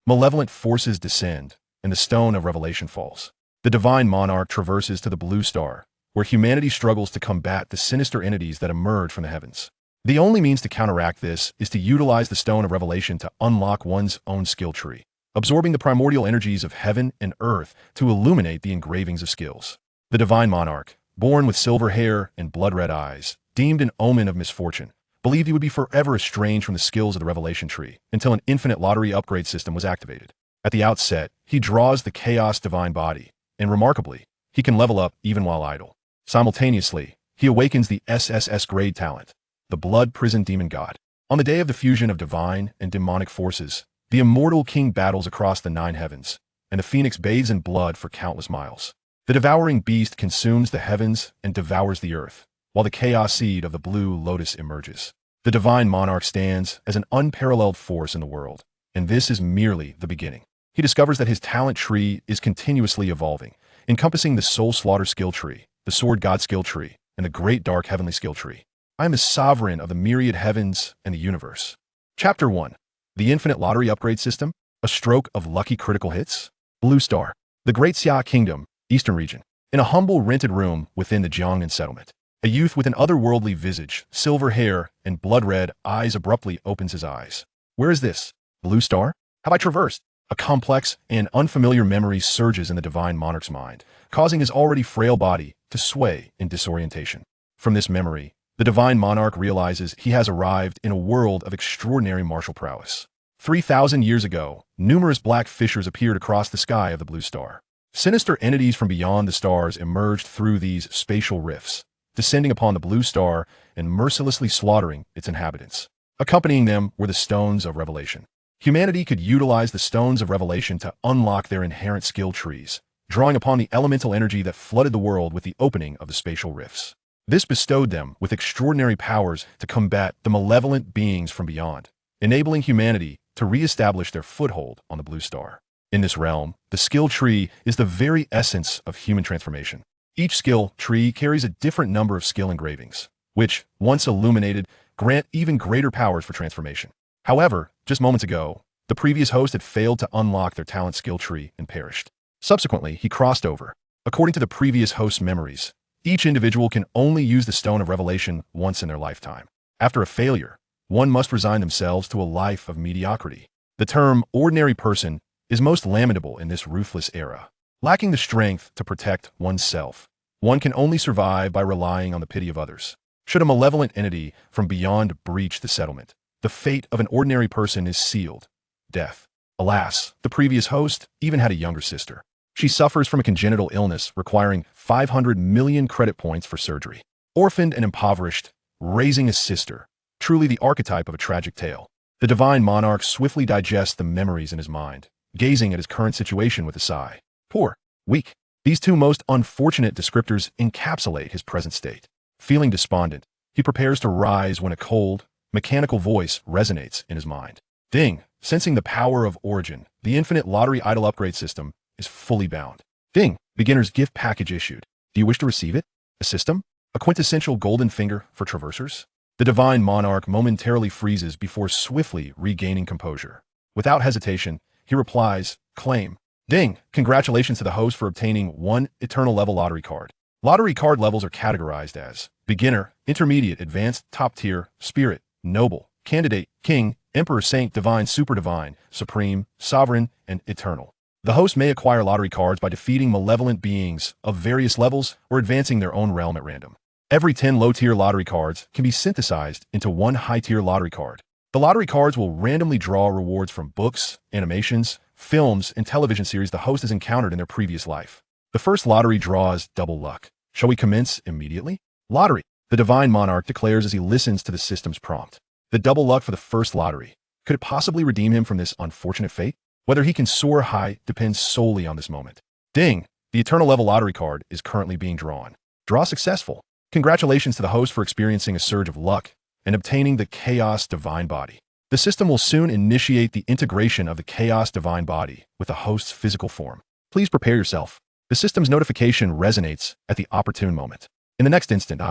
Malevolent forces descend, and the stone of revelation falls. The divine monarch traverses to the blue star, where humanity struggles to combat the sinister entities that emerge from the heavens. The only means to counteract this is to utilize the stone of revelation to unlock one's own skill tree, absorbing the primordial energies of heaven and earth to illuminate the engravings of skills. The divine monarch, born with silver hair and blood-red eyes, deemed an omen of misfortune, believed he would be forever estranged from the skills of the revelation tree until an infinite lottery upgrade system was activated. At the outset, he draws the chaos divine body, and remarkably, he can level up even while idle. Simultaneously, he awakens the SSS grade talent, the blood prison demon god. On the day of the fusion of divine and demonic forces, the immortal king battles across the 9 heavens, and the phoenix bathes in blood for countless miles. The devouring beast consumes the heavens and devours the earth, while the chaos seed of the blue lotus emerges. The divine monarch stands as an unparalleled force in the world, and this is merely the beginning. He discovers that his talent tree is continuously evolving, encompassing the soul slaughter skill tree, the sword god skill tree, and the great dark heavenly skill tree. I am the sovereign of the myriad heavens and the universe. Chapter 1. The Infinite Lottery Upgrade System, a stroke of lucky critical hits. Blue Star. The Great Xia Kingdom, Eastern Region. In a humble rented room within the Jiangnan settlement, a youth with an otherworldly visage, silver hair, and blood-red eyes abruptly opens his eyes. Where is this? Blue Star? Have I traversed? A complex and unfamiliar memory surges in the divine monarch's mind, causing his already frail body to sway in disorientation. From this memory, the divine monarch realizes he has arrived in a world of extraordinary martial prowess. 3,000 years ago, numerous black fissures appeared across the sky of the blue star. Sinister entities from beyond the stars emerged through these spatial rifts, descending upon the blue star and mercilessly slaughtering its inhabitants. Accompanying them were the stones of revelation. Humanity could utilize the stones of revelation to unlock their inherent skill trees, drawing upon the elemental energy that flooded the world with the opening of the spatial rifts. This bestowed them with extraordinary powers to combat the malevolent beings from beyond, enabling humanity to re-establish their foothold on the blue star. In this realm, the skill tree is the very essence of human transformation. Each skill tree carries a different number of skill engravings, which, once illuminated, grant even greater powers for transformation. However, just moments ago, the previous host had failed to unlock their talent skill tree and perished. Subsequently, he crossed over. According to the previous host's memories, each individual can only use the stone of revelation once in their lifetime. After a failure, one must resign themselves to a life of mediocrity. The term ordinary person is most lamentable in this ruthless era. Lacking the strength to protect oneself, one can only survive by relying on the pity of others. Should a malevolent entity from beyond breach the settlement, the fate of an ordinary person is sealed. Death. Alas, the previous host even had a younger sister. She suffers from a congenital illness requiring 500 million credit points for surgery. Orphaned and impoverished, raising a sister, truly the archetype of a tragic tale. The divine monarch swiftly digests the memories in his mind, gazing at his current situation with a sigh. Poor, weak. These two most unfortunate descriptors encapsulate his present state. Feeling despondent, he prepares to rise when a cold, mechanical voice resonates in his mind. Ding! Sensing the power of origin, the infinite lottery idol upgrade system is fully bound. Ding! Beginner's gift package issued. Do you wish to receive it? A system? A quintessential golden finger for traversers? The divine monarch momentarily freezes before swiftly regaining composure. Without hesitation, he replies, claim. Ding! Congratulations to the host for obtaining 1 eternal level lottery card. Lottery card levels are categorized as beginner, intermediate, advanced, top tier, spirit, noble, candidate, king, emperor, saint, divine, super divine, supreme, sovereign, and eternal. The host may acquire lottery cards by defeating malevolent beings of various levels or advancing their own realm at random. Every 10 low-tier lottery cards can be synthesized into 1 high-tier lottery card. The lottery cards will randomly draw rewards from books, animations, films, and television series the host has encountered in their previous life. The first lottery draws double luck. Shall we commence immediately? Lottery. The divine monarch declares as he listens to the system's prompt. The double luck for the first lottery. Could it possibly redeem him from this unfortunate fate? Whether he can soar high depends solely on this moment. Ding! The eternal level lottery card is currently being drawn. Draw successful. Congratulations to the host for experiencing a surge of luck and obtaining the Chaos Divine Body. The system will soon initiate the integration of the Chaos Divine Body with the host's physical form. Please prepare yourself. The system's notification resonates at the opportune moment. In the next instant,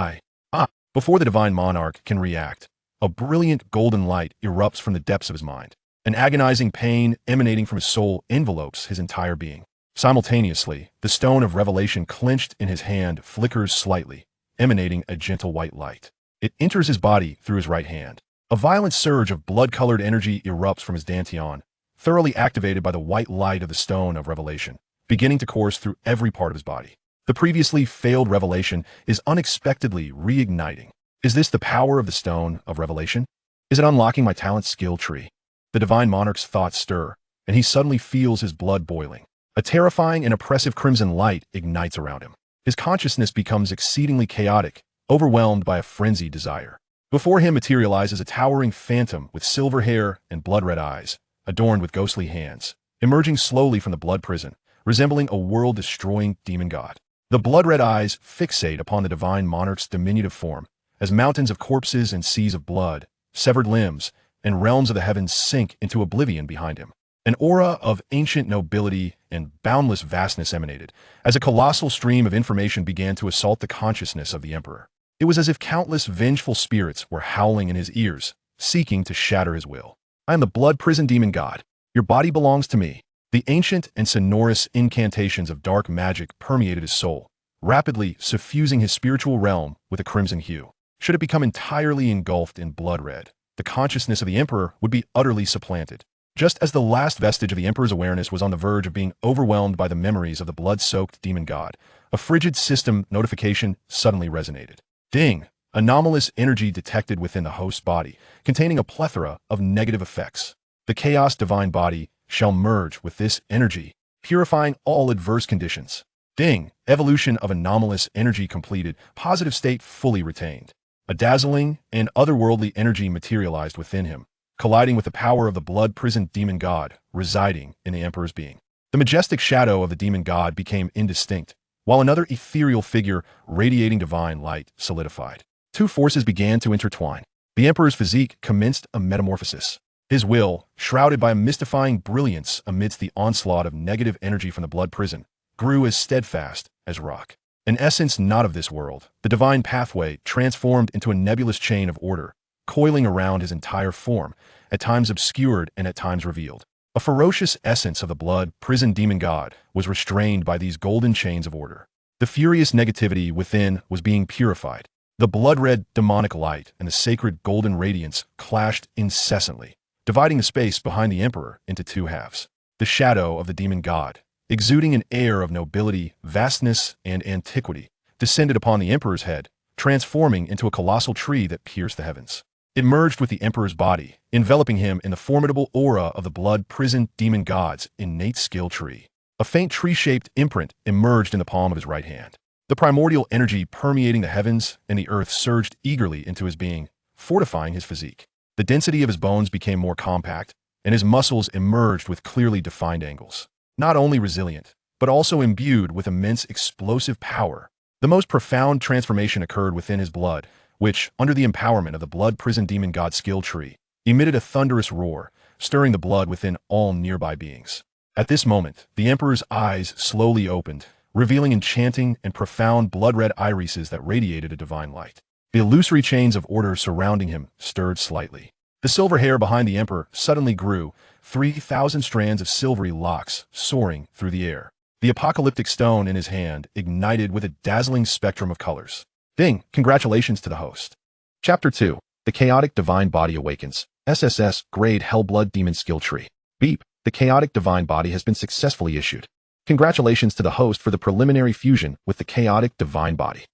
before the divine monarch can react, a brilliant golden light erupts from the depths of his mind. An agonizing pain emanating from his soul envelopes his entire being. Simultaneously, the stone of revelation clenched in his hand flickers slightly, emanating a gentle white light. It enters his body through his right hand. A violent surge of blood-colored energy erupts from his dantian, thoroughly activated by the white light of the stone of revelation, beginning to course through every part of his body. The previously failed revelation is unexpectedly reigniting. Is this the power of the stone of revelation? Is it unlocking my talent skill tree? The divine monarch's thoughts stir, and he suddenly feels his blood boiling. A terrifying and oppressive crimson light ignites around him. His consciousness becomes exceedingly chaotic, overwhelmed by a frenzied desire. Before him materializes a towering phantom with silver hair and blood-red eyes, adorned with ghostly hands, emerging slowly from the blood prison, resembling a world-destroying demon god. The blood-red eyes fixate upon the divine monarch's diminutive form, as mountains of corpses and seas of blood, severed limbs, and realms of the heavens sink into oblivion behind him. An aura of ancient nobility and boundless vastness emanated, as a colossal stream of information began to assault the consciousness of the emperor. It was as if countless vengeful spirits were howling in his ears, seeking to shatter his will. I am the blood-prison demon god. Your body belongs to me. The ancient and sonorous incantations of dark magic permeated his soul, rapidly suffusing his spiritual realm with a crimson hue. Should it become entirely engulfed in blood red, the consciousness of the emperor would be utterly supplanted. Just as the last vestige of the emperor's awareness was on the verge of being overwhelmed by the memories of the blood-soaked demon god, a frigid system notification suddenly resonated. Ding! Anomalous energy detected within the host's body, containing a plethora of negative effects. The chaos divine body shall merge with this energy, purifying all adverse conditions. Ding! Evolution of anomalous energy completed, positive state fully retained. A dazzling and otherworldly energy materialized within him, colliding with the power of the blood-prisoned demon god residing in the emperor's being. The majestic shadow of the demon god became indistinct, while another ethereal figure radiating divine light solidified. Two forces began to intertwine. The emperor's physique commenced a metamorphosis. His will, shrouded by a mystifying brilliance amidst the onslaught of negative energy from the blood prison, grew as steadfast as rock. An essence not of this world, the divine pathway transformed into a nebulous chain of order, coiling around his entire form, at times obscured and at times revealed. A ferocious essence of the blood-prisoned demon god was restrained by these golden chains of order. The furious negativity within was being purified. The blood-red demonic light and the sacred golden radiance clashed incessantly, dividing the space behind the emperor into two halves. The shadow of the demon god, exuding an air of nobility, vastness, and antiquity, descended upon the emperor's head, transforming into a colossal tree that pierced the heavens. It merged with the emperor's body, enveloping him in the formidable aura of the blood-prisoned demon god's innate skill tree. A faint tree-shaped imprint emerged in the palm of his right hand. The primordial energy permeating the heavens and the earth surged eagerly into his being, fortifying his physique. The density of his bones became more compact, and his muscles emerged with clearly defined angles. Not only resilient, but also imbued with immense explosive power. The most profound transformation occurred within his blood, which, under the empowerment of the blood-prisoned demon god skill tree, emitted a thunderous roar, stirring the blood within all nearby beings. At this moment, the emperor's eyes slowly opened, revealing enchanting and profound blood-red irises that radiated a divine light. The illusory chains of order surrounding him stirred slightly. The silver hair behind the emperor suddenly grew, 3,000 strands of silvery locks soaring through the air. The apocalyptic stone in his hand ignited with a dazzling spectrum of colors. Ding! Congratulations to the host. Chapter 2. The Chaotic Divine Body Awakens. SSS Grade Hellblood Demon Skill Tree. Beep. The Chaotic Divine Body has been successfully issued. Congratulations to the host for the preliminary fusion with the Chaotic Divine Body.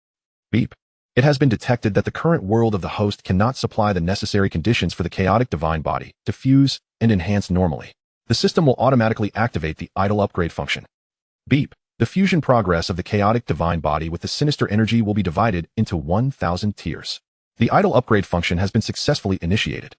Beep. It has been detected that the current world of the host cannot supply the necessary conditions for the Chaotic Divine Body to fuse and enhance normally. The system will automatically activate the idle upgrade function. Beep. The fusion progress of the Chaotic Divine Body with the sinister energy will be divided into 1,000 tiers. The idle upgrade function has been successfully initiated.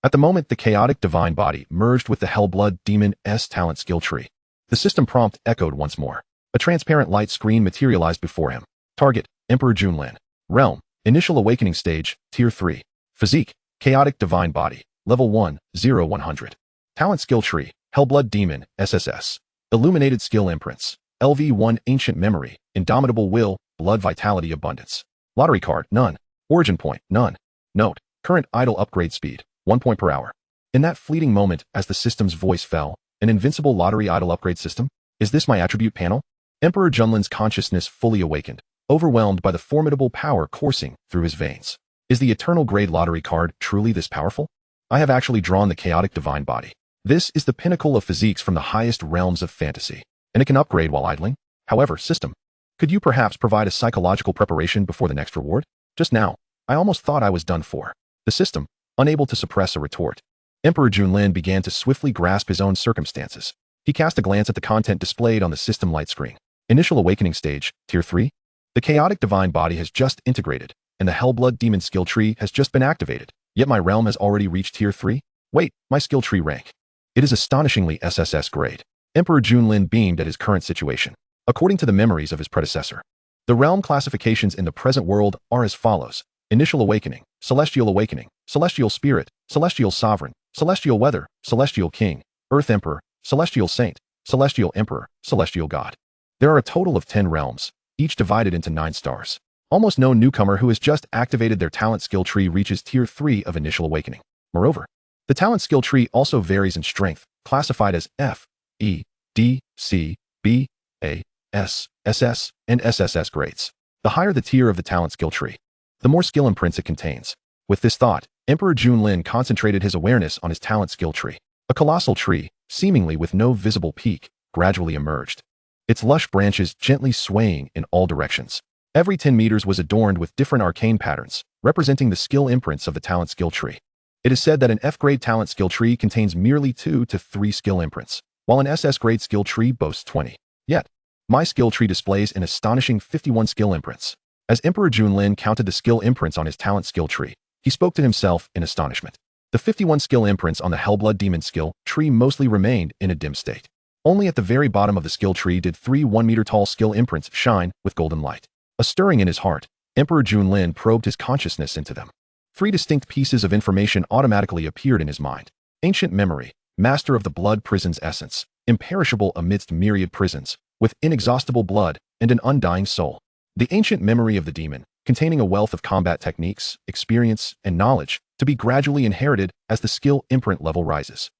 At the moment, the Chaotic Divine Body merged with the Hellblood Demon S talent skill tree. The system prompt echoed once more. A transparent light screen materialized before him. Target, Emperor Lin. Realm, Initial Awakening Stage, Tier 3. Physique, Chaotic Divine Body, Level 1, 0-100. Talent Skill Tree, Hellblood Demon, SSS. Illuminated Skill Imprints, LV1 Ancient Memory, Indomitable Will, Blood Vitality Abundance. Lottery Card, none. Origin Point, none. Note, current idle upgrade speed, 1 point per hour. In that fleeting moment, as the system's voice fell, an invincible lottery idol upgrade system? Is this my attribute panel? Emperor Junlin's consciousness fully awakened, overwhelmed by the formidable power coursing through his veins. Is the eternal grade lottery card truly this powerful? I have actually drawn the chaotic divine body. This is the pinnacle of physiques from the highest realms of fantasy, and it can upgrade while idling. However, system, could you perhaps provide a psychological preparation before the next reward? Just now, I almost thought I was done for. The system, unable to suppress a retort. Emperor Junlin began to swiftly grasp his own circumstances. He cast a glance at the content displayed on the system light screen. Initial awakening stage, tier 3. The chaotic divine body has just integrated, and the Hellblood demon skill tree has just been activated. Yet my realm has already reached tier 3? Wait, my skill tree rank. It is astonishingly SSS grade. Emperor Junlin beamed at his current situation. According to the memories of his predecessor, the realm classifications in the present world are as follows: Initial Awakening, Celestial Spirit, Celestial Sovereign, Celestial Weather, Celestial King, Earth Emperor, Celestial Saint, Celestial Emperor, Celestial God. There are a total of 10 realms, each divided into 9 stars. Almost no newcomer who has just activated their talent skill tree reaches tier 3 of Initial Awakening. Moreover, the talent skill tree also varies in strength, classified as F, E, D, C, B, A, S, SS, and SSS grades. The higher the tier of the talent skill tree, the more skill imprints it contains. With this thought, Emperor Junlin concentrated his awareness on his talent skill tree. A colossal tree, seemingly with no visible peak, gradually emerged, its lush branches gently swaying in all directions. Every 10 meters was adorned with different arcane patterns, representing the skill imprints of the talent skill tree. It is said that an F-grade talent skill tree contains merely 2 to 3 skill imprints, while an SS-grade skill tree boasts 20. Yet, my skill tree displays an astonishing 51 skill imprints. As Emperor Junlin counted the skill imprints on his talent skill tree, he spoke to himself in astonishment. The 51 skill imprints on the Hellblood demon skill tree mostly remained in a dim state. Only at the very bottom of the skill tree did 3 1-meter-tall skill imprints shine with golden light. A stirring in his heart, Emperor Junlin probed his consciousness into them. 3 distinct pieces of information automatically appeared in his mind. Ancient memory, master of the blood prison's essence, imperishable amidst myriad prisons, with inexhaustible blood and an undying soul. The ancient memory of the demon, containing a wealth of combat techniques, experience, and knowledge, to be gradually inherited as the skill imprint level rises.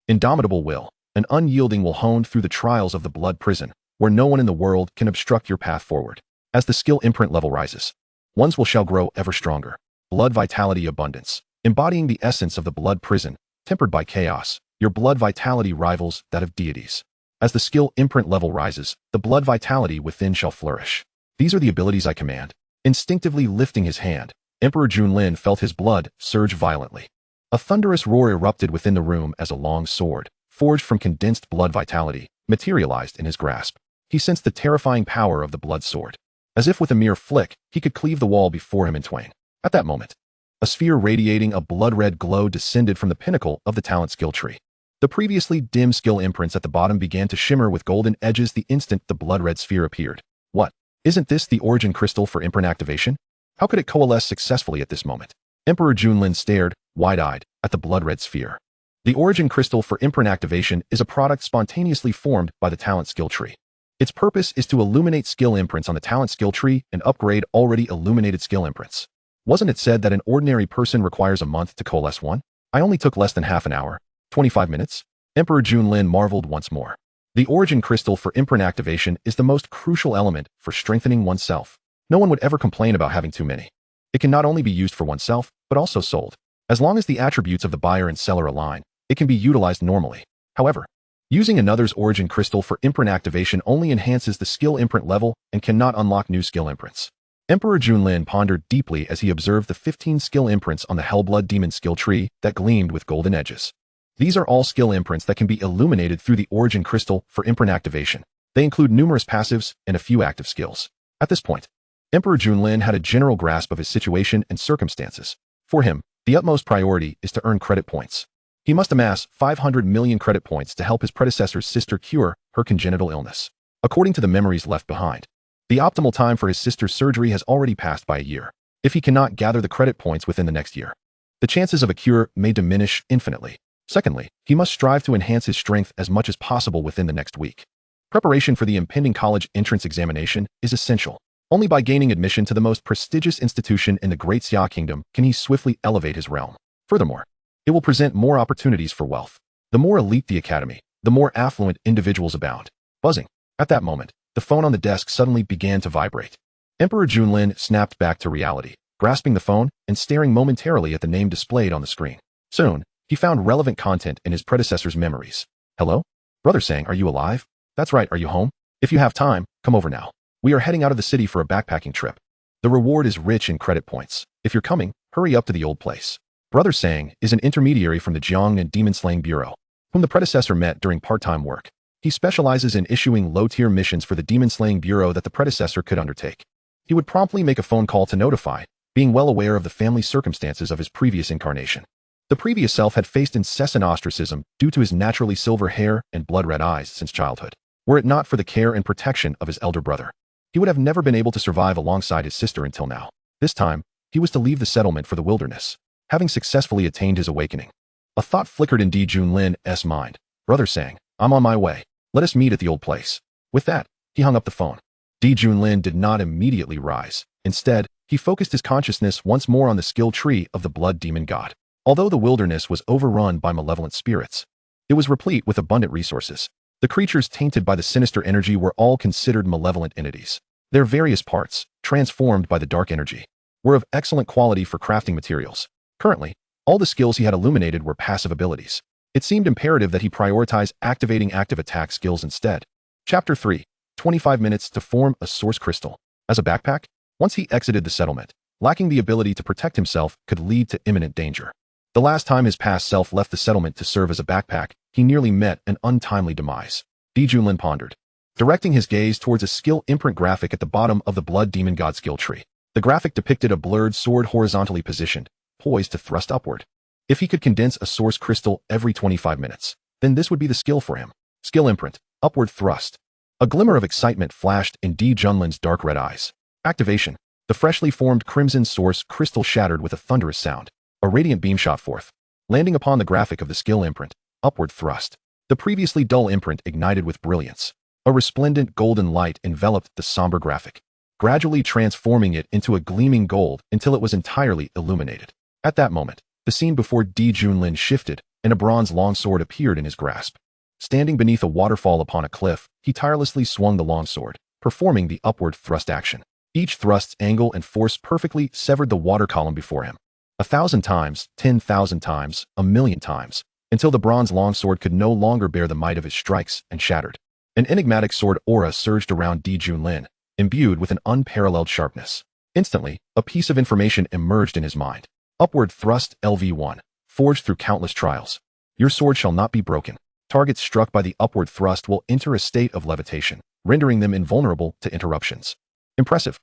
Indomitable will, an unyielding will honed through the trials of the blood prison, where no one in the world can obstruct your path forward. As the skill imprint level rises, one's will shall grow ever stronger. Blood vitality abundance, embodying the essence of the blood prison, tempered by chaos, your blood vitality rivals that of deities. As the skill imprint level rises, the blood vitality within shall flourish. These are the abilities I command. Instinctively lifting his hand, Emperor Junlin felt his blood surge violently. A thunderous roar erupted within the room as a long sword, forged from condensed blood vitality, materialized in his grasp. He sensed the terrifying power of the blood sword. As if with a mere flick, he could cleave the wall before him in twain. At that moment, a sphere radiating a blood-red glow descended from the pinnacle of the talent skill tree. The previously dim skill imprints at the bottom began to shimmer with golden edges the instant the blood-red sphere appeared. What? Isn't this the origin crystal for imprint activation? How could it coalesce successfully at this moment? Emperor Junlin stared, wide-eyed, at the blood-red sphere. The origin crystal for imprint activation is a product spontaneously formed by the talent skill tree. Its purpose is to illuminate skill imprints on the talent skill tree and upgrade already illuminated skill imprints. Wasn't it said that an ordinary person requires a month to coalesce one? I only took less than half an hour, 25 minutes? Emperor Junlin marveled once more. The origin crystal for imprint activation is the most crucial element for strengthening oneself. No one would ever complain about having too many. It can not only be used for oneself, but also sold. As long as the attributes of the buyer and seller align, it can be utilized normally. However, using another's origin crystal for imprint activation only enhances the skill imprint level and cannot unlock new skill imprints. Emperor Junlin pondered deeply as he observed the 15 skill imprints on the Hellblood demon skill tree that gleamed with golden edges. These are all skill imprints that can be illuminated through the origin crystal for imprint activation. They include numerous passives and a few active skills. At this point, Emperor Junlin had a general grasp of his situation and circumstances. For him, the utmost priority is to earn credit points. He must amass 500 million credit points to help his predecessor's sister cure her congenital illness. According to the memories left behind, the optimal time for his sister's surgery has already passed by a year. If he cannot gather the credit points within the next year, the chances of a cure may diminish infinitely. Secondly, he must strive to enhance his strength as much as possible within the next week. Preparation for the impending college entrance examination is essential. Only by gaining admission to the most prestigious institution in the Great Xia Kingdom can he swiftly elevate his realm. Furthermore, It will present more opportunities for wealth. The more elite the academy, the more affluent individuals abound. Buzzing. At that moment, the phone on the desk suddenly began to vibrate. Emperor Lin snapped back to reality, grasping the phone and staring momentarily at the name displayed on the screen. Soon, he found relevant content in his predecessor's memories. Hello? Brother Sang, are you alive? That's right, are you home? If you have time, come over now. We are heading out of the city for a backpacking trip. The reward is rich in credit points. If you're coming, hurry up to the old place. Brother Sang is an intermediary from the Jiang and Demon Slaying Bureau, whom the predecessor met during part-time work. He specializes in issuing low-tier missions for the Demon Slaying Bureau that the predecessor could undertake. He would promptly make a phone call to notify, being well aware of the family circumstances of his previous incarnation. The previous self had faced incessant ostracism due to his naturally silver hair and blood-red eyes since childhood. Were it not for the care and protection of his elder brother, he would have never been able to survive alongside his sister until now. This time, he was to leave the settlement for the wilderness, having successfully attained his awakening. A thought flickered in Lin's mind. Brother Sang, I'm on my way. Let us meet at the old place. With that, he hung up the phone. Lin did not immediately rise. Instead, he focused his consciousness once more on the skill tree of the blood demon god. Although the wilderness was overrun by malevolent spirits, it was replete with abundant resources. The creatures tainted by the sinister energy were all considered malevolent entities. Their various parts, transformed by the dark energy, were of excellent quality for crafting materials. Currently, all the skills he had illuminated were passive abilities. It seemed imperative that he prioritize activating active attack skills instead. Chapter 3. 25 minutes to form a source crystal. As a backpack, once he exited the settlement, lacking the ability to protect himself could lead to imminent danger. The last time his past self left the settlement to serve as a backpack, he nearly met an untimely demise. Lin pondered, directing his gaze towards a skill imprint graphic at the bottom of the blood demon god skill tree. The graphic depicted a blurred sword horizontally positioned, poised to thrust upward. If he could condense a source crystal every 25 minutes, then this would be the skill for him. Skill imprint, upward thrust. A glimmer of excitement flashed in Lin's dark red eyes. Activation. The freshly formed crimson source crystal shattered with a thunderous sound. A radiant beam shot forth, landing upon the graphic of the skill imprint, upward thrust. The previously dull imprint ignited with brilliance. A resplendent golden light enveloped the somber graphic, gradually transforming it into a gleaming gold until it was entirely illuminated. At that moment, the scene before Lin shifted, and a bronze longsword appeared in his grasp. Standing beneath a waterfall upon a cliff, he tirelessly swung the longsword, performing the upward thrust action. Each thrust's angle and force perfectly severed the water column before him. 1,000 times, 10,000 times, 1,000,000 times, until the bronze longsword could no longer bear the might of his strikes and shattered. An enigmatic sword aura surged around Lin, imbued with an unparalleled sharpness. Instantly, a piece of information emerged in his mind. Upward thrust LV1, forged through countless trials. Your sword shall not be broken. Targets struck by the upward thrust will enter a state of levitation, rendering them invulnerable to interruptions. Impressive.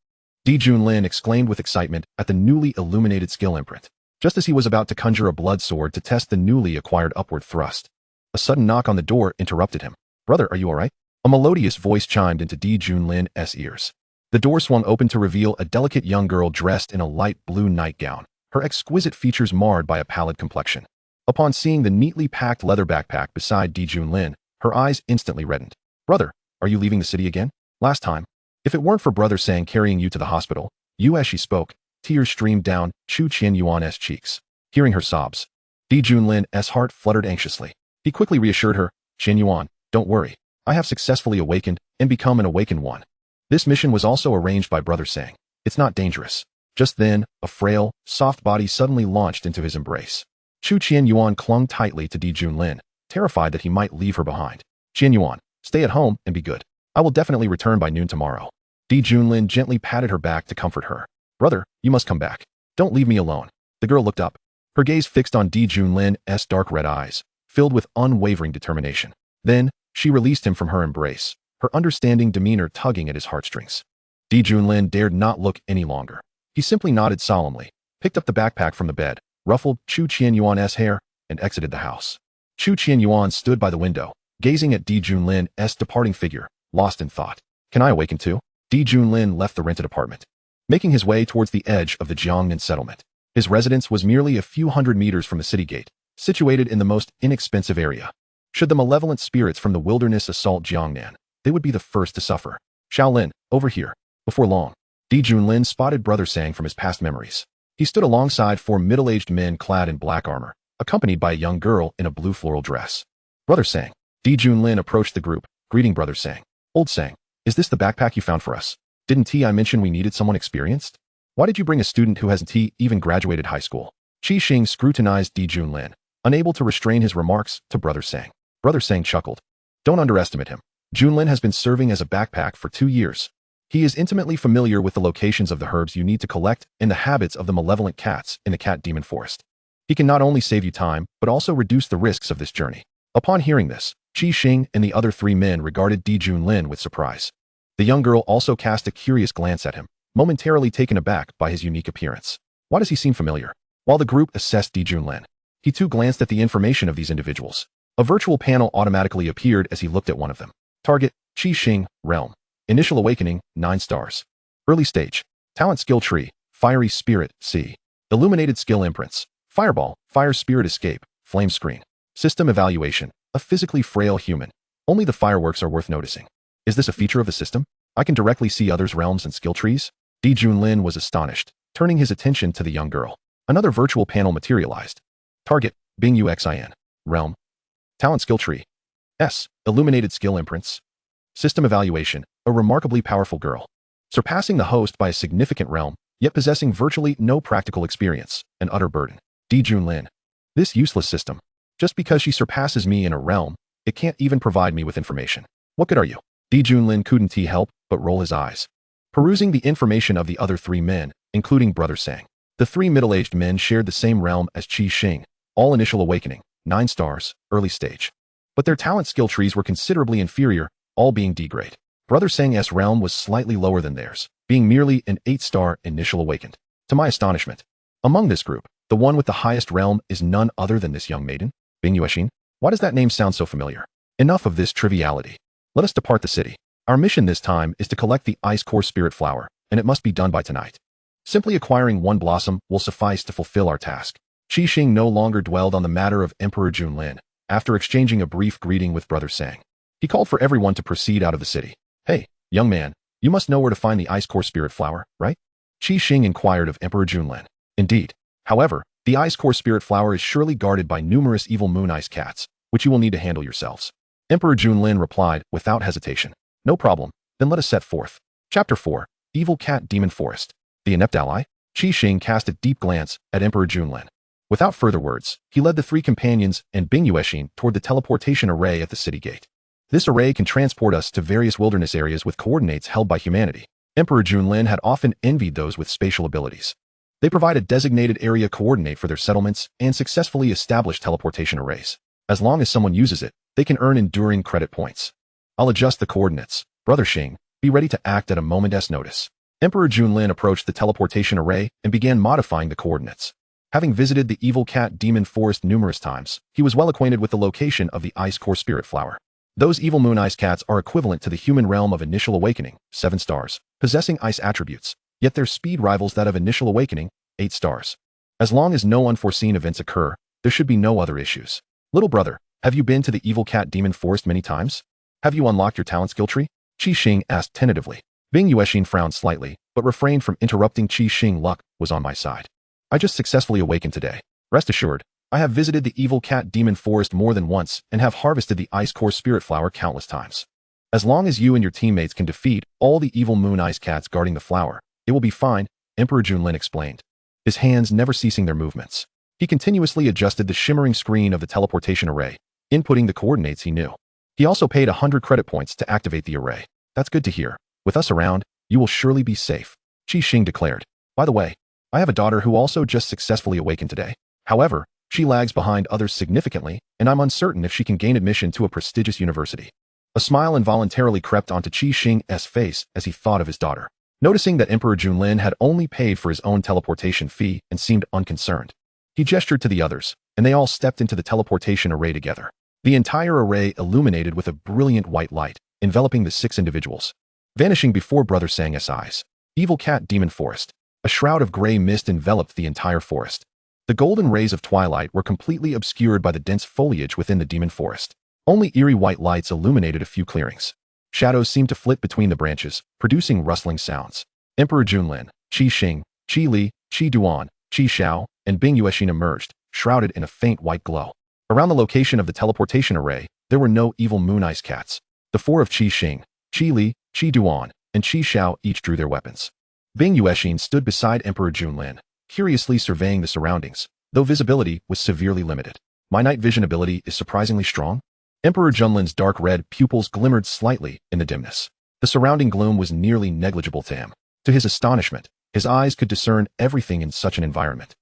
Lin exclaimed with excitement at the newly illuminated skill imprint, just as he was about to conjure a blood sword to test the newly acquired upward thrust. A sudden knock on the door interrupted him. Brother, are you all right? A melodious voice chimed into Lin's ears. The door swung open to reveal a delicate young girl dressed in a light blue nightgown, her exquisite features marred by a pallid complexion. Upon seeing the neatly packed leather backpack beside Lin, her eyes instantly reddened. Brother, are you leaving the city again? Last time. If it weren't for Brother Sang carrying you to the hospital, as she spoke, tears streamed down Chu Qianyuan's cheeks. Hearing her sobs, Lin's heart fluttered anxiously. He quickly reassured her, Qianyuan, don't worry. I have successfully awakened and become an awakened one. This mission was also arranged by Brother Sang. It's not dangerous. Just then, a frail, soft body suddenly launched into his embrace. Chu Qianyuan clung tightly to Lin, terrified that he might leave her behind. Qianyuan, stay at home and be good. I will definitely return by noon tomorrow. Lin gently patted her back to comfort her. Brother, you must come back. Don't leave me alone. The girl looked up, her gaze fixed on Lin's dark red eyes, filled with unwavering determination. Then, she released him from her embrace, her understanding demeanor tugging at his heartstrings. Lin dared not look any longer. He simply nodded solemnly, picked up the backpack from the bed, ruffled Chu Qianyuan's hair, and exited the house. Chu Qianyuan stood by the window, gazing at Lin's departing figure, lost in thought. Can I awaken too? Lin left the rented apartment, making his way towards the edge of the Jiangnan settlement. His residence was merely a few hundred meters from the city gate, situated in the most inexpensive area. Should the malevolent spirits from the wilderness assault Jiangnan, they would be the first to suffer. Shaolin, over here. Before long, Lin spotted Brother Sang from his past memories. He stood alongside four middle-aged men clad in black armor, accompanied by a young girl in a blue floral dress. Brother Sang. Lin approached the group, greeting Brother Sang. Old Sang, is this the backpack you found for us? Didn't I mention we needed someone experienced? Why did you bring a student who hasn't even graduated high school? Qi Xing scrutinized Lin, unable to restrain his remarks to Brother Sang. Brother Sang chuckled. Don't underestimate him. Lin has been serving as a backpack for 2 years. He is intimately familiar with the locations of the herbs you need to collect and the habits of the malevolent cats in the cat demon forest. He can not only save you time, but also reduce the risks of this journey. Upon hearing this, Qi Xing and the other 3 men regarded Lin with surprise. The young girl also cast a curious glance at him, momentarily taken aback by his unique appearance. Why does he seem familiar? While the group assessed Lin, he too glanced at the information of these individuals. A virtual panel automatically appeared as he looked at one of them. Target, Qi Xing, Realm. Initial Awakening, 9 stars. Early Stage. Talent Skill Tree, Fiery Spirit, C. Illuminated Skill Imprints. Fireball, Fire Spirit Escape, Flame Screen. System Evaluation, a physically frail human. Only the fireworks are worth noticing. Is this a feature of the system? I can directly see others' realms and skill trees? Lin was astonished, turning his attention to the young girl. Another virtual panel materialized. Target, Bing Uxin. Realm. Talent Skill Tree. S. Illuminated Skill Imprints. System Evaluation, a remarkably powerful girl. Surpassing the host by a significant realm, yet possessing virtually no practical experience, an utter burden. Lin. This useless system. Just because she surpasses me in a realm, it can't even provide me with information. What good are you? Lin couldn't help but roll his eyes. Perusing the information of the other 3 men, including Brother Sang. The 3 middle-aged men shared the same realm as Qi Xing, all Initial Awakening, 9 stars, Early Stage. But their talent skill trees were considerably inferior, all being D-grade. Brother Sang's realm was slightly lower than theirs, being merely an 8-star Initial Awakened. To my astonishment, among this group, the one with the highest realm is none other than this young maiden, Bing Yuexin. Why does that name sound so familiar? Enough of this triviality. Let us depart the city. Our mission this time is to collect the Ice Core Spirit Flower, and it must be done by tonight. Simply acquiring 1 blossom will suffice to fulfill our task. Qi Xing no longer dwelled on the matter of Emperor Lin, after exchanging a brief greeting with Brother Sang. He called for everyone to proceed out of the city. Hey, young man, you must know where to find the Ice Core Spirit Flower, right? Qi Xing inquired of Emperor Lin. Indeed. However, the Ice Core Spirit Flower is surely guarded by numerous evil moon ice cats, which you will need to handle yourselves. Emperor Lin replied without hesitation. No problem, then let us set forth. Chapter 4, Evil Cat Demon Forest. The inept ally? Qi Xing cast a deep glance at Emperor Lin. Without further words, he led the 3 companions and Bing Yuexin toward the teleportation array at the city gate. This array can transport us to various wilderness areas with coordinates held by humanity. Emperor Lin had often envied those with spatial abilities. They provide a designated area coordinate for their settlements and successfully establish teleportation arrays. As long as someone uses it, they can earn enduring credit points. I'll adjust the coordinates. Brother Xing, be ready to act at a moment's notice. Emperor Lin approached the teleportation array and began modifying the coordinates. Having visited the Evil Cat Demon Forest numerous times, he was well acquainted with the location of the Ice Core Spirit Flower. Those evil moon ice cats are equivalent to the human realm of Initial Awakening, 7 stars, possessing ice attributes, yet their speed rivals that of Initial Awakening, 8 stars. As long as no unforeseen events occur, there should be no other issues. Little brother, have you been to the Evil Cat Demon Forest many times? Have you unlocked your talent skill tree? Qi Xing asked tentatively. Bing Yuexin frowned slightly, but refrained from interrupting. Qi Xing. Luck was on my side. I just successfully awakened today. Rest assured, I have visited the Evil Cat Demon Forest more than once and have harvested the Ice Core Spirit Flower countless times. As long as you and your teammates can defeat all the evil moon ice cats guarding the flower, it will be fine, Emperor Lin explained, his hands never ceasing their movements. He continuously adjusted the shimmering screen of the teleportation array, inputting the coordinates he knew. He also paid 100 credit points to activate the array. That's good to hear. With us around, you will surely be safe, Qi Xing declared. By the way, I have a daughter who also just successfully awakened today. However, she lags behind others significantly, and I'm uncertain if she can gain admission to a prestigious university. A smile involuntarily crept onto Qi Xing's face as he thought of his daughter. Noticing that Emperor Lin had only paid for his own teleportation fee and seemed unconcerned, he gestured to the others, and they all stepped into the teleportation array together. The entire array illuminated with a brilliant white light, enveloping the 6 individuals. Vanishing before Brother Sang's eyes. Evil Cat Demon Forest. A shroud of gray mist enveloped the entire forest. The golden rays of twilight were completely obscured by the dense foliage within the demon forest. Only eerie white lights illuminated a few clearings. Shadows seemed to flit between the branches, producing rustling sounds. Emperor Lin, Qi Xing, Qi Li, Qi Duan, Qi Xiao, and Bing Yuexin emerged, shrouded in a faint white glow. Around the location of the teleportation array, there were no evil moon ice cats. The four of Qi Xing, Qi Li, Qi Duan, and Qi Xiao each drew their weapons. Bing Yuexin stood beside Emperor Junlin, curiously surveying the surroundings, though visibility was severely limited. My night vision ability is surprisingly strong. Emperor Junlin's dark red pupils glimmered slightly in the dimness. The surrounding gloom was nearly negligible to him. To his astonishment, his eyes could discern everything in such an environment.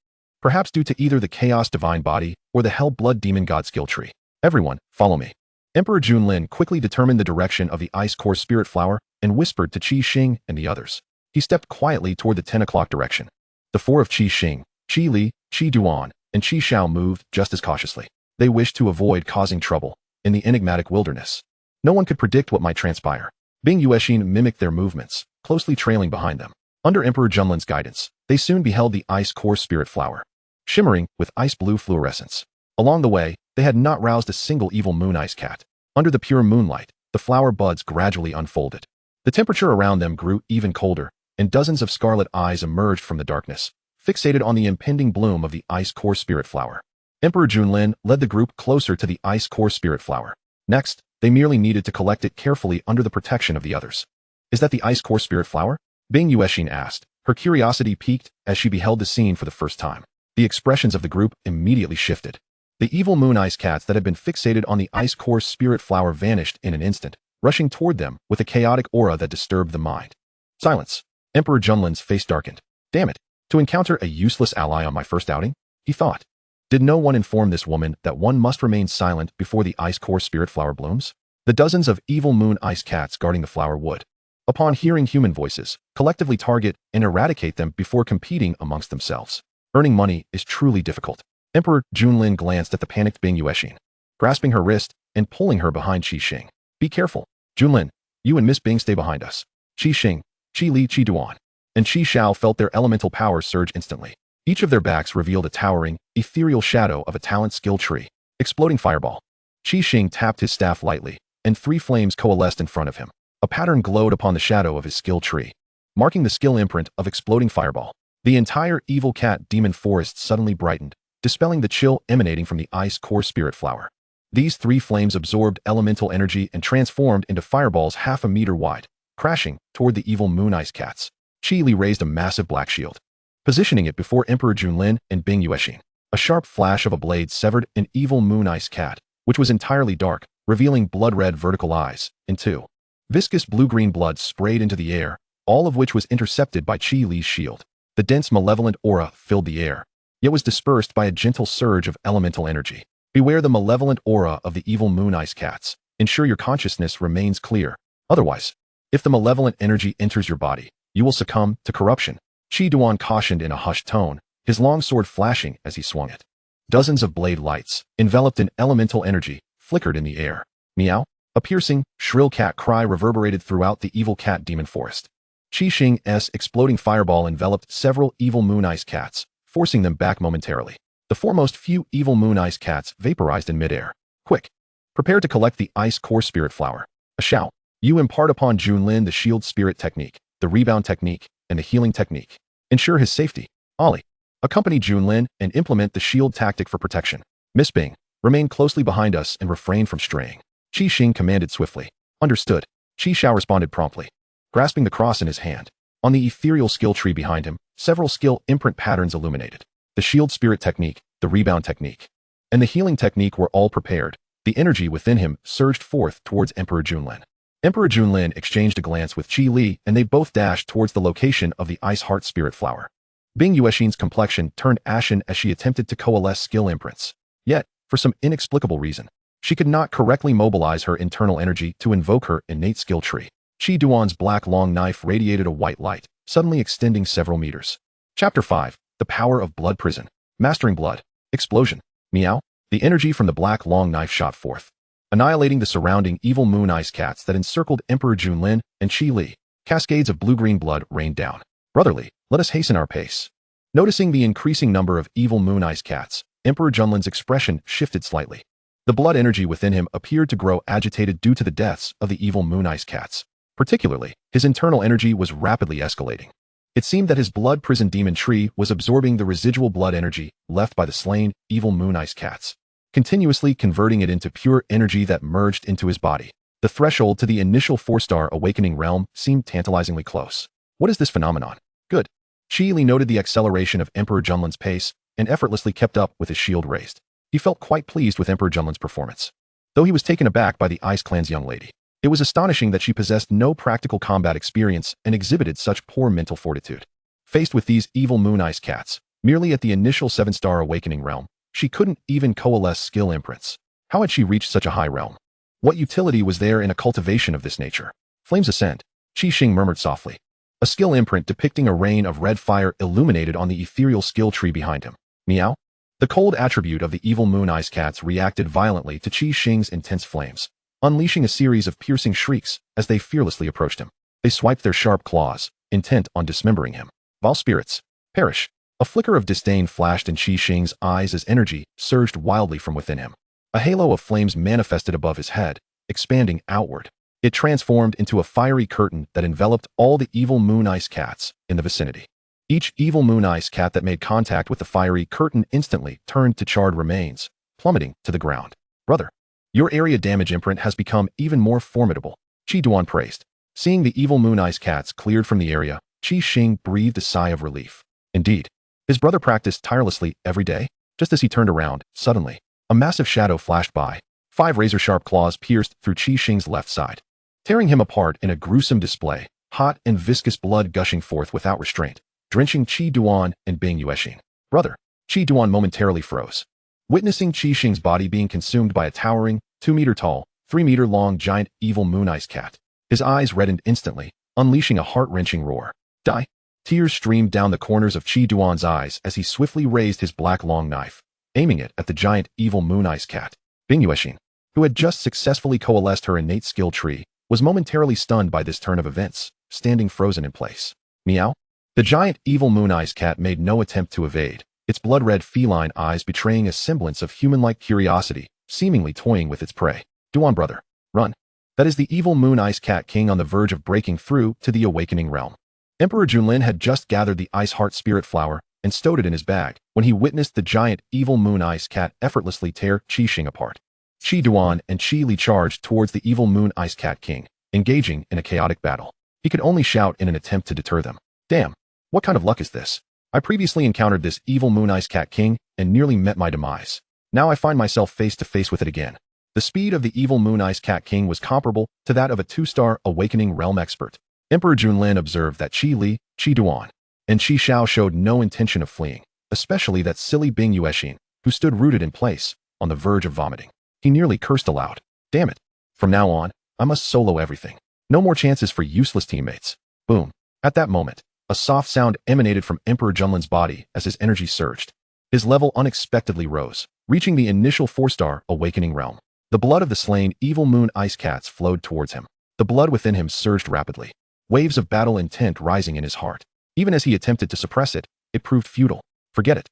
Perhaps due to either the Chaos Divine Body or the Hell Blood Demon God Skill Tree. Everyone, follow me. Emperor Junlin quickly determined the direction of the Ice Core Spirit Flower and whispered to Qi Xing and the others. He stepped quietly toward the 10 o'clock direction. The four of Qi Xing, Qi Li, Qi Duan, and Qi Xiao moved just as cautiously. They wished to avoid causing trouble in the enigmatic wilderness. No one could predict what might transpire. Bing Yuexin mimicked their movements, closely trailing behind them. Under Emperor Junlin's guidance, they soon beheld the Ice Core Spirit Flower, shimmering with ice blue fluorescence. Along the way, they had not roused a single evil moon ice cat. Under the pure moonlight, the flower buds gradually unfolded. The temperature around them grew even colder, and dozens of scarlet eyes emerged from the darkness, fixated on the impending bloom of the Ice Core Spirit Flower. Emperor Junlin led the group closer to the Ice Core Spirit Flower. Next, they merely needed to collect it carefully under the protection of the others. Is that the Ice Core Spirit Flower? Bing Yuexin asked, her curiosity piqued as she beheld the scene for the first time. The expressions of the group immediately shifted. The evil moon ice cats that had been fixated on the Ice Core Spirit Flower vanished in an instant, rushing toward them with a chaotic aura that disturbed the mind. Silence. Emperor Junlin's face darkened. Damn it. To encounter a useless ally on my first outing? He thought. Did no one inform this woman that one must remain silent before the Ice Core Spirit Flower blooms? The dozens of evil moon ice cats guarding the flower would, upon hearing human voices, collectively target and eradicate them before competing amongst themselves. Earning money is truly difficult. Emperor Junlin glanced at the panicked Bing Yuexin, grasping her wrist and pulling her behind Qi Xing. Be careful. Junlin, you and Miss Bing stay behind us. Qi Xing, Qi Li, Qi Duan, and Qi Xiao felt their elemental powers surge instantly. Each of their backs revealed a towering, ethereal shadow of a talent skill tree. Exploding fireball. Qi Xing tapped his staff lightly, and 3 flames coalesced in front of him. A pattern glowed upon the shadow of his skill tree, marking the skill imprint of exploding fireball. The entire evil cat demon forest suddenly brightened, dispelling the chill emanating from the Ice Core Spirit Flower. These 3 flames absorbed elemental energy and transformed into fireballs half a meter wide, crashing toward the evil moon ice cats. Qi Li raised a massive black shield, positioning it before Emperor Junlin and Bing Yuexin. A sharp flash of a blade severed an evil moon ice cat, which was entirely dark, revealing blood-red vertical eyes, in 2. Viscous blue-green blood sprayed into the air, all of which was intercepted by Qi Li's shield. The dense malevolent aura filled the air, yet was dispersed by a gentle surge of elemental energy. Beware the malevolent aura of the evil moon ice cats. Ensure your consciousness remains clear. Otherwise, if the malevolent energy enters your body, you will succumb to corruption. Qi Duan cautioned in a hushed tone, his long sword flashing as he swung it. Dozens of blade lights, enveloped in elemental energy, flickered in the air. Meow. A piercing, shrill cat cry reverberated throughout the evil cat demon forest. Qi Xing's exploding fireball enveloped several evil moon ice cats, forcing them back momentarily. The foremost few evil moon ice cats vaporized in midair. Quick. Prepare to collect the Ice Core Spirit Flower. A shout. You impart upon Junlin the shield spirit technique, the rebound technique, and the healing technique. Ensure his safety. Ollie. Accompany Junlin and implement the shield tactic for protection. Miss Bing, remain closely behind us and refrain from straying. Qi Xing commanded swiftly. Understood. Qi Xiao responded promptly, grasping the cross in his hand. On the ethereal skill tree behind him, several skill imprint patterns illuminated. The shield spirit technique, the rebound technique, and the healing technique were all prepared. The energy within him surged forth towards Emperor Junlin. Emperor Junlin exchanged a glance with Qi Li and they both dashed towards the location of the Ice Heart Spirit Flower. Bing Yuexin's complexion turned ashen as she attempted to coalesce skill imprints. Yet, for some inexplicable reason, she could not correctly mobilize her internal energy to invoke her innate skill tree. Qi Duan's black long knife radiated a white light, suddenly extending several meters. Chapter 5. The Power of Blood Prison. Mastering Blood. Explosion. Meow. The energy from the black long knife shot forth, annihilating the surrounding evil moon ice cats that encircled Emperor Junlin and Qi Li. Cascades of blue-green blood rained down. Brotherly, let us hasten our pace. Noticing the increasing number of evil moon ice cats, Emperor Junlin's expression shifted slightly. The blood energy within him appeared to grow agitated due to the deaths of the evil moon ice cats. Particularly, his internal energy was rapidly escalating. It seemed that his blood-prison demon tree was absorbing the residual blood energy left by the slain evil moon ice cats, continuously converting it into pure energy that merged into his body. The threshold to the initial 4-star awakening realm seemed tantalizingly close. What is this phenomenon? Good. Qi Li noted the acceleration of Emperor Junlin's pace and effortlessly kept up with his shield raised. He felt quite pleased with Emperor Junlin's performance. Though he was taken aback by the Ice Clan's young lady, it was astonishing that she possessed no practical combat experience and exhibited such poor mental fortitude. Faced with these evil moon ice cats, merely at the initial 7-star awakening realm, she couldn't even coalesce skill imprints. How had she reached such a high realm? What utility was there in a cultivation of this nature? Flames ascend, Qi Xing murmured softly. A skill imprint depicting a rain of red fire illuminated on the ethereal skill tree behind him. Meow? The cold attribute of the evil moon ice cats reacted violently to Qi Xing's intense flames, unleashing a series of piercing shrieks as they fearlessly approached him. They swiped their sharp claws, intent on dismembering him. Vile spirits, perish. A flicker of disdain flashed in Qi Xing's eyes as energy surged wildly from within him. A halo of flames manifested above his head, expanding outward. It transformed into a fiery curtain that enveloped all the evil moon ice cats in the vicinity. Each evil moon ice cat that made contact with the fiery curtain instantly turned to charred remains, plummeting to the ground. Brother, your area damage imprint has become even more formidable, Qi Duan praised. Seeing the evil moon ice cats cleared from the area, Qi Xing breathed a sigh of relief. Indeed, his brother practiced tirelessly every day. Just as he turned around, suddenly, a massive shadow flashed by. 5 razor-sharp claws pierced through Qi Xing's left side, tearing him apart in a gruesome display, hot and viscous blood gushing forth without restraint, drenching Qi Duan and Bing Yuexing. Brother, Qi Duan momentarily froze. Witnessing Qi Xing's body being consumed by a towering, 2-meter-tall, 3-meter-long giant evil moon ice cat, his eyes reddened instantly, unleashing a heart-wrenching roar. Die! Tears streamed down the corners of Qi Duan's eyes as he swiftly raised his black long knife, aiming it at the giant evil moon ice cat. Bing Yuexing, who had just successfully coalesced her innate skill tree, was momentarily stunned by this turn of events, standing frozen in place. Meow? The giant evil moon ice cat made no attempt to evade, its blood-red feline eyes betraying a semblance of human-like curiosity, seemingly toying with its prey. Duan brother, run. That is the evil moon ice cat king on the verge of breaking through to the awakening realm. Emperor Junlin had just gathered the ice heart spirit flower and stowed it in his bag when he witnessed the giant evil moon ice cat effortlessly tear Qi Xing apart. Qi Duan and Qi Li charged towards the evil moon ice cat king, engaging in a chaotic battle. He could only shout in an attempt to deter them. Damn, what kind of luck is this? I previously encountered this evil moon ice cat king and nearly met my demise. Now I find myself face to face with it again. The speed of the evil moon ice cat king was comparable to that of a 2-star awakening realm expert. Emperor Junlin observed that Qi Li, Qi Duan, and Qi Xiao showed no intention of fleeing, especially that silly Bing Yuexing, who stood rooted in place, on the verge of vomiting. He nearly cursed aloud. Damn it. From now on, I must solo everything. No more chances for useless teammates. Boom. At that moment, a soft sound emanated from Emperor Junlin's body as his energy surged. His level unexpectedly rose, reaching the initial 4-star awakening realm. The blood of the slain evil moon ice cats flowed towards him. The blood within him surged rapidly, waves of battle intent rising in his heart. Even as he attempted to suppress it, it proved futile. Forget it.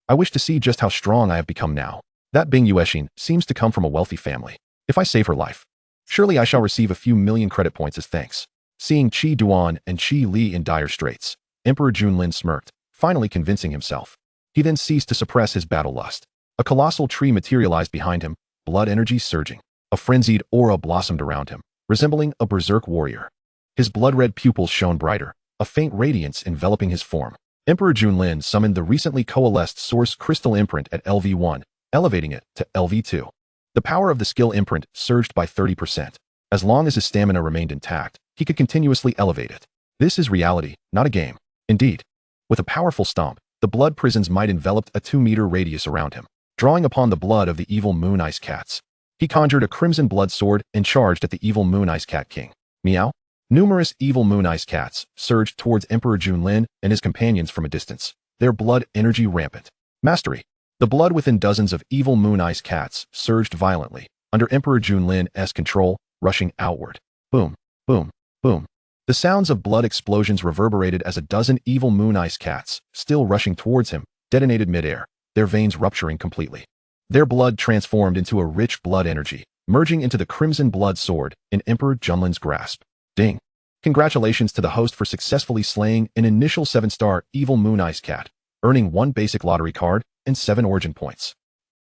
I wish to see just how strong I have become now. That Bing Yuexing seems to come from a wealthy family. If I save her life, surely I shall receive a few million credit points as thanks. Seeing Qi Duan and Qi Li in dire straits, Emperor Junlin smirked, finally convincing himself. He then ceased to suppress his battle lust. A colossal tree materialized behind him, blood energy surging. A frenzied aura blossomed around him, resembling a berserk warrior. His blood-red pupils shone brighter, a faint radiance enveloping his form. Emperor Junlin summoned the recently coalesced source crystal imprint at LV1, elevating it to LV2. The power of the skill imprint surged by 30%. As long as his stamina remained intact, he could continuously elevate it. This is reality, not a game. Indeed. With a powerful stomp, the blood prisons might envelop a 2-meter radius around him, drawing upon the blood of the evil moon ice cats. He conjured a crimson blood sword and charged at the evil moon ice cat king. Meow? Numerous evil moon ice cats surged towards Emperor Junlin and his companions from a distance, their blood energy rampant. Mastery. The blood within dozens of evil moon ice cats surged violently, under Emperor Junlin's control, rushing outward. Boom, boom, boom. The sounds of blood explosions reverberated as a dozen evil moon ice cats, still rushing towards him, detonated midair, their veins rupturing completely. Their blood transformed into a rich blood energy, merging into the crimson blood sword in Emperor Junlin's grasp. Ding. Congratulations to the host for successfully slaying an initial 7-star evil moon ice cat, earning 1 basic lottery card and 7 origin points.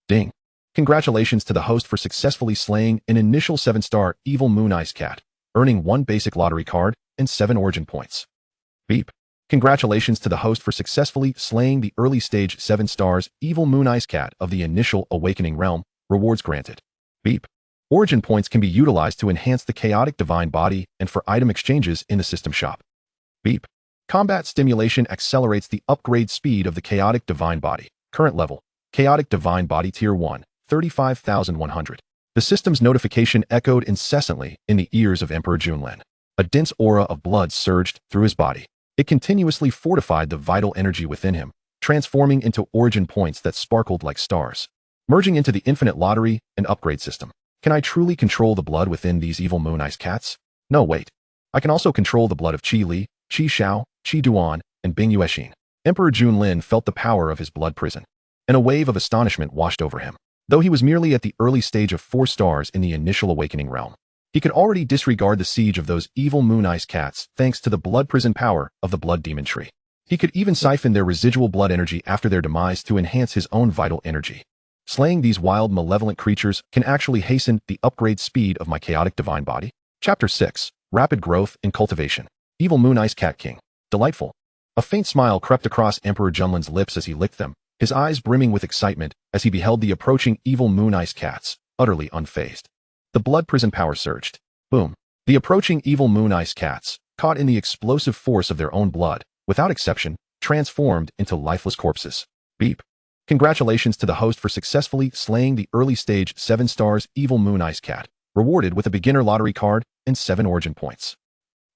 Ding. Congratulations to the host for successfully slaying an initial 7-star evil moon ice cat, earning 1 basic lottery card and 7 origin points. Beep. Congratulations to the host for successfully slaying the early stage 7 stars evil moon ice cat of the initial awakening realm. Rewards granted. Beep. Origin points can be utilized to enhance the chaotic divine body and for item exchanges in the system shop. Beep. Combat stimulation accelerates the upgrade speed of the chaotic divine body. Current level. Chaotic divine body tier 1, 35,100. The system's notification echoed incessantly in the ears of Emperor Lin. A dense aura of blood surged through his body. It continuously fortified the vital energy within him, transforming into origin points that sparkled like stars, merging into the infinite lottery and upgrade system. Can I truly control the blood within these evil moon ice cats? No, wait. I can also control the blood of Qi Li, Qi Xiao, Qi Duan, and Bing Yuexin. Emperor Lin felt the power of his blood prison, and a wave of astonishment washed over him. Though he was merely at the early stage of 4 stars in the initial awakening realm, he could already disregard the siege of those evil moon ice cats thanks to the blood prison power of the blood demon tree. He could even siphon their residual blood energy after their demise to enhance his own vital energy. Slaying these wild, malevolent creatures can actually hasten the upgrade speed of my chaotic divine body. Chapter 6. Rapid Growth in Cultivation. Evil Moon Ice Cat King. Delightful. A faint smile crept across Emperor Lin's lips as he licked them, his eyes brimming with excitement as he beheld the approaching evil moon ice cats, utterly unfazed. The blood prison power surged. Boom. The approaching evil moon ice cats, caught in the explosive force of their own blood, without exception, transformed into lifeless corpses. Beep. Congratulations to the host for successfully slaying the early stage 7 stars evil moon ice cat, rewarded with a beginner lottery card and 7 origin points.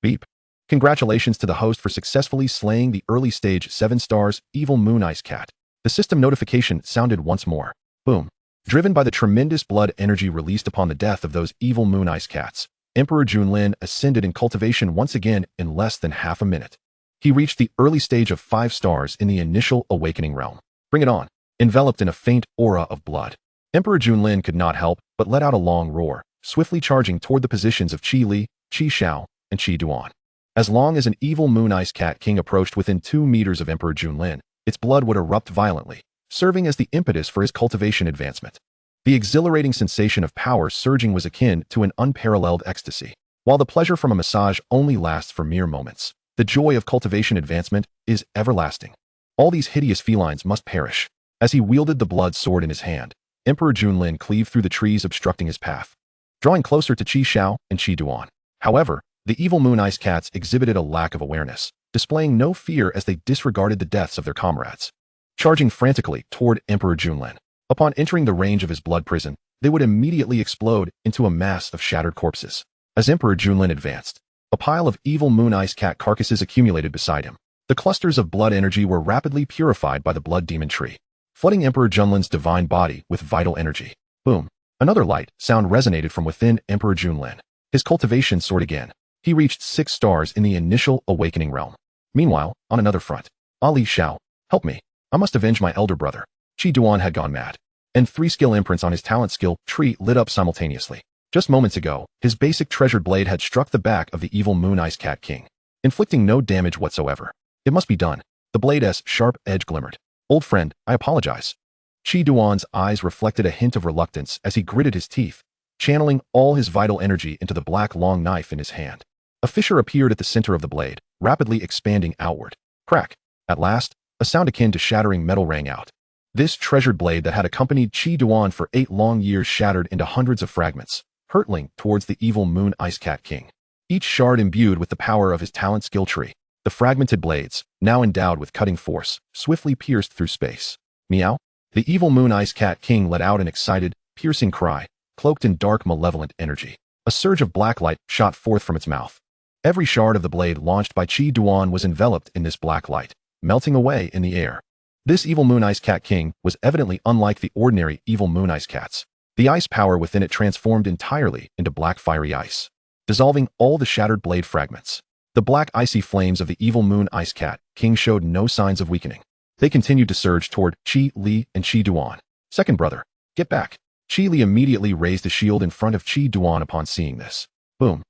Beep. Congratulations to the host for successfully slaying the early stage 7 stars evil moon ice cat. The system notification sounded once more. Boom. Driven by the tremendous blood energy released upon the death of those evil moon ice cats, Emperor Lin ascended in cultivation once again in less than half a minute. He reached the early stage of 5 stars in the initial awakening realm. Bring it on. Enveloped in a faint aura of blood, Emperor Lin could not help but let out a long roar, swiftly charging toward the positions of Qi Li, Qi Xiao, and Qi Duan. As long as an evil moon ice cat king approached within 2 meters of Emperor Lin, its blood would erupt violently, serving as the impetus for his cultivation advancement. The exhilarating sensation of power surging was akin to an unparalleled ecstasy. While the pleasure from a massage only lasts for mere moments, the joy of cultivation advancement is everlasting. All these hideous felines must perish. As he wielded the blood sword in his hand, Emperor Lin cleaved through the trees obstructing his path, drawing closer to Qi Xiao and Qi Duan. However, the evil moon ice cats exhibited a lack of awareness, displaying no fear as they disregarded the deaths of their comrades. Charging frantically toward Emperor Lin, upon entering the range of his blood prison, they would immediately explode into a mass of shattered corpses. As Emperor Lin advanced, a pile of evil moon ice cat carcasses accumulated beside him. The clusters of blood energy were rapidly purified by the blood demon tree, flooding Emperor Lin's divine body with vital energy. Boom. Another light sound resonated from within Emperor Lin. His cultivation soared again. He reached 6 stars in the initial awakening realm. Meanwhile, on another front, Ali Xiao, help me. I must avenge my elder brother. Qi Duan had gone mad, and 3 skill imprints on his talent skill tree lit up simultaneously. Just moments ago, his basic treasured blade had struck the back of the evil moon ice cat king, inflicting no damage whatsoever. It must be done. The blade's sharp edge glimmered. Old friend, I apologize. Qi Duan's eyes reflected a hint of reluctance as he gritted his teeth, channeling all his vital energy into the black long knife in his hand. A fissure appeared at the center of the blade, rapidly expanding outward. Crack. At last, a sound akin to shattering metal rang out. This treasured blade that had accompanied Qi Duan for 8 long years shattered into hundreds of fragments, hurtling towards the evil moon ice cat king. Each shard imbued with the power of his talent skill tree. The fragmented blades, now endowed with cutting force, swiftly pierced through space. Meow. The evil moon ice cat king let out an excited, piercing cry, cloaked in dark, malevolent energy. A surge of black light shot forth from its mouth. Every shard of the blade launched by Qi Duan was enveloped in this black light, melting away in the air. This evil moon ice cat king was evidently unlike the ordinary evil moon ice cats. The ice power within it transformed entirely into black fiery ice, dissolving all the shattered blade fragments. The black icy flames of the evil moon ice cat king showed no signs of weakening. They continued to surge toward Qi Li and Qi Duan. Second brother, get back. Qi Li immediately raised a shield in front of Qi Duan upon seeing this. Boom.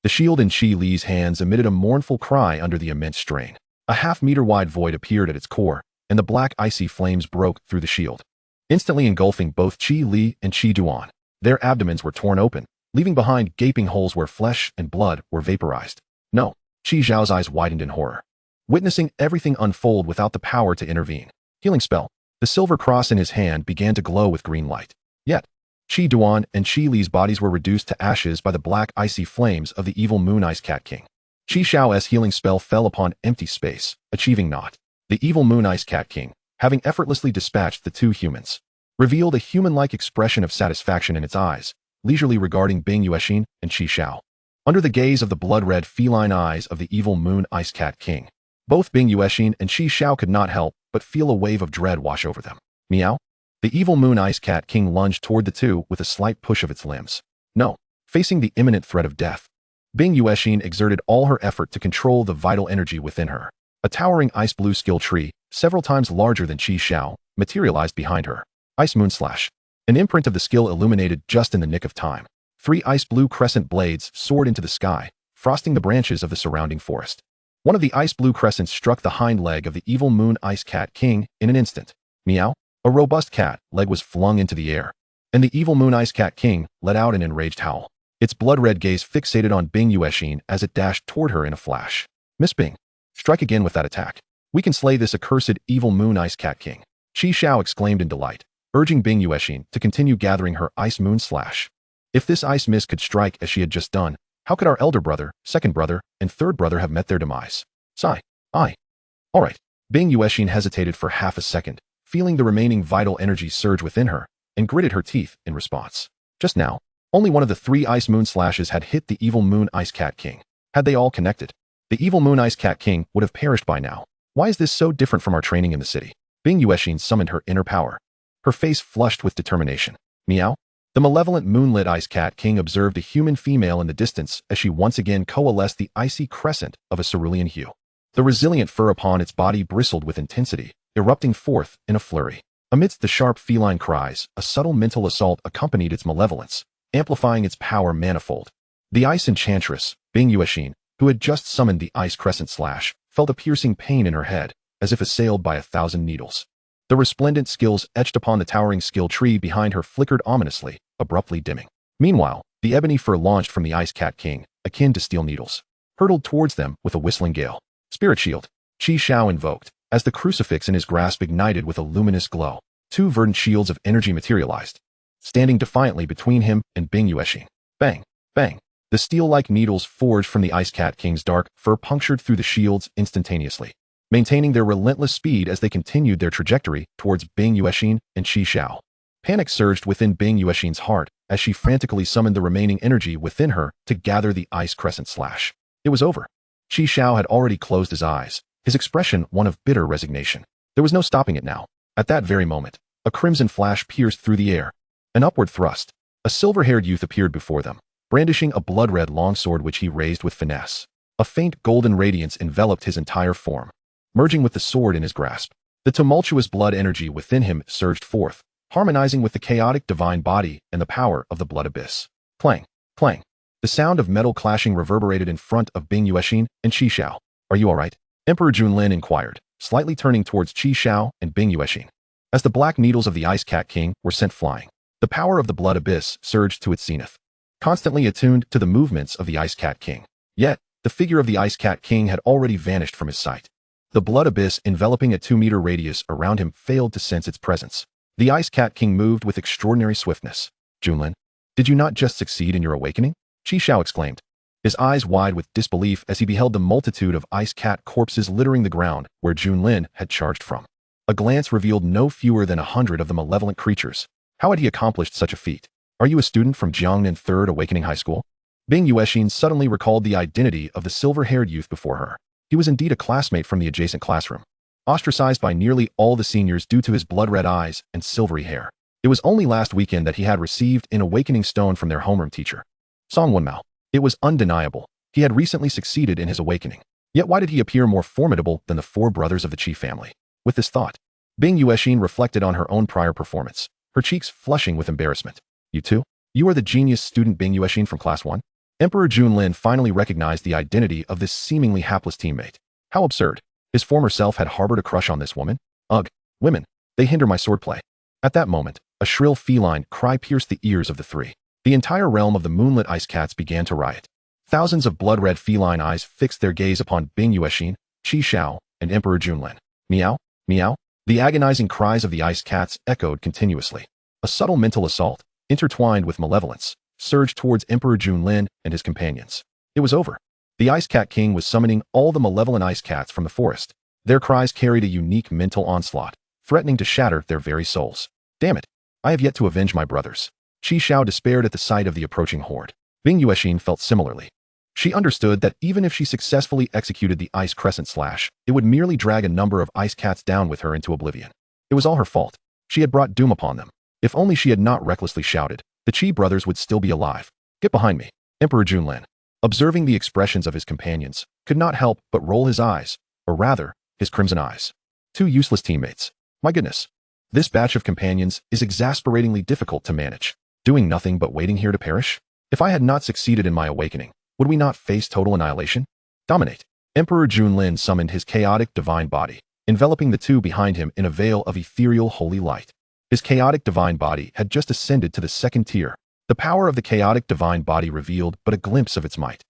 The shield in Qi Li's hands emitted a mournful cry under the immense strain. A half-meter-wide void appeared at its core, and the black icy flames broke through the shield, instantly engulfing both Qi Li and Qi Duan. Their abdomens were torn open, leaving behind gaping holes where flesh and blood were vaporized. No, Qi Zhao's eyes widened in horror, witnessing everything unfold without the power to intervene. Healing spell. The silver cross in his hand began to glow with green light. Yet, Qi Duan and Qi Li's bodies were reduced to ashes by the black icy flames of the evil Moon Ice Cat King. Qi Xiao's healing spell fell upon empty space, achieving naught. The evil Moon Ice Cat King, having effortlessly dispatched the two humans, revealed a human-like expression of satisfaction in its eyes, leisurely regarding Bing Yuexin and Qi Xiao. Under the gaze of the blood-red feline eyes of the evil Moon Ice Cat King, both Bing Yuexin and Qi Xiao could not help but feel a wave of dread wash over them. Meow? The evil Moon Ice Cat King lunged toward the two with a slight push of its limbs. No, facing the imminent threat of death, Bing Yuexin exerted all her effort to control the vital energy within her. A towering ice-blue skill tree, several times larger than Qi Xiao, materialized behind her. Ice Moon Slash. An imprint of the skill illuminated just in the nick of time. 3 ice-blue crescent blades soared into the sky, frosting the branches of the surrounding forest. One of the ice-blue crescents struck the hind leg of the evil Moon Ice Cat King in an instant. Meow. A robust cat leg was flung into the air, and the evil Moon Ice Cat King let out an enraged howl. Its blood-red gaze fixated on Bing Yuexin as it dashed toward her in a flash. Miss Bing, strike again with that attack. We can slay this accursed evil Moon Ice Cat King. Qi Xiao exclaimed in delight, urging Bing Yuexin to continue gathering her Ice Moon Slash. If this ice mist could strike as she had just done, how could our elder brother, second brother, and third brother have met their demise? Sigh. All right. Bing Yuexin hesitated for half a second, feeling the remaining vital energy surge within her, and gritted her teeth in response. Just now, only one of the 3 Ice Moon Slashes had hit the evil Moon Ice Cat King. Had they all connected, the evil Moon Ice Cat King would have perished by now. Why is this so different from our training in the city? Bing Yuexin summoned her inner power, her face flushed with determination. Meow? The malevolent moonlit Ice Cat King observed a human female in the distance as she once again coalesced the icy crescent of a cerulean hue. The resilient fur upon its body bristled with intensity, erupting forth in a flurry. Amidst the sharp feline cries, a subtle mental assault accompanied its malevolence, amplifying its power manifold. The ice enchantress, Bing Yuexin, who had just summoned the ice crescent slash, felt a piercing pain in her head, as if assailed by 1,000 needles. The resplendent skills etched upon the towering skill tree behind her flickered ominously, abruptly dimming. Meanwhile, the ebony fur launched from the Ice Cat King, akin to steel needles, hurtled towards them with a whistling gale. Spirit Shield. Qi Xiao invoked, as the crucifix in his grasp ignited with a luminous glow. 2 verdant shields of energy materialized, standing defiantly between him and Bing Yuexin. Bang! Bang! The steel-like needles forged from the Ice Cat King's dark fur punctured through the shields instantaneously, maintaining their relentless speed as they continued their trajectory towards Bing Yuexin and Qi Xiao. Panic surged within Bing Yuexin's heart as she frantically summoned the remaining energy within her to gather the ice crescent slash. It was over. Qi Xiao had already closed his eyes, his expression one of bitter resignation. There was no stopping it now. At that very moment, a crimson flash pierced through the air. An upward thrust. A silver-haired youth appeared before them, brandishing a blood-red longsword which he raised with finesse. A faint golden radiance enveloped his entire form, merging with the sword in his grasp. The tumultuous blood energy within him surged forth, harmonizing with the chaotic divine body and the power of the blood abyss. Clang! Clang! The sound of metal clashing reverberated in front of Bing Yuexin and Qi Xiao. Are you all right? Emperor Lin inquired, slightly turning towards Qi Xiao and Bing Yuexin. As the black needles of the Ice Cat King were sent flying, the power of the blood abyss surged to its zenith, constantly attuned to the movements of the Ice Cat King. Yet, the figure of the Ice Cat King had already vanished from his sight. The blood abyss enveloping a 2-meter radius around him failed to sense its presence. The Ice Cat King moved with extraordinary swiftness. Junlin, did you not just succeed in your awakening? Qi Xiao exclaimed, his eyes wide with disbelief as he beheld the multitude of ice cat corpses littering the ground where Junlin had charged from. A glance revealed no fewer than 100 of the malevolent creatures. How had he accomplished such a feat? Are you a student from Jiangnan 3rd Awakening High School? Bing Yuexin suddenly recalled the identity of the silver-haired youth before her. He was indeed a classmate from the adjacent classroom, ostracized by nearly all the seniors due to his blood-red eyes and silvery hair. It was only last weekend that he had received an awakening stone from their homeroom teacher, Song Wenmao. It was undeniable. He had recently succeeded in his awakening. Yet why did he appear more formidable than the 4 brothers of the Qi family? With this thought, Bing Yuexin reflected on her own prior performance, her cheeks flushing with embarrassment. You too? You are the genius student Bing Yuexin from class 1? Emperor Lin finally recognized the identity of this seemingly hapless teammate. How absurd. His former self had harbored a crush on this woman? Ugh, women. They hinder my swordplay. At that moment, a shrill feline cry pierced the ears of the three. The entire realm of the moonlit ice cats began to riot. Thousands of blood-red feline eyes fixed their gaze upon Bing Yuexin, Qi Xiao, and Emperor Lin. Meow, meow. The agonizing cries of the ice cats echoed continuously. A subtle mental assault, intertwined with malevolence, surged towards Emperor Lin and his companions. It was over. The Ice Cat King was summoning all the malevolent ice cats from the forest. Their cries carried a unique mental onslaught, threatening to shatter their very souls. Damn it! I have yet to avenge my brothers. Qi Xiao despaired at the sight of the approaching horde. Bing Yuexin felt similarly. She understood that even if she successfully executed the Ice Crescent Slash, it would merely drag a number of ice cats down with her into oblivion. It was all her fault. She had brought doom upon them. If only she had not recklessly shouted, the Qi brothers would still be alive. Get behind me. Emperor Lin, observing the expressions of his companions, could not help but roll his eyes, or rather, his crimson eyes. Two useless teammates. My goodness. This batch of companions is exasperatingly difficult to manage. Doing nothing but waiting here to perish? If I had not succeeded in my awakening, would we not face total annihilation? Dominate. Emperor Lin summoned his chaotic divine body, enveloping the two behind him in a veil of ethereal holy light. His chaotic divine body had just ascended to the second tier. The power of the chaotic divine body revealed but a glimpse of its might.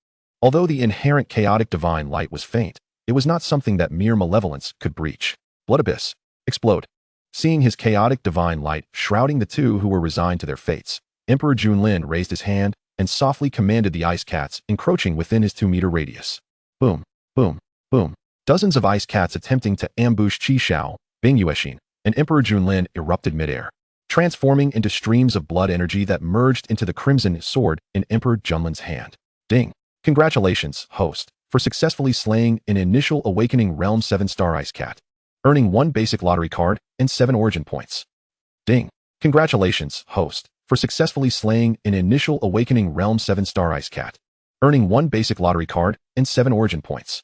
Although the inherent chaotic divine light was faint, it was not something that mere malevolence could breach. Blood abyss. Explode. Seeing his chaotic divine light shrouding the two who were resigned to their fates, Emperor Lin raised his hand and softly commanded the ice cats encroaching within his 2-meter radius. Boom, boom, boom. Dozens of ice cats attempting to ambush Qi Xiao, Bing Yuexin, and Emperor Lin erupted midair, transforming into streams of blood energy that merged into the crimson sword in Emperor Lin's hand. Ding. Congratulations, host, for successfully slaying an initial Awakening Realm 7-star ice cat, earning 1 basic lottery card and 7 origin points. Ding. Congratulations, host, for successfully slaying an initial Awakening Realm 7-star ice cat, earning 1 basic lottery card and 7 origin points.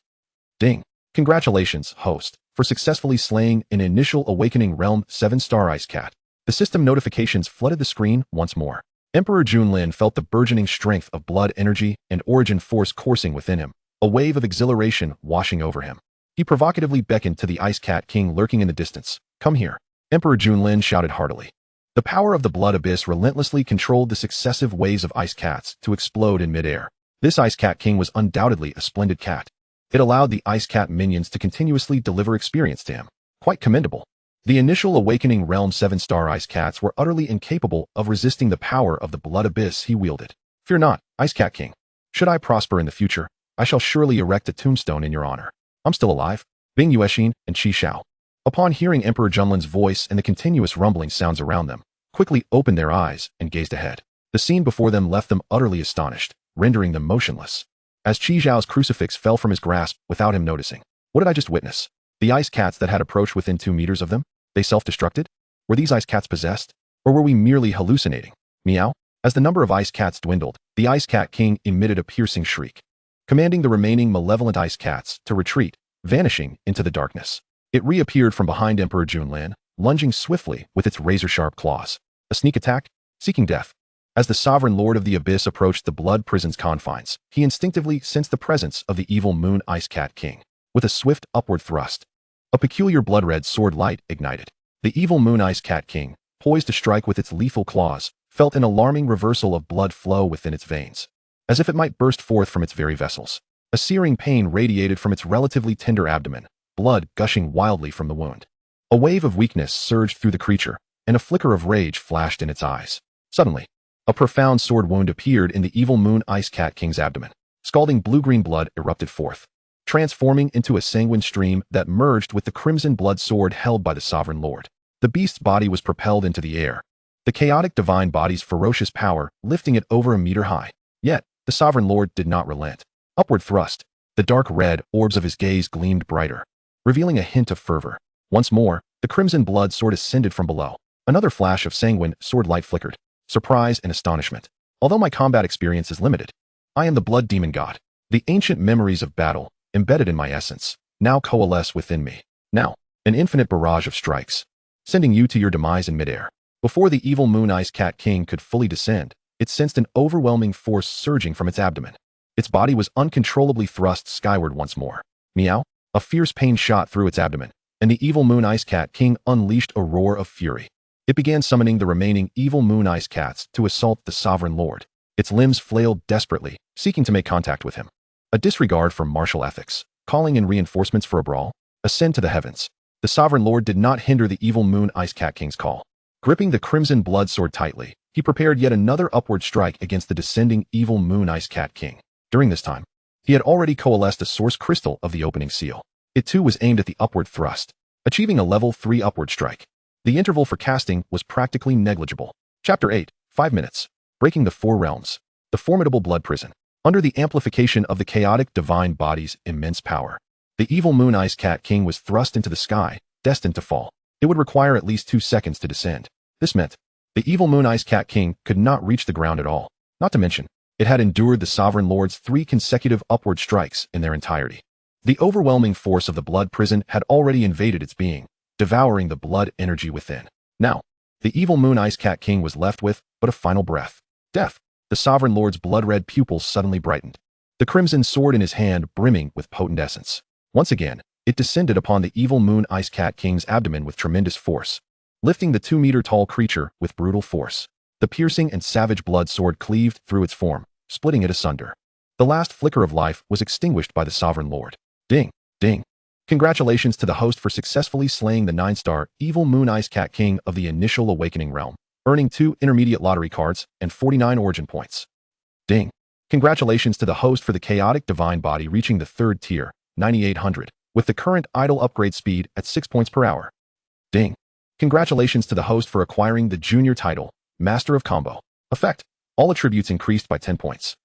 Ding. Congratulations, host, for successfully slaying an initial Awakening Realm 7-star ice cat. The system notifications flooded the screen once more. Emperor Lin felt the burgeoning strength of blood energy and origin force coursing within him, a wave of exhilaration washing over him. He provocatively beckoned to the Ice Cat King lurking in the distance. Come here. Emperor Lin shouted heartily. The power of the blood abyss relentlessly controlled the successive waves of ice cats to explode in midair. This Ice Cat King was undoubtedly a splendid cat. It allowed the Ice Cat minions to continuously deliver experience to him. Quite commendable. The initial Awakening Realm 7-star ice cats were utterly incapable of resisting the power of the blood abyss he wielded. Fear not, Ice Cat King. Should I prosper in the future, I shall surely erect a tombstone in your honor. I'm still alive. Bing Yuexin and Qi Xiao, upon hearing Emperor Lin's voice and the continuous rumbling sounds around them, quickly opened their eyes and gazed ahead. The scene before them left them utterly astonished, rendering them motionless, as Qi Xiao's crucifix fell from his grasp without him noticing. What did I just witness? The ice cats that had approached within 2 meters of them? They self-destructed? Were these ice cats possessed? Or were we merely hallucinating? Meow. As the number of ice cats dwindled, the Ice Cat King emitted a piercing shriek, commanding the remaining malevolent ice cats to retreat, vanishing into the darkness. It reappeared from behind Emperor Lin, lunging swiftly with its razor-sharp claws. A sneak attack? Seeking death. As the sovereign lord of the abyss approached the blood prison's confines, he instinctively sensed the presence of the evil Moon Ice Cat King. With a swift upward thrust, a peculiar blood-red sword light ignited. The evil Moon Ice Cat King, poised to strike with its lethal claws, felt an alarming reversal of blood flow within its veins, as if it might burst forth from its very vessels. A searing pain radiated from its relatively tender abdomen, blood gushing wildly from the wound. A wave of weakness surged through the creature, and a flicker of rage flashed in its eyes. Suddenly, a profound sword wound appeared in the evil Moon Ice Cat King's abdomen. Scalding blue-green blood erupted forth, transforming into a sanguine stream that merged with the crimson blood sword held by the sovereign lord. The beast's body was propelled into the air, the chaotic divine body's ferocious power lifting it over a meter high. Yet, the sovereign lord did not relent. Upward thrust, the dark red orbs of his gaze gleamed brighter, revealing a hint of fervor. Once more, the crimson blood sword ascended from below. Another flash of sanguine sword light flickered. Surprise and astonishment. Although my combat experience is limited, I am the blood demon god. The ancient memories of battle, embedded in my essence, now coalesce within me. Now, an infinite barrage of strikes, sending you to your demise in midair. Before the evil Moon Ice Cat King could fully descend, it sensed an overwhelming force surging from its abdomen. Its body was uncontrollably thrust skyward once more. Meow! A fierce pain shot through its abdomen, and the evil Moon Ice Cat King unleashed a roar of fury. It began summoning the remaining evil Moon Ice Cats to assault the Sovereign Lord. Its limbs flailed desperately, seeking to make contact with him. A disregard for martial ethics, calling in reinforcements for a brawl, ascend to the heavens. The Sovereign Lord did not hinder the evil Moon Ice Cat King's call. Gripping the crimson blood sword tightly, he prepared yet another upward strike against the descending evil Moon Ice Cat King. During this time, he had already coalesced a source crystal of the opening seal. It too was aimed at the upward thrust, achieving a level 3 upward strike. The interval for casting was practically negligible. Chapter 8, 5 minutes. Breaking the Four Realms. The formidable blood prison. Under the amplification of the chaotic divine body's immense power, the evil Moon Ice Cat King was thrust into the sky, destined to fall. It would require at least 2 seconds to descend. This meant the evil Moon Ice Cat King could not reach the ground at all. Not to mention, it had endured the Sovereign Lord's 3 consecutive upward strikes in their entirety. The overwhelming force of the blood prison had already invaded its being, devouring the blood energy within. Now, the evil Moon Ice Cat King was left with but a final breath. Death. The Sovereign Lord's blood-red pupils suddenly brightened, the crimson sword in his hand brimming with potent essence. Once again, it descended upon the evil Moon Ice Cat King's abdomen with tremendous force, lifting the 2-meter-tall creature with brutal force. The piercing and savage blood sword cleaved through its form, splitting it asunder. The last flicker of life was extinguished by the Sovereign Lord. Ding! Ding! Congratulations to the host for successfully slaying the 9-star evil Moon Ice Cat King of the initial awakening realm, earning 2 intermediate lottery cards and 49 origin points. Ding! Congratulations to the host for the chaotic divine body reaching the 3rd tier, 9800, with the current idle upgrade speed at 6 points per hour. Ding! Congratulations to the host for acquiring the junior title, Master of Combo. Effect: all attributes increased by 10 points.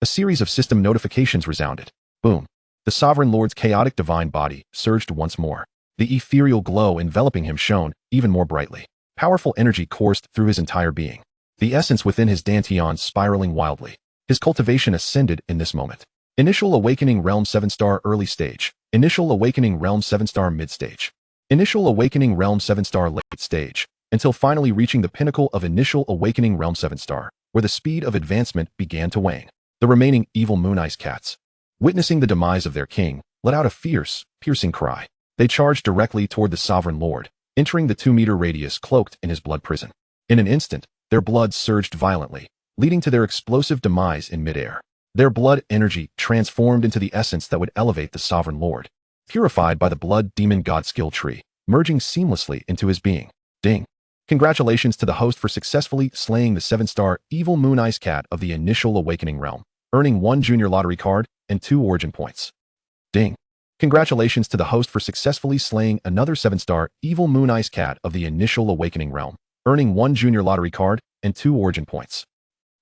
A series of system notifications resounded. Boom! The Sovereign Lord's chaotic divine body surged once more. The ethereal glow enveloping him shone even more brightly. Powerful energy coursed through his entire being, the essence within his dantian spiraling wildly. His cultivation ascended in this moment. Initial Awakening Realm 7-star early stage. Initial Awakening Realm 7-star mid stage. Initial Awakening Realm 7-star late stage, until finally reaching the pinnacle of Initial Awakening Realm 7-star, where the speed of advancement began to wane. The remaining evil Moon Ice Cats, witnessing the demise of their king, let out a fierce, piercing cry. They charged directly toward the Sovereign Lord, entering the 2-meter radius cloaked in his blood prison. In an instant, their blood surged violently, leading to their explosive demise in midair. Their blood energy transformed into the essence that would elevate the Sovereign Lord, purified by the blood demon god skill tree, merging seamlessly into his being. Ding! Congratulations to the host for successfully slaying the 7-star evil Moon Ice Cat of the initial awakening realm, earning 1 junior lottery card and 2 origin points. Ding! Congratulations to the host for successfully slaying another 7-star evil Moon Ice Cat of the initial awakening realm, earning 1 junior lottery card and 2 origin points.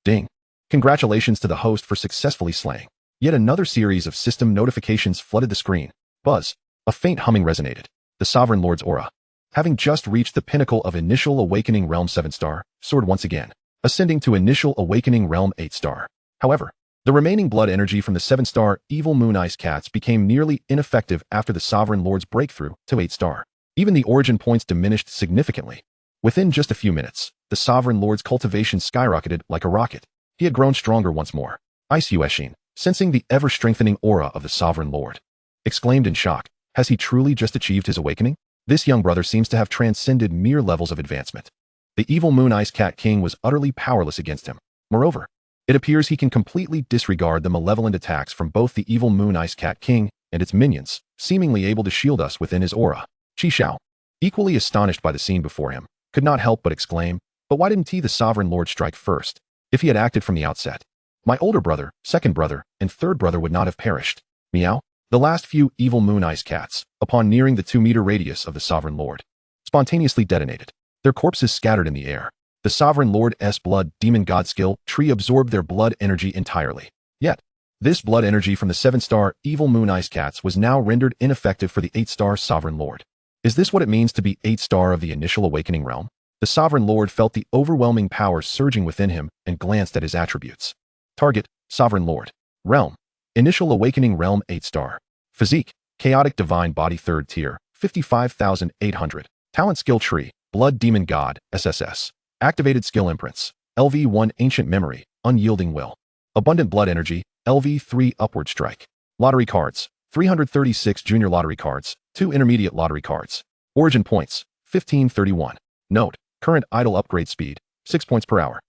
Ding! Congratulations to the host for successfully slaying. Yet another series of system notifications flooded the screen. Buzz! A faint humming resonated. The Sovereign Lord's aura, having just reached the pinnacle of Initial Awakening Realm 7-star, soared once again, ascending to Initial Awakening Realm 8-star. However, the remaining blood energy from the 7-star evil Moon Ice Cats became nearly ineffective after the Sovereign Lord's breakthrough to 8-star. Even the origin points diminished significantly. Within just a few minutes, the Sovereign Lord's cultivation skyrocketed like a rocket. He had grown stronger once more. isekai, sensing the ever-strengthening aura of the Sovereign Lord, exclaimed in shock, has he truly just achieved his awakening? This young brother seems to have transcended mere levels of advancement. The evil Moon Ice Cat King was utterly powerless against him. Moreover, it appears he can completely disregard the malevolent attacks from both the evil Moon Ice Cat King and its minions, seemingly able to shield us within his aura. Qi Xiao, equally astonished by the scene before him, could not help but exclaim, but why didn't the Sovereign Lord strike first? If he had acted from the outset, my older brother, second brother, and third brother would not have perished. Meow. The last few evil Moon Ice Cats, upon nearing the 2-meter radius of the Sovereign Lord, spontaneously detonated, their corpses scattered in the air. The Sovereign Lord's blood demon god skill tree absorbed their blood energy entirely. Yet, this blood energy from the 7-star evil Moon Ice Cats was now rendered ineffective for the 8-star Sovereign Lord. Is this what it means to be 8-star of the initial awakening realm? The Sovereign Lord felt the overwhelming power surging within him and glanced at his attributes. Target, Sovereign Lord. Realm, Initial Awakening Realm 8-star. Physique, Chaotic Divine Body 3rd tier, 55,800. Talent Skill Tree, Blood Demon God, SSS. Activated Skill Imprints. LV1 ancient memory, unyielding will. Abundant blood energy, LV3 upward strike. Lottery cards, 336 junior lottery cards, 2 intermediate lottery cards. Origin points, 1531. Note, current idle upgrade speed, 6 points per hour.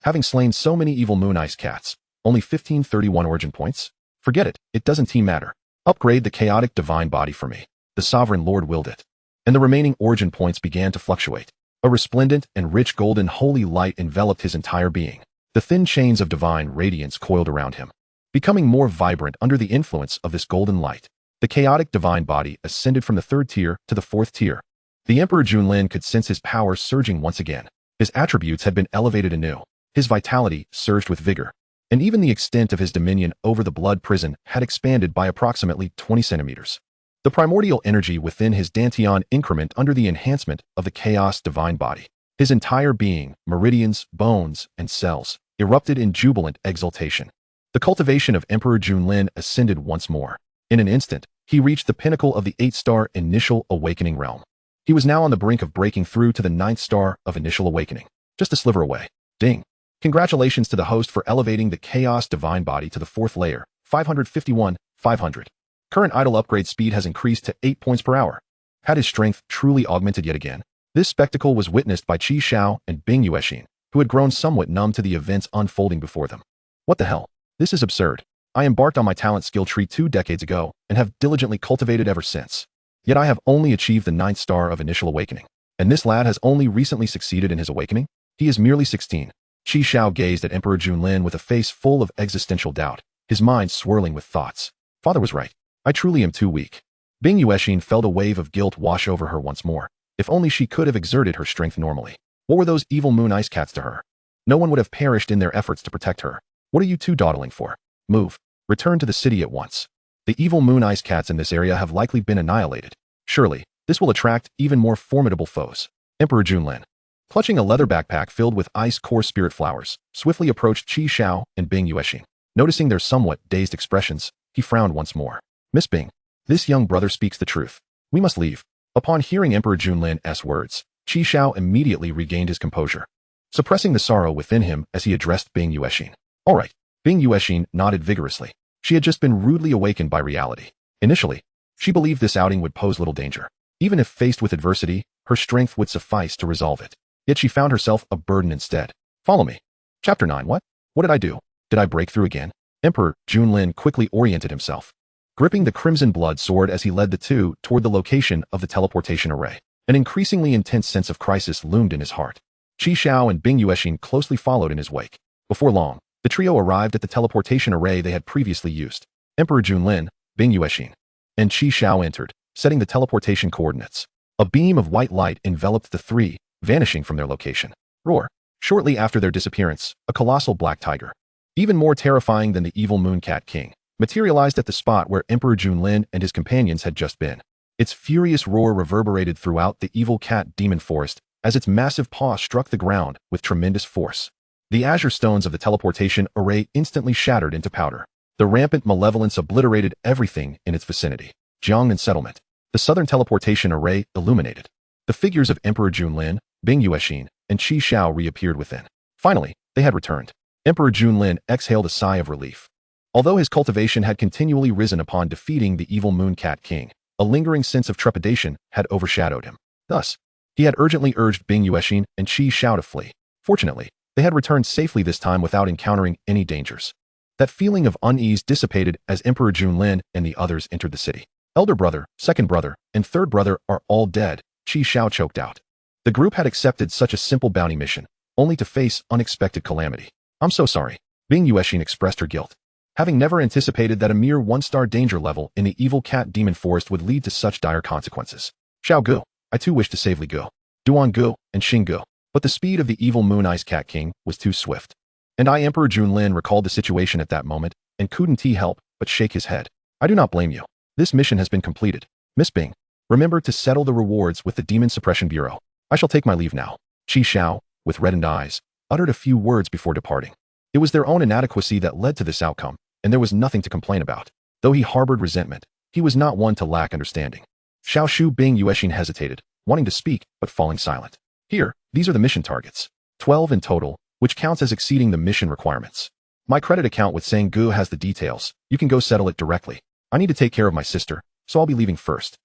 Having slain so many evil moon ice cats, only 1531 origin points? Forget it, it doesn't matter. Upgrade the chaotic divine body for me. The sovereign lord willed it. And the remaining origin points began to fluctuate. A resplendent and rich golden holy light enveloped his entire being. The thin chains of divine radiance coiled around him, becoming more vibrant under the influence of this golden light. The chaotic divine body ascended from the 3rd tier to the 4th tier. The Emperor Lin could sense his power surging once again. His attributes had been elevated anew. His vitality surged with vigor. And even the extent of his dominion over the blood prison had expanded by approximately 20 centimeters. The primordial energy within his Dantian increment under the enhancement of the chaos divine body. His entire being, meridians, bones, and cells, erupted in jubilant exultation. The cultivation of Emperor Lin ascended once more. In an instant, he reached the pinnacle of the 8-star initial awakening realm. He was now on the brink of breaking through to the 9th star of initial awakening. Just a sliver away. Ding! Congratulations to the host for elevating the chaos divine body to the 4th layer, 551, 500. Current idle upgrade speed has increased to 8 points per hour. Had his strength truly augmented yet again? This spectacle was witnessed by Qi Xiao and Bing Yuexin, who had grown somewhat numb to the events unfolding before them. What the hell? This is absurd. I embarked on my talent skill tree 2 decades ago and have diligently cultivated ever since. Yet I have only achieved the 9th star of initial awakening. And this lad has only recently succeeded in his awakening? He is merely 16. Qi Xiao gazed at Emperor Lin with a face full of existential doubt, his mind swirling with thoughts. Father was right. I truly am too weak. Bing Yuexin felt a wave of guilt wash over her once more. If only she could have exerted her strength normally. What were those evil moon ice cats to her? No one would have perished in their efforts to protect her. What are you two dawdling for? Move. Return to the city at once. The evil moon ice cats in this area have likely been annihilated. Surely, this will attract even more formidable foes. Emperor Lin, clutching a leather backpack filled with ice core spirit flowers, swiftly approached Qi Xiao and Bing Yuexin. Noticing their somewhat dazed expressions, he frowned once more. Miss Bing, this young brother speaks the truth. We must leave. Upon hearing Emperor Lin's words, Qi Xiao immediately regained his composure, suppressing the sorrow within him as he addressed Bing Yuexin. All right. Bing Yuexin nodded vigorously. She had just been rudely awakened by reality. Initially, she believed this outing would pose little danger. Even if faced with adversity, her strength would suffice to resolve it. Yet she found herself a burden instead. Follow me. Chapter 9. What? What did I do? Did I break through again? Emperor Lin quickly oriented himself, gripping the crimson blood sword as he led the two toward the location of the teleportation array. An increasingly intense sense of crisis loomed in his heart. Qi Xiao and Bing Yuexin closely followed in his wake. Before long, the trio arrived at the teleportation array they had previously used. Emperor Lin, Bing Yuexin, and Qi Xiao entered, setting the teleportation coordinates. A beam of white light enveloped the three, vanishing from their location. Roar. Shortly after their disappearance, a colossal black tiger, even more terrifying than the evil Mooncat King, materialized at the spot where Emperor Lin and his companions had just been. Its furious roar reverberated throughout the evil cat demon forest as its massive paw struck the ground with tremendous force. The azure stones of the teleportation array instantly shattered into powder. The rampant malevolence obliterated everything in its vicinity. Jiangnan Settlement. The southern teleportation array illuminated. The figures of Emperor Lin, Bing Yuexin, and Qi Xiao reappeared within. Finally, they had returned. Emperor Lin exhaled a sigh of relief. Although his cultivation had continually risen upon defeating the evil Mooncat King, a lingering sense of trepidation had overshadowed him. Thus, he had urgently urged Bing Yuexin and Qi Xiao to flee. Fortunately, they had returned safely this time without encountering any dangers. That feeling of unease dissipated as Emperor Lin and the others entered the city. Elder brother, second brother, and third brother are all dead, Qi Xiao choked out. The group had accepted such a simple bounty mission, only to face unexpected calamity. I'm so sorry. Bing Yuexin expressed her guilt, having never anticipated that a mere 1-star danger level in the evil cat demon forest would lead to such dire consequences. Xiao Gu, I too wish to save Li Gu, Duan Gu, and Xing Gu, but the speed of the evil Moon Ice Cat King was too swift. And Emperor Lin recalled the situation at that moment and couldn't help but shake his head. I do not blame you. This mission has been completed. Miss Bing, remember to settle the rewards with the Demon Suppression Bureau. I shall take my leave now. Qi Xiao, with reddened eyes, uttered a few words before departing. It was their own inadequacy that led to this outcome, and there was nothing to complain about. Though he harbored resentment, he was not one to lack understanding. Xiao Shu Bing Yuexin hesitated, wanting to speak, but falling silent. Here, these are the mission targets. 12 in total, which counts as exceeding the mission requirements. My credit account with Sang-gu has the details. You can go settle it directly. I need to take care of my sister, so I'll be leaving first.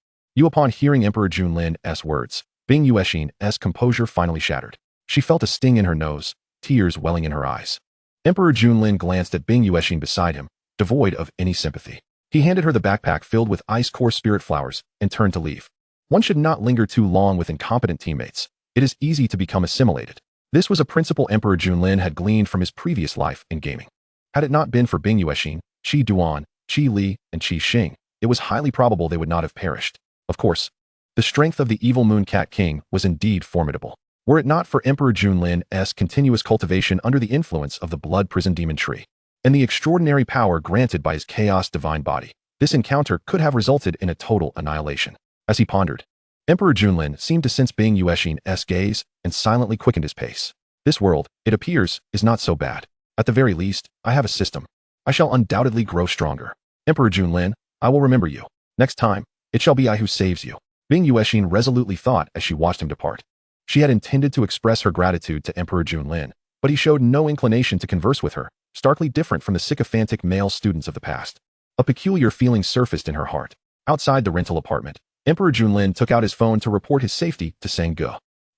Upon hearing Emperor Junlin's words, Bing Yuexin's composure finally shattered. She felt a sting in her nose, tears welling in her eyes. Emperor Junlin glanced at Bing Yuexin beside him, devoid of any sympathy. He handed her the backpack filled with ice core spirit flowers and turned to leave. One should not linger too long with incompetent teammates. It is easy to become assimilated. This was a principle Emperor Junlin had gleaned from his previous life in gaming. Had it not been for Bing Yuexin, Qi Duan, Qi Li, and Qi Xing, it was highly probable they would not have perished. Of course, the strength of the evil Moon Cat King was indeed formidable. Were it not for Emperor Junlin's continuous cultivation under the influence of the blood prison demon tree, and the extraordinary power granted by his chaos divine body, this encounter could have resulted in a total annihilation. As he pondered, Emperor Junlin seemed to sense Bing Yuexin's gaze and silently quickened his pace. This world, it appears, is not so bad. At the very least, I have a system. I shall undoubtedly grow stronger. Emperor Junlin, I will remember you. Next time, it shall be I who saves you. Bing Yuexin resolutely thought as she watched him depart. She had intended to express her gratitude to Emperor Junlin, but he showed no inclination to converse with her, starkly different from the sycophantic male students of the past. A peculiar feeling surfaced in her heart. Outside the rental apartment, Emperor Junlin took out his phone to report his safety to Sang-gu.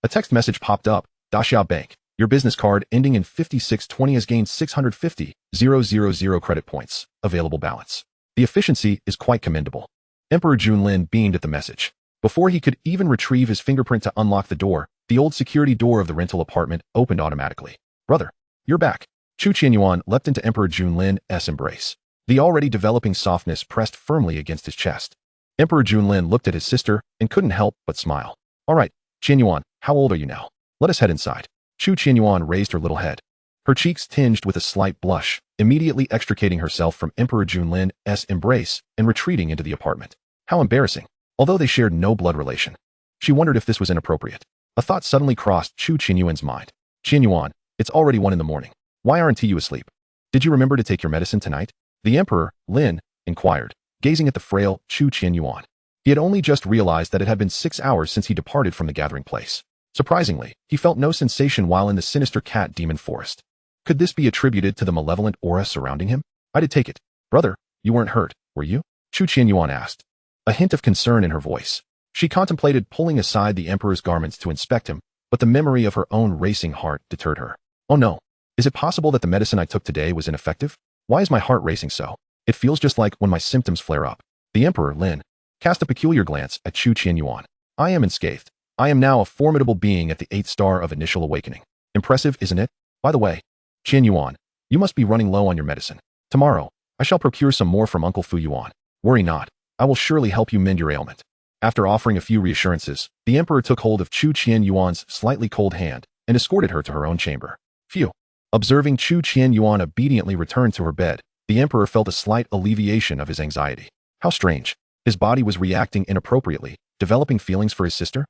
A text message popped up. Daxiao Bank, your business card ending in 5620 has gained 650,000 credit points. Available balance. The efficiency is quite commendable. Emperor Junlin beamed at the message. Before he could even retrieve his fingerprint to unlock the door, the old security door of the rental apartment opened automatically. Brother, you're back. Chu Qianyuan leapt into Emperor Junlin's embrace. The already developing softness pressed firmly against his chest. Emperor Junlin looked at his sister and couldn't help but smile. All right, Qianyuan, how old are you now? Let us head inside. Chu Qianyuan raised her little head. Her cheeks tinged with a slight blush, immediately extricating herself from Emperor Junlin's embrace and retreating into the apartment. How embarrassing. Although they shared no blood relation. She wondered if this was inappropriate. A thought suddenly crossed Chu Qianyuan's mind. Qianyuan, it's already 1 a.m. Why aren't you asleep? Did you remember to take your medicine tonight? The Emperor, Lin, inquired, gazing at the frail Chu Qianyuan. He had only just realized that it had been 6 hours since he departed from the gathering place. Surprisingly, he felt no sensation while in the sinister cat demon forest. Could this be attributed to the malevolent aura surrounding him? I did take it. Brother, you weren't hurt, were you? Chu Qianyuan asked. A hint of concern in her voice. She contemplated pulling aside the Emperor's garments to inspect him, but the memory of her own racing heart deterred her. Oh no. Is it possible that the medicine I took today was ineffective? Why is my heart racing so? It feels just like when my symptoms flare up. The Emperor, Lin, cast a peculiar glance at Chu Qianyuan. I am unscathed. I am now a formidable being at the 8th star of initial awakening. Impressive, isn't it? By the way, Qianyuan, you must be running low on your medicine. Tomorrow, I shall procure some more from Uncle Fu Yuan. Worry not. I will surely help you mend your ailment. After offering a few reassurances, the Emperor took hold of Chu Qianyuan's slightly cold hand and escorted her to her own chamber. Phew. Observing Chu Qianyuan obediently return to her bed, the Emperor felt a slight alleviation of his anxiety. How strange. His body was reacting inappropriately, developing feelings for his sister?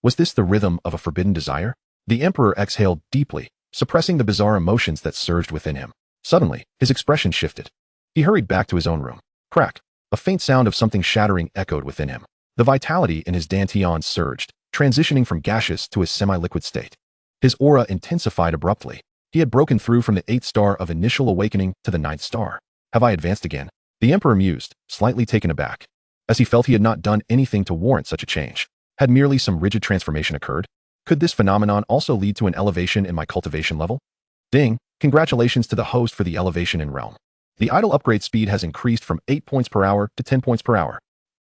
Was this the rhythm of a forbidden desire? The Emperor exhaled deeply, suppressing the bizarre emotions that surged within him. Suddenly, his expression shifted. He hurried back to his own room. Crack. A faint sound of something shattering echoed within him. The vitality in his dantian surged, transitioning from gaseous to a semi-liquid state. His aura intensified abruptly. He had broken through from the 8th star of initial awakening to the 9th star. Have I advanced again? The Emperor mused, slightly taken aback, as he felt he had not done anything to warrant such a change. Had merely some rigid transformation occurred? Could this phenomenon also lead to an elevation in my cultivation level? Ding! Congratulations to the host for the elevation in realm. The idle upgrade speed has increased from 8 points per hour to 10 points per hour.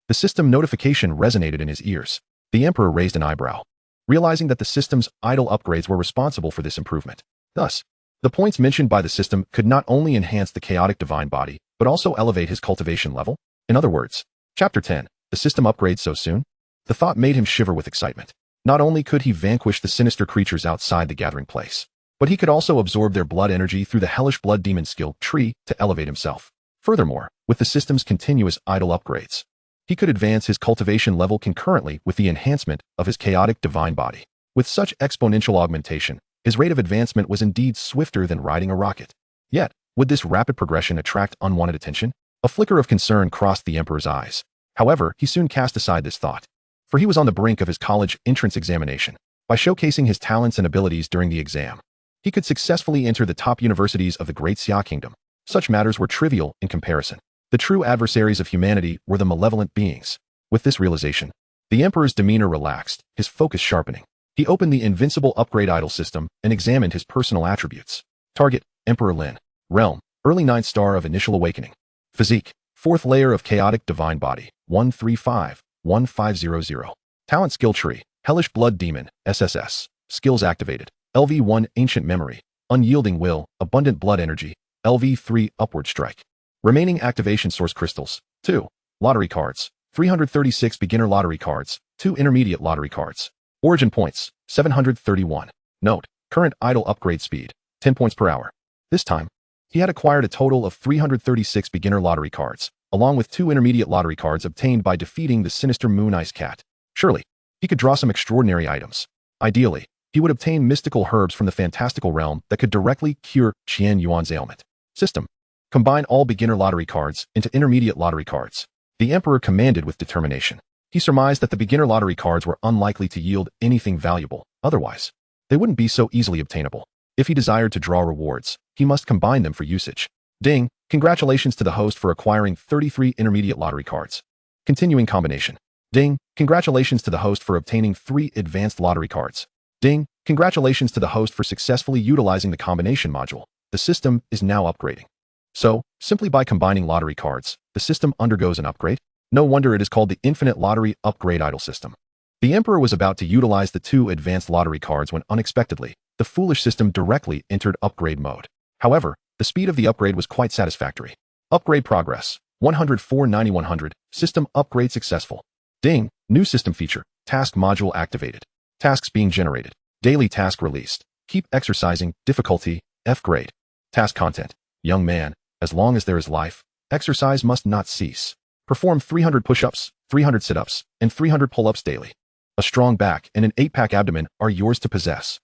The system notification resonated in his ears. The Emperor raised an eyebrow, realizing that the system's idle upgrades were responsible for this improvement. Thus, the points mentioned by the system could not only enhance the chaotic divine body, but also elevate his cultivation level. In other words, Chapter 10, the system upgrades so soon? The thought made him shiver with excitement. Not only could he vanquish the sinister creatures outside the gathering place, but he could also absorb their blood energy through the hellish blood demon skill tree to elevate himself. Furthermore, with the system's continuous idle upgrades, he could advance his cultivation level concurrently with the enhancement of his chaotic divine body. With such exponential augmentation, his rate of advancement was indeed swifter than riding a rocket. Yet, would this rapid progression attract unwanted attention? A flicker of concern crossed the Emperor's eyes. However, he soon cast aside this thought, for he was on the brink of his college entrance examination. By showcasing his talents and abilities during the exam, He could successfully enter the top universities of the Great Xia Kingdom. Such matters were trivial in comparison. The true adversaries of humanity were the malevolent beings. With this realization, the Emperor's demeanor relaxed, his focus sharpening. He opened the invincible upgrade idol system and examined his personal attributes. Target, Emperor Lin. Realm, early 9th star of initial awakening. Physique, 4th layer of chaotic divine body, 135-1500. Talent skill tree, hellish blood demon, SSS. Skills activated. LV1 ancient memory, unyielding will, abundant blood energy. LV3 upward strike. Remaining activation source crystals, 2. Lottery cards, 336 beginner lottery cards, 2 intermediate lottery cards. Origin points, 731. Note, current idle upgrade speed, 10 points per hour. This time, he had acquired a total of 336 beginner lottery cards, along with 2 intermediate lottery cards obtained by defeating the sinister Moon Ice Cat. Surely, he could draw some extraordinary items. Ideally, he would obtain mystical herbs from the fantastical realm that could directly cure Qian Yuan's ailment. System. Combine all beginner lottery cards into intermediate lottery cards. The Emperor commanded with determination. He surmised that the beginner lottery cards were unlikely to yield anything valuable, otherwise, they wouldn't be so easily obtainable. If he desired to draw rewards, he must combine them for usage. Ding! Congratulations to the host for acquiring 33 intermediate lottery cards. Continuing combination. Ding! Congratulations to the host for obtaining 3 advanced lottery cards. Ding! Congratulations to the host for successfully utilizing the combination module. The system is now upgrading. So, simply by combining lottery cards, the system undergoes an upgrade? No wonder it is called the Infinite Lottery Upgrade Idol System. The Emperor was about to utilize the 2 advanced lottery cards when unexpectedly, the foolish system directly entered upgrade mode. However, the speed of the upgrade was quite satisfactory. Upgrade progress, 104-90-100, system upgrade successful. Ding! New system feature, task module activated. Tasks being generated. Daily task released. Keep exercising, difficulty, F grade. Task content. Young man, as long as there is life, exercise must not cease. Perform 300 push-ups, 300 sit-ups, and 300 pull-ups daily. A strong back and an 8-pack abdomen are yours to possess.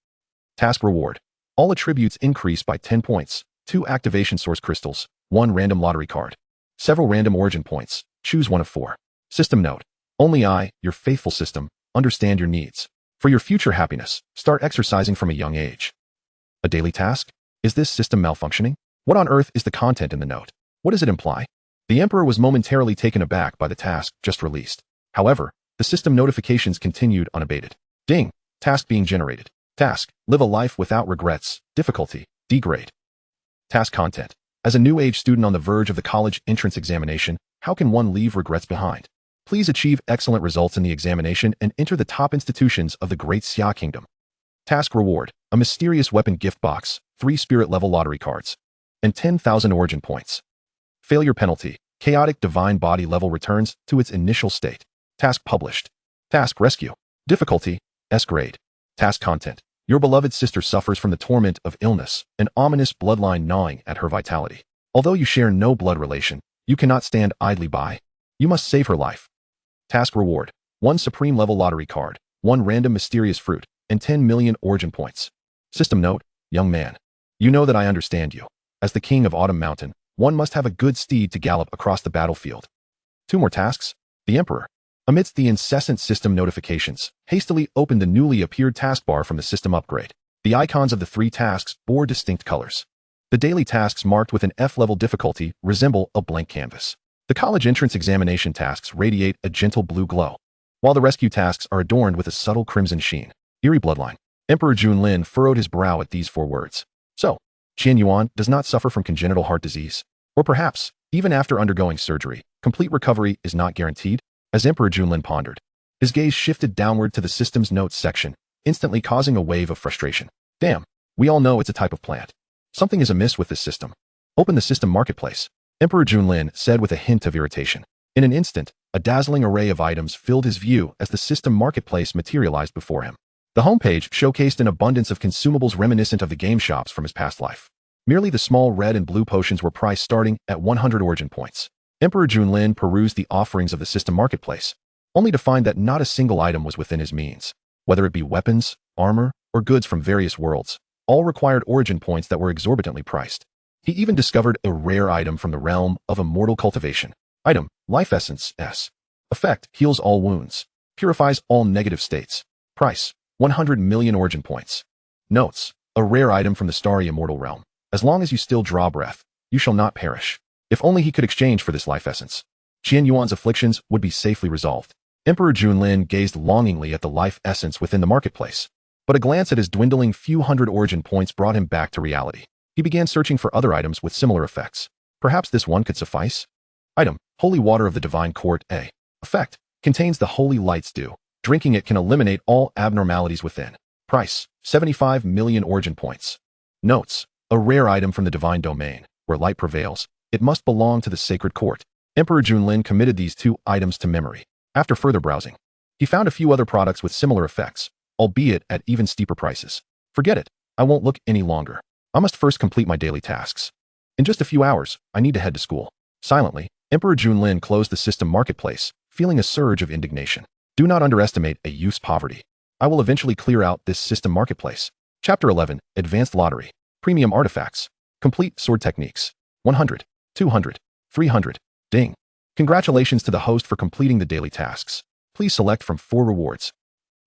Task reward. All attributes increase by 10 points, 2 activation source crystals, 1 random lottery card. Several random origin points, choose one of 4. System note. Only I, your faithful system, understand your needs. For your future happiness, start exercising from a young age. A daily task? Is this system malfunctioning? What on earth is the content in the note? What does it imply? The Emperor was momentarily taken aback by the task just released. However, the system notifications continued unabated. Ding! Task being generated. Task, live a life without regrets. Difficulty, D grade. Task content. As a new age student on the verge of the college entrance examination, how can one leave regrets behind? Please achieve excellent results in the examination and enter the top institutions of the Great Xia Kingdom. Task reward, a mysterious weapon gift box, 3 spirit level lottery cards, and 10,000 origin points. Failure penalty, chaotic divine body level returns to its initial state. Task published. Task rescue. Difficulty, S grade. Task content. Your beloved sister suffers from the torment of illness, an ominous bloodline gnawing at her vitality. Although you share no blood relation, you cannot stand idly by. You must save her life. Task reward. 1 supreme level lottery card, 1 random mysterious fruit, and 10 million origin points. System note. Young man. You know that I understand you. As the king of Autumn Mountain, one must have a good steed to gallop across the battlefield. 2 more tasks. The Emperor, amidst the incessant system notifications, hastily opened the newly appeared taskbar from the system upgrade. The icons of the 3 tasks bore distinct colors. The daily tasks marked with an F-level difficulty resemble a blank canvas. The college entrance examination tasks radiate a gentle blue glow, while the rescue tasks are adorned with a subtle crimson sheen. Eerie bloodline. Emperor Lin furrowed his brow at these 4 words. So, Qian Yuan does not suffer from congenital heart disease. Or perhaps, even after undergoing surgery, complete recovery is not guaranteed? As Emperor Lin pondered, his gaze shifted downward to the system's notes section, instantly causing a wave of frustration. Damn, we all know it's a type of plant. Something is amiss with this system. Open the system marketplace. Emperor Lin said with a hint of irritation. In an instant, a dazzling array of items filled his view as the system marketplace materialized before him. The homepage showcased an abundance of consumables reminiscent of the game shops from his past life. Merely the small red and blue potions were priced starting at 100 origin points. Emperor Lin perused the offerings of the system marketplace, only to find that not a single item was within his means. Whether it be weapons, armor, or goods from various worlds, all required origin points that were exorbitantly priced. He even discovered a rare item from the realm of immortal cultivation. Item, Life Essence S. Effect, heals all wounds. Purifies all negative states. Price, 100 million origin points. Notes, a rare item from the starry immortal realm. As long as you still draw breath, you shall not perish. If only he could exchange for this life essence. Qian Yuan's afflictions would be safely resolved. Emperor Lin gazed longingly at the life essence within the marketplace. But a glance at his dwindling few hundred origin points brought him back to reality. He began searching for other items with similar effects. Perhaps this one could suffice? Item: Holy Water of the Divine Court A. Effect: contains the holy light's dew. Drinking it can eliminate all abnormalities within. Price: 75 million origin points. Notes: a rare item from the divine domain. Where light prevails, it must belong to the sacred court. Emperor Lin committed these two items to memory. After further browsing, he found a few other products with similar effects, albeit at even steeper prices. Forget it, I won't look any longer. I must first complete my daily tasks. In just a few hours, I need to head to school. Silently, Emperor Lin closed the system marketplace, feeling a surge of indignation. Do not underestimate a youth's poverty. I will eventually clear out this system marketplace. Chapter 11, Advanced Lottery. Premium Artifacts. Complete Sword Techniques. 100, 200, 300. Ding. Congratulations to the host for completing the daily tasks. Please select from 4 rewards.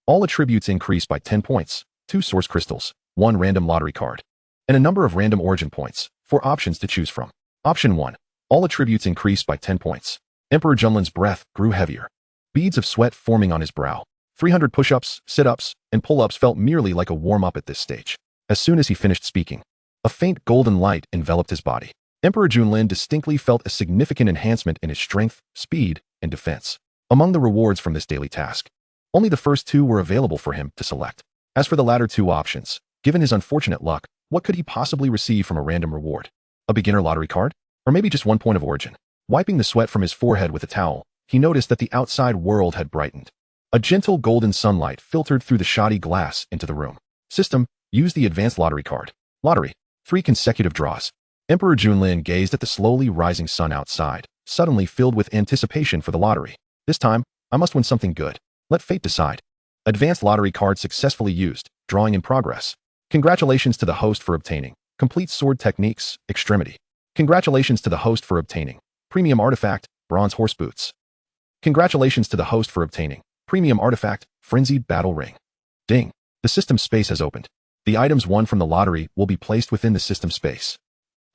All attributes increase by 10 points, 2 source crystals, 1 random lottery card, and a number of random origin points, 4 options to choose from. Option 1. All attributes increase by 10 points. Emperor Lin's breath grew heavier. Beads of sweat forming on his brow. 300 push-ups, sit-ups, and pull-ups felt merely like a warm-up at this stage. As soon as he finished speaking, a faint golden light enveloped his body. Emperor Lin distinctly felt a significant enhancement in his strength, speed, and defense. Among the rewards from this daily task, only the first 2 were available for him to select. As for the latter 2 options, given his unfortunate luck, what could he possibly receive from a random reward? A beginner lottery card? Or maybe just 1 point of origin? Wiping the sweat from his forehead with a towel, he noticed that the outside world had brightened. A gentle golden sunlight filtered through the shoddy glass into the room. System: use the advanced lottery card. Lottery: 3 consecutive draws. Emperor Lin gazed at the slowly rising sun outside, suddenly filled with anticipation for the lottery. This time, I must win something good. Let fate decide. Advanced lottery card successfully used. Drawing in progress. Congratulations to the host for obtaining Complete Sword Techniques, Extremity. Congratulations to the host for obtaining Premium Artifact, Bronze Horse Boots. Congratulations to the host for obtaining Premium Artifact, Frenzied Battle Ring. Ding. The system space has opened. The items won from the lottery will be placed within the system space.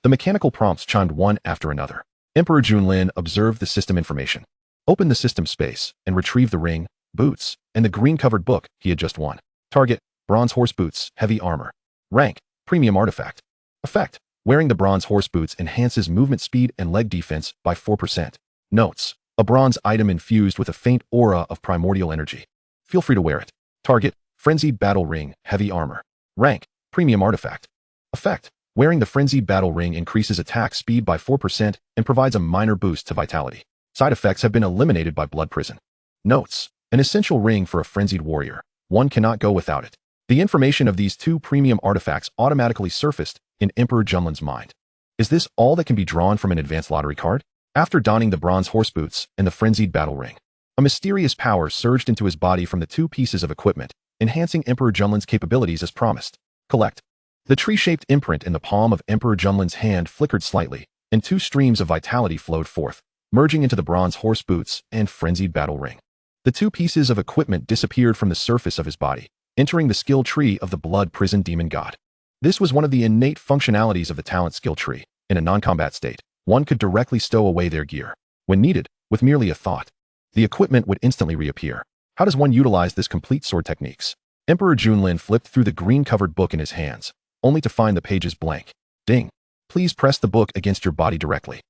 The mechanical prompts chimed one after another. Emperor Lin observed the system information, opened the system space, and retrieved the ring, boots, and the green-covered book he had just won. Target: Bronze Horse Boots, Heavy Armor. Rank: Premium Artifact. Effect: wearing the bronze horse boots enhances movement speed and leg defense by 4%. Notes: a bronze item infused with a faint aura of primordial energy. Feel free to wear it. Target: Frenzied Battle Ring, Heavy Armor. Rank: Premium Artifact. Effect: wearing the Frenzied Battle Ring increases attack speed by 4% and provides a minor boost to vitality. Side effects have been eliminated by Blood Prison. Notes: an essential ring for a frenzied warrior. One cannot go without it. The information of these 2 premium artifacts automatically surfaced in Emperor Lin's mind. Is this all that can be drawn from an advanced lottery card? After donning the bronze horse boots and the frenzied battle ring, a mysterious power surged into his body from the 2 pieces of equipment, enhancing Emperor Lin's capabilities as promised. Collect. The tree-shaped imprint in the palm of Emperor Lin's hand flickered slightly, and 2 streams of vitality flowed forth, merging into the bronze horse boots and frenzied battle ring. The 2 pieces of equipment disappeared from the surface of his body, entering the skill tree of the blood prison demon god. This was one of the innate functionalities of the talent skill tree. In a non-combat state, one could directly stow away their gear. When needed, with merely a thought, the equipment would instantly reappear. How does one utilize this complete sword techniques? Emperor Lin flipped through the green-covered book in his hands, only to find the pages blank. Ding. Please press the book against your body directly.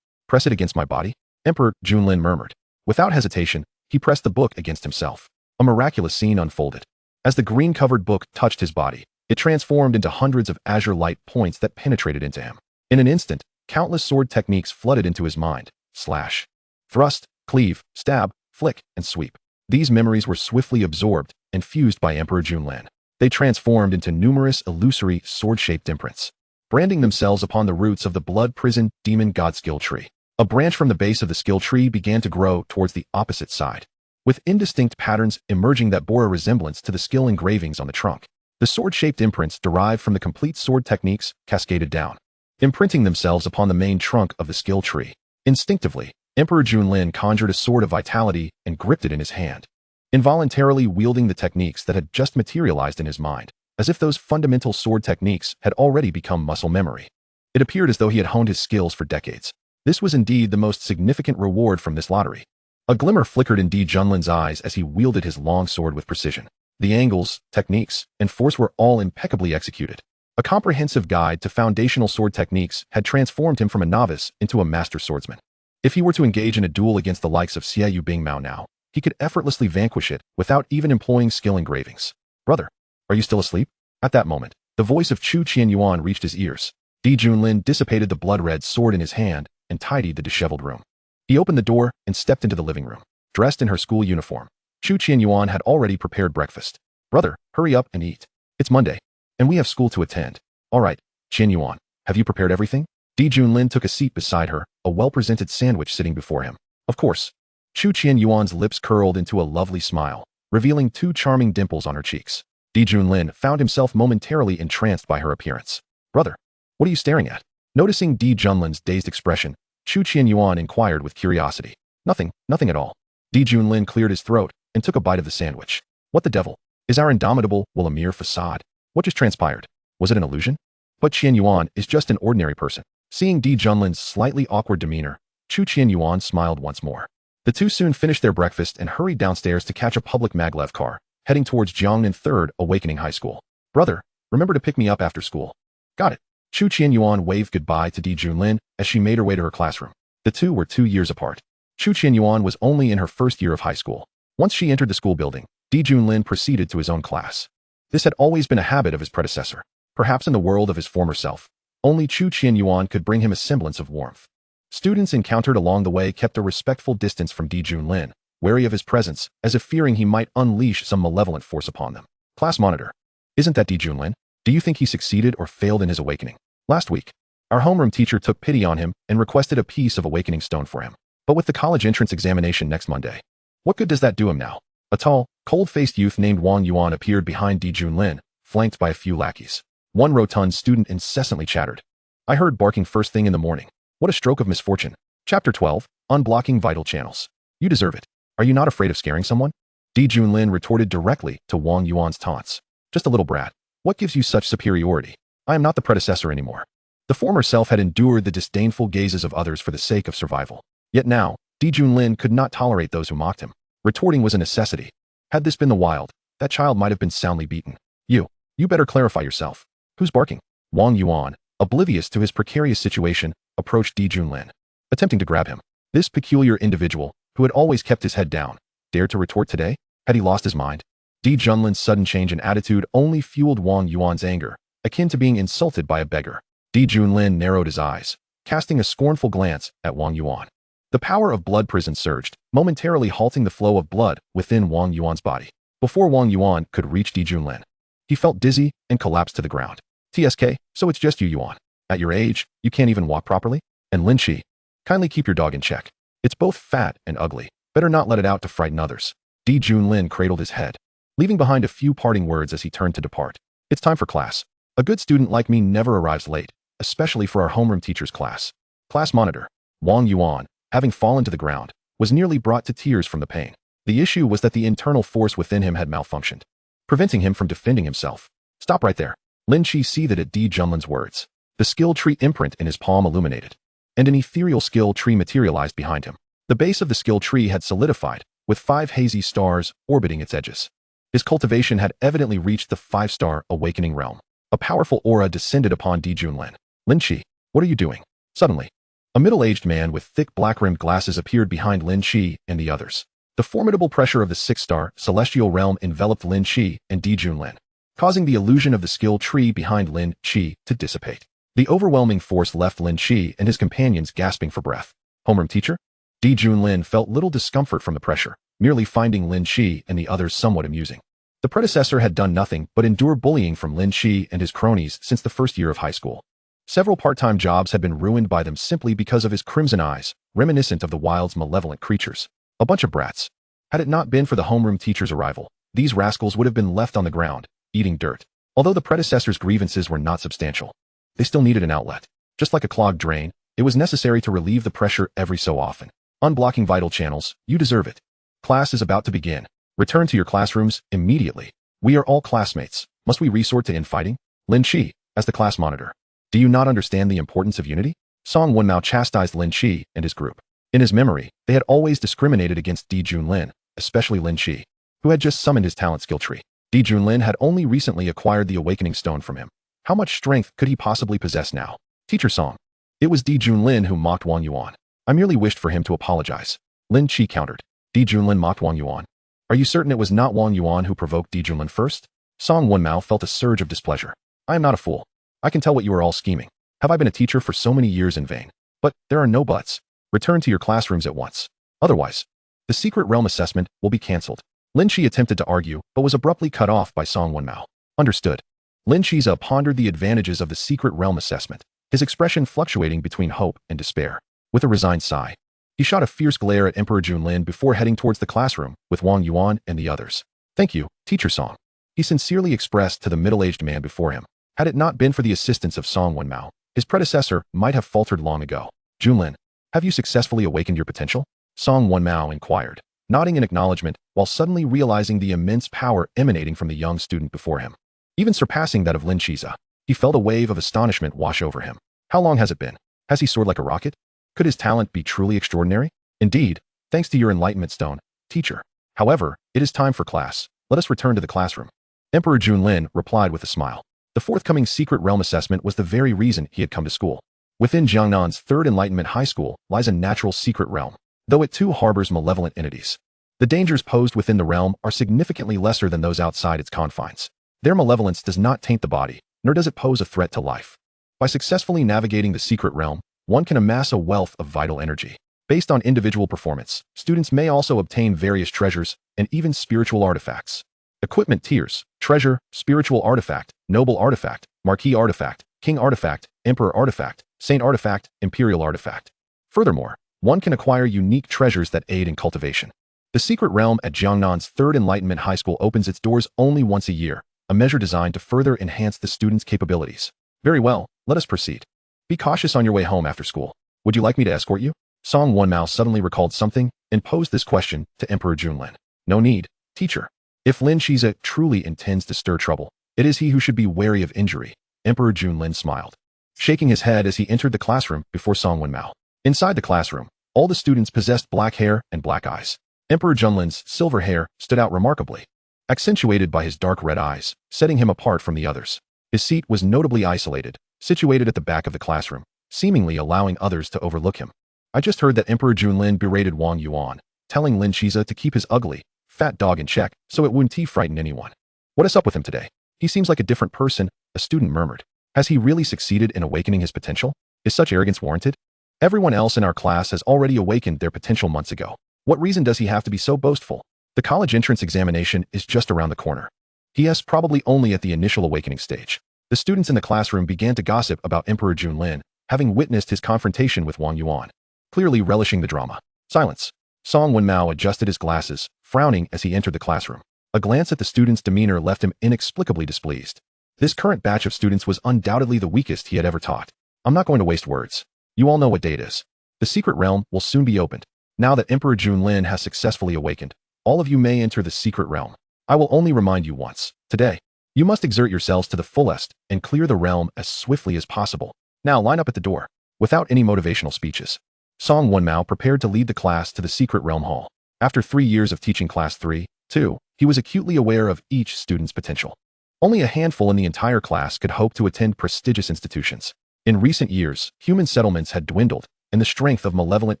Press it against my body? Emperor Lin murmured. Without hesitation, he pressed the book against himself. A miraculous scene unfolded. As the green-covered book touched his body, it transformed into hundreds of azure light points that penetrated into him. In an instant, countless sword techniques flooded into his mind. Slash, thrust, cleave, stab, flick, and sweep. These memories were swiftly absorbed and fused by Emperor Lin. They transformed into numerous illusory sword-shaped imprints, branding themselves upon the roots of the blood prison demon god skill tree. A branch from the base of the skill tree began to grow towards the opposite side, with indistinct patterns emerging that bore a resemblance to the skill engravings on the trunk. The sword-shaped imprints derived from the complete sword techniques cascaded down, imprinting themselves upon the main trunk of the skill tree. Instinctively, Emperor Lin conjured a sword of vitality and gripped it in his hand, involuntarily wielding the techniques that had just materialized in his mind. as if those fundamental sword techniques had already become muscle memory. It appeared as though he had honed his skills for decades. This was indeed the most significant reward from this lottery. A glimmer flickered in Di Junlin's eyes as he wielded his long sword with precision. The angles, techniques, and force were all impeccably executed. A comprehensive guide to foundational sword techniques had transformed him from a novice into a master swordsman. If he were to engage in a duel against the likes of Xiaoyu Bingmao now, he could effortlessly vanquish it without even employing skill engravings. "Brother, are you still asleep?" At that moment, the voice of Chu Qianyuan reached his ears. Di Junlin dissipated the blood-red sword in his hand and tidied the disheveled room. He opened the door and stepped into the living room. Dressed in her school uniform, Chu Qianyuan had already prepared breakfast. "Brother, hurry up and eat. It's Monday, and we have school to attend." "All right, Qianyuan, have you prepared everything?" Di Junlin took a seat beside her, a well-presented sandwich sitting before him. "Of course." Chu Qianyuan's lips curled into a lovely smile, revealing two charming dimples on her cheeks. Di Junlin found himself momentarily entranced by her appearance. "Brother, what are you staring at?" Noticing Di Junlin's dazed expression, Chu Qianyuan inquired with curiosity. Nothing at all." Di Junlin cleared his throat and took a bite of the sandwich. "What the devil? Is our indomitable will a mere facade? What just transpired? Was it an illusion?" "But Qianyuan is just an ordinary person." Seeing Di Junlin's slightly awkward demeanor, Chu Qianyuan smiled once more. The two soon finished their breakfast and hurried downstairs to catch a public maglev car, heading towards Jiangnan 3rd Awakening High School. "Brother, remember to pick me up after school." "Got it." Chu Qianyuan waved goodbye to Di Junlin as she made her way to her classroom. The two were 2 years apart. Chu Qianyuan was only in her first year of high school. Once she entered the school building, Di Junlin proceeded to his own class. This had always been a habit of his predecessor. Perhaps in the world of his former self, only Chu Qianyuan could bring him a semblance of warmth. Students encountered along the way kept a respectful distance from Di Junlin, wary of his presence, as if fearing he might unleash some malevolent force upon them. "Class monitor. Isn't that Di Junlin? Do you think he succeeded or failed in his awakening? Last week, our homeroom teacher took pity on him and requested a piece of awakening stone for him. But with the college entrance examination next Monday, what good does that do him now?" A tall, cold-faced youth named Wang Yuan appeared behind Di Junlin, flanked by a few lackeys. One rotund student incessantly chattered. "I heard barking first thing in the morning. What a stroke of misfortune." Chapter 12, Unblocking Vital Channels. "You deserve it. Are you not afraid of scaring someone?" Di Junlin retorted directly to Wang Yuan's taunts. "Just a little brat. What gives you such superiority? I am not the predecessor anymore." The former self had endured the disdainful gazes of others for the sake of survival. Yet now, Di Junlin could not tolerate those who mocked him. Retorting was a necessity. Had this been the wild, that child might have been soundly beaten. You better clarify yourself. Who's barking?" Wang Yuan, oblivious to his precarious situation, approached Di Junlin, attempting to grab him. This peculiar individual, who had always kept his head down, dared to retort today? Had he lost his mind? Di Junlin's sudden change in attitude only fueled Wang Yuan's anger, akin to being insulted by a beggar. Di Junlin narrowed his eyes, casting a scornful glance at Wang Yuan. The power of blood prison surged, momentarily halting the flow of blood within Wang Yuan's body. Before Wang Yuan could reach Di Junlin, he felt dizzy and collapsed to the ground. "TSK, so it's just you, Yuan. At your age, you can't even walk properly? And Lin Chi, kindly keep your dog in check. It's both fat and ugly. Better not let it out to frighten others." Di Junlin cradled his head, leaving behind a few parting words as he turned to depart. "It's time for class. A good student like me never arrives late, especially for our homeroom teacher's class." Class monitor, Wang Yuan, having fallen to the ground, was nearly brought to tears from the pain. The issue was that the internal force within him had malfunctioned, preventing him from defending himself. "Stop right there." Lin Chi seethed at Di Junlin's words. The skill tree imprint in his palm illuminated, and an ethereal skill tree materialized behind him. The base of the skill tree had solidified, with 5 hazy stars orbiting its edges. His cultivation had evidently reached the 5-star awakening realm. A powerful aura descended upon Di Junlin. "Lin Chi, what are you doing?" Suddenly, a middle-aged man with thick black-rimmed glasses appeared behind Lin Chi and the others. The formidable pressure of the 6-star celestial realm enveloped Lin Chi and Di Junlin, causing the illusion of the skill tree behind Lin Chi to dissipate. The overwhelming force left Lin Chi and his companions gasping for breath. "Homeroom teacher?" Di Junlin felt little discomfort from the pressure, merely finding Lin Chi and the others somewhat amusing. The predecessor had done nothing but endure bullying from Lin Chi and his cronies since the first year of high school. Several part-time jobs had been ruined by them simply because of his crimson eyes, reminiscent of the wild's malevolent creatures. A bunch of brats. Had it not been for the homeroom teacher's arrival, these rascals would have been left on the ground, eating dirt. Although the predecessor's grievances were not substantial, they still needed an outlet. Just like a clogged drain, it was necessary to relieve the pressure every so often. Unblocking vital channels, you deserve it. Class is about to begin. Return to your classrooms immediately. We are all classmates. Must we resort to infighting? Lin Qi, as the class monitor. Do you not understand the importance of unity? Song Wenmao chastised Lin Qi and his group. In his memory, they had always discriminated against Di Junlin, especially Lin Qi, who had just summoned his talent skill tree. Di Junlin had only recently acquired the awakening stone from him. How much strength could he possibly possess now? Teacher Song. It was Di Junlin who mocked Wang Yuan. I merely wished for him to apologize. Lin Qi countered. Di Junlin mocked Wang Yuan. Are you certain it was not Wang Yuan who provoked Di Junlin first? Song Wenmao felt a surge of displeasure. I am not a fool. I can tell what you are all scheming. Have I been a teacher for so many years in vain? But there are no buts. Return to your classrooms at once. Otherwise, the secret realm assessment will be cancelled. Lin Qi attempted to argue, but was abruptly cut off by Song Wenmao. Understood. Lin Qiza pondered the advantages of the secret realm assessment, his expression fluctuating between hope and despair. With a resigned sigh, he shot a fierce glare at Emperor Junlin before heading towards the classroom with Wang Yuan and the others. Thank you, Teacher Song. He sincerely expressed to the middle-aged man before him. Had it not been for the assistance of Song Wenmao, his predecessor might have faltered long ago. Junlin, have you successfully awakened your potential? Song Wenmao inquired, nodding in acknowledgement while suddenly realizing the immense power emanating from the young student before him. Even surpassing that of Lin Qiza, he felt a wave of astonishment wash over him. How long has it been? Has he soared like a rocket? Could his talent be truly extraordinary? Indeed, thanks to your enlightenment stone, teacher. However, it is time for class. Let us return to the classroom. Emperor Junlin replied with a smile. The forthcoming secret realm assessment was the very reason he had come to school. Within Jiangnan's Third Enlightenment High School lies a natural secret realm, though it too harbors malevolent entities. The dangers posed within the realm are significantly lesser than those outside its confines. Their malevolence does not taint the body, nor does it pose a threat to life. By successfully navigating the secret realm, one can amass a wealth of vital energy. Based on individual performance, students may also obtain various treasures and even spiritual artifacts. Equipment tiers: treasure, spiritual artifact, noble artifact, marquis artifact, king artifact, emperor artifact, saint artifact, imperial artifact. Furthermore, one can acquire unique treasures that aid in cultivation. The secret realm at Jiangnan's Third Enlightenment High School opens its doors only once a year, a measure designed to further enhance the students' capabilities. Very well, let us proceed. Be cautious on your way home after school. Would you like me to escort you? Song Wenmao suddenly recalled something and posed this question to Emperor Junlin. No need, teacher. If Lin Qiza truly intends to stir trouble, it is he who should be wary of injury. Emperor Junlin smiled, shaking his head as he entered the classroom before Song Wenmao. Inside the classroom, all the students possessed black hair and black eyes. Emperor Junlin's silver hair stood out remarkably, accentuated by his dark red eyes, setting him apart from the others. His seat was notably isolated, situated at the back of the classroom, seemingly allowing others to overlook him. I just heard that Emperor Junlin berated Wang Yuan, telling Lin Qiza to keep his ugly, fat dog in check so it wouldn't frighten anyone. What is up with him today? He seems like a different person, a student murmured. Has he really succeeded in awakening his potential? Is such arrogance warranted? Everyone else in our class has already awakened their potential months ago. What reason does he have to be so boastful? The college entrance examination is just around the corner. He is probably only at the initial awakening stage. The students in the classroom began to gossip about Emperor Junlin, having witnessed his confrontation with Wang Yuan, clearly relishing the drama. Silence. Song Wenmao adjusted his glasses, frowning as he entered the classroom. A glance at the students' demeanor left him inexplicably displeased. This current batch of students was undoubtedly the weakest he had ever taught. I'm not going to waste words. You all know what day it is. The secret realm will soon be opened. Now that Emperor Junlin has successfully awakened, all of you may enter the secret realm. I will only remind you once. Today, you must exert yourselves to the fullest and clear the realm as swiftly as possible. Now line up at the door. Without any motivational speeches, Song Wenmao prepared to lead the class to the secret realm hall. After 3 years of teaching class 3-2, he was acutely aware of each student's potential. Only a handful in the entire class could hope to attend prestigious institutions. In recent years, human settlements had dwindled, and the strength of malevolent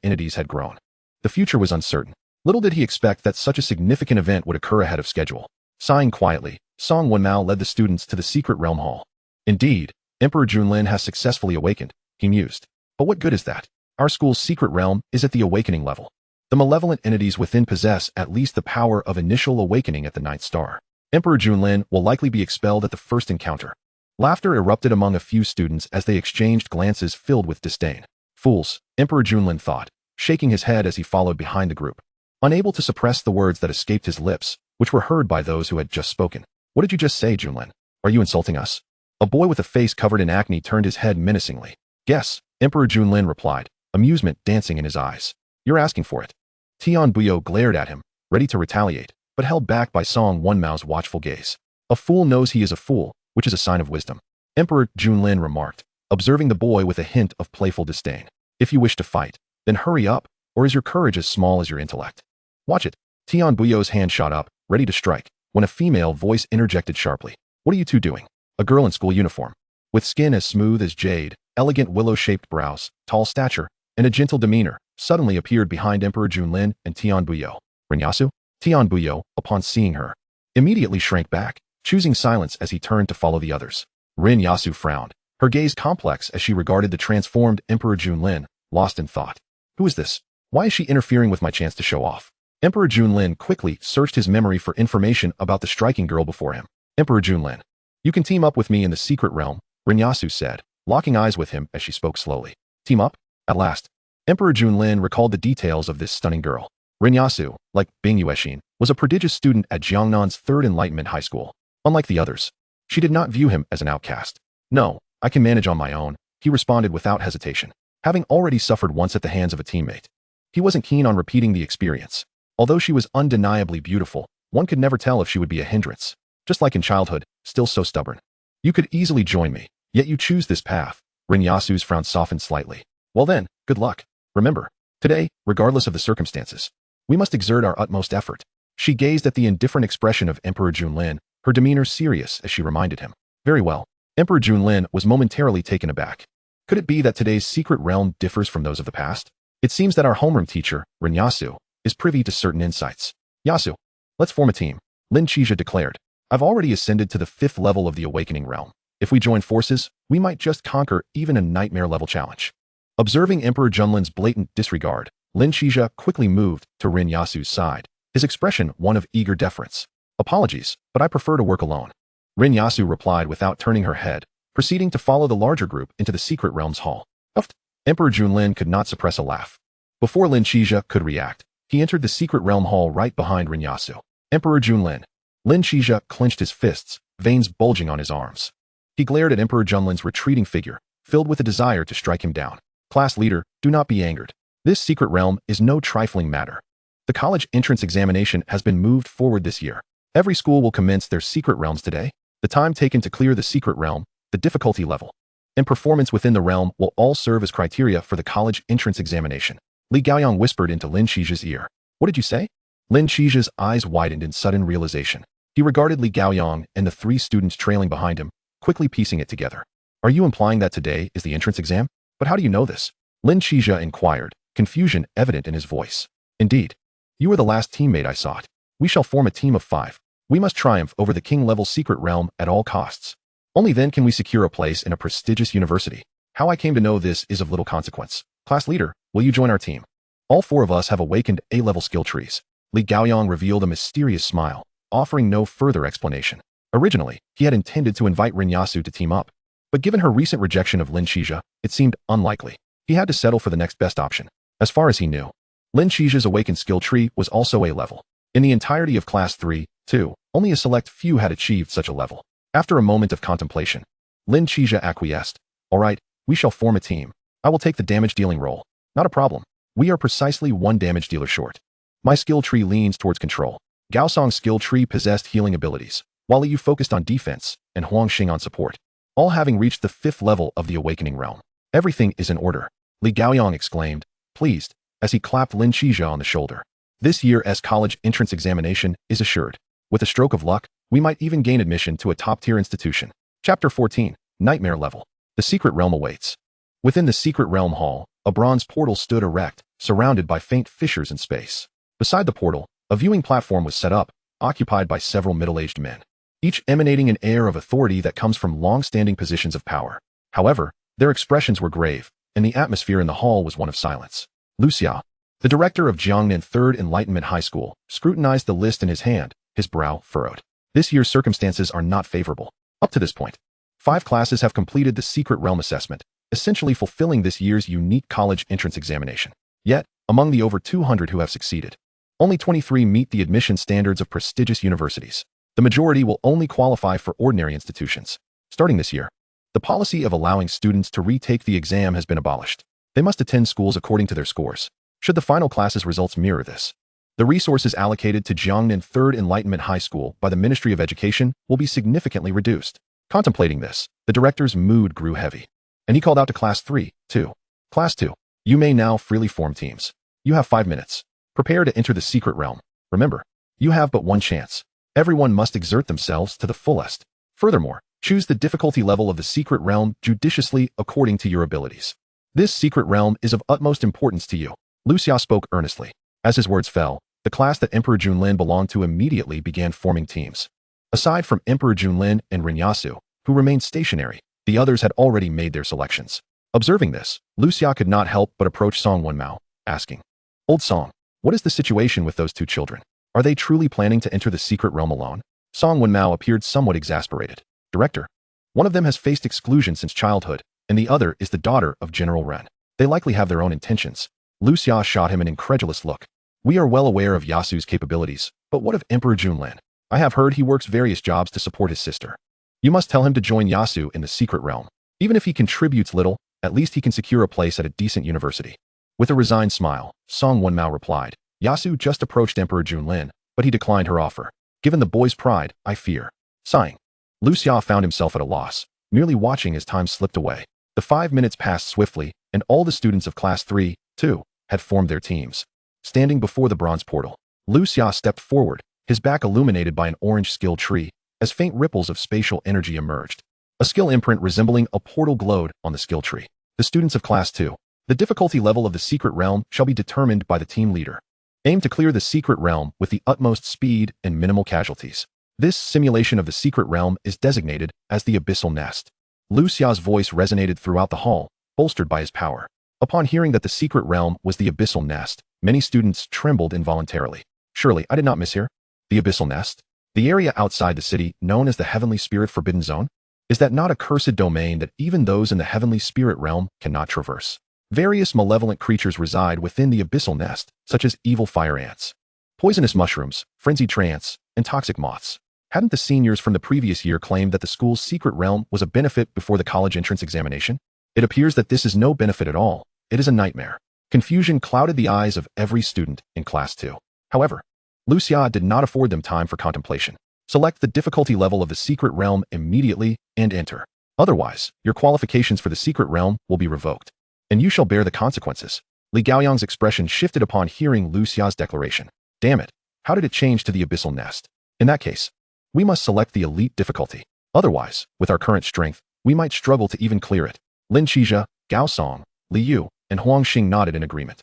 entities had grown. The future was uncertain. Little did he expect that such a significant event would occur ahead of schedule. Sighing quietly, Song Wenmao led the students to the secret realm hall. Indeed, Emperor Junlin has successfully awakened, he mused. But what good is that? Our school's secret realm is at the awakening level. The malevolent entities within possess at least the power of initial awakening at the 9th star. Emperor Junlin will likely be expelled at the first encounter. Laughter erupted among a few students as they exchanged glances filled with disdain. Fools, Emperor Junlin thought, shaking his head as he followed behind the group, unable to suppress the words that escaped his lips, which were heard by those who had just spoken. What did you just say, Junlin? Are you insulting us? A boy with a face covered in acne turned his head menacingly. Yes, Emperor Junlin replied, amusement dancing in his eyes. You're asking for it. Tian Buyo glared at him, ready to retaliate, but held back by Song Wenmao's watchful gaze. A fool knows he is a fool, which is a sign of wisdom, Emperor Lin remarked, observing the boy with a hint of playful disdain. If you wish to fight, then hurry up, or is your courage as small as your intellect? Watch it. Tianbuyo's hand shot up, ready to strike, when a female voice interjected sharply. What are you two doing? A girl in school uniform, with skin as smooth as jade, elegant willow-shaped brows, tall stature, and a gentle demeanor, suddenly appeared behind Emperor Lin and Tianbuyo. Renyasu? Tianbuyo, upon seeing her, immediately shrank back, choosing silence as he turned to follow the others. Rin Yasu frowned, her gaze complex as she regarded the transformed Emperor Lin, lost in thought. Who is this? Why is she interfering with my chance to show off? Emperor Lin quickly searched his memory for information about the striking girl before him. Emperor Lin. You can team up with me in the secret realm, Rin Yasu said, locking eyes with him as she spoke slowly. Team up? At last. Emperor Lin recalled the details of this stunning girl. Rin Yasu, like Bing Yuexin, was a prodigious student at Jiangnan's Third Enlightenment High School. Unlike the others, she did not view him as an outcast. No, I can manage on my own, he responded without hesitation, having already suffered once at the hands of a teammate. He wasn't keen on repeating the experience. Although she was undeniably beautiful, one could never tell if she would be a hindrance. Just like in childhood, still so stubborn. You could easily join me, yet you choose this path. Rin Yasu's frown softened slightly. Well then, good luck. Remember, today, regardless of the circumstances, we must exert our utmost effort. She gazed at the indifferent expression of Emperor Lin, her demeanor serious as she reminded him. Very well. Emperor Lin was momentarily taken aback. Could it be that today's secret realm differs from those of the past? It seems that our homeroom teacher, Rin Yasu, is privy to certain insights. Yasu, let's form a team, Lin Qizha declared. I've already ascended to the 5th level of the awakening realm. If we join forces, we might just conquer even a nightmare-level challenge. Observing Emperor Lin's blatant disregard, Lin Qizha quickly moved to Rin Yasu's side, his expression one of eager deference. Apologies, but I prefer to work alone. Rin Yasu replied without turning her head, proceeding to follow the larger group into the secret realm's hall. Uffed. Emperor Lin could not suppress a laugh. Before Lin Qizha could react, he entered the secret realm hall right behind Rin Yasu. Emperor Lin. Lin Qizha clenched his fists, veins bulging on his arms. He glared at Emperor Lin's retreating figure, filled with a desire to strike him down. Class leader, do not be angered. This secret realm is no trifling matter. The college entrance examination has been moved forward this year. Every school will commence their secret realms today. The time taken to clear the secret realm, the difficulty level, and performance within the realm will all serve as criteria for the college entrance examination. Li Gaoyang whispered into Lin Qizha's ear. What did you say? Lin Qizha's eyes widened in sudden realization. He regarded Li Gaoyang and the 3 students trailing behind him, quickly piecing it together. Are you implying that today is the entrance exam? But how do you know this? Lin Qizha inquired, confusion evident in his voice. Indeed. You are the last teammate I sought. We shall form a team of 5. We must triumph over the king-level secret realm at all costs. Only then can we secure a place in a prestigious university. How I came to know this is of little consequence. Class leader, will you join our team? All 4 of us have awakened A-level skill trees. Li Gaoyang revealed a mysterious smile, offering no further explanation. Originally, he had intended to invite Rin Yasu to team up, but given her recent rejection of Lin Qizha, it seemed unlikely. He had to settle for the next best option. As far as he knew, Lin Qizha's awakened skill tree was also A-level. In the entirety of Class 3, too, only a select few had achieved such a level. After a moment of contemplation, Lin Qizha acquiesced. All right, we shall form a team. I will take the damage-dealing role. Not a problem. We are precisely 1 damage dealer short. My skill tree leans towards control. Gao Song's skill tree possessed healing abilities, while Liu focused on defense, and Huang Xing on support, all having reached the 5th level of the awakening realm. Everything is in order, Li Gaoyang exclaimed, pleased, as he clapped Lin Qizha on the shoulder. This year's college entrance examination is assured. With a stroke of luck, we might even gain admission to a top-tier institution. Chapter 14, Nightmare Level. The secret realm awaits. Within the secret realm hall, a bronze portal stood erect, surrounded by faint fissures in space. Beside the portal, a viewing platform was set up, occupied by several middle-aged men, each emanating an air of authority that comes from long-standing positions of power. However, their expressions were grave, and the atmosphere in the hall was one of silence. Lucia, the director of Jiangnan Third Enlightenment High School, scrutinized the list in his hand, his brow furrowed. This year's circumstances are not favorable. Up to this point, 5 classes have completed the secret realm assessment, essentially fulfilling this year's unique college entrance examination. Yet, among the over 200 who have succeeded, only 23 meet the admission standards of prestigious universities. The majority will only qualify for ordinary institutions. Starting this year, the policy of allowing students to retake the exam has been abolished. They must attend schools according to their scores. Should the final class's results mirror this, The resources allocated to Jiangnan Third Enlightenment High School by the Ministry of Education will be significantly reduced. Contemplating this, the director's mood grew heavy, and he called out to Class 3, 2. Class 2, you may now freely form teams. You have 5 minutes. Prepare to enter the secret realm. Remember, you have but one chance. Everyone must exert themselves to the fullest. Furthermore, choose the difficulty level of the secret realm judiciously according to your abilities. This secret realm is of utmost importance to you. Lu Xia spoke earnestly. As his words fell, the class that Emperor Junlin belonged to immediately began forming teams. Aside from Emperor Junlin and Rinyasu, who remained stationary, the others had already made their selections. Observing this, Lu Xia could not help but approach Song Wenmao, asking, Old Song, what is the situation with those 2 children? Are they truly planning to enter the secret realm alone? Song Wenmao appeared somewhat exasperated. Director, one of them has faced exclusion since childhood, and the other is the daughter of General Ren. They likely have their own intentions. Lu Xia shot him an incredulous look. We are well aware of Yasu's capabilities, but what of Emperor Junlin? I have heard he works various jobs to support his sister. You must tell him to join Yasu in the secret realm. Even if he contributes little, at least he can secure a place at a decent university. With a resigned smile, Song Wenmao replied, Yasu just approached Emperor Junlin, but he declined her offer. Given the boy's pride, I fear. Sighing, Lu Xia found himself at a loss, merely watching as time slipped away. The 5 minutes passed swiftly, and all the students of Class 3, 2, had formed their teams. Standing before the bronze portal, Lu Xia stepped forward, his back illuminated by an orange skill tree, as faint ripples of spatial energy emerged. A skill imprint resembling a portal glowed on the skill tree. The students of Class 2. The difficulty level of the secret realm shall be determined by the team leader. Aim to clear the secret realm with the utmost speed and minimal casualties. This simulation of the secret realm is designated as the Abyssal Nest. Lu Xia's voice resonated throughout the hall, bolstered by his power. Upon hearing that the secret realm was the Abyssal Nest, many students trembled involuntarily. Surely, I did not mishear. The Abyssal Nest? The area outside the city known as the Heavenly Spirit Forbidden Zone? Is that not a cursed domain that even those in the Heavenly Spirit realm cannot traverse? Various malevolent creatures reside within the Abyssal Nest, such as evil fire ants, poisonous mushrooms, frenzied trance, and toxic moths. Hadn't the seniors from the previous year claimed that the school's secret realm was a benefit before the college entrance examination? It appears that this is no benefit at all. It is a nightmare. Confusion clouded the eyes of every student in Class 2. However, Lu Xia did not afford them time for contemplation. Select the difficulty level of the secret realm immediately and enter. Otherwise, your qualifications for the secret realm will be revoked, and you shall bear the consequences. Li Gaoyang's expression shifted upon hearing Lu Xia's declaration. Damn it, how did it change to the Abyssal Nest? In that case, we must select the elite difficulty. Otherwise, with our current strength, we might struggle to even clear it. Lin Qizhe, Gao Song, Li Yu, and Huang Xing nodded in agreement.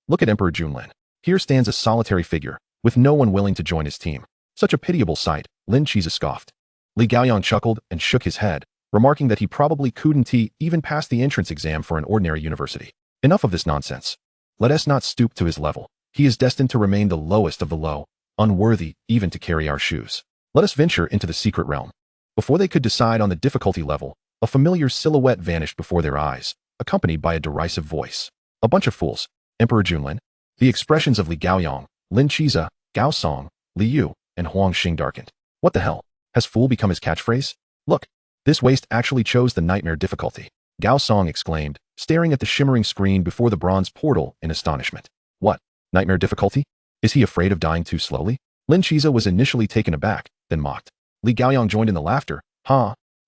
Look at Emperor Junlin. Here stands a solitary figure, with no one willing to join his team. Such a pitiable sight, Lin Qizhe scoffed. Li Gaoyang chuckled and shook his head, remarking that he probably couldn't even pass the entrance exam for an ordinary university. Enough of this nonsense. Let us not stoop to his level. He is destined to remain the lowest of the low, unworthy even to carry our shoes. Let us venture into the secret realm. Before they could decide on the difficulty level, a familiar silhouette vanished before their eyes, accompanied by a derisive voice. A bunch of fools. Emperor Junlin. The expressions of Li Gaoyang, Lin Qizhe, Gao Song, Li Yu, and Huang Xing darkened. What the hell? Has fool become his catchphrase? Look, this waste actually chose the nightmare difficulty. Gao Song exclaimed, staring at the shimmering screen before the bronze portal in astonishment. What? Nightmare difficulty? Is he afraid of dying too slowly? Lin Qizhe was initially taken aback, then mocked. Li Gaoyang joined in the laughter.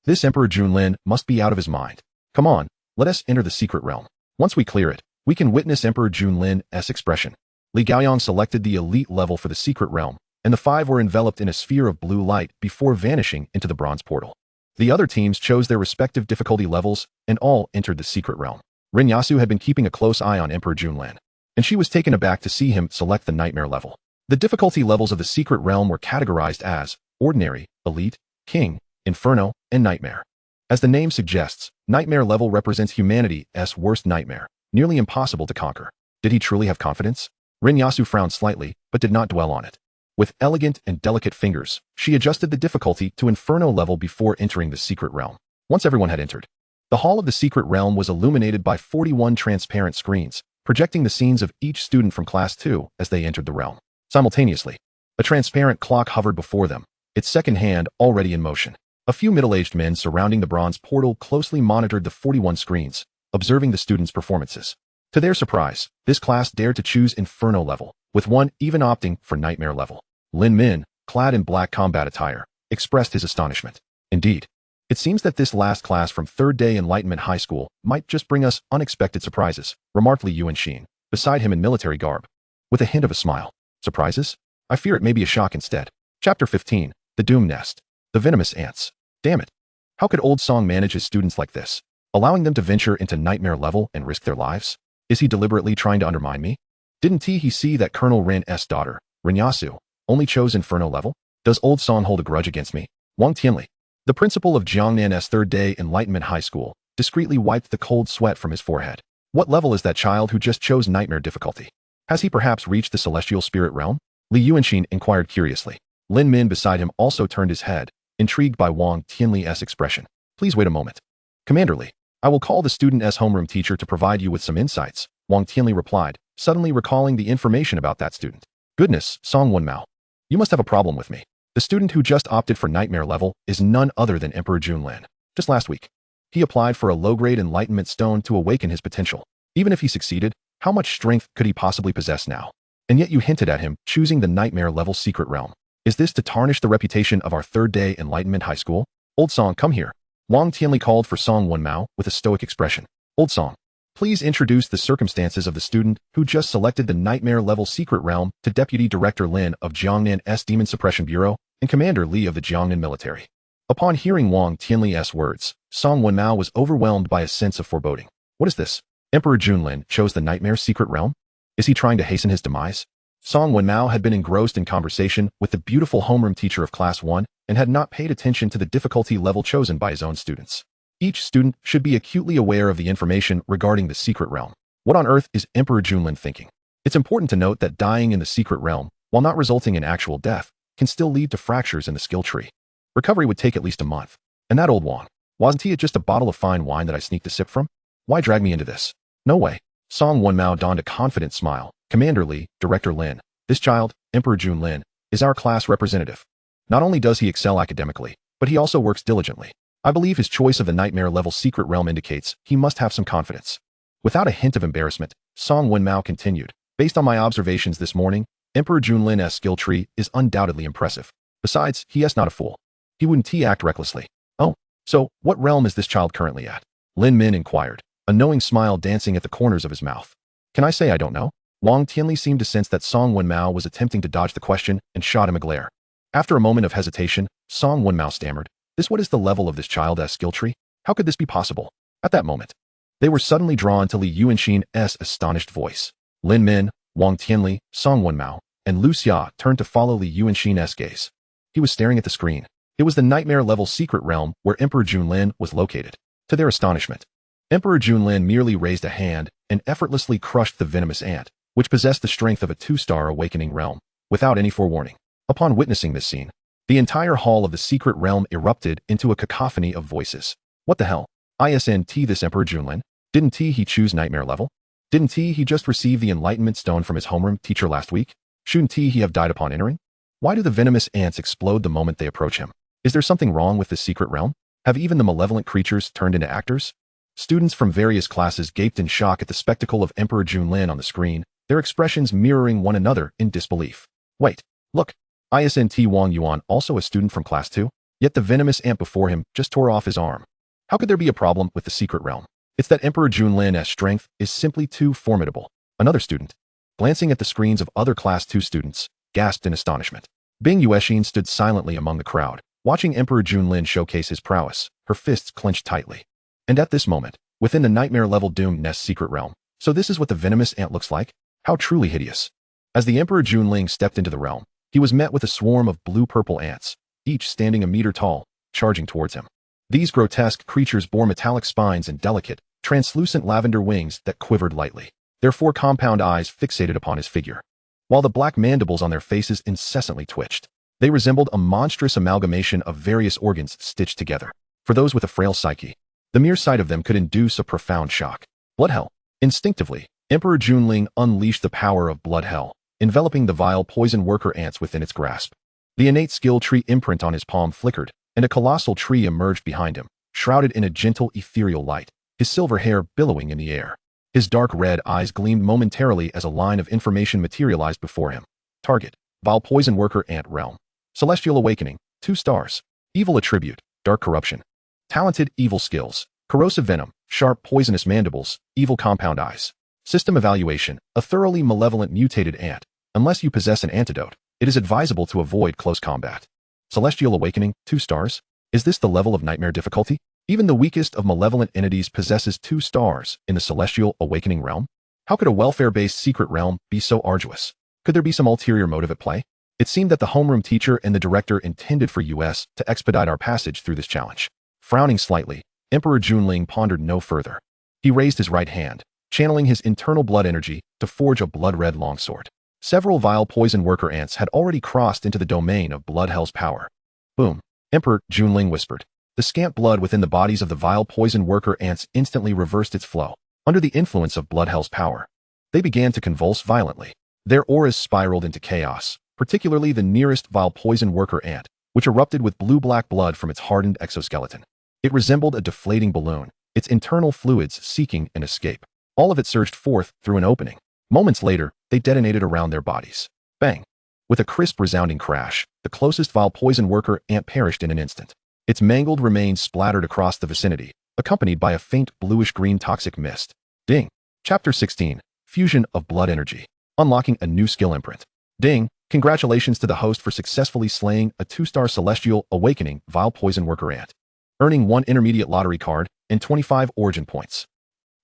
This Emperor Junlin must be out of his mind. Come on, let us enter the secret realm. Once we clear it, we can witness Emperor Junlin's expression. Li Gaoyang selected the elite level for the secret realm, and the 5 were enveloped in a sphere of blue light before vanishing into the bronze portal. The other teams chose their respective difficulty levels and all entered the secret realm. Rin Yasu had been keeping a close eye on Emperor Junlin, and she was taken aback to see him select the nightmare level. The difficulty levels of the secret realm were categorized as ordinary, elite, king, inferno, and nightmare. As the name suggests, nightmare level represents humanity's worst nightmare, nearly impossible to conquer. Did he truly have confidence? Rin Yasu frowned slightly, but did not dwell on it. With elegant and delicate fingers, she adjusted the difficulty to inferno level before entering the secret realm. Once everyone had entered, the hall of the secret realm was illuminated by 41 transparent screens, projecting the scenes of each student from Class 2 as they entered the realm. Simultaneously, a transparent clock hovered before them, its second hand already in motion. A few middle-aged men surrounding the bronze portal closely monitored the 41 screens, observing the students' performances. To their surprise, this class dared to choose Inferno level, with one even opting for Nightmare level. Lin Min, clad in black combat attire, expressed his astonishment. Indeed, it seems that this last class from Third Day Enlightenment High School might just bring us unexpected surprises, remarked Li Yuanxin, beside him in military garb, with a hint of a smile. Surprises? I fear it may be a shock instead. Chapter 15, The Doom Nest. The Venomous Ants. Damn it. How could Old Song manage his students like this, allowing them to venture into Nightmare level and risk their lives? Is he deliberately trying to undermine me? Didn't he see that Colonel Rin's daughter, Rinyasu, only chose Inferno level? Does Old Song hold a grudge against me? Wang Tianli, the principal of Jiangnan's Third Day Enlightenment High School, discreetly wiped the cold sweat from his forehead. What level is that child who just chose Nightmare difficulty? Has he perhaps reached the celestial spirit realm? Li Yuanxin inquired curiously. Lin Min beside him also turned his head, intrigued by Wang Tianli's expression. Please wait a moment. Commander Li, I will call the student's homeroom teacher to provide you with some insights, Wang Tianli replied, suddenly recalling the information about that student. Goodness, Song Wenmao. You must have a problem with me. The student who just opted for Nightmare level is none other than Emperor Lin. Just last week, he applied for a low-grade enlightenment stone to awaken his potential. Even if he succeeded, how much strength could he possibly possess now? And yet you hinted at him choosing the Nightmare level secret realm. Is this to tarnish the reputation of our Third Day Enlightenment High School? Old Song, come here. Wang Tianli called for Song Wenmao with a stoic expression. Old Song, please introduce the circumstances of the student who just selected the Nightmare level secret realm to Deputy Director Lin of Jiangnan's Demon Suppression Bureau and Commander Li of the Jiangnan military. Upon hearing Wang Tianli's words, Song Wenmao was overwhelmed by a sense of foreboding. What is this? Emperor Lin chose the Nightmare secret realm? Is he trying to hasten his demise? Song Wenmao had been engrossed in conversation with the beautiful homeroom teacher of Class 1 and had not paid attention to the difficulty level chosen by his own students. Each student should be acutely aware of the information regarding the secret realm. What on earth is Emperor Lin thinking? It's important to note that dying in the secret realm, while not resulting in actual death, can still lead to fractures in the skill tree. Recovery would take at least a month. And that old Wang, wasn't he just a bottle of fine wine that I sneaked a sip from? Why drag me into this? No way. Song Wenmao donned a confident smile. Commander Li, Director Lin, this child, Emperor Lin, is our class representative. Not only does he excel academically, but he also works diligently. I believe his choice of the Nightmare level secret realm indicates he must have some confidence. Without a hint of embarrassment, Song Wenmao continued. Based on my observations this morning, Emperor Lin's skill tree is undoubtedly impressive. Besides, he is not a fool. He wouldn't act recklessly. Oh, so what realm is this child currently at? Lin Min inquired, a knowing smile dancing at the corners of his mouth. Can I say I don't know? Wang Tianli seemed to sense that Song Wenmao was attempting to dodge the question and shot him a glare. After a moment of hesitation, Song Wenmao stammered, what is the level of this child's skill tree? How could this be possible? At that moment, they were suddenly drawn to Li Yuanxin's astonished voice. Lin Min, Wang Tianli, Song Wenmao, and Lu Xia turned to follow Li Yuanxin's gaze. He was staring at the screen. It was the Nightmare level secret realm where Emperor Lin was located. To their astonishment, Emperor Lin merely raised a hand and effortlessly crushed the venomous ant, which possessed the strength of a 2-star awakening realm, without any forewarning. Upon witnessing this scene, the entire hall of the secret realm erupted into a cacophony of voices. What the hell? Isn't this Emperor Lin? Didn't he choose Nightmare level? Didn't he just receive the Enlightenment Stone from his homeroom teacher last week? Shouldn't he have died upon entering? Why do the venomous ants explode the moment they approach him? Is there something wrong with this secret realm? Have even the malevolent creatures turned into actors? Students from various classes gaped in shock at the spectacle of Emperor Lin on the screen, their expressions mirroring one another in disbelief. Wait, look. Isn't Wang Yuan also a student from Class 2? Yet the venomous ant before him just tore off his arm. How could there be a problem with the secret realm? It's that Emperor Lin's strength is simply too formidable. Another student, glancing at the screens of other Class 2 students, gasped in astonishment. Bing Yuexin stood silently among the crowd, watching Emperor Lin showcase his prowess, her fists clenched tightly. And at this moment, within the Nightmare-level Doom Nest secret realm, so this is what the venomous ant looks like? How truly hideous. As the Emperor Ling stepped into the realm, he was met with a swarm of blue-purple ants, each standing a meter tall, charging towards him. These grotesque creatures bore metallic spines and delicate, translucent lavender wings that quivered lightly, their 4 compound eyes fixated upon his figure, while the black mandibles on their faces incessantly twitched. They resembled a monstrous amalgamation of various organs stitched together. For those with a frail psyche, the mere sight of them could induce a profound shock. Blood hell. Instinctively, Emperor Ling unleashed the power of blood hell, enveloping the vile poison worker ants within its grasp. The innate skill tree imprint on his palm flickered, and a colossal tree emerged behind him, shrouded in a gentle ethereal light, his silver hair billowing in the air. His dark red eyes gleamed momentarily as a line of information materialized before him. Target: Vile Poison Worker Ant Realm. Celestial Awakening, 2 stars. Evil Attribute: Dark Corruption. Talented Evil Skills: Corrosive Venom, Sharp Poisonous Mandibles, Evil Compound Eyes. System Evaluation: A thoroughly malevolent mutated ant. Unless you possess an antidote, it is advisable to avoid close combat. Celestial Awakening, 2 stars. Is this the level of nightmare difficulty? Even the weakest of malevolent entities possesses 2 stars in the Celestial Awakening realm? How could a welfare-based secret realm be so arduous? Could there be some ulterior motive at play? It seemed that the homeroom teacher and the director intended for us to expedite our passage through this challenge. Frowning slightly, Emperor Lin pondered no further. He raised his right hand, channeling his internal blood energy to forge a blood-red longsword. Several vile poison worker ants had already crossed into the domain of Blood Hell's power. Boom, Emperor Lin whispered. The scant blood within the bodies of the vile poison worker ants instantly reversed its flow. Under the influence of Blood Hell's power, they began to convulse violently. Their auras spiraled into chaos, particularly the nearest vile poison worker ant, which erupted with blue-black blood from its hardened exoskeleton. It resembled a deflating balloon, its internal fluids seeking an escape. All of it surged forth through an opening. Moments later, they detonated around their bodies. Bang! With a crisp, resounding crash, the closest vile poison worker ant perished in an instant. Its mangled remains splattered across the vicinity, accompanied by a faint bluish-green toxic mist. Ding! Chapter 16. Fusion of Blood Energy. Unlocking a new skill imprint. Ding! Congratulations to the host for successfully slaying a 2-star Celestial Awakening Vile Poison Worker Ant, earning 1 intermediate lottery card and 25 origin points.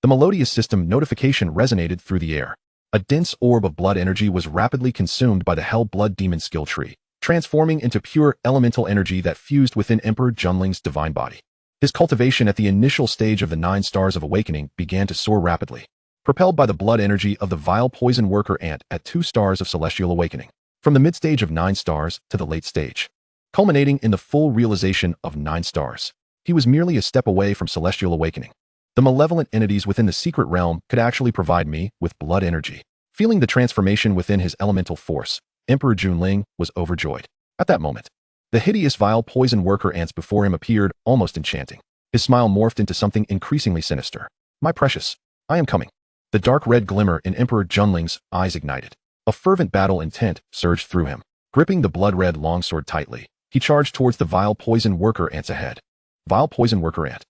The melodious system notification resonated through the air. A dense orb of blood energy was rapidly consumed by the Hell Blood Demon skill tree, transforming into pure elemental energy that fused within Emperor Lin's divine body. His cultivation at the initial stage of the 9 stars of awakening began to soar rapidly, propelled by the blood energy of the vile poison worker ant at 2 stars of celestial awakening, from the mid-stage of 9 stars to the late stage, culminating in the full realization of 9 stars. He was merely a step away from celestial awakening. The malevolent entities within the secret realm could actually provide me with blood energy. Feeling the transformation within his elemental force, Emperor Lin was overjoyed. At that moment, the hideous vile poison worker ants before him appeared almost enchanting. His smile morphed into something increasingly sinister. My precious, I am coming. The dark red glimmer in Emperor Lin's eyes ignited. A fervent battle intent surged through him. Gripping the blood-red longsword tightly, he charged towards the vile poison worker ants ahead. Vile poison worker ant.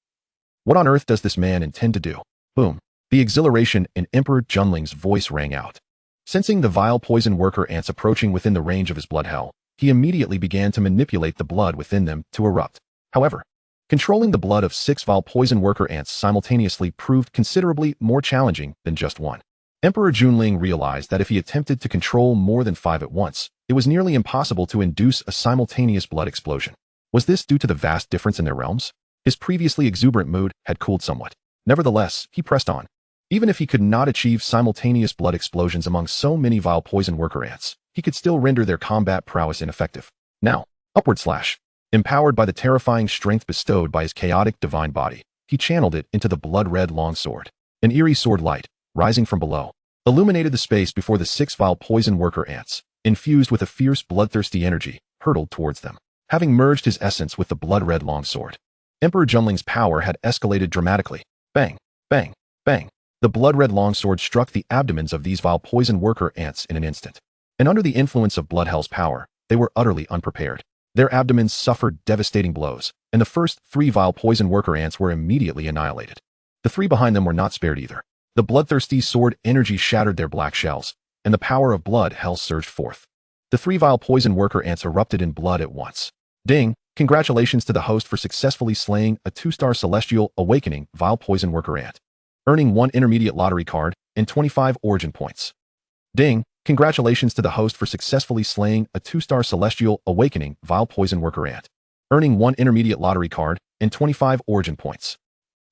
What on earth does this man intend to do? Boom. The exhilaration in Emperor Lin's voice rang out. Sensing the vile poison worker ants approaching within the range of his blood hell, he immediately began to manipulate the blood within them to erupt. However, controlling the blood of 6 vile poison worker ants simultaneously proved considerably more challenging than just one. Emperor Lin realized that if he attempted to control more than 5 at once, it was nearly impossible to induce a simultaneous blood explosion. Was this due to the vast difference in their realms? His previously exuberant mood had cooled somewhat. Nevertheless, he pressed on. Even if he could not achieve simultaneous blood explosions among so many vile poison worker ants, he could still render their combat prowess ineffective. Now, upward slash. Empowered by the terrifying strength bestowed by his chaotic divine body, he channeled it into the blood-red longsword. An eerie sword light, rising from below, illuminated the space before the 6 vile poison worker ants, infused with a fierce bloodthirsty energy, hurtled towards them. Having merged his essence with the blood-red longsword, Emperor Lin's power had escalated dramatically. Bang, bang, bang. The blood-red longsword struck the abdomens of these vile poison worker ants in an instant. And under the influence of Blood Hell's power, they were utterly unprepared. Their abdomens suffered devastating blows, and the first 3 vile poison worker ants were immediately annihilated. The 3 behind them were not spared either. The bloodthirsty sword energy shattered their black shells, and the power of Blood Hell surged forth. The 3 vile poison worker ants erupted in blood at once. Ding! Congratulations to the host for successfully slaying a 2-star Celestial Awakening Vile Poison Worker Ant, earning 1 intermediate lottery card and 25 origin points. Ding! Congratulations to the host for successfully slaying a 2-star Celestial Awakening Vile Poison Worker Ant, earning 1 intermediate lottery card and 25 origin points.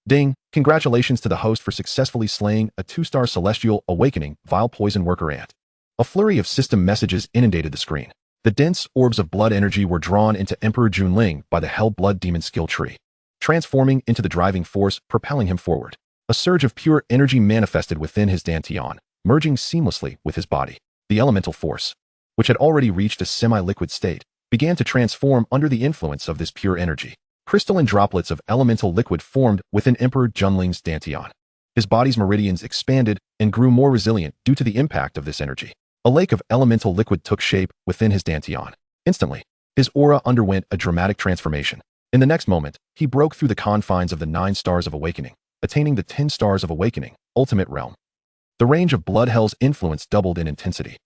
Ding! Congratulations to the host for successfully slaying a 2-star Celestial Awakening Vile Poison Worker Ant. A flurry of system messages inundated the screen. The dense orbs of blood energy were drawn into Emperor Lin by the Hell Blood Demon skill tree, transforming into the driving force propelling him forward. A surge of pure energy manifested within his dantian, merging seamlessly with his body. The elemental force, which had already reached a semi-liquid state, began to transform under the influence of this pure energy. Crystalline droplets of elemental liquid formed within Emperor Lin's dantian. His body's meridians expanded and grew more resilient due to the impact of this energy. A lake of elemental liquid took shape within his dantian. Instantly, his aura underwent a dramatic transformation. In the next moment, he broke through the confines of the 9 stars of awakening, attaining the 10 stars of awakening, ultimate realm. The range of blood hell's influence doubled in intensity.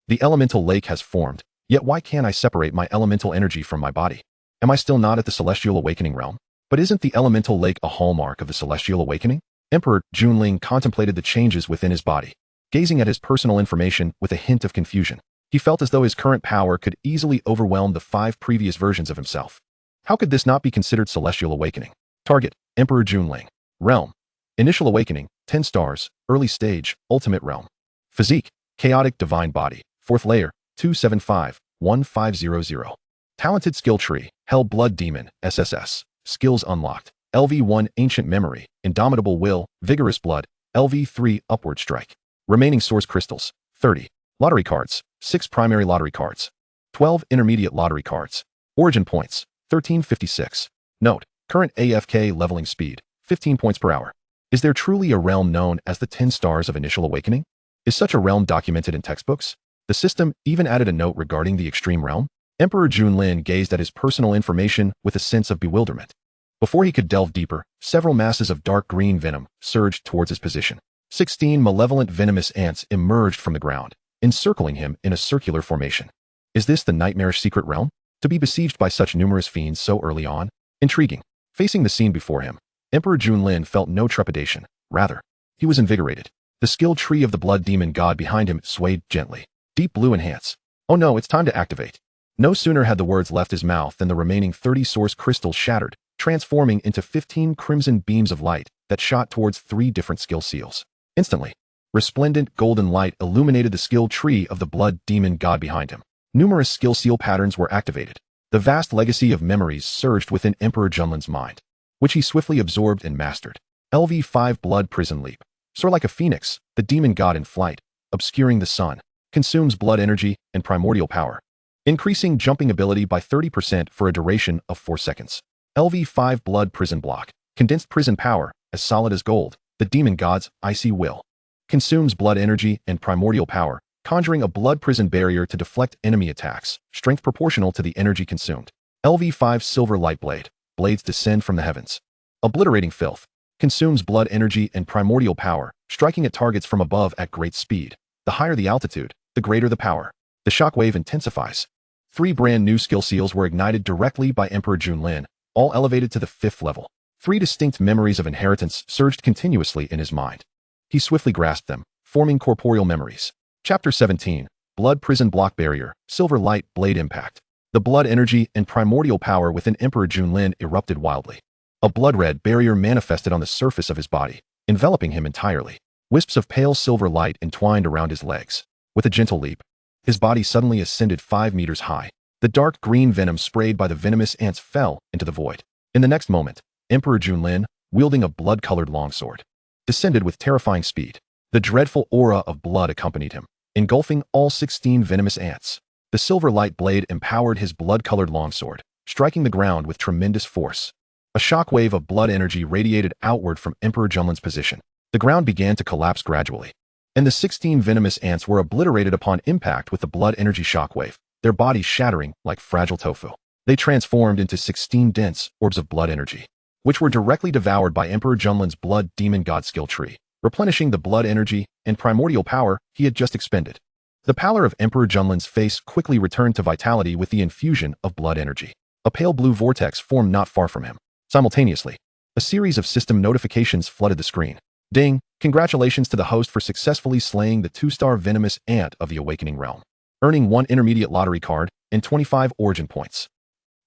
The elemental lake has formed, yet why can't I separate my elemental energy from my body? Am I still not at the celestial awakening realm? But isn't the elemental lake a hallmark of the celestial awakening? Emperor Lin contemplated the changes within his body, gazing at his personal information with a hint of confusion. He felt as though his current power could easily overwhelm the 5 previous versions of himself. How could this not be considered celestial awakening? Target, Emperor Lin. Realm, initial awakening, 10 stars, early stage, ultimate realm. Physique, chaotic divine body, 4th layer, 275-1500. Talented skill tree, Hell Blood Demon, SSS. Skills unlocked. LV1 Ancient Memory, Indomitable Will, Vigorous Blood. LV3 Upward Strike. Remaining source crystals, 30. Lottery cards, 6 primary lottery cards. 12 intermediate lottery cards. Origin points, 1356. Note, current AFK leveling speed, 15 points per hour. Is there truly a realm known as the 10 stars of initial awakening? Is such a realm documented in textbooks? The system even added a note regarding the extreme realm. Emperor Lin gazed at his personal information with a sense of bewilderment. Before he could delve deeper, several masses of dark green venom surged towards his position. 16 malevolent venomous ants emerged from the ground, encircling him in a circular formation. Is this the nightmarish secret realm? To be besieged by such numerous fiends so early on? Intriguing. Facing the scene before him, Emperor Lin felt no trepidation. Rather, he was invigorated. The skill tree of the blood demon god behind him swayed gently. Deep blue enhance. Oh no, it's time to activate. No sooner had the words left his mouth than the remaining 30 source crystals shattered, transforming into 15 crimson beams of light that shot towards 3 different skill seals. Instantly, resplendent golden light illuminated the skill tree of the blood demon god behind him. Numerous skill seal patterns were activated. The vast legacy of memories surged within Emperor Lin's mind, which he swiftly absorbed and mastered. LV5 Blood Prison Leap. Soar like a phoenix, the demon god in flight, obscuring the sun, consumes blood energy and primordial power, increasing jumping ability by 30% for a duration of 4 seconds. LV5 Blood Prison Block. Condensed prison power, as solid as gold, the demon god's icy will. Consumes blood energy and primordial power, conjuring a blood prison barrier to deflect enemy attacks, strength proportional to the energy consumed. LV5 Silver Light Blade. Blades descend from the heavens. Obliterating filth. Consumes blood energy and primordial power, striking at targets from above at great speed. The higher the altitude, the greater the power. The shockwave intensifies. 3 brand new skill seals were ignited directly by Emperor Lin, all elevated to the 5th level. 3 distinct memories of inheritance surged continuously in his mind. He swiftly grasped them, forming corporeal memories. Chapter 17, Blood Prison Block Barrier, Silver Light Blade Impact. The blood energy and primordial power within Emperor Lin erupted wildly. A blood-red barrier manifested on the surface of his body, enveloping him entirely. Wisps of pale silver light entwined around his legs. With a gentle leap, his body suddenly ascended 5 meters high. The dark green venom sprayed by the venomous ants fell into the void. In the next moment, Emperor Lin, wielding a blood-colored longsword, descended with terrifying speed. The dreadful aura of blood accompanied him, engulfing all 16 venomous ants. The silver light blade empowered his blood-colored longsword, striking the ground with tremendous force. A shockwave of blood energy radiated outward from Emperor Lin's position. The ground began to collapse gradually, and the 16 venomous ants were obliterated upon impact with the blood energy shockwave, their bodies shattering like fragile tofu. They transformed into 16 dense orbs of blood energy, which were directly devoured by Emperor Lin's blood demon god skill tree, replenishing the blood energy and primordial power he had just expended. The pallor of Emperor Lin's face quickly returned to vitality with the infusion of blood energy. A pale blue vortex formed not far from him. Simultaneously, a series of system notifications flooded the screen. Ding! Congratulations to the host for successfully slaying the 2-star venomous ant of the awakening realm, earning 1 intermediate lottery card and 25 origin points.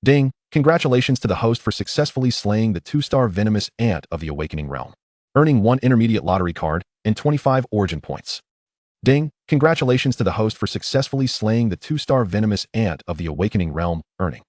Ding! Congratulations to the host for successfully slaying the 2-star venomous ant of the awakening realm, earning 1 intermediate lottery card and 25 origin points. Ding! Congratulations to the host for successfully slaying the 2-star venomous ant of the awakening realm, earning.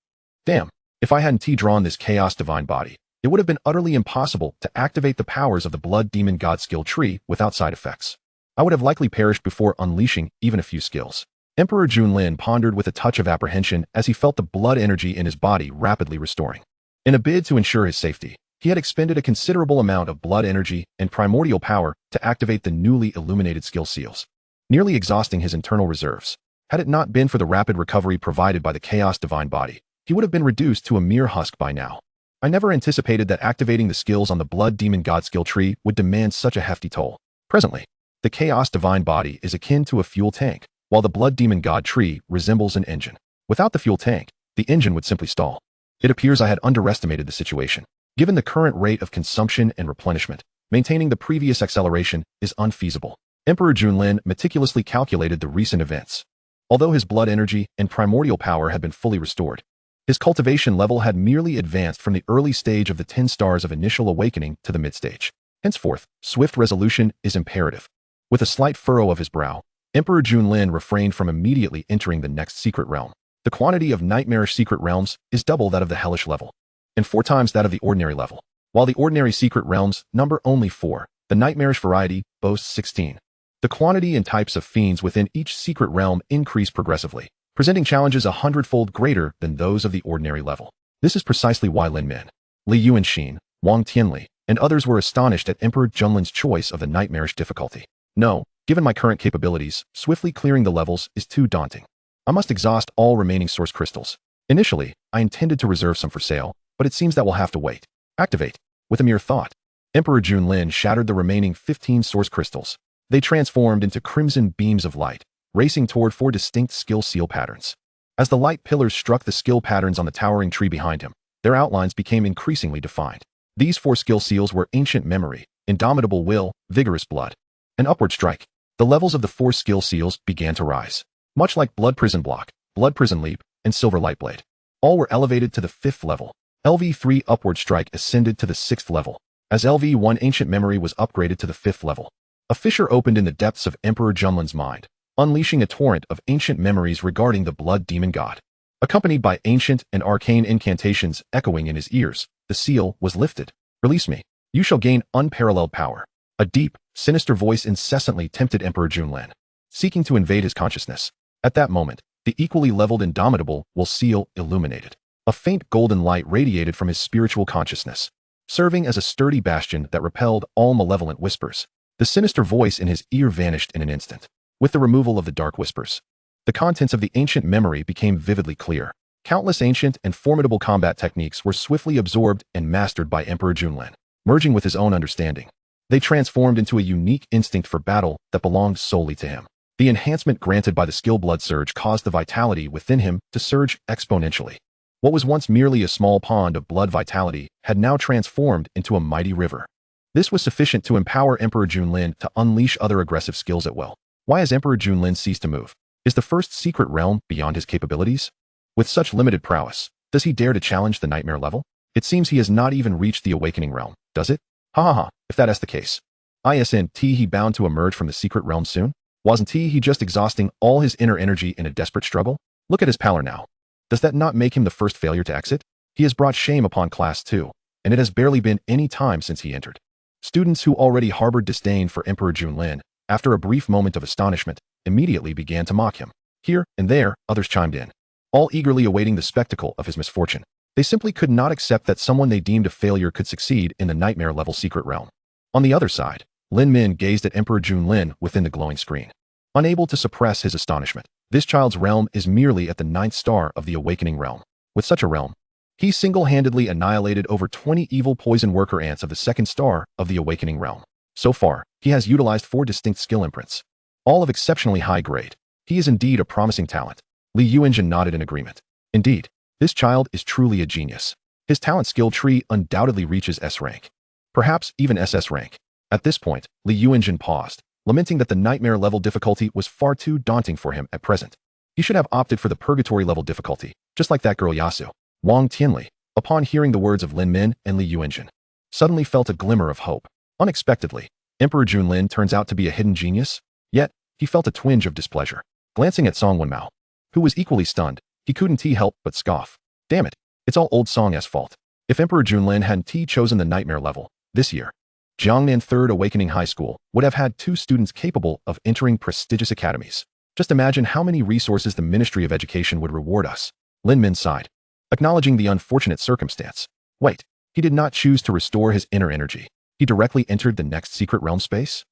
Damn! If I hadn't drawn this chaos divine body, it would have been utterly impossible to activate the powers of the blood demon god skill tree without side effects. I would have likely perished before unleashing even a few skills. Emperor Lin pondered with a touch of apprehension as he felt the blood energy in his body rapidly restoring. In a bid to ensure his safety, He had expended a considerable amount of blood energy and primordial power to activate the newly illuminated skill seals, nearly exhausting his internal reserves. Had it not been for the rapid recovery provided by the Chaos Divine Body, he would have been reduced to a mere husk by now. I never anticipated that activating the skills on the Blood Demon God skill tree would demand such a hefty toll. Presently, the Chaos Divine Body is akin to a fuel tank, while the Blood Demon God tree resembles an engine. Without the fuel tank, the engine would simply stall. It appears I had underestimated the situation. Given the current rate of consumption and replenishment, maintaining the previous acceleration is unfeasible. Emperor Lin meticulously calculated the recent events. Although his blood energy and primordial power had been fully restored, his cultivation level had merely advanced from the early stage of the 10 stars of initial awakening to the mid-stage. Henceforth, swift resolution is imperative. With a slight furrow of his brow, Emperor Lin refrained from immediately entering the next secret realm. The quantity of nightmarish secret realms is double that of the hellish level, and 4 times that of the ordinary level. While the ordinary secret realms number only 4, the nightmarish variety boasts 16. The quantity and types of fiends within each secret realm increase progressively, presenting challenges 100-fold greater than those of the ordinary level. This is precisely why Lin Min, Li Yuanxin, Wang Tianli, and others were astonished at Emperor Lin's choice of the nightmarish difficulty. No, given my current capabilities, swiftly clearing the levels is too daunting. I must exhaust all remaining source crystals. Initially, I intended to reserve some for sale, but it seems that will have to wait. Activate. With a mere thought, Emperor Lin shattered the remaining 15 source crystals. They transformed into crimson beams of light, racing toward 4 distinct skill seal patterns. As the light pillars struck the skill patterns on the towering tree behind him, their outlines became increasingly defined. These 4 skill seals were ancient memory, indomitable will, vigorous blood, and upward strike. The levels of the 4 skill seals began to rise. Much like blood prison block, blood prison leap, and silver light blade. All were elevated to the 5th level. LV3 upward strike ascended to the 6th level, as LV1 ancient memory was upgraded to the 5th level. A fissure opened in the depths of Emperor Lin's mind, unleashing a torrent of ancient memories regarding the Blood Demon God. Accompanied by ancient and arcane incantations echoing in his ears, the seal was lifted. Release me. You shall gain unparalleled power. A deep, sinister voice incessantly tempted Emperor Lin, seeking to invade his consciousness. At that moment, the equally leveled indomitable will seal illuminated. A faint golden light radiated from his spiritual consciousness, serving as a sturdy bastion that repelled all malevolent whispers. The sinister voice in his ear vanished in an instant. With the removal of the dark whispers, the contents of the ancient memory became vividly clear. Countless ancient and formidable combat techniques were swiftly absorbed and mastered by Emperor Lin, merging with his own understanding. They transformed into a unique instinct for battle that belonged solely to him. The enhancement granted by the skill blood surge caused the vitality within him to surge exponentially. What was once merely a small pond of blood vitality had now transformed into a mighty river. This was sufficient to empower Emperor Lin to unleash other aggressive skills at will. Why has Emperor Lin ceased to move? Is the first secret realm beyond his capabilities? With such limited prowess, does he dare to challenge the nightmare level? It seems he has not even reached the awakening realm, does it? Ha ha ha, if that is the case. Isn't he bound to emerge from the secret realm soon? Wasn't he just exhausting all his inner energy in a desperate struggle? Look at his pallor now. Does that not make him the first failure to exit? He has brought shame upon class 2, and it has barely been any time since he entered. Students who already harbored disdain for Emperor Lin, after a brief moment of astonishment, immediately began to mock him. Here and there, others chimed in, all eagerly awaiting the spectacle of his misfortune. They simply could not accept that someone they deemed a failure could succeed in the nightmare-level secret realm. On the other side, Lin Min gazed at Emperor Lin within the glowing screen, unable to suppress his astonishment. This child's realm is merely at the 9th star of the awakening realm. With such a realm, he single-handedly annihilated over 20 evil poison worker ants of the 2nd star of the awakening realm. So far, he has utilized 4 distinct skill imprints, all of exceptionally high grade. He is indeed a promising talent. Li Yuanjin nodded in agreement. Indeed, this child is truly a genius. His talent skill tree undoubtedly reaches S rank, perhaps even SS rank. At this point, Li Yuanjin paused, lamenting that the nightmare level difficulty was far too daunting for him at present. He should have opted for the purgatory level difficulty, just like that girl Yasu. Wang Tianli, upon hearing the words of Lin Min and Li Yuanjin, suddenly felt a glimmer of hope. Unexpectedly, Emperor Lin turns out to be a hidden genius, yet he felt a twinge of displeasure. Glancing at Song Wenmao, who was equally stunned, he couldn't help but scoff. Damn it, it's all old Song S's fault. If Emperor Lin hadn't chosen the nightmare level, this year, Jiangnan 3rd Awakening High School would have had 2 students capable of entering prestigious academies. Just imagine how many resources the Ministry of Education would reward us. Lin Min sighed, acknowledging the unfortunate circumstance. Wait, He did not choose to restore his inner energy. He directly entered the next secret realm space.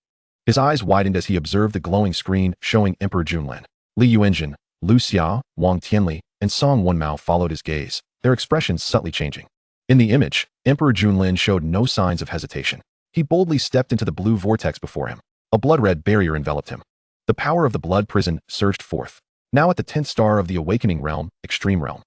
His eyes widened as he observed the glowing screen showing Emperor Lin. Li Yuanjin, Lu Xiao, Wang Tianli, and Song Wenmao followed his gaze, their expressions subtly changing. In the image, Emperor Lin showed no signs of hesitation. He boldly stepped into the blue vortex before him. A blood-red barrier enveloped him. The power of the blood prison surged forth. Now at the 10th star of the awakening realm, extreme realm.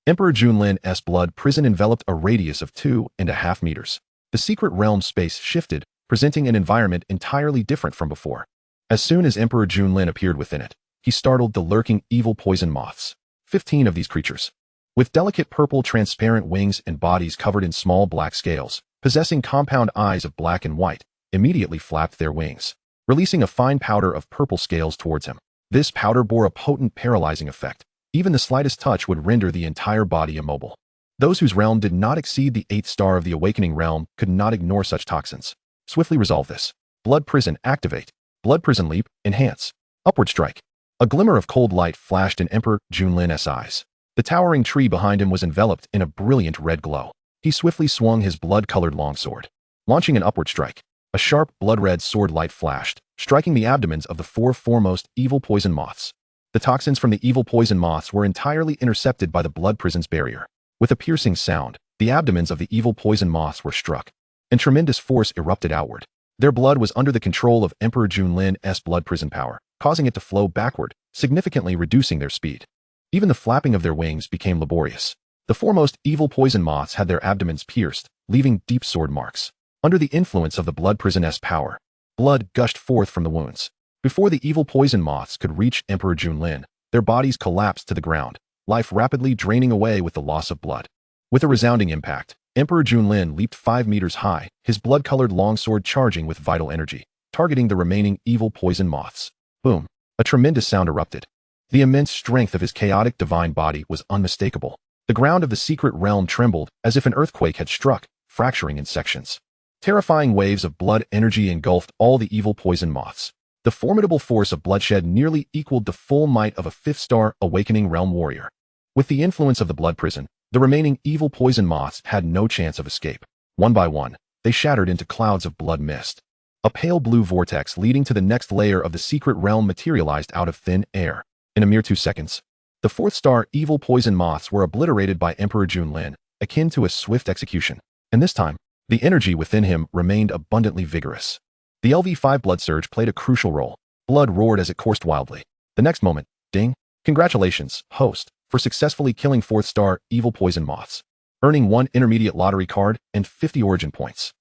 Emperor Lin's blood prison enveloped a radius of 2.5 meters. The secret realm space shifted, presenting an environment entirely different from before. As soon as Emperor Lin appeared within it, he startled the lurking evil poison moths. 15 of these creatures, with delicate purple transparent wings and bodies covered in small black scales, possessing compound eyes of black and white, immediately flapped their wings, releasing a fine powder of purple scales towards him. This powder bore a potent paralyzing effect. Even the slightest touch would render the entire body immobile. Those whose realm did not exceed the 8th star of the awakening realm could not ignore such toxins. Swiftly resolve this. Blood prison activate. Blood prison leap, enhance. Upward strike. A glimmer of cold light flashed in Emperor Lin's eyes. The towering tree behind him was enveloped in a brilliant red glow. He swiftly swung his blood-colored longsword, launching an upward strike. A sharp, blood-red sword light flashed, striking the abdomens of the 4 foremost evil poison moths. The toxins from the evil poison moths were entirely intercepted by the blood prison's barrier. With a piercing sound, the abdomens of the evil poison moths were struck, and tremendous force erupted outward. Their blood was under the control of Emperor Lin's blood prison power, causing it to flow backward, significantly reducing their speed. Even the flapping of their wings became laborious. The foremost evil poison moths had their abdomens pierced, leaving deep sword marks. Under the influence of the blood prison's power, blood gushed forth from the wounds. Before the evil poison moths could reach Emperor Lin, their bodies collapsed to the ground, life rapidly draining away with the loss of blood. With a resounding impact, Emperor Lin leaped 5 meters high, his blood-colored longsword charging with vital energy, targeting the remaining evil poison moths. Boom! A tremendous sound erupted. The immense strength of his chaotic divine body was unmistakable. The ground of the secret realm trembled as if an earthquake had struck, fracturing in sections. Terrifying waves of blood energy engulfed all the evil poison moths. The formidable force of bloodshed nearly equaled the full might of a 5th star awakening realm warrior. With the influence of the blood prison, the remaining evil poison moths had no chance of escape. One by one, they shattered into clouds of blood mist. A pale blue vortex leading to the next layer of the secret realm materialized out of thin air. In a mere 2 seconds, the 4th star evil poison moths were obliterated by Emperor Lin, akin to a swift execution. And this time, the energy within him remained abundantly vigorous. The LV5 blood surge played a crucial role. Blood roared as it coursed wildly. The next moment, ding! Congratulations, host, for successfully killing 4th star evil poison moths, earning 1 intermediate lottery card and 50 origin points.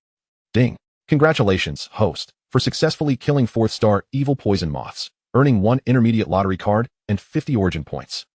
Ding! Congratulations, host, for successfully killing 4th star evil poison moths, earning 1 intermediate lottery card and 50 origin points.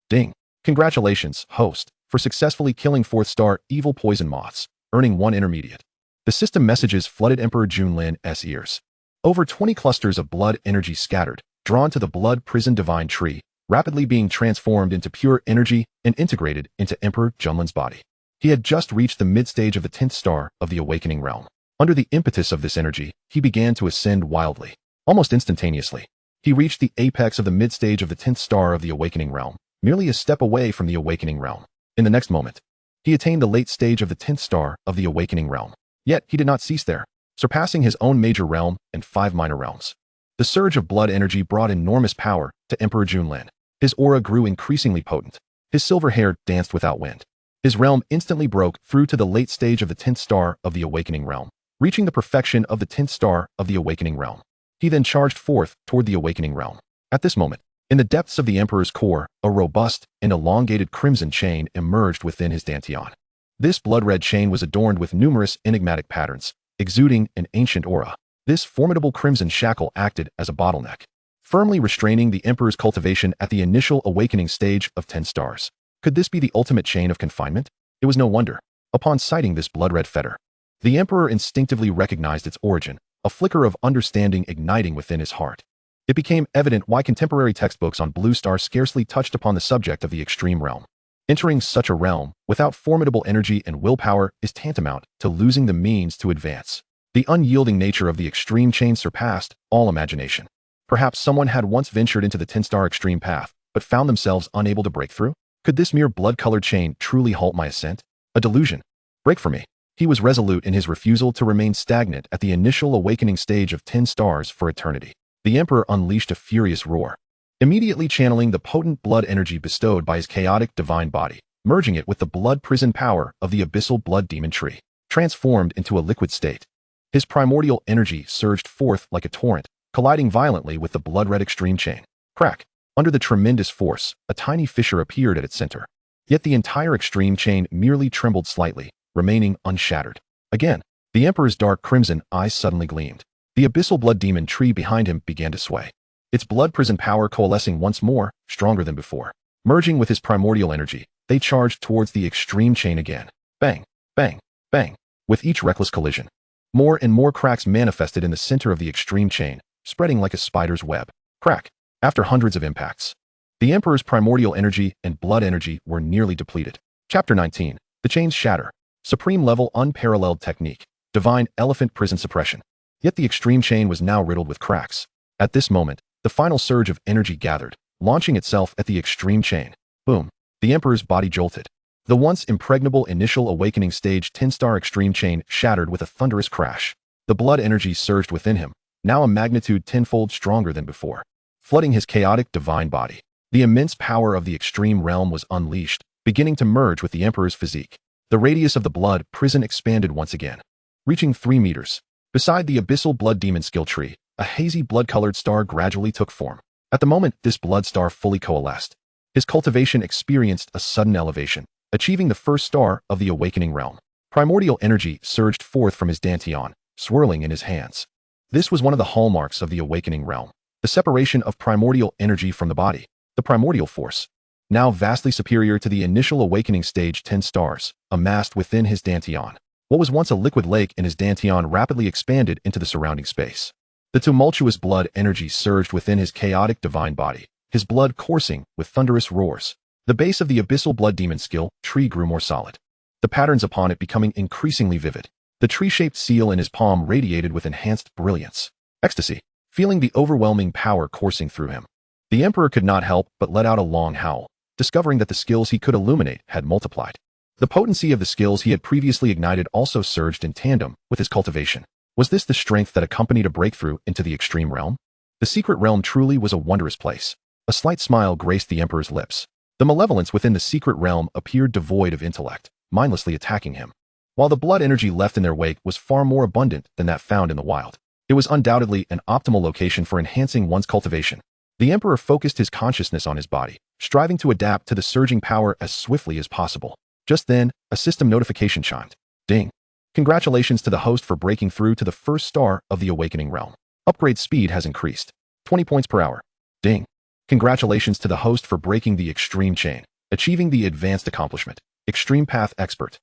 Ding! Congratulations, host, for successfully killing 4th star evil poison moths, earning 1 intermediate. The system messages flooded Emperor Lin's ears. Over 20 clusters of blood energy scattered, drawn to the blood prison divine tree, rapidly being transformed into pure energy and integrated into Emperor Lin's body. He had just reached the mid-stage of the 10th star of the awakening realm. Under the impetus of this energy, he began to ascend wildly. Almost instantaneously, he reached the apex of the mid-stage of the 10th star of the awakening realm, merely a step away from the awakening realm. In the next moment, he attained the late stage of the 10th star of the awakening realm. Yet he did not cease there, surpassing his own major realm and 5 minor realms. The surge of blood energy brought enormous power to Emperor Lin. His aura grew increasingly potent. His silver hair danced without wind. His realm instantly broke through to the late stage of the 10th star of the awakening realm, reaching the perfection of the 10th star of the awakening realm. He then charged forth toward the awakening realm. At this moment, in the depths of the Emperor's core, a robust and elongated crimson chain emerged within his dantian. This blood-red chain was adorned with numerous enigmatic patterns, exuding an ancient aura. This formidable crimson shackle acted as a bottleneck, firmly restraining the Emperor's cultivation at the initial awakening stage of 10 stars. Could this be the ultimate chain of confinement? It was no wonder. Upon sighting this blood-red fetter, the Emperor instinctively recognized its origin, a flicker of understanding igniting within his heart. It became evident why contemporary textbooks on Blue Star scarcely touched upon the subject of the extreme realm. Entering such a realm without formidable energy and willpower is tantamount to losing the means to advance. The unyielding nature of the extreme chain surpassed all imagination. Perhaps someone had once ventured into the 10-star extreme path, but found themselves unable to break through? Could this mere blood-colored chain truly halt my ascent? A delusion? Break for me. He was resolute in his refusal to remain stagnant at the initial awakening stage of 10 stars for eternity. The Emperor unleashed a furious roar, immediately channeling the potent blood energy bestowed by his chaotic divine body, merging it with the blood prison power of the abyssal blood demon tree, transformed into a liquid state. His primordial energy surged forth like a torrent, colliding violently with the blood-red extreme chain. Crack! Under the tremendous force, a tiny fissure appeared at its center. Yet the entire extreme chain merely trembled slightly, remaining unshattered. Again, the Emperor's dark crimson eyes suddenly gleamed. The abyssal blood demon tree behind him began to sway, its blood prison power coalescing once more, stronger than before. Merging with his primordial energy, they charged towards the extreme chain again. Bang! Bang! Bang! With each reckless collision, more and more cracks manifested in the center of the extreme chain, spreading like a spider's web. Crack! After hundreds of impacts, the Emperor's primordial energy and blood energy were nearly depleted. Chapter 19. The Chains Shatter. Supreme Level Unparalleled Technique. Divine Elephant Prison Suppression. Yet the extreme chain was now riddled with cracks. At this moment, the final surge of energy gathered, launching itself at the extreme chain. Boom! The Emperor's body jolted. The once impregnable initial awakening stage 10-star extreme chain shattered with a thunderous crash. The blood energy surged within him, now a magnitude 10-fold stronger than before, flooding his chaotic divine body. The immense power of the extreme realm was unleashed, beginning to merge with the Emperor's physique. The radius of the blood prison expanded once again, reaching 3 meters. Beside the abyssal blood demon skill tree, a hazy blood-colored star gradually took form. At the moment this blood star fully coalesced, his cultivation experienced a sudden elevation, achieving the first star of the awakening realm. Primordial energy surged forth from his dantian, swirling in his hands. This was one of the hallmarks of the awakening realm, the separation of primordial energy from the body, the primordial force, now vastly superior to the initial awakening stage 10 stars, amassed within his dantian. What was once a liquid lake in his dantian rapidly expanded into the surrounding space. The tumultuous blood energy surged within his chaotic divine body, his blood coursing with thunderous roars. The base of the abyssal blood demon skill tree grew more solid, the patterns upon it becoming increasingly vivid. The tree-shaped seal in his palm radiated with enhanced brilliance. Ecstasy, feeling the overwhelming power coursing through him. The Emperor could not help but let out a long howl, discovering that the skills he could illuminate had multiplied. The potency of the skills he had previously ignited also surged in tandem with his cultivation. Was this the strength that accompanied a breakthrough into the extreme realm? The secret realm truly was a wondrous place. A slight smile graced the Emperor's lips. The malevolence within the secret realm appeared devoid of intellect, mindlessly attacking him, while the blood energy left in their wake was far more abundant than that found in the wild. It was undoubtedly an optimal location for enhancing one's cultivation. The Emperor focused his consciousness on his body, striving to adapt to the surging power as swiftly as possible. Just then, a system notification chimed. Ding! Congratulations to the host for breaking through to the first star of the awakening realm. Upgrade speed has increased. 20 points per hour. Ding! Congratulations to the host for breaking the extreme chain, achieving the advanced accomplishment. Extreme Path Expert.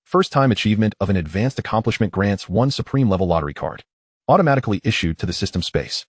First-time achievement of an advanced accomplishment grants 1 supreme level lottery card. Automatically issued to the system space.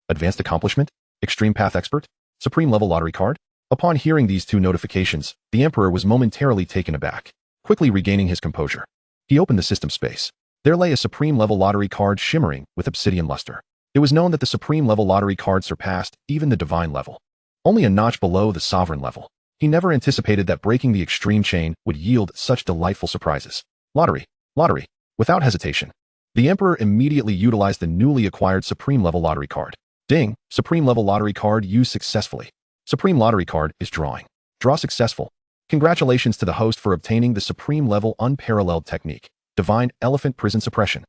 Advanced accomplishment? Extreme Path Expert? Supreme level lottery card? Upon hearing these 2 notifications, the Emperor was momentarily taken aback. Quickly regaining his composure, he opened the system space. There lay a supreme level lottery card shimmering with obsidian luster. It was known that the supreme level lottery card surpassed even the divine level, only a notch below the sovereign level. He never anticipated that breaking the extreme chain would yield such delightful surprises. Lottery. Lottery. Without hesitation, the Emperor immediately utilized the newly acquired supreme level lottery card. Ding! Supreme level lottery card used successfully. Supreme lottery card is drawing. Draw successful. Congratulations to the host for obtaining the supreme level unparalleled technique, Divine Elephant Prison Suppression.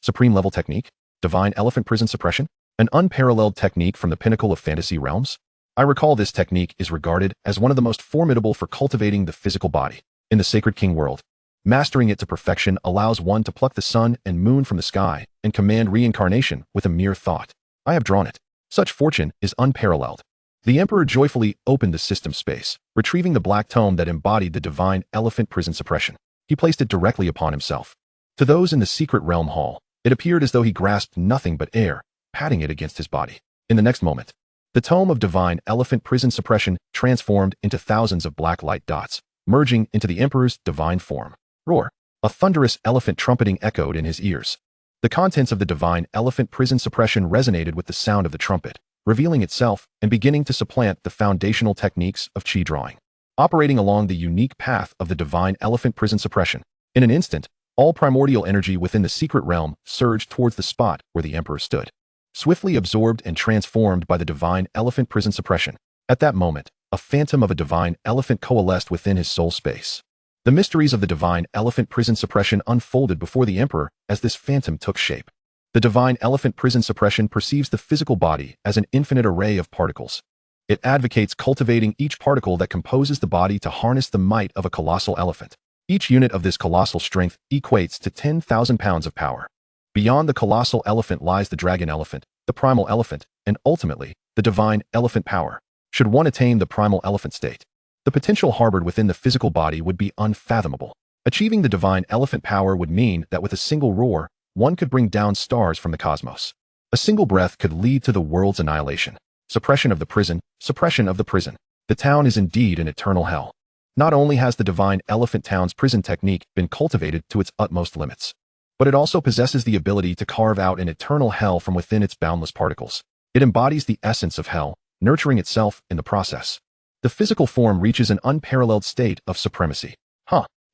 Supreme level technique, Divine Elephant Prison Suppression? An unparalleled technique from the pinnacle of fantasy realms? I recall this technique is regarded as one of the most formidable for cultivating the physical body. In the Sacred King world, mastering it to perfection allows one to pluck the sun and moon from the sky and command reincarnation with a mere thought. I have drawn it. Such fortune is unparalleled. The Emperor joyfully opened the system space, retrieving the black tome that embodied the Divine Elephant Prison Suppression. He placed it directly upon himself. To those in the secret realm hall, it appeared as though he grasped nothing but air, patting it against his body. In the next moment, the tome of Divine Elephant Prison Suppression transformed into thousands of black light dots, merging into the Emperor's divine form. Roar! A thunderous elephant trumpeting echoed in his ears. The contents of the Divine Elephant Prison Suppression resonated with the sound of the trumpet, revealing itself and beginning to supplant the foundational techniques of chi drawing. Operating along the unique path of the Divine Elephant Prison Suppression, In an instant, all primordial energy within the secret realm surged towards the spot where the Emperor stood, swiftly absorbed and transformed by the divine elephant prison suppression. At that moment, a phantom of a divine elephant coalesced within his soul space. The mysteries of the divine elephant prison suppression unfolded before the Emperor as this phantom took shape. The divine elephant prison suppression perceives the physical body as an infinite array of particles. It advocates cultivating each particle that composes the body to harness the might of a colossal elephant. Each unit of this colossal strength equates to 10,000 pounds of power. Beyond the colossal elephant lies the dragon elephant, the primal elephant, and ultimately, the divine elephant power. Should one attain the primal elephant state, the potential harbored within the physical body would be unfathomable. Achieving the divine elephant power would mean that with a single roar, one could bring down stars from the cosmos. A single breath could lead to the world's annihilation. Suppression of the prison, suppression of the prison. The town is indeed an eternal hell. Not only has the divine elephant town's prison technique been cultivated to its utmost limits, but it also possesses the ability to carve out an eternal hell from within its boundless particles. It embodies the essence of hell, nurturing itself in the process. The physical form reaches an unparalleled state of supremacy.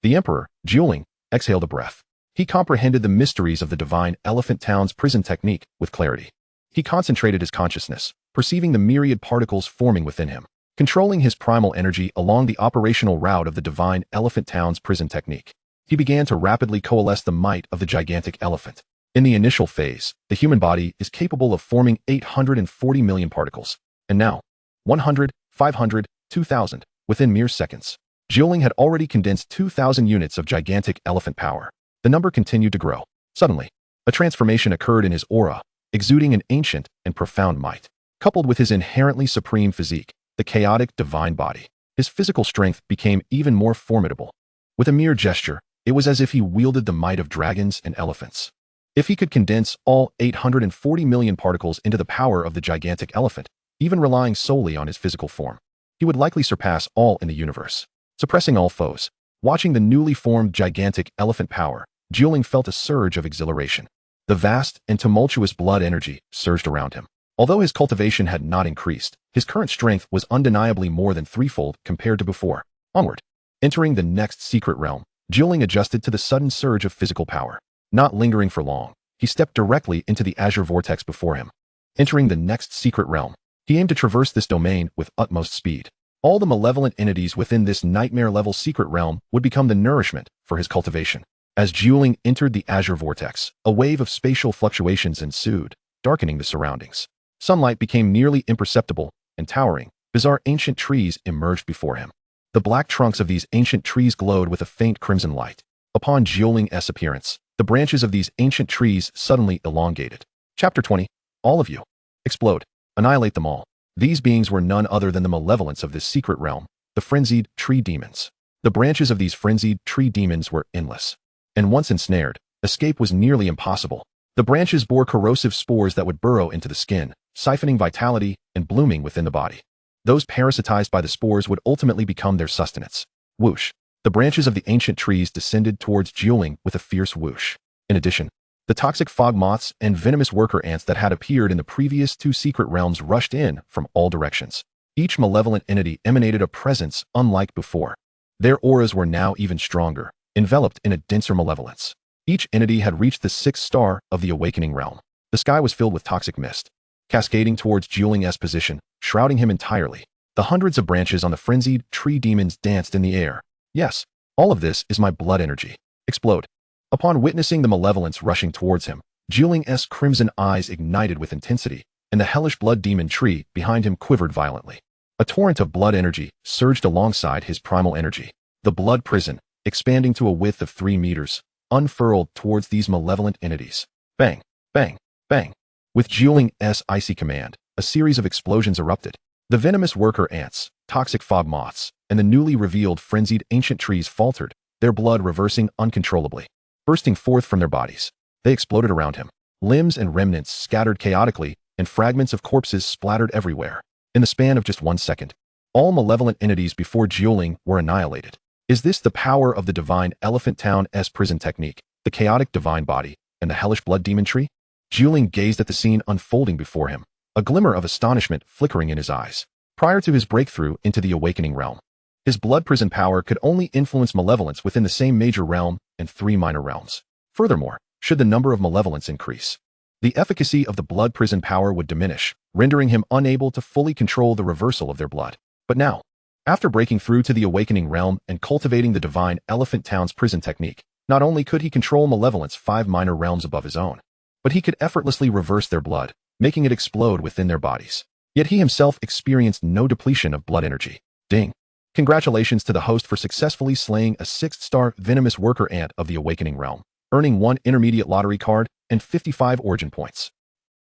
The Emperor, Juling, exhaled a breath. He comprehended the mysteries of the divine elephant town's prison technique with clarity. He concentrated his consciousness, perceiving the myriad particles forming within him, controlling his primal energy along the operational route of the divine elephant town's prison technique. He began to rapidly coalesce the might of the gigantic elephant. In the initial phase, the human body is capable of forming 840 million particles. And now, 100, 500, 2,000, within mere seconds. Juling had already condensed 2,000 units of gigantic elephant power. The number continued to grow. Suddenly, a transformation occurred in his aura, exuding an ancient and profound might. Coupled with his inherently supreme physique, the chaotic divine body, his physical strength became even more formidable. With a mere gesture, it was as if he wielded the might of dragons and elephants. If he could condense all 840 million particles into the power of the gigantic elephant, even relying solely on his physical form, he would likely surpass all in the universe, suppressing all foes. Watching the newly formed gigantic elephant power, Juling felt a surge of exhilaration. The vast and tumultuous blood energy surged around him. Although his cultivation had not increased, his current strength was undeniably more than threefold compared to before. Onward. Entering the next secret realm, Juling adjusted to the sudden surge of physical power. Not lingering for long, he stepped directly into the azure vortex before him. Entering the next secret realm, he aimed to traverse this domain with utmost speed. All the malevolent entities within this nightmare-level secret realm would become the nourishment for his cultivation. As Juling entered the azure vortex, a wave of spatial fluctuations ensued, darkening the surroundings. Sunlight became nearly imperceptible, and towering, bizarre ancient trees emerged before him. The black trunks of these ancient trees glowed with a faint crimson light. Upon Jiuling's appearance, the branches of these ancient trees suddenly elongated. Chapter 20. All of you. Explode. Annihilate them all. These beings were none other than the malevolence of this secret realm, the frenzied tree demons. The branches of these frenzied tree demons were endless, and once ensnared, escape was nearly impossible. The branches bore corrosive spores that would burrow into the skin, siphoning vitality and blooming within the body. Those parasitized by the spores would ultimately become their sustenance. Whoosh. The branches of the ancient trees descended towards Juling with a fierce whoosh. In addition, the toxic fog moths and venomous worker ants that had appeared in the previous two secret realms rushed in from all directions. Each malevolent entity emanated a presence unlike before. Their auras were now even stronger, enveloped in a denser malevolence. Each entity had reached the 6th star of the awakening realm. The sky was filled with toxic mist, cascading towards Juling's position, shrouding him entirely. The hundreds of branches on the frenzied tree demons danced in the air. Yes, all of this is my blood energy. Explode. Upon witnessing the malevolence rushing towards him, Juling's crimson eyes ignited with intensity, and the hellish blood demon tree behind him quivered violently. A torrent of blood energy surged alongside his primal energy. The blood prison, expanding to a width of 3 meters, unfurled towards these malevolent entities. Bang, bang, bang. With Juling's icy command, a series of explosions erupted. The venomous worker ants, toxic fog moths, and the newly revealed frenzied ancient trees faltered, their blood reversing uncontrollably. Bursting forth from their bodies, they exploded around him. Limbs and remnants scattered chaotically, and fragments of corpses splattered everywhere. In the span of just 1 second, all malevolent entities before Juling were annihilated. Is this the power of the divine elephant town's prison technique, the chaotic divine body, and the hellish blood demon tree? Juling gazed at the scene unfolding before him, a glimmer of astonishment flickering in his eyes. Prior to his breakthrough into the awakening realm, his blood prison power could only influence malevolence within the same major realm and 3 minor realms. Furthermore, should the number of malevolence increase, the efficacy of the blood prison power would diminish, rendering him unable to fully control the reversal of their blood. But now, after breaking through to the awakening realm and cultivating the divine Elephant Town's prison technique, not only could he control malevolence 5 minor realms above his own, but he could effortlessly reverse their blood, making it explode within their bodies. Yet he himself experienced no depletion of blood energy. Ding! Congratulations to the host for successfully slaying a 6th-star venomous worker ant of the awakening realm, earning 1 intermediate lottery card and 55 origin points.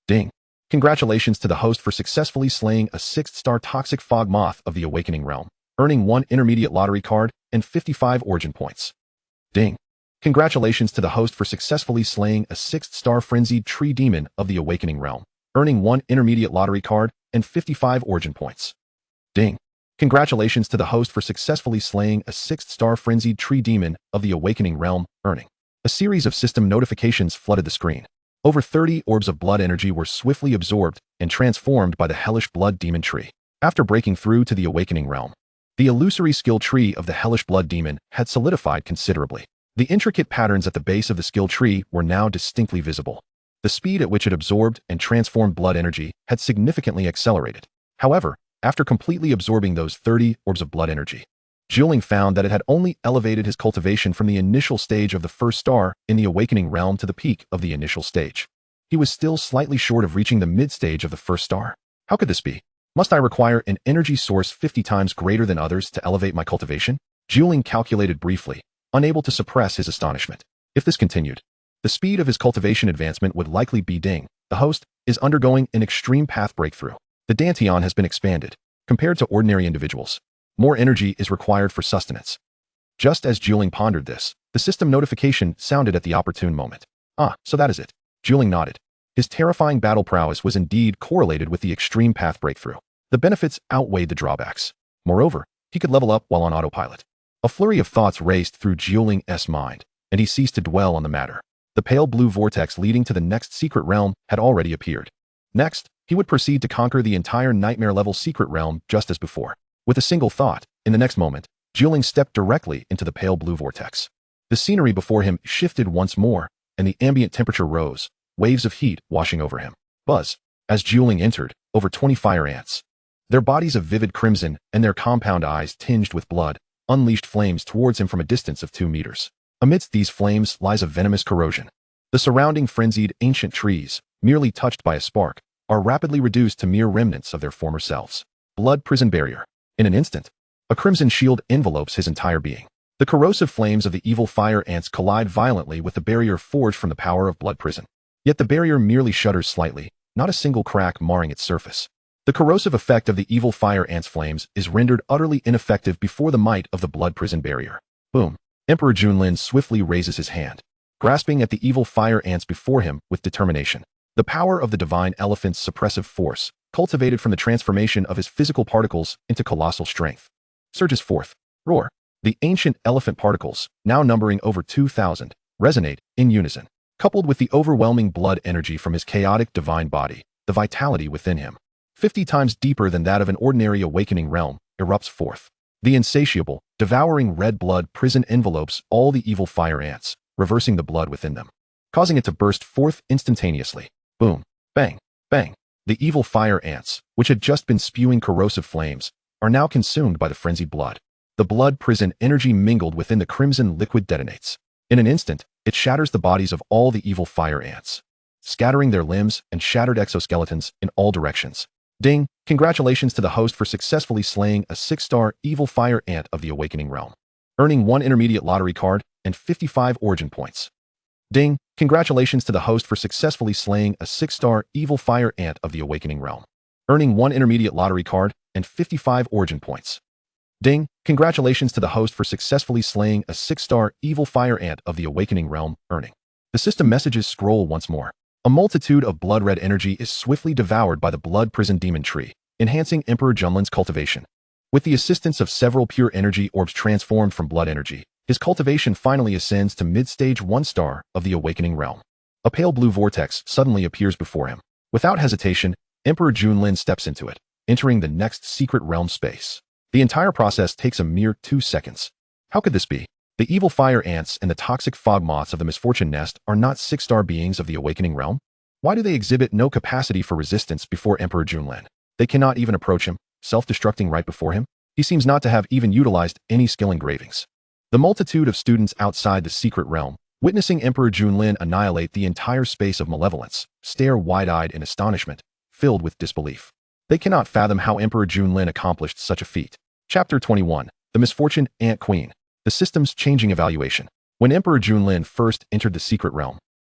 Ding! Congratulations to the host for successfully slaying a 6th-star toxic fog moth of the awakening realm, earning 1 intermediate lottery card and 55 origin points. Ding! Congratulations to the host for successfully slaying a 6th-star frenzied tree demon of the awakening realm, earning 1 intermediate lottery card and 55 origin points. Ding! Congratulations to the host for successfully slaying a 6th-star frenzied tree demon of the awakening realm, earning. A series of system notifications flooded the screen. Over 30 orbs of blood energy were swiftly absorbed and transformed by the hellish blood demon tree. After breaking through to the awakening realm, the illusory skill tree of the hellish blood demon had solidified considerably. The intricate patterns at the base of the skill tree were now distinctly visible. The speed at which it absorbed and transformed blood energy had significantly accelerated. However, after completely absorbing those 30 orbs of blood energy, Wielding found that it had only elevated his cultivation from the initial stage of the 1st star in the awakening realm to the peak of the initial stage. He was still slightly short of reaching the mid-stage of the 1st star. How could this be? Must I require an energy source 50 times greater than others to elevate my cultivation? Wielding calculated briefly, unable to suppress his astonishment. If this continued, the speed of his cultivation advancement would likely be ding. The host is undergoing an extreme path breakthrough. The Danteon has been expanded. Compared to ordinary individuals, more energy is required for sustenance. Just as Wielding pondered this, the system notification sounded at the opportune moment. Ah, so that is it. Wielding nodded. His terrifying battle prowess was indeed correlated with the extreme path breakthrough. The benefits outweighed the drawbacks. Moreover, he could level up while on autopilot. A flurry of thoughts raced through Wielding's mind, and he ceased to dwell on the matter. The pale blue vortex leading to the next secret realm had already appeared. Next, he would proceed to conquer the entire nightmare-level secret realm just as before. With a single thought, in the next moment, Wielding stepped directly into the pale blue vortex. The scenery before him shifted once more, and the ambient temperature rose, waves of heat washing over him. Buzz! As Wielding entered, over 20 fire ants. Their bodies of vivid crimson and their compound eyes tinged with blood, unleashed flames towards him from a distance of 2 meters. Amidst these flames lies a venomous corrosion. The surrounding frenzied ancient trees, merely touched by a spark, are rapidly reduced to mere remnants of their former selves. Blood prison barrier. In an instant, a crimson shield envelopes his entire being. The corrosive flames of the evil fire ants collide violently with the barrier forged from the power of blood prison. Yet the barrier merely shudders slightly, not a single crack marring its surface. The corrosive effect of the evil fire ants' flames is rendered utterly ineffective before the might of the blood prison barrier. Boom! Emperor Lin swiftly raises his hand, grasping at the evil fire ants before him with determination. The power of the divine elephant's suppressive force, cultivated from the transformation of his physical particles into colossal strength, surges forth. Roar! The ancient elephant particles, now numbering over 2,000, resonate in unison. Coupled with the overwhelming blood energy from his chaotic divine body, the vitality within him, 50 times deeper than that of an ordinary awakening realm, erupts forth. The insatiable, devouring red blood prison envelopes all the evil fire ants, reversing the blood within them, causing it to burst forth instantaneously. Boom! Bang! Bang! The evil fire ants, which had just been spewing corrosive flames, are now consumed by the frenzied blood. The blood prison energy mingled within the crimson liquid detonates. In an instant, it shatters the bodies of all the evil fire ants, scattering their limbs and shattered exoskeletons in all directions. Ding! Congratulations to the host for successfully slaying a 6-star evil fire ant of the awakening realm, earning 1 intermediate lottery card and 55 origin points. Ding! Congratulations to the host for successfully slaying a 6-star evil fire ant of the awakening realm, earning 1 intermediate lottery card and 55 origin points. Ding! Congratulations to the host for successfully slaying a 6-star evil fire ant of the awakening realm, earning. The system messages scroll once more. A multitude of blood-red energy is swiftly devoured by the blood prison demon tree, enhancing Emperor Lin's cultivation. With the assistance of several pure energy orbs transformed from blood energy, his cultivation finally ascends to mid-stage 1 star of the awakening realm. A pale blue vortex suddenly appears before him. Without hesitation, Emperor Lin steps into it, entering the next secret realm space. The entire process takes a mere 2 seconds. How could this be? The evil fire ants and the toxic fog moths of the misfortune nest are not 6-star beings of the awakening realm? Why do they exhibit no capacity for resistance before Emperor Lin? They cannot even approach him, self-destructing right before him? He seems not to have even utilized any skill engravings. The multitude of students outside the secret realm, witnessing Emperor Lin annihilate the entire space of malevolence, stare wide-eyed in astonishment, filled with disbelief. They cannot fathom how Emperor Lin accomplished such a feat. Chapter 21. The Misfortune Ant Queen. The System's Changing Evaluation. When Emperor Lin first entered the secret realm,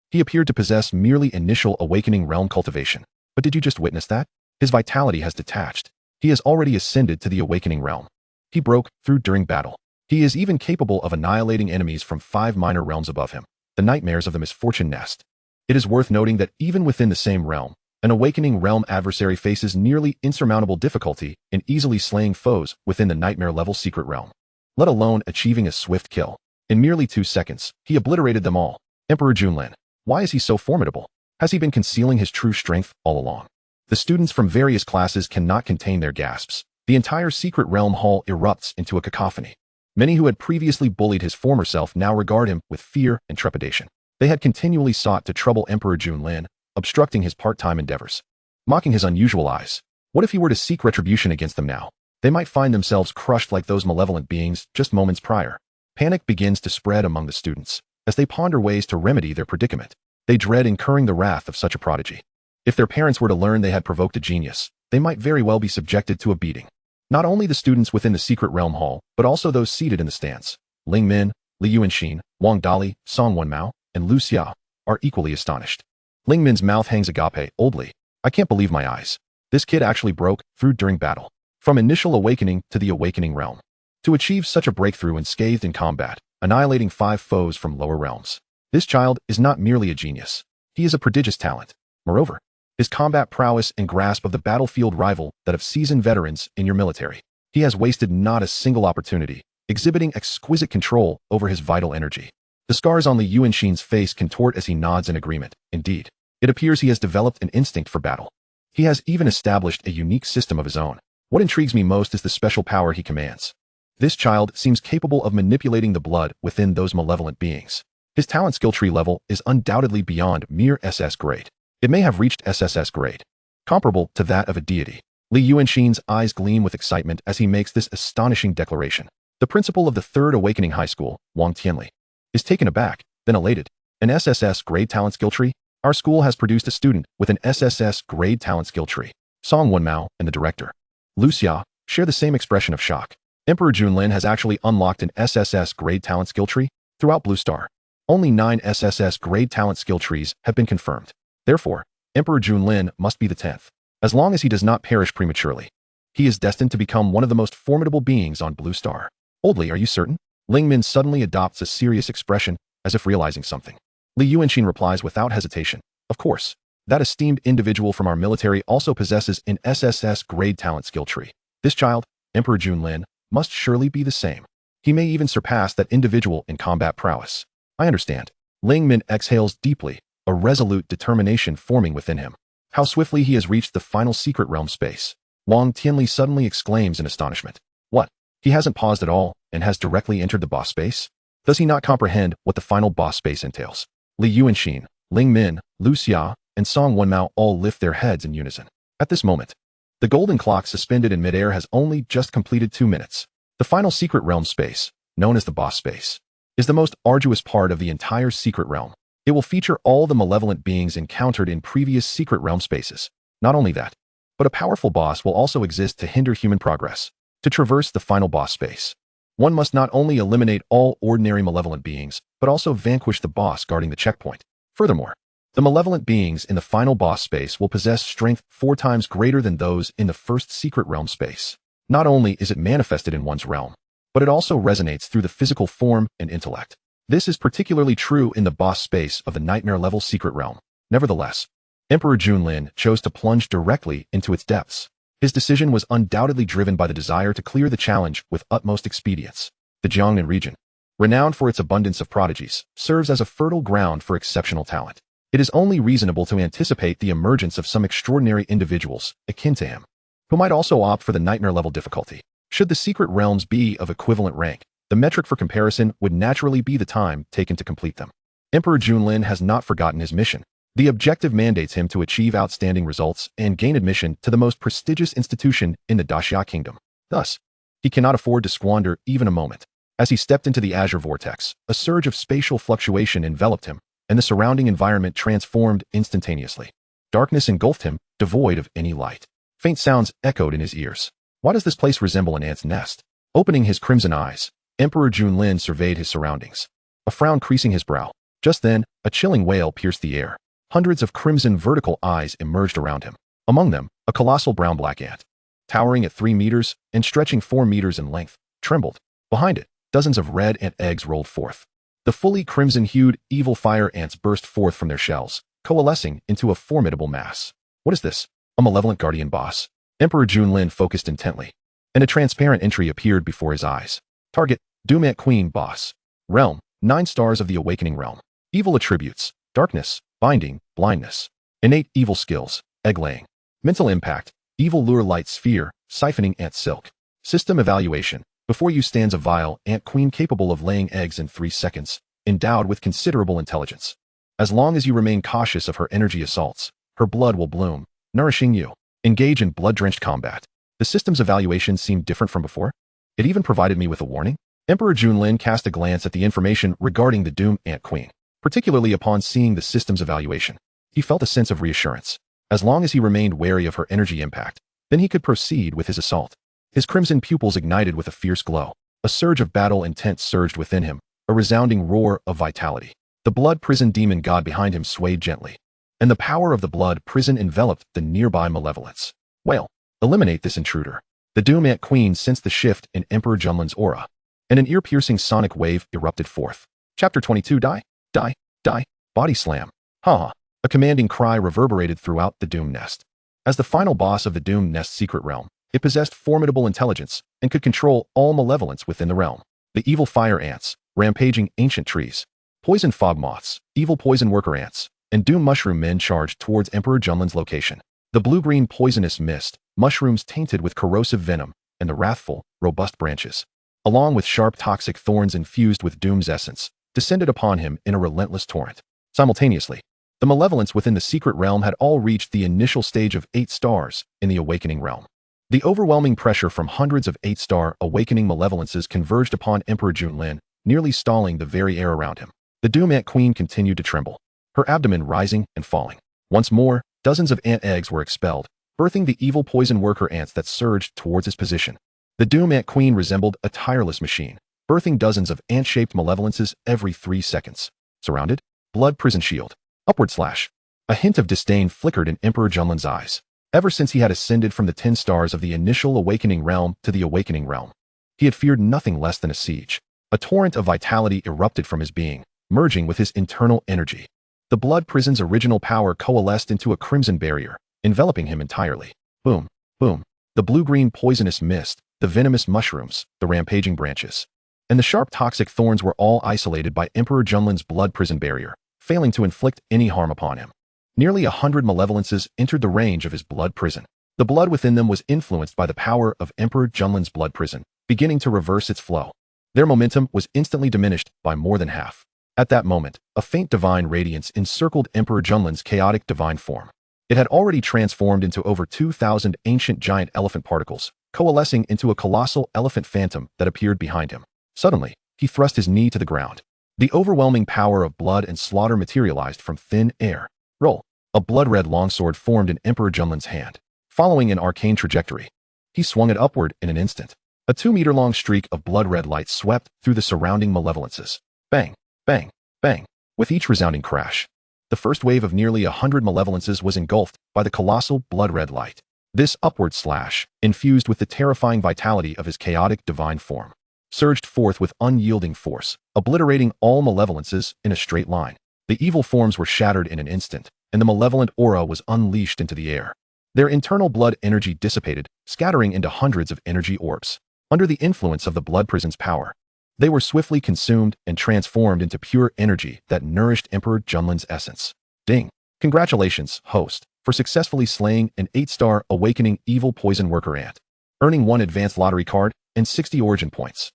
he appeared to possess merely initial awakening realm cultivation. But did you just witness that? His vitality has detached. He has already ascended to the awakening realm. He broke through during battle. He is even capable of annihilating enemies from 5 minor realms above him, the nightmares of the misfortune nest. It is worth noting that even within the same realm, an awakening realm adversary faces nearly insurmountable difficulty in easily slaying foes within the nightmare-level secret realm, let alone achieving a swift kill. In merely 2 seconds, he obliterated them all. Emperor Lin. Why is he so formidable? Has he been concealing his true strength all along? The students from various classes cannot contain their gasps. The entire secret realm hall erupts into a cacophony. Many who had previously bullied his former self now regard him with fear and trepidation. They had continually sought to trouble Emperor Lin, obstructing his part-time endeavors, mocking his unusual eyes. What if he were to seek retribution against them now? They might find themselves crushed like those malevolent beings just moments prior. Panic begins to spread among the students. As they ponder ways to remedy their predicament, they dread incurring the wrath of such a prodigy. If their parents were to learn they had provoked a genius, they might very well be subjected to a beating. Not only the students within the secret realm hall, but also those seated in the stands. Ling Min, Li Yuanxin, Wang Dali, Song Wenmao, and Lu Xia are equally astonished. Ling Min's mouth hangs agape, oldly. I can't believe my eyes. This kid actually broke through during battle. From initial awakening to the awakening realm. To achieve such a breakthrough unscathed in combat, annihilating 5 foes from lower realms. This child is not merely a genius. He is a prodigious talent. Moreover, his combat prowess and grasp of the battlefield rival that of seasoned veterans in your military. He has wasted not a single opportunity, exhibiting exquisite control over his vital energy. The scars on Li Yuanxin's face contort as he nods in agreement. Indeed, it appears he has developed an instinct for battle. He has even established a unique system of his own. What intrigues me most is the special power he commands. This child seems capable of manipulating the blood within those malevolent beings. His talent skill tree level is undoubtedly beyond mere SS grade. It may have reached SSS grade, comparable to that of a deity. Li Yuanxin's eyes gleam with excitement as he makes this astonishing declaration. The principal of the 3rd Awakening High School, Wang Tianli, is taken aback, then elated. An SSS grade talent skill tree? Our school has produced a student with an SSS grade talent skill tree. Song Wenmao and the director, Lu Xia, share the same expression of shock. Emperor Lin has actually unlocked an SSS grade talent skill tree throughout Blue Star. Only 9 SSS grade talent skill trees have been confirmed. Therefore, Emperor Lin must be the 10th. As long as he does not perish prematurely, he is destined to become one of the most formidable beings on Blue Star. Oldly, are you certain? Ling Min suddenly adopts a serious expression, as if realizing something. Li Yuanxin replies without hesitation. Of course, that esteemed individual from our military also possesses an SSS grade talent skill tree. This child, Emperor Lin, must surely be the same. He may even surpass that individual in combat prowess. I understand. Ling Min exhales deeply, a resolute determination forming within him. How swiftly he has reached the final secret realm space. Wang Tianli suddenly exclaims in astonishment. What? He hasn't paused at all and has directly entered the boss space? Does he not comprehend what the final boss space entails? Li Yuanxin, Ling Min, Lu Xia, and Song Wenmao all lift their heads in unison. At this moment, the golden clock suspended in midair has only just completed 2 minutes. The final secret realm space, known as the boss space, is the most arduous part of the entire secret realm. It will feature all the malevolent beings encountered in previous secret realm spaces. Not only that, but a powerful boss will also exist to hinder human progress. To traverse the final boss space, one must not only eliminate all ordinary malevolent beings, but also vanquish the boss guarding the checkpoint. Furthermore, the malevolent beings in the final boss space will possess strength 4 times greater than those in the first secret realm space. Not only is it manifested in one's realm, but it also resonates through the physical form and intellect. This is particularly true in the boss space of the nightmare-level secret realm. Nevertheless, Emperor Lin chose to plunge directly into its depths. His decision was undoubtedly driven by the desire to clear the challenge with utmost expedience. The Jiangnan region, renowned for its abundance of prodigies, serves as a fertile ground for exceptional talent. It is only reasonable to anticipate the emergence of some extraordinary individuals akin to him, who might also opt for the nightmare-level difficulty. Should the secret realms be of equivalent rank, The metric for comparison would naturally be the time taken to complete them. Emperor Lin has not forgotten his mission. The objective mandates him to achieve outstanding results and gain admission to the most prestigious institution in the Daxia Kingdom. Thus, he cannot afford to squander even a moment. As he stepped into the azure vortex, a surge of spatial fluctuation enveloped him, and the surrounding environment transformed instantaneously. Darkness engulfed him, devoid of any light. Faint sounds echoed in his ears. Why does this place resemble an ant's nest? Opening his crimson eyes, Emperor Lin surveyed his surroundings, a frown creasing his brow. Just then, a chilling wail pierced the air. Hundreds of crimson vertical eyes emerged around him. Among them, a colossal brown-black ant, towering at 3 meters and stretching 4 meters in length, trembled. Behind it, dozens of red ant eggs rolled forth. The fully crimson-hued, evil fire ants burst forth from their shells, coalescing into a formidable mass. What is this? A malevolent guardian boss? Emperor Lin focused intently, and a transparent entry appeared before his eyes. Target, Doom Ant Queen Boss. Realm, 9 stars of the Awakening Realm. Evil attributes, darkness, binding, blindness. Innate evil skills, egg-laying. Mental impact, evil lure light sphere, siphoning ant silk. System evaluation, before you stands a vile ant queen capable of laying eggs in 3 seconds, endowed with considerable intelligence. As long as you remain cautious of her energy assaults, her blood will bloom, nourishing you. Engage in blood-drenched combat. The system's evaluation seemed different from before. It even provided me with a warning. Emperor Lin cast a glance at the information regarding the Doom Ant Queen. Particularly upon seeing the system's evaluation, he felt a sense of reassurance. As long as he remained wary of her energy impact, then he could proceed with his assault. His crimson pupils ignited with a fierce glow. A surge of battle intent surged within him, a resounding roar of vitality. The blood prison demon god behind him swayed gently, and the power of the blood prison enveloped the nearby malevolence. Well, eliminate this intruder. The Doom Ant Queen sensed the shift in Emperor Lin's aura, and an ear-piercing sonic wave erupted forth. Chapter 22 Die, die, die, body slam. Ha! A commanding cry reverberated throughout the Doom Nest. As the final boss of the Doom Nest's secret realm, it possessed formidable intelligence and could control all malevolence within the realm. The evil fire ants, rampaging ancient trees, poison fog moths, evil poison worker ants, and doom mushroom men charged towards Emperor Lin's location. The blue-green poisonous mist, mushrooms tainted with corrosive venom, and the wrathful, robust branches, along with sharp toxic thorns infused with Doom's essence, descended upon him in a relentless torrent. Simultaneously, the malevolence within the secret realm had all reached the initial stage of 8 stars in the Awakening realm. The overwhelming pressure from hundreds of 8-star awakening malevolences converged upon Emperor Lin, nearly stalling the very air around him. The Doom Ant Queen continued to tremble, her abdomen rising and falling. Once more, dozens of ant eggs were expelled, birthing the evil poison worker ants that surged towards his position. The Doom Ant Queen resembled a tireless machine, birthing dozens of ant-shaped malevolences every 3 seconds. Surrounded, blood prison shield, upward slash. A hint of disdain flickered in Emperor Lin's eyes. Ever since he had ascended from the 10 stars of the initial Awakening realm to the Awakening realm, he had feared nothing less than a siege. A torrent of vitality erupted from his being, merging with his internal energy. The blood prison's original power coalesced into a crimson barrier, enveloping him entirely. Boom, boom. The blue-green poisonous mist, the venomous mushrooms, the rampaging branches, and the sharp toxic thorns were all isolated by Emperor Lin's blood prison barrier, failing to inflict any harm upon him. Nearly 100 malevolences entered the range of his blood prison. The blood within them was influenced by the power of Emperor Lin's blood prison, beginning to reverse its flow. Their momentum was instantly diminished by more than half. At that moment, a faint divine radiance encircled Emperor Lin's chaotic divine form. It had already transformed into over 2,000 ancient giant elephant particles, coalescing into a colossal elephant phantom that appeared behind him. Suddenly, he thrust his knee to the ground. The overwhelming power of blood and slaughter materialized from thin air. Roll. A blood-red longsword formed in Emperor Lin's hand. Following an arcane trajectory, he swung it upward in an instant. A 2-meter-long streak of blood-red light swept through the surrounding malevolences. Bang, bang, bang. With each resounding crash, the first wave of nearly 100 malevolences was engulfed by the colossal blood-red light. This upward slash, infused with the terrifying vitality of his chaotic divine form, surged forth with unyielding force, obliterating all malevolences in a straight line. The evil forms were shattered in an instant, and the malevolent aura was unleashed into the air. Their internal blood energy dissipated, scattering into hundreds of energy orbs. Under the influence of the blood prison's power, they were swiftly consumed and transformed into pure energy that nourished Emperor Lin's essence. Ding! Congratulations, host, for successfully slaying an 8-star awakening evil poison worker ant, earning 1 advanced lottery card and 60 origin points.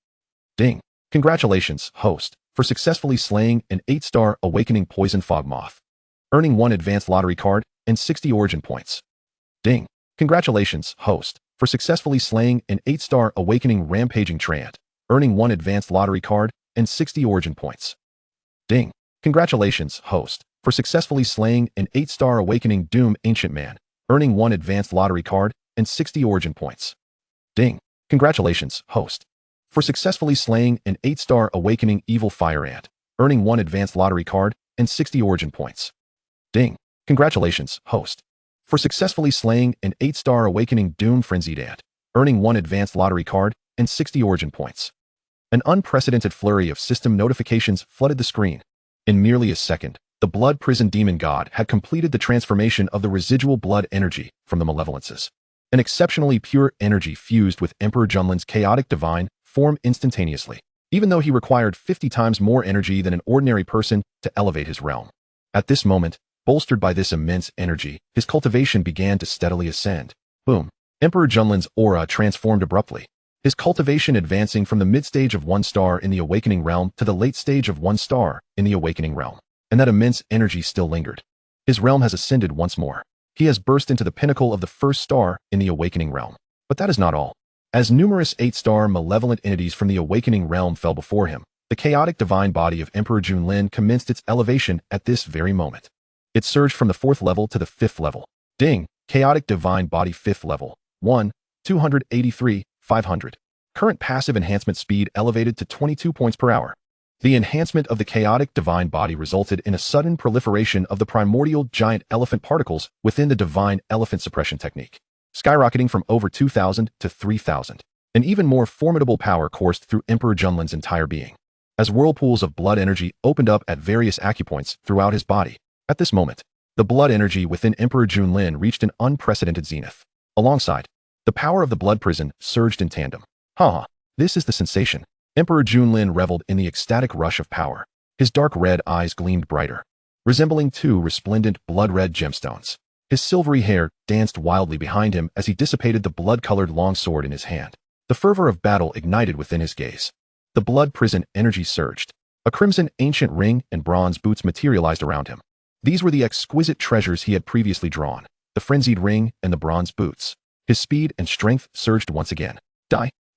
Ding! Congratulations, host, for successfully slaying an 8-star awakening poison fog moth, earning 1 advanced lottery card and 60 origin points. Ding. Congratulations, host, for successfully slaying an 8-star awakening rampaging treant, earning 1 advanced lottery card and 60 origin points. Ding. Congratulations, host, for successfully slaying an 8-star awakening doom ancient man, earning 1 advanced lottery card and 60 origin points. Ding. Congratulations, host, for successfully slaying an 8-star awakening evil fire ant, earning 1 advanced lottery card and 60 origin points. Ding. Congratulations, host, for successfully slaying an 8-star awakening doom frenzied ant, earning 1 advanced lottery card and 60 origin points. An unprecedented flurry of system notifications flooded the screen. In merely a second, the blood prison demon god had completed the transformation of the residual blood energy from the malevolences. An exceptionally pure energy fused with Emperor Lin's chaotic divine form instantaneously, even though he required 50 times more energy than an ordinary person to elevate his realm. At this moment, bolstered by this immense energy, his cultivation began to steadily ascend. Boom. Emperor Lin's aura transformed abruptly, his cultivation advancing from the mid-stage of 1 star in the awakening realm to the late stage of 1 star in the awakening realm. And that immense energy still lingered. His realm has ascended once more. He has burst into the pinnacle of the 1st star in the awakening realm. But that is not all. As numerous 8-star malevolent entities from the awakening realm fell before him, the chaotic divine body of Emperor Lin commenced its elevation at this very moment. It surged from the 4th level to the 5th level. Ding. Chaotic divine body 5th level. 1, 283, 500. Current passive enhancement speed elevated to 22 points per hour. The enhancement of the chaotic divine body resulted in a sudden proliferation of the primordial giant elephant particles within the divine elephant suppression technique, skyrocketing from over 2,000 to 3,000. An even more formidable power coursed through Emperor Lin's entire being, as whirlpools of blood energy opened up at various acupoints throughout his body. At this moment, the blood energy within Emperor Lin reached an unprecedented zenith. Alongside, the power of the blood prison surged in tandem. This is the sensation. Emperor Lin reveled in the ecstatic rush of power. His dark red eyes gleamed brighter, resembling 2 resplendent blood-red gemstones. His silvery hair danced wildly behind him as he dissipated the blood-colored longsword in his hand. The fervor of battle ignited within his gaze. The blood prison energy surged. A crimson ancient ring and bronze boots materialized around him. These were the exquisite treasures he had previously drawn, the frenzied ring and the bronze boots. His speed and strength surged once again.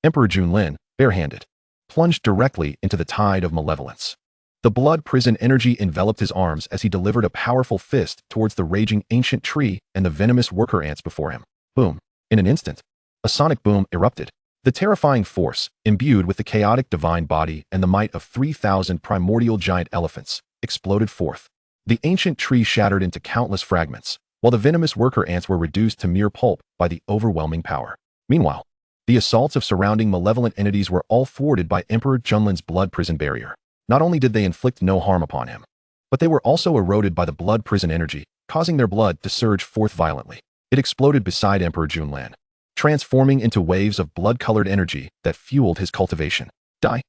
Emperor Lin, barehanded, plunged directly into the tide of malevolence. The blood prison energy enveloped his arms as he delivered a powerful fist towards the raging ancient tree and the venomous worker ants before him. Boom. In an instant, a sonic boom erupted. The terrifying force, imbued with the chaotic divine body and the might of 3,000 primordial giant elephants, exploded forth. The ancient tree shattered into countless fragments, while the venomous worker ants were reduced to mere pulp by the overwhelming power. Meanwhile, the assaults of surrounding malevolent entities were all thwarted by Emperor Lin's blood prison barrier. Not only did they inflict no harm upon him, but they were also eroded by the blood prison energy, causing their blood to surge forth violently. It exploded beside Emperor Lin, transforming into waves of blood-colored energy that fueled his cultivation. Die.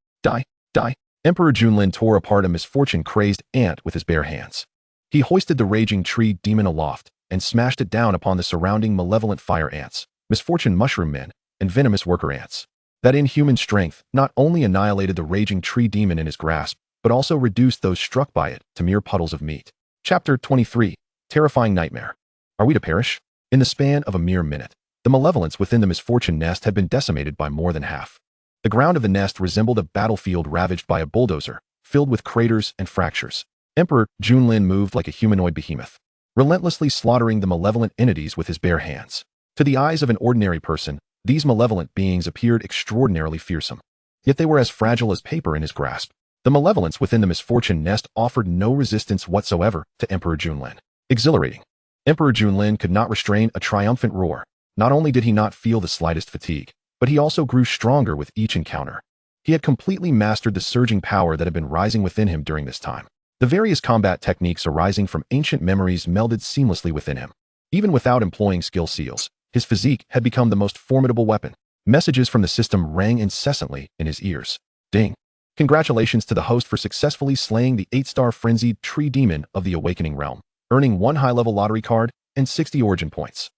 Emperor Lin tore apart a misfortune-crazed ant with his bare hands. He hoisted the raging tree demon aloft and smashed it down upon the surrounding malevolent fire ants, misfortune mushroom men, and venomous worker ants. That inhuman strength not only annihilated the raging tree demon in his grasp, but also reduced those struck by it to mere puddles of meat. Chapter 23. Terrifying Nightmare. Are we to perish? In the span of a mere minute, the malevolence within the misfortune nest had been decimated by more than half. The ground of the nest resembled a battlefield ravaged by a bulldozer, filled with craters and fractures. Emperor Lin moved like a humanoid behemoth, relentlessly slaughtering the malevolent entities with his bare hands. To the eyes of an ordinary person, these malevolent beings appeared extraordinarily fearsome. Yet they were as fragile as paper in his grasp. The malevolence within the misfortune nest offered no resistance whatsoever to Emperor Lin. Exhilarating. Emperor Lin could not restrain a triumphant roar. Not only did he not feel the slightest fatigue, but he also grew stronger with each encounter. He had completely mastered the surging power that had been rising within him during this time. The various combat techniques arising from ancient memories melded seamlessly within him. Even without employing skill seals, his physique had become the most formidable weapon. Messages from the system rang incessantly in his ears. Ding. Congratulations to the host for successfully slaying the 8-star frenzied tree demon of the awakening realm, earning 1 high-level lottery card and 60 origin points.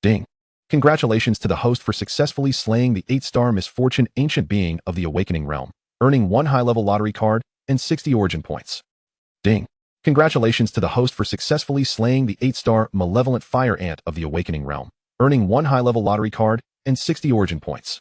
Ding. Congratulations to the host for successfully slaying the 8-star misfortune ancient being of the awakening realm, earning 1 high-level lottery card and 60 origin points. Ding! Congratulations to the host for successfully slaying the 8-star malevolent fire ant of the awakening realm, earning 1 high-level lottery card and 60 origin points.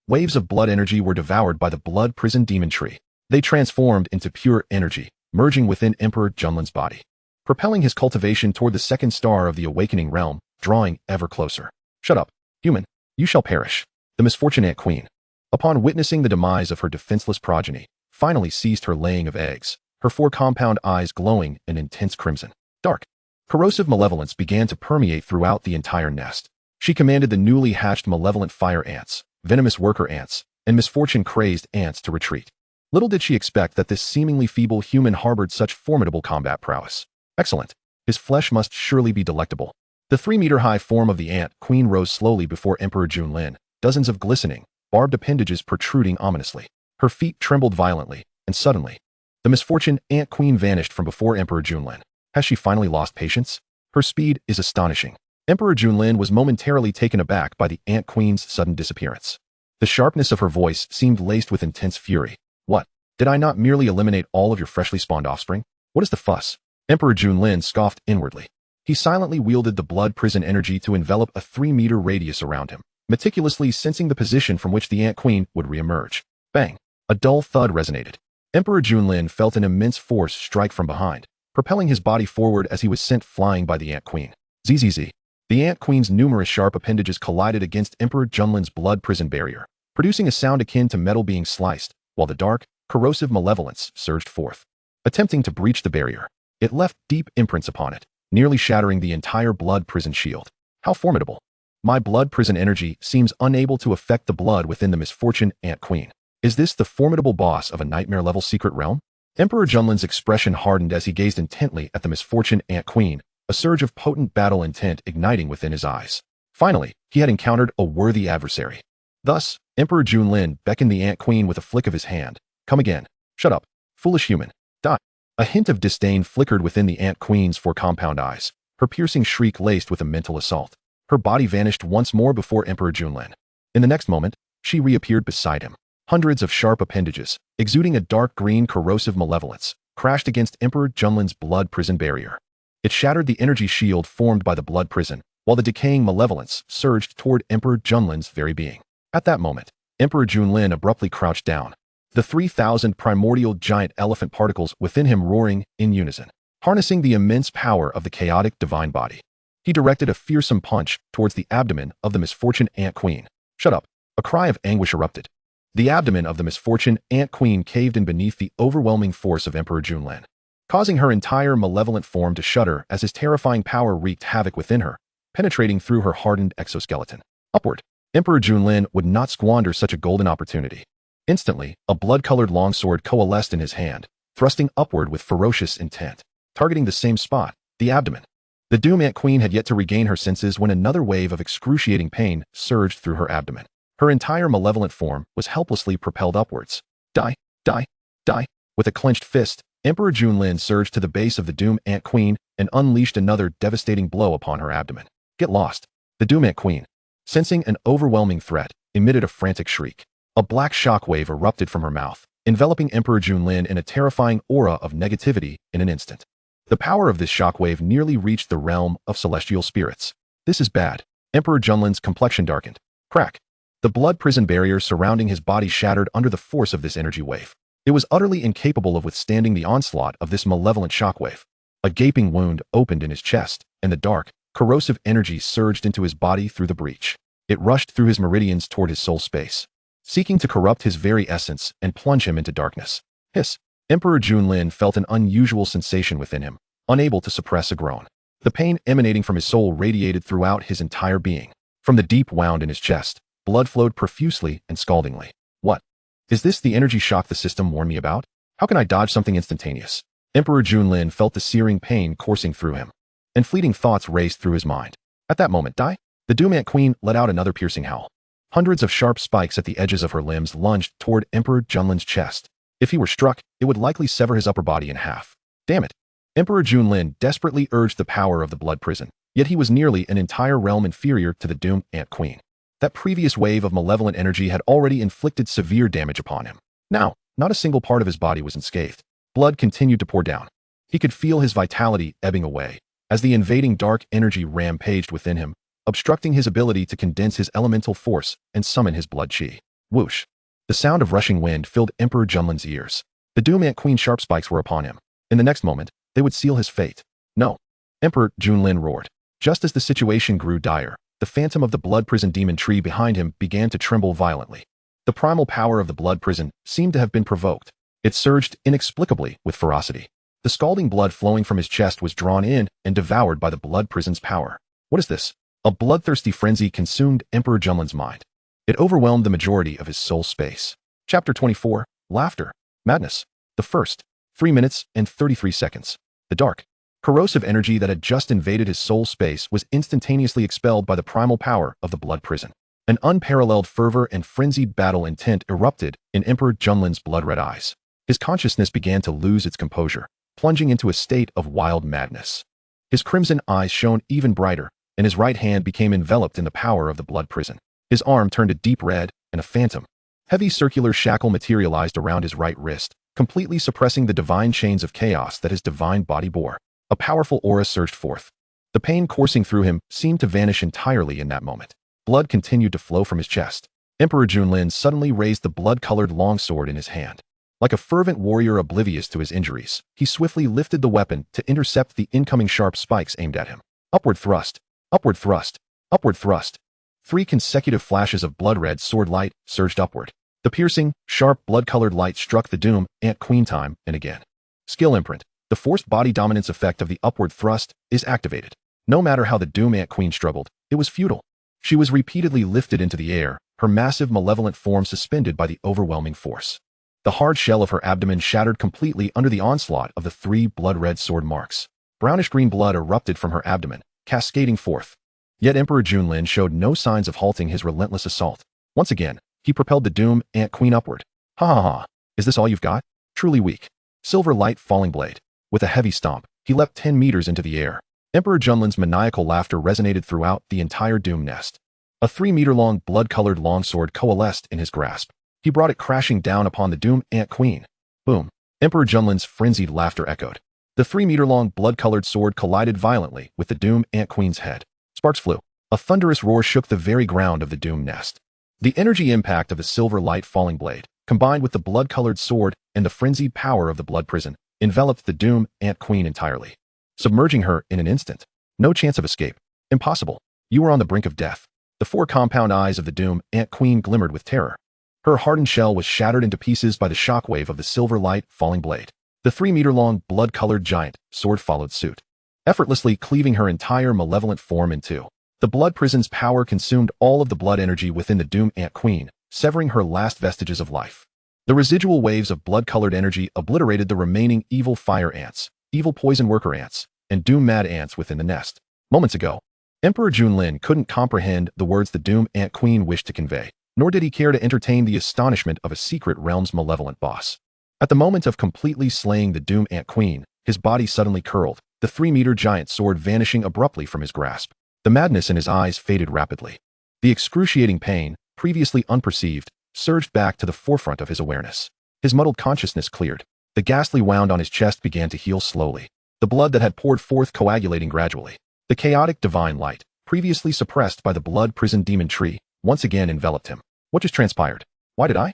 Waves of blood energy were devoured by the blood prison demon tree. They transformed into pure energy, merging within Emperor Junlin's body, propelling his cultivation toward the 2nd star of the awakening realm, drawing ever closer. Shut up, human. You shall perish. The misfortunate queen, upon witnessing the demise of her defenseless progeny, finally ceased her laying of eggs, her 4 compound eyes glowing in intense crimson. Dark, corrosive malevolence began to permeate throughout the entire nest. She commanded the newly hatched malevolent fire ants, venomous worker ants, and misfortune-crazed ants to retreat. Little did she expect that this seemingly feeble human harbored such formidable combat prowess. Excellent. His flesh must surely be delectable. The 3-meter-high form of the ant queen rose slowly before Emperor Lin, dozens of glistening, barbed appendages protruding ominously. Her feet trembled violently, and suddenly, the misfortune ant queen vanished from before Emperor Lin. Has she finally lost patience? Her speed is astonishing. Emperor Lin was momentarily taken aback by the ant queen's sudden disappearance. The sharpness of her voice seemed laced with intense fury. What? Did I not merely eliminate all of your freshly spawned offspring? What is the fuss? Emperor Lin scoffed inwardly. He silently wielded the blood prison energy to envelop a 3-meter radius around him, meticulously sensing the position from which the ant queen would re-emerge. Bang! A dull thud resonated. Emperor Lin felt an immense force strike from behind, propelling his body forward as he was sent flying by the ant queen. Zzz. The ant queen's numerous sharp appendages collided against Emperor Lin's blood prison barrier, producing a sound akin to metal being sliced, while the dark, corrosive malevolence surged forth. Attempting to breach the barrier, it left deep imprints upon it, nearly shattering the entire blood prison shield. How formidable! My blood prison energy seems unable to affect the blood within the misfortune ant queen. Is this the formidable boss of a nightmare-level secret realm? Emperor Lin's expression hardened as he gazed intently at the misfortune ant queen, a surge of potent battle intent igniting within his eyes. Finally, he had encountered a worthy adversary. Thus, Emperor Lin beckoned the ant queen with a flick of his hand. Come again. Shut up, foolish human. Die. A hint of disdain flickered within the ant queen's 4 compound eyes, her piercing shriek laced with a mental assault. Her body vanished once more before Emperor Lin. In the next moment, she reappeared beside him. Hundreds of sharp appendages, exuding a dark green corrosive malevolence, crashed against Emperor Lin's blood prison barrier. It shattered the energy shield formed by the blood prison, while the decaying malevolence surged toward Emperor Lin's very being. At that moment, Emperor Lin abruptly crouched down, the 3,000 primordial giant elephant particles within him roaring in unison, harnessing the immense power of the chaotic divine body. He directed a fearsome punch towards the abdomen of the misfortune ant queen. Shut up! A cry of anguish erupted. The abdomen of the misfortune ant queen caved in beneath the overwhelming force of Emperor Lin, causing her entire malevolent form to shudder as his terrifying power wreaked havoc within her, penetrating through her hardened exoskeleton. Upward! Emperor Lin would not squander such a golden opportunity. Instantly, a blood-colored longsword coalesced in his hand, thrusting upward with ferocious intent, targeting the same spot, the abdomen. The Doom Ant Queen had yet to regain her senses when another wave of excruciating pain surged through her abdomen. Her entire malevolent form was helplessly propelled upwards. Die, die, die. With a clenched fist, Emperor Lin surged to the base of the Doom Ant Queen and unleashed another devastating blow upon her abdomen. Get lost. The Doom Ant Queen, sensing an overwhelming threat, emitted a frantic shriek. A black shockwave erupted from her mouth, enveloping Emperor Lin in a terrifying aura of negativity in an instant. The power of this shockwave nearly reached the realm of celestial spirits. This is bad. Emperor Lin's complexion darkened. Crack. The blood prison barrier surrounding his body shattered under the force of this energy wave. It was utterly incapable of withstanding the onslaught of this malevolent shockwave. A gaping wound opened in his chest, and the dark, corrosive energy surged into his body through the breach. It rushed through his meridians toward his soul space, seeking to corrupt his very essence and plunge him into darkness. Hiss! Emperor Lin felt an unusual sensation within him, unable to suppress a groan. The pain emanating from his soul radiated throughout his entire being. From the deep wound in his chest, blood flowed profusely and scaldingly. What? Is this the energy shock the system warned me about? How can I dodge something instantaneous? Emperor Lin felt the searing pain coursing through him, and fleeting thoughts raced through his mind. At that moment, die? The Doom Ant Queen let out another piercing howl. Hundreds of sharp spikes at the edges of her limbs lunged toward Emperor Lin's chest. If he were struck, it would likely sever his upper body in half. Damn it! Emperor Lin desperately urged the power of the blood prison, yet he was nearly an entire realm inferior to the Doom Ant Queen. That previous wave of malevolent energy had already inflicted severe damage upon him. Now Not a single part of his body was unscathed. Blood continued to pour down. He could feel his vitality ebbing away as the invading dark energy rampaged within him, obstructing his ability to condense his elemental force and summon his blood chi. Whoosh! The sound of rushing wind filled Emperor Junlin's ears. The Doom Ant Queen sharp spikes were upon him. In the next moment, they would seal his fate. No! Emperor Junlin roared. Just as the situation grew dire, the phantom of the blood prison demon tree behind him began to tremble violently. The primal power of the blood prison seemed to have been provoked. It surged inexplicably with ferocity. The scalding blood flowing from his chest was drawn in and devoured by the blood prison's power. What is this? A bloodthirsty frenzy consumed Emperor Junlin's mind. It overwhelmed the majority of his soul space. Chapter 24, Laughter. Madness. The first. 3 minutes and 33 seconds. The dark, corrosive energy that had just invaded his soul space was instantaneously expelled by the primal power of the blood prison. An unparalleled fervor and frenzied battle intent erupted in Emperor Junlin's blood-red eyes. His consciousness began to lose its composure, plunging into a state of wild madness. His crimson eyes shone even brighter, and his right hand became enveloped in the power of the blood prison. His arm turned a deep red, and a phantom, heavy circular shackle materialized around his right wrist, completely suppressing the divine chains of chaos that his divine body bore. A powerful aura surged forth. The pain coursing through him seemed to vanish entirely in that moment. Blood continued to flow from his chest. Emperor Junlin suddenly raised the blood-colored longsword in his hand. Like a fervent warrior oblivious to his injuries, he swiftly lifted the weapon to intercept the incoming sharp spikes aimed at him. Upward thrust, upward thrust, upward thrust. 3 consecutive flashes of blood-red sword light surged upward. The piercing, sharp, blood-colored light struck the Doom Ant Queen time and again. Skill imprint. The forced body dominance effect of the upward thrust is activated. No matter how the Doom Ant Queen struggled, it was futile. She was repeatedly lifted into the air, her massive malevolent form suspended by the overwhelming force. The hard shell of her abdomen shattered completely under the onslaught of the 3 blood-red sword marks. Brownish-green blood erupted from her abdomen, cascading forth. Yet Emperor Junlin showed no signs of halting his relentless assault. Once again, he propelled the Doom Ant Queen upward. Ha ha ha! Is this all you've got? Truly weak. Silver light falling blade. With a heavy stomp, he leapt 10 meters into the air. Emperor Junlin's maniacal laughter resonated throughout the entire Doom nest. A 3-meter-long blood-colored longsword coalesced in his grasp. He brought it crashing down upon the Doom Ant Queen. Boom! Emperor Junlin's frenzied laughter echoed. The 3-meter-long blood-colored sword collided violently with the Doom Ant Queen's head. Sparks flew. A thunderous roar shook the very ground of the Doom nest. The energy impact of the silver light falling blade, combined with the blood-colored sword and the frenzied power of the blood prison, enveloped the Doom Ant Queen entirely, submerging her in an instant. No chance of escape. Impossible. You were on the brink of death. The 4 compound eyes of the Doom Ant Queen glimmered with terror. Her hardened shell was shattered into pieces by the shockwave of the silver light falling blade. The 3-meter-long blood-colored giant sword followed suit, effortlessly cleaving her entire malevolent form in two. The blood prison's power consumed all of the blood energy within the Doom Ant Queen, severing her last vestiges of life. The residual waves of blood-colored energy obliterated the remaining evil fire ants, evil poison worker ants, and Doom Mad ants within the nest. Moments ago, Emperor Junlin couldn't comprehend the words the Doom Ant Queen wished to convey, nor did he care to entertain the astonishment of a secret realm's malevolent boss. At the moment of completely slaying the Doom Ant Queen, his body suddenly curled, the 3-meter giant sword vanishing abruptly from his grasp. The madness in his eyes faded rapidly. The excruciating pain, previously unperceived, surged back to the forefront of his awareness. His muddled consciousness cleared. The ghastly wound on his chest began to heal slowly, the blood that had poured forth coagulating gradually. The chaotic divine light, previously suppressed by the blood prison demon tree, once again enveloped him. What just transpired? Why did I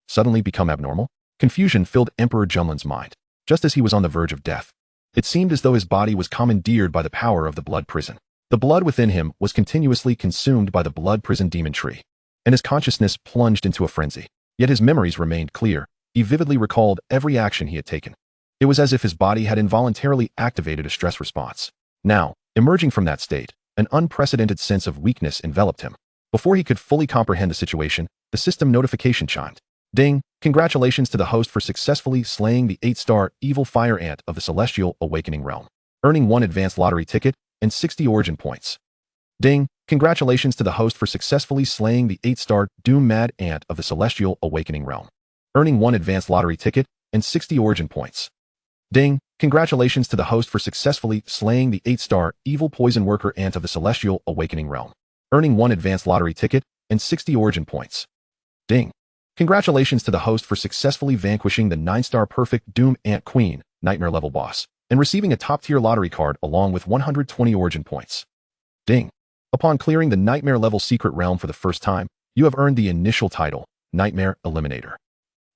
suddenly become abnormal? Confusion filled Emperor Junlin's mind, just as he was on the verge of death. It seemed as though his body was commandeered by the power of the blood prison. The blood within him was continuously consumed by the blood prison demon tree, and his consciousness plunged into a frenzy. Yet his memories remained clear. He vividly recalled every action he had taken. It was as if his body had involuntarily activated a stress response. Now, emerging from that state, an unprecedented sense of weakness enveloped him. Before he could fully comprehend the situation, the system notification chimed. Ding! Congratulations to the host for successfully slaying the 8-star evil fire ant of the celestial awakening realm, earning 1 advanced lottery ticket and 60 origin points. Ding! Congratulations to the host for successfully slaying the 8-star Doom Mad ant of the celestial awakening realm, earning 1 advanced lottery ticket and 60 origin points. Ding! Congratulations to the host for successfully slaying the 8-star evil poison worker ant of the celestial awakening realm, earning 1 advanced lottery ticket and 60 origin points. Ding! Congratulations to the host for successfully vanquishing the 9-star perfect Doom Ant Queen, Nightmare level boss, and receiving a top-tier lottery card along with 120 origin points. Ding! Upon clearing the Nightmare level secret realm for the first time, you have earned the initial title, Nightmare Eliminator.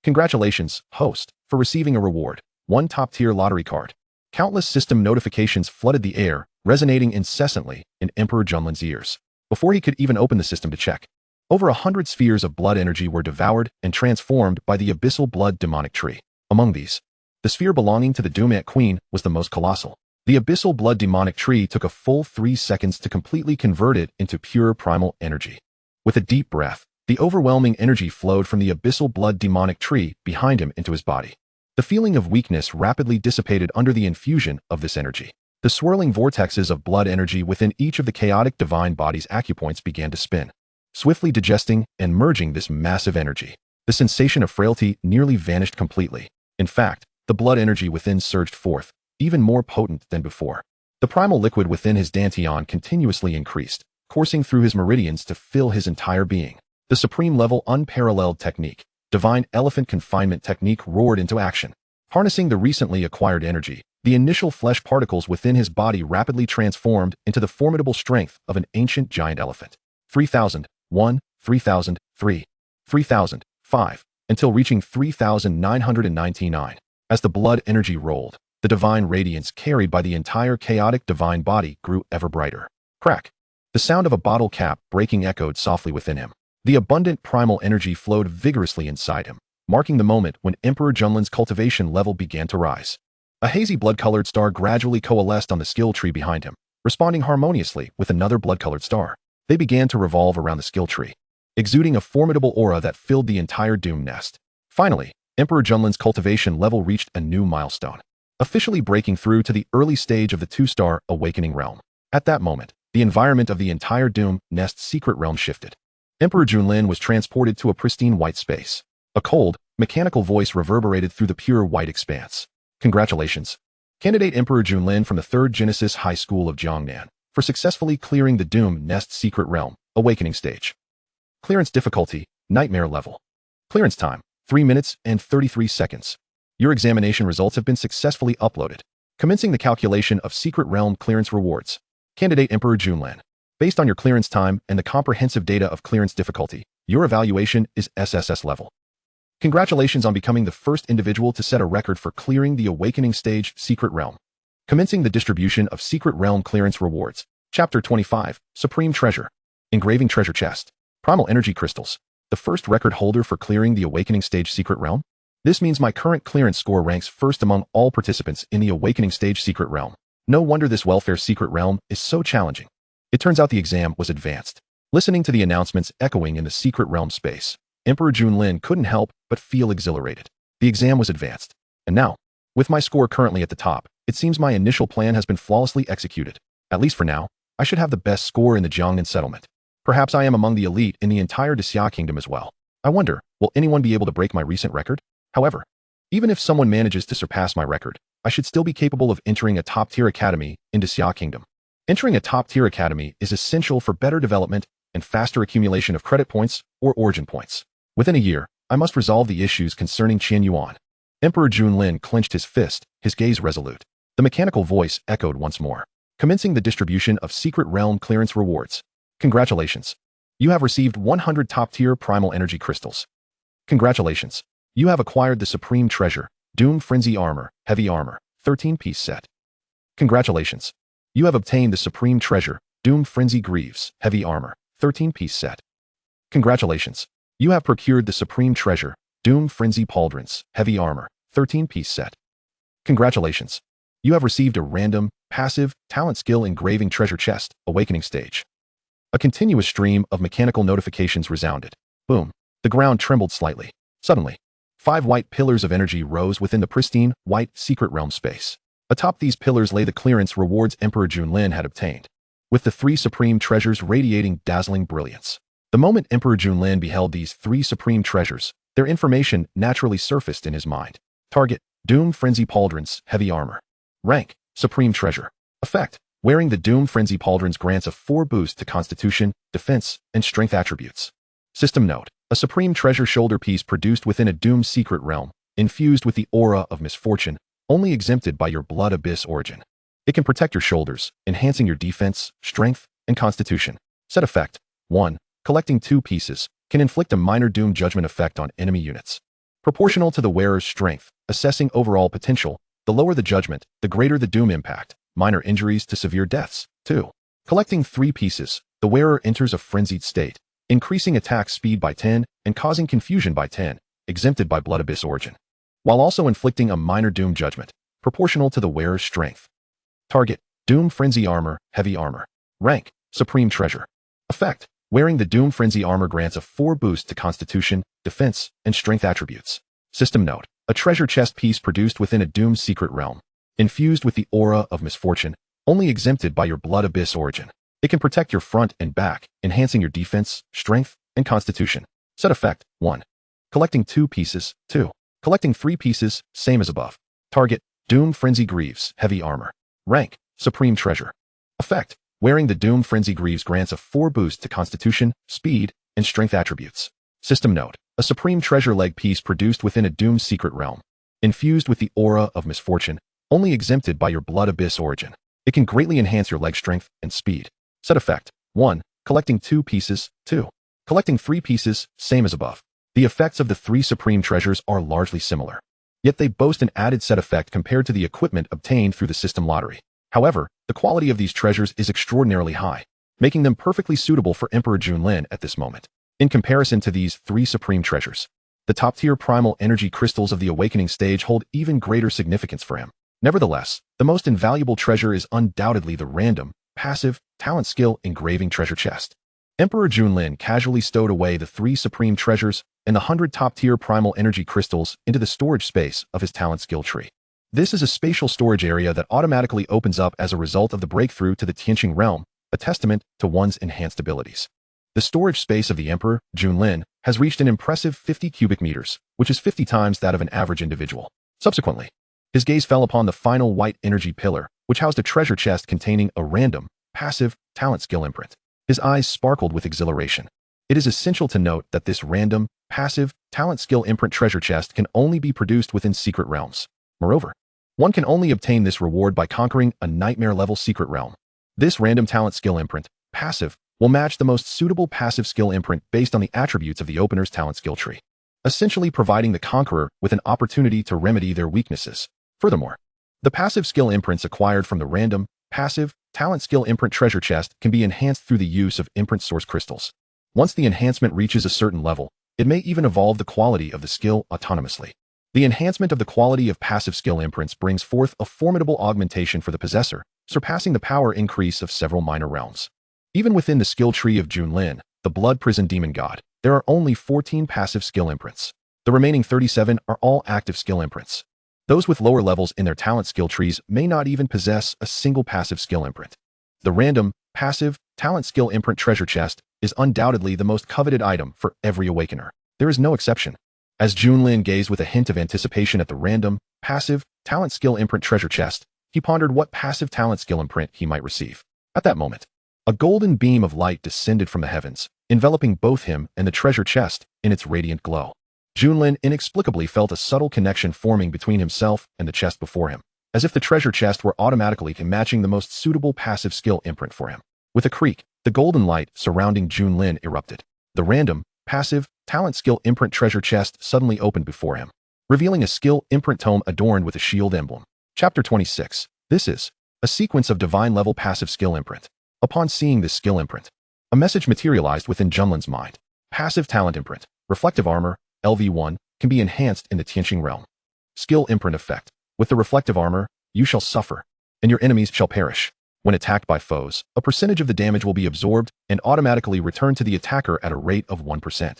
Congratulations, host, for receiving a reward, 1 top-tier lottery card. Countless system notifications flooded the air, resonating incessantly in Emperor Junlin's ears. Before he could even open the system to check, over 100 spheres of blood energy were devoured and transformed by the abyssal blood demonic tree. Among these, the sphere belonging to the Doom Ant Queen was the most colossal. The abyssal blood demonic tree took a full 3 seconds to completely convert it into pure primal energy. With a deep breath, the overwhelming energy flowed from the abyssal blood demonic tree behind him into his body. The feeling of weakness rapidly dissipated under the infusion of this energy. The swirling vortexes of blood energy within each of the chaotic divine body's acupoints began to spin, swiftly digesting and merging this massive energy. The sensation of frailty nearly vanished completely. In fact, the blood energy within surged forth, even more potent than before. The primal liquid within his dantian continuously increased, coursing through his meridians to fill his entire being. The supreme level unparalleled technique, divine elephant confinement technique, roared into action. Harnessing the recently acquired energy, the initial flesh particles within his body rapidly transformed into the formidable strength of an ancient giant elephant. 3001, 3003, 3005, until reaching 3999. As the blood energy rolled, the divine radiance carried by the entire chaotic divine body grew ever brighter. Crack! The sound of a bottle cap breaking echoed softly within him. The abundant primal energy flowed vigorously inside him, marking the moment when Emperor Junlin's cultivation level began to rise. A hazy blood-colored star gradually coalesced on the skill tree behind him, responding harmoniously with another blood-colored star. They began to revolve around the skill tree, exuding a formidable aura that filled the entire Doom nest. Finally, Emperor Junlin's cultivation level reached a new milestone, officially breaking through to the early stage of the 2-star awakening realm. At that moment, the environment of the entire Doom nest's secret realm shifted. Emperor Junlin was transported to a pristine white space. A cold, mechanical voice reverberated through the pure white expanse. Congratulations, candidate Emperor Junlin from the 3rd Genesis High School of Jiangnan, for successfully clearing the Doom nest's secret realm, awakening stage. Clearance difficulty, Nightmare level. Clearance time, 3 minutes and 33 seconds. Your examination results have been successfully uploaded. Commencing the calculation of secret realm clearance rewards. Candidate Emperor Junlin. Based on your clearance time and the comprehensive data of clearance difficulty, your evaluation is SSS level. Congratulations on becoming the first individual to set a record for clearing the awakening stage secret realm. Commencing the distribution of secret realm clearance rewards. Chapter 25, Supreme Treasure. Engraving treasure chest. Primal energy crystals. The first record holder for clearing the awakening stage secret realm? This means my current clearance score ranks first among all participants in the awakening stage secret realm. No wonder this welfare secret realm is so challenging. It turns out the exam was advanced. Listening to the announcements echoing in the secret realm space, Emperor Junlin couldn't help but feel exhilarated. The exam was advanced. And now, with my score currently at the top, it seems my initial plan has been flawlessly executed. At least for now, I should have the best score in the Jiangnan settlement. Perhaps I am among the elite in the entire Destia kingdom as well. I wonder, will anyone be able to break my recent record? However, even if someone manages to surpass my record, I should still be capable of entering a top-tier academy in Destia kingdom. Entering a top-tier academy is essential for better development and faster accumulation of credit points or origin points. Within a year, I must resolve the issues concerning Qian Yuan. Emperor Junlin clenched his fist, his gaze resolute. The mechanical voice echoed once more, commencing the distribution of secret realm clearance rewards. Congratulations. You have received 100 top-tier primal energy crystals. Congratulations. You have acquired the supreme treasure, Doom Frenzy Armor, Heavy Armor, 13-piece set. Congratulations. You have obtained the supreme treasure, Doom Frenzy Greaves, Heavy Armor, 13-piece set. Congratulations. You have procured the supreme treasure, Doom Frenzy Pauldrons, Heavy Armor, 13-piece set. Congratulations. You have received a random, passive, talent skill engraving treasure chest, awakening stage. A continuous stream of mechanical notifications resounded. Boom. The ground trembled slightly. Suddenly, 5 white pillars of energy rose within the pristine, white, secret realm space. Atop these pillars lay the clearance rewards Emperor Junlin had obtained, with the 3 supreme treasures radiating dazzling brilliance. The moment Emperor Junlin beheld these 3 supreme treasures, their information naturally surfaced in his mind. Target, Doom Frenzy Pauldrons, Heavy Armor. Rank, Supreme Treasure. Effect, wearing the Doom Frenzy Pauldrons grants a 4 boost to Constitution, Defense, and Strength attributes. System note, a supreme treasure shoulder piece produced within a doomed secret realm, infused with the aura of misfortune, only exempted by your blood abyss origin. It can protect your shoulders, enhancing your defense, strength, and constitution. Set effect: 1. Collecting 2 pieces can inflict a minor doom judgment effect on enemy units. Proportional to the wearer's strength, assessing overall potential, the lower the judgment, the greater the doom impact, minor injuries to severe deaths. 2. Collecting 3 pieces, the wearer enters a frenzied state, increasing attack speed by 10 and causing confusion by 10, exempted by blood abyss origin, while also inflicting a minor doom judgment, proportional to the wearer's strength. Target: Doom Frenzy Armor, Heavy Armor. Rank: Supreme Treasure. Effect: Wearing the Doom Frenzy Armor grants a 4 boost to Constitution, Defense, and Strength attributes. System note: a treasure chest piece produced within a doomed secret realm, infused with the aura of misfortune, only exempted by your blood abyss origin. It can protect your front and back, enhancing your defense, strength, and constitution. Set effect: 1. Collecting 2 pieces. 2. Collecting 3 pieces, same as above. Target: Doom Frenzy Greaves, Heavy Armor. Rank: Supreme Treasure. Effect: Wearing the Doom Frenzy Greaves grants a 4 boost to Constitution, Speed, and Strength attributes. System note: a Supreme Treasure leg piece produced within a doomed secret realm, infused with the aura of misfortune, only exempted by your blood abyss origin. It can greatly enhance your leg strength and speed. Set effect: 1. Collecting 2 pieces. 2. Collecting 3 pieces, same as above. The effects of the 3 Supreme Treasures are largely similar, yet they boast an added set effect compared to the equipment obtained through the system lottery. However, the quality of these treasures is extraordinarily high, making them perfectly suitable for Emperor Lin at this moment. In comparison to these 3 Supreme Treasures, the top-tier primal energy crystals of the awakening stage hold even greater significance for him. Nevertheless, the most invaluable treasure is undoubtedly the random, passive, talent skill engraving treasure chest. Emperor Lin casually stowed away the 3 Supreme Treasures and the 100 top-tier primal energy crystals into the storage space of his talent skill tree. This is a spatial storage area that automatically opens up as a result of the breakthrough to the Tianqing realm, a testament to one's enhanced abilities. The storage space of the Emperor Lin has reached an impressive 50 cubic meters, which is 50 times that of an average individual. Subsequently, his gaze fell upon the final white energy pillar, which housed a treasure chest containing a random, passive, talent skill imprint. His eyes sparkled with exhilaration. It is essential to note that this random, passive, talent skill imprint treasure chest can only be produced within secret realms. Moreover, one can only obtain this reward by conquering a nightmare-level secret realm. This random talent skill imprint, passive, will match the most suitable passive skill imprint based on the attributes of the opener's talent skill tree, essentially providing the conqueror with an opportunity to remedy their weaknesses. Furthermore, the passive skill imprints acquired from the random, passive, talent skill imprint treasure chest can be enhanced through the use of imprint source crystals. Once the enhancement reaches a certain level, it may even evolve the quality of the skill autonomously. The enhancement of the quality of passive skill imprints brings forth a formidable augmentation for the possessor, surpassing the power increase of several minor realms. Even within the skill tree of Lin, the Blood Prison Demon God, there are only 14 passive skill imprints. The remaining 37 are all active skill imprints. Those with lower levels in their talent skill trees may not even possess a single passive skill imprint. The random, passive, talent skill imprint treasure chest is undoubtedly the most coveted item for every awakener. There is no exception. As Lin gazed with a hint of anticipation at the random, passive, talent skill imprint treasure chest, he pondered what passive talent skill imprint he might receive. At that moment, a golden beam of light descended from the heavens, enveloping both him and the treasure chest in its radiant glow. Lin inexplicably felt a subtle connection forming between himself and the chest before him, as if the treasure chest were automatically matching the most suitable passive skill imprint for him. With a creak, the golden light surrounding Lin erupted. The random, passive, talent skill imprint treasure chest suddenly opened before him, revealing a skill imprint tome adorned with a shield emblem. Chapter 26. This is a sequence of divine-level passive skill imprint. Upon seeing this skill imprint, a message materialized within Lin's mind. Passive talent imprint, reflective armor, LV1, can be enhanced in the Tianqing realm. Skill imprint effect. With the reflective armor, you shall suffer, and your enemies shall perish. When attacked by foes, a percentage of the damage will be absorbed and automatically returned to the attacker at a rate of 1%.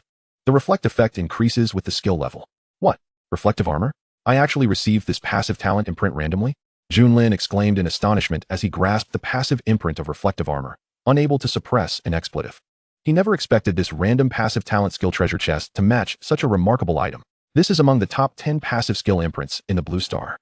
The reflect effect increases with the skill level. What? Reflective armor? I actually received this passive talent imprint randomly? Lin exclaimed in astonishment as he grasped the passive imprint of reflective armor, unable to suppress an expletive. He never expected this random passive talent skill treasure chest to match such a remarkable item. This is among the top 10 passive skill imprints in the Blue Star.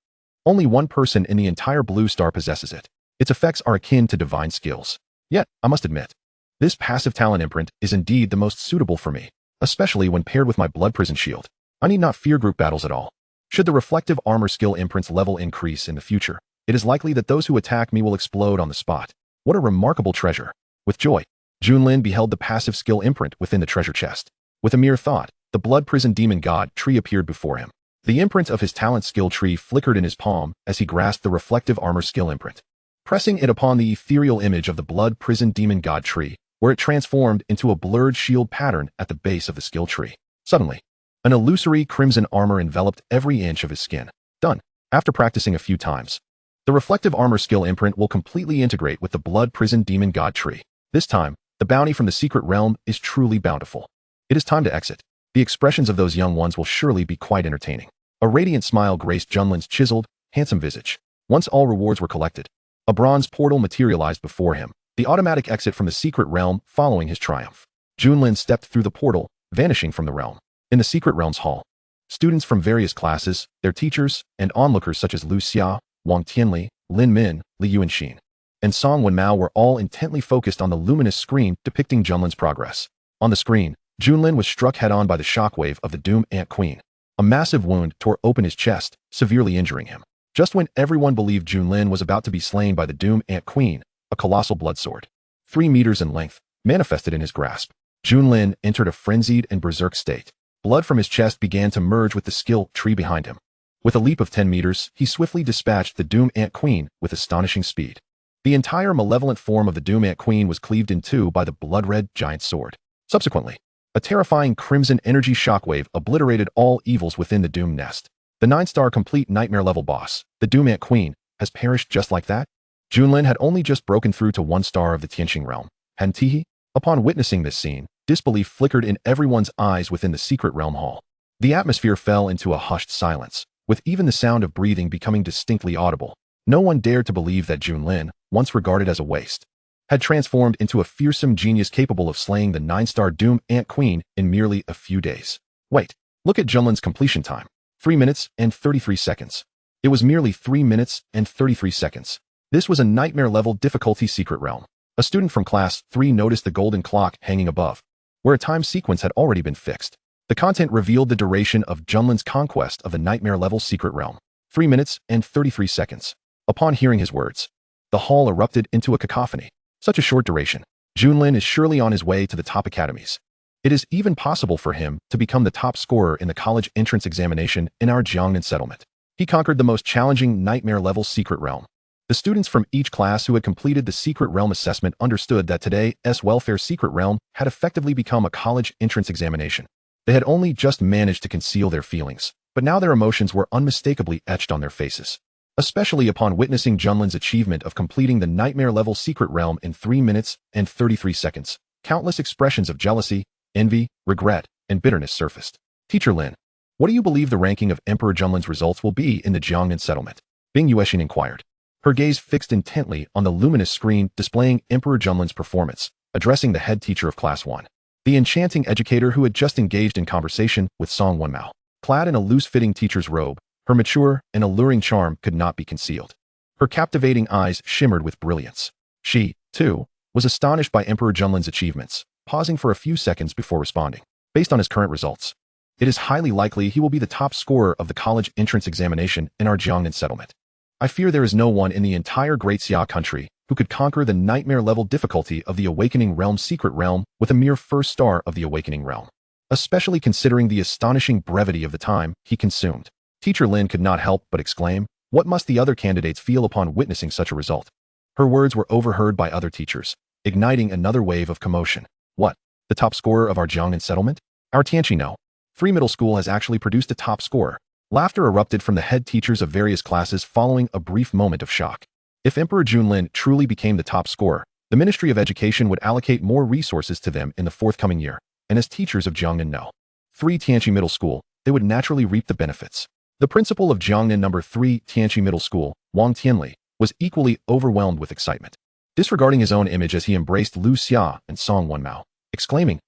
Only one person in the entire Blue Star possesses it. Its effects are akin to divine skills. Yet, I must admit, this passive talent imprint is indeed the most suitable for me. especially when paired with my blood prison shield. I need not fear group battles at all. Should the reflective armor skill imprint's level increase in the future, it is likely that those who attack me will explode on the spot. What a remarkable treasure. With joy, Junlin beheld the passive skill imprint within the treasure chest. With a mere thought, the blood prison demon god tree appeared before him. The imprint of his talent skill tree flickered in his palm as he grasped the reflective armor skill imprint. Pressing it upon the ethereal image of the blood prison demon god tree, where it transformed into a blurred shield pattern at the base of the skill tree. Suddenly, an illusory crimson armor enveloped every inch of his skin. Done. After practicing a few times, the reflective armor skill imprint will completely integrate with the blood prison demon god tree. This time, the bounty from the secret realm is truly bountiful. It is time to exit. The expressions of those young ones will surely be quite entertaining. A radiant smile graced Junlin's chiseled, handsome visage. Once all rewards were collected, a bronze portal materialized before him, the automatic exit from the secret realm following his triumph. Junlin stepped through the portal, vanishing from the realm. In the secret realm's hall, students from various classes, their teachers, and onlookers such as Lu Xia, Wang Tianli, Lin Min, Li Yuanxin, and Song Wenmao were all intently focused on the luminous screen depicting Junlin's progress. On the screen, Junlin was struck head-on by the shockwave of the Doom Ant Queen. A massive wound tore open his chest, severely injuring him. Just when everyone believed Junlin was about to be slain by the Doom Ant Queen, a colossal blood sword, 3 meters in length, manifested in his grasp. Junlin entered a frenzied and berserk state. Blood from his chest began to merge with the skill tree behind him. With a leap of 10 meters, he swiftly dispatched the Doom Ant Queen with astonishing speed. The entire malevolent form of the Doom Ant Queen was cleaved in two by the blood-red giant sword. Subsequently, a terrifying crimson energy shockwave obliterated all evils within the Doom Nest. The 9-star complete nightmare-level boss, the Doom Ant Queen, has perished just like that? Junlin had only just broken through to 1 star of the Tianqing realm. Hadn't he? Upon witnessing this scene, disbelief flickered in everyone's eyes within the secret realm hall. The atmosphere fell into a hushed silence, with even the sound of breathing becoming distinctly audible. No one dared to believe that Junlin, once regarded as a waste, had transformed into a fearsome genius capable of slaying the 9-star Doom Ant Queen in merely a few days. Wait, look at Junlin's completion time. 3 minutes and 33 seconds. It was merely 3 minutes and 33 seconds. This was a nightmare-level difficulty secret realm. A student from class 3 noticed the golden clock hanging above, where a time sequence had already been fixed. The content revealed the duration of Junlin's conquest of the nightmare-level secret realm. 3 minutes and 33 seconds. Upon hearing his words, the hall erupted into a cacophony. Such a short duration. Junlin is surely on his way to the top academies. It is even possible for him to become the top scorer in the college entrance examination in our Jiangnan settlement. He conquered the most challenging nightmare-level secret realm. The students from each class who had completed the secret realm assessment understood that today's welfare secret realm had effectively become a college entrance examination. They had only just managed to conceal their feelings, but now their emotions were unmistakably etched on their faces. Especially upon witnessing Junlin's achievement of completing the nightmare-level secret realm in 3 minutes and 33 seconds, countless expressions of jealousy, envy, regret, and bitterness surfaced. Teacher Lin, what do you believe the ranking of Emperor Junlin's results will be in the Jiangnan settlement? Bing Yuexin inquired, her gaze fixed intently on the luminous screen displaying Emperor Junlin's performance, addressing the head teacher of Class 1. The enchanting educator who had just engaged in conversation with Song Wenmao. Clad in a loose-fitting teacher's robe, her mature and alluring charm could not be concealed. Her captivating eyes shimmered with brilliance. She, too, was astonished by Emperor Junlin's achievements, pausing for a few seconds before responding. Based on his current results, it is highly likely he will be the top scorer of the college entrance examination in our Jiangnan settlement. I fear there is no one in the entire Great Xia country who could conquer the nightmare-level difficulty of the Awakening Realm secret realm with a mere 1st star of the Awakening Realm, especially considering the astonishing brevity of the time he consumed. Teacher Lin could not help but exclaim, what must the other candidates feel upon witnessing such a result? Her words were overheard by other teachers, igniting another wave of commotion. What? The top scorer of our Jiangnan settlement? Our Tianqi 3 middle school has actually produced a top scorer. Laughter erupted from the head teachers of various classes following a brief moment of shock. If Emperor Junlin truly became the top scorer, the Ministry of Education would allocate more resources to them in the forthcoming year, and as teachers of Jiangnan 3 Tianqi Middle School, they would naturally reap the benefits. The principal of Jiangnan No. 3 Tianqi Middle School, Wang Tianli, was equally overwhelmed with excitement, disregarding his own image as he embraced Lu Xia and Song Wenmao, exclaiming,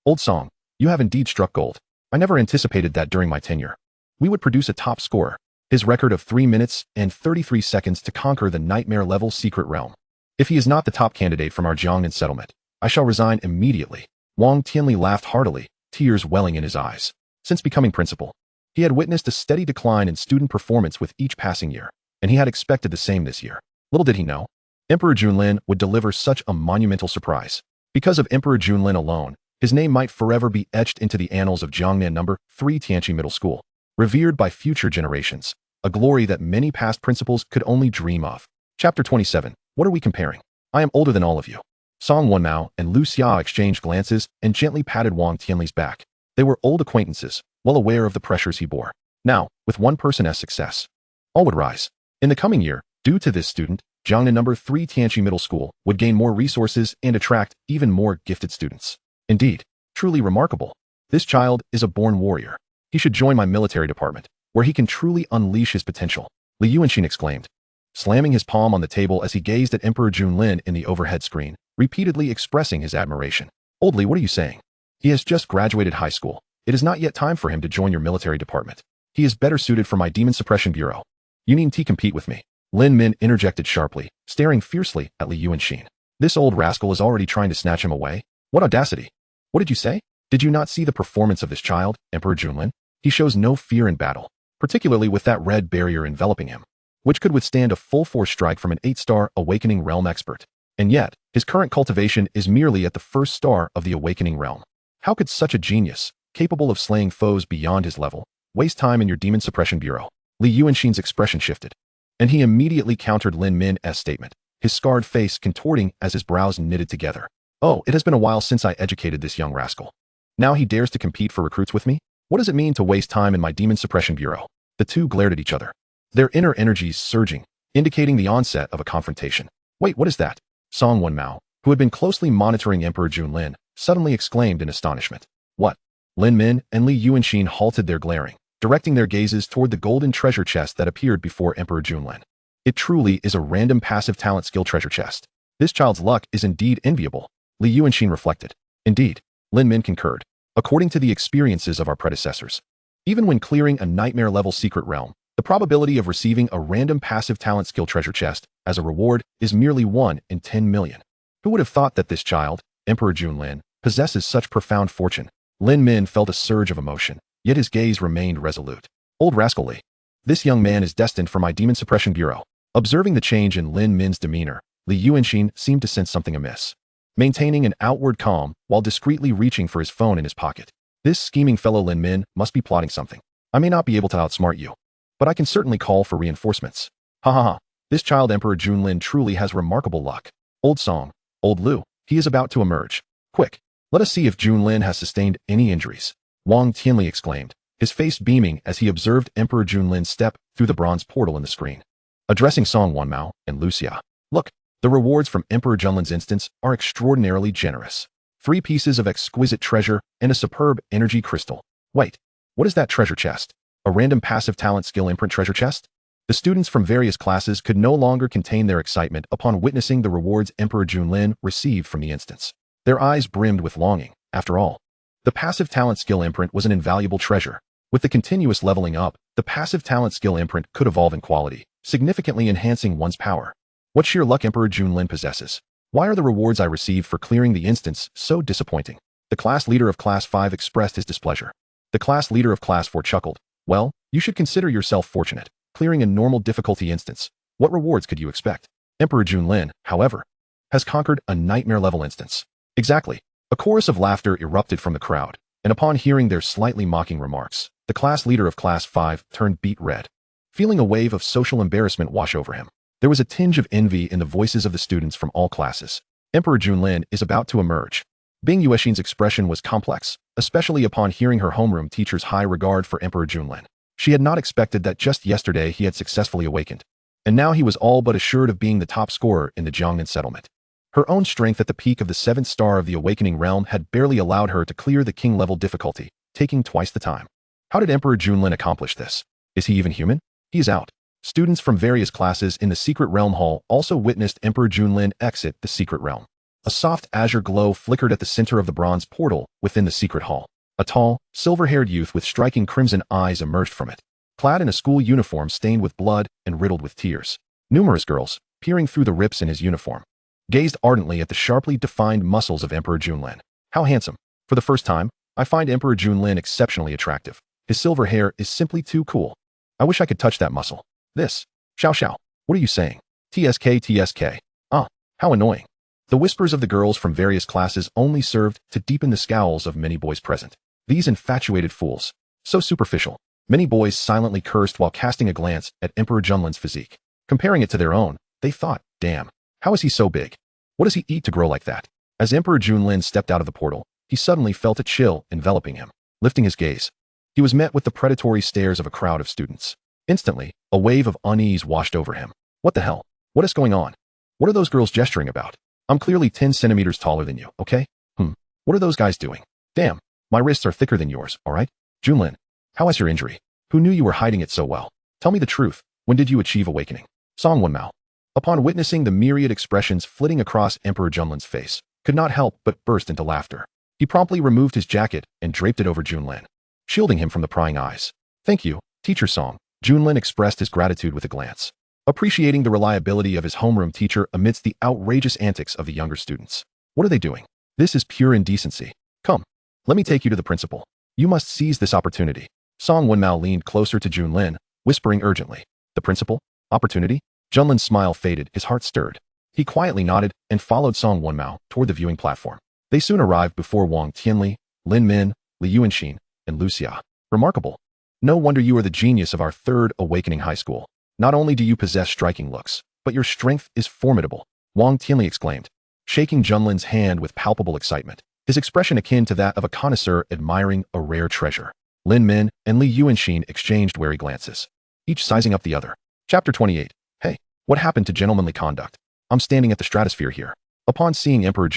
Old Song, you have indeed struck gold. I never anticipated that during my tenure we would produce a top scorer. His record of 3 minutes and 33 seconds to conquer the nightmare-level secret realm. If he is not the top candidate from our Jiangnan settlement, I shall resign immediately. Wang Tianli laughed heartily, tears welling in his eyes. Since becoming principal, he had witnessed a steady decline in student performance with each passing year, and he had expected the same this year. Little did he know, Emperor Lin would deliver such a monumental surprise. Because of Emperor Lin alone, his name might forever be etched into the annals of Jiangnan No. 3 Tianqi Middle School, revered by future generations, a glory that many past principals could only dream of. Chapter 27. What are we comparing? I am older than all of you. Song Wenmao and Lu Xia exchanged glances and gently patted Wang Tianli's back. They were old acquaintances, well aware of the pressures he bore. Now, with one person as success, all would rise. In the coming year, due to this student, Jiangnan No. 3 Tianqi Middle School would gain more resources and attract even more gifted students. Indeed, truly remarkable. This child is a born warrior. He should join my military department, where he can truly unleash his potential, Li Yuanxin exclaimed, slamming his palm on the table as he gazed at Emperor Lin in the overhead screen, repeatedly expressing his admiration. Old Li, what are you saying? He has just graduated high school. It is not yet time for him to join your military department. He is better suited for my demon suppression bureau. You needn't compete with me, Lin Min interjected sharply, staring fiercely at Li Yuanxin. This old rascal is already trying to snatch him away? What audacity! What did you say? Did you not see the performance of this child, Emperor Lin? He shows no fear in battle, particularly with that red barrier enveloping him, which could withstand a full-force strike from an 8-star awakening realm expert. And yet, his current cultivation is merely at the 1st star of the awakening realm. How could such a genius, capable of slaying foes beyond his level, waste time in your demon suppression bureau? Li Yuanxin's expression shifted, and he immediately countered Lin Min's statement, his scarred face contorting as his brows knitted together. Oh, it has been a while since I educated this young rascal. Now he dares to compete for recruits with me? What does it mean to waste time in my demon suppression bureau? The two glared at each other, their inner energies surging, indicating the onset of a confrontation. Wait, what is that? Song Wenmao, who had been closely monitoring Emperor Lin, suddenly exclaimed in astonishment. What? Lin Min and Li Yuanxin halted their glaring, directing their gazes toward the golden treasure chest that appeared before Emperor Lin. It truly is a random passive talent skill treasure chest. This child's luck is indeed enviable, Li Yuanxin reflected. Indeed, Lin Min concurred. According to the experiences of our predecessors, even when clearing a nightmare-level secret realm, the probability of receiving a random passive talent skill treasure chest as a reward is merely 1 in 10 million. Who would have thought that this child, Emperor Lin, possesses such profound fortune? Lin Min felt a surge of emotion, yet his gaze remained resolute. Old rascal Li. This young man is destined for my demon suppression bureau. Observing the change in Lin Min's demeanor, Li Yuanxin seemed to sense something amiss, maintaining an outward calm while discreetly reaching for his phone in his pocket. This scheming fellow Lin Min must be plotting something. I may not be able to outsmart you, but I can certainly call for reinforcements. Ha ha ha. This child Emperor Lin truly has remarkable luck. Old Song, Old Lu, he is about to emerge. Quick, let us see if Lin has sustained any injuries. Wang Tianli exclaimed, his face beaming as he observed Emperor Lin step through the bronze portal in the screen. Addressing Song Wenmao and Lu Xia. Look, the rewards from Emperor Lin's instance are extraordinarily generous. 3 pieces of exquisite treasure and a superb energy crystal. Wait, what is that treasure chest? A random passive talent skill imprint treasure chest? The students from various classes could no longer contain their excitement upon witnessing the rewards Emperor Lin received from the instance. Their eyes brimmed with longing. After all, the passive talent skill imprint was an invaluable treasure. With the continuous leveling up, the passive talent skill imprint could evolve in quality, significantly enhancing one's power. What sheer luck Emperor Lin possesses. Why are the rewards I received for clearing the instance so disappointing? The class leader of Class 5 expressed his displeasure. The class leader of Class 4 chuckled. Well, you should consider yourself fortunate. Clearing a normal difficulty instance. What rewards could you expect? Emperor Lin, however, has conquered a nightmare-level instance. Exactly. A chorus of laughter erupted from the crowd, and upon hearing their slightly mocking remarks, the class leader of Class 5 turned beet red, feeling a wave of social embarrassment wash over him. There was a tinge of envy in the voices of the students from all classes. Emperor Lin is about to emerge. Bing Yuexin's expression was complex, especially upon hearing her homeroom teacher's high regard for Emperor Lin. She had not expected that just yesterday he had successfully awakened, and now he was all but assured of being the top scorer in the Jiangnan settlement. Her own strength at the peak of the 7th star of the awakening realm had barely allowed her to clear the king-level difficulty, taking twice the time. How did Emperor Lin accomplish this? Is he even human? He is out. Students from various classes in the Secret Realm Hall also witnessed Emperor Lin exit the Secret Realm. A soft azure glow flickered at the center of the bronze portal within the secret hall. A tall, silver-haired youth with striking crimson eyes emerged from it, clad in a school uniform stained with blood and riddled with tears. Numerous girls, peering through the rips in his uniform, gazed ardently at the sharply defined muscles of Emperor Lin. How handsome! For the first time, I find Emperor Lin exceptionally attractive. His silver hair is simply too cool. I wish I could touch that muscle. This. Xiao Xiao. What are you saying? TSK TSK. Ah, how annoying. The whispers of the girls from various classes only served to deepen the scowls of many boys present. These infatuated fools. So superficial. Many boys silently cursed while casting a glance at Emperor Lin's physique. Comparing it to their own, they thought, damn, how is he so big? What does he eat to grow like that? As Emperor Lin stepped out of the portal, he suddenly felt a chill enveloping him. Lifting his gaze, he was met with the predatory stares of a crowd of students. Instantly, a wave of unease washed over him. What the hell? What is going on? What are those girls gesturing about? I'm clearly 10 centimeters taller than you, okay? What are those guys doing? Damn, my wrists are thicker than yours, alright? Lin, how is your injury? Who knew you were hiding it so well? Tell me the truth. When did you achieve awakening? Song Wenmao. Upon witnessing the myriad expressions flitting across Emperor Lin's face, could not help but burst into laughter. He promptly removed his jacket and draped it over Lin, shielding him from the prying eyes. Thank you, Teacher Song. Lin expressed his gratitude with a glance, appreciating the reliability of his homeroom teacher amidst the outrageous antics of the younger students. What are they doing? This is pure indecency. Come, let me take you to the principal. You must seize this opportunity. Song Wenmao leaned closer to Lin, whispering urgently. The principal? Opportunity? Lin's smile faded, his heart stirred. He quietly nodded and followed Song Wenmao toward the viewing platform. They soon arrived before Wang Tianli, Lin Min, Li Yuanxin, and Lucia. Remarkable. No wonder you are the genius of our third awakening high school. Not only do you possess striking looks, but your strength is formidable, Wang Tianli exclaimed, shaking Lin's hand with palpable excitement, his expression akin to that of a connoisseur admiring a rare treasure. Lin Min and Li Yuanxin exchanged wary glances, each sizing up the other. Chapter 28. Hey, what happened to gentlemanly conduct? I'm standing at the stratosphere here. Upon seeing Emperor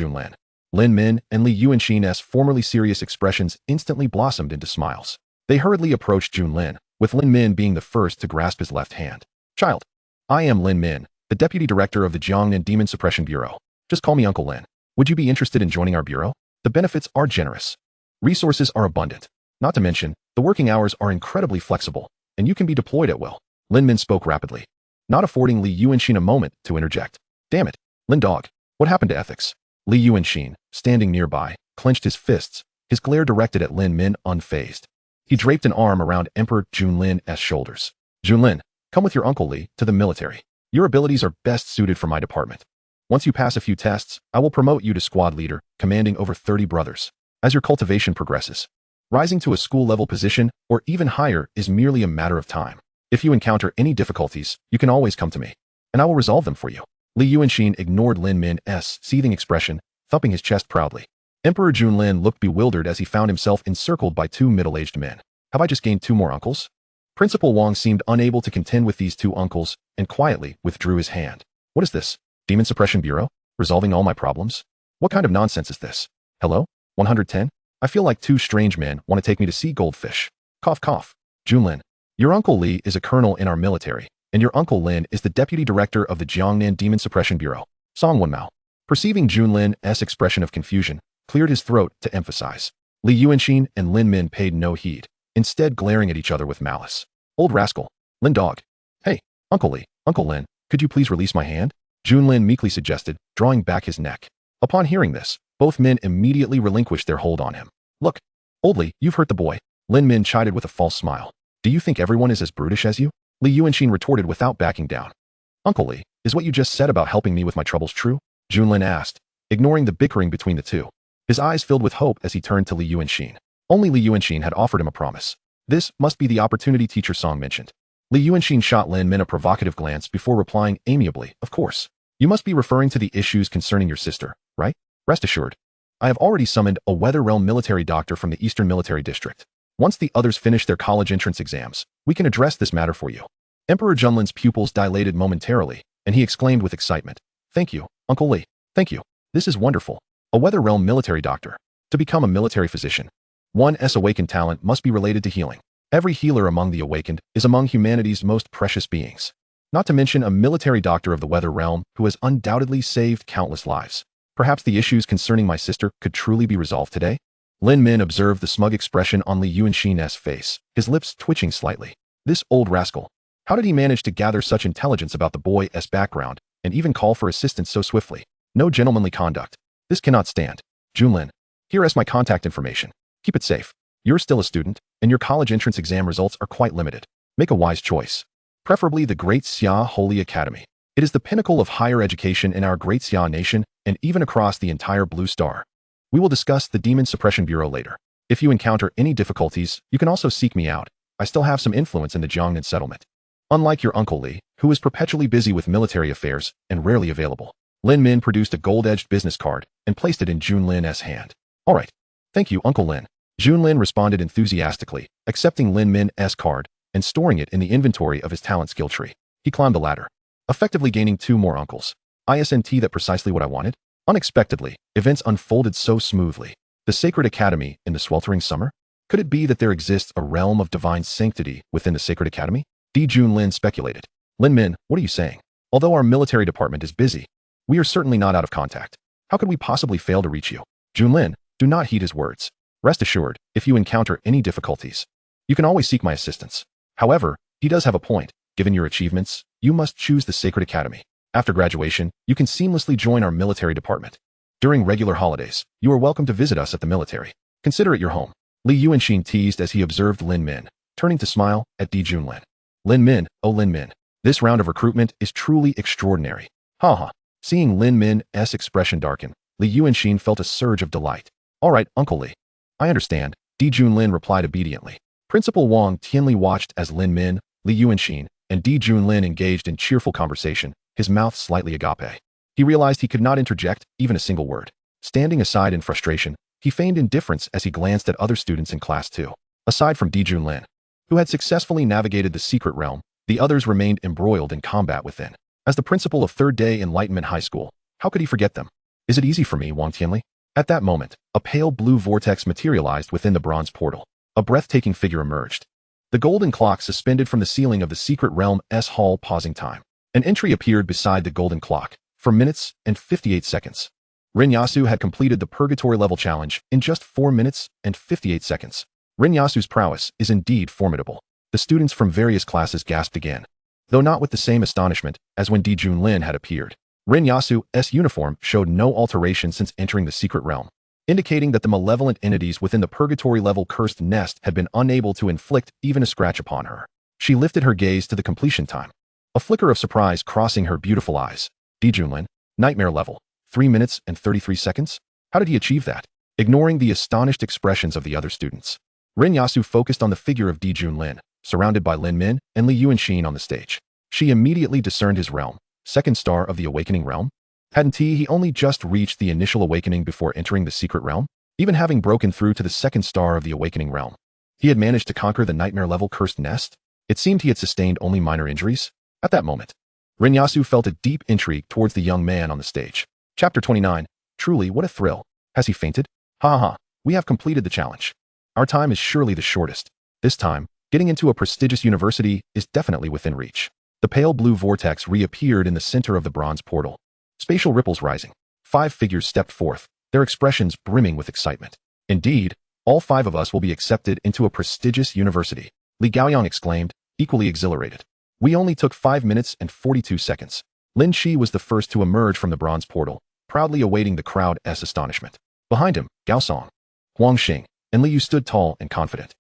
Lin Min and Li Yuanxin's formerly serious expressions instantly blossomed into smiles. They hurriedly approached Lin, with Lin Min being the first to grasp his left hand. Child, I am Lin Min, the Deputy Director of the Jiangnan Demon Suppression Bureau. Just call me Uncle Lin. Would you be interested in joining our bureau? The benefits are generous. Resources are abundant. Not to mention, the working hours are incredibly flexible, and you can be deployed at will. Lin Min spoke rapidly, not affording Li Yuanxin a moment to interject. Damn it, Lin dog, what happened to ethics? Li Yuanxin, standing nearby, clenched his fists, his glare directed at Lin Min unfazed. He draped an arm around Emperor Lin's shoulders. Lin, come with your Uncle Li to the military. Your abilities are best suited for my department. Once you pass a few tests, I will promote you to squad leader, commanding over 30 brothers. As your cultivation progresses, rising to a school-level position or even higher is merely a matter of time. If you encounter any difficulties, you can always come to me, and I will resolve them for you. Li Yuanxin ignored Lin Min's seething expression, thumping his chest proudly. Emperor Lin looked bewildered as he found himself encircled by two middle-aged men. Have I just gained two more uncles? Principal Wang seemed unable to contend with these two uncles and quietly withdrew his hand. What is this? Demon Suppression Bureau? Resolving all my problems? What kind of nonsense is this? Hello? 110? I feel like two strange men want to take me to see goldfish. Cough cough. Lin, your Uncle Li is a colonel in our military, and your Uncle Lin is the Deputy Director of the Jiangnan Demon Suppression Bureau. Song Wenmao, perceiving Lin's expression of confusion, cleared his throat to emphasize. Li Yuanxin and Lin Min paid no heed, instead glaring at each other with malice. Old rascal. Lin dog. Hey, Uncle Li, Uncle Lin, could you please release my hand? Lin meekly suggested, drawing back his neck. Upon hearing this, both men immediately relinquished their hold on him. Look, Old Li, you've hurt the boy. Lin Min chided with a false smile. Do you think everyone is as brutish as you? Li Yuanxin retorted without backing down. Uncle Li, is what you just said about helping me with my troubles true? Lin asked, ignoring the bickering between the two. His eyes filled with hope as he turned to Li Yuanxin. Only Li Yuanxin had offered him a promise. This must be the opportunity Teacher Song mentioned. Li Yuanxin shot Lin Min a provocative glance before replying amiably, of course. You must be referring to the issues concerning your sister, right? Rest assured, I have already summoned a Weather Realm military doctor from the Eastern Military District. Once the others finish their college entrance exams, we can address this matter for you. Emperor Lin's pupils dilated momentarily, and he exclaimed with excitement. Thank you, Uncle Li. Thank you. This is wonderful. A Weather Realm military doctor. To become a military physician, one's awakened talent must be related to healing. Every healer among the awakened is among humanity's most precious beings. Not to mention a military doctor of the Weather Realm who has undoubtedly saved countless lives. Perhaps the issues concerning my sister could truly be resolved today? Lin Min observed the smug expression on Li Yuanxin's face, his lips twitching slightly. This old rascal. How did he manage to gather such intelligence about the boy's background and even call for assistance so swiftly? No gentlemanly conduct. This cannot stand. Lin, here is my contact information. Keep it safe. You're still a student, and your college entrance exam results are quite limited. Make a wise choice. Preferably the Great Xia Holy Academy. It is the pinnacle of higher education in our Great Xia nation and even across the entire Blue Star. We will discuss the Demon Suppression Bureau later. If you encounter any difficulties, you can also seek me out. I still have some influence in the Jiangnan settlement. Unlike your Uncle Li, who is perpetually busy with military affairs and rarely available. Lin Min produced a gold-edged business card and placed it in Jun Lin's hand. All right. Thank you, Uncle Lin. Jun Lin responded enthusiastically, accepting Lin Min's card and storing it in the inventory of his talent skill tree. He climbed the ladder, effectively gaining 2 more uncles. Isn't that precisely what I wanted? Unexpectedly, events unfolded so smoothly. The Sacred Academy in the sweltering summer? Could it be that there exists a realm of divine sanctity within the Sacred Academy? Jun Lin speculated. Lin Min, what are you saying? Although our military department is busy, we are certainly not out of contact. How could we possibly fail to reach you? Jun Lin, do not heed his words. Rest assured, if you encounter any difficulties, you can always seek my assistance. However, he does have a point. Given your achievements, you must choose the Sacred Academy. After graduation, you can seamlessly join our military department. During regular holidays, you are welcome to visit us at the military. Consider it your home. Li Yuanxin teased as he observed Lin Min, turning to smile at Jun Lin. Lin Min, oh Lin Min, this round of recruitment is truly extraordinary. Haha. Seeing Lin Min's expression darken, Li Yuanxin felt a surge of delight. All right, Uncle Li. I understand, Jun Lin replied obediently. Principal Wang Tianli watched as Lin Min, Li Yuanxin, and Jun Lin engaged in cheerful conversation, his mouth slightly agape. He realized he could not interject even a single word. Standing aside in frustration, he feigned indifference as he glanced at other students in class 2. Aside from Jun Lin, who had successfully navigated the secret realm, the others remained embroiled in combat within. As the principal of Third Day Enlightenment High School, how could he forget them? Is it easy for me, Wang Tianli? At that moment, a pale blue vortex materialized within the bronze portal. A breathtaking figure emerged. The golden clock suspended from the ceiling of the secret realm's hall pausing time. An entry appeared beside the golden clock, for minutes and 58 seconds. Rin Yasu had completed the Purgatory level challenge in just 4 minutes and 58 seconds. Rin Yasu's prowess is indeed formidable. The students from various classes gasped again, though not with the same astonishment as when Jun Lin had appeared. Rin Yasu's uniform showed no alteration since entering the secret realm, indicating that the malevolent entities within the Purgatory level cursed nest had been unable to inflict even a scratch upon her. She lifted her gaze to the completion time, a flicker of surprise crossing her beautiful eyes. Jun Lin, nightmare level, 3 minutes and 33 seconds? How did he achieve that? Ignoring the astonished expressions of the other students, Rin Yasu focused on the figure of Jun Lin, surrounded by Lin Min and Li Yuanxin on the stage. She immediately discerned his realm, second star of the awakening realm. Hadn't he only just reached the initial awakening before entering the secret realm? Even having broken through to the second star of the awakening realm, he had managed to conquer the nightmare level cursed nest? It seemed he had sustained only minor injuries. At that moment, Rin Yasu felt a deep intrigue towards the young man on the stage. Chapter 29. Truly, what a thrill. Has he fainted? Ha ha ha. We have completed the challenge. Our time is surely the shortest. This time, getting into a prestigious university is definitely within reach. The pale blue vortex reappeared in the center of the bronze portal. Spatial ripples rising. 5 figures stepped forth, their expressions brimming with excitement. Indeed, all 5 of us will be accepted into a prestigious university. Li Gaoyang exclaimed, equally exhilarated. We only took 5 minutes and 42 seconds. Lin Shi was the first to emerge from the bronze portal, proudly awaiting the crowd's astonishment. Behind him, Gao Song, Huang Xing, and Li Yu stood tall and confident.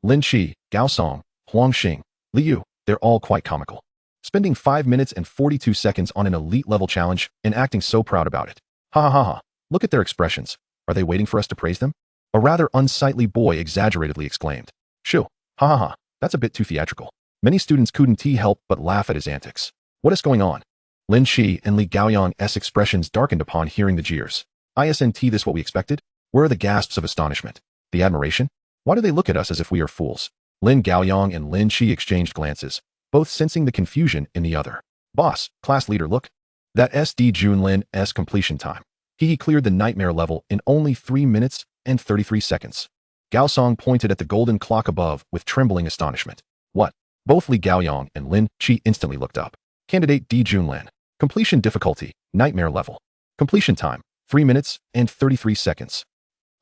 Lin Shi, Gao Song, Huang Xing, Li Yu, they're all quite comical. Spending 5 minutes and 42 seconds on an elite level challenge and acting so proud about it. Ha ha ha ha. Look at their expressions. Are they waiting for us to praise them? A rather unsightly boy exaggeratedly exclaimed. Shoo. Ha ha ha. That's a bit too theatrical. Many students couldn't help but laugh at his antics. What is going on? Lin Shi and Li Gaoyang's expressions darkened upon hearing the jeers. Isn't this what we expected? Where are the gasps of astonishment? The admiration? Why do they look at us as if we are fools? Lin Gaoyang and Lin Shi exchanged glances, both sensing the confusion in the other. Boss, class leader, look. That's Jun Lin's completion time. He cleared the nightmare level in only 3 minutes and 33 seconds. Gao Song pointed at the golden clock above with trembling astonishment. What? Both Li Gaoyang and Lin Shi instantly looked up. Candidate Jun Lin. Completion difficulty, nightmare level. Completion time, 3 minutes and 33 seconds.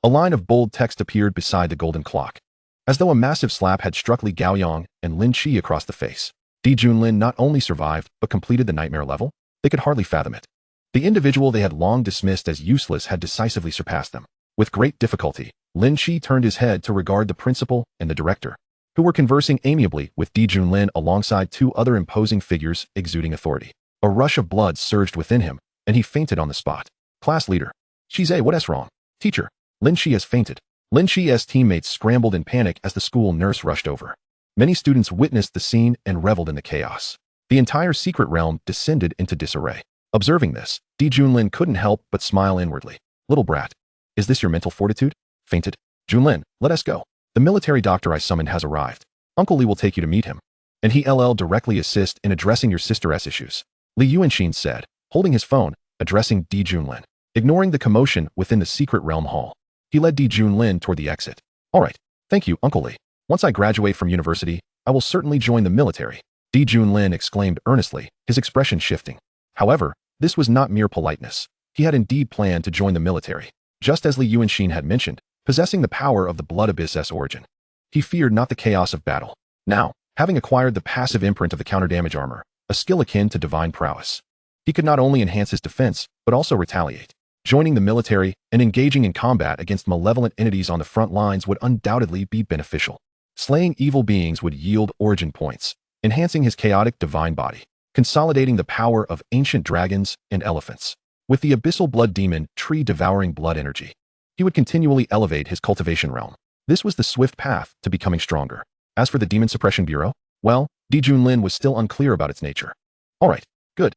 A line of bold text appeared beside the golden clock, as though a massive slap had struck Li Gaoyang and Lin Shi across the face. Jun Lin not only survived, but completed the nightmare level? They could hardly fathom it. The individual they had long dismissed as useless had decisively surpassed them. With great difficulty, Lin Shi turned his head to regard the principal and the director, who were conversing amiably with Junlin alongside two other imposing figures exuding authority. A rush of blood surged within him, and he fainted on the spot. Class leader. Shize, what's wrong? Teacher. Lin Shi has fainted. Lin Shi's teammates scrambled in panic as the school nurse rushed over. Many students witnessed the scene and reveled in the chaos. The entire secret realm descended into disarray. Observing this, Junlin couldn't help but smile inwardly. Little brat. Is this your mental fortitude? Fainted. Junlin, let us go. The military doctor I summoned has arrived. Uncle Li will take you to meet him. And he'll directly assist in addressing your sister's issues. Li Yuanxin said, holding his phone, addressing Junlin. Ignoring the commotion within the secret realm hall, he led Junlin toward the exit. All right, thank you, Uncle Li. Once I graduate from university, I will certainly join the military. Junlin exclaimed earnestly, his expression shifting. However, this was not mere politeness. He had indeed planned to join the military, just as Li Yuanxin had mentioned, possessing the power of the blood abyss's origin. He feared not the chaos of battle. Now, having acquired the passive imprint of the counter-damage armor, a skill akin to divine prowess, he could not only enhance his defense, but also retaliate. Joining the military and engaging in combat against malevolent entities on the front lines would undoubtedly be beneficial. Slaying evil beings would yield origin points, enhancing his chaotic divine body, consolidating the power of ancient dragons and elephants. With the abyssal blood demon tree devouring blood energy, he would continually elevate his cultivation realm. This was the swift path to becoming stronger. As for the Demon Suppression Bureau, well, Junlin was still unclear about its nature. All right, good.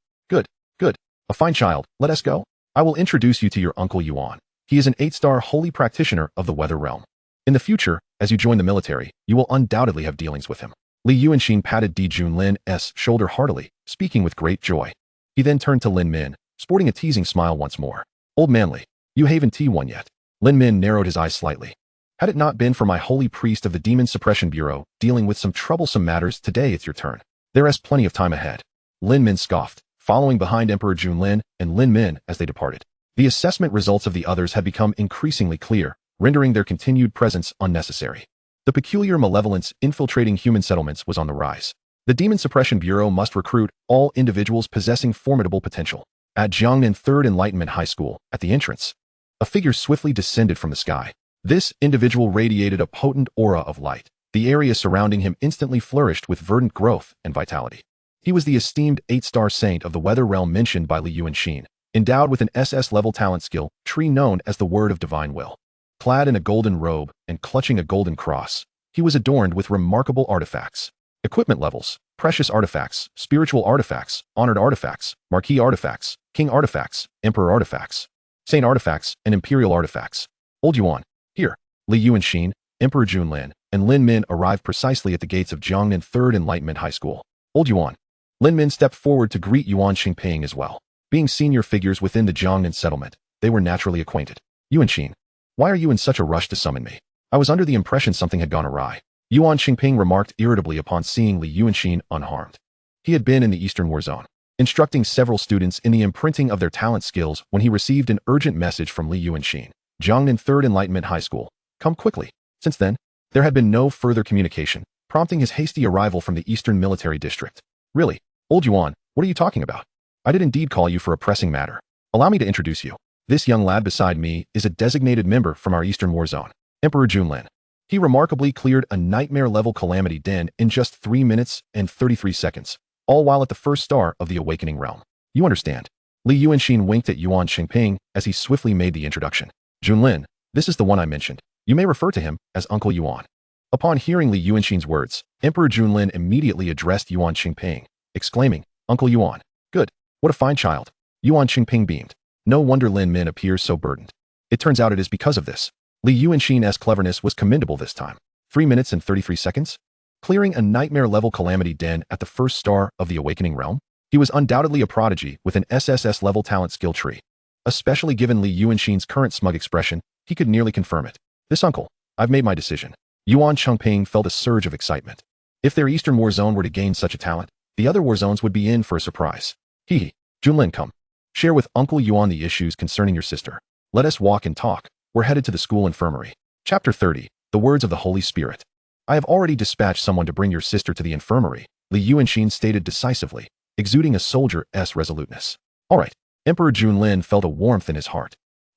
A fine child, let us go. I will introduce you to your Uncle Yuan. He is an 8-star holy practitioner of the weather realm. In the future, as you join the military, you will undoubtedly have dealings with him. Li Yuanxin patted Junlin's shoulder heartily, speaking with great joy. He then turned to Lin Min, sporting a teasing smile once more. Old manly, you haven't T1 yet. Lin Min narrowed his eyes slightly. Had it not been for my holy priest of the Demon Suppression Bureau dealing with some troublesome matters, today it's your turn. There is plenty of time ahead. Lin Min scoffed, following behind Emperor Junlin and Lin Min as they departed. The assessment results of the others had become increasingly clear, rendering their continued presence unnecessary. The peculiar malevolence infiltrating human settlements was on the rise. The Demon Suppression Bureau must recruit all individuals possessing formidable potential. At Jiangnan Third Enlightenment High School, at the entrance, a figure swiftly descended from the sky. This individual radiated a potent aura of light. The area surrounding him instantly flourished with verdant growth and vitality. He was the esteemed 8-star saint of the weather realm mentioned by Li Yuanxin, endowed with an SS-level talent skill tree known as the Word of Divine Will. Clad in a golden robe and clutching a golden cross, he was adorned with remarkable artifacts. Equipment levels, precious artifacts, spiritual artifacts, honored artifacts, marquee artifacts, king artifacts, emperor artifacts, saint artifacts, and imperial artifacts. Old Yuan, here. Li Yuanxin, Emperor Junlin, and Lin Min arrived precisely at the gates of Jiangnan Third Enlightenment High School. Old Yuan. Lin Min stepped forward to greet Yuan Xingping as well. Being senior figures within the Jiangnan settlement, they were naturally acquainted. Yuanxin, why are you in such a rush to summon me? I was under the impression something had gone awry. Yuan Xingping remarked irritably upon seeing Li Yuanxin unharmed. He had been in the Eastern War Zone, instructing several students in the imprinting of their talent skills when he received an urgent message from Li Yuanxin. Jiangnan Third Enlightenment High School. Come quickly. Since then, there had been no further communication, prompting his hasty arrival from the Eastern Military District. Really? Old Yuan, what are you talking about? I did indeed call you for a pressing matter. Allow me to introduce you. This young lad beside me is a designated member from our Eastern War Zone, Emperor Junlin. He remarkably cleared a nightmare-level calamity den in just 3 minutes and 33 seconds, all while at the first star of the awakening realm. You understand. Li Yuanxin winked at Yuan Xingping as he swiftly made the introduction. Junlin, this is the one I mentioned. You may refer to him as Uncle Yuan. Upon hearing Li Yuanxin's words, Emperor Junlin immediately addressed Yuan Xingping, exclaiming, Uncle Yuan, good, what a fine child. Yuan Xingping beamed. No wonder Lin Min appears so burdened. It turns out it is because of this. Li Yuanxin's cleverness was commendable this time. 3 minutes and 33 seconds? Clearing a nightmare-level calamity den at the first star of the awakening realm? He was undoubtedly a prodigy with an SSS-level talent skill tree. Especially given Li Yuanxin's current smug expression, he could nearly confirm it. This uncle, I've made my decision. Yuan Xingping felt a surge of excitement. If their Eastern War Zone were to gain such a talent, the other war zones would be in for a surprise. Hee. Junlin, come. Share with Uncle Yuan the issues concerning your sister. Let us walk and talk. We're headed to the school infirmary. Chapter 30. The Words of the Holy Spirit. I have already dispatched someone to bring your sister to the infirmary, Li Yuanxin stated decisively, exuding a soldier's resoluteness. All right. Emperor Junlin felt a warmth in his heart.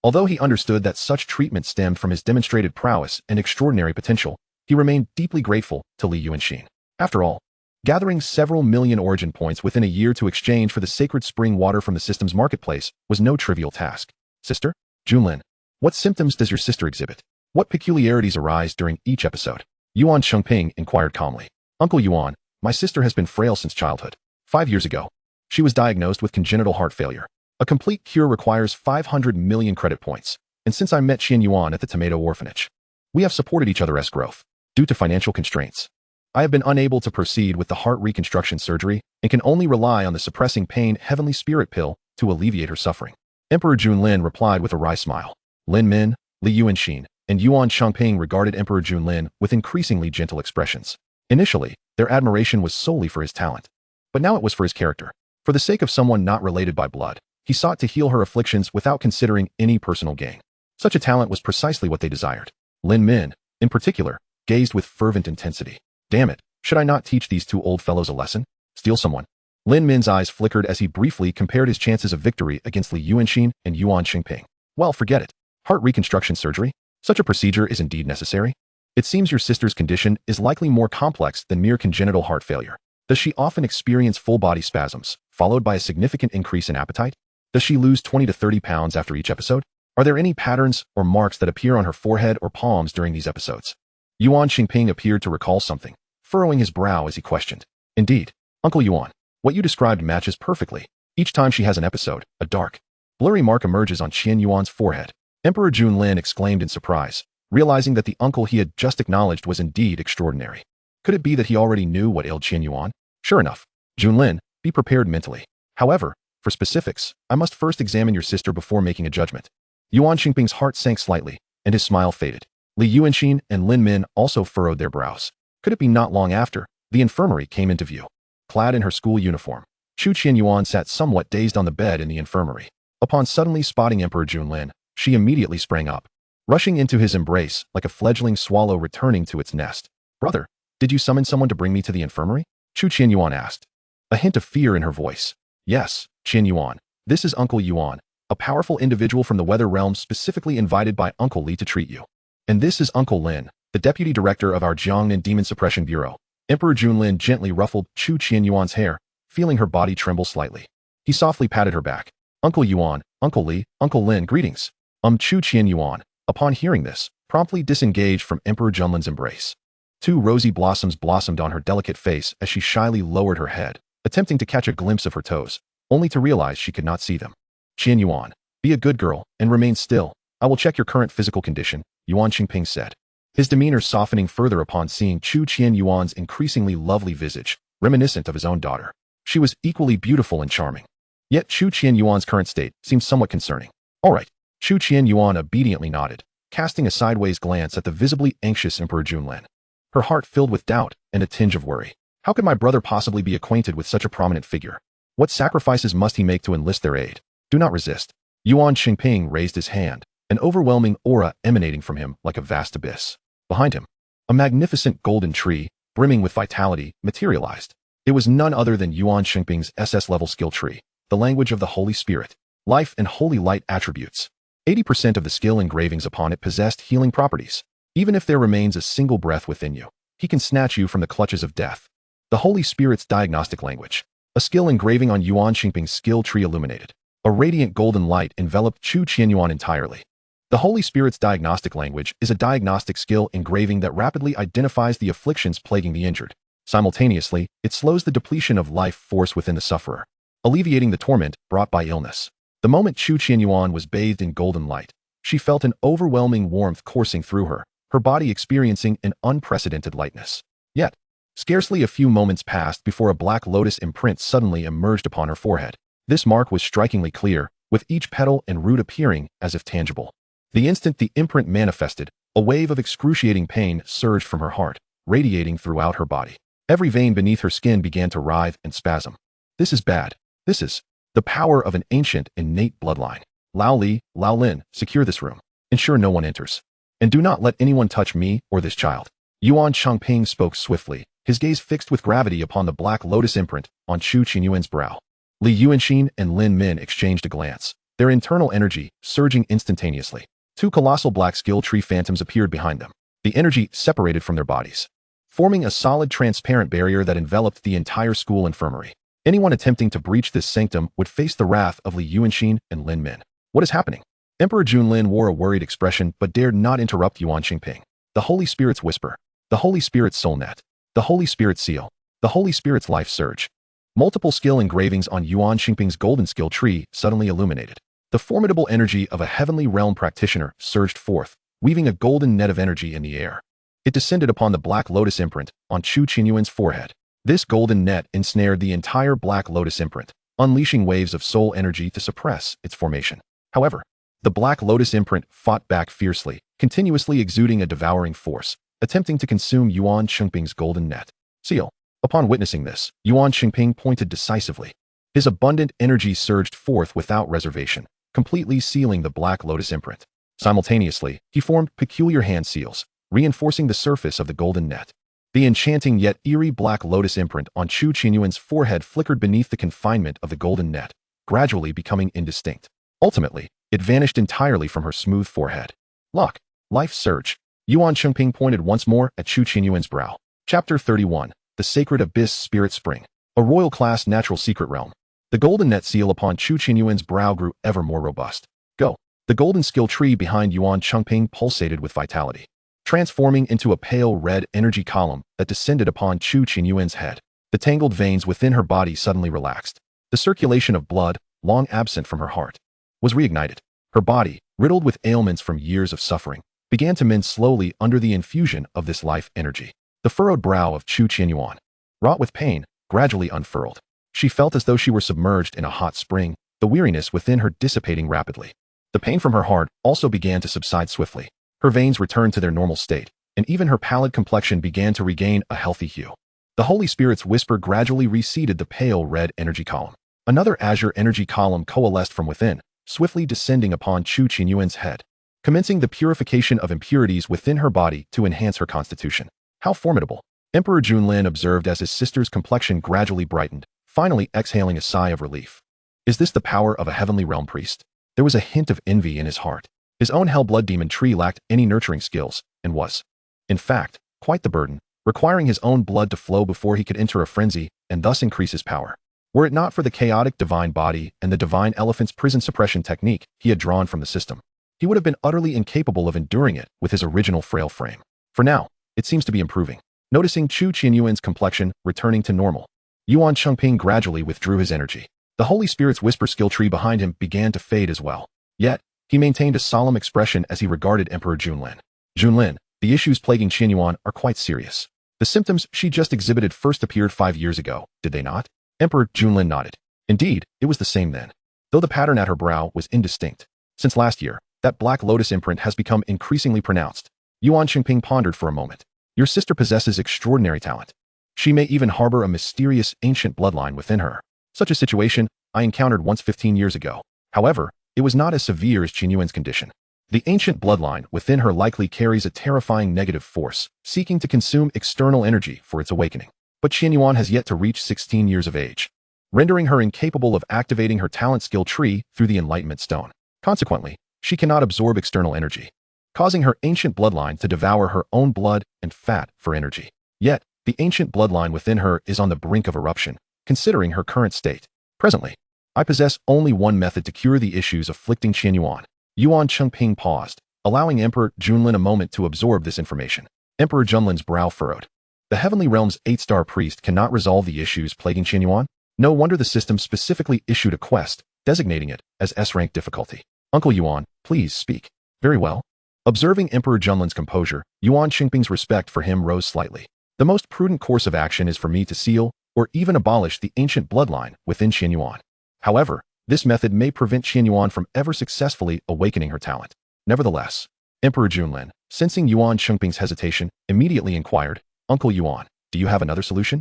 Although he understood that such treatment stemmed from his demonstrated prowess and extraordinary potential, he remained deeply grateful to Li Yuanxin. After all, gathering several million origin points within a year to exchange for the sacred spring water from the system's marketplace was no trivial task. Sister? Junlin, what symptoms does your sister exhibit? What peculiarities arise during each episode? Yuan Chengping inquired calmly. Uncle Yuan, my sister has been frail since childhood. 5 years ago, she was diagnosed with congenital heart failure. A complete cure requires 500 million credit points, and since I met Qian Yuan at the Tomato Orphanage, we have supported each other's growth. Due to financial constraints, I have been unable to proceed with the heart reconstruction surgery and can only rely on the suppressing pain heavenly spirit pill to alleviate her suffering. Emperor Junlin replied with a wry smile. Lin Min, Li Yuanxin, and Yuan Chengping regarded Emperor Junlin with increasingly gentle expressions. Initially, their admiration was solely for his talent, but now it was for his character. For the sake of someone not related by blood, he sought to heal her afflictions without considering any personal gain. Such a talent was precisely what they desired. Lin Min, in particular, gazed with fervent intensity. Damn it, should I not teach these two old fellows a lesson? Steal someone? Lin Min's eyes flickered as he briefly compared his chances of victory against Li Yuanxin and Yuan Chengping. Well, forget it. Heart reconstruction surgery? Such a procedure is indeed necessary? It seems your sister's condition is likely more complex than mere congenital heart failure. Does she often experience full-body spasms, followed by a significant increase in appetite? Does she lose 20 to 30 pounds after each episode? Are there any patterns or marks that appear on her forehead or palms during these episodes? Yuan Xingping appeared to recall something, furrowing his brow as he questioned. Indeed, Uncle Yuan, what you described matches perfectly. Each time she has an episode, a dark, blurry mark emerges on Qian Yuan's forehead. Emperor Junlin exclaimed in surprise, realizing that the uncle he had just acknowledged was indeed extraordinary. Could it be that he already knew what ailed Qian Yuan? Sure enough, Junlin, be prepared mentally. However, for specifics, I must first examine your sister before making a judgment. Yuan Xingping's heart sank slightly, and his smile faded. Li Yuanxin and Lin Min also furrowed their brows. Could it be not long after, the infirmary came into view. Clad in her school uniform, Chu Qian Yuan sat somewhat dazed on the bed in the infirmary. Upon suddenly spotting Emperor Junlin, she immediately sprang up, rushing into his embrace like a fledgling swallow returning to its nest. Brother, did you summon someone to bring me to the infirmary? Chu Qian Yuan asked, a hint of fear in her voice. Yes, Qian Yuan, this is Uncle Yuan, a powerful individual from the Weather Realm specifically invited by Uncle Li to treat you. And this is Uncle Lin, the deputy director of our Jiangnan Demon Suppression Bureau. Emperor Junlin gently ruffled Chu Qian Yuan's hair, feeling her body tremble slightly. He softly patted her back. Uncle Yuan, Uncle Li, Uncle Lin, greetings. Chu Qian Yuan, upon hearing this, promptly disengaged from Emperor Junlin's embrace. Two rosy blossoms blossomed on her delicate face as she shyly lowered her head, attempting to catch a glimpse of her toes, only to realize she could not see them. Qian Yuan, be a good girl and remain still. I will check your current physical condition, Yuan Xingping said, his demeanor softening further upon seeing Chu Qian Yuan's increasingly lovely visage, reminiscent of his own daughter. She was equally beautiful and charming. Yet Chu Qian Yuan's current state seemed somewhat concerning. All right, Chu Qian Yuan obediently nodded, casting a sideways glance at the visibly anxious Emperor Junlin. Her heart filled with doubt and a tinge of worry. How could my brother possibly be acquainted with such a prominent figure? What sacrifices must he make to enlist their aid? Do not resist. Yuan Xingping raised his hand, an overwhelming aura emanating from him like a vast abyss. Behind him, a magnificent golden tree, brimming with vitality, materialized. It was none other than Yuan Xingping's SS level skill tree, the language of the Holy Spirit, life and holy light attributes. 80% of the skill engravings upon it possessed healing properties. Even if there remains a single breath within you, he can snatch you from the clutches of death. The Holy Spirit's diagnostic language. A skill engraving on Yuan Xingping's skill tree illuminated. A radiant golden light enveloped Chu Qian Yuan entirely. The Holy Spirit's diagnostic language is a diagnostic skill engraving that rapidly identifies the afflictions plaguing the injured. Simultaneously, it slows the depletion of life force within the sufferer, alleviating the torment brought by illness. The moment Chu Qian Yuan was bathed in golden light, she felt an overwhelming warmth coursing through her body experiencing an unprecedented lightness. Yet, scarcely a few moments passed before a black lotus imprint suddenly emerged upon her forehead. This mark was strikingly clear, with each petal and root appearing as if tangible. The instant the imprint manifested, a wave of excruciating pain surged from her heart, radiating throughout her body. Every vein beneath her skin began to writhe and spasm. This is bad. This is the power of an ancient, innate bloodline. Lao Li, Lao Lin, secure this room. Ensure no one enters. And do not let anyone touch me or this child. Yuan Chengping spoke swiftly, his gaze fixed with gravity upon the black lotus imprint on Chu Qianyuan's brow. Li Yuanxin and Lin Min exchanged a glance, their internal energy surging instantaneously. Two colossal black skill tree phantoms appeared behind them. The energy separated from their bodies, forming a solid transparent barrier that enveloped the entire school infirmary. Anyone attempting to breach this sanctum would face the wrath of Li Yuanxin and Lin Min. What is happening? Emperor Junlin wore a worried expression but dared not interrupt Yuan Qingping. The Holy Spirit's whisper. The Holy Spirit's soul net. The Holy Spirit's seal. The Holy Spirit's life surge. Multiple skill engravings on Yuan Qingping's golden skill tree suddenly illuminated. The formidable energy of a heavenly realm practitioner surged forth, weaving a golden net of energy in the air. It descended upon the Black Lotus imprint on Chu Qinyuan's forehead. This golden net ensnared the entire Black Lotus imprint, unleashing waves of soul energy to suppress its formation. However, the Black Lotus imprint fought back fiercely, continuously exuding a devouring force, attempting to consume Yuan Qingping's golden net. Seal. Upon witnessing this, Yuan Qingping pointed decisively. His abundant energy surged forth without reservation, completely sealing the Black Lotus imprint. Simultaneously, he formed peculiar hand seals, reinforcing the surface of the golden net. The enchanting yet eerie Black Lotus imprint on Chu Qinyuan's forehead flickered beneath the confinement of the golden net, gradually becoming indistinct. Ultimately, it vanished entirely from her smooth forehead. Lock. Life surge. Yuan Qingping pointed once more at Chu Qinyuan's brow. Chapter 31. The Sacred Abyss Spirit Spring. A royal class natural secret realm. The golden net seal upon Chu Qinyuan's brow grew ever more robust. Go. The golden skill tree behind Yuan Qingping pulsated with vitality, transforming into a pale red energy column that descended upon Chu Qinyuan's head. The tangled veins within her body suddenly relaxed. The circulation of blood, long absent from her heart, was reignited. Her body, riddled with ailments from years of suffering, began to mend slowly under the infusion of this life energy. The furrowed brow of Chu Qinyuan, wrought with pain, gradually unfurled. She felt as though she were submerged in a hot spring, the weariness within her dissipating rapidly. The pain from her heart also began to subside swiftly. Her veins returned to their normal state, and even her pallid complexion began to regain a healthy hue. The Holy Spirit's whisper gradually reseeded the pale red energy column. Another azure energy column coalesced from within, swiftly descending upon Chu Qinyuan's head, commencing the purification of impurities within her body to enhance her constitution. How formidable! Emperor Junlin observed as his sister's complexion gradually brightened, finally exhaling a sigh of relief. Is this the power of a heavenly realm priest? There was a hint of envy in his heart. His own hell-blood demon tree lacked any nurturing skills, and was, in fact, quite the burden, requiring his own blood to flow before he could enter a frenzy and thus increase his power. Were it not for the chaotic divine body and the divine elephant's prison suppression technique he had drawn from the system, he would have been utterly incapable of enduring it with his original frail frame. For now, it seems to be improving. Noticing Chu Qinyuan's complexion returning to normal, Yuan Qingping gradually withdrew his energy. The Holy Spirit's whisper skill tree behind him began to fade as well. Yet, he maintained a solemn expression as he regarded Emperor Junlin. Junlin, the issues plaguing Qinyuan are quite serious. The symptoms she just exhibited first appeared 5 years ago, did they not? Emperor Junlin nodded. Indeed, it was the same then, though the pattern at her brow was indistinct. Since last year, that Black Lotus imprint has become increasingly pronounced. Yuan Qingping pondered for a moment. Your sister possesses extraordinary talent. She may even harbor a mysterious ancient bloodline within her. Such a situation I encountered once 15 years ago. However, it was not as severe as Qinyuan's condition. The ancient bloodline within her likely carries a terrifying negative force, seeking to consume external energy for its awakening. But Qinyuan has yet to reach 16 years of age, rendering her incapable of activating her talent skill tree through the Enlightenment Stone. Consequently, she cannot absorb external energy, causing her ancient bloodline to devour her own blood and fat for energy. Yet, the ancient bloodline within her is on the brink of eruption, considering her current state. Presently, I possess only one method to cure the issues afflicting Qinyuan. Yuan Qingping paused, allowing Emperor Junlin a moment to absorb this information. Emperor Junlin's brow furrowed. The Heavenly Realm's 8-star priest cannot resolve the issues plaguing Qinyuan? No wonder the system specifically issued a quest, designating it as S-rank difficulty. Uncle Yuan, please speak. Very well. Observing Emperor Junlin's composure, Yuan Qingping's respect for him rose slightly. The most prudent course of action is for me to seal, or even abolish the ancient bloodline within Qinyuan. However, this method may prevent Qinyuan from ever successfully awakening her talent. Nevertheless, Emperor Junlin, sensing Yuan Qingping's hesitation, immediately inquired, Uncle Yuan, do you have another solution?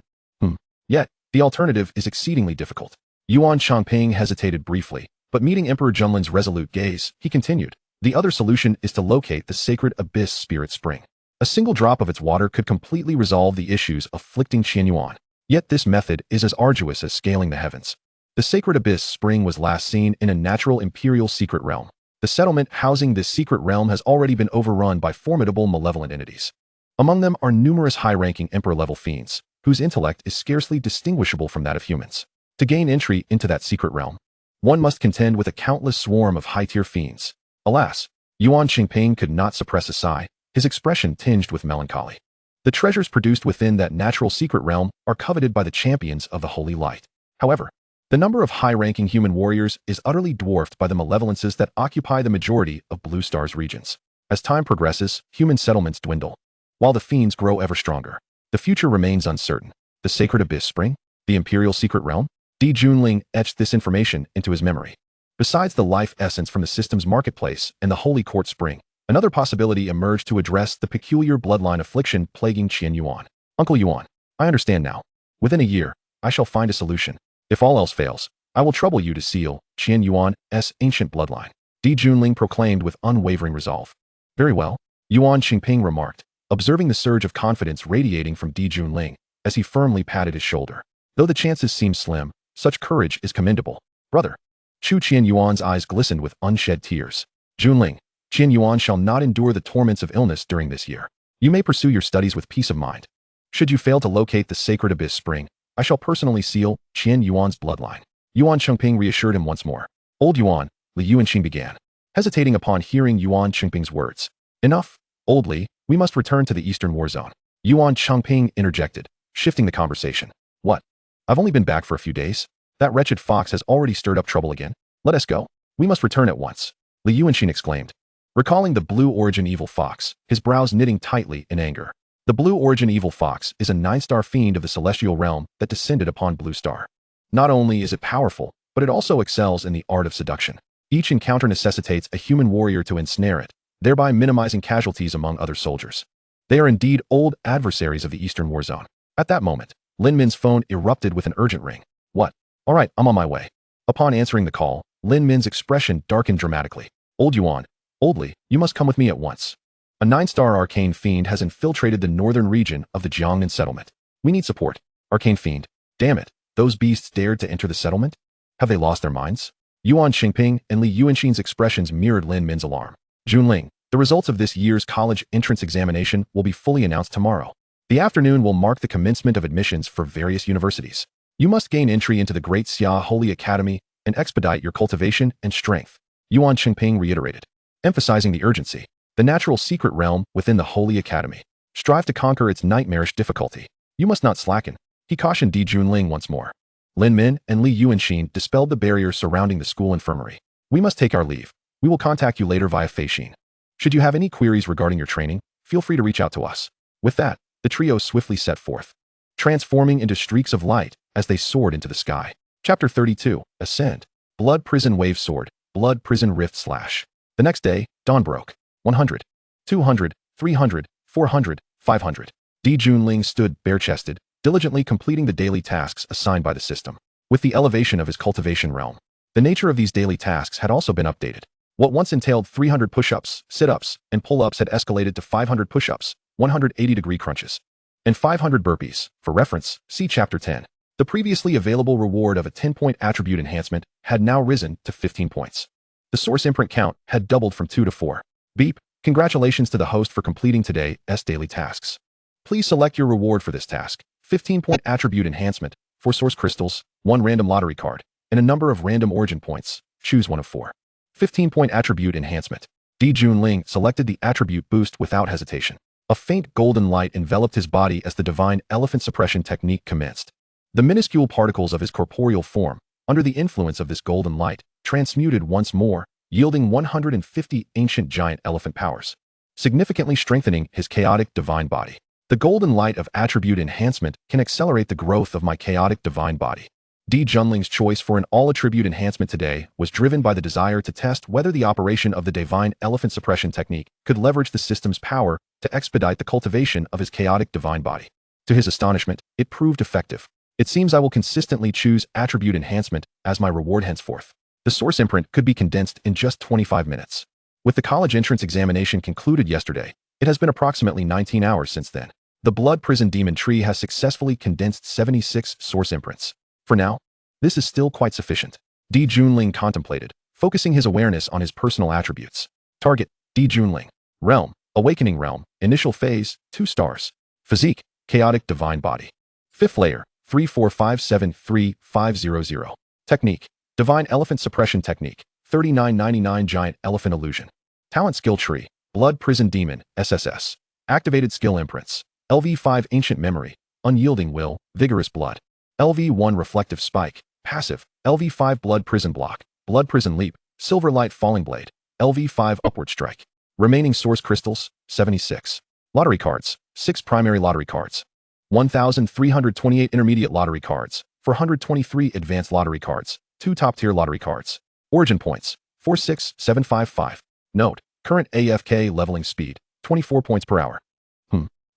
Yet, the alternative is exceedingly difficult. Yuan Qingping hesitated briefly, but meeting Emperor Junlin's resolute gaze, he continued, the other solution is to locate the sacred abyss spirit spring. A single drop of its water could completely resolve the issues afflicting Qinyuan. Yet this method is as arduous as scaling the heavens. The sacred abyss spring was last seen in a natural imperial secret realm. The settlement housing this secret realm has already been overrun by formidable malevolent entities. Among them are numerous high-ranking Emperor-level fiends, whose intellect is scarcely distinguishable from that of humans. To gain entry into that secret realm, one must contend with a countless swarm of high-tier fiends. Alas, Yuan Qingping could not suppress a sigh, his expression tinged with melancholy. The treasures produced within that natural secret realm are coveted by the champions of the holy light. However, the number of high-ranking human warriors is utterly dwarfed by the malevolences that occupy the majority of Blue Star's regions. As time progresses, human settlements dwindle, while the fiends grow ever stronger. The future remains uncertain. The sacred abyss spring? The imperial secret realm? Di Junling etched this information into his memory. Besides the life essence from the system's marketplace and the holy court spring, another possibility emerged to address the peculiar bloodline affliction plaguing Qian Yuan. Uncle Yuan, I understand now. Within a year, I shall find a solution. If all else fails, I will trouble you to seal Qian Yuan's ancient bloodline. Di Junling proclaimed with unwavering resolve. Very well, Yuan Qingping remarked, observing the surge of confidence radiating from Di Junling as he firmly patted his shoulder. Though the chances seem slim, such courage is commendable. Brother. Chu Qian Yuan's eyes glistened with unshed tears. Junling, Qian Yuan shall not endure the torments of illness during this year. You may pursue your studies with peace of mind. Should you fail to locate the sacred abyss spring, I shall personally seal Qian Yuan's bloodline. Yuan Qingping reassured him once more. Old Yuan, Li Yuanqing began, hesitating upon hearing Yuan Qingping's words. Enough, old Li, we must return to the Eastern War Zone. Yuan Qingping interjected, shifting the conversation. What? I've only been back for a few days. That wretched fox has already stirred up trouble again. Let us go. We must return at once. Li Yuanqing exclaimed, recalling the Blue Origin evil fox, his brows knitting tightly in anger. The Blue Origin evil fox is a 9-star fiend of the celestial realm that descended upon Blue Star. Not only is it powerful, but it also excels in the art of seduction. Each encounter necessitates a human warrior to ensnare it, thereby minimizing casualties among other soldiers. They are indeed old adversaries of the Eastern War Zone. At that moment, Lin Min's phone erupted with an urgent ring. What? All right, I'm on my way. Upon answering the call, Lin Min's expression darkened dramatically. Old Yuan, Old Li, you must come with me at once. A 9-star arcane fiend has infiltrated the northern region of the Jiangnan settlement. We need support. Arcane fiend. Damn it, those beasts dared to enter the settlement? Have they lost their minds? Yuan Qingping and Li Yuanqing's expressions mirrored Lin Min's alarm. Junling, the results of this year's college entrance examination will be fully announced tomorrow. The afternoon will mark the commencement of admissions for various universities. You must gain entry into the Great Xia Holy Academy and expedite your cultivation and strength. Yuan Qingping reiterated, emphasizing the urgency. The natural secret realm within the Holy Academy. Strive to conquer its nightmarish difficulty. You must not slacken. He cautioned Di Junling once more. Lin Min and Li Yuanqing dispelled the barrier surrounding the school infirmary. We must take our leave. We will contact you later via Feixin. Should you have any queries regarding your training, feel free to reach out to us. With that, the trio swiftly set forth, transforming into streaks of light as they soared into the sky. Chapter 32, Ascend. Blood Prison Wave Sword, Blood Prison Rift Slash. The next day, dawn broke. 100, 200, 300, 400, 500. Di Junling stood bare-chested, diligently completing the daily tasks assigned by the system. With the elevation of his cultivation realm, the nature of these daily tasks had also been updated. What once entailed 300 push-ups, sit-ups, and pull-ups had escalated to 500 push-ups, 180-degree crunches, and 500 burpees. For reference, see Chapter 10. The previously available reward of a 10-point attribute enhancement had now risen to 15 points. The source imprint count had doubled from 2 to 4. Beep, congratulations to the host for completing today's daily tasks. Please select your reward for this task. 15-point attribute enhancement, 4 source crystals, 1 random lottery card, and a number of random origin points. Choose one of 4. 15-point attribute enhancement. Di Junling selected the attribute boost without hesitation. A faint golden light enveloped his body as the divine elephant suppression technique commenced. The minuscule particles of his corporeal form, under the influence of this golden light, transmuted once more, yielding 150 ancient giant elephant powers, significantly strengthening his chaotic divine body. The golden light of attribute enhancement can accelerate the growth of my chaotic divine body. Di Junling's choice for an all-attribute enhancement today was driven by the desire to test whether the operation of the divine elephant suppression technique could leverage the system's power to expedite the cultivation of his chaotic divine body. To his astonishment, it proved effective. It seems I will consistently choose attribute enhancement as my reward henceforth. The source imprint could be condensed in just 25 minutes. With the college entrance examination concluded yesterday, it has been approximately 19 hours since then. The Blood Prison Demon Tree has successfully condensed 76 source imprints. For now, This is still quite sufficient. Di Junling contemplated, focusing his awareness on his personal attributes. Target, Di Junling. Realm, Awakening Realm. Initial phase, 2 stars. Physique, Chaotic Divine Body. 5th layer, 345735500. Technique, Divine Elephant Suppression Technique. 3999 Giant Elephant Illusion. Talent Skill Tree, Blood Prison Demon, SSS. Activated Skill Imprints. LV5 Ancient Memory, Unyielding Will, Vigorous Blood. LV1 Reflective Spike, Passive. LV5 Blood Prison Block, Blood Prison Leap, Silver Light Falling Blade. LV5 Upward Strike. Remaining Source Crystals, 76. Lottery Cards, 6 Primary Lottery Cards. 1,328 Intermediate Lottery Cards, 423 Advanced Lottery Cards, 2 Top-Tier Lottery Cards. Origin Points, 46755. Note, current AFK leveling speed, 24 points per hour.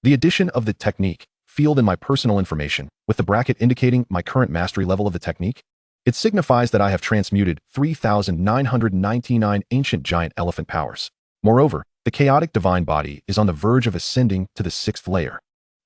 The addition of the technique field in my personal information, with the bracket indicating my current mastery level of the technique, it signifies that I have transmuted 3,999 ancient giant elephant powers. Moreover, the chaotic divine body is on the verge of ascending to the 6th layer.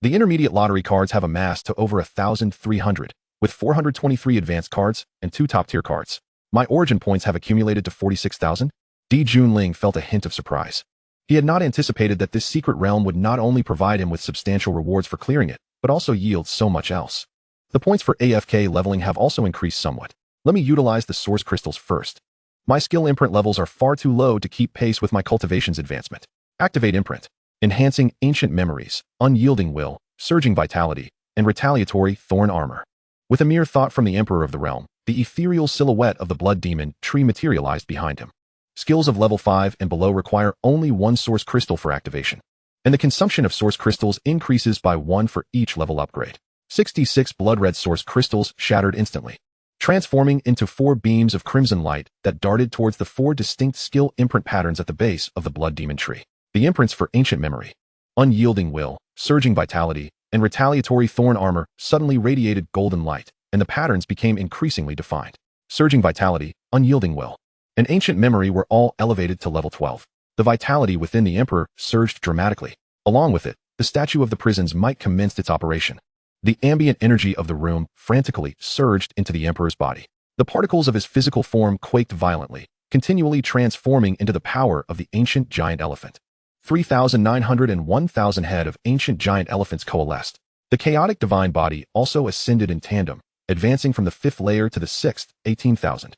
The intermediate lottery cards have amassed to over 1,300, with 423 advanced cards and 2 top-tier cards. My origin points have accumulated to 46,000. Di Junling felt a hint of surprise. He had not anticipated that this secret realm would not only provide him with substantial rewards for clearing it, but also yield so much else. The points for AFK leveling have also increased somewhat. Let me utilize the source crystals first. My skill imprint levels are far too low to keep pace with my cultivation's advancement. Activate imprint. Enhancing ancient memories, unyielding will, surging vitality, and retaliatory thorn armor. With a mere thought from the Emperor of the realm, the ethereal silhouette of the blood demon tree materialized behind him. Skills of level 5 and below require only 1 source crystal for activation, and the consumption of source crystals increases by 1 for each level upgrade. 66 blood-red source crystals shattered instantly, transforming into 4 beams of crimson light that darted towards the 4 distinct skill imprint patterns at the base of the blood demon tree. The imprints for ancient memory, unyielding will, surging vitality, and retaliatory thorn armor suddenly radiated golden light, and the patterns became increasingly defined. Surging vitality, unyielding will, and ancient memory were all elevated to level 12. The vitality within the Emperor surged dramatically. Along with it, the statue of the prison's might commenced its operation. The ambient energy of the room frantically surged into the Emperor's body. The particles of his physical form quaked violently, continually transforming into the power of the ancient giant elephant. 3,900 and 1,000 head of ancient giant elephants coalesced. The chaotic divine body also ascended in tandem, advancing from the 5th layer to the 6th, 18,000.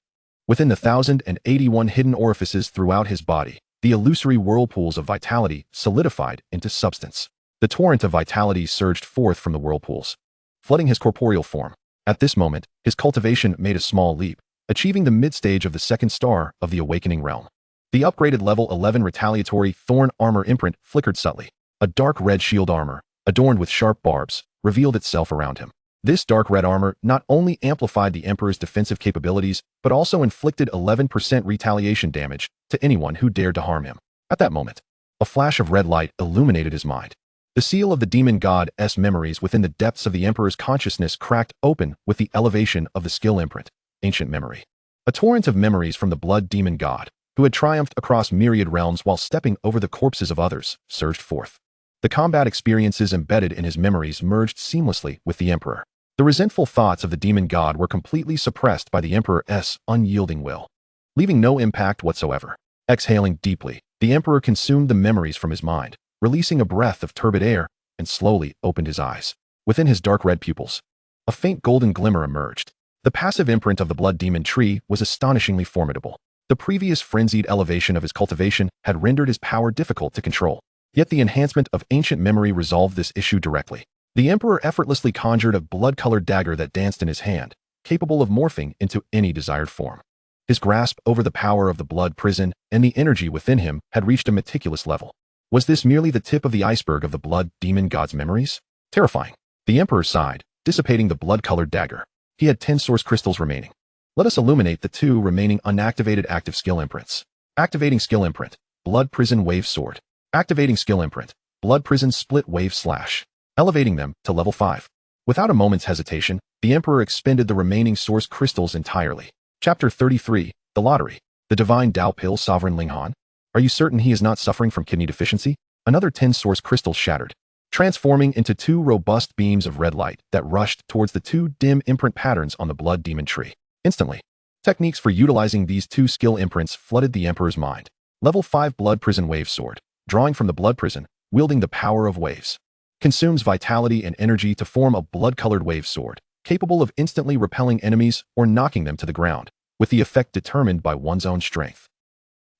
Within the 1,081 hidden orifices throughout his body, the illusory whirlpools of vitality solidified into substance. The torrent of vitality surged forth from the whirlpools, flooding his corporeal form. At this moment, his cultivation made a small leap, achieving the mid-stage of the 2nd star of the awakening realm. The upgraded level 11 retaliatory thorn armor imprint flickered subtly. A dark red shield armor, adorned with sharp barbs, revealed itself around him. This dark red armor not only amplified the Emperor's defensive capabilities, but also inflicted 11% retaliation damage to anyone who dared to harm him. At that moment, a flash of red light illuminated his mind. The seal of the demon god's memories within the depths of the Emperor's consciousness cracked open with the elevation of the skill imprint, ancient memory. A torrent of memories from the blood demon god, who had triumphed across myriad realms while stepping over the corpses of others, surged forth. The combat experiences embedded in his memories merged seamlessly with the Emperor. The resentful thoughts of the demon god were completely suppressed by the Emperor's unyielding will, leaving no impact whatsoever. Exhaling deeply, the Emperor consumed the memories from his mind, releasing a breath of turbid air, and slowly opened his eyes. Within his dark red pupils, a faint golden glimmer emerged. The passive imprint of the blood demon tree was astonishingly formidable. The previous frenzied elevation of his cultivation had rendered his power difficult to control. Yet the enhancement of ancient memory resolved this issue directly. The Emperor effortlessly conjured a blood-colored dagger that danced in his hand, capable of morphing into any desired form. His grasp over the power of the blood prison and the energy within him had reached a meticulous level. Was this merely the tip of the iceberg of the blood demon god's memories? Terrifying. The Emperor sighed, dissipating the blood-colored dagger. He had 10 source crystals remaining. Let us illuminate the 2 remaining unactivated active skill imprints. Activating skill imprint, blood prison wave sword. Activating skill imprint, blood prison split wave slash. Elevating them to level 5. Without a moment's hesitation, the Emperor expended the remaining source crystals entirely. Chapter 33, The Lottery. The Divine Dao Pill Sovereign Linghan? Are you certain he is not suffering from kidney deficiency? Another 10 source crystals shattered, transforming into two robust beams of red light that rushed towards the two dim imprint patterns on the blood demon tree. Instantly, techniques for utilizing these two skill imprints flooded the Emperor's mind. Level 5 Blood Prison Wave Sword. Drawing from the blood prison, wielding the power of waves. Consumes vitality and energy to form a blood-colored wave sword, capable of instantly repelling enemies or knocking them to the ground, with the effect determined by one's own strength.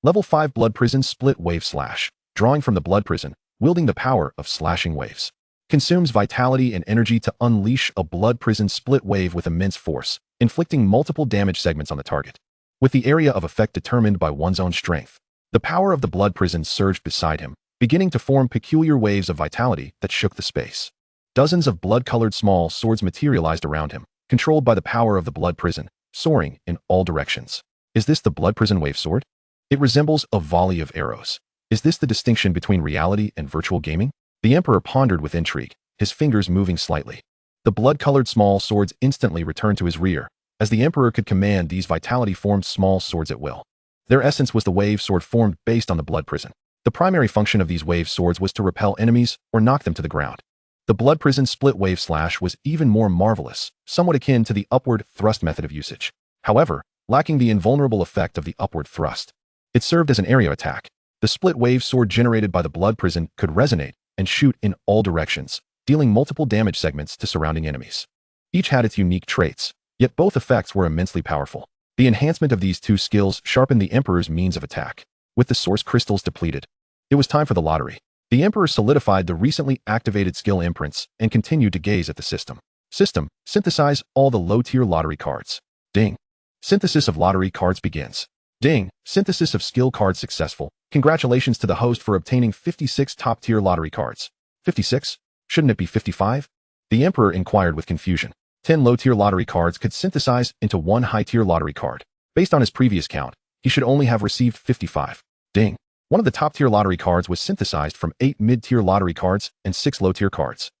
Level 5 Blood Prison Split Wave Slash. Drawing from the blood prison, wielding the power of slashing waves. Consumes vitality and energy to unleash a blood prison split wave with immense force, inflicting multiple damage segments on the target, with the area of effect determined by one's own strength. The power of the blood prison surged beside him, beginning to form peculiar waves of vitality that shook the space. Dozens of blood-colored small swords materialized around him, controlled by the power of the blood prison, soaring in all directions. Is this the blood prison wave sword? It resembles a volley of arrows. Is this the distinction between reality and virtual gaming? The Emperor pondered with intrigue, his fingers moving slightly. The blood-colored small swords instantly returned to his rear, as the Emperor could command these vitality-formed small swords at will. Their essence was the wave sword formed based on the blood prison. The primary function of these wave swords was to repel enemies or knock them to the ground. The blood prison split wave slash was even more marvelous, somewhat akin to the upward thrust method of usage. However, lacking the invulnerable effect of the upward thrust. It served as an area attack. The split wave sword generated by the blood prison could resonate and shoot in all directions, dealing multiple damage segments to surrounding enemies. Each had its unique traits, yet both effects were immensely powerful. The enhancement of these two skills sharpened the Emperor's means of attack. With the source crystals depleted, it was time for the lottery. The Emperor solidified the recently activated skill imprints and continued to gaze at the system. System, synthesize all the low-tier lottery cards. Ding. Synthesis of lottery cards begins. Ding. Synthesis of skill cards successful. Congratulations to the host for obtaining 56 top-tier lottery cards. 56? Shouldn't it be 55? The Emperor inquired with confusion. 10 low-tier lottery cards could synthesize into one high-tier lottery card. Based on his previous count, he should only have received 55. Ding. One of the top-tier lottery cards was synthesized from 8 mid-tier lottery cards and 6 low-tier cards.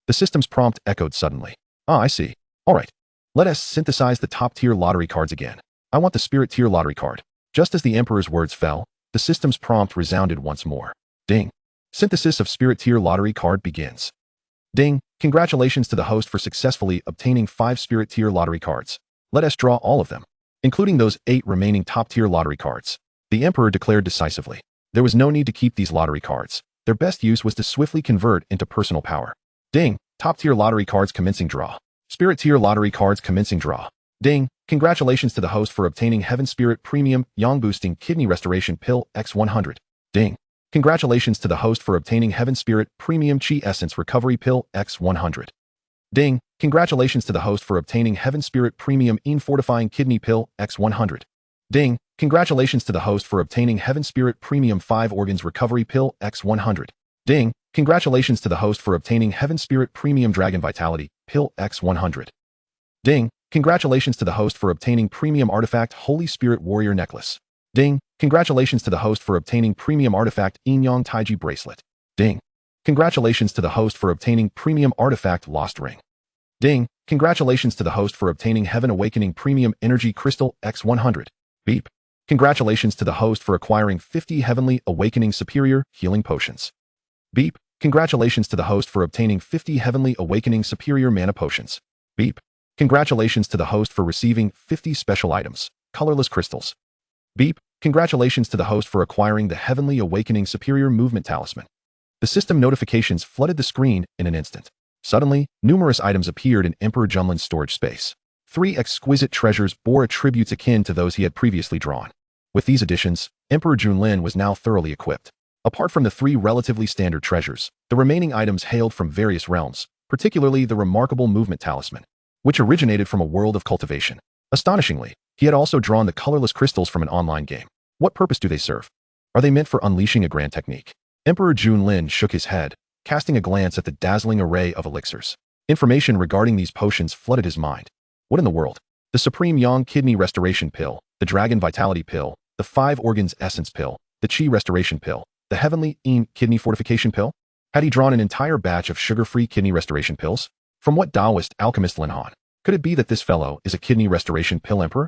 The system's prompt echoed suddenly. Ah, I see. All right. Let us synthesize the top-tier lottery cards again. I want the spirit-tier lottery card. Just as the Emperor's words fell, the system's prompt resounded once more. Ding. Synthesis of spirit-tier lottery card begins. Ding. Congratulations to the host for successfully obtaining 5 spirit-tier lottery cards. Let us draw all of them, including those 8 remaining top-tier lottery cards. The Emperor declared decisively. There was no need to keep these lottery cards. Their best use was to swiftly convert into personal power. Ding. Top-tier lottery cards commencing draw. Spirit-tier lottery cards commencing draw. Ding. Congratulations to the host for obtaining Heaven Spirit Premium Yang Boosting Kidney Restoration Pill X100. Ding. Congratulations to the host for obtaining Heaven Spirit Premium Chi Essence Recovery Pill X100. Ding. Congratulations to the host for obtaining Heaven Spirit Premium Yin Fortifying Kidney Pill X100. Ding. Congratulations to the host for obtaining Heaven Spirit Premium 5 Organs Recovery Pill X100. Ding. Congratulations to the host for obtaining Heaven Spirit Premium Dragon Vitality Pill X100. Ding. Congratulations to the host for obtaining Premium Artifact Holy Spirit Warrior Necklace. Ding. Congratulations to the host for obtaining Premium Artifact Yin Yang Taiji Bracelet. Ding. Congratulations to the host for obtaining Premium Artifact Lost Ring. Ding. Congratulations to the host for obtaining Heaven Awakening Premium Energy Crystal X100. Beep. Congratulations to the host for acquiring 50 Heavenly Awakening Superior Healing Potions. Beep. Congratulations to the host for obtaining 50 Heavenly Awakening Superior Mana Potions. Beep. Congratulations to the host for receiving 50 special items, colorless crystals. Beep. Congratulations to the host for acquiring the Heavenly Awakening Superior Movement Talisman. The system notifications flooded the screen in an instant. Suddenly, numerous items appeared in Emperor Junlin's storage space. 3 exquisite treasures bore attributes akin to those he had previously drawn. With these additions, Emperor Junlin was now thoroughly equipped. Apart from the 3 relatively standard treasures, the remaining items hailed from various realms, particularly the remarkable movement talisman, which originated from a world of cultivation. Astonishingly, he had also drawn the colorless crystals from an online game. What purpose do they serve? Are they meant for unleashing a grand technique? Emperor Junlin shook his head, casting a glance at the dazzling array of elixirs. Information regarding these potions flooded his mind. What in the world? The Supreme Yang Kidney Restoration Pill, the Dragon Vitality Pill, the 5 Organs Essence Pill, the Chi Restoration Pill, the Heavenly Yin Kidney Fortification Pill? Had he drawn an entire batch of sugar-free kidney restoration pills? From what Taoist alchemist Lin Han? Could it be that this fellow is a kidney restoration pill emperor?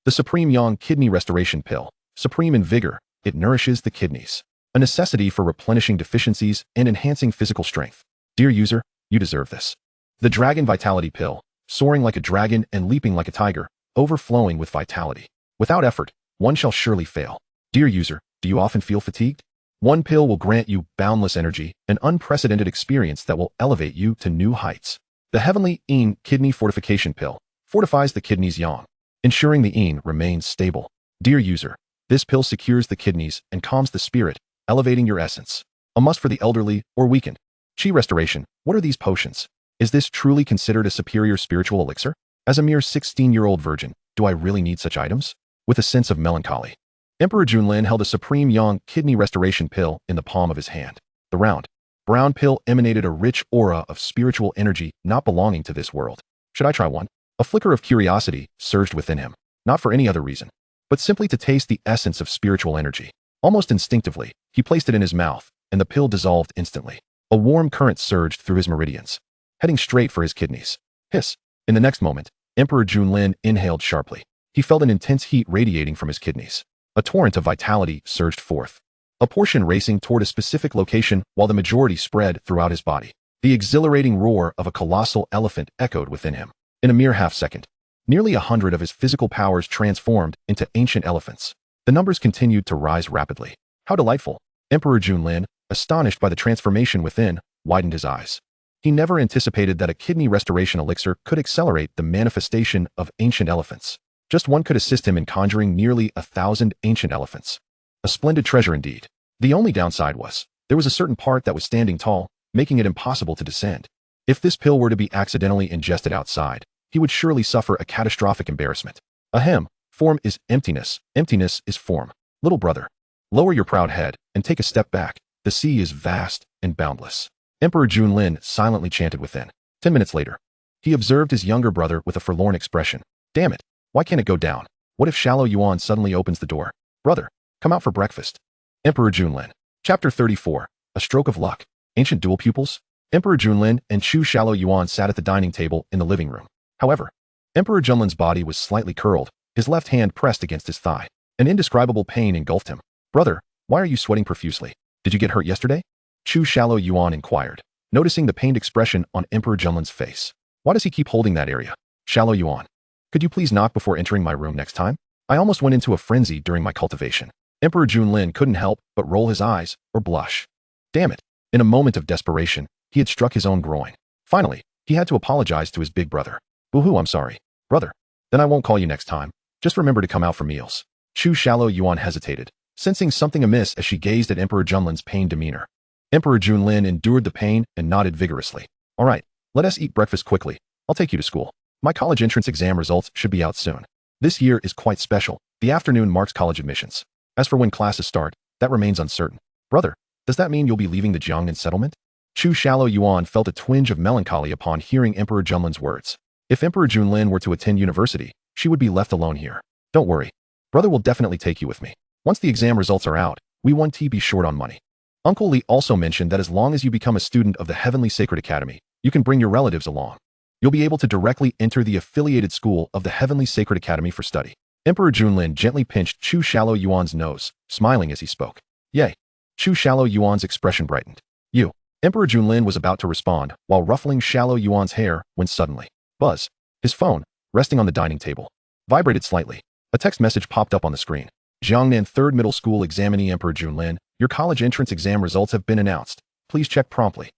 The Supreme Yang Kidney Restoration Pill, supreme in vigor, it nourishes the kidneys, a necessity for replenishing deficiencies and enhancing physical strength. Dear user, you deserve this. The Dragon Vitality Pill, soaring like a dragon and leaping like a tiger, overflowing with vitality. Without effort, one shall surely fail. Dear user, do you often feel fatigued? One pill will grant you boundless energy, an unprecedented experience that will elevate you to new heights. The Heavenly Yin Kidney Fortification Pill fortifies the kidneys yang, ensuring the yin remains stable. Dear user, this pill secures the kidneys and calms the spirit, elevating your essence. A must for the elderly or weakened. Qi restoration. What are these potions? Is this truly considered a superior spiritual elixir? As a mere 16-year-old virgin, do I really need such items? With a sense of melancholy, Emperor Lin held a supreme yang kidney restoration pill in the palm of his hand. The round, brown pill emanated a rich aura of spiritual energy not belonging to this world. Should I try one? A flicker of curiosity surged within him, not for any other reason, but simply to taste the essence of spiritual energy. Almost instinctively, he placed it in his mouth, and the pill dissolved instantly. A warm current surged through his meridians, heading straight for his kidneys. Hiss! In the next moment, Emperor Lin inhaled sharply. He felt an intense heat radiating from his kidneys. A torrent of vitality surged forth, a portion racing toward a specific location while the majority spread throughout his body. The exhilarating roar of a colossal elephant echoed within him. In a mere half-second, nearly 100 of his physical powers transformed into ancient elephants. The numbers continued to rise rapidly. How delightful! Emperor Lin, astonished by the transformation within, widened his eyes. He never anticipated that a kidney restoration elixir could accelerate the manifestation of ancient elephants. Just one could assist him in conjuring nearly 1,000 ancient elephants. A splendid treasure indeed. The only downside was, there was a certain part that was standing tall, making it impossible to descend. If this pill were to be accidentally ingested outside, he would surely suffer a catastrophic embarrassment. Ahem, form is emptiness, emptiness is form. Little brother, lower your proud head and take a step back. The sea is vast and boundless. Emperor Lin silently chanted within. 10 minutes later, he observed his younger brother with a forlorn expression. Damn it, why can't it go down? What if Shallow Yuan suddenly opens the door? Brother, come out for breakfast. Emperor Lin. Chapter 34. A Stroke of Luck. Ancient dual pupils? Emperor Lin and Chu Shallow Yuan sat at the dining table in the living room. However, Emperor Lin's body was slightly curled, his left hand pressed against his thigh. An indescribable pain engulfed him. Brother, why are you sweating profusely? Did you get hurt yesterday? Chu Shallow Yuan inquired, noticing the pained expression on Emperor Lin's face. Why does he keep holding that area? Shallow Yuan. Could you please knock before entering my room next time? I almost went into a frenzy during my cultivation. Emperor Lin couldn't help but roll his eyes or blush. Damn it. In a moment of desperation, he had struck his own groin. Finally, he had to apologize to his big brother. Boo-hoo, I'm sorry. Brother. Then I won't call you next time. Just remember to come out for meals. Chu Shallow Yuan hesitated, sensing something amiss as she gazed at Emperor Lin's pained demeanor. Emperor Lin endured the pain and nodded vigorously. All right, let us eat breakfast quickly. I'll take you to school. My college entrance exam results should be out soon. This year is quite special. The afternoon marks college admissions. As for when classes start, that remains uncertain. Brother, does that mean you'll be leaving the Jiangnan settlement? Chu Shallow Yuan felt a twinge of melancholy upon hearing Emperor Lin's words. If Emperor Lin were to attend university, she would be left alone here. Don't worry. Brother will definitely take you with me. Once the exam results are out, we won't be short on money. Uncle Li also mentioned that as long as you become a student of the Heavenly Sacred Academy, you can bring your relatives along. You'll be able to directly enter the affiliated school of the Heavenly Sacred Academy for study. Emperor Lin gently pinched Chu Shallow Yuan's nose, smiling as he spoke. Yay! Chu Shallow Yuan's expression brightened. You. Emperor Lin was about to respond while ruffling Shallow Yuan's hair when suddenly, buzz. His phone, resting on the dining table, vibrated slightly. A text message popped up on the screen. Jiangnan 3rd Middle School examinee Emperor Lin, your college entrance exam results have been announced. Please check promptly.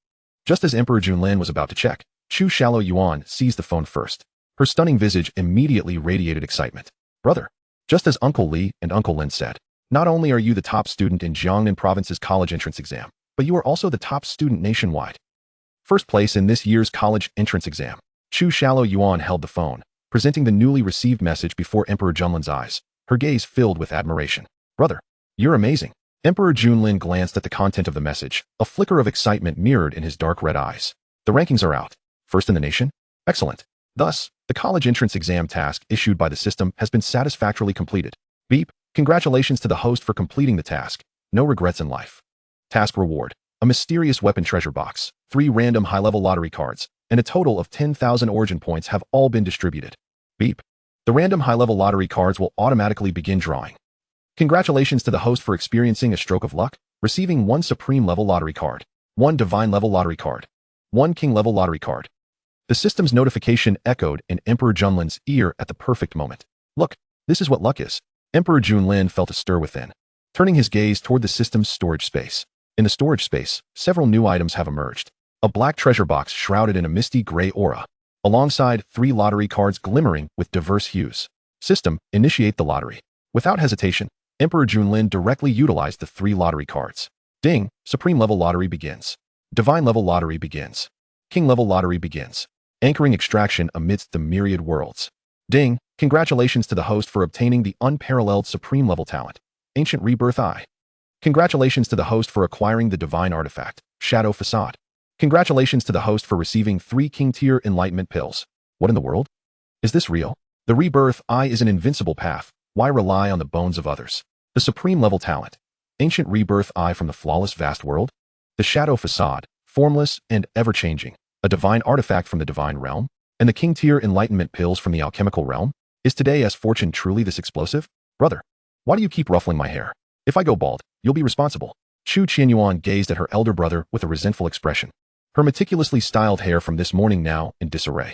Just as Emperor Lin was about to check, Chu Shallow Yuan seized the phone first. Her stunning visage immediately radiated excitement. Brother, just as Uncle Li and Uncle Lin said, not only are you the top student in Jiangnan Province's college entrance exam, but you are also the top student nationwide. First place in this year's college entrance exam. Chu Shallow Yuan held the phone, presenting the newly received message before Emperor Lin's eyes, her gaze filled with admiration. Brother, you're amazing. Emperor Lin glanced at the content of the message, a flicker of excitement mirrored in his dark red eyes. The rankings are out. First in the nation? Excellent. Thus, the college entrance exam task issued by the system has been satisfactorily completed. Beep. Congratulations to the host for completing the task. No regrets in life. Task reward. A mysterious weapon treasure box, 3 random high-level lottery cards, and a total of 10,000 origin points have all been distributed. Beep. The random high-level lottery cards will automatically begin drawing. Congratulations to the host for experiencing a stroke of luck, receiving 1 supreme level lottery card, 1 divine level lottery card, 1 king-level lottery card. The system's notification echoed in Emperor Junlin's ear at the perfect moment. Look, this is what luck is. Emperor Junlin felt a stir within, turning his gaze toward the system's storage space. In the storage space, several new items have emerged. A black treasure box shrouded in a misty gray aura, alongside 3 lottery cards glimmering with diverse hues. System, initiate the lottery. Without hesitation, Emperor Junlin directly utilized the 3 lottery cards. Ding, Supreme Level Lottery begins. Divine Level Lottery begins. King Level Lottery begins. Anchoring extraction amidst the myriad worlds. Ding, congratulations to the host for obtaining the unparalleled Supreme Level talent, Ancient Rebirth Eye. Congratulations to the host for acquiring the divine artifact, Shadow Facade. Congratulations to the host for receiving 3 King-tier Enlightenment Pills. What in the world? Is this real? The Rebirth Eye is an invincible path. Why rely on the bones of others? The Supreme Level talent, Ancient Rebirth Eye from the flawless vast world. The Shadow Facade, formless and ever-changing, a divine artifact from the divine realm. And the King-tier Enlightenment Pills from the alchemical realm. Is today's fortune truly this explosive? Brother, why do you keep ruffling my hair? If I go bald, you'll be responsible. Chu Qianyuan gazed at her elder brother with a resentful expression. Her meticulously styled hair from this morning now in disarray.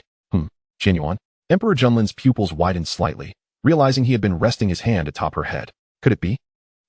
Qianyuan. Emperor Junlin's pupils widened slightly, realizing he had been resting his hand atop her head. Could it be?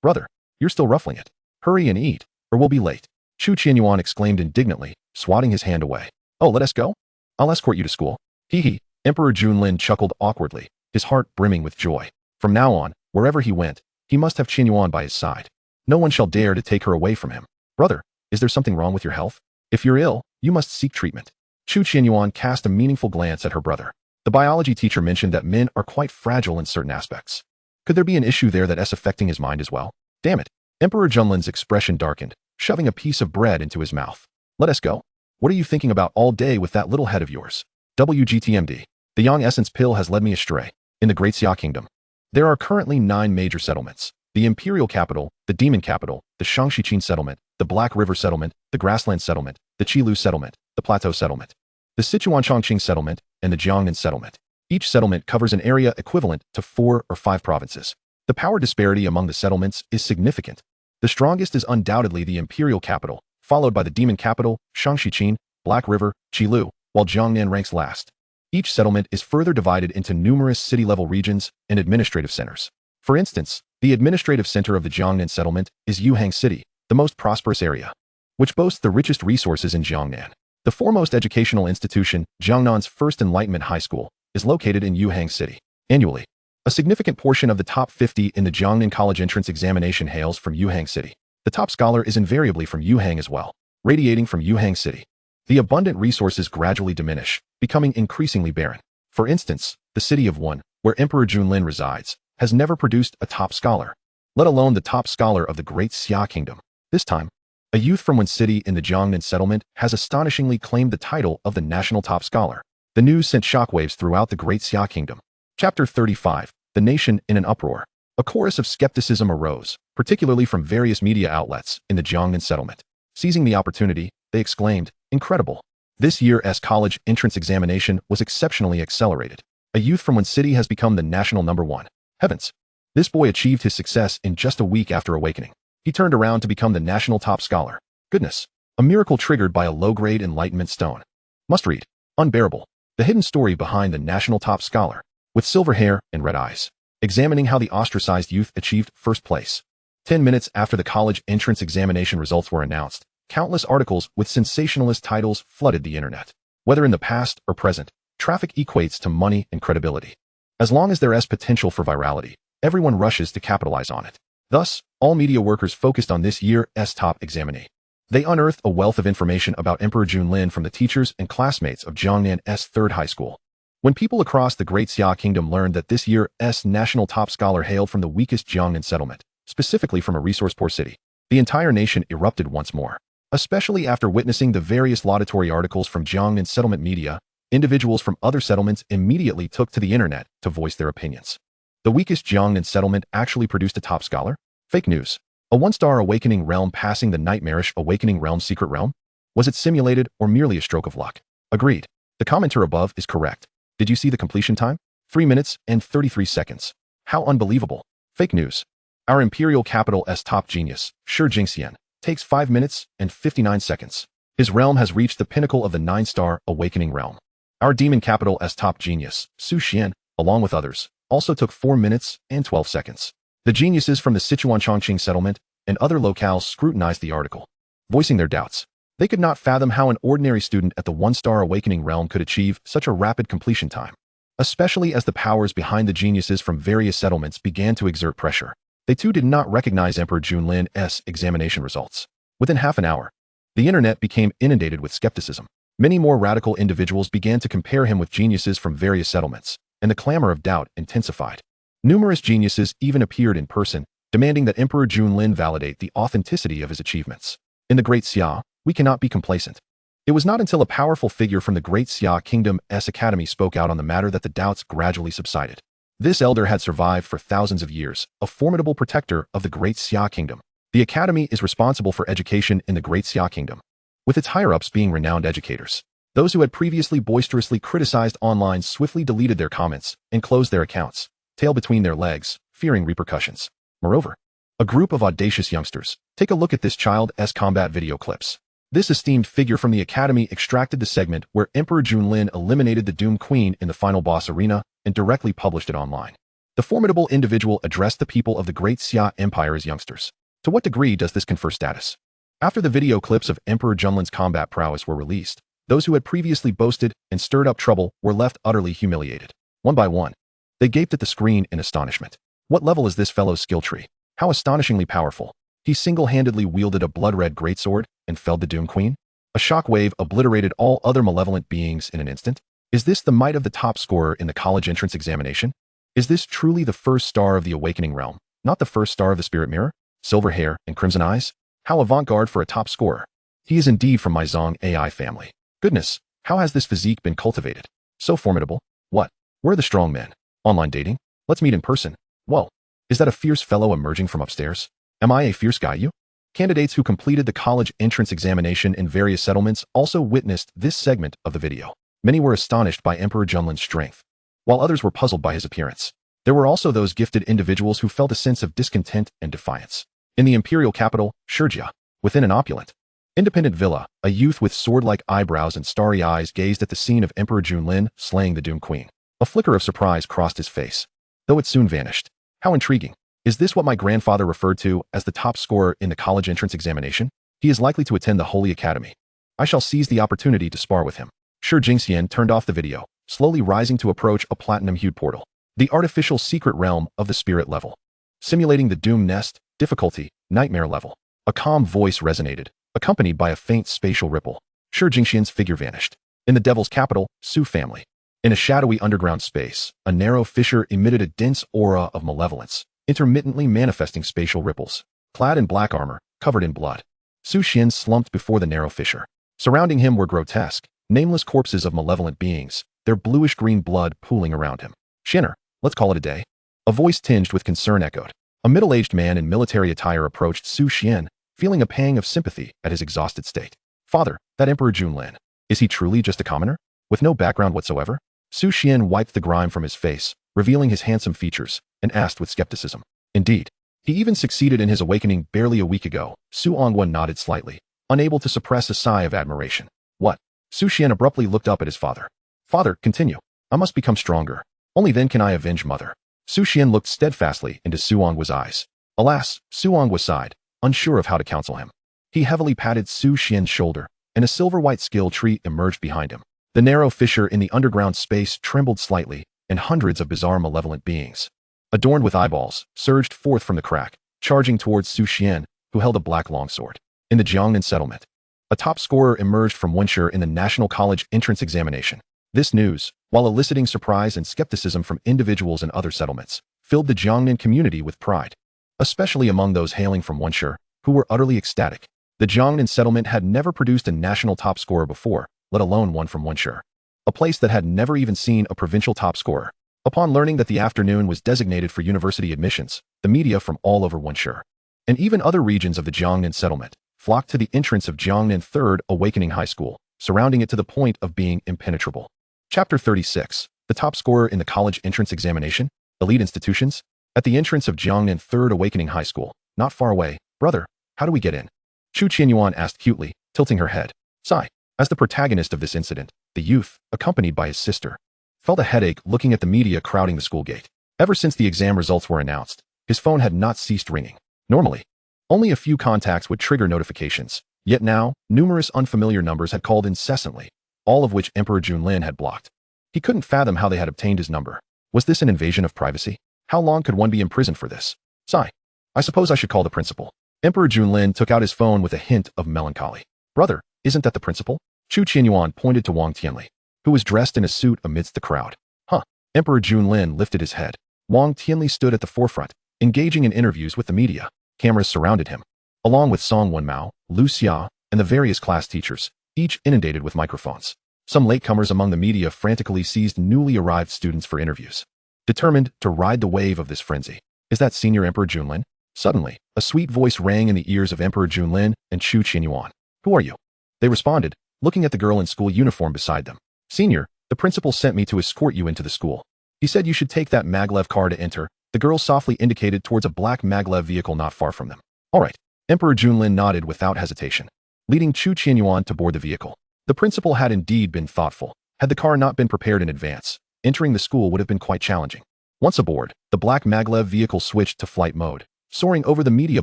Brother, you're still ruffling it. Hurry and eat, or we'll be late. Chu Qianyuan exclaimed indignantly, swatting his hand away. Oh, let us go? I'll escort you to school. Hee. Emperor Junlin chuckled awkwardly, his heart brimming with joy. From now on, wherever he went, he must have Qianyuan by his side. No one shall dare to take her away from him. Brother, is there something wrong with your health? If you're ill, you must seek treatment. Chu Qianyuan cast a meaningful glance at her brother. The biology teacher mentioned that men are quite fragile in certain aspects. Could there be an issue there that's affecting his mind as well? Damn it. Emperor Junlin's expression darkened, shoving a piece of bread into his mouth. Let us go. What are you thinking about all day with that little head of yours? WGTMD. The Yang Essence Pill has led me astray. In the Great Xia Kingdom, there are currently 9 major settlements. The Imperial Capital, the Demon Capital, the Shangshiqin Settlement, the Black River Settlement, the Grassland Settlement, the Qilu Settlement, the Plateau Settlement, the Sichuan Chongqing Settlement, and the Jiangnan Settlement. Each settlement covers an area equivalent to 4 or 5 provinces. The power disparity among the settlements is significant. The strongest is undoubtedly the Imperial Capital, followed by the Demon Capital, Shangshiqin, Black River, Qilu, while Jiangnan ranks last. Each settlement is further divided into numerous city-level regions and administrative centers. For instance, the administrative center of the Jiangnan settlement is Yuhang City, the most prosperous area, which boasts the richest resources in Jiangnan. The foremost educational institution, Jiangnan's First Enlightenment High School, is located in Yuhang City. Annually, a significant portion of the top 50 in the Jiangnan College entrance examination hails from Yuhang City. The top scholar is invariably from Yuhang as well, radiating from Yuhang City. The abundant resources gradually diminish, becoming increasingly barren. For instance, the city of Wen, where Emperor Junlin resides, has never produced a top scholar, let alone the top scholar of the Great Xia Kingdom. This time, a youth from Wen City in the Jiangnan settlement has astonishingly claimed the title of the national top scholar. The news sent shockwaves throughout the Great Xia Kingdom. Chapter 35. The nation in an uproar. A chorus of skepticism arose, particularly from various media outlets in the Jiangnan settlement. Seizing the opportunity, they exclaimed, "Incredible! This year's college entrance examination was exceptionally accelerated. A youth from Wen City has become the national #1. Heavens! This boy achieved his success in just a week after awakening. He turned around to become the national top scholar. Goodness! A miracle triggered by a low-grade enlightenment stone. Must read. Unbearable. The hidden story behind the national top scholar, with silver hair and red eyes. Examining how the ostracized youth achieved first place. 10 minutes after the college entrance examination results were announced, countless articles with sensationalist titles flooded the internet. Whether in the past or present, traffic equates to money and credibility. As long as there is potential for virality, everyone rushes to capitalize on it. Thus, all media workers focused on this year's top examinee. They unearthed a wealth of information about Emperor Junlin from the teachers and classmates of Jiangnan's 3rd high school. When people across the Great Xia Kingdom learned that this year's national top scholar hailed from the weakest Jiangnan settlement, specifically from a resource-poor city, the entire nation erupted once more. Especially after witnessing the various laudatory articles from Jiangnan settlement media, individuals from other settlements immediately took to the internet to voice their opinions. The weakest Jiangnan settlement actually produced a top scholar? Fake news. A 1-star awakening realm passing the nightmarish awakening realm's secret realm? Was it simulated or merely a stroke of luck? Agreed. The commenter above is correct. Did you see the completion time? 3 minutes and 33 seconds. How unbelievable. Fake news. Our imperial capital's top genius, Shi Jingxian, takes 5 minutes and 59 seconds. His realm has reached the pinnacle of the 9-star awakening realm. Our demon capital as top genius, Su Xian, along with others, also took 4 minutes and 12 seconds. The geniuses from the Sichuan Chongqing settlement and other locales scrutinized the article, voicing their doubts. They could not fathom how an ordinary student at the 1-star awakening realm could achieve such a rapid completion time, especially as the powers behind the geniuses from various settlements began to exert pressure. They too did not recognize Emperor Lin's examination results. Within half an hour, the internet became inundated with skepticism. Many more radical individuals began to compare him with geniuses from various settlements, and the clamor of doubt intensified. Numerous geniuses even appeared in person, demanding that Emperor Lin validate the authenticity of his achievements. In the Great Xia, we cannot be complacent. It was not until a powerful figure from the Great Xia Kingdom's academy spoke out on the matter that the doubts gradually subsided. This elder had survived for thousands of years, a formidable protector of the Great Xia Kingdom. The academy is responsible for education in the Great Xia Kingdom, with its higher-ups being renowned educators. Those who had previously boisterously criticized online swiftly deleted their comments and closed their accounts, tail between their legs, fearing repercussions. Moreover, a group of audacious youngsters, take a look at this child's combat video clips. This esteemed figure from the academy extracted the segment where Emperor Lin eliminated the Doom Queen in the final boss arena and directly published it online. The formidable individual addressed the people of the Great Xia Empire as youngsters. To what degree does this confer status? After the video clips of Emperor Lin's combat prowess were released, those who had previously boasted and stirred up trouble were left utterly humiliated. One by one, they gaped at the screen in astonishment. What level is this fellow's skill tree? How astonishingly powerful. He single-handedly wielded a blood-red greatsword and felled the Doom Queen? A shockwave obliterated all other malevolent beings in an instant? Is this the might of the top scorer in the college entrance examination? Is this truly the first star of the awakening realm, not the first star of the spirit mirror? Silver hair and crimson eyes? How avant-garde for a top scorer. He is indeed from my Zong AI family. Goodness, how has this physique been cultivated? So formidable. What? Where are the strong men? Online dating? Let's meet in person. Whoa. Is that a fierce fellow emerging from upstairs? Am I a fierce guy you? Candidates who completed the college entrance examination in various settlements also witnessed this segment of the video. Many were astonished by Emperor Lin's strength, while others were puzzled by his appearance. There were also those gifted individuals who felt a sense of discontent and defiance. In the imperial capital, Shurjia, within an opulent, independent villa, a youth with sword-like eyebrows and starry eyes gazed at the scene of Emperor Lin slaying the Doom Queen. A flicker of surprise crossed his face, though it soon vanished. How intriguing. Is this what my grandfather referred to as the top scorer in the college entrance examination? He is likely to attend the Holy Academy. I shall seize the opportunity to spar with him. Shi Jingxian turned off the video, slowly rising to approach a platinum-hued portal, the artificial secret realm of the spirit level. Simulating the Doom Nest, difficulty, nightmare level. A calm voice resonated, accompanied by a faint spatial ripple. Shi Jingxian's figure vanished. In the devil's capital, Su family. In a shadowy underground space, a narrow fissure emitted a dense aura of malevolence, intermittently manifesting spatial ripples. Clad in black armor, covered in blood, Su Xian slumped before the narrow fissure. Surrounding him were grotesque, nameless corpses of malevolent beings, their bluish-green blood pooling around him. Shinner, let's call it a day. A voice tinged with concern echoed. A middle-aged man in military attire approached Su Xian, feeling a pang of sympathy at his exhausted state. Father, that Emperor Lin, is he truly just a commoner? With no background whatsoever? Su Xian wiped the grime from his face, revealing his handsome features, and asked with skepticism. Indeed. He even succeeded in his awakening barely a week ago. Su Ongwen nodded slightly, unable to suppress a sigh of admiration. What? Su Xian abruptly looked up at his father. Father, continue. I must become stronger. Only then can I avenge mother. Su Xian looked steadfastly into Su Ongwen's eyes. Alas, Su Ongwen sighed, unsure of how to counsel him. He heavily patted Su Xian's shoulder, and a silver-white skill tree emerged behind him. The narrow fissure in the underground space trembled slightly, and hundreds of bizarre malevolent beings, adorned with eyeballs, surged forth from the crack, charging towards Su Xian, who held a black longsword. In the Jiangnan settlement, a top scorer emerged from Wenshi in the National College entrance examination. This news, while eliciting surprise and skepticism from individuals in other settlements, filled the Jiangnan community with pride, especially among those hailing from Wenshi, who were utterly ecstatic. The Jiangnan settlement had never produced a national top scorer before, let alone one from Wenshi, a place that had never even seen a provincial top scorer. Upon learning that the afternoon was designated for university admissions, the media from all over Wenshi, and even other regions of the Jiangnan settlement, flocked to the entrance of Jiangnan 3rd Awakening High School, surrounding it to the point of being impenetrable. Chapter 36. The top scorer in the college entrance examination, elite institutions. At the entrance of Jiangnan 3rd Awakening High School, not far away. Brother, how do we get in? Chu Qianyuan asked cutely, tilting her head. Sigh. As the protagonist of this incident, the youth, accompanied by his sister, felt a headache looking at the media crowding the school gate. Ever since the exam results were announced, his phone had not ceased ringing. Normally, only a few contacts would trigger notifications, yet now, numerous unfamiliar numbers had called incessantly, all of which Emperor Lin had blocked. He couldn't fathom how they had obtained his number. Was this an invasion of privacy? How long could one be imprisoned for this? Sigh. I suppose I should call the principal. Emperor Lin took out his phone with a hint of melancholy. Brother, isn't that the principal? Chu Qianyuan pointed to Wang Tianli, who was dressed in a suit amidst the crowd. Huh. Emperor Lin lifted his head. Wang Tianli stood at the forefront, engaging in interviews with the media. Cameras surrounded him, along with Song Wenmao, Lu Xia, and the various class teachers, each inundated with microphones. Some latecomers among the media frantically seized newly arrived students for interviews, determined to ride the wave of this frenzy. Is that Senior Emperor Lin? Suddenly, a sweet voice rang in the ears of Emperor Lin and Chu Qianyuan. Who are you? They responded, looking at the girl in school uniform beside them. Senior, the principal sent me to escort you into the school. He said you should take that maglev car to enter. The girl softly indicated towards a black maglev vehicle not far from them. All right. Emperor Lin nodded without hesitation, leading Chu Qianyuan to board the vehicle. The principal had indeed been thoughtful. Had the car not been prepared in advance, entering the school would have been quite challenging. Once aboard, the black maglev vehicle switched to flight mode, soaring over the media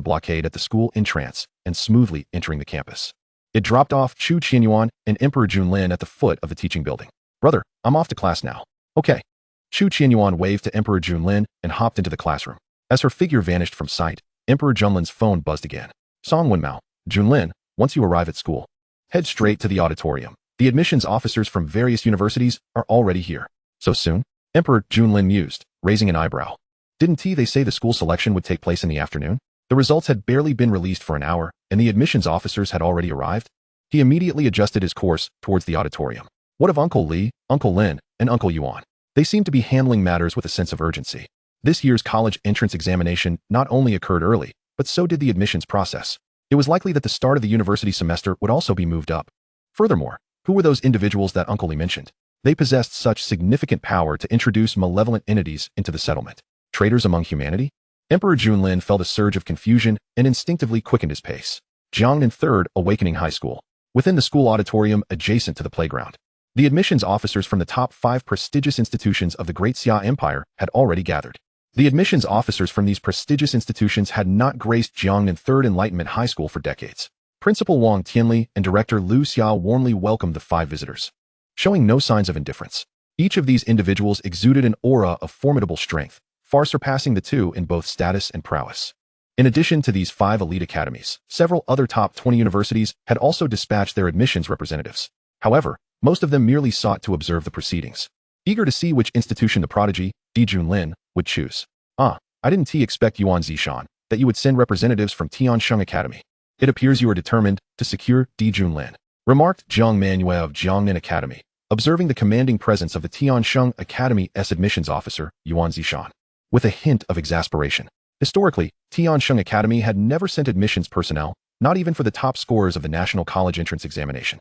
blockade at the school entrance and smoothly entering the campus. It dropped off Chu Qianyuan and Emperor Lin at the foot of the teaching building. Brother, I'm off to class now. Okay. Chu Qianyuan waved to Emperor Lin and hopped into the classroom. As her figure vanished from sight, Emperor Lin's phone buzzed again. Song Wenmao, Lin, once you arrive at school, head straight to the auditorium. The admissions officers from various universities are already here. So soon? Emperor Lin mused, raising an eyebrow. Didn't they say the school selection would take place in the afternoon? The results had barely been released for an hour, and the admissions officers had already arrived. He immediately adjusted his course towards the auditorium. What of Uncle Li, Uncle Lin, and Uncle Yuan? They seemed to be handling matters with a sense of urgency. This year's college entrance examination not only occurred early, but so did the admissions process. It was likely that the start of the university semester would also be moved up. Furthermore, who were those individuals that Uncle Li mentioned? They possessed such significant power to introduce malevolent entities into the settlement. Traitors among humanity? Emperor Lin felt a surge of confusion and instinctively quickened his pace. Jiangnan 3rd Awakening High School, within the school auditorium adjacent to the playground. The admissions officers from the top 5 prestigious institutions of the Great Xia Empire had already gathered. The admissions officers from these prestigious institutions had not graced Jiangnan 3rd Enlightenment High School for decades. Principal Wang Tianli and Director Lu Xia warmly welcomed the 5 visitors, showing no signs of indifference. Each of these individuals exuded an aura of formidable strength, far surpassing the two in both status and prowess. In addition to these 5 elite academies, several other top 20 universities had also dispatched their admissions representatives. However, most of them merely sought to observe the proceedings, eager to see which institution the prodigy, Lin, would choose. I didn't expect Yuan Zishan, that you would send representatives from Tiansheng Academy. It appears you are determined to secure Lin, remarked Jiang Manhua of Jiangnan Academy, observing the commanding presence of the Tiansheng Academy's admissions officer, Yuan Zishan, with a hint of exasperation. Historically, Tiansheng Academy had never sent admissions personnel, not even for the top scorers of the National College Entrance Examination.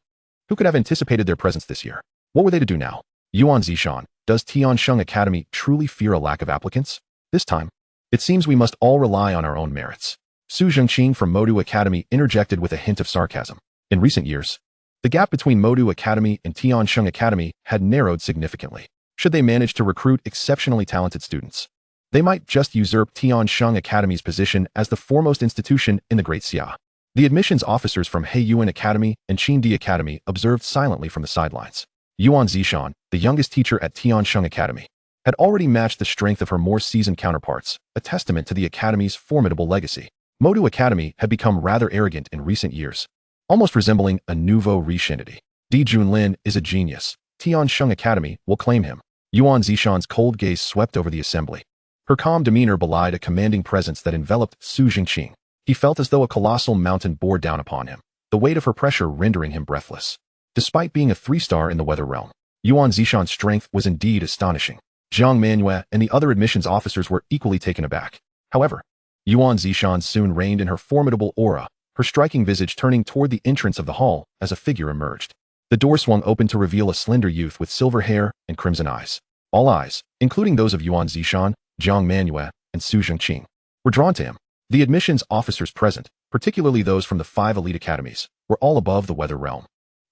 Who could have anticipated their presence this year? What were they to do now? Yuan Zishan, does Tiansheng Academy truly fear a lack of applicants? This time, it seems we must all rely on our own merits. Su Zhengqing from Modu Academy interjected with a hint of sarcasm. In recent years, the gap between Modu Academy and Tiansheng Academy had narrowed significantly. Should they manage to recruit exceptionally talented students, they might just usurp Tiansheng Academy's position as the foremost institution in the Great Xia. The admissions officers from Heiyuan Academy and Qingdi Academy observed silently from the sidelines. Yuan Zishan, the youngest teacher at Tiansheng Academy, had already matched the strength of her more seasoned counterparts, a testament to the academy's formidable legacy. Modu Academy had become rather arrogant in recent years, almost resembling a nouveau riche entity. Lin is a genius. Tiansheng Academy will claim him. Yuan Zishan's cold gaze swept over the assembly. Her calm demeanor belied a commanding presence that enveloped Su Zhengqing. He felt as though a colossal mountain bore down upon him, the weight of her pressure rendering him breathless. Despite being a 3-star in the weather realm, Yuan Zishan's strength was indeed astonishing. Jiang Manhua and the other admissions officers were equally taken aback. However, Yuan Zishan soon reigned in her formidable aura, her striking visage turning toward the entrance of the hall as a figure emerged. The door swung open to reveal a slender youth with silver hair and crimson eyes. All eyes, including those of Yuan Zishan, Jiang Manhua, and Su Zhengqing, were drawn to him. The admissions officers present, particularly those from the 5 elite academies, were all above the weather realm,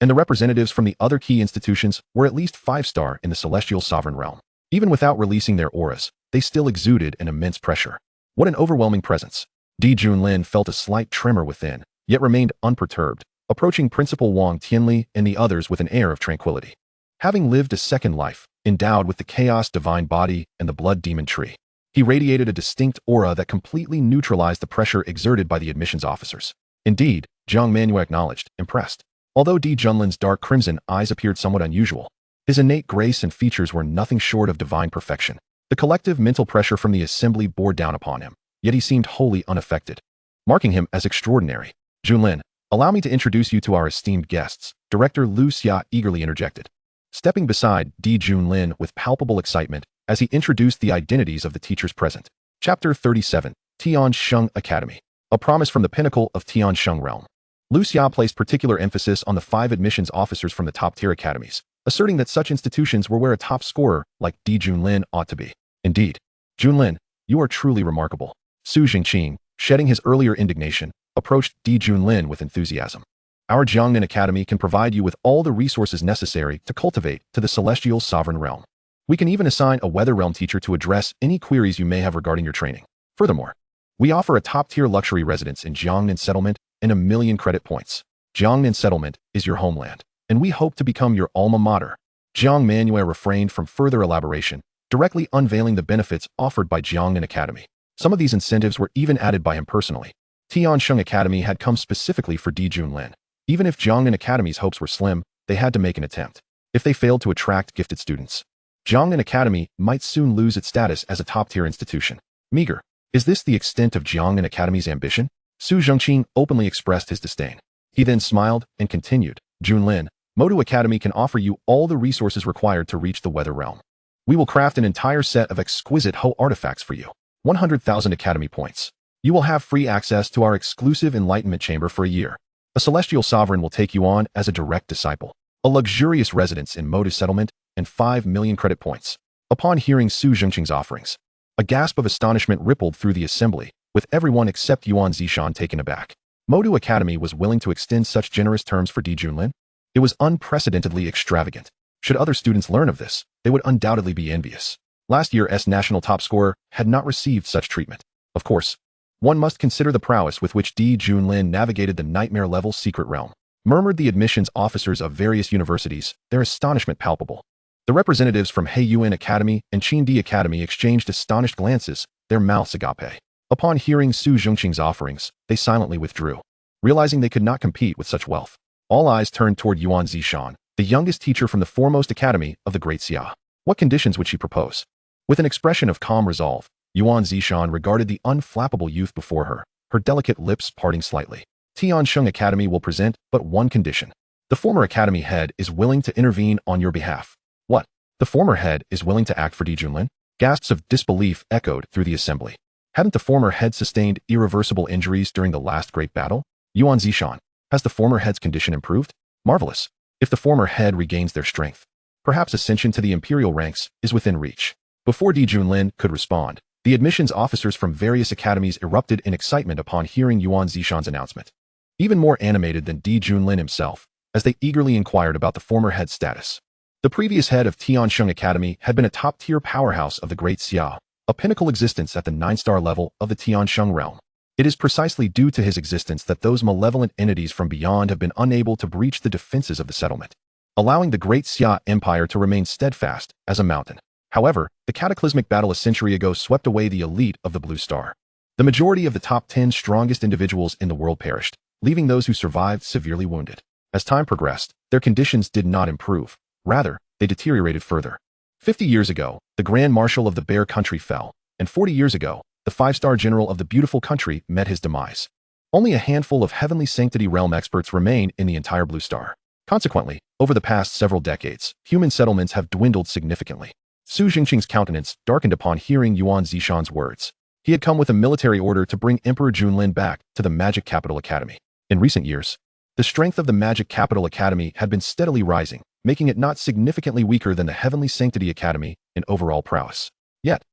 and the representatives from the other key institutions were at least 5-star in the celestial sovereign realm. Even without releasing their auras, they still exuded an immense pressure. What an overwhelming presence. Lin felt a slight tremor within, yet remained unperturbed, approaching Principal Wang Tianli and the others with an air of tranquility. Having lived a second life, endowed with the chaos divine body and the blood demon tree, he radiated a distinct aura that completely neutralized the pressure exerted by the admissions officers. Indeed, Jiang Manuel acknowledged, impressed. Although Lin's dark crimson eyes appeared somewhat unusual, his innate grace and features were nothing short of divine perfection. The collective mental pressure from the assembly bore down upon him, yet he seemed wholly unaffected, marking him as extraordinary. Lin, allow me to introduce you to our esteemed guests, Director Lu Xia eagerly interjected, stepping beside Lin with palpable excitement as he introduced the identities of the teachers present. Chapter 37, Tiansheng Academy. A promise from the pinnacle of Tiansheng realm. Lu Xia placed particular emphasis on the 5 admissions officers from the top-tier academies, asserting that such institutions were where a top scorer like Lin ought to be. Indeed, Lin, you are truly remarkable. Su Jingqing, shedding his earlier indignation, approached Lin with enthusiasm. Our Jiangnan Academy can provide you with all the resources necessary to cultivate to the celestial sovereign realm. We can even assign a weather realm teacher to address any queries you may have regarding your training. Furthermore, we offer a top-tier luxury residence in Jiangnan Settlement and 1,000,000 credit points. Jiangnan Settlement is your homeland, and we hope to become your alma mater. Jiang Manuel refrained from further elaboration, directly unveiling the benefits offered by Jiangnan Academy. Some of these incentives were even added by him personally. Tiansheng Academy had come specifically for Lin. Even if Jiangnan Academy's hopes were slim, they had to make an attempt. If they failed to attract gifted students, Jiangnan Academy might soon lose its status as a top-tier institution. Meager. Is this the extent of Jiangnan Academy's ambition? Su Jingqing openly expressed his disdain. He then smiled and continued, Lin, Modu Academy can offer you all the resources required to reach the weather realm. We will craft an entire set of exquisite Ho artifacts for you. 100,000 Academy points. You will have free access to our exclusive enlightenment chamber for a year. A celestial sovereign will take you on as a direct disciple. A luxurious residence in Modu settlement and 5,000,000 credit points. Upon hearing Su Jingqing's offerings, a gasp of astonishment rippled through the assembly, with everyone except Yuan Zishan taken aback. Modu Academy was willing to extend such generous terms for Lin? It was unprecedentedly extravagant. Should other students learn of this, they would undoubtedly be envious. Last year's national top scorer had not received such treatment. Of course, one must consider the prowess with which Lin navigated the nightmare-level secret realm. Murmured the admissions officers of various universities, their astonishment palpable. The representatives from Heiyuan Academy and Qingdi Academy exchanged astonished glances, their mouths agape. Upon hearing Su Jingqing's offerings, they silently withdrew, realizing they could not compete with such wealth. All eyes turned toward Yuan Zishan, the youngest teacher from the foremost academy of the Great Xia. What conditions would she propose? With an expression of calm resolve, Yuan Zishan regarded the unflappable youth before her, her delicate lips parting slightly. Tiansheng Academy will present but one condition. The former academy head is willing to intervene on your behalf. What? The former head is willing to act for Lin? Gasps of disbelief echoed through the assembly. Hadn't the former head sustained irreversible injuries during the last great battle? Yuan Zishan, has the former head's condition improved? Marvelous. If the former head regains their strength, perhaps ascension to the imperial ranks is within reach. Before Lin could respond, the admissions officers from various academies erupted in excitement upon hearing Yuan Zishan's announcement. Even more animated than Lin himself, as they eagerly inquired about the former head's status. The previous head of Tiansheng Academy had been a top-tier powerhouse of the Great Xia, a pinnacle existence at the 9-star level of the Tiansheng realm. It is precisely due to his existence that those malevolent entities from beyond have been unable to breach the defenses of the settlement, allowing the Great Xia Empire to remain steadfast as a mountain. However, the cataclysmic battle a century ago swept away the elite of the Blue Star. The majority of the top 10 strongest individuals in the world perished, leaving those who survived severely wounded. As time progressed, their conditions did not improve. Rather, they deteriorated further. 50 years ago, the Grand Marshal of the Bear Country fell, and 40 years ago, the 5-star general of the beautiful country met his demise. Only a handful of Heavenly Sanctity realm experts remain in the entire Blue Star. Consequently, over the past several decades, human settlements have dwindled significantly. Su Jingqing's countenance darkened upon hearing Yuan Zishan's words. He had come with a military order to bring Emperor Lin back to the Magic Capital Academy. In recent years, the strength of the Magic Capital Academy had been steadily rising, making it not significantly weaker than the Heavenly Sanctity Academy in overall prowess. Yet,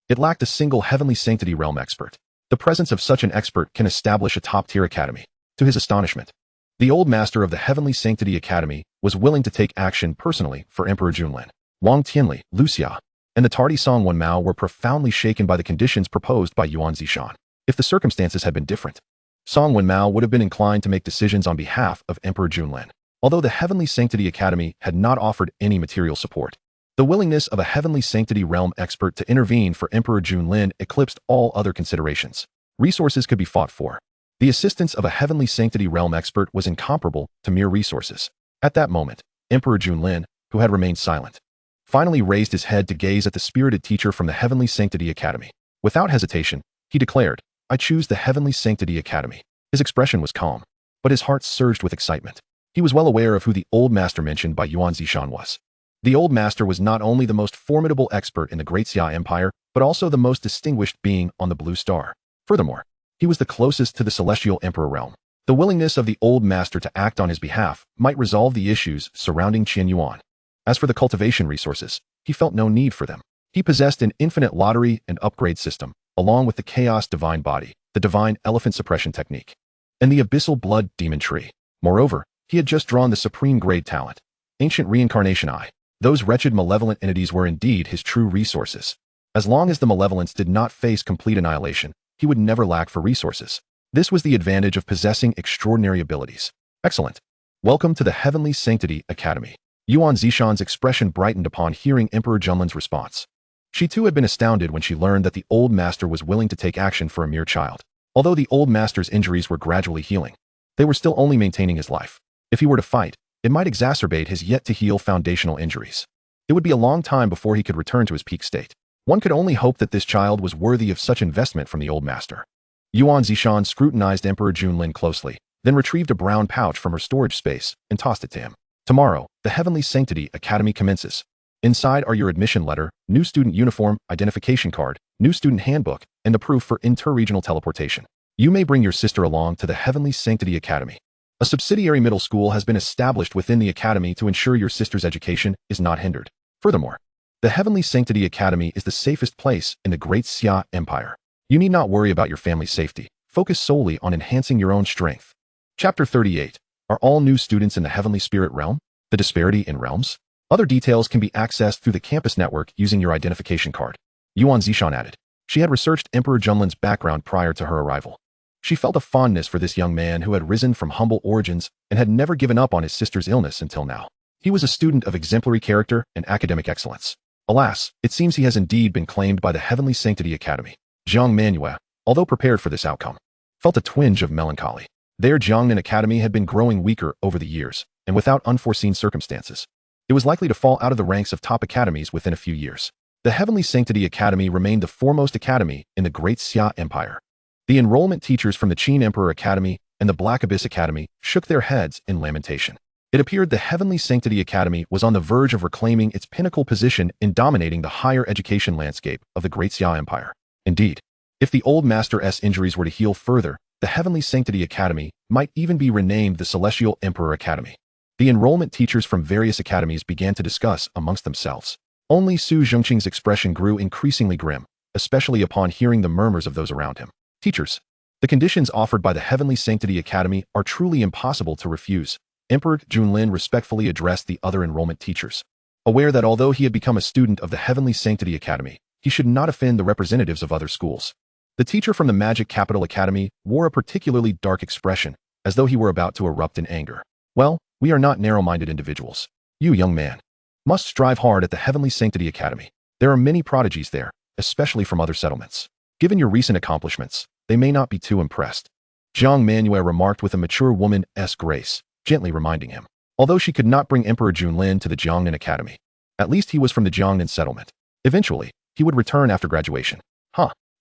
it lacked a single Heavenly Sanctity realm expert. The presence of such an expert can establish a top-tier academy. To his astonishment, The old master of the Heavenly Sanctity Academy was willing to take action personally for Emperor Lin. Wang Tianli, Luxia, and the tardy Song Wenmao were profoundly shaken by the conditions proposed by Yuan Zishan. If the circumstances had been different, Song Wenmao would have been inclined to make decisions on behalf of Emperor Lin. Although the Heavenly Sanctity Academy had not offered any material support, the willingness of a Heavenly Sanctity realm expert to intervene for Emperor Lin eclipsed all other considerations. Resources could be fought for. The assistance of a Heavenly Sanctity realm expert was incomparable to mere resources. At that moment, Emperor Lin, who had remained silent, finally raised his head to gaze at the spirited teacher from the Heavenly Sanctity Academy. Without hesitation, he declared, "I choose the Heavenly Sanctity Academy." His expression was calm, but his heart surged with excitement. He was well aware of who the old master mentioned by Yuan Zishan was. The old master was not only the most formidable expert in the Great Xia Empire, but also the most distinguished being on the Blue Star. Furthermore, he was the closest to the Celestial Emperor realm. The willingness of the old master to act on his behalf might resolve the issues surrounding Qin Yuan. As for the cultivation resources, he felt no need for them. He possessed an infinite lottery and upgrade system, along with the Chaos Divine Body, the Divine Elephant Suppression Technique, and the Abyssal Blood Demon Tree. Moreover, he had just drawn the Supreme Grade Talent, Ancient Reincarnation Eye. Those wretched malevolent entities were indeed his true resources. As long as the malevolence did not face complete annihilation, he would never lack for resources. This was the advantage of possessing extraordinary abilities. Excellent. Welcome to the Heavenly Sanctity Academy. Yuan Zishan's expression brightened upon hearing Emperor Lin's response. She too had been astounded when she learned that the old master was willing to take action for a mere child. Although the old master's injuries were gradually healing, they were still only maintaining his life. If he were to fight, it might exacerbate his yet-to-heal foundational injuries. It would be a long time before he could return to his peak state. One could only hope that this child was worthy of such investment from the old master. Yuan Zishan scrutinized Emperor Lin closely, then retrieved a brown pouch from her storage space and tossed it to him. Tomorrow, the Heavenly Sanctity Academy commences. Inside are your admission letter, new student uniform, identification card, new student handbook, and the proof for inter-regional teleportation. You may bring your sister along to the Heavenly Sanctity Academy. A subsidiary middle school has been established within the academy to ensure your sister's education is not hindered. Furthermore, the Heavenly Sanctity Academy is the safest place in the Great Xia Empire. You need not worry about your family's safety. Focus solely on enhancing your own strength. Chapter 38. Are all new students in the Heavenly Spirit Realm? The disparity in realms? Other details can be accessed through the campus network using your identification card. Yuan Zishan added. She had researched Emperor Lin's background prior to her arrival. She felt a fondness for this young man who had risen from humble origins and had never given up on his sister's illness until now. He was a student of exemplary character and academic excellence. Alas, it seems he has indeed been claimed by the Heavenly Sanctity Academy. Jiang Manhua, although prepared for this outcome, felt a twinge of melancholy. Their Jiangnan Academy had been growing weaker over the years, and without unforeseen circumstances, it was likely to fall out of the ranks of top academies within a few years. The Heavenly Sanctity Academy remained the foremost academy in the Great Xia Empire. The enrollment teachers from the Qin Emperor Academy and the Black Abyss Academy shook their heads in lamentation. It appeared the Heavenly Sanctity Academy was on the verge of reclaiming its pinnacle position in dominating the higher education landscape of the Great Xia Empire. Indeed, if the old master's injuries were to heal further, the Heavenly Sanctity Academy might even be renamed the Celestial Emperor Academy. The enrollment teachers from various academies began to discuss amongst themselves. Only Su Zhengqing's expression grew increasingly grim, especially upon hearing the murmurs of those around him. Teachers, the conditions offered by the Heavenly Sanctity Academy are truly impossible to refuse. Emperor Lin respectfully addressed the other enrollment teachers, aware that although he had become a student of the Heavenly Sanctity Academy, he should not offend the representatives of other schools. The teacher from the Magic Capital Academy wore a particularly dark expression, as though he were about to erupt in anger. Well, we are not narrow-minded individuals. You, young man, must strive hard at the Heavenly Sanctity Academy. There are many prodigies there, especially from other settlements. Given your recent accomplishments, they may not be too impressed. Jiang Manhua remarked with a mature woman's grace, gently reminding him. Although she could not bring Emperor Lin to the Jiangnan Academy, at least he was from the Jiangnan settlement. Eventually, he would return after graduation.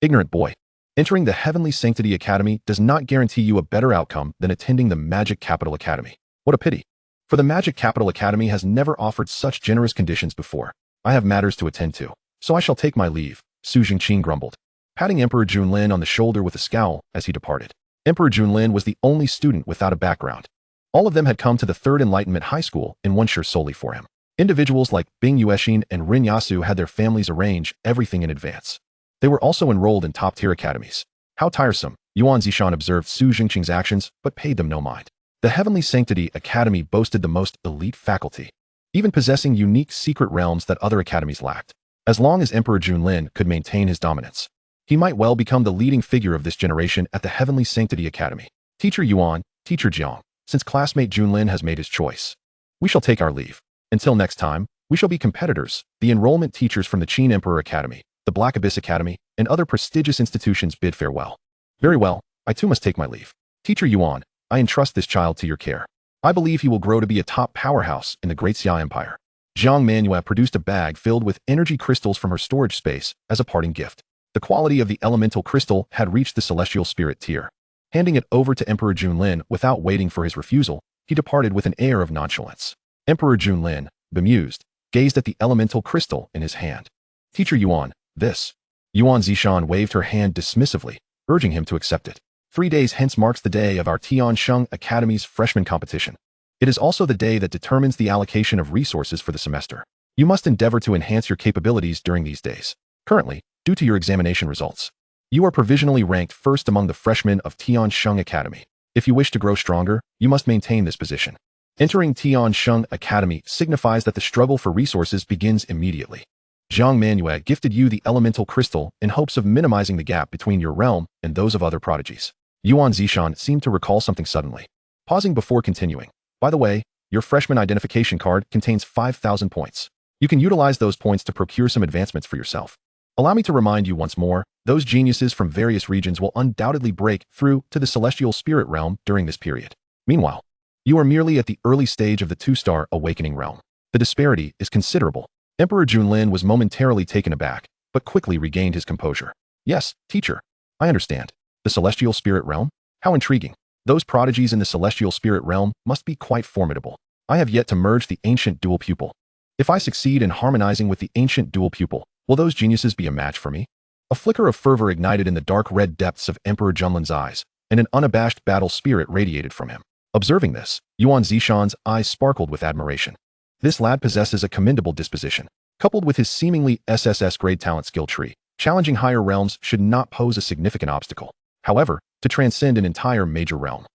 Ignorant boy. Entering the Heavenly Sanctity Academy does not guarantee you a better outcome than attending the Magic Capital Academy. What a pity. For the Magic Capital Academy has never offered such generous conditions before. I have matters to attend to, so I shall take my leave, Su Zhengqing grumbled, patting Emperor Lin on the shoulder with a scowl as he departed. Emperor Lin was the only student without a background. All of them had come to the Third Enlightenment High School in Wensher solely for him. Individuals like Bing Yuexin and Rin Yasu had their families arrange everything in advance. They were also enrolled in top-tier academies. How tiresome, Yuan Zishan observed Su Zhengqing's actions but paid them no mind. The Heavenly Sanctity Academy boasted the most elite faculty, even possessing unique secret realms that other academies lacked. As long as Emperor Lin could maintain his dominance, he might well become the leading figure of this generation at the Heavenly Sanctity Academy. Teacher Yuan, Teacher Jiang, since classmate Lin has made his choice, we shall take our leave. Until next time, we shall be competitors. The enrollment teachers from the Qin Emperor Academy, the Black Abyss Academy, and other prestigious institutions bid farewell. Very well, I too must take my leave. Teacher Yuan, I entrust this child to your care. I believe he will grow to be a top powerhouse in the Great Xia Empire. Jiang Manhua produced a bag filled with energy crystals from her storage space as a parting gift. The quality of the elemental crystal had reached the celestial spirit tier. Handing it over to Emperor Lin without waiting for his refusal, he departed with an air of nonchalance. Emperor Lin, bemused, gazed at the elemental crystal in his hand. Teacher Yuan, this. Yuan Zishan waved her hand dismissively, urging him to accept it. 3 days hence marks the day of our Tiansheng Academy's freshman competition. It is also the day that determines the allocation of resources for the semester. You must endeavor to enhance your capabilities during these days. Currently, due to your examination results, you are provisionally ranked first among the freshmen of Tiansheng Academy. If you wish to grow stronger, you must maintain this position. Entering Tiansheng Academy signifies that the struggle for resources begins immediately. Jiang Manhua gifted you the elemental crystal in hopes of minimizing the gap between your realm and those of other prodigies. Yuan Zishan seemed to recall something suddenly, pausing before continuing. By the way, your freshman identification card contains 5,000 points. You can utilize those points to procure some advancements for yourself. Allow me to remind you once more, those geniuses from various regions will undoubtedly break through to the celestial spirit realm during this period. Meanwhile, you are merely at the early stage of the 2-star awakening realm. The disparity is considerable. Emperor Lin was momentarily taken aback, but quickly regained his composure. Yes, teacher. I understand. The celestial spirit realm? How intriguing. Those prodigies in the celestial spirit realm must be quite formidable. I have yet to merge the ancient dual pupil. If I succeed in harmonizing with the ancient dual pupil, will those geniuses be a match for me? A flicker of fervor ignited in the dark red depths of Emperor Lin's eyes, and an unabashed battle spirit radiated from him. Observing this, Yuan Zishan's eyes sparkled with admiration. This lad possesses a commendable disposition. Coupled with his seemingly SSS grade talent skill tree, challenging higher realms should not pose a significant obstacle. However, to transcend an entire major realm.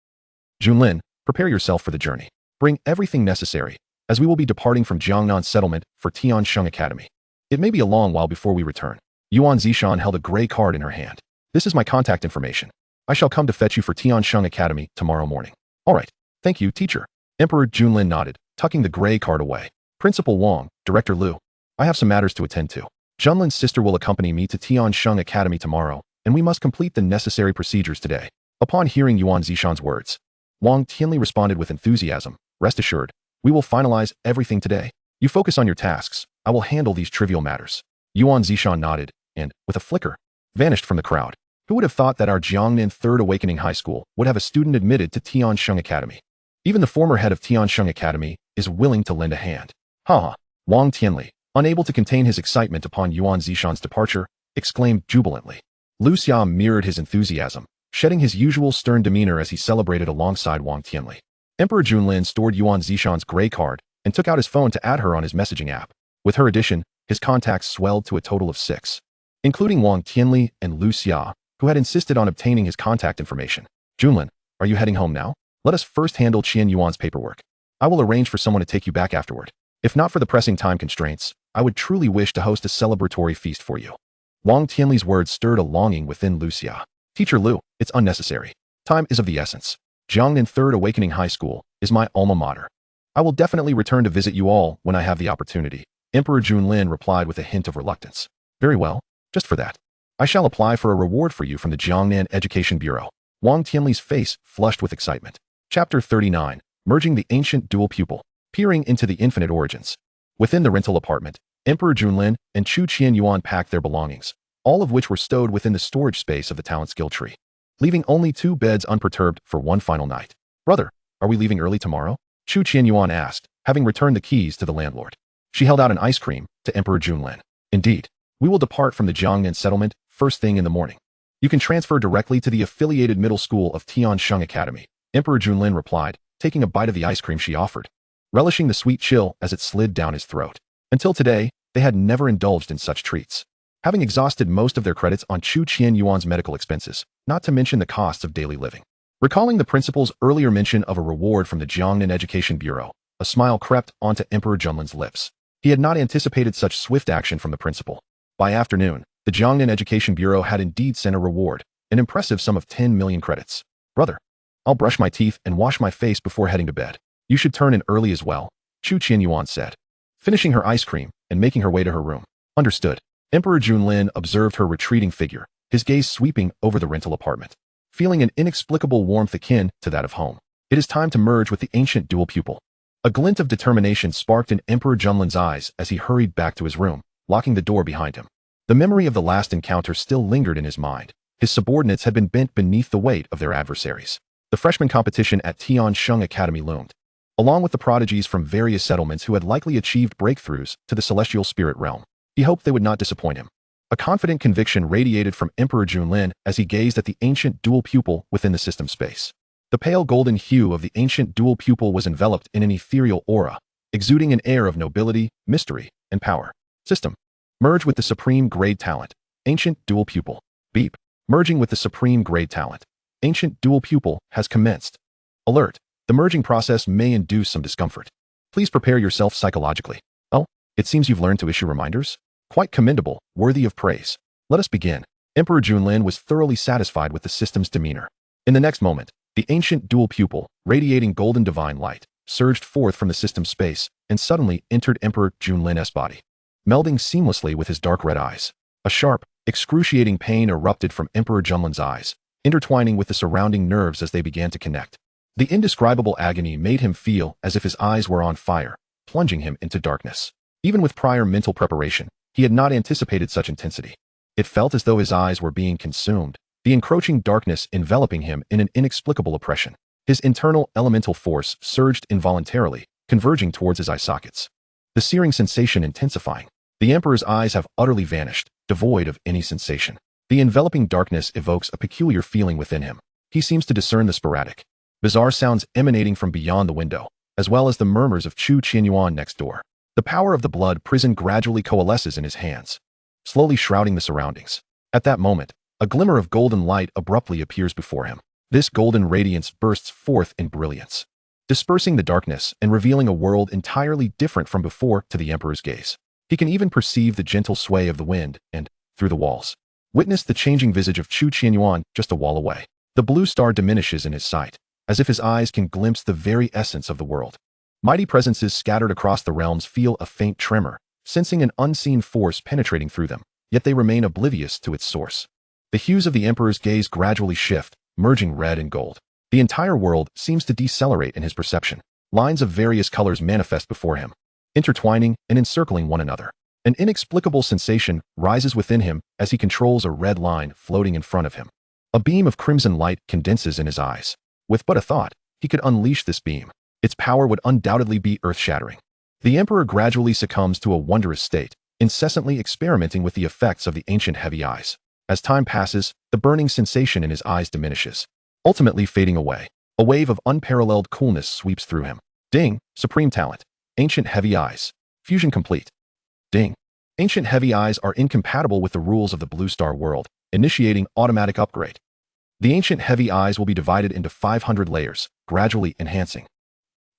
Lin, prepare yourself for the journey. Bring everything necessary, as we will be departing from Jiangnan settlement for Tiansheng Academy. It may be a long while before we return. Yuan Zishan held a gray card in her hand. This is my contact information. I shall come to fetch you for Tiansheng Academy tomorrow morning. All right. Thank you, teacher. Emperor Lin nodded, tucking the gray card away. Principal Wang, Director Liu, I have some matters to attend to. Junlin's sister will accompany me to Tiansheng Academy tomorrow, and we must complete the necessary procedures today. Upon hearing Yuan Zishan's words, Wang Tianli responded with enthusiasm. Rest assured, we will finalize everything today. You focus on your tasks. I will handle these trivial matters. Yuan Zishan nodded, and, with a flicker, vanished from the crowd. Who would have thought that our Jiangnan Third Awakening High School would have a student admitted to Tiansheng Academy? Even the former head of Tiansheng Academy is willing to lend a hand. Ha! Wang Tianli, unable to contain his excitement upon Yuan Zishan's departure, exclaimed jubilantly. Lu Xia mirrored his enthusiasm, shedding his usual stern demeanor as he celebrated alongside Wang Tianli. Emperor Lin stored Yuan Zishan's gray card and took out his phone to add her on his messaging app. With her addition, his contacts swelled to a total of 6, including Wang Tianli and Lu Xia, who had insisted on obtaining his contact information. Junlin, are you heading home now? Let us first handle Qian Yuan's paperwork. I will arrange for someone to take you back afterward. If not for the pressing time constraints, I would truly wish to host a celebratory feast for you. Wang Tianli's words stirred a longing within Lu Xia. Teacher Lu, it's unnecessary. Time is of the essence. Jiangnan Third Awakening High School is my alma mater. I will definitely return to visit you all when I have the opportunity. Emperor Lin replied with a hint of reluctance. Very well, just for that. I shall apply for a reward for you from the Jiangnan Education Bureau. Wang Tianli's face flushed with excitement. Chapter 39, Merging the Ancient Dual Pupil, Peering into the Infinite Origins. Within the rental apartment, Emperor Lin and Chu Qian Yuan packed their belongings, all of which were stowed within the storage space of the talent skill tree, leaving only 2 beds unperturbed for one final night. Brother, are we leaving early tomorrow? Chu Qian Yuan asked, having returned the keys to the landlord. She held out an ice cream to Emperor Lin. Indeed, we will depart from the Jiangnan settlement first thing in the morning. You can transfer directly to the affiliated middle school of Tiansheng Academy, Emperor Lin replied, taking a bite of the ice cream she offered, relishing the sweet chill as it slid down his throat. Until today, they had never indulged in such treats. Having exhausted most of their credits on Chu Qian Yuan's medical expenses, not to mention the costs of daily living, Recalling the principal's earlier mention of a reward from the Jiangnan Education Bureau, a smile crept onto Emperor Junlin's lips. He had not anticipated such swift action from the principal. By afternoon, the Jiangnan Education Bureau had indeed sent a reward, an impressive sum of 10 million credits. Brother, I'll brush my teeth and wash my face before heading to bed. You should turn in early as well, Chu Qianyuan said, finishing her ice cream and making her way to her room. Understood. Emperor Junlin observed her retreating figure, his gaze sweeping over the rental apartment. Feeling an inexplicable warmth akin to that of home. It is time to merge with the ancient dual pupil. A glint of determination sparked in Emperor Junlin's eyes as he hurried back to his room, locking the door behind him. The memory of the last encounter still lingered in his mind. His subordinates had been bent beneath the weight of their adversaries. The freshman competition at Tiansheng Academy loomed. Along with the prodigies from various settlements who had likely achieved breakthroughs to the celestial spirit realm, he hoped they would not disappoint him. A confident conviction radiated from Emperor Junlin as he gazed at the ancient dual pupil within the system space. The pale golden hue of the ancient dual pupil was enveloped in an ethereal aura, exuding an air of nobility, mystery, and power. System. Merge with the supreme grade talent. Ancient dual pupil. Beep. Merging with the supreme grade talent. Ancient dual pupil has commenced. Alert. The merging process may induce some discomfort. Please prepare yourself psychologically. Oh, it seems you've learned to issue reminders? Quite commendable, worthy of praise. Let us begin. Emperor Junlin was thoroughly satisfied with the system's demeanor. In the next moment, the ancient dual pupil, radiating golden divine light, surged forth from the system space and suddenly entered Emperor Junlin's body, melding seamlessly with his dark red eyes. A sharp, excruciating pain erupted from Emperor Junlin's eyes, intertwining with the surrounding nerves as they began to connect. The indescribable agony made him feel as if his eyes were on fire, plunging him into darkness. Even with prior mental preparation, he had not anticipated such intensity. It felt as though his eyes were being consumed, the encroaching darkness enveloping him in an inexplicable oppression. His internal elemental force surged involuntarily, converging towards his eye sockets. The searing sensation intensifying. The Emperor's eyes have utterly vanished, devoid of any sensation. The enveloping darkness evokes a peculiar feeling within him. He seems to discern the sporadic, bizarre sounds emanating from beyond the window, as well as the murmurs of Chu Qianyuan next door. The power of the blood prison gradually coalesces in his hands, slowly shrouding the surroundings. At that moment, a glimmer of golden light abruptly appears before him. This golden radiance bursts forth in brilliance, dispersing the darkness and revealing a world entirely different from before to the Emperor's gaze. He can even perceive the gentle sway of the wind and, through the walls, witness the changing visage of Chu Qianyuan just a wall away. The blue star diminishes in his sight, as if his eyes can glimpse the very essence of the world. Mighty presences scattered across the realms feel a faint tremor, sensing an unseen force penetrating through them, yet they remain oblivious to its source. The hues of the Emperor's gaze gradually shift, merging red and gold. The entire world seems to decelerate in his perception. Lines of various colors manifest before him, intertwining and encircling one another. An inexplicable sensation rises within him as he controls a red line floating in front of him. A beam of crimson light condenses in his eyes. With but a thought, he could unleash this beam. Its power would undoubtedly be earth-shattering. The Emperor gradually succumbs to a wondrous state, incessantly experimenting with the effects of the ancient heavy eyes. As time passes, the burning sensation in his eyes diminishes, ultimately fading away. A wave of unparalleled coolness sweeps through him. Ding, supreme talent. Ancient heavy eyes. Fusion complete. Ding. Ancient heavy eyes are incompatible with the rules of the Blue Star world, initiating automatic upgrade. The ancient heavy eyes will be divided into 500 layers, gradually enhancing.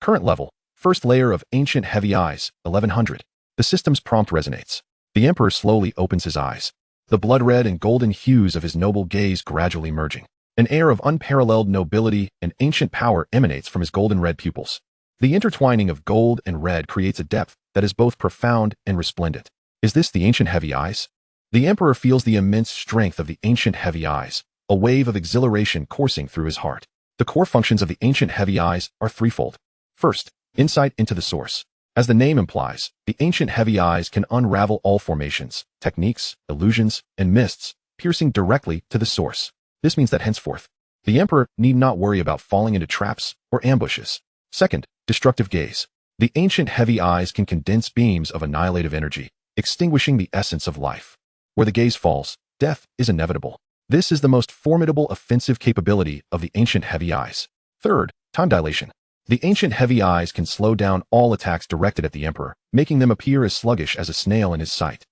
Current level, first layer of ancient heavy eyes, 1100. The system's prompt resonates. The Emperor slowly opens his eyes. The blood red and golden hues of his noble gaze gradually merging. An air of unparalleled nobility and ancient power emanates from his golden red pupils. The intertwining of gold and red creates a depth that is both profound and resplendent. Is this the ancient heavy eyes? The Emperor feels the immense strength of the ancient heavy eyes, a wave of exhilaration coursing through his heart. The core functions of the ancient heavy eyes are threefold. First, insight into the source. As the name implies, the ancient heavy eyes can unravel all formations, techniques, illusions, and mists, piercing directly to the source. This means that henceforth, the Emperor need not worry about falling into traps or ambushes. Second, destructive gaze. The ancient heavy eyes can condense beams of annihilative energy, extinguishing the essence of life. Where the gaze falls, death is inevitable. This is the most formidable offensive capability of the ancient heavy eyes. Third, time dilation. The ancient heavy eyes can slow down all attacks directed at the Emperor, making them appear as sluggish as a snail in his sight.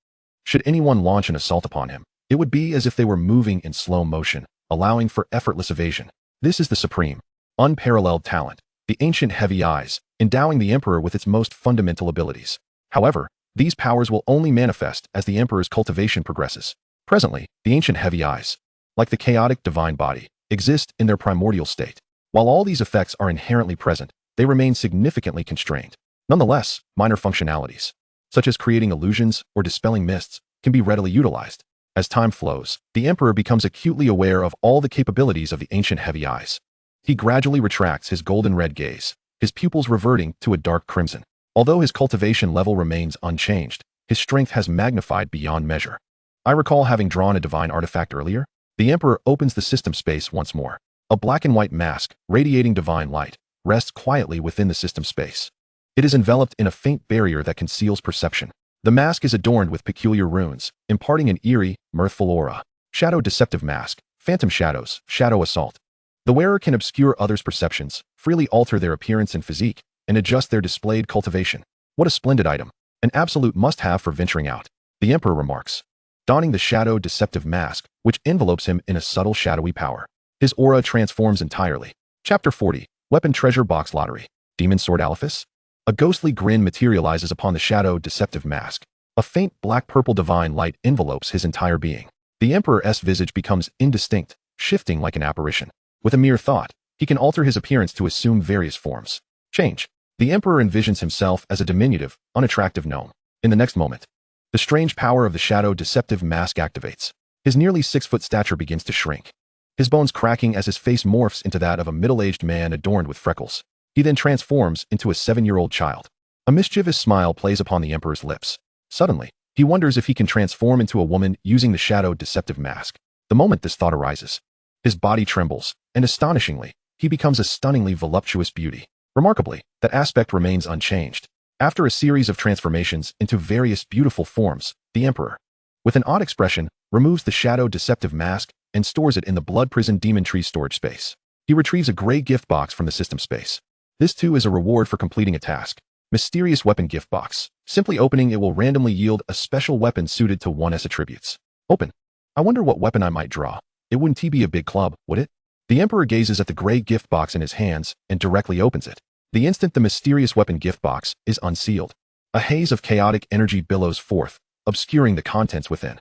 Should anyone launch an assault upon him, it would be as if they were moving in slow motion, allowing for effortless evasion. This is the supreme, unparalleled talent, the ancient heavy eyes, endowing the Emperor with its most fundamental abilities. However, these powers will only manifest as the Emperor's cultivation progresses. Presently, the ancient heavy eyes, like the chaotic divine body, exist in their primordial state. While all these effects are inherently present, they remain significantly constrained. Nonetheless, minor functionalities, such as creating illusions or dispelling mists, can be readily utilized. As time flows, the Emperor becomes acutely aware of all the capabilities of the ancient heavy eyes. He gradually retracts his golden red gaze, his pupils reverting to a dark crimson. Although his cultivation level remains unchanged, his strength has magnified beyond measure. I recall having drawn a divine artifact earlier. The Emperor opens the system space once more. A black and white mask, radiating divine light, rests quietly within the system space. It is enveloped in a faint barrier that conceals perception. The mask is adorned with peculiar runes, imparting an eerie, mirthful aura. Shadow Deceptive Mask, Phantom Shadows, Shadow Assault. The wearer can obscure others' perceptions, freely alter their appearance and physique, and adjust their displayed cultivation. What a splendid item. An absolute must-have for venturing out. The Emperor remarks, donning the Shadow Deceptive Mask, which envelopes him in a subtle shadowy power. His aura transforms entirely. Chapter 40, Weapon Treasure Box Lottery. Demon Sword Alephus? A ghostly grin materializes upon the Shadow Deceptive Mask. A faint black-purple divine light envelopes his entire being. The Emperor's visage becomes indistinct, shifting like an apparition. With a mere thought, he can alter his appearance to assume various forms. Change. The Emperor envisions himself as a diminutive, unattractive gnome. In the next moment, the strange power of the Shadow Deceptive Mask activates. His nearly 6-foot stature begins to shrink, his bones cracking as his face morphs into that of a middle-aged man adorned with freckles. He then transforms into a 7-year-old child. A mischievous smile plays upon the Emperor's lips. Suddenly, he wonders if he can transform into a woman using the Shadow Deceptive Mask. The moment this thought arises, his body trembles, and astonishingly, he becomes a stunningly voluptuous beauty. Remarkably, that aspect remains unchanged. After a series of transformations into various beautiful forms, the Emperor, with an odd expression, removes the Shadow Deceptive Mask and stores it in the Blood Prison Demon Tree storage space. He retrieves a gray gift box from the system space. This too is a reward for completing a task. Mysterious Weapon Gift Box. Simply opening it will randomly yield a special weapon suited to one's attributes. Open. I wonder what weapon I might draw. It wouldn't be a big club, would it? The Emperor gazes at the gray gift box in his hands and directly opens it. The instant the mysterious weapon gift box is unsealed, a haze of chaotic energy billows forth, obscuring the contents within.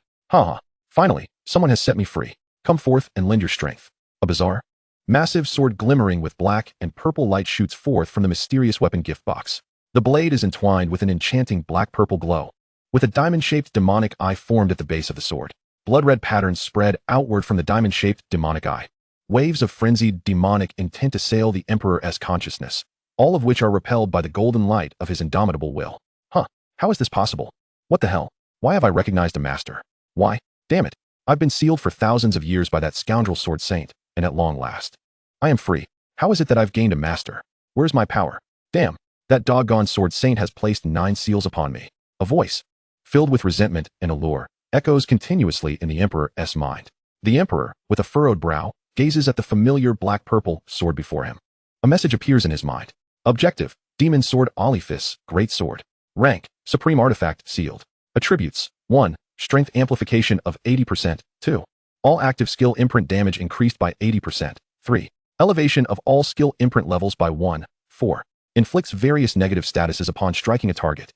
Finally, someone has set me free. Come forth and lend your strength. A bizarre, massive sword glimmering with black and purple light shoots forth from the mysterious weapon gift box. The blade is entwined with an enchanting black-purple glow, with a diamond-shaped demonic eye formed at the base of the sword. Blood-red patterns spread outward from the diamond-shaped demonic eye. Waves of frenzied demonic intent assail the Emperor's consciousness, all of which are repelled by the golden light of his indomitable will. How is this possible? What the hell? Why have I recognized a master? Why? Damn it. I've been sealed for thousands of years by that scoundrel sword saint, and at long last, I am free. How is it that I've gained a master? Where's my power? Damn, that doggone sword saint has placed 9 seals upon me. A voice, filled with resentment and allure, echoes continuously in the Emperor's mind. The Emperor, with a furrowed brow, gazes at the familiar black-purple sword before him. A message appears in his mind. Objective, Demon Sword Alephus, Great Sword. Rank, Supreme Artifact, Sealed. Attributes, 1. Strength amplification of 80%, 2. All active skill imprint damage increased by 80%, 3. Elevation of all skill imprint levels by 1, 4. Inflicts various negative statuses upon striking a target.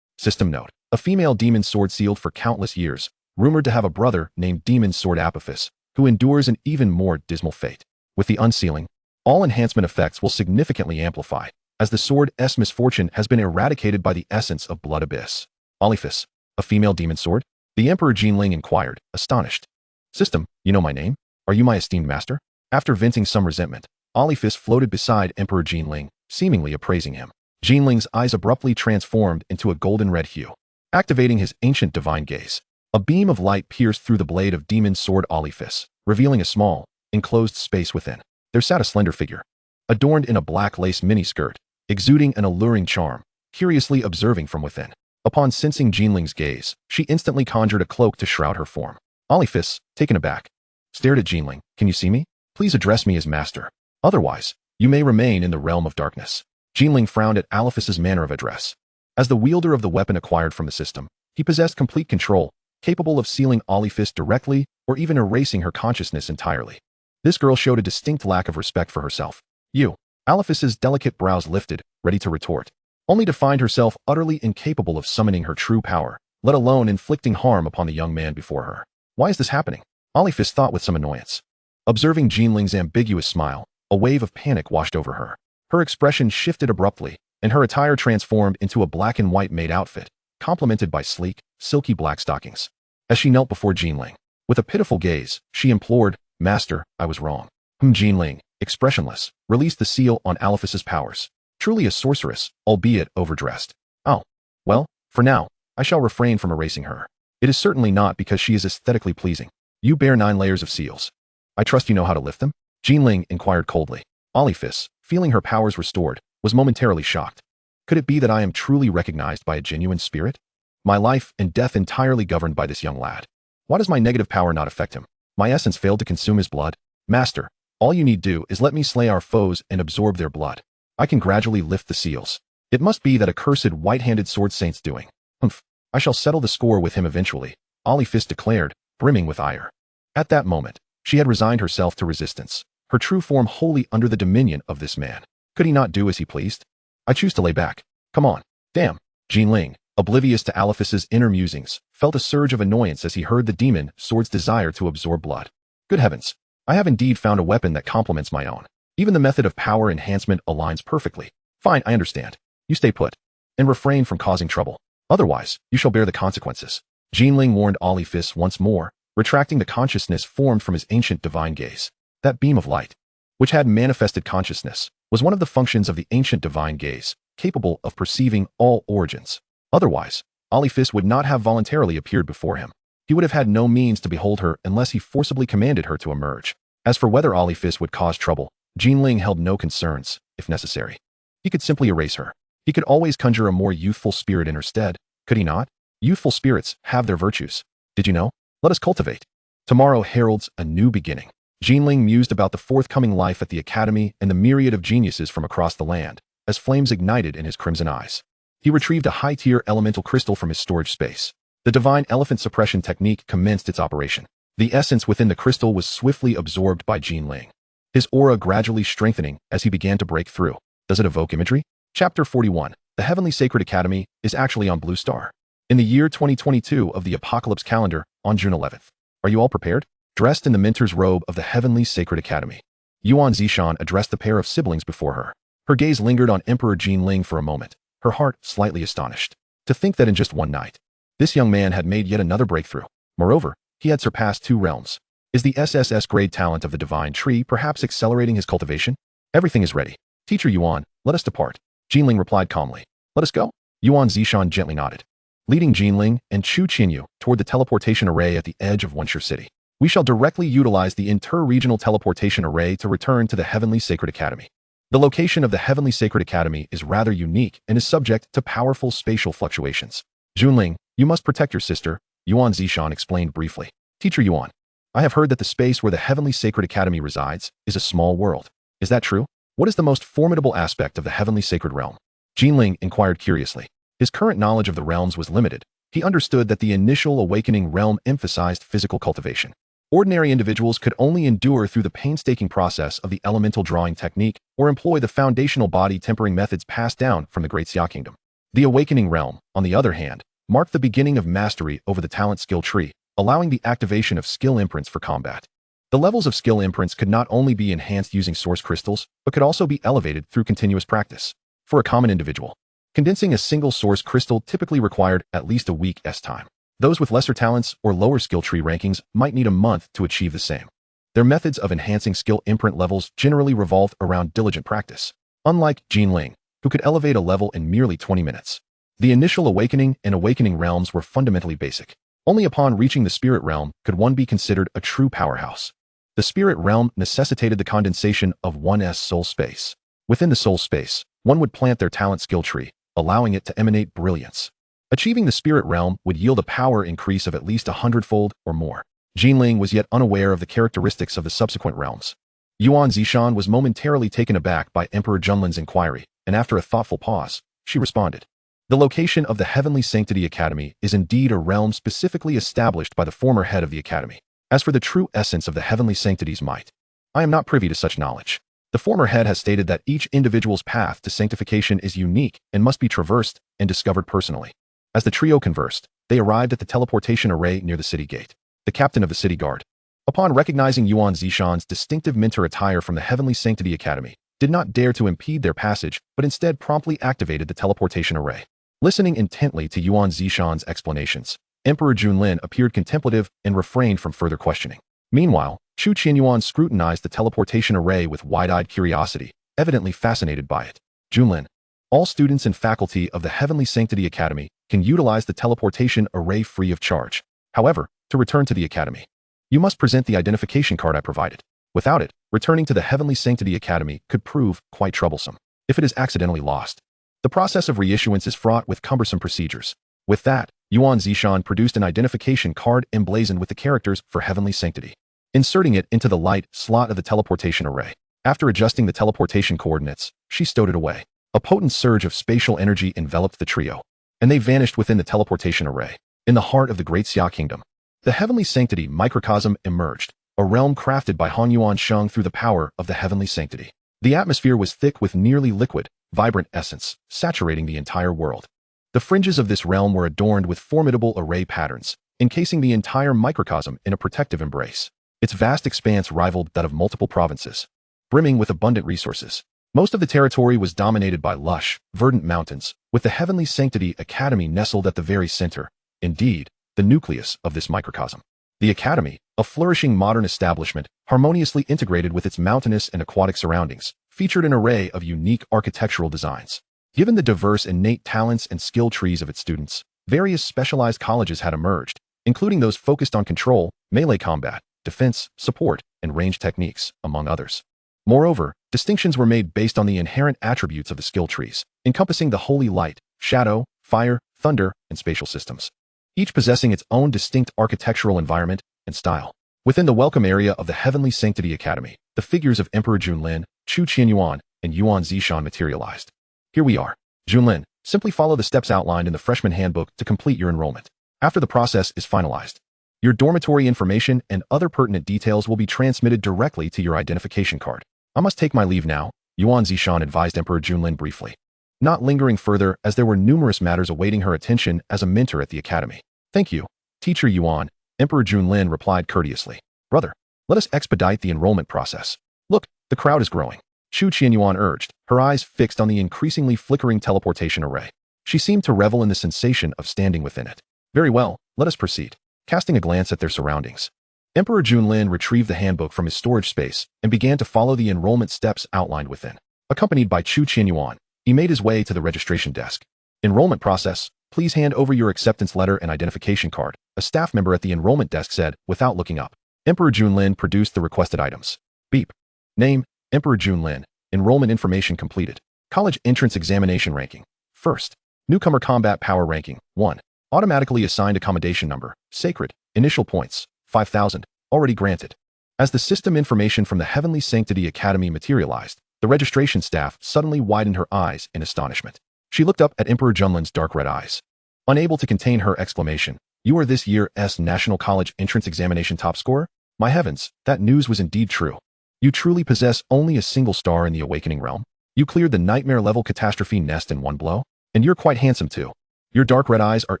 System note. A female demon sword sealed for countless years, rumored to have a brother named Demon Sword Alephus, who endures an even more dismal fate. With the unsealing, all enhancement effects will significantly amplify, as the sword's misfortune has been eradicated by the essence of Blood Abyss. Alephus, a female demon sword? The Emperor Jinling inquired, astonished. System, you know my name? Are you my esteemed master? After venting some resentment, Alephus floated beside Emperor Jinling, seemingly appraising him. Jinling's eyes abruptly transformed into a golden red hue. Activating his ancient divine gaze, a beam of light pierced through the blade of Demon Sword Alephus, revealing a small, enclosed space within. There sat a slender figure, adorned in a black lace miniskirt, exuding an alluring charm, curiously observing from within. Upon sensing Jinling's gaze, she instantly conjured a cloak to shroud her form. Alephus, taken aback, stared at Jinling. Can you see me? Please address me as master. Otherwise, you may remain in the realm of darkness. Jinling frowned at Alephus's manner of address. As the wielder of the weapon acquired from the system, he possessed complete control, capable of sealing Alephus directly or even erasing her consciousness entirely. This girl showed a distinct lack of respect for herself. You. Alphys's delicate brows lifted, ready to retort, only to find herself utterly incapable of summoning her true power, let alone inflicting harm upon the young man before her. Why is this happening? Alephy's thought with some annoyance. Observing Jinling's ambiguous smile, a wave of panic washed over her. Her expression shifted abruptly, and her attire transformed into a black and white maid outfit, complemented by sleek, silky black stockings. As she knelt before Jinling, with a pitiful gaze, she implored, "Master, I was wrong." Jinling, expressionless, released the seal on Alphys's powers. Truly a sorceress, albeit overdressed. Oh. Well, for now, I shall refrain from erasing her. It is certainly not because she is aesthetically pleasing. You bear 9 layers of seals. I trust you know how to lift them? Jinling inquired coldly. Alephy's, feeling her powers restored, was momentarily shocked. Could it be that I am truly recognized by a genuine spirit? My life and death entirely governed by this young lad. Why does my negative power not affect him? My essence failed to consume his blood? Master, all you need do is let me slay our foes and absorb their blood. I can gradually lift the seals. It must be that accursed white-handed sword saint's doing. Humph, I shall settle the score with him eventually, Alephy's declared, brimming with ire. At that moment, she had resigned herself to resistance, her true form wholly under the dominion of this man. Could he not do as he pleased? I choose to lay back. Come on. Damn. Jinling, oblivious to Alephy's inner musings, felt a surge of annoyance as he heard the demon sword's desire to absorb blood. Good heavens. I have indeed found a weapon that complements my own. Even the method of power enhancement aligns perfectly. Fine, I understand. You stay put. And refrain from causing trouble. Otherwise, you shall bear the consequences. Jinling warned Alephy's once more, retracting the consciousness formed from his ancient divine gaze. That beam of light, which had manifested consciousness, was one of the functions of the ancient divine gaze, capable of perceiving all origins. Otherwise, Alephy's would not have voluntarily appeared before him. He would have had no means to behold her unless he forcibly commanded her to emerge. As for whether Alephy's would cause trouble, Jinling held no concerns, if necessary. He could simply erase her. He could always conjure a more youthful spirit in her stead, could he not? Youthful spirits have their virtues. Did you know? Let us cultivate. Tomorrow heralds a new beginning. Jinling mused about the forthcoming life at the academy and the myriad of geniuses from across the land, as flames ignited in his crimson eyes. He retrieved a high-tier elemental crystal from his storage space. The divine elephant suppression technique commenced its operation. The essence within the crystal was swiftly absorbed by Jinling, his aura gradually strengthening as he began to break through. Does it evoke imagery? Chapter 41. The Heavenly Sacred Academy is actually on Blue Star. In the year 2022 of the Apocalypse calendar, on June 11th. Are you all prepared? Dressed in the Mentor's robe of the Heavenly Sacred Academy, Yuan Zishan addressed the pair of siblings before her. Her gaze lingered on Emperor Jinling for a moment, her heart slightly astonished. To think that in just one night, this young man had made yet another breakthrough. Moreover, he had surpassed 2 realms. Is the SSS grade talent of the Divine Tree perhaps accelerating his cultivation? Everything is ready. Teacher Yuan, let us depart. Jinling replied calmly. Let us go? Yuan Zishan gently nodded, leading Jinling and Chu Qinyu toward the teleportation array at the edge of Wensher City. We shall directly utilize the inter-regional teleportation array to return to the Heavenly Sacred Academy. The location of the Heavenly Sacred Academy is rather unique and is subject to powerful spatial fluctuations. Junling, you must protect your sister, Yuan Zishan explained briefly. Teacher Yuan, I have heard that the space where the Heavenly Sacred Academy resides is a small world. Is that true? What is the most formidable aspect of the Heavenly Sacred Realm? Jinling inquired curiously. His current knowledge of the realms was limited. He understood that the initial awakening realm emphasized physical cultivation. Ordinary individuals could only endure through the painstaking process of the elemental drawing technique or employ the foundational body tempering methods passed down from the Great Xia Kingdom. The awakening realm, on the other hand, marked the beginning of mastery over the talent skill tree, allowing the activation of skill imprints for combat. The levels of skill imprints could not only be enhanced using source crystals, but could also be elevated through continuous practice. For a common individual, condensing a single source crystal typically required at least a week's time. Those with lesser talents or lower skill tree rankings might need a month to achieve the same. Their methods of enhancing skill imprint levels generally revolved around diligent practice. Unlike Jinling, who could elevate a level in merely 20 minutes. The initial awakening and awakening realms were fundamentally basic. Only upon reaching the spirit realm could one be considered a true powerhouse. The spirit realm necessitated the condensation of one's soul space. Within the soul space, one would plant their talent skill tree, allowing it to emanate brilliance. Achieving the spirit realm would yield a power increase of at least 100-fold or more. Jinling was yet unaware of the characteristics of the subsequent realms. Yuan Zishan was momentarily taken aback by Emperor Junlin's inquiry, and after a thoughtful pause, she responded. The location of the Heavenly Sanctity Academy is indeed a realm specifically established by the former head of the academy. As for the true essence of the Heavenly Sanctity's might, I am not privy to such knowledge. The former head has stated that each individual's path to sanctification is unique and must be traversed and discovered personally. As the trio conversed, they arrived at the teleportation array near the city gate. The captain of the city guard, upon recognizing Yuan Zishan's distinctive mentor attire from the Heavenly Sanctity Academy, did not dare to impede their passage, but instead promptly activated the teleportation array. Listening intently to Yuan Zishan's explanations, Emperor Lin appeared contemplative and refrained from further questioning. Meanwhile, Chu Qianyuan scrutinized the teleportation array with wide-eyed curiosity, evidently fascinated by it. Lin, all students and faculty of the Heavenly Sanctity Academy can utilize the teleportation array free of charge. However, to return to the Academy, you must present the identification card I provided. Without it, returning to the Heavenly Sanctity Academy could prove quite troublesome. If it is accidentally lost, the process of reissuance is fraught with cumbersome procedures. With that, Yuan Zishan produced an identification card emblazoned with the characters for Heavenly Sanctity, inserting it into the light slot of the teleportation array. After adjusting the teleportation coordinates, she stowed it away. A potent surge of spatial energy enveloped the trio, and they vanished within the teleportation array. In the heart of the Great Xia Kingdom, the Heavenly Sanctity microcosm emerged, a realm crafted by Han Yuan Sheng through the power of the Heavenly Sanctity. The atmosphere was thick with nearly liquid, vibrant essence, saturating the entire world. The fringes of this realm were adorned with formidable array patterns, encasing the entire microcosm in a protective embrace. Its vast expanse rivaled that of multiple provinces, brimming with abundant resources. Most of the territory was dominated by lush, verdant mountains, with the Heavenly Sanctity Academy nestled at the very center, indeed, the nucleus of this microcosm. The Academy, a flourishing modern establishment, harmoniously integrated with its mountainous and aquatic surroundings, featured an array of unique architectural designs. Given the diverse innate talents and skill trees of its students, various specialized colleges had emerged, including those focused on control, melee combat, defense, support, and range techniques, among others. Moreover, distinctions were made based on the inherent attributes of the skill trees, encompassing the holy light, shadow, fire, thunder, and spatial systems, each possessing its own distinct architectural environment and style. Within the welcome area of the Heavenly Sanctity Academy, the figures of Emperor Lin, Chu Qianyuan, and Yuan Zishan materialized. Here we are. Lin, simply follow the steps outlined in the freshman handbook to complete your enrollment. After the process is finalized, your dormitory information and other pertinent details will be transmitted directly to your identification card. I must take my leave now, Yuan Zishan advised Emperor Lin briefly, not lingering further as there were numerous matters awaiting her attention as a mentor at the academy. Thank you, Teacher Yuan, Emperor Lin replied courteously. Brother, let us expedite the enrollment process. Look, the crowd is growing, Chu Qianyuan urged, her eyes fixed on the increasingly flickering teleportation array. She seemed to revel in the sensation of standing within it. Very well, let us proceed. Casting a glance at their surroundings, Emperor Lin retrieved the handbook from his storage space and began to follow the enrollment steps outlined within. Accompanied by Chu Qianyuan, he made his way to the registration desk. Enrollment process, please hand over your acceptance letter and identification card, a staff member at the enrollment desk said, without looking up. Emperor Lin produced the requested items. Beep. Name, Emperor Lin. Enrollment information completed. College entrance examination ranking. First, newcomer combat power ranking, 1. Automatically assigned accommodation number, sacred, initial points, 5,000, already granted. As the system information from the Heavenly Sanctity Academy materialized, the registration staff suddenly widened her eyes in astonishment. She looked up at Emperor Lin's dark red eyes. Unable to contain her exclamation, "You are this year's National College Entrance Examination top scorer? My heavens, that news was indeed true. You truly possess only a single star in the awakening realm. You cleared the nightmare-level catastrophe nest in one blow, and you're quite handsome too. Your dark red eyes are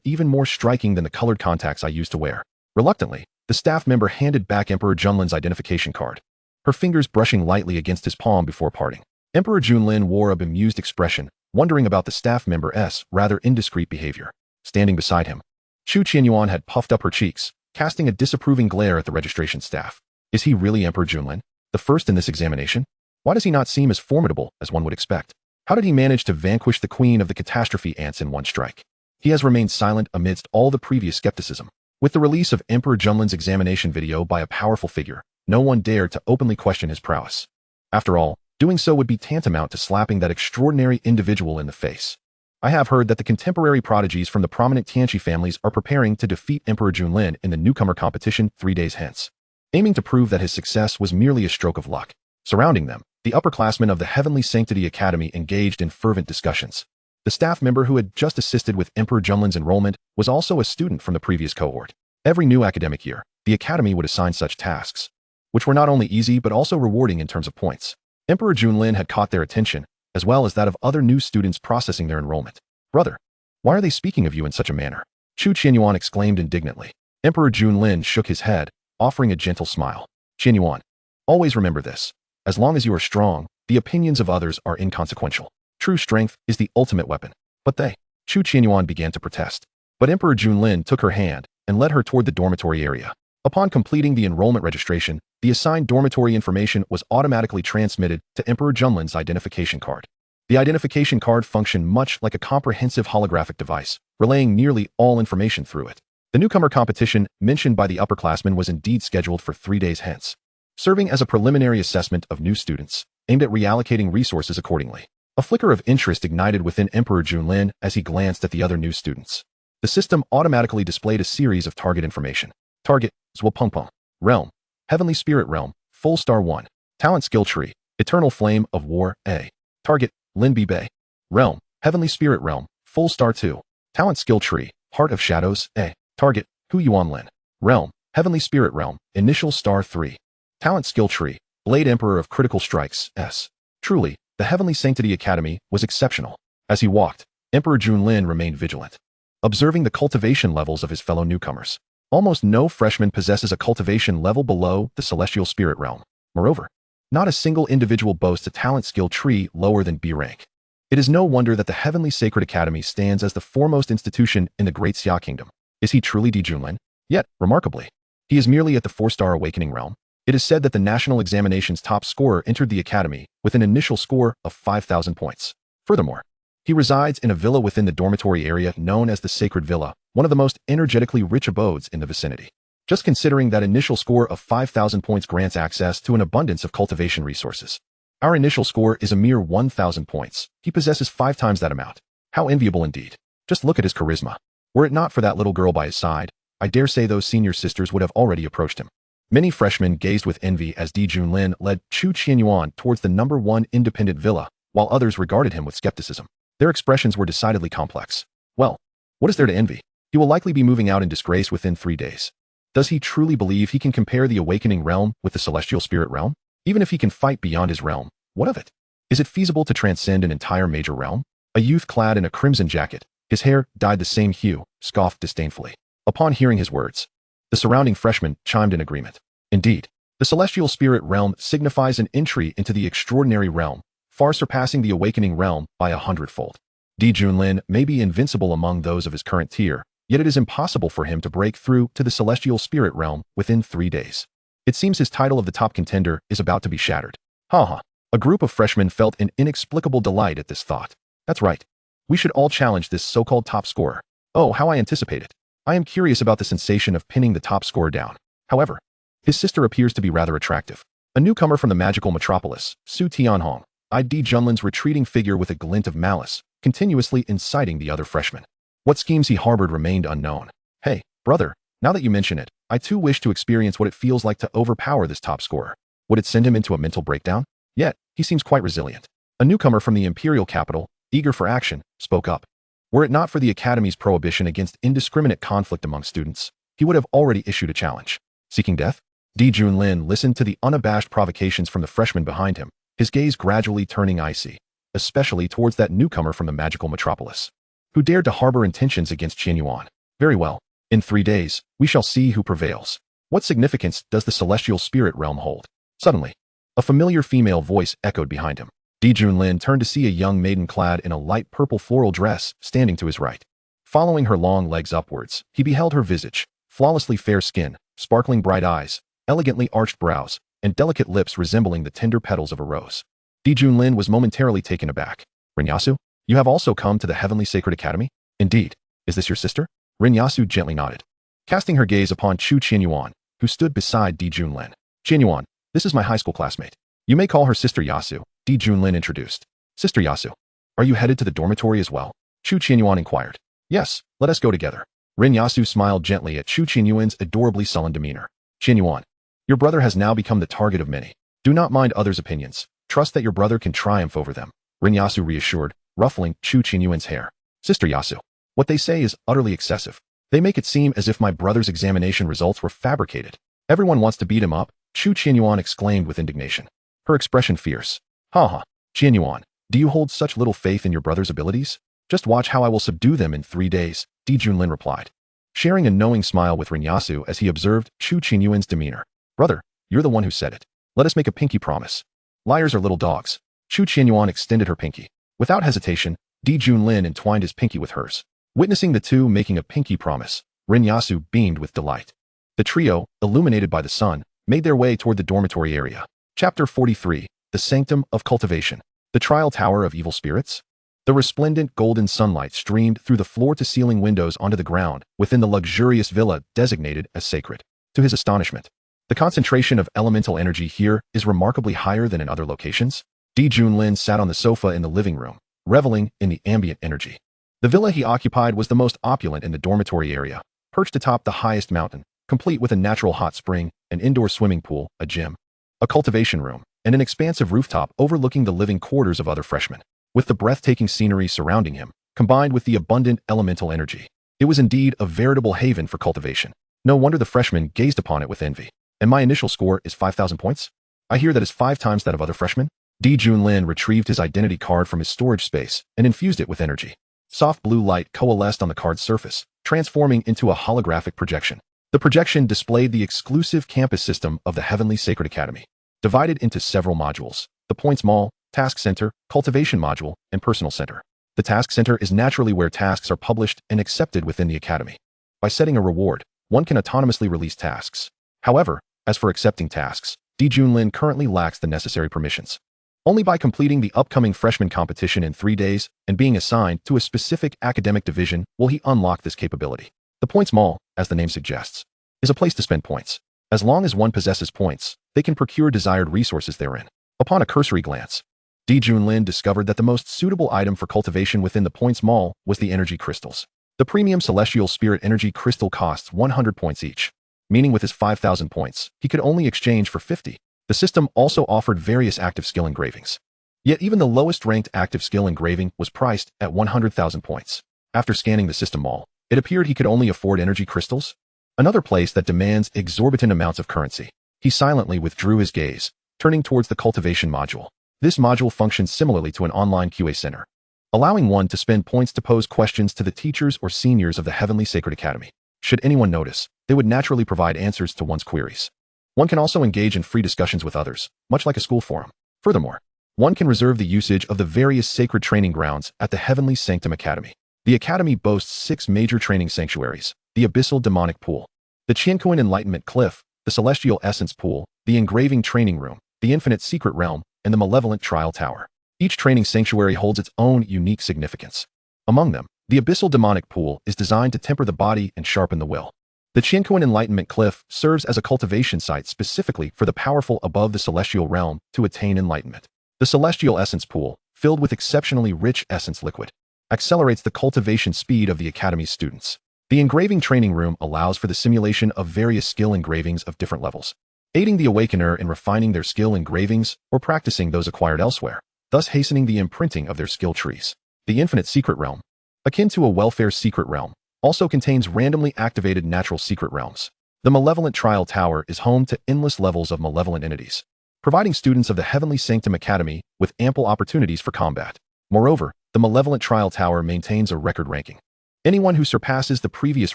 even more striking than the colored contacts I used to wear." Reluctantly, the staff member handed back Emperor Lin's identification card, her fingers brushing lightly against his palm before parting. Emperor Lin wore a bemused expression, wondering about the staff member's rather indiscreet behavior. Standing beside him, Chu Qianyuan had puffed up her cheeks, casting a disapproving glare at the registration staff. Is he really Emperor Lin, the first in this examination? Why does he not seem as formidable as one would expect? How did he manage to vanquish the queen of the catastrophe ants in one strike? He has remained silent amidst all the previous skepticism. With the release of Emperor Lin's examination video by a powerful figure, no one dared to openly question his prowess. After all, doing so would be tantamount to slapping that extraordinary individual in the face. I have heard that the contemporary prodigies from the prominent Tianqi families are preparing to defeat Emperor Lin in the newcomer competition 3 days hence, aiming to prove that his success was merely a stroke of luck. Surrounding them, the upperclassmen of the Heavenly Sanctity Academy engaged in fervent discussions. The staff member who had just assisted with Emperor Lin's enrollment was also a student from the previous cohort. Every new academic year, the academy would assign such tasks, which were not only easy but also rewarding in terms of points. Emperor Lin had caught their attention, as well as that of other new students processing their enrollment. Brother, why are they speaking of you in such a manner? Chu Qianyuan exclaimed indignantly. Emperor Lin shook his head, offering a gentle smile. Qianyuan, always remember this. As long as you are strong, the opinions of others are inconsequential. True strength is the ultimate weapon. But they. Chu Qianyuan began to protest. But Emperor Lin took her hand and led her toward the dormitory area. Upon completing the enrollment registration, the assigned dormitory information was automatically transmitted to Emperor Lin's identification card. The identification card functioned much like a comprehensive holographic device, relaying nearly all information through it. The newcomer competition mentioned by the upperclassmen was indeed scheduled for 3 days hence, serving as a preliminary assessment of new students, aimed at reallocating resources accordingly. A flicker of interest ignited within Emperor Lin as he glanced at the other new students. The system automatically displayed a series of target information. Target, Zwapungpung. Realm, Heavenly Spirit Realm, Full Star 1. Talent Skill Tree, Eternal Flame of War, A. Target, Lin Bi Bei. Realm, Heavenly Spirit Realm, Full Star 2. Talent Skill Tree, Heart of Shadows, A. Target, Hu Yuan Lin. Realm, Heavenly Spirit Realm, Initial Star 3. Talent Skill Tree, Blade Emperor of Critical Strikes, S. Truly, the Heavenly Sanctity Academy was exceptional. As he walked, Emperor Lin remained vigilant, observing the cultivation levels of his fellow newcomers. Almost no freshman possesses a cultivation level below the Celestial Spirit Realm. Moreover, not a single individual boasts a talent skill tree lower than B rank. It is no wonder that the Heavenly Sacred Academy stands as the foremost institution in the Great Xia Kingdom. Is he truly Lin? Yet, remarkably, he is merely at the 4-star awakening realm. It is said that the national examination's top scorer entered the academy with an initial score of 5,000 points. Furthermore, he resides in a villa within the dormitory area known as the Sacred Villa, one of the most energetically rich abodes in the vicinity. Just considering that initial score of 5,000 points grants access to an abundance of cultivation resources. Our initial score is a mere 1,000 points. He possesses 5 times that amount. How enviable indeed. Just look at his charisma. Were it not for that little girl by his side, I dare say those senior sisters would have already approached him. Many freshmen gazed with envy as Lin led Chu Qianyuan towards the number 1 independent villa, while others regarded him with skepticism. Their expressions were decidedly complex. Well, what is there to envy? He will likely be moving out in disgrace within 3 days. Does he truly believe he can compare the awakening realm with the celestial spirit realm? Even if he can fight beyond his realm, what of it? Is it feasible to transcend an entire major realm? A youth clad in a crimson jacket, his hair dyed the same hue, scoffed disdainfully. Upon hearing his words, the surrounding freshmen chimed in agreement. Indeed, the celestial spirit realm signifies an entry into the extraordinary realm, far surpassing the awakening realm by 100-fold. Lin may be invincible among those of his current tier, yet it is impossible for him to break through to the celestial spirit realm within 3 days. It seems his title of the top contender is about to be shattered. Ha. A group of freshmen felt an inexplicable delight at this thought. That's right. We should all challenge this so-called top scorer. Oh, how I anticipate it. I am curious about the sensation of pinning the top scorer down. However, his sister appears to be rather attractive. A newcomer from the magical metropolis, Su Tianhong, eyed Lin's retreating figure with a glint of malice, continuously inciting the other freshmen. What schemes he harbored remained unknown. Hey, brother, now that you mention it, I too wish to experience what it feels like to overpower this top scorer. Would it send him into a mental breakdown? Yet, he seems quite resilient. A newcomer from the imperial capital, eager for action, spoke up. Were it not for the Academy's prohibition against indiscriminate conflict among students, he would have already issued a challenge. Seeking death? Lin listened to the unabashed provocations from the freshmen behind him, his gaze gradually turning icy, especially towards that newcomer from the magical metropolis, who dared to harbor intentions against Qianyuan. Very well. In 3 days, we shall see who prevails. What significance does the celestial spirit realm hold? Suddenly, a familiar female voice echoed behind him. Lin turned to see a young maiden clad in a light purple floral dress standing to his right. Following her long legs upwards, he beheld her visage, flawlessly fair skin, sparkling bright eyes, elegantly arched brows, and delicate lips resembling the tender petals of a rose. Lin was momentarily taken aback. Renyasu, you have also come to the Heavenly Sacred Academy? Indeed. Is this your sister? Renyasu gently nodded, casting her gaze upon Chu Qianyuan, who stood beside Lin. Qianyuan, this is my high school classmate. You may call her Sister Yasu, Lin introduced. Sister Yasu, are you headed to the dormitory as well? Chu Qianyuan inquired. Yes, let us go together. Renyasu smiled gently at Chu Qianyuan's adorably sullen demeanor. Qianyuan, your brother has now become the target of many. Do not mind others' opinions. Trust that your brother can triumph over them. Renyasu reassured, ruffling Chu Qianyuan's hair. Sister Yasu, what they say is utterly excessive. They make it seem as if my brother's examination results were fabricated. Everyone wants to beat him up, Chu Qianyuan exclaimed with indignation, her expression fierce. Ha ha, Qianyuan, do you hold such little faith in your brother's abilities? Just watch how I will subdue them in 3 days, Di Junlin replied, sharing a knowing smile with Rinyasu as he observed Chu Qianyuan's demeanor. Brother, you're the one who said it. Let us make a pinky promise. Liars are little dogs. Chu Qianyuan extended her pinky. Without hesitation, Di Junlin entwined his pinky with hers. Witnessing the two making a pinky promise, Rinyasu beamed with delight. The trio, illuminated by the sun, made their way toward the dormitory area. Chapter 43, The Sanctum of Cultivation. The Trial Tower of Evil Spirits? The resplendent golden sunlight streamed through the floor-to-ceiling windows onto the ground within the luxurious villa designated as sacred. To his astonishment, the concentration of elemental energy here is remarkably higher than in other locations. Di Junlin sat on the sofa in the living room, reveling in the ambient energy. The villa he occupied was the most opulent in the dormitory area, perched atop the highest mountain, complete with a natural hot spring, an indoor swimming pool, a gym, a cultivation room, and an expansive rooftop overlooking the living quarters of other freshmen. With the breathtaking scenery surrounding him, combined with the abundant elemental energy, it was indeed a veritable haven for cultivation. No wonder the freshmen gazed upon it with envy. And my initial score is 5,000 points? I hear that is 5 times that of other freshmen? Di Junlin retrieved his identity card from his storage space and infused it with energy. Soft blue light coalesced on the card's surface, transforming into a holographic projection. The projection displayed the exclusive campus system of the Heavenly Sacred Academy, divided into several modules: the Points Mall, Task Center, Cultivation Module, and Personal Center. The Task Center is naturally where tasks are published and accepted within the Academy. By setting a reward, one can autonomously release tasks. However, as for accepting tasks, Di Junlin currently lacks the necessary permissions. Only by completing the upcoming freshman competition in 3 days and being assigned to a specific academic division will he unlock this capability. The Points Mall, as the name suggests, is a place to spend points. As long as one possesses points, they can procure desired resources therein. Upon a cursory glance, Di Junlin discovered that the most suitable item for cultivation within the Points Mall was the energy crystals. The premium celestial spirit energy crystal costs 100 points each, meaning with his 5,000 points, he could only exchange for 50. The system also offered various active skill engravings. Yet even the lowest-ranked active skill engraving was priced at 100,000 points. After scanning the system mall, it appeared he could only afford energy crystals, another place that demands exorbitant amounts of currency. He silently withdrew his gaze, turning towards the cultivation module. This module functions similarly to an online QA center, allowing one to spend points to pose questions to the teachers or seniors of the Heavenly Sacred Academy. Should anyone notice, they would naturally provide answers to one's queries. One can also engage in free discussions with others, much like a school forum. Furthermore, one can reserve the usage of the various sacred training grounds at the Heavenly Sanctum Academy. The Academy boasts 6 major training sanctuaries: the Abyssal Demonic Pool, the Qiankuan Enlightenment Cliff, the Celestial Essence Pool, the Engraving Training Room, the Infinite Secret Realm, and the Malevolent Trial Tower. Each training sanctuary holds its own unique significance. Among them, the Abyssal Demonic Pool is designed to temper the body and sharpen the will. The Qiankuan Enlightenment Cliff serves as a cultivation site specifically for the powerful above the celestial realm to attain enlightenment. The Celestial Essence Pool, filled with exceptionally rich essence liquid, accelerates the cultivation speed of the Academy's students. The Engraving Training Room allows for the simulation of various skill engravings of different levels, aiding the awakener in refining their skill engravings or practicing those acquired elsewhere, thus hastening the imprinting of their skill trees. The Infinite Secret Realm, akin to a welfare secret realm, also contains randomly activated natural secret realms. The Malevolent Trial Tower is home to endless levels of malevolent entities, providing students of the Heavenly Sanctum Academy with ample opportunities for combat. Moreover, the Malevolent Trial Tower maintains a record ranking. Anyone who surpasses the previous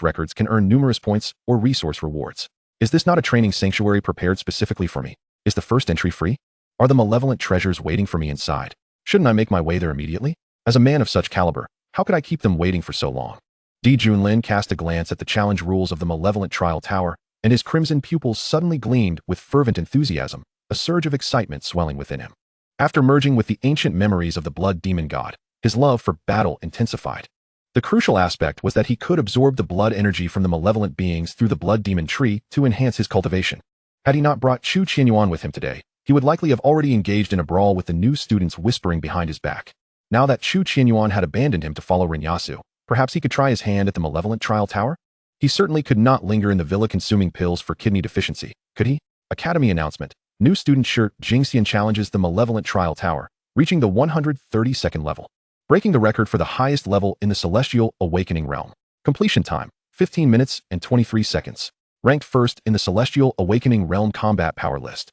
records can earn numerous points or resource rewards. Is this not a training sanctuary prepared specifically for me? Is the first entry free? Are the malevolent treasures waiting for me inside? Shouldn't I make my way there immediately? As a man of such caliber, how could I keep them waiting for so long? Di Junlin cast a glance at the challenge rules of the Malevolent Trial Tower, and his crimson pupils suddenly gleamed with fervent enthusiasm, a surge of excitement swelling within him. After merging with the ancient memories of the blood demon god, his love for battle intensified. The crucial aspect was that he could absorb the blood energy from the malevolent beings through the blood demon tree to enhance his cultivation. Had he not brought Chu Qianyuan with him today, he would likely have already engaged in a brawl with the new students whispering behind his back. Now that Chu Qianyuan had abandoned him to follow Rinyasu, perhaps he could try his hand at the Malevolent Trial Tower? He certainly could not linger in the villa consuming pills for kidney deficiency, could he? Academy announcement. New student shirt Jingxian challenges the Malevolent Trial Tower, reaching the 132nd level, breaking the record for the highest level in the Celestial Awakening realm. Completion time, 15 minutes and 23 seconds. ranked first in the Celestial Awakening Realm Combat Power list.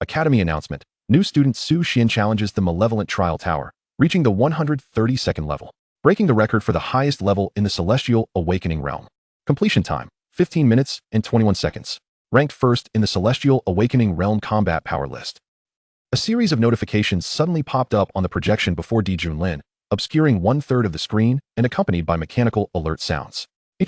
Academy announcement. New student Su Xian challenges the Malevolent Trial Tower, reaching the 132nd level, breaking the record for the highest level in the Celestial Awakening Realm. Completion time, 15 minutes and 21 seconds. Ranked first in the Celestial Awakening Realm Combat Power list. A series of notifications suddenly popped up on the projection before Lin, obscuring 1/3 of the screen and accompanied by mechanical alert sounds. Shi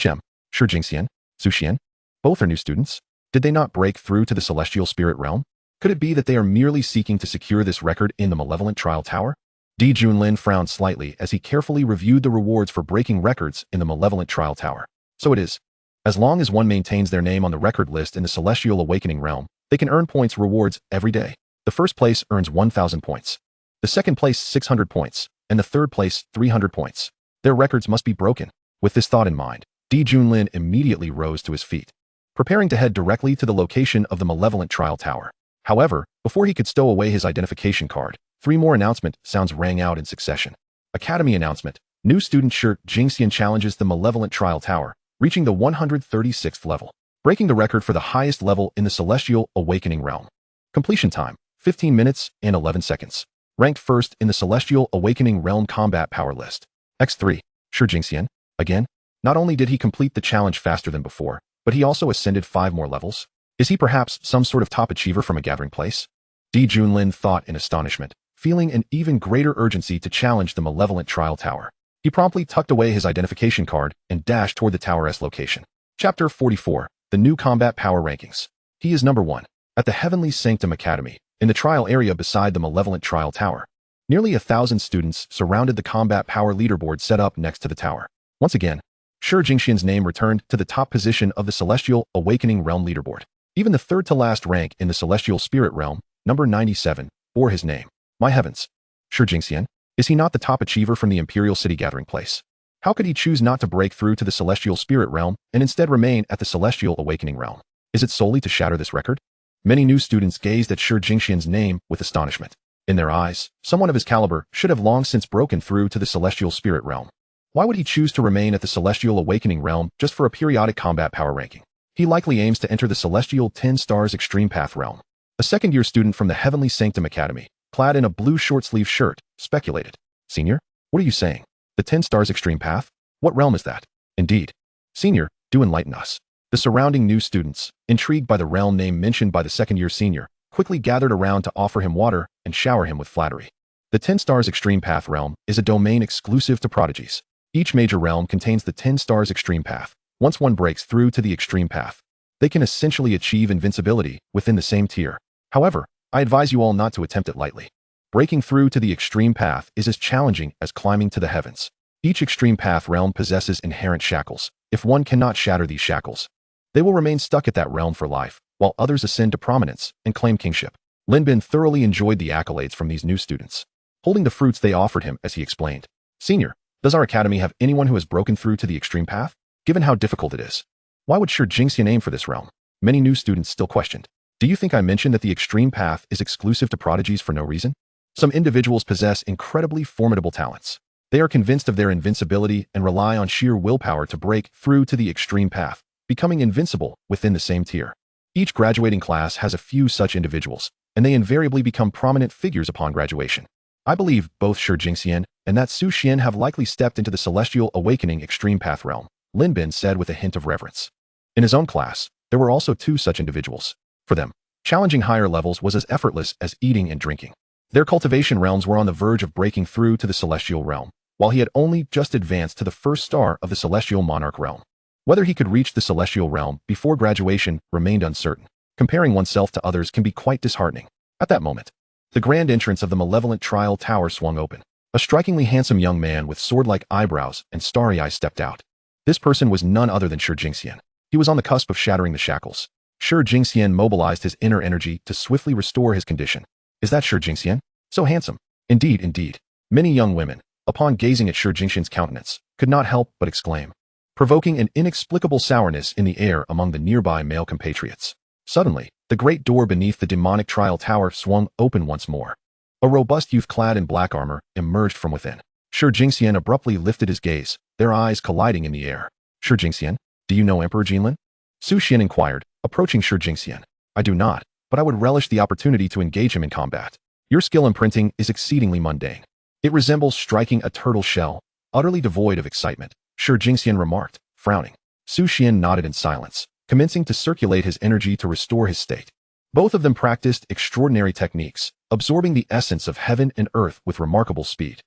Jingxian, Su Xian, both are new students. Did they not break through to the Celestial Spirit Realm? Could it be that they are merely seeking to secure this record in the Malevolent Trial Tower? Lin frowned slightly as he carefully reviewed the rewards for breaking records in the Malevolent Trial Tower. So it is. As long as one maintains their name on the record list in the Celestial Awakening Realm, they can earn points rewards every day. The first place earns 1,000 points. The second place 600 points, and the third place 300 points. Their records must be broken. With this thought in mind, Lin immediately rose to his feet, preparing to head directly to the location of the Malevolent Trial Tower. However, before he could stow away his identification card, 3 more announcement sounds rang out in succession. Academy announcement. New student Shi Jingxian challenges the Malevolent Trial Tower, reaching the 136th level, breaking the record for the highest level in the Celestial Awakening Realm. Completion time, 15 minutes and 11 seconds. Ranked first in the Celestial Awakening Realm Combat Power list. X3. Shi Jingxian, again? Not only did he complete the challenge faster than before, but he also ascended 5 more levels. Is he perhaps some sort of top achiever from a gathering place? Lin thought in astonishment, feeling an even greater urgency to challenge the Malevolent Trial Tower. He promptly tucked away his identification card and dashed toward the tower's location. Chapter 44. The New Combat Power Rankings. He is number 1. At the Heavenly Sanctum Academy, in the trial area beside the Malevolent Trial Tower. Nearly 1,000 students surrounded the combat power leaderboard set up next to the tower. Once again, Shi Jingxian's name returned to the top position of the Celestial Awakening Realm leaderboard. Even the third-to-last rank in the Celestial Spirit Realm, number 97, bore his name. My heavens! Shi Jingxian? Is he not the top achiever from the Imperial City gathering place? How could he choose not to break through to the Celestial Spirit Realm and instead remain at the Celestial Awakening Realm? Is it solely to shatter this record? Many new students gazed at Shi Jingxian's name with astonishment. In their eyes, someone of his caliber should have long since broken through to the Celestial Spirit Realm. Why would he choose to remain at the Celestial Awakening Realm just for a periodic combat power ranking? He likely aims to enter the Celestial 10 Stars Extreme Path Realm. A second-year student from the Heavenly Sanctum Academy, clad in a blue short-sleeve shirt, speculated. Senior, what are you saying? The 10 Stars Extreme Path? What realm is that? Indeed. Senior, do enlighten us. The surrounding new students, intrigued by the realm name mentioned by the second-year senior, quickly gathered around to offer him water and shower him with flattery. The 10 Stars Extreme Path realm is a domain exclusive to prodigies. Each major realm contains the 10 Stars Extreme Path. Once one breaks through to the Extreme Path, they can essentially achieve invincibility within the same tier. However, I advise you all not to attempt it lightly. Breaking through to the Extreme Path is as challenging as climbing to the heavens. Each Extreme Path realm possesses inherent shackles. If one cannot shatter these shackles, they will remain stuck at that realm for life, while others ascend to prominence and claim kingship. Lin Bin thoroughly enjoyed the accolades from these new students, holding the fruits they offered him as he explained. Senior, does our academy have anyone who has broken through to the Extreme Path? Given how difficult it is, why would Shi Jingxian aim for this realm? Many new students still questioned. Do you think I mentioned that the Extreme Path is exclusive to prodigies for no reason? Some individuals possess incredibly formidable talents. They are convinced of their invincibility and rely on sheer willpower to break through to the Extreme Path, becoming invincible within the same tier. Each graduating class has a few such individuals, and they invariably become prominent figures upon graduation. I believe both Shi Jingxian and that Su Xian have likely stepped into the Celestial Awakening Extreme Path realm, Lin Bin said with a hint of reverence. In his own class, there were also 2 such individuals. For them, challenging higher levels was as effortless as eating and drinking. Their cultivation realms were on the verge of breaking through to the Celestial realm, while he had only just advanced to the 1st star of the Celestial Monarch realm. Whether he could reach the Celestial realm before graduation remained uncertain. Comparing oneself to others can be quite disheartening. At that moment, the grand entrance of the Malevolent Trial Tower swung open. A strikingly handsome young man with sword-like eyebrows and starry eyes stepped out. This person was none other than Shi Jingxian. He was on the cusp of shattering the shackles. Shi Jingxian mobilized his inner energy to swiftly restore his condition. Is that Shi Jingxian? So handsome. Indeed, indeed. Many young women, upon gazing at Shi Jingxian's countenance, could not help but exclaim, provoking an inexplicable sourness in the air among the nearby male compatriots. Suddenly, the great door beneath the demonic trial tower swung open once more. A robust youth clad in black armor emerged from within. Shi Jingxian abruptly lifted his gaze, their eyes colliding in the air. Shi Jingxian, do you know Emperor Lin? Su Xian inquired, approaching Shi Jingxian. I do not, but I would relish the opportunity to engage him in combat. Your skill imprinting is exceedingly mundane. It resembles striking a turtle shell, utterly devoid of excitement, Shi Jingxian remarked, frowning. Su Xian nodded in silence, commencing to circulate his energy to restore his state. Both of them practiced extraordinary techniques, absorbing the essence of heaven and earth with remarkable speed.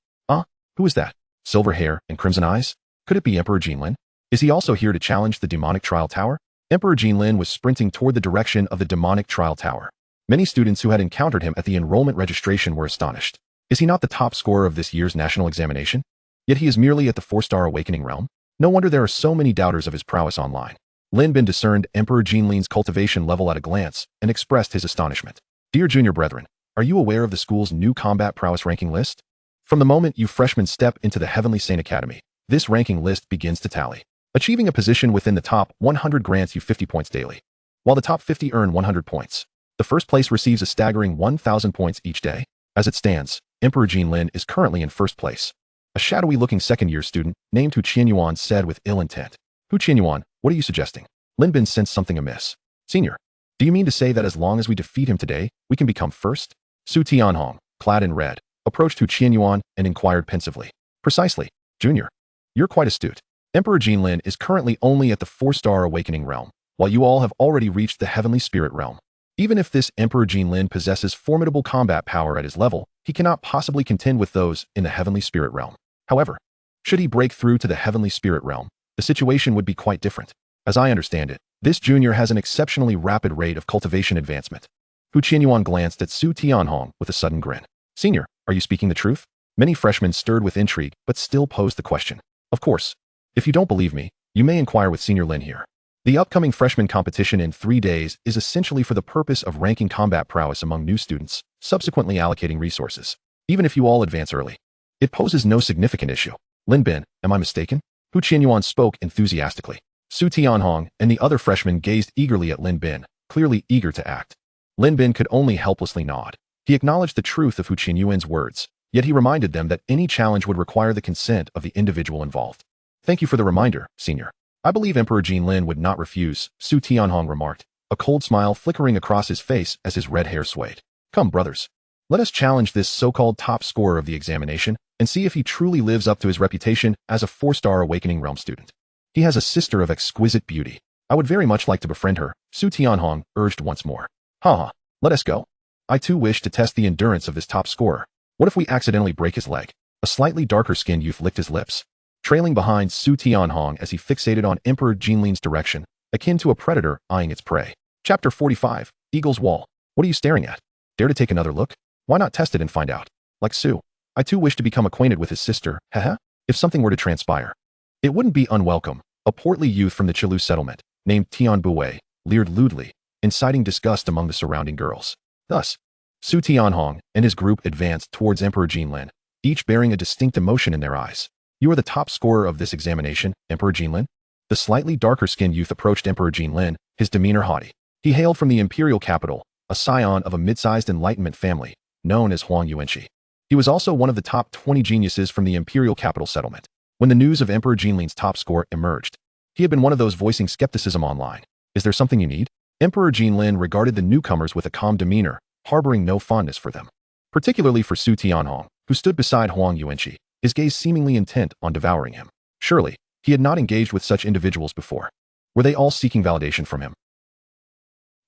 Who is that? Silver hair and crimson eyes? Could it be Emperor Lin? Is he also here to challenge the demonic trial tower? Emperor Lin was sprinting toward the direction of the demonic trial tower. Many students who had encountered him at the enrollment registration were astonished. Is he not the top scorer of this year's national examination? Yet he is merely at the 4-star awakening realm? No wonder there are so many doubters of his prowess online. Lin Bin discerned Emperor Lin's cultivation level at a glance and expressed his astonishment. Dear junior brethren, are you aware of the school's new combat prowess ranking list? From the moment you freshmen step into the Heavenly Saint Academy, this ranking list begins to tally. Achieving a position within the top 100 grants you 50 points daily, while the top 50 earn 100 points. The first place receives a staggering 1,000 points each day. As it stands, Emperor Lin is currently in first place. A shadowy-looking second-year student, named Hu Qianyuan, said with ill intent. Hu Qianyuan, what are you suggesting? Lin Bin sensed something amiss. Senior, do you mean to say that as long as we defeat him today, we can become first? Su Tianhong, clad in red, approached Hu Qianyuan and inquired pensively. Precisely, junior. You're quite astute. Emperor Lin is currently only at the 4-star awakening realm, while you all have already reached the heavenly spirit realm. Even if this Emperor Lin possesses formidable combat power at his level, he cannot possibly contend with those in the heavenly spirit realm. However, should he break through to the heavenly spirit realm, the situation would be quite different. As I understand it, this junior has an exceptionally rapid rate of cultivation advancement. Hu Qianyuan glanced at Su Tianhong with a sudden grin. Senior, are you speaking the truth? Many freshmen stirred with intrigue, but still posed the question. Of course. If you don't believe me, you may inquire with Senior Lin here. The upcoming freshman competition in 3 days is essentially for the purpose of ranking combat prowess among new students, subsequently allocating resources. Even if you all advance early, it poses no significant issue. Lin Bin, am I mistaken? Hu Qianyuan spoke enthusiastically. Su Tianhong and the other freshmen gazed eagerly at Lin Bin, clearly eager to act. Lin Bin could only helplessly nod. He acknowledged the truth of Hu Qianyuan's words, yet he reminded them that any challenge would require the consent of the individual involved. Thank you for the reminder, Senior. I believe Emperor Lin would not refuse, Su Tianhong remarked, a cold smile flickering across his face as his red hair swayed. Come, brothers. Let us challenge this so-called top scorer of the examination and see if he truly lives up to his reputation as a 4-star awakening realm student. He has a sister of exquisite beauty. I would very much like to befriend her, Su Tianhong urged once more. Haha, let us go. I too wish to test the endurance of this top scorer. What if we accidentally break his leg? A slightly darker-skinned youth licked his lips, trailing behind Su Tianhong as he fixated on Emperor Lin's direction, akin to a predator eyeing its prey. Chapter 45, Eagle's Wall. What are you staring at? Dare to take another look? Why not test it and find out? Like Su, I too wish to become acquainted with his sister, haha, if something were to transpire. It wouldn't be unwelcome. A portly youth from the Chilu settlement, named Tian Bue, leered lewdly, inciting disgust among the surrounding girls. Thus, Su Tianhong and his group advanced towards Emperor Lin, each bearing a distinct emotion in their eyes. You are the top scorer of this examination, Emperor Lin? The slightly darker-skinned youth approached Emperor Lin, his demeanor haughty. He hailed from the imperial capital, a scion of a mid-sized enlightenment family, known as Huang Yuanqi. He was also one of the top 20 geniuses from the imperial capital settlement. When the news of Emperor Lin's top score emerged, he had been one of those voicing skepticism online. Is there something you need? Emperor Lin regarded the newcomers with a calm demeanor, harboring no fondness for them. Particularly for Su Tianhong, who stood beside Huang Yuanqi, his gaze seemingly intent on devouring him. Surely, he had not engaged with such individuals before. Were they all seeking validation from him?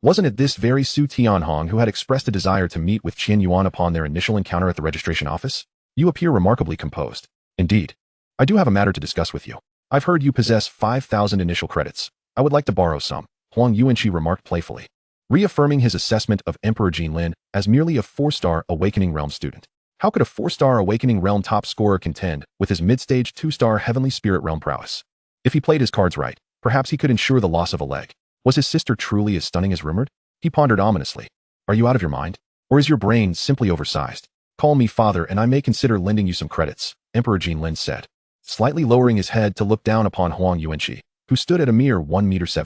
Wasn't it this very Su Tianhong who had expressed a desire to meet with Qianyuan upon their initial encounter at the registration office? You appear remarkably composed. Indeed. I do have a matter to discuss with you. I've heard you possess 5,000 initial credits. I would like to borrow some, Huang Yuanqi remarked playfully, reaffirming his assessment of Emperor Lin as merely a 4-star awakening realm student. How could a 4-star awakening realm top scorer contend with his mid-stage 2-star heavenly spirit realm prowess? If he played his cards right, perhaps he could ensure the loss of a leg. Was his sister truly as stunning as rumored? He pondered ominously. Are you out of your mind? Or is your brain simply oversized? Call me father and I may consider lending you some credits, Emperor Lin said, slightly lowering his head to look down upon Huang Yuanqi, who stood at a mere 1.70 meters.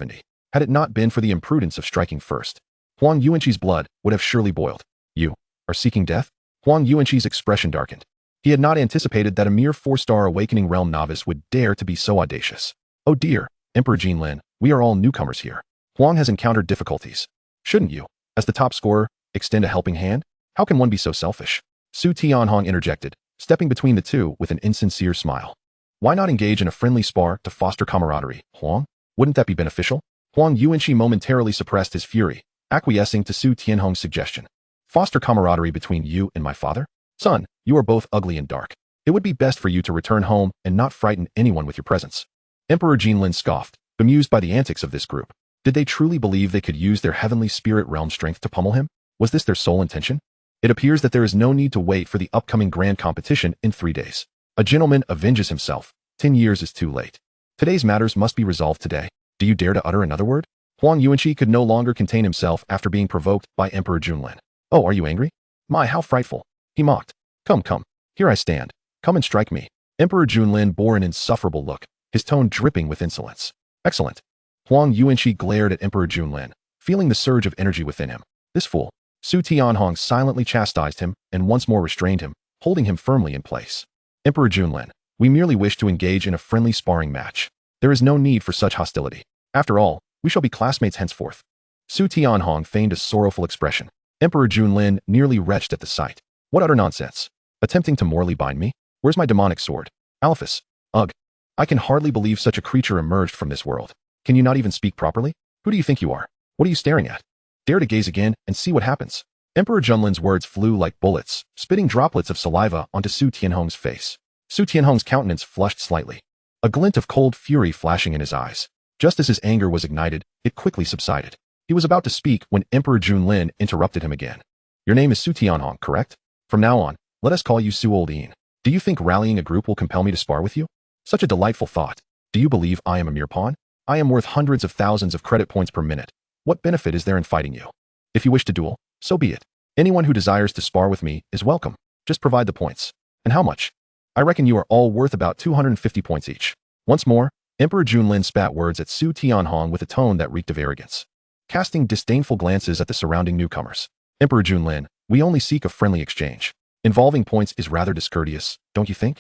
Had it not been for the imprudence of striking first, Huang Yuanqi's blood would have surely boiled. You are seeking death? Huang Yuanqi's expression darkened. He had not anticipated that a mere 4-star awakening realm novice would dare to be so audacious. Oh dear, Emperor Lin, we are all newcomers here. Huang has encountered difficulties. Shouldn't you, as the top scorer, extend a helping hand? How can one be so selfish? Su Tianhong interjected, stepping between the two with an insincere smile. Why not engage in a friendly spar to foster camaraderie, Huang? Wouldn't that be beneficial? Huang Yuanqi momentarily suppressed his fury, acquiescing to Su Tianhong's suggestion. Foster camaraderie between you and my father? Son, you are both ugly and dark. It would be best for you to return home and not frighten anyone with your presence. Emperor Lin scoffed, bemused by the antics of this group. Did they truly believe they could use their heavenly spirit realm strength to pummel him? Was this their sole intention? It appears that there is no need to wait for the upcoming grand competition in 3 days. A gentleman avenges himself. 10 years is too late. Today's matters must be resolved today. Do you dare to utter another word? Huang Yuanqi could no longer contain himself after being provoked by Emperor Lin. Oh, are you angry? My, how frightful. He mocked. Come, come. Here I stand. Come and strike me. Emperor Lin bore an insufferable look, his tone dripping with insolence. Excellent. Huang Yuanqi glared at Emperor Lin, feeling the surge of energy within him. This fool. Su Tianhong silently chastised him and once more restrained him, holding him firmly in place. Emperor Lin, we merely wish to engage in a friendly sparring match. There is no need for such hostility. After all, we shall be classmates henceforth. Su Tianhong feigned a sorrowful expression. Emperor Lin nearly retched at the sight. What utter nonsense. Attempting to morally bind me? Where's my demonic sword? Alephus. Ugh. I can hardly believe such a creature emerged from this world. Can you not even speak properly? Who do you think you are? What are you staring at? Dare to gaze again and see what happens. Emperor Lin's words flew like bullets, spitting droplets of saliva onto Su Tianhong's face. Su Tianhong's countenance flushed slightly, a glint of cold fury flashing in his eyes. Just as his anger was ignited, it quickly subsided. He was about to speak when Emperor Lin interrupted him again. Your name is Su Tianhong, correct? From now on, let us call you Su Old Ian. Do you think rallying a group will compel me to spar with you? Such a delightful thought. Do you believe I am a mere pawn? I am worth hundreds of thousands of credit points per minute. What benefit is there in fighting you? If you wish to duel, so be it. Anyone who desires to spar with me is welcome. Just provide the points. And how much? I reckon you are all worth about 250 points each. Once more, Emperor Lin spat words at Su Tianhong with a tone that reeked of arrogance. Casting disdainful glances at the surrounding newcomers. Emperor Lin, we only seek a friendly exchange. Involving points is rather discourteous, don't you think?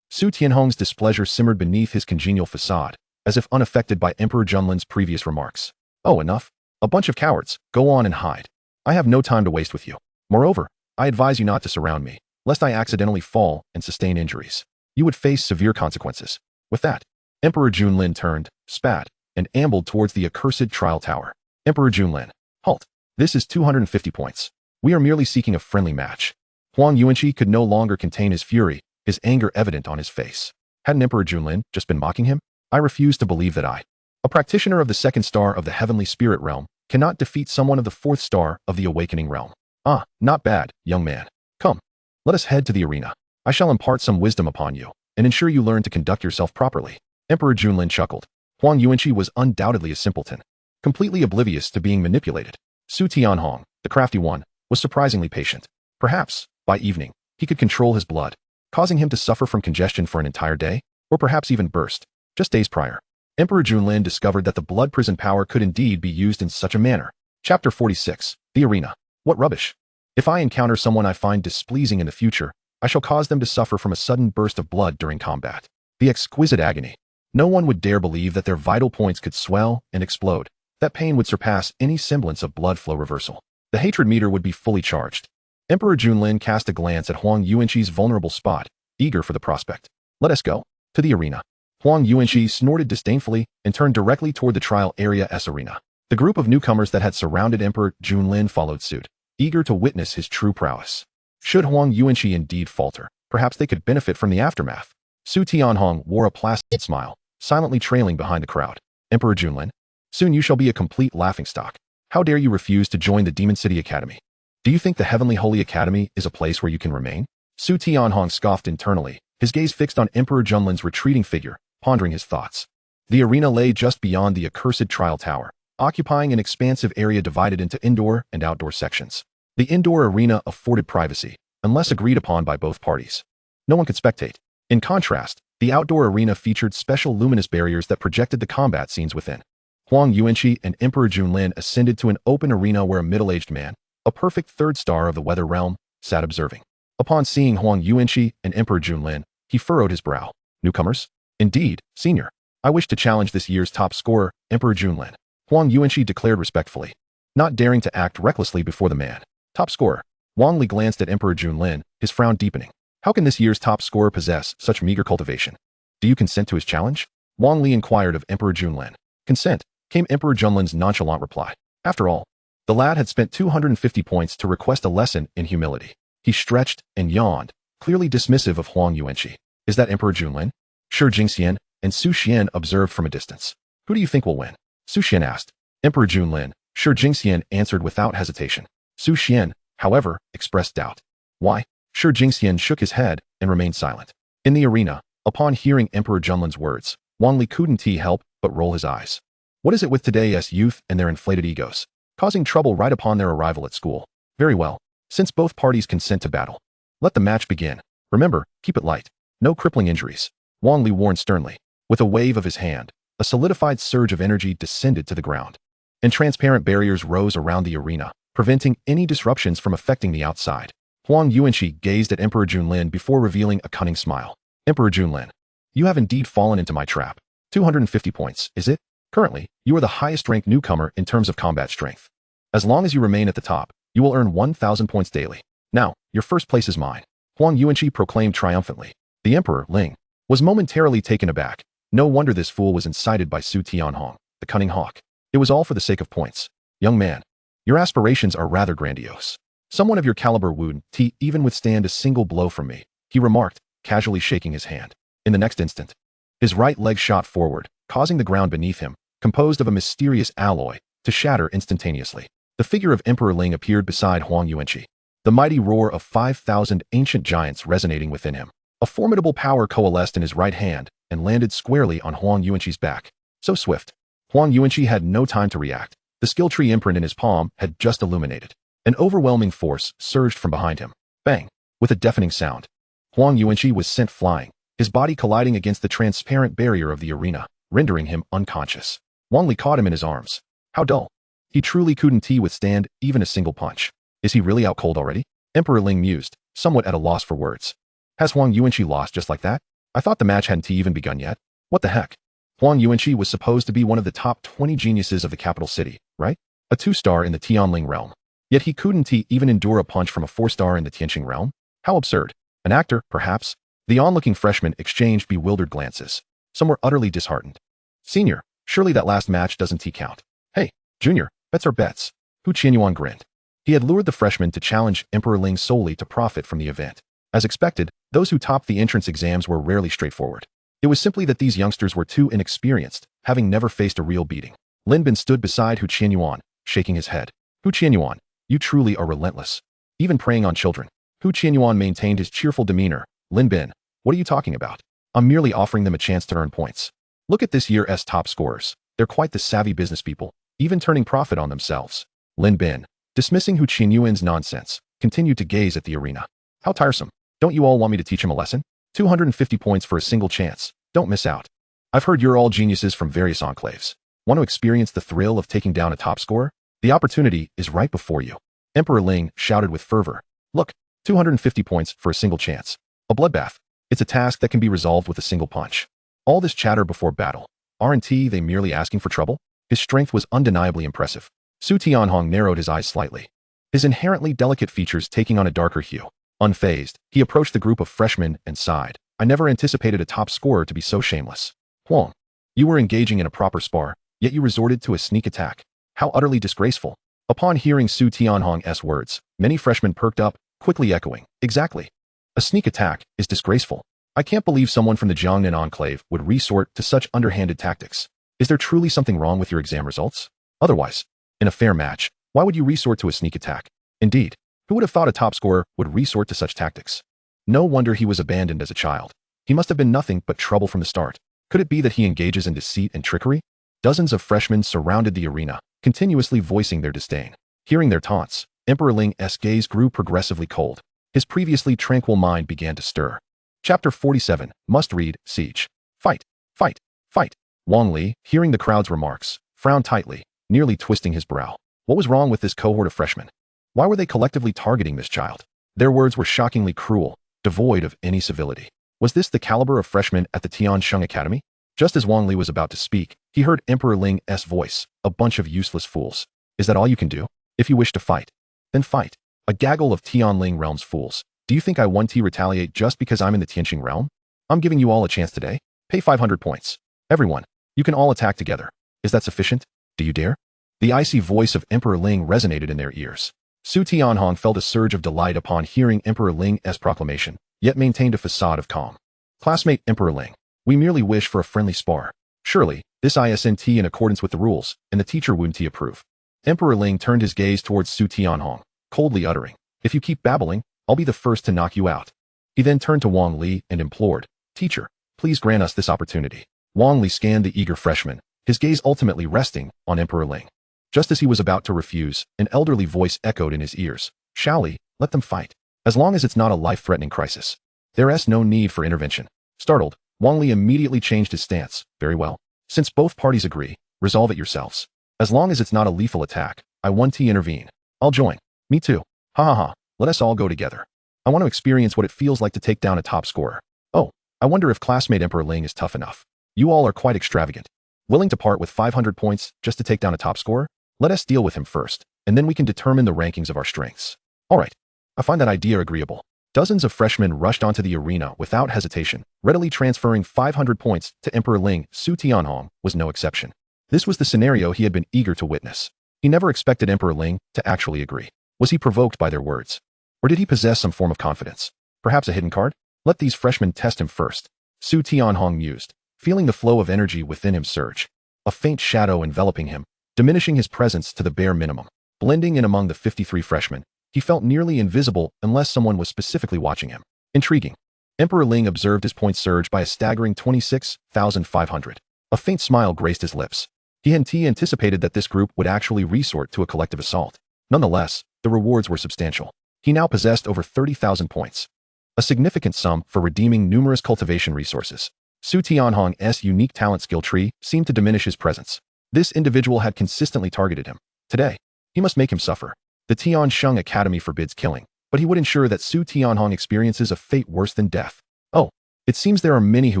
Su Tianhong's displeasure simmered beneath his congenial facade, as if unaffected by Emperor Lin's previous remarks. Oh, enough. A bunch of cowards, go on and hide. I have no time to waste with you. Moreover, I advise you not to surround me, lest I accidentally fall and sustain injuries. You would face severe consequences. With that, Emperor Lin turned, spat, and ambled towards the accursed trial tower. Emperor Lin, halt. This is 250 points. We are merely seeking a friendly match. Huang Yuanqi could no longer contain his fury, his anger evident on his face. Hadn't Emperor Lin just been mocking him? I refuse to believe that I, a practitioner of the 2nd star of the heavenly spirit realm, cannot defeat someone of the 4th star of the awakening realm. Ah, not bad, young man. Come, let us head to the arena. I shall impart some wisdom upon you, and ensure you learn to conduct yourself properly. Emperor Lin chuckled. Huang Yuanqi was undoubtedly a simpleton, completely oblivious to being manipulated. Su Tianhong, the crafty one, was surprisingly patient. Perhaps, by evening, he could control his blood, causing him to suffer from congestion for an entire day, or perhaps even burst. Just days prior, Emperor Lin discovered that the blood prison power could indeed be used in such a manner. Chapter 46, The Arena. What rubbish. If I encounter someone I find displeasing in the future, I shall cause them to suffer from a sudden burst of blood during combat. The exquisite agony. No one would dare believe that their vital points could swell and explode. That pain would surpass any semblance of blood flow reversal. The hatred meter would be fully charged. Emperor Lin cast a glance at Huang Yuanqi's vulnerable spot, eager for the prospect. Let us go. To the arena. Huang Yuanqi snorted disdainfully and turned directly toward the trial area's arena. The group of newcomers that had surrounded Emperor Lin followed suit, eager to witness his true prowess. Should Huang Yuanqi indeed falter, perhaps they could benefit from the aftermath. Su Tianhong wore a placid smile, silently trailing behind the crowd. Emperor Lin, soon you shall be a complete laughingstock. How dare you refuse to join the Demon City Academy? Do you think the Heavenly Holy Academy is a place where you can remain? Su Tianhong scoffed internally, his gaze fixed on Emperor Lin's retreating figure, pondering his thoughts. The arena lay just beyond the accursed trial tower, occupying an expansive area divided into indoor and outdoor sections. The indoor arena afforded privacy, unless agreed upon by both parties. No one could spectate. In contrast, the outdoor arena featured special luminous barriers that projected the combat scenes within. Huang Yuanqi and Emperor Lin ascended to an open arena where a middle-aged man, a perfect 3rd star of the weather realm, sat observing. Upon seeing Huang Yuanqi and Emperor Lin, he furrowed his brow. Newcomers? Indeed, senior. I wish to challenge this year's top scorer, Emperor Lin. Huang Yuanqi declared respectfully, not daring to act recklessly before the man. Top scorer. Wang Li glanced at Emperor Lin, his frown deepening. How can this year's top scorer possess such meager cultivation? Do you consent to his challenge? Wang Li inquired of Emperor Lin. Consent, came Emperor Lin's nonchalant reply. After all, the lad had spent 250 points to request a lesson in humility. He stretched and yawned, clearly dismissive of Huang Yuanqi. Is that Emperor Lin? Shi Jingxian and Su Xian observed from a distance. Who do you think will win? Su Xian asked. Emperor Lin, Shi Jingxian answered without hesitation. Su Xian, however, expressed doubt. Why? Shi Jingxian shook his head and remained silent. In the arena, upon hearing Emperor Lin's words, Wang Li couldn't help but roll his eyes. What is it with today's youth and their inflated egos? Causing trouble right upon their arrival at school. Very well. Since both parties consent to battle, let the match begin. Remember, keep it light. No crippling injuries. Wang Li warned sternly. With a wave of his hand, a solidified surge of energy descended to the ground, and transparent barriers rose around the arena, preventing any disruptions from affecting the outside. Huang Yuanqi gazed at Emperor Lin before revealing a cunning smile. Emperor Lin, you have indeed fallen into my trap. 250 points, is it? Currently, you are the highest-ranked newcomer in terms of combat strength. As long as you remain at the top, you will earn 1,000 points daily. Now, your first place is mine. Huang Yuanqi proclaimed triumphantly. The Emperor, Ling, was momentarily taken aback. No wonder this fool was incited by Su Tianhong, the cunning hawk. It was all for the sake of points. Young man, your aspirations are rather grandiose. Someone of your caliber wouldn't even withstand a single blow from me, he remarked, casually shaking his hand. In the next instant, his right leg shot forward, causing the ground beneath him, composed of a mysterious alloy, to shatter instantaneously. The figure of Emperor Ling appeared beside Huang Yuanqi, the mighty roar of 5,000 ancient giants resonating within him. A formidable power coalesced in his right hand and landed squarely on Huang Yuanqi's back. So swift, Huang Yuanqi had no time to react. The skill tree imprint in his palm had just illuminated. An overwhelming force surged from behind him. Bang! With a deafening sound, Huang Yuanqi was sent flying, his body colliding against the transparent barrier of the arena, rendering him unconscious. Wang Li caught him in his arms. How dull. He truly couldn't withstand even a single punch. Is he really out cold already? Emperor Ling mused, somewhat at a loss for words. Has Huang Yuanqi lost just like that? I thought the match hadn't even begun yet. What the heck? Huang Yuanqi was supposed to be one of the top 20 geniuses of the capital city, right? A 2-star in the Tianling realm. Yet he couldn't even endure a punch from a 4-star in the Tianqing realm? How absurd. An actor, perhaps? The onlooking freshmen exchanged bewildered glances. Some were utterly disheartened. Senior, surely that last match doesn't count. Hey, Junior, bets are bets. Hu Qianyuan grinned. He had lured the freshman to challenge Emperor Ling solely to profit from the event. As expected, those who topped the entrance exams were rarely straightforward. It was simply that these youngsters were too inexperienced, having never faced a real beating. Lin Bin stood beside Hu Qianyuan, shaking his head. Hu Qianyuan, you truly are relentless. Even preying on children. Hu Qianyuan maintained his cheerful demeanor. Lin Bin, what are you talking about? I'm merely offering them a chance to earn points. Look at this year's top scorers. They're quite the savvy business people, even turning profit on themselves. Lin Bin, dismissing Hu Qianyuan's nonsense, continued to gaze at the arena. How tiresome. Don't you all want me to teach him a lesson? 250 points for a single chance. Don't miss out. I've heard you're all geniuses from various enclaves. Want to experience the thrill of taking down a top scorer? The opportunity is right before you. Emperor Ling shouted with fervor. Look, 250 points for a single chance. A bloodbath. It's a task that can be resolved with a single punch. All this chatter before battle. Aren't they merely asking for trouble? His strength was undeniably impressive. Su Tianhong narrowed his eyes slightly, his inherently delicate features taking on a darker hue. Unfazed, he approached the group of freshmen and sighed. I never anticipated a top scorer to be so shameless. Huang, you were engaging in a proper spar, yet you resorted to a sneak attack. How utterly disgraceful. Upon hearing Su Tianhong's words, many freshmen perked up, quickly echoing, exactly. A sneak attack is disgraceful. I can't believe someone from the Jiangnan enclave would resort to such underhanded tactics. Is there truly something wrong with your exam results? Otherwise, in a fair match, why would you resort to a sneak attack? Indeed, who would have thought a top scorer would resort to such tactics? No wonder he was abandoned as a child. He must have been nothing but trouble from the start. Could it be that he engages in deceit and trickery? Dozens of freshmen surrounded the arena, continuously voicing their disdain. Hearing their taunts, Emperor Ling's gaze grew progressively cold. His previously tranquil mind began to stir. Chapter 47, Must Read, Siege. Fight, fight, fight. Wang Li, hearing the crowd's remarks, frowned tightly, nearly twisting his brow. What was wrong with this cohort of freshmen? Why were they collectively targeting this child? Their words were shockingly cruel, devoid of any civility. Was this the caliber of freshmen at the Tiansheng Academy? Just as Wang Li was about to speak, he heard Emperor Ling's voice, "A bunch of useless fools. Is that all you can do? If you wish to fight, then fight. A gaggle of Tianling realm's fools. Do you think I want to retaliate just because I'm in the Tianqing realm? I'm giving you all a chance today. Pay 500 points. Everyone, you can all attack together. Is that sufficient? Do you dare?" The icy voice of Emperor Ling resonated in their ears. Su Tianhong felt a surge of delight upon hearing Emperor Ling's proclamation, yet maintained a facade of calm. "Classmate Emperor Ling, we merely wish for a friendly spar. Surely, this isn't in accordance with the rules, and the teacher wouldn't approve." Emperor Ling turned his gaze towards Su Tianhong, coldly uttering, "If you keep babbling, I'll be the first to knock you out." He then turned to Wang Li and implored, "Teacher, please grant us this opportunity." Wang Li scanned the eager freshman, his gaze ultimately resting on Emperor Ling. Just as he was about to refuse, an elderly voice echoed in his ears, "Shall we? Let them fight. As long as it's not a life-threatening crisis. There's no need for intervention." Startled, Wang Li immediately changed his stance. "Very well. Since both parties agree, resolve it yourselves. As long as it's not a lethal attack, I want to intervene. I'll join. Me too. Ha ha ha. Let us all go together. I want to experience what it feels like to take down a top scorer. Oh, I wonder if classmate Emperor Ling is tough enough. You all are quite extravagant. Willing to part with 500 points just to take down a top scorer? Let us deal with him first, and then we can determine the rankings of our strengths." "All right. I find that idea agreeable." Dozens of freshmen rushed onto the arena without hesitation, readily transferring 500 points to Emperor Ling. Su Tianhong was no exception. This was the scenario he had been eager to witness. He never expected Emperor Ling to actually agree. Was he provoked by their words? Or did he possess some form of confidence? Perhaps a hidden card? Let these freshmen test him first. Su Tianhong mused, feeling the flow of energy within him surge. A faint shadow enveloping him, diminishing his presence to the bare minimum. Blending in among the 53 freshmen, he felt nearly invisible unless someone was specifically watching him. Intriguing. Emperor Ling observed his points surge by a staggering 26,500. A faint smile graced his lips. He had anticipated that this group would actually resort to a collective assault. Nonetheless, the rewards were substantial. He now possessed over 30,000 points. A significant sum for redeeming numerous cultivation resources. Su Tianhong's unique talent skill tree seemed to diminish his presence. This individual had consistently targeted him. Today, he must make him suffer. The Tiansheng Academy forbids killing, but he would ensure that Su Tianhong experiences a fate worse than death. "Oh, it seems there are many who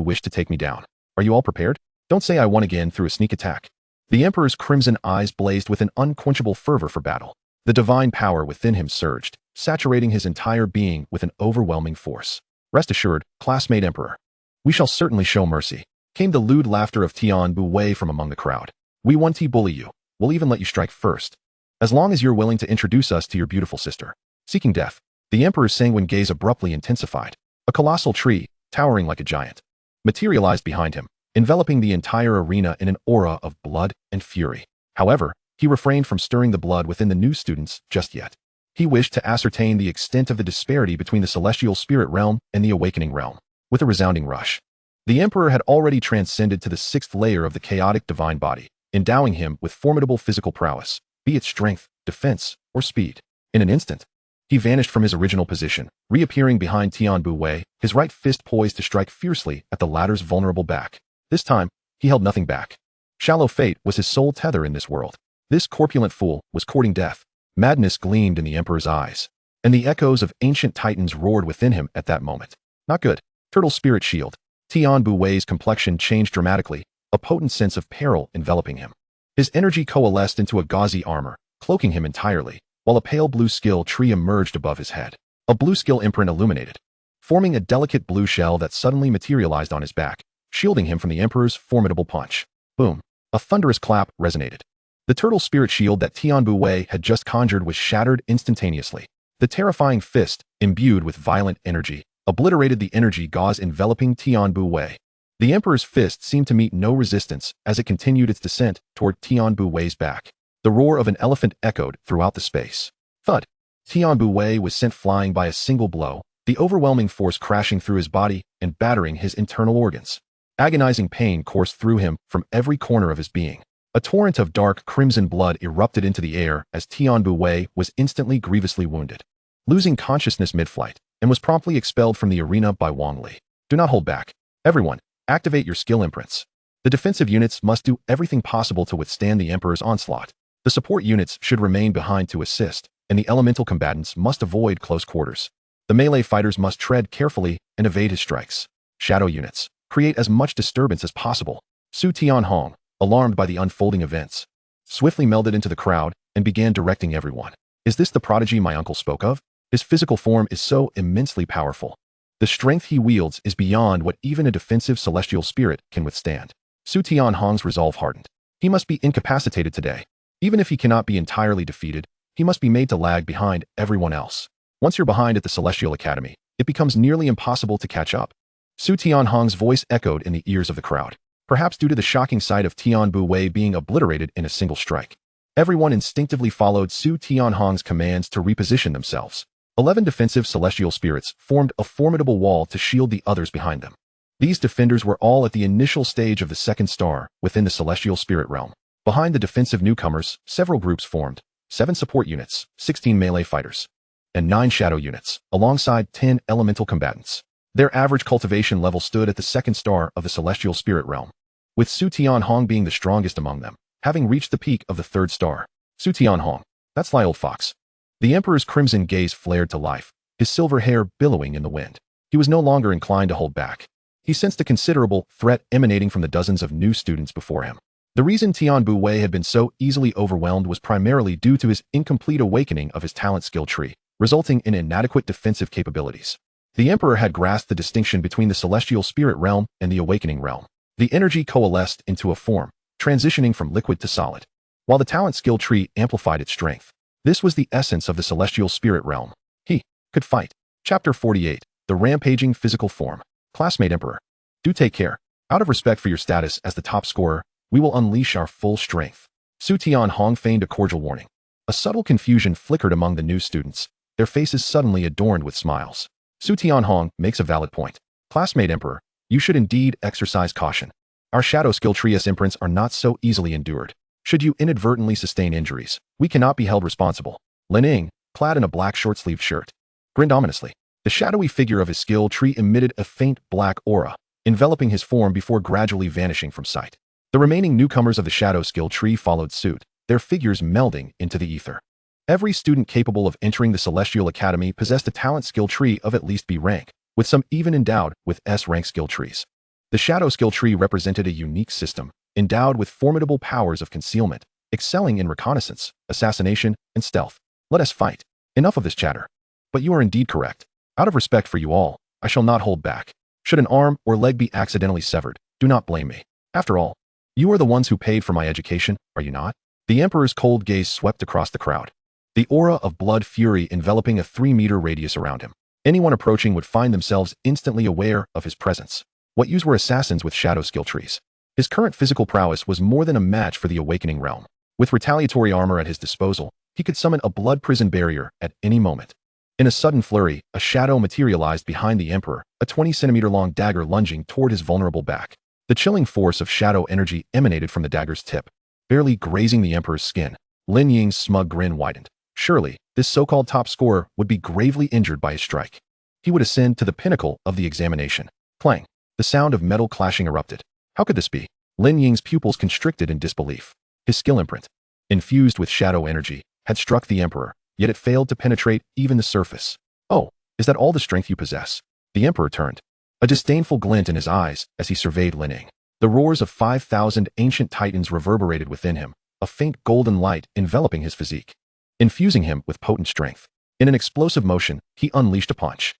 wish to take me down. Are you all prepared? Don't say I won again through a sneak attack." The Emperor's crimson eyes blazed with an unquenchable fervor for battle. The divine power within him surged, saturating his entire being with an overwhelming force. "Rest assured, classmate Emperor. We shall certainly show mercy." Came the lewd laughter of Tian Buwei from among the crowd. "We won't bully you. We'll even let you strike first. As long as you're willing to introduce us to your beautiful sister." Seeking death, the Emperor's sanguine gaze abruptly intensified. A colossal tree, towering like a giant, materialized behind him, enveloping the entire arena in an aura of blood and fury. However, he refrained from stirring the blood within the new students just yet. He wished to ascertain the extent of the disparity between the celestial spirit realm and the awakening realm. With a resounding rush, the Emperor had already transcended to the 6th layer of the chaotic divine body, endowing him with formidable physical prowess, be it strength, defense, or speed. In an instant, he vanished from his original position, reappearing behind Tian Buwei, his right fist poised to strike fiercely at the latter's vulnerable back. This time, he held nothing back. Shallow fate was his sole tether in this world. This corpulent fool was courting death. Madness gleamed in the Emperor's eyes, and the echoes of ancient titans roared within him at that moment. Not good. Turtle spirit shield. Tian Buwei's complexion changed dramatically, a potent sense of peril enveloping him. His energy coalesced into a gauzy armor, cloaking him entirely, while a pale blue skill tree emerged above his head. A blue skill imprint illuminated, forming a delicate blue shell that suddenly materialized on his back, shielding him from the Emperor's formidable punch. Boom! A thunderous clap resonated. The turtle spirit shield that Tian Buwei had just conjured was shattered instantaneously. The terrifying fist, imbued with violent energy, obliterated the energy gauze enveloping Tian Buwei. The Emperor's fist seemed to meet no resistance as it continued its descent toward Tian Buwei's back. The roar of an elephant echoed throughout the space. Thud! Tian Buwei was sent flying by a single blow, the overwhelming force crashing through his body and battering his internal organs. Agonizing pain coursed through him from every corner of his being. A torrent of dark crimson blood erupted into the air as Tian Buwei was instantly grievously wounded, losing consciousness mid-flight, and was promptly expelled from the arena by Wang Li. Do not hold back. Everyone, activate your skill imprints. The defensive units must do everything possible to withstand the Emperor's onslaught. The support units should remain behind to assist, and the elemental combatants must avoid close quarters. The melee fighters must tread carefully and evade his strikes. Shadow units, create as much disturbance as possible. Su Tianhong, alarmed by the unfolding events, swiftly melded into the crowd and began directing everyone. Is this the prodigy my uncle spoke of? His physical form is so immensely powerful. The strength he wields is beyond what even a defensive celestial spirit can withstand. Su Tianhong's resolve hardened. He must be incapacitated today. Even if he cannot be entirely defeated, he must be made to lag behind everyone else. Once you're behind at the Celestial Academy, it becomes nearly impossible to catch up. Su Tianhong's voice echoed in the ears of the crowd, perhaps due to the shocking sight of Tianbu Wei being obliterated in a single strike. Everyone instinctively followed Su Tianhong's commands to reposition themselves. 11 defensive celestial spirits formed a formidable wall to shield the others behind them. These defenders were all at the initial stage of the second star within the celestial spirit realm. Behind the defensive newcomers, several groups formed: 7 support units, 16 melee fighters, and 9 shadow units, alongside 10 elemental combatants. Their average cultivation level stood at the second star of the celestial spirit realm, with Su Tianhong being the strongest among them, having reached the peak of the third star. Su Tianhong, that sly old fox. The Emperor's crimson gaze flared to life, his silver hair billowing in the wind. He was no longer inclined to hold back. He sensed a considerable threat emanating from the dozens of new students before him. The reason Tianbu Wei had been so easily overwhelmed was primarily due to his incomplete awakening of his talent skill tree, resulting in inadequate defensive capabilities. The Emperor had grasped the distinction between the celestial spirit realm and the awakening realm. The energy coalesced into a form, transitioning from liquid to solid, while the talent skill tree amplified its strength. This was the essence of the celestial spirit realm. He could fight. Chapter 48, The Rampaging Physical Form. Classmate Emperor, do take care. Out of respect for your status as the top scorer, we will unleash our full strength. Su Tianhong feigned a cordial warning. A subtle confusion flickered among the new students, their faces suddenly adorned with smiles. Su Tianhong makes a valid point. Classmate Emperor, you should indeed exercise caution. Our shadow skill tree's imprints are not so easily endured. Should you inadvertently sustain injuries, we cannot be held responsible. Lin Ying, clad in a black short-sleeved shirt, grinned ominously. The shadowy figure of his skill tree emitted a faint black aura, enveloping his form before gradually vanishing from sight. The remaining newcomers of the shadow skill tree followed suit, their figures melding into the ether. Every student capable of entering the Celestial Academy possessed a talent skill tree of at least B rank, with some even endowed with S rank skill trees. The shadow skill tree represented a unique system, endowed with formidable powers of concealment, excelling in reconnaissance, assassination, and stealth. Let us fight. Enough of this chatter. But you are indeed correct. Out of respect for you all, I shall not hold back. Should an arm or leg be accidentally severed, do not blame me. After all, you are the ones who paid for my education, are you not? The Emperor's cold gaze swept across the crowd, the aura of blood fury enveloping a 3-meter radius around him. Anyone approaching would find themselves instantly aware of his presence. What use were assassins with shadow skill trees? His current physical prowess was more than a match for the awakening realm. With retaliatory armor at his disposal, he could summon a blood prison barrier at any moment. In a sudden flurry, a shadow materialized behind the Emperor, a 20-centimeter-long dagger lunging toward his vulnerable back. The chilling force of shadow energy emanated from the dagger's tip, barely grazing the Emperor's skin. Lin Ying's smug grin widened. Surely, this so-called top scorer would be gravely injured by his strike. He would ascend to the pinnacle of the examination. Clang! The sound of metal clashing erupted. How could this be? Lin Ying's pupils constricted in disbelief. His skill imprint, infused with shadow energy, had struck the Emperor, yet it failed to penetrate even the surface. Oh, is that all the strength you possess? The Emperor turned, a disdainful glint in his eyes as he surveyed Lin Ying. The roars of 5,000 ancient titans reverberated within him, a faint golden light enveloping his physique, infusing him with potent strength. In an explosive motion, he unleashed a punch.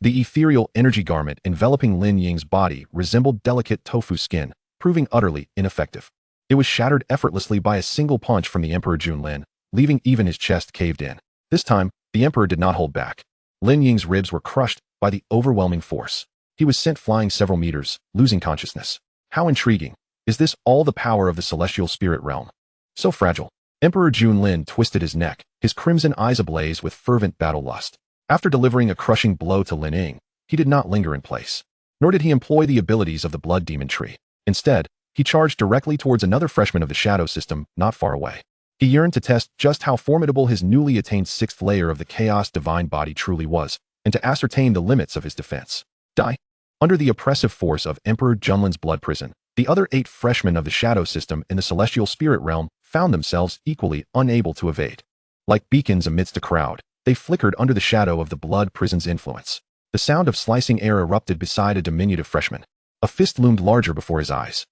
The ethereal energy garment enveloping Lin Ying's body resembled delicate tofu skin, proving utterly ineffective. It was shattered effortlessly by a single punch from the Emperor Junlin, leaving even his chest caved in. This time, the Emperor did not hold back. Lin Ying's ribs were crushed by the overwhelming force. He was sent flying several meters, losing consciousness. How intriguing. Is this all the power of the celestial spirit realm? So fragile. Emperor Junlin twisted his neck, his crimson eyes ablaze with fervent battle lust. After delivering a crushing blow to Lin Ying, he did not linger in place. Nor did he employ the abilities of the blood demon tree. Instead, he charged directly towards another freshman of the shadow system not far away. He yearned to test just how formidable his newly attained 6th layer of the chaos divine body truly was, and to ascertain the limits of his defense. Die. Under the oppressive force of Emperor Junlin's blood prison, the other 8 freshmen of the shadow system in the celestial spirit realm found themselves equally unable to evade. Like beacons amidst a crowd, they flickered under the shadow of the blood prison's influence. The sound of slicing air erupted beside a diminutive freshman. A fist loomed larger before his eyes.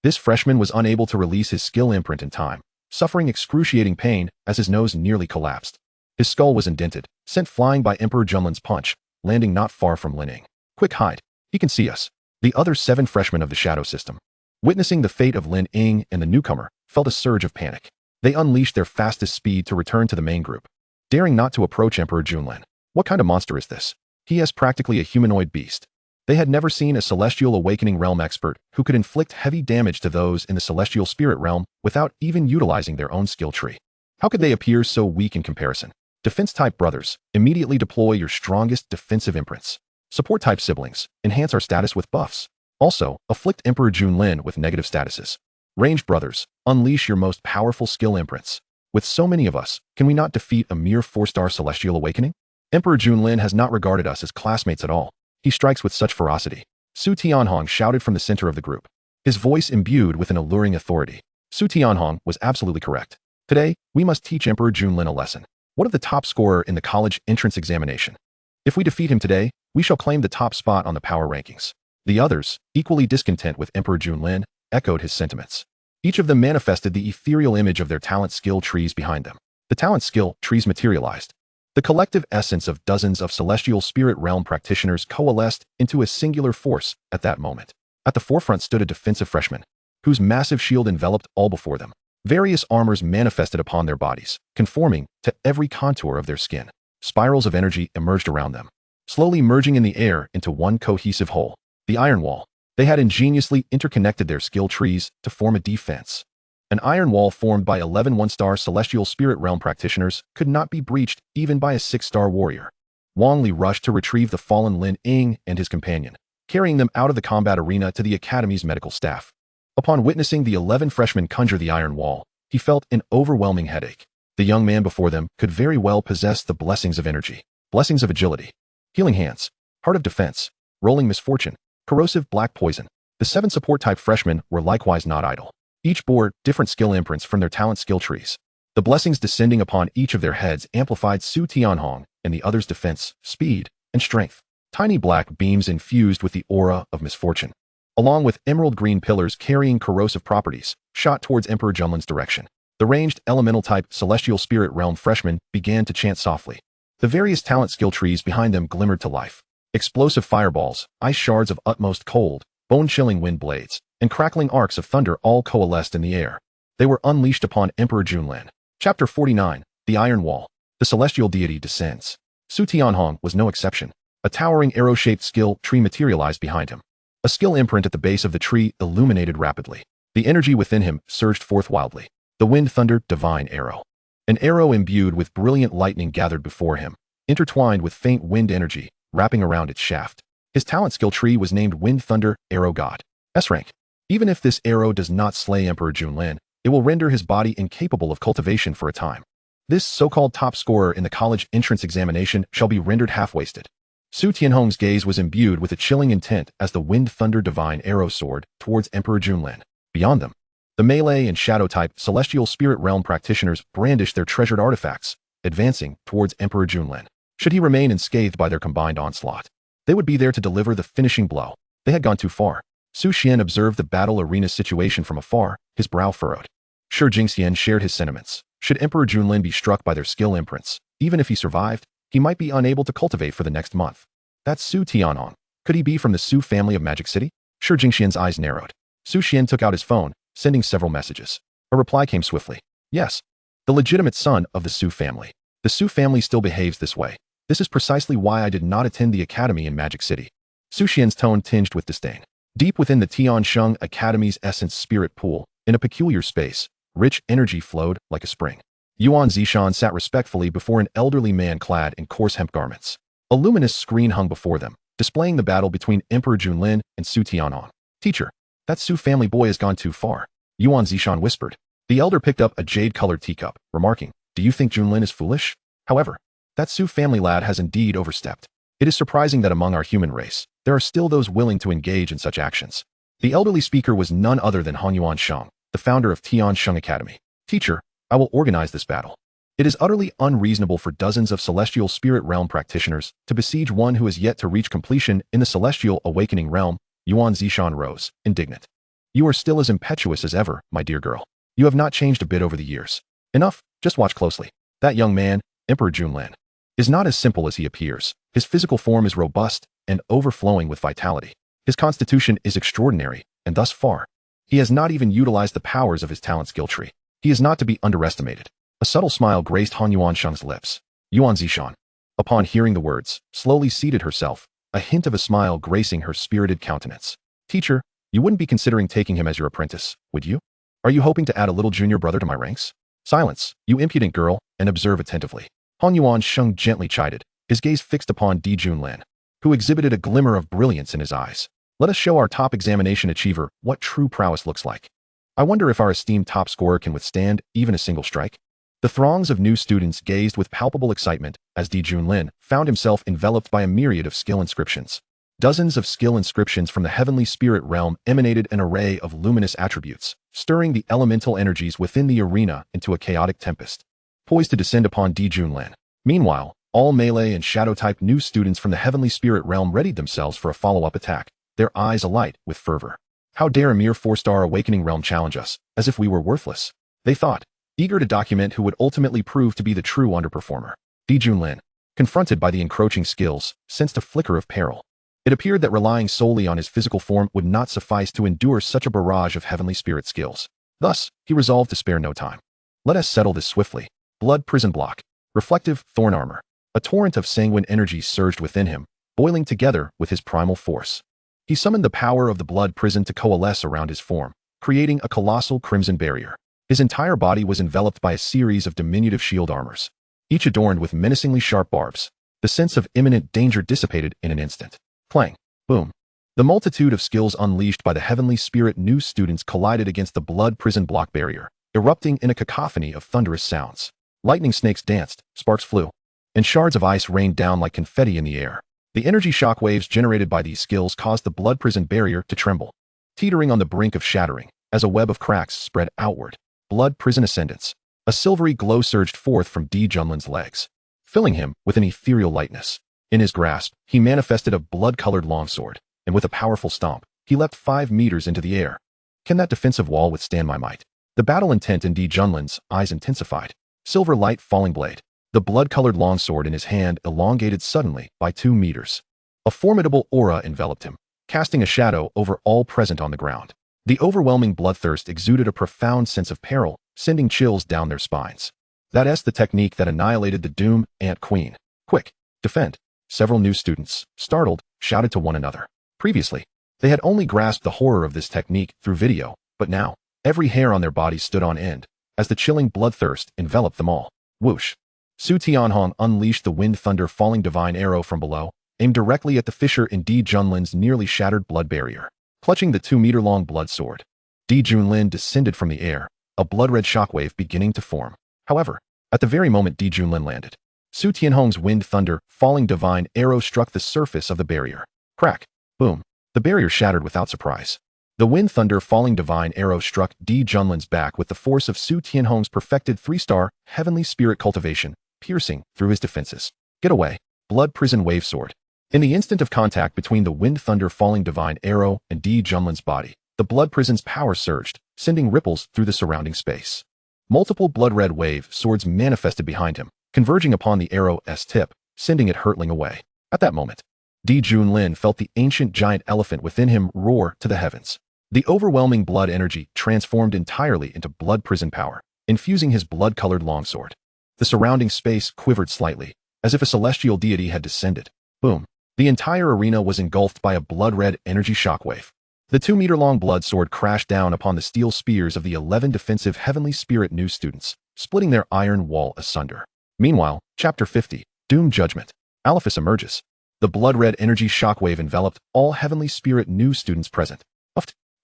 This freshman was unable to release his skill imprint in time, suffering excruciating pain as his nose nearly collapsed. His skull was indented, sent flying by Emperor Junlin's punch, landing not far from Lin Ying. Quick, hide. He can see us. The other 7 freshmen of the shadow system, witnessing the fate of Lin Ying and the newcomer, felt a surge of panic. They unleashed their fastest speed to return to the main group, daring not to approach Emperor Junlin. What kind of monster is this? He is practically a humanoid beast. They had never seen a celestial awakening realm expert who could inflict heavy damage to those in the celestial spirit realm without even utilizing their own skill tree. How could they appear so weak in comparison? Defense-type brothers, immediately deploy your strongest defensive imprints. Support-type siblings, enhance our status with buffs. Also, afflict Emperor Junlin with negative statuses. Ranged brothers, unleash your most powerful skill imprints. With so many of us, can we not defeat a mere 4-star celestial awakening? Emperor Junlin has not regarded us as classmates at all. He strikes with such ferocity. Su Tianhong shouted from the center of the group, his voice imbued with an alluring authority. Su Tianhong was absolutely correct. Today, we must teach Emperor Junlin a lesson. What of the top scorer in the college entrance examination? If we defeat him today, we shall claim the top spot on the power rankings. The others, equally discontent with Emperor Junlin, echoed his sentiments. Each of them manifested the ethereal image of their talent skill trees behind them. The talent skill trees materialized. The collective essence of dozens of celestial spirit realm practitioners coalesced into a singular force at that moment. At the forefront stood a defensive freshman, whose massive shield enveloped all before them. Various armors manifested upon their bodies, conforming to every contour of their skin. Spirals of energy emerged around them, slowly merging in the air into one cohesive whole. The Iron Wall. They had ingeniously interconnected their skill trees to form a defense. An iron wall formed by 11 1-star celestial spirit realm practitioners could not be breached even by a 6-star warrior. Wang Li rushed to retrieve the fallen Lin Ying and his companion, carrying them out of the combat arena to the academy's medical staff. Upon witnessing the 11 freshmen conjure the iron wall, he felt an overwhelming headache. The young man before them could very well possess the blessings of energy, blessings of agility, healing hands, heart of defense, rolling misfortune, corrosive black poison. The 7 support-type freshmen were likewise not idle. Each bore different skill imprints from their talent skill trees. The blessings descending upon each of their heads amplified Su Tianhong and the others' defense, speed, and strength. Tiny black beams infused with the aura of misfortune, along with emerald green pillars carrying corrosive properties, shot towards Emperor Junlin's direction. The ranged elemental-type celestial spirit realm freshmen began to chant softly. The various talent skill trees behind them glimmered to life. Explosive fireballs, ice shards of utmost cold, bone-chilling wind blades, and crackling arcs of thunder all coalesced in the air. They were unleashed upon Emperor Junlin. Chapter 49, The Iron Wall. The celestial deity descends. Su Tianhong was no exception. A towering arrow-shaped skill tree materialized behind him. A skill imprint at the base of the tree illuminated rapidly. The energy within him surged forth wildly. The wind thundered divine arrow. An arrow imbued with brilliant lightning gathered before him, intertwined with faint wind energy, wrapping around its shaft. His talent skill tree was named Wind Thunder Arrow God. S rank. Even if this arrow does not slay Emperor Junlin, it will render his body incapable of cultivation for a time. This so-called top scorer in the college entrance examination shall be rendered half-wasted. Su Tianhong's gaze was imbued with a chilling intent as the Wind Thunder Divine Arrow soared towards Emperor Junlin. Beyond them, the melee and shadow-type celestial spirit realm practitioners brandished their treasured artifacts, advancing towards Emperor Junlin. Should he remain unscathed by their combined onslaught, they would be there to deliver the finishing blow. They had gone too far. Su Xian observed the battle arena situation from afar, his brow furrowed. Shi Jingxian shared his sentiments. Should Emperor Junlin be struck by their skill imprints, even if he survived, he might be unable to cultivate for the next month. That's Su Tianhong. Could he be from the Su family of Magic City? Shi Jingxian's eyes narrowed. Su Xian took out his phone, sending several messages. A reply came swiftly. Yes. The legitimate son of the Su family. The Su family still behaves this way. This is precisely why I did not attend the academy in Magic City. Su Xian's tone tinged with disdain. Deep within the Tiansheng Academy's essence spirit pool, in a peculiar space, rich energy flowed like a spring. Yuan Zishan sat respectfully before an elderly man clad in coarse hemp garments. A luminous screen hung before them, displaying the battle between Emperor Junlin and Su Tianhong. Teacher, that Su family boy has gone too far, Yuan Zishan whispered. The elder picked up a jade-colored teacup, remarking, do you think Junlin is foolish? However, that Su family lad has indeed overstepped. It is surprising that among our human race, there are still those willing to engage in such actions. The elderly speaker was none other than Hongyuan Sheng, the founder of Tiansheng Academy. Teacher, I will organize this battle. It is utterly unreasonable for dozens of celestial spirit realm practitioners to besiege one who has yet to reach completion in the celestial awakening realm Yuan Zishan rose, indignant. You are still as impetuous as ever, my dear girl. You have not changed a bit over the years. Enough, just watch closely. That young man, Emperor Lin, is not as simple as he appears. His physical form is robust and overflowing with vitality. His constitution is extraordinary, and thus far, he has not even utilized the powers of his talent skill tree. He is not to be underestimated. A subtle smile graced Han Yuansheng's lips. Yuan Zishan, upon hearing the words, slowly seated herself, a hint of a smile gracing her spirited countenance. Teacher, you wouldn't be considering taking him as your apprentice, would you? Are you hoping to add a little junior brother to my ranks? Silence, you impudent girl, and observe attentively. Han Yuansheng gently chided, his gaze fixed upon Lin, who exhibited a glimmer of brilliance in his eyes. Let us show our top examination achiever what true prowess looks like. I wonder if our esteemed top scorer can withstand even a single strike. The throngs of new students gazed with palpable excitement as Lin found himself enveloped by a myriad of skill inscriptions. Dozens of skill inscriptions from the heavenly spirit realm emanated an array of luminous attributes, stirring the elemental energies within the arena into a chaotic tempest, poised to descend upon Lin. Meanwhile, all melee and shadow-type new students from the heavenly spirit realm readied themselves for a follow-up attack, their eyes alight with fervor. How dare a mere 4-star awakening realm challenge us, as if we were worthless? They thought, eager to document who would ultimately prove to be the true underperformer. Lin, confronted by the encroaching skills, sensed a flicker of peril. It appeared that relying solely on his physical form would not suffice to endure such a barrage of heavenly spirit skills. Thus, he resolved to spare no time. Let us settle this swiftly. Blood prison block. Reflective thorn armor. A torrent of sanguine energy surged within him, boiling together with his primal force. He summoned the power of the blood prison to coalesce around his form, creating a colossal crimson barrier. His entire body was enveloped by a series of diminutive shield armors, each adorned with menacingly sharp barbs. The sense of imminent danger dissipated in an instant. Clang. Boom. The multitude of skills unleashed by the heavenly spirit new students collided against the blood prison block barrier, erupting in a cacophony of thunderous sounds. Lightning snakes danced, sparks flew, and shards of ice rained down like confetti in the air. The energy shock waves generated by these skills caused the blood prison barrier to tremble, teetering on the brink of shattering, as a web of cracks spread outward. Blood prison ascendance. A silvery glow surged forth from Lin's legs, filling him with an ethereal lightness. In his grasp, he manifested a blood-colored longsword, and with a powerful stomp, he leapt 5 meters into the air. Can that defensive wall withstand my might? The battle intent in Lin's eyes intensified. Silver light falling blade. The blood-colored longsword in his hand elongated suddenly by 2 meters. A formidable aura enveloped him, casting a shadow over all present on the ground. The overwhelming bloodthirst exuded a profound sense of peril, sending chills down their spines. That's the technique that annihilated the Doom Ant Queen. Quick, defend. Several new students, startled, shouted to one another. Previously, they had only grasped the horror of this technique through video, but now, every hair on their bodies stood on end, as the chilling bloodthirst enveloped them all. Whoosh. Su Tianhong unleashed the wind thunder falling divine arrow from below, aimed directly at the fissure in Lin's nearly shattered blood barrier. Clutching the 2-meter-long blood sword, Lin descended from the air, a blood-red shockwave beginning to form. However, at the very moment Lin landed, Su Tianhong's wind thunder falling divine arrow struck the surface of the barrier. Crack. Boom. The barrier shattered without surprise. The wind thunder falling divine arrow struck Lin's back with the force of Su Tianhong's perfected 3-star heavenly spirit cultivation, piercing through his defenses. Get away. Blood prison wave sword. In the instant of contact between the wind thunder falling divine arrow and Lin's body, the blood prison's power surged, sending ripples through the surrounding space. Multiple blood-red wave swords manifested behind him, converging upon the arrow's tip, sending it hurtling away. At that moment, Lin felt the ancient giant elephant within him roar to the heavens. The overwhelming blood energy transformed entirely into blood prison power, infusing his blood-colored longsword. The surrounding space quivered slightly, as if a celestial deity had descended. Boom. The entire arena was engulfed by a blood-red energy shockwave. The 2-meter-long blood sword crashed down upon the steel spears of the 11 defensive heavenly spirit new students, splitting their iron wall asunder. Meanwhile, Chapter 50, Doom Judgment. Alephus emerges. The blood-red energy shockwave enveloped all heavenly spirit new students present.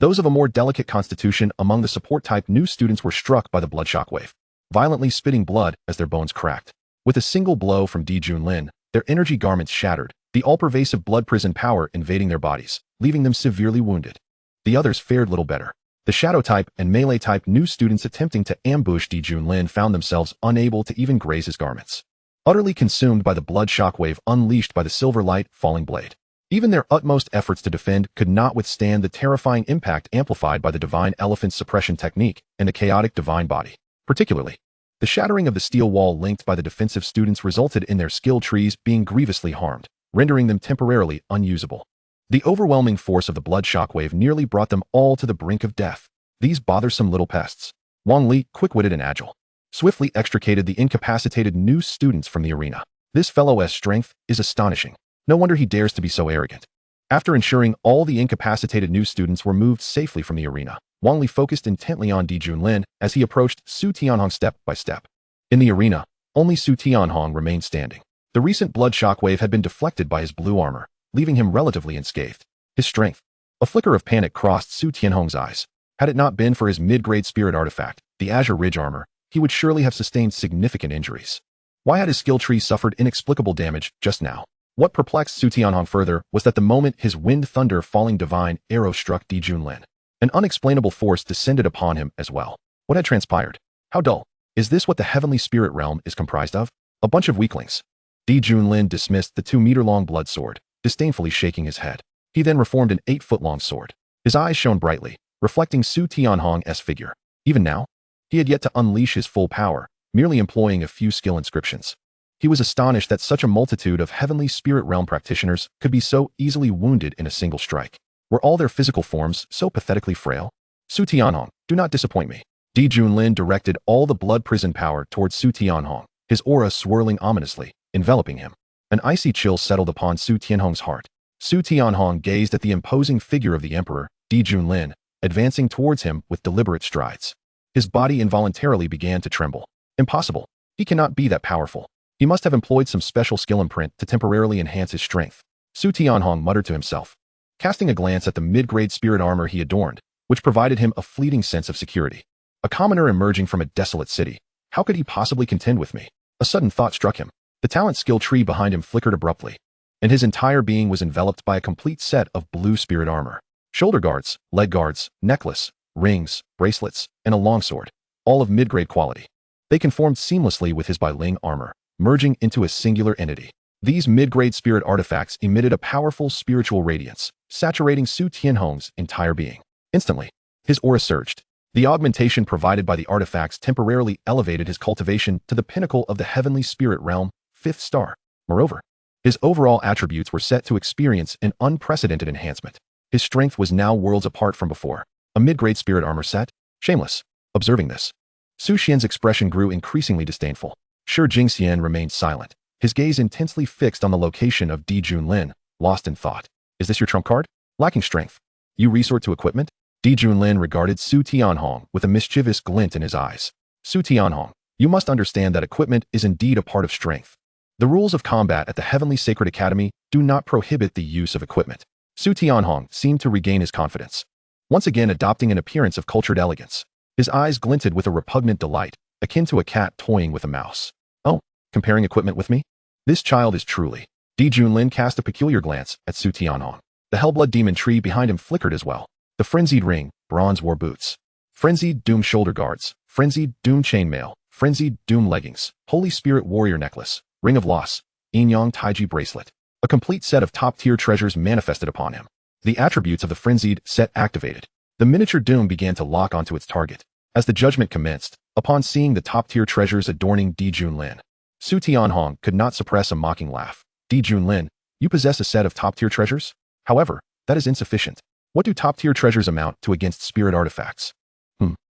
Those of a more delicate constitution among the support-type new students were struck by the blood shockwave, violently spitting blood as their bones cracked. With a single blow from Lin, their energy garments shattered, the all-pervasive blood prison power invading their bodies, leaving them severely wounded. The others fared little better. The shadow-type and melee-type new students attempting to ambush Lin found themselves unable to even graze his garments, utterly consumed by the blood shockwave unleashed by the silver light falling blade. Even their utmost efforts to defend could not withstand the terrifying impact amplified by the divine elephant suppression technique and the chaotic divine body. Particularly, the shattering of the steel wall linked by the defensive students resulted in their skill trees being grievously harmed, rendering them temporarily unusable. The overwhelming force of the blood shockwave nearly brought them all to the brink of death. These bothersome little pests, Wang Li, quick-witted and agile, swiftly extricated the incapacitated new students from the arena. This fellow's strength is astonishing. No wonder he dares to be so arrogant. After ensuring all the incapacitated new students were moved safely from the arena, Wang Li focused intently on Lin as he approached Su Tianhong step by step. In the arena, only Su Tianhong remained standing. The recent blood shockwave had been deflected by his blue armor, leaving him relatively unscathed. His strength. A flicker of panic crossed Su Tianhong's eyes. Had it not been for his mid-grade spirit artifact, the Azure Ridge armor, he would surely have sustained significant injuries. Why had his skill tree suffered inexplicable damage just now? What perplexed Su Tianhong further was that the moment his wind thunder falling divine arrow struck Lin, an unexplainable force descended upon him as well. What had transpired? How dull? Is this what the heavenly spirit realm is comprised of? A bunch of weaklings. Lin dismissed the 2-meter-long blood sword, disdainfully shaking his head. He then reformed an 8-foot-long sword. His eyes shone brightly, reflecting Su Tianhong's figure. Even now, he had yet to unleash his full power, merely employing a few skill inscriptions. He was astonished that such a multitude of heavenly spirit realm practitioners could be so easily wounded in a single strike. Were all their physical forms so pathetically frail? Su Tianhong, do not disappoint me. Lin directed all the blood prison power towards Su Tianhong, his aura swirling ominously, enveloping him. An icy chill settled upon Su Tianhong's heart. Su Tianhong gazed at the imposing figure of the Emperor, Lin, advancing towards him with deliberate strides. His body involuntarily began to tremble. Impossible. He cannot be that powerful. He must have employed some special skill imprint to temporarily enhance his strength. Su Tianhong muttered to himself, casting a glance at the mid-grade spirit armor he adorned, which provided him a fleeting sense of security. A commoner emerging from a desolate city. How could he possibly contend with me? A sudden thought struck him. The talent skill tree behind him flickered abruptly, and his entire being was enveloped by a complete set of blue spirit armor. Shoulder guards, leg guards, necklace, rings, bracelets, and a longsword, all of mid-grade quality. They conformed seamlessly with his Ling armor, merging into a singular entity. These mid-grade spirit artifacts emitted a powerful spiritual radiance, saturating Su Tianhong's entire being. Instantly, his aura surged. The augmentation provided by the artifacts temporarily elevated his cultivation to the pinnacle of the heavenly spirit realm, 5th star. Moreover, his overall attributes were set to experience an unprecedented enhancement. His strength was now worlds apart from before. A mid-grade spirit armor set? Shameless. Observing this, Su Xian's expression grew increasingly disdainful. Shi Jingxian remained silent, his gaze intensely fixed on the location of Lin, lost in thought. Is this your trump card? Lacking strength, you resort to equipment? Lin regarded Su Tianhong with a mischievous glint in his eyes. Su Tianhong, you must understand that equipment is indeed a part of strength. The rules of combat at the Heavenly Sacred Academy do not prohibit the use of equipment. Su Tianhong seemed to regain his confidence, once again adopting an appearance of cultured elegance. His eyes glinted with a repugnant delight, akin to a cat toying with a mouse. Oh, comparing equipment with me? This child is truly. Lin cast a peculiar glance at Su Tianhong. The Hellblood demon tree behind him flickered as well. The frenzied ring, bronze war boots, frenzied doom shoulder guards, frenzied doom chainmail, frenzied doom leggings, holy spirit warrior necklace, ring of loss, yin-yang taiji bracelet. A complete set of top-tier treasures manifested upon him. The attributes of the frenzied set activated. The miniature doom began to lock onto its target. As the judgment commenced, upon seeing the top-tier treasures adorning Lin, Su Tianhong could not suppress a mocking laugh. Lin, you possess a set of top-tier treasures? However, that is insufficient. What do top-tier treasures amount to against spirit artifacts?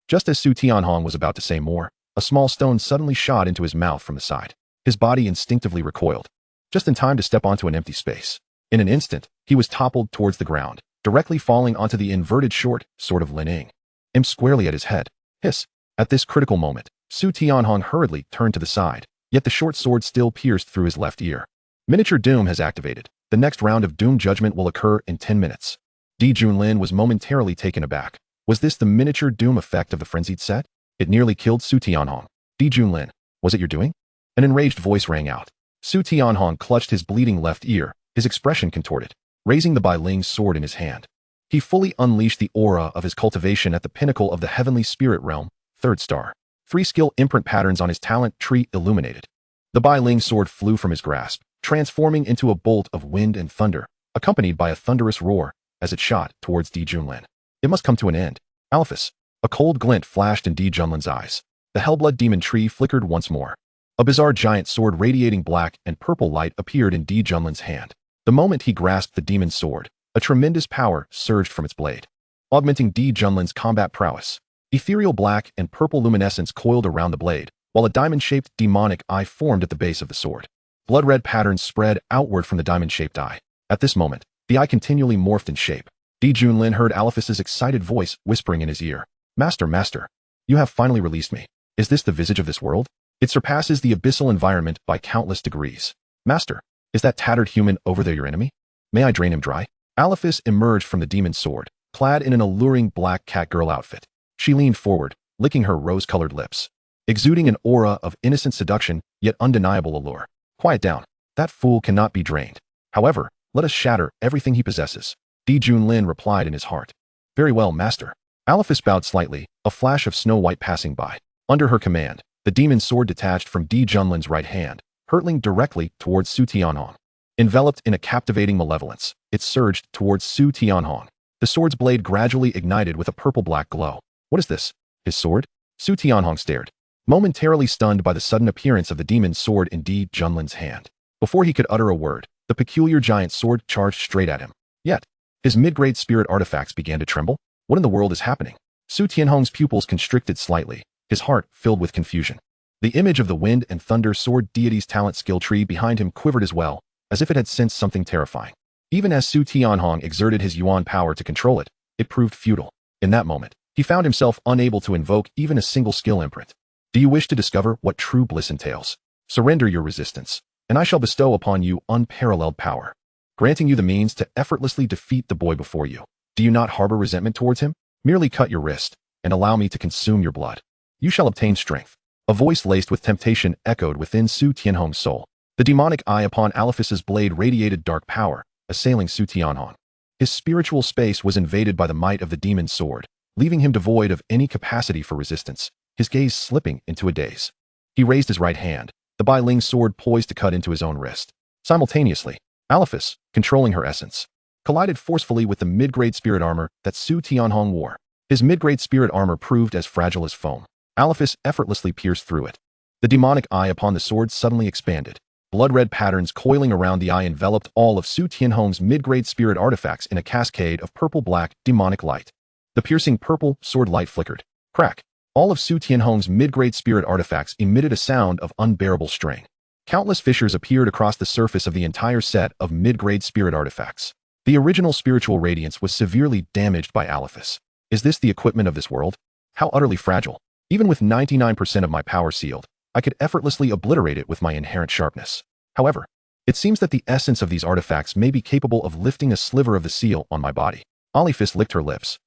Just as Su Tianhong was about to say more, a small stone suddenly shot into his mouth from the side. His body instinctively recoiled, just in time to step onto an empty space. In an instant, he was toppled towards the ground, directly falling onto the inverted short sword of Lin, aimed squarely at his head. Hiss! At this critical moment, Su Tianhong hurriedly turned to the side, yet the short sword still pierced through his left ear. Miniature Doom has activated. The next round of Doom Judgment will occur in 10 minutes. Lin was momentarily taken aback. Was this the miniature Doom effect of the frenzied set? It nearly killed Su Tianhong. Lin, was it your doing? An enraged voice rang out. Su Tianhong clutched his bleeding left ear, his expression contorted, raising the Ling's sword in his hand. He fully unleashed the aura of his cultivation at the pinnacle of the heavenly spirit realm, 3rd star. 3 skill imprint patterns on his talent tree illuminated. The Ling sword flew from his grasp, transforming into a bolt of wind and thunder, accompanied by a thunderous roar as it shot towards Di Junlin. It must come to an end. Alephus. A cold glint flashed in Di Junlin's eyes. The Hellblood Demon Tree flickered once more. A bizarre giant sword radiating black and purple light appeared in Di Junlin's hand. The moment he grasped the demon's sword, a tremendous power surged from its blade, augmenting Di Junlin's combat prowess. Ethereal black and purple luminescence coiled around the blade, while a diamond-shaped demonic eye formed at the base of the sword. Blood-red patterns spread outward from the diamond-shaped eye. At this moment, the eye continually morphed in shape. Di Junlin heard Alephus's excited voice whispering in his ear, "Master, master, you have finally released me. Is this the visage of this world? It surpasses the abyssal environment by countless degrees. Master, is that tattered human over there your enemy? May I drain him dry?" Alephus emerged from the demon's sword, clad in an alluring black catgirl outfit. She leaned forward, licking her rose-colored lips, exuding an aura of innocent seduction yet undeniable allure. "Quiet down. That fool cannot be drained. However, let us shatter everything he possesses," Di Junlin replied in his heart. "Very well, master." Alephus bowed slightly, a flash of snow white passing by. Under her command, the demon's sword detached from Di Junlin's right hand, hurtling directly towards Su Tianhong. Enveloped in a captivating malevolence, it surged towards Su Tianhong. The sword's blade gradually ignited with a purple-black glow. "What is this? His sword?" Su Tianhong stared, momentarily stunned by the sudden appearance of the demon's sword in Di Junlin's hand. Before he could utter a word, the peculiar giant sword charged straight at him. Yet, his mid-grade spirit artifacts began to tremble. What in the world is happening? Su Tianhong's pupils constricted slightly, his heart filled with confusion. The image of the wind and thunder sword deity's talent skill tree behind him quivered as well, as if it had sensed something terrifying. Even as Su Tianhong exerted his yuan power to control it, it proved futile. In that moment, he found himself unable to invoke even a single skill imprint. Do you wish to discover what true bliss entails? Surrender your resistance, and I shall bestow upon you unparalleled power, granting you the means to effortlessly defeat the boy before you. Do you not harbor resentment towards him? Merely cut your wrist, and allow me to consume your blood. You shall obtain strength. A voice laced with temptation echoed within Su Tianhong's soul. The demonic eye upon Alephus's blade radiated dark power, assailing Su Tianhong. His spiritual space was invaded by the might of the demon's sword, leaving him devoid of any capacity for resistance, his gaze slipping into a daze. He raised his right hand, the Bai Ling's sword poised to cut into his own wrist. Simultaneously, Alephus, controlling her essence, collided forcefully with the mid-grade spirit armor that Su Tianhong wore. His mid-grade spirit armor proved as fragile as foam. Alephus effortlessly pierced through it. The demonic eye upon the sword suddenly expanded. Blood-red patterns coiling around the eye enveloped all of Su Tianhong's mid-grade spirit artifacts in a cascade of purple-black, demonic light. The piercing purple sword light flickered. Crack! All of Su Tianhong's mid-grade spirit artifacts emitted a sound of unbearable strain. Countless fissures appeared across the surface of the entire set of mid-grade spirit artifacts. The original spiritual radiance was severely damaged by Alephus. Is this the equipment of this world? How utterly fragile. Even with 99% of my power sealed, I could effortlessly obliterate it with my inherent sharpness. However, it seems that the essence of these artifacts may be capable of lifting a sliver of the seal on my body. Alephus licked her lips,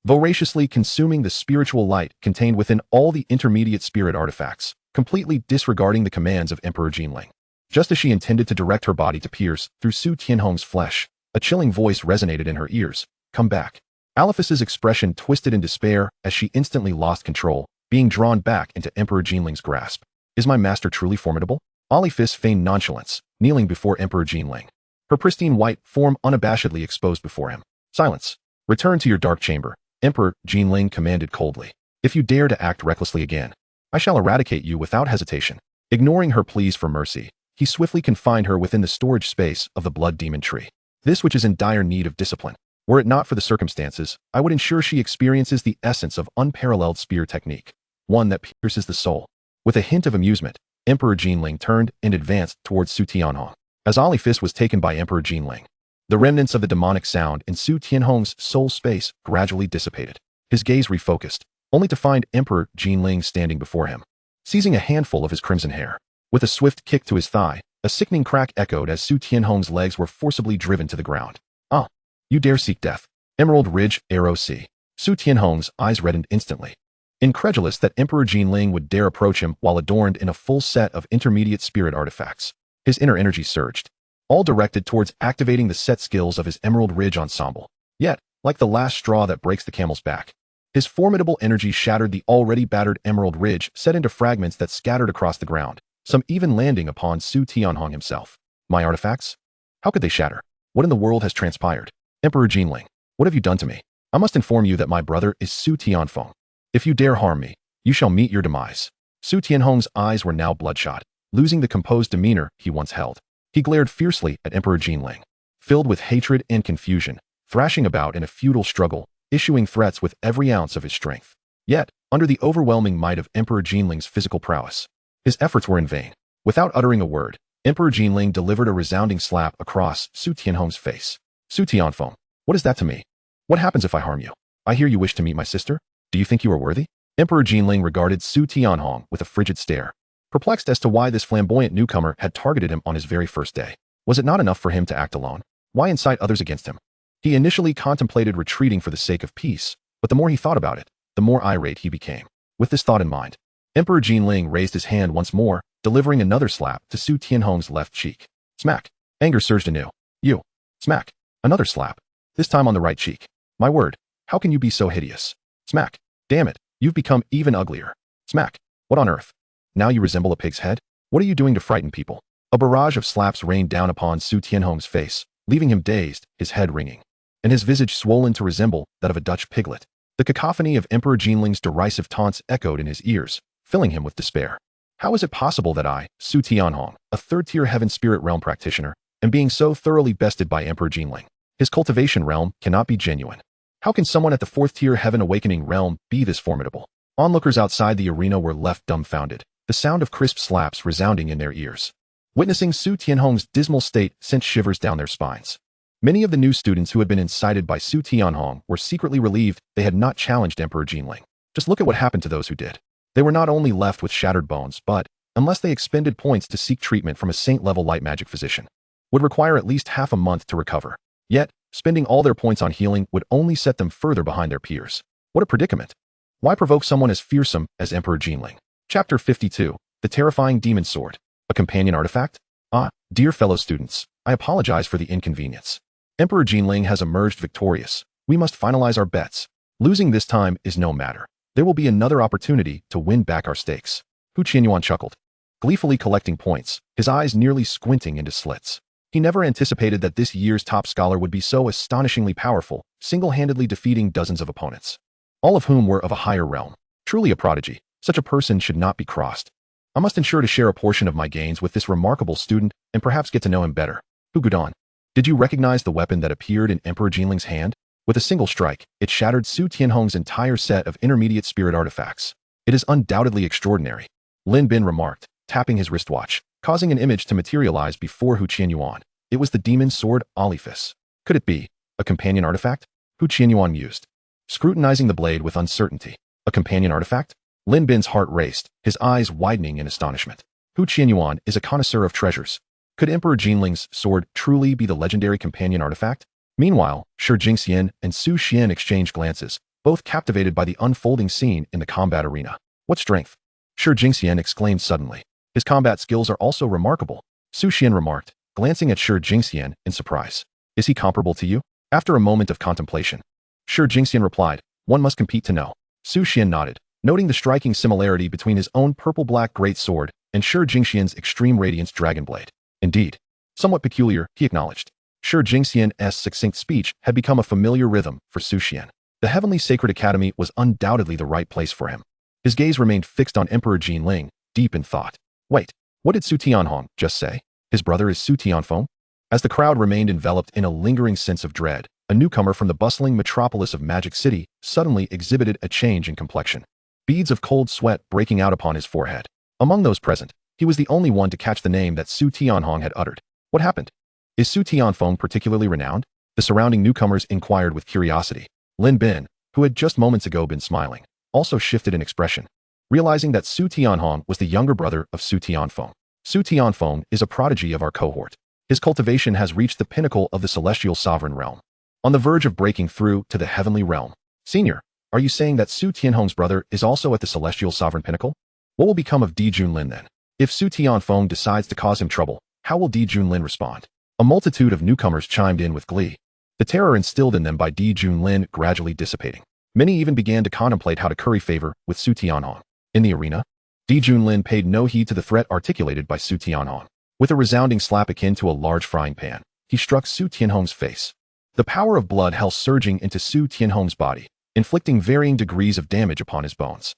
voraciously consuming the spiritual light contained within all the intermediate spirit artifacts, completely disregarding the commands of Emperor Lin. Just as she intended to direct her body to pierce through Su Tianhong's flesh, a chilling voice resonated in her ears. "Come back." Alephus's expression twisted in despair as she instantly lost control, being drawn back into Emperor Ling's grasp. Is my master truly formidable? Alephus feigned nonchalance, kneeling before Emperor Lin, her pristine white form unabashedly exposed before him. "Silence. Return to your dark chamber," Emperor Lin commanded coldly. "If you dare to act recklessly again, I shall eradicate you without hesitation." Ignoring her pleas for mercy, he swiftly confined her within the storage space of the blood demon tree. "This which is in dire need of discipline. Were it not for the circumstances, I would ensure she experiences the essence of unparalleled spear technique, one that pierces the soul." With a hint of amusement, Emperor Lin turned and advanced towards Su Tianhong. As Alephus was taken by Emperor Lin, the remnants of the demonic sound in Su Tianhong's soul space gradually dissipated. His gaze refocused, only to find Emperor Lin standing before him, seizing a handful of his crimson hair. With a swift kick to his thigh, a sickening crack echoed as Su Tianhong's legs were forcibly driven to the ground. "Ah, you dare seek death. Emerald Ridge Arrow C." Su Tianhong's eyes reddened instantly. Incredulous that Emperor Lin would dare approach him while adorned in a full set of intermediate spirit artifacts, his inner energy surged, all directed towards activating the set skills of his Emerald Ridge ensemble. Yet, like the last straw that breaks the camel's back, his formidable energy shattered the already battered Emerald Ridge set into fragments that scattered across the ground, some even landing upon Su Tianhong himself. "My artifacts? How could they shatter? What in the world has transpired? Emperor Jinling, what have you done to me? I must inform you that my brother is Su Tianfeng. If you dare harm me, you shall meet your demise. Su Tianhong's eyes were now bloodshot, losing the composed demeanor he once held. He glared fiercely at Emperor Jinling, filled with hatred and confusion, thrashing about in a futile struggle, issuing threats with every ounce of his strength. Yet, under the overwhelming might of Emperor Jinling's physical prowess, his efforts were in vain. Without uttering a word, Emperor Jinling delivered a resounding slap across Su Tianhong's face. Su Tianfeng, what is that to me? What happens if I harm you? I hear you wish to meet my sister? Do you think you are worthy? Emperor Jinling regarded Su Tianhong with a frigid stare, perplexed as to why this flamboyant newcomer had targeted him on his very first day. Was it not enough for him to act alone? Why incite others against him? He initially contemplated retreating for the sake of peace, but the more he thought about it, the more irate he became. With this thought in mind, Emperor Jinling raised his hand once more, delivering another slap to Su Tianhong's left cheek. Smack. Anger surged anew. You. Smack. Another slap. This time on the right cheek. My word, how can you be so hideous? Smack. Damn it, you've become even uglier. Smack. What on earth? Now you resemble a pig's head? What are you doing to frighten people? A barrage of slaps rained down upon Su Tianhong's face, leaving him dazed, his head ringing, and his visage swollen to resemble that of a Dutch piglet. The cacophony of Emperor Jinling's derisive taunts echoed in his ears, filling him with despair. How is it possible that I, Su Tianhong, a third-tier heaven spirit realm practitioner, am being so thoroughly bested by Emperor Jinling? His cultivation realm cannot be genuine. How can someone at the fourth-tier heaven awakening realm be this formidable? Onlookers outside the arena were left dumbfounded, the sound of crisp slaps resounding in their ears. Witnessing Su Tianhong's dismal state sent shivers down their spines. Many of the new students who had been incited by Su Tianhong were secretly relieved they had not challenged Emperor Jinling. Just look at what happened to those who did. They were not only left with shattered bones, but, unless they expended points to seek treatment from a saint-level light magic physician, would require at least half a month to recover. Yet, spending all their points on healing would only set them further behind their peers. What a predicament. Why provoke someone as fearsome as Emperor Jinling? Chapter 52, The Terrifying Demon Sword. A companion artifact? Ah, dear fellow students, I apologize for the inconvenience. Emperor Jinling has emerged victorious. We must finalize our bets. Losing this time is no matter. There will be another opportunity to win back our stakes. Hu Qianyuan chuckled, gleefully collecting points, his eyes nearly squinting into slits. He never anticipated that this year's top scholar would be so astonishingly powerful, single-handedly defeating dozens of opponents, all of whom were of a higher realm. Truly a prodigy. Such a person should not be crossed. I must ensure to share a portion of my gains with this remarkable student and perhaps get to know him better. Hu Gudan, did you recognize the weapon that appeared in Emperor Jinling's hand? With a single strike, it shattered Su Tianhong's entire set of intermediate spirit artifacts. It is undoubtedly extraordinary, Lin Bin remarked, tapping his wristwatch, causing an image to materialize before Hu Qianyuan. It was the demon sword Oliphus. Could it be a companion artifact? Hu Qianyuan mused, scrutinizing the blade with uncertainty. A companion artifact? Lin Bin's heart raced, his eyes widening in astonishment. Hu Qianyuan is a connoisseur of treasures. Could Emperor Jinling's sword truly be the legendary companion artifact? Meanwhile, Shi Jingxian and Su Xian exchanged glances, both captivated by the unfolding scene in the combat arena. What strength! Shi Jingxian exclaimed suddenly. His combat skills are also remarkable, Su Xian remarked, glancing at Shi Jingxian in surprise. Is he comparable to you? After a moment of contemplation, Shi Jingxian replied, one must compete to know. Su Xian nodded, noting the striking similarity between his own purple-black great sword and Shi Jingxian's extreme radiance dragon blade. Indeed. Somewhat peculiar, he acknowledged. Shi Jingxian's succinct speech had become a familiar rhythm for Su Xian. The Heavenly Sacred Academy was undoubtedly the right place for him. His gaze remained fixed on Emperor Jinling, deep in thought. Wait, what did Su Tianhong just say? His brother is Su Tianfeng? As the crowd remained enveloped in a lingering sense of dread, a newcomer from the bustling metropolis of Magic City suddenly exhibited a change in complexion, beads of cold sweat breaking out upon his forehead. Among those present, he was the only one to catch the name that Su Tianhong had uttered. What happened? Is Su Tianfeng particularly renowned? The surrounding newcomers inquired with curiosity. Lin Bin, who had just moments ago been smiling, also shifted in expression, realizing that Su Tianhong was the younger brother of Su Tianfeng. Su Tianfeng is a prodigy of our cohort. His cultivation has reached the pinnacle of the celestial sovereign realm, on the verge of breaking through to the heavenly realm. Senior, are you saying that Su Tianhong's brother is also at the celestial sovereign pinnacle? What will become of Di Junlin then? If Su Tianfeng decides to cause him trouble, how will Di Junlin respond? A multitude of newcomers chimed in with glee, the terror instilled in them by Di Junlin gradually dissipating. Many even began to contemplate how to curry favor with Su Tianhong. In the arena, Di Junlin paid no heed to the threat articulated by Su Tianhong. With a resounding slap akin to a large frying pan, he struck Su Tianhong's face. The power of blood hell surging into Su Tianhong's body, inflicting varying degrees of damage upon his bones.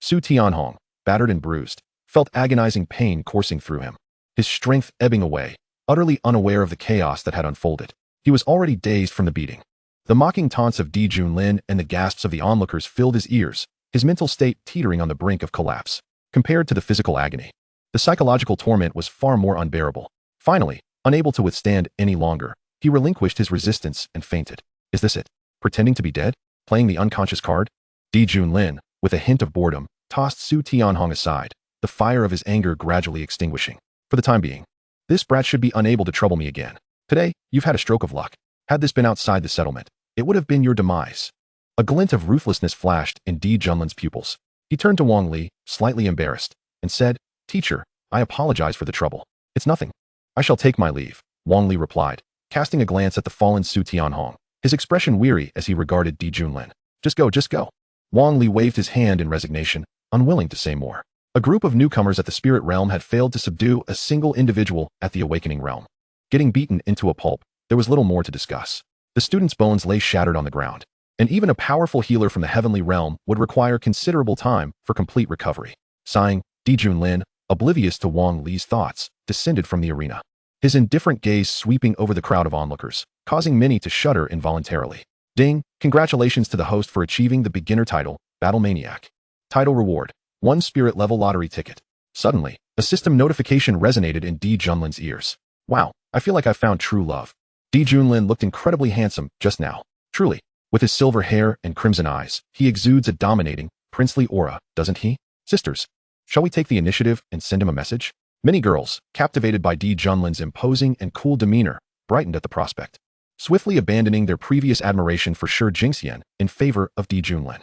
Su Tianhong, battered and bruised, felt agonizing pain coursing through him, his strength ebbing away, utterly unaware of the chaos that had unfolded. He was already dazed from the beating. The mocking taunts of Di Junlin and the gasps of the onlookers filled his ears, his mental state teetering on the brink of collapse. Compared to the physical agony, the psychological torment was far more unbearable. Finally, unable to withstand any longer, he relinquished his resistance and fainted. Is this it? Pretending to be dead? Playing the unconscious card? Di Junlin, with a hint of boredom, tossed Su Tianhong aside, the fire of his anger gradually extinguishing. For the time being, this brat should be unable to trouble me again. Today, you've had a stroke of luck. Had this been outside the settlement, it would have been your demise. A glint of ruthlessness flashed in Di Junlin's pupils. He turned to Wang Li, slightly embarrassed, and said, "Teacher, I apologize for the trouble. It's nothing. I shall take my leave," Wang Li replied, casting a glance at the fallen Su Tianhong, his expression weary as he regarded Di Junlin. Just go, just go." Wang Li waved his hand in resignation, unwilling to say more. A group of newcomers at the spirit realm had failed to subdue a single individual at the awakening realm. Getting beaten into a pulp, there was little more to discuss. The student's bones lay shattered on the ground, and even a powerful healer from the heavenly realm would require considerable time for complete recovery. Sighing, Di Junlin, oblivious to Wang Li's thoughts, descended from the arena, his indifferent gaze sweeping over the crowd of onlookers, causing many to shudder involuntarily. Ding! Congratulations to the host for achieving the beginner title, Battle Maniac. Title reward: 1 spirit level lottery ticket. Suddenly, a system notification resonated in Di Junlin's ears. Wow, I feel like I found true love. Di Junlin looked incredibly handsome just now. Truly, with his silver hair and crimson eyes, he exudes a dominating, princely aura, doesn't he? Sisters, shall we take the initiative and send him a message? Many girls, captivated by Di Junlin's imposing and cool demeanor, brightened at the prospect, swiftly abandoning their previous admiration for Shi Jingxian in favor of Di Junlin.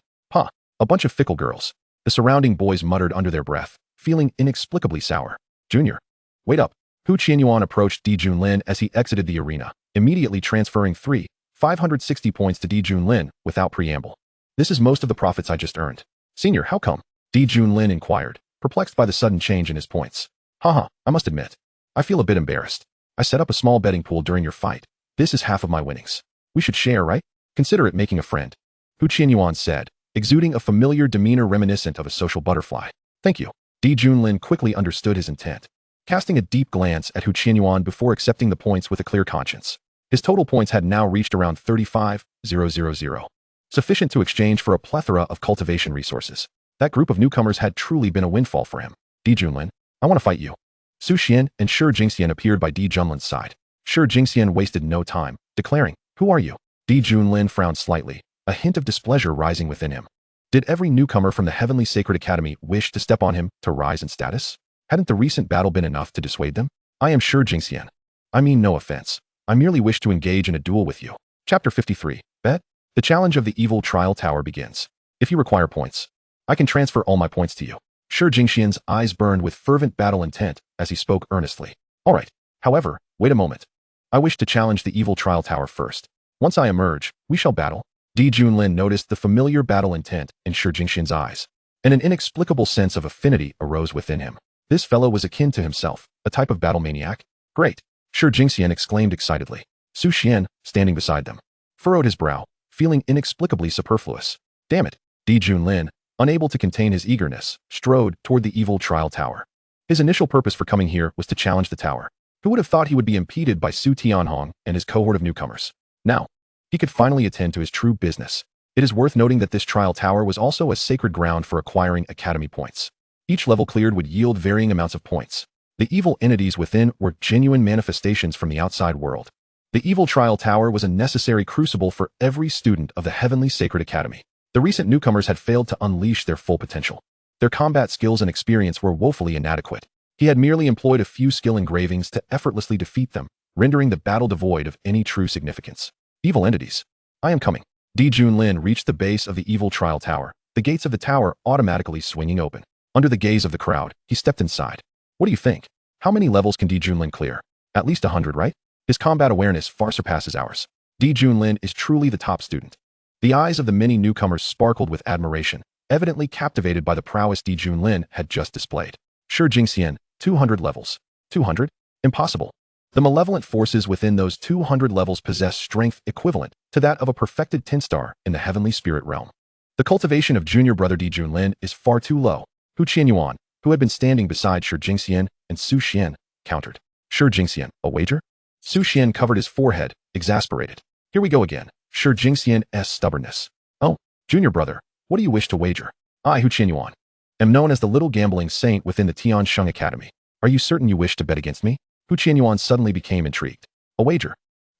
A bunch of fickle girls, the surrounding boys muttered under their breath, feeling inexplicably sour. Junior, wait up. Hu Qianyuan approached Di Junlin as he exited the arena, immediately transferring 560 points to Di Junlin without preamble. This is most of the profits I just earned. Senior, how come? Di Junlin inquired, perplexed by the sudden change in his points. I must admit, I feel a bit embarrassed. I set up a small betting pool during your fight. This is half of my winnings. We should share, right? Consider it making a friend. Hu Qianyuan said, exuding a familiar demeanor reminiscent of a social butterfly. Thank you. Di Junlin quickly understood his intent, casting a deep glance at Hu Qianyuan before accepting the points with a clear conscience. His total points had now reached around 35,000, sufficient to exchange for a plethora of cultivation resources. That group of newcomers had truly been a windfall for him. Di Junlin, I want to fight you. Su Xian and Shi Jingxian appeared by Di Junlin's side. Shi Jingxian wasted no time, declaring, "Who are you?" Di Junlin frowned slightly, a hint of displeasure rising within him. Did every newcomer from the Heavenly Sacred Academy wish to step on him to rise in status? Hadn't the recent battle been enough to dissuade them? I am Shi Jingxian. I mean no offense. I merely wish to engage in a duel with you. Chapter 53. Bet? The challenge of the evil trial tower begins. If you require points, I can transfer all my points to you. Shi Jingxian's eyes burned with fervent battle intent as he spoke earnestly. All right. However, wait a moment. I wish to challenge the evil trial tower first. Once I emerge, we shall battle. Di Junlin noticed the familiar battle intent in Shi Jingxian's eyes, and an inexplicable sense of affinity arose within him. This fellow was akin to himself, a type of battle maniac. Great! Shi Jingxian exclaimed excitedly. Su Xian, standing beside them, furrowed his brow, feeling inexplicably superfluous. Damn it! Di Junlin, unable to contain his eagerness, strode toward the evil trial tower. His initial purpose for coming here was to challenge the tower. Who would have thought he would be impeded by Su Tianhong and his cohort of newcomers? Now, he could finally attend to his true business. It is worth noting that this trial tower was also a sacred ground for acquiring academy points. Each level cleared would yield varying amounts of points. The evil entities within were genuine manifestations from the outside world. The evil trial tower was a necessary crucible for every student of the Heavenly Sacred Academy. The recent newcomers had failed to unleash their full potential. Their combat skills and experience were woefully inadequate. He had merely employed a few skill engravings to effortlessly defeat them, rendering the battle devoid of any true significance. Evil entities. I am coming. Di Junlin reached the base of the evil trial tower, the gates of the tower automatically swinging open. Under the gaze of the crowd, he stepped inside. What do you think? How many levels can Di Junlin clear? At least 100, right? His combat awareness far surpasses ours. Di Junlin is truly the top student. The eyes of the many newcomers sparkled with admiration, evidently captivated by the prowess Di Junlin had just displayed. Shi Jingxian, 200 levels. 200? Impossible. The malevolent forces within those 200 levels possess strength equivalent to that of a perfected 10 star in the heavenly spirit realm. The cultivation of junior brother Dijun Lin is far too low. Hu Qianyuan, who had been standing beside Shi Jingxian and Su Xian, countered. Shi Jingxian, a wager? Su Xian covered his forehead, exasperated. Here we go again. Shi Jingxian's stubbornness. Oh, junior brother, what do you wish to wager? I, Hu Qianyuan, am known as the little gambling saint within the Tiansheng Academy. Are you certain you wish to bet against me? Hu Qianyuan suddenly became intrigued. A wager.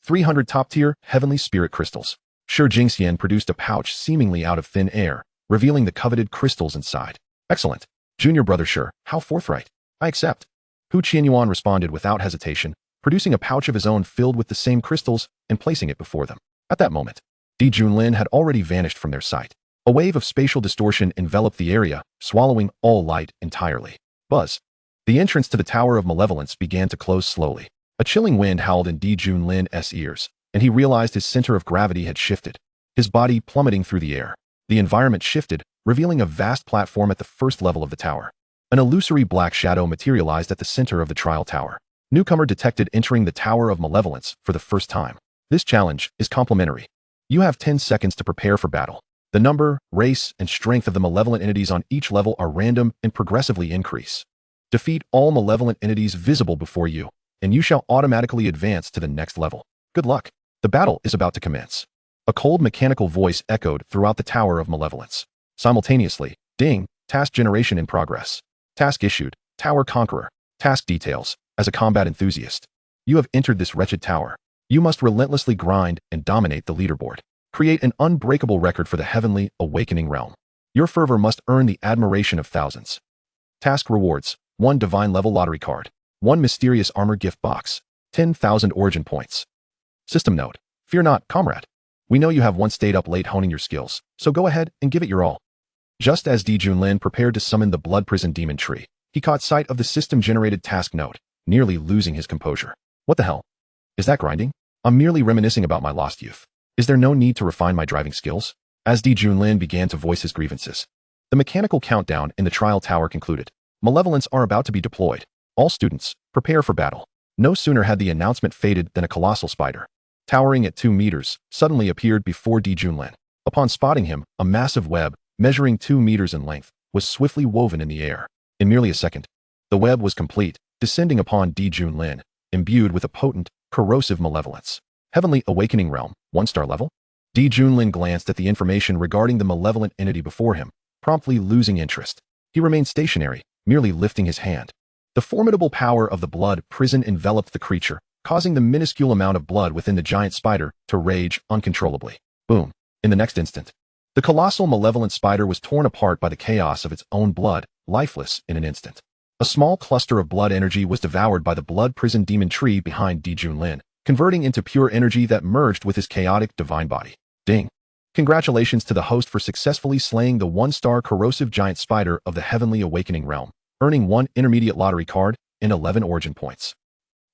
300 top-tier heavenly spirit crystals. Shi Jingxian produced a pouch seemingly out of thin air, revealing the coveted crystals inside. Excellent. Junior brother Shi, how forthright. I accept. Hu Qianyuan responded without hesitation, producing a pouch of his own filled with the same crystals and placing it before them. At that moment, Dijun Lin had already vanished from their sight. A wave of spatial distortion enveloped the area, swallowing all light entirely. Buzz. The entrance to the Tower of Malevolence began to close slowly. A chilling wind howled in Dijun Lin's ears, and he realized his center of gravity had shifted, his body plummeting through the air. The environment shifted, revealing a vast platform at the first level of the tower. An illusory black shadow materialized at the center of the trial tower. Newcomer detected entering the Tower of Malevolence for the first time. This challenge is complimentary. You have 10 seconds to prepare for battle. The number, race, and strength of the malevolent entities on each level are random and progressively increase. Defeat all malevolent entities visible before you, and you shall automatically advance to the next level. Good luck. The battle is about to commence. A cold mechanical voice echoed throughout the Tower of Malevolence. Simultaneously, ding, task generation in progress. Task issued, Tower Conqueror. Task details, as a combat enthusiast. You have entered this wretched tower. You must relentlessly grind and dominate the leaderboard. Create an unbreakable record for the heavenly, awakening realm. Your fervor must earn the admiration of thousands. Task rewards, 1 divine level lottery card, 1 mysterious armor gift box, 10,000 origin points. System note, fear not, comrade. We know you have once stayed up late honing your skills, so go ahead and give it your all. Just as Dijun Lin prepared to summon the blood prison demon tree, he caught sight of the system-generated task note, nearly losing his composure. What the hell? Is that grinding? I'm merely reminiscing about my lost youth. Is there no need to refine my driving skills? As Dijun Lin began to voice his grievances, the mechanical countdown in the trial tower concluded. Malevolents are about to be deployed. All students, prepare for battle. No sooner had the announcement faded than a colossal spider, towering at 2 meters, suddenly appeared before Dijun Lin. Upon spotting him, a massive web, measuring 2 meters in length, was swiftly woven in the air. In merely a second, the web was complete, descending upon Dijun Lin, imbued with a potent, corrosive malevolence. Heavenly Awakening Realm, 1-star level? Dijun Lin glanced at the information regarding the malevolent entity before him, promptly losing interest. He remained stationary, merely lifting his hand. The formidable power of the blood prison enveloped the creature, causing the minuscule amount of blood within the giant spider to rage uncontrollably. Boom. In the next instant, the colossal malevolent spider was torn apart by the chaos of its own blood, lifeless in an instant. A small cluster of blood energy was devoured by the blood prison demon tree behind Dijun Lin, converting into pure energy that merged with his chaotic divine body. Ding. Congratulations to the host for successfully slaying the 1-star corrosive giant spider of the Heavenly Awakening Realm, earning 1 intermediate lottery card and 11 origin points.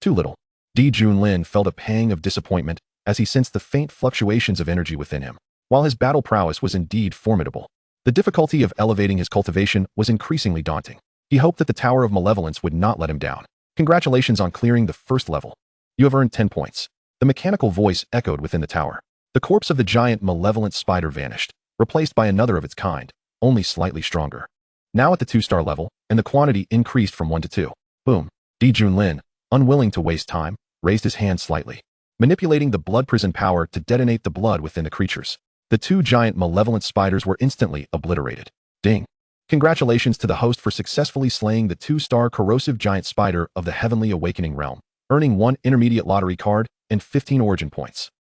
Too little. Dijun Lin felt a pang of disappointment as he sensed the faint fluctuations of energy within him. While his battle prowess was indeed formidable, the difficulty of elevating his cultivation was increasingly daunting. He hoped that the Tower of Malevolence would not let him down. Congratulations on clearing the first level. You have earned 10 points. The mechanical voice echoed within the tower. The corpse of the giant malevolent spider vanished, replaced by another of its kind, only slightly stronger. Now at the 2-star level, and the quantity increased from 1 to 2. Boom. Dijun Lin, unwilling to waste time, raised his hand slightly, manipulating the blood prison power to detonate the blood within the creatures. The 2 giant malevolent spiders were instantly obliterated. Ding. Congratulations to the host for successfully slaying the 2-star corrosive giant spider of the Heavenly Awakening Realm, earning 1 intermediate lottery card and 15 origin points.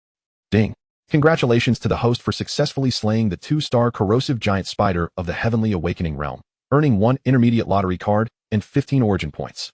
Ding. Congratulations to the host for successfully slaying the 2-star corrosive giant spider of the Heavenly Awakening Realm, earning 1 intermediate lottery card and 15 origin points.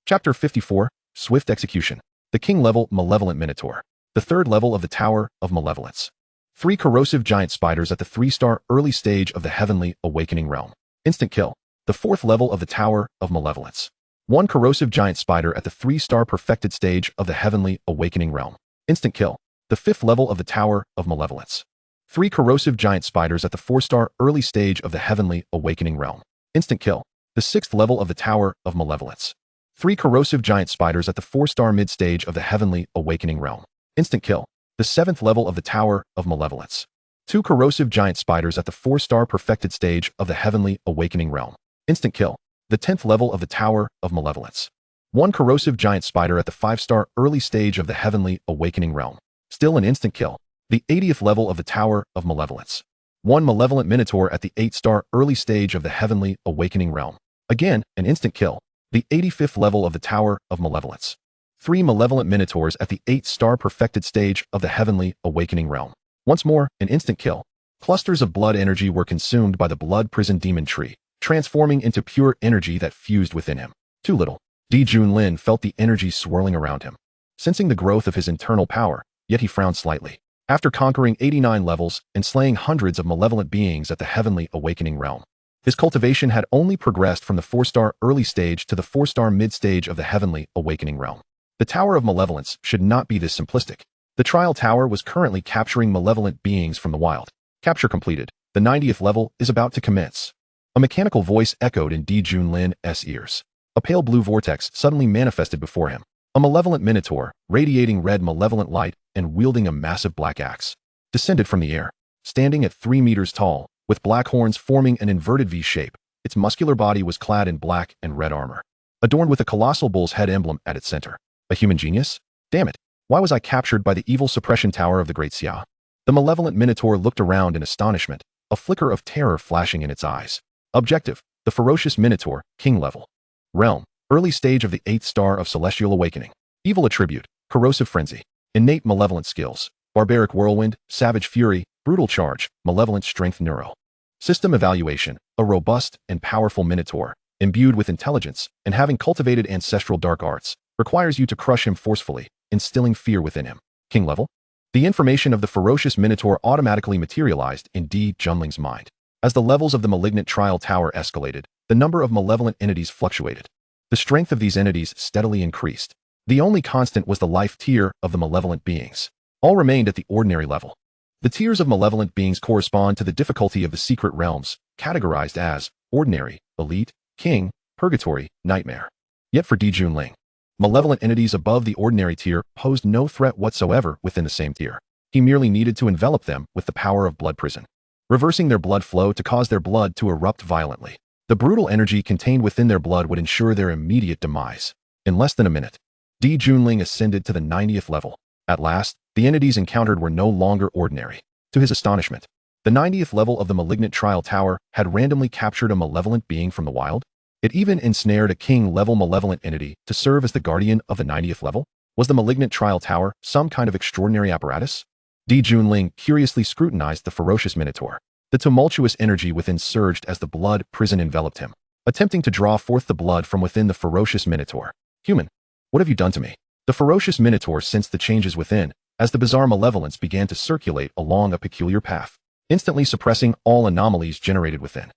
Chapter 54, Swift Execution. The King-level Malevolent Minotaur. The 3rd level of the Tower of Malevolence. 3 corrosive giant spiders at the 3-star early stage of the Heavenly Awakening Realm. Instant kill. The 4th level of the Tower of Malevolence. 1 corrosive giant spider at the 3-star perfected stage of the Heavenly Awakening Realm. Instant kill. The 5th level of the Tower of Malevolence. 3 corrosive giant spiders at the 4-star early stage of the Heavenly Awakening Realm. Instant kill. The 6th level of the Tower of Malevolence. 3 corrosive giant spiders at the 4-star mid-stage of the heavenly awakening realm. Instant kill. The 7th level of the Tower of Malevolence. 2 corrosive giant spiders at the 4-star perfected stage of the heavenly awakening realm. Instant kill. The 10th level of the Tower of Malevolence. 1 corrosive giant spider at the 5-star early stage of the heavenly awakening realm. Still an instant kill. The 80th level of the Tower of Malevolence. 1 malevolent minotaur at the 8-star early stage of the heavenly awakening realm. Again, an instant kill. The 85th level of the Tower of Malevolence. 3 malevolent minotaurs at the 8-star perfected stage of the heavenly awakening realm. Once more, an instant kill. Clusters of blood energy were consumed by the blood prison demon tree, transforming into pure energy that fused within him. Too little. Lin felt the energy swirling around him, sensing the growth of his internal power, yet he frowned slightly. After conquering 89 levels and slaying hundreds of malevolent beings at the heavenly awakening realm, his cultivation had only progressed from the 4-star early stage to the 4-star mid-stage of the heavenly awakening realm. The Tower of Malevolence should not be this simplistic. The trial tower was currently capturing malevolent beings from the wild. Capture completed. The 90th level is about to commence. A mechanical voice echoed in Lin's ears. A pale blue vortex suddenly manifested before him. A malevolent minotaur, radiating red malevolent light and wielding a massive black axe, descended from the air. Standing at 3 meters tall, with black horns forming an inverted V shape, its muscular body was clad in black and red armor, adorned with a colossal bull's head emblem at its center. A human genius? Damn it, why was I captured by the evil suppression tower of the Great Xia? The malevolent minotaur looked around in astonishment, a flicker of terror flashing in its eyes. Objective: the ferocious minotaur, king level. Realm: early stage of the 8th star of celestial awakening. Evil attribute: corrosive frenzy. Innate malevolent skills: barbaric whirlwind, savage fury, brutal charge, malevolent strength neuro. System evaluation: a robust and powerful minotaur, imbued with intelligence and having cultivated ancestral dark arts, requires you to crush him forcefully, instilling fear within him. King level? The information of the ferocious minotaur automatically materialized in Ling's mind. As the levels of the malignant trial tower escalated, the number of malevolent entities fluctuated. The strength of these entities steadily increased. The only constant was the life tier of the malevolent beings. All remained at the ordinary level. The tiers of malevolent beings correspond to the difficulty of the secret realms, categorized as ordinary, elite, king, purgatory, nightmare. Yet for Ling, malevolent entities above the ordinary tier posed no threat whatsoever within the same tier. He merely needed to envelop them with the power of blood prison, reversing their blood flow to cause their blood to erupt violently. The brutal energy contained within their blood would ensure their immediate demise. In less than a minute, Ling ascended to the 90th level. At last, the entities encountered were no longer ordinary. To his astonishment, the 90th level of the malignant trial tower had randomly captured a malevolent being from the wild. It even ensnared a king-level malevolent entity to serve as the guardian of the 90th level. Was the malignant trial tower some kind of extraordinary apparatus? Ling curiously scrutinized the ferocious minotaur. The tumultuous energy within surged as the blood prison enveloped him, attempting to draw forth the blood from within the ferocious minotaur. Human, what have you done to me? The ferocious minotaur sensed the changes within, as the bizarre malevolence began to circulate along a peculiar path, instantly suppressing all anomalies generated within.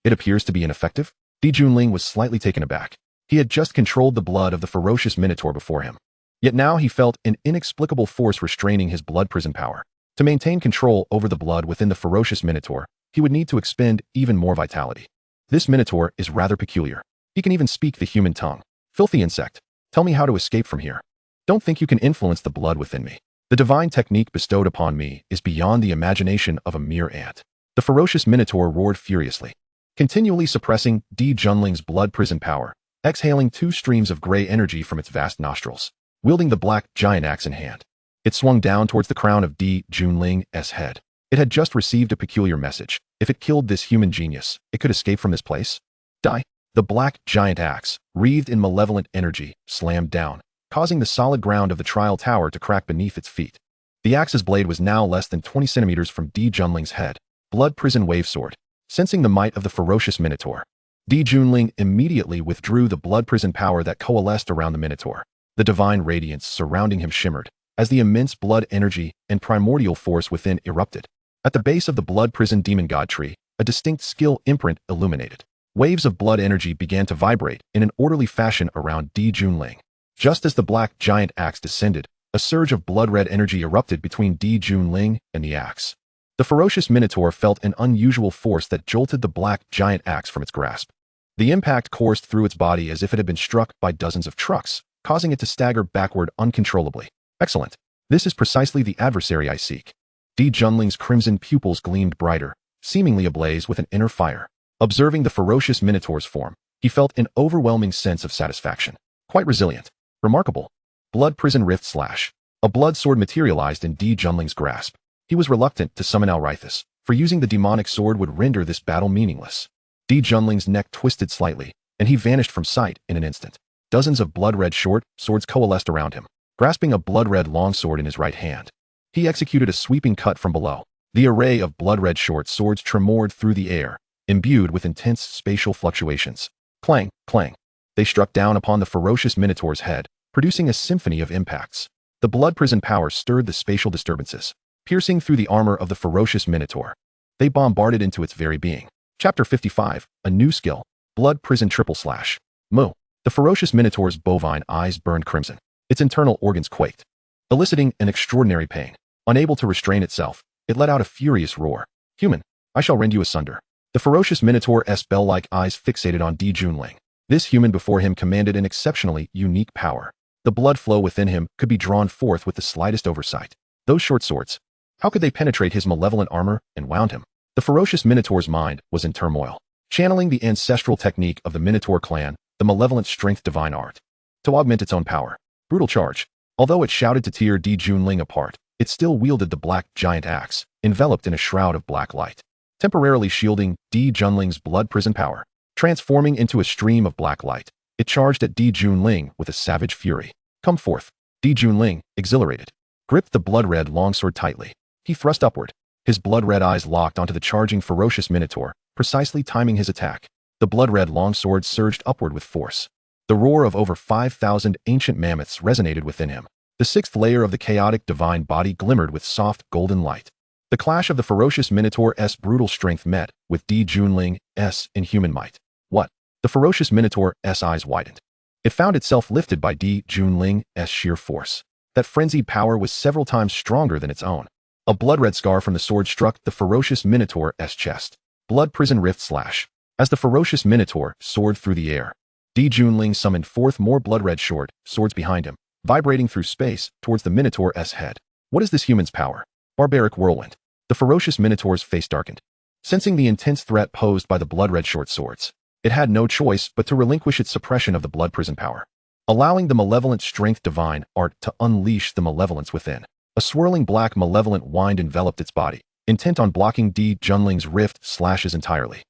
It appears to be ineffective? Ling was slightly taken aback. He had just controlled the blood of the ferocious minotaur before him. Yet now he felt an inexplicable force restraining his blood prison power. To maintain control over the blood within the ferocious minotaur, he would need to expend even more vitality. This minotaur is rather peculiar. He can even speak the human tongue. Filthy insect, tell me how to escape from here. Don't think you can influence the blood within me. The divine technique bestowed upon me is beyond the imagination of a mere ant. The ferocious minotaur roared furiously, continually suppressing Ling's blood prison power, exhaling 2 streams of gray energy from its vast nostrils, wielding the black giant axe in hand. It swung down towards the crown of Ling's head. It had just received a peculiar message. If it killed this human genius, it could escape from this place. Die. The black giant axe, wreathed in malevolent energy, slammed down, causing the solid ground of the trial tower to crack beneath its feet. The axe's blade was now less than 20 centimeters from Ling's head. Blood prison wave sword. Sensing the might of the ferocious minotaur, Ling immediately withdrew the blood prison power that coalesced around the minotaur. The divine radiance surrounding him shimmered, as the immense blood energy and primordial force within erupted. At the base of the blood prison demon god tree, a distinct skill imprint illuminated. Waves of blood energy began to vibrate in an orderly fashion around Ling. Just as the black giant axe descended, a surge of blood-red energy erupted between Ling and the axe. The ferocious minotaur felt an unusual force that jolted the black giant axe from its grasp. The impact coursed through its body as if it had been struck by dozens of trucks, causing it to stagger backward uncontrollably. Excellent. This is precisely the adversary I seek. Di Junling's crimson pupils gleamed brighter, seemingly ablaze with an inner fire. Observing the ferocious Minotaur's form, he felt an overwhelming sense of satisfaction. Quite resilient. Remarkable. Blood prison rift slash. A blood sword materialized in Di Junling's grasp. He was reluctant to summon Alrithis, for using the demonic sword would render this battle meaningless. Di Junling's neck twisted slightly, and he vanished from sight in an instant. Dozens of blood-red short swords coalesced around him, grasping a blood-red longsword in his right hand. He executed a sweeping cut from below. The array of blood-red short swords tremored through the air, imbued with intense spatial fluctuations. Clang, clang. They struck down upon the ferocious Minotaur's head, producing a symphony of impacts. The blood prison power stirred the spatial disturbances, piercing through the armor of the ferocious Minotaur. They bombarded into its very being. Chapter 55, a new skill. Blood prison triple slash. Moo. The ferocious Minotaur's bovine eyes burned crimson. Its internal organs quaked, eliciting an extraordinary pain. Unable to restrain itself, it let out a furious roar. Human, I shall rend you asunder. The ferocious Minotaur's bell-like eyes fixated on Di Junling. This human before him commanded an exceptionally unique power. The blood flow within him could be drawn forth with the slightest oversight. Those short swords, how could they penetrate his malevolent armor and wound him? The ferocious Minotaur's mind was in turmoil, channeling the ancestral technique of the Minotaur clan, the malevolent strength divine art, to augment its own power. Brutal charge. Although it shouted to tear Di Junling apart, it still wielded the black giant axe, enveloped in a shroud of black light, temporarily shielding Di Junling's blood prison power. Transforming into a stream of black light, it charged at Di Junling with a savage fury. Come forth. Di Junling, exhilarated, gripped the blood-red longsword tightly. He thrust upward, his blood-red eyes locked onto the charging ferocious Minotaur, precisely timing his attack. The blood-red longsword surged upward with force. The roar of over 5,000 ancient mammoths resonated within him. The sixth layer of the chaotic divine body glimmered with soft golden light. The clash of the ferocious Minotaur's brutal strength met with Di Junling's inhuman might. What? The ferocious Minotaur's eyes widened. It found itself lifted by Di Junling's sheer force. That frenzied power was several times stronger than its own. A blood-red scar from the sword struck the ferocious Minotaur's chest. Blood prison rift slash. As the ferocious Minotaur soared through the air, Di Junling summoned forth more blood-red short swords behind him, vibrating through space towards the Minotaur's head. What is this human's power? Barbaric whirlwind. The ferocious Minotaur's face darkened. Sensing the intense threat posed by the blood-red short swords, it had no choice but to relinquish its suppression of the blood prison power, allowing the malevolent strength divine art to unleash the malevolence within. A swirling black malevolent wind enveloped its body, intent on blocking Di Junling's rift slashes entirely.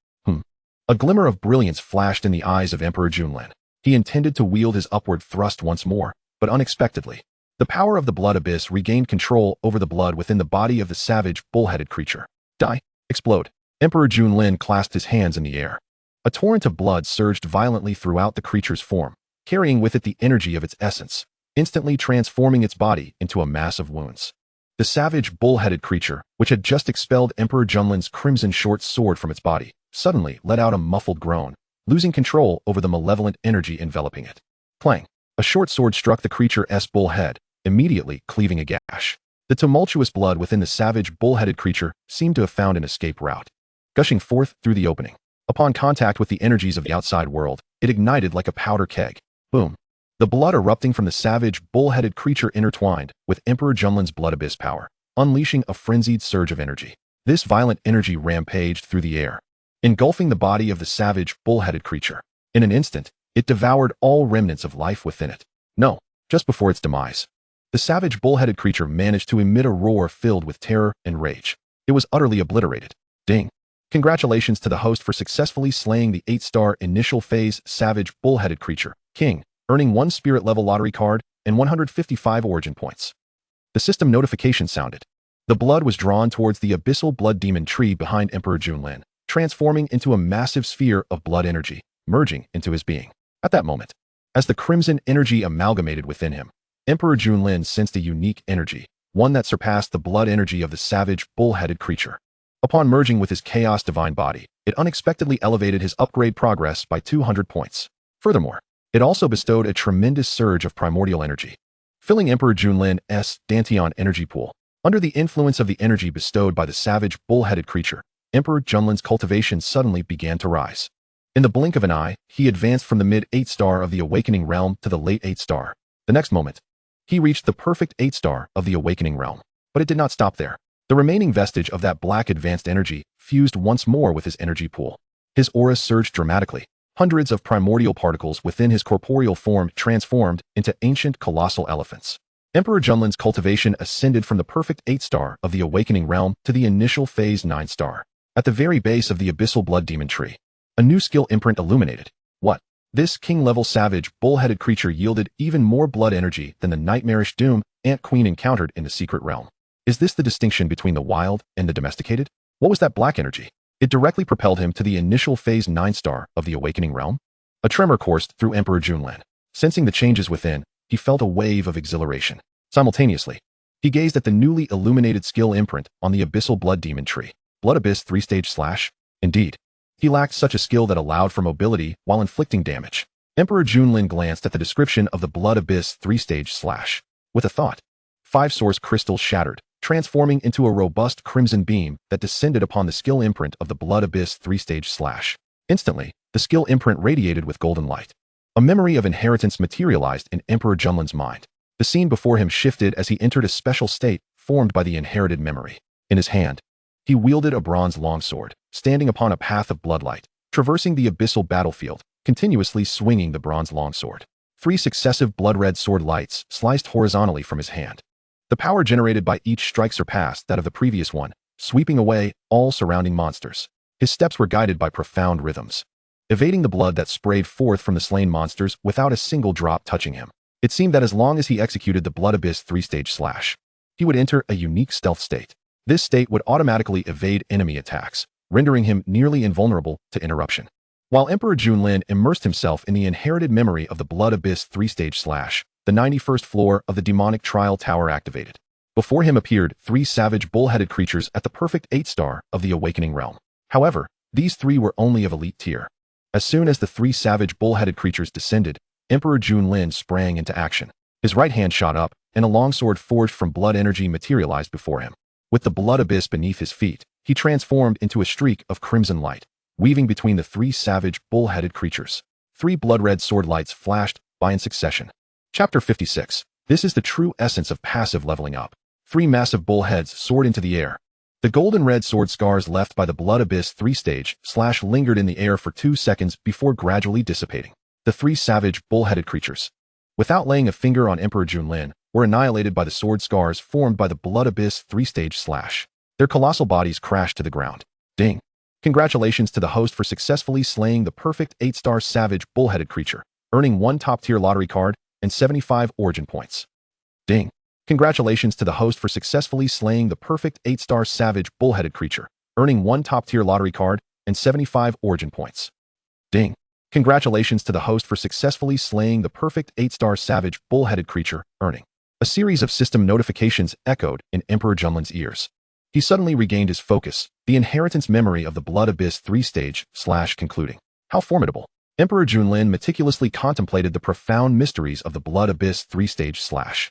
A glimmer of brilliance flashed in the eyes of Emperor Junlin. He intended to wield his upward thrust once more, but unexpectedly, the power of the blood abyss regained control over the blood within the body of the savage, bull-headed creature. Die! Explode! Emperor Junlin clasped his hands in the air. A torrent of blood surged violently throughout the creature's form, carrying with it the energy of its essence, instantly transforming its body into a mass of wounds. The savage, bull-headed creature, which had just expelled Emperor Junlin's crimson short sword from its body, suddenly let out a muffled groan, losing control over the malevolent energy enveloping it. Clang! A short sword struck the creature's bull head, immediately cleaving a gash. The tumultuous blood within the savage, bull-headed creature seemed to have found an escape route, gushing forth through the opening. Upon contact with the energies of the outside world, it ignited like a powder keg. Boom! The blood erupting from the savage, bull-headed creature intertwined with Emperor Junlin's blood abyss power, unleashing a frenzied surge of energy. This violent energy rampaged through the air, engulfing the body of the savage, bull-headed creature. In an instant, it devoured all remnants of life within it. No, just before its demise, the savage, bull-headed creature managed to emit a roar filled with terror and rage. It was utterly obliterated. Ding! Congratulations to the host for successfully slaying the 8-star initial phase savage, bull-headed creature, King, earning 1 spirit level lottery card and 155 origin points. The system notification sounded. The blood was drawn towards the abyssal blood demon tree behind Emperor Junlin, transforming into a massive sphere of blood energy, merging into his being. At that moment, as the crimson energy amalgamated within him, Emperor Junlin sensed a unique energy, one that surpassed the blood energy of the savage, bull-headed creature. Upon merging with his chaos divine body, it unexpectedly elevated his upgrade progress by 200 points. Furthermore, it also bestowed a tremendous surge of primordial energy, filling Emperor Junlin's Dantian energy pool. Under the influence of the energy bestowed by the savage, bull-headed creature, Emperor Junlin's cultivation suddenly began to rise. In the blink of an eye, he advanced from the mid-8 star of the awakening realm to the late 8 star. The next moment, he reached the perfect 8 star of the awakening realm. But it did not stop there. The remaining vestige of that black advanced energy fused once more with his energy pool. His aura surged dramatically. Hundreds of primordial particles within his corporeal form transformed into ancient colossal elephants. Emperor Junlin's cultivation ascended from the perfect 8 star of the awakening realm to the initial phase 9 star. At the very base of the abyssal blood demon tree, a new skill imprint illuminated. What? This king-level savage, bull-headed creature yielded even more blood energy than the nightmarish doom Ant Queen encountered in the secret realm. Is this the distinction between the wild and the domesticated? What was that black energy? It directly propelled him to the initial phase 9 star of the awakening realm. A tremor coursed through Emperor Junlin. Sensing the changes within, he felt a wave of exhilaration. Simultaneously, he gazed at the newly illuminated skill imprint on the abyssal blood demon tree. Blood Abyss 3-stage slash? Indeed. He lacked such a skill that allowed for mobility while inflicting damage. Emperor Junlin glanced at the description of the Blood Abyss 3-stage slash. With a thought, 5 source crystals shattered, transforming into a robust crimson beam that descended upon the skill imprint of the Blood Abyss 3-stage slash. Instantly, the skill imprint radiated with golden light. A memory of inheritance materialized in Emperor Junlin's mind. The scene before him shifted as he entered a special state formed by the inherited memory. In his hand, he wielded a bronze longsword, standing upon a path of bloodlight, traversing the abyssal battlefield, continuously swinging the bronze longsword. 3 successive blood-red sword lights sliced horizontally from his hand. The power generated by each strike surpassed that of the previous one, sweeping away all surrounding monsters. His steps were guided by profound rhythms, evading the blood that sprayed forth from the slain monsters without a single drop touching him. It seemed that as long as he executed the Blood Abyss 3-stage slash, he would enter a unique stealth state. This state would automatically evade enemy attacks, rendering him nearly invulnerable to interruption. While Emperor Junlin immersed himself in the inherited memory of the Blood Abyss 3-stage slash, the 91st floor of the demonic trial tower activated. Before him appeared 3 savage bull-headed creatures at the perfect 8 star of the awakening realm. However, these 3 were only of elite tier. As soon as the 3 savage bull-headed creatures descended, Emperor Junlin sprang into action. His right hand shot up, and a longsword forged from blood energy materialized before him. With the blood abyss beneath his feet, he transformed into a streak of crimson light, weaving between the 3 savage bull-headed creatures. 3 blood-red sword lights flashed by in succession. Chapter 56. This is the true essence of passive leveling up. 3 massive bull heads soared into the air. The golden-red sword scars left by the Blood Abyss 3-stage slash lingered in the air for 2 seconds before gradually dissipating. The 3 savage, bull-headed creatures, without laying a finger on Emperor Junlin, were annihilated by the sword scars formed by the Blood Abyss 3-stage slash. Their colossal bodies crashed to the ground. Ding! Congratulations to the host for successfully slaying the perfect 8-star savage, bull-headed creature, earning 1 top-tier lottery card and 75 origin points. Ding! Congratulations to the host for successfully slaying the perfect 8-star savage, bull-headed creature, earning 1 top-tier lottery card and 75 origin points. Ding! Congratulations to the host for successfully slaying the perfect 8-star savage, bull-headed creature, earning. A series of system notifications echoed in Emperor Junlin's ears. He suddenly regained his focus, the inheritance memory of the Blood Abyss 3-stage slash concluding. How formidable! Emperor Junlin meticulously contemplated the profound mysteries of the Blood Abyss 3-stage slash.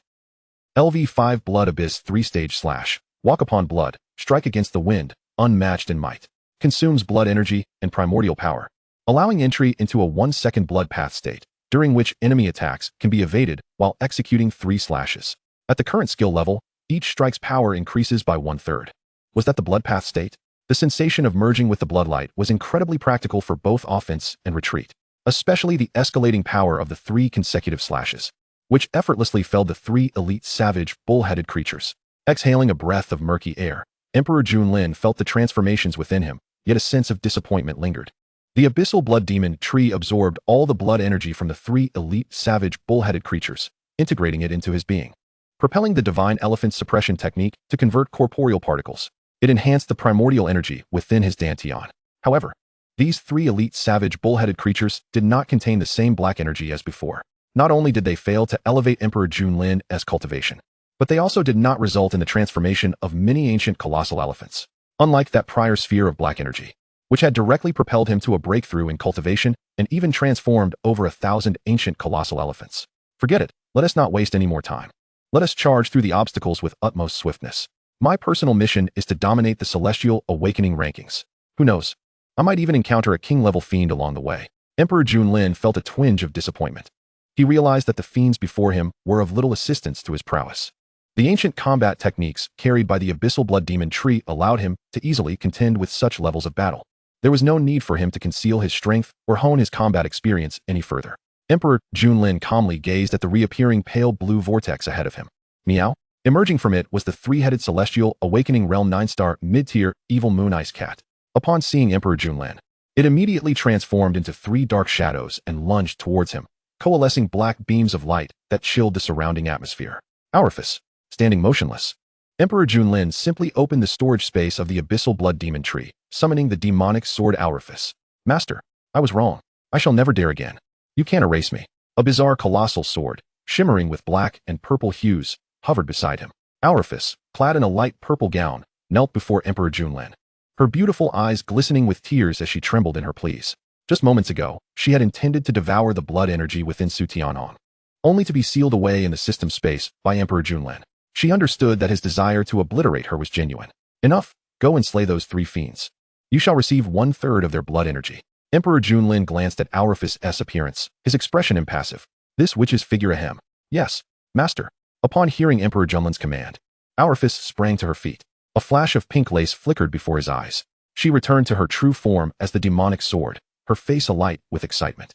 LV5 Blood Abyss 3-stage slash. Walk upon blood, strike against the wind, unmatched in might. Consumes blood energy and primordial power, allowing entry into a 1-second blood path state, during which enemy attacks can be evaded while executing 3 slashes. At the current skill level, each strike's power increases by 1/3. Was that the blood path state? The sensation of merging with the bloodlight was incredibly practical for both offense and retreat, especially the escalating power of the 3 consecutive slashes, which effortlessly felled the 3 elite savage, bull-headed creatures. Exhaling a breath of murky air, Emperor Junlin felt the transformations within him, yet a sense of disappointment lingered. The abyssal blood demon tree absorbed all the blood energy from the 3 elite savage, bull-headed creatures, integrating it into his being. Propelling the divine elephant suppression technique to convert corporeal particles, it enhanced the primordial energy within his dantian. However, these 3 elite savage, bull-headed creatures did not contain the same black energy as before. Not only did they fail to elevate Emperor Junlin's cultivation, but they also did not result in the transformation of many ancient colossal elephants. Unlike that prior sphere of black energy, which had directly propelled him to a breakthrough in cultivation and even transformed over 1,000 ancient colossal elephants. Forget it, let us not waste any more time. Let us charge through the obstacles with utmost swiftness. My personal mission is to dominate the celestial awakening rankings. Who knows? I might even encounter a king-level fiend along the way. Emperor Lin felt a twinge of disappointment. He realized that the fiends before him were of little assistance to his prowess. The ancient combat techniques carried by the abyssal blood demon tree allowed him to easily contend with such levels of battle. There was no need for him to conceal his strength or hone his combat experience any further. Emperor Lin calmly gazed at the reappearing pale blue vortex ahead of him. Meow. Emerging from it was the three-headed celestial awakening realm 9-star mid-tier evil moon ice cat. Upon seeing Emperor Lin, it immediately transformed into three dark shadows and lunged towards him, coalescing black beams of light that chilled the surrounding atmosphere. Awaken, standing motionless. Emperor Lin simply opened the storage space of the abyssal blood demon tree, summoning the demonic sword Awaken. Master, I was wrong. I shall never dare again. You can't erase me. A bizarre colossal sword, shimmering with black and purple hues, hovered beside him. Awaken, clad in a light purple gown, knelt before Emperor Lin. Her beautiful eyes glistening with tears as she trembled in her pleas. Just moments ago, she had intended to devour the blood energy within Su Tianhong, only to be sealed away in the system space by Emperor Lin. She understood that his desire to obliterate her was genuine. Enough, go and slay those three fiends. You shall receive 1/3 of their blood energy. Emperor Lin glanced at Awaken's appearance, his expression impassive. This witch's figure ahem. Yes, master. Upon hearing Emperor Lin's command, Awaken sprang to her feet. A flash of pink lace flickered before his eyes. She returned to her true form as the demonic sword, her face alight with excitement.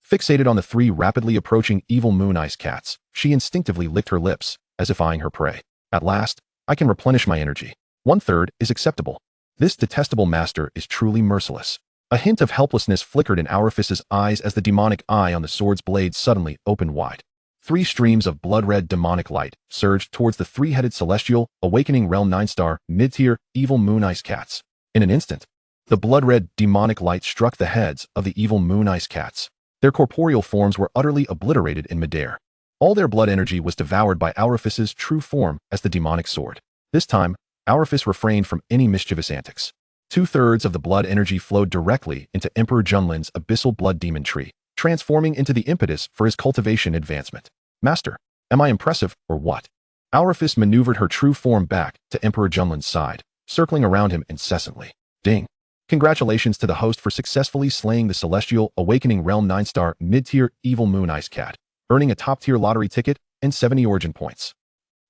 Fixated on the three rapidly approaching evil moon ice cats, she instinctively licked her lips, as if eyeing her prey. At last, I can replenish my energy. 1/3 is acceptable. This detestable master is truly merciless. A hint of helplessness flickered in Awaken's eyes as the demonic eye on the sword's blade suddenly opened wide. Three streams of blood-red demonic light surged towards the three-headed celestial, awakening realm 9-star, mid-tier, evil moon ice cats. In an instant, the blood-red demonic light struck the heads of the evil moon ice cats. Their corporeal forms were utterly obliterated in midair. All their blood energy was devoured by Awaken's true form as the demonic sword. This time, Awaken refrained from any mischievous antics. 2/3 of the blood energy flowed directly into Emperor Lin's abyssal blood demon tree, transforming into the impetus for his cultivation advancement. Master, am I impressive or what? Awaken maneuvered her true form back to Emperor Lin's side, circling around him incessantly. Ding. Congratulations to the host for successfully slaying the celestial awakening realm 9-star mid-tier evil moon ice cat, earning a top-tier lottery ticket and 70 origin points.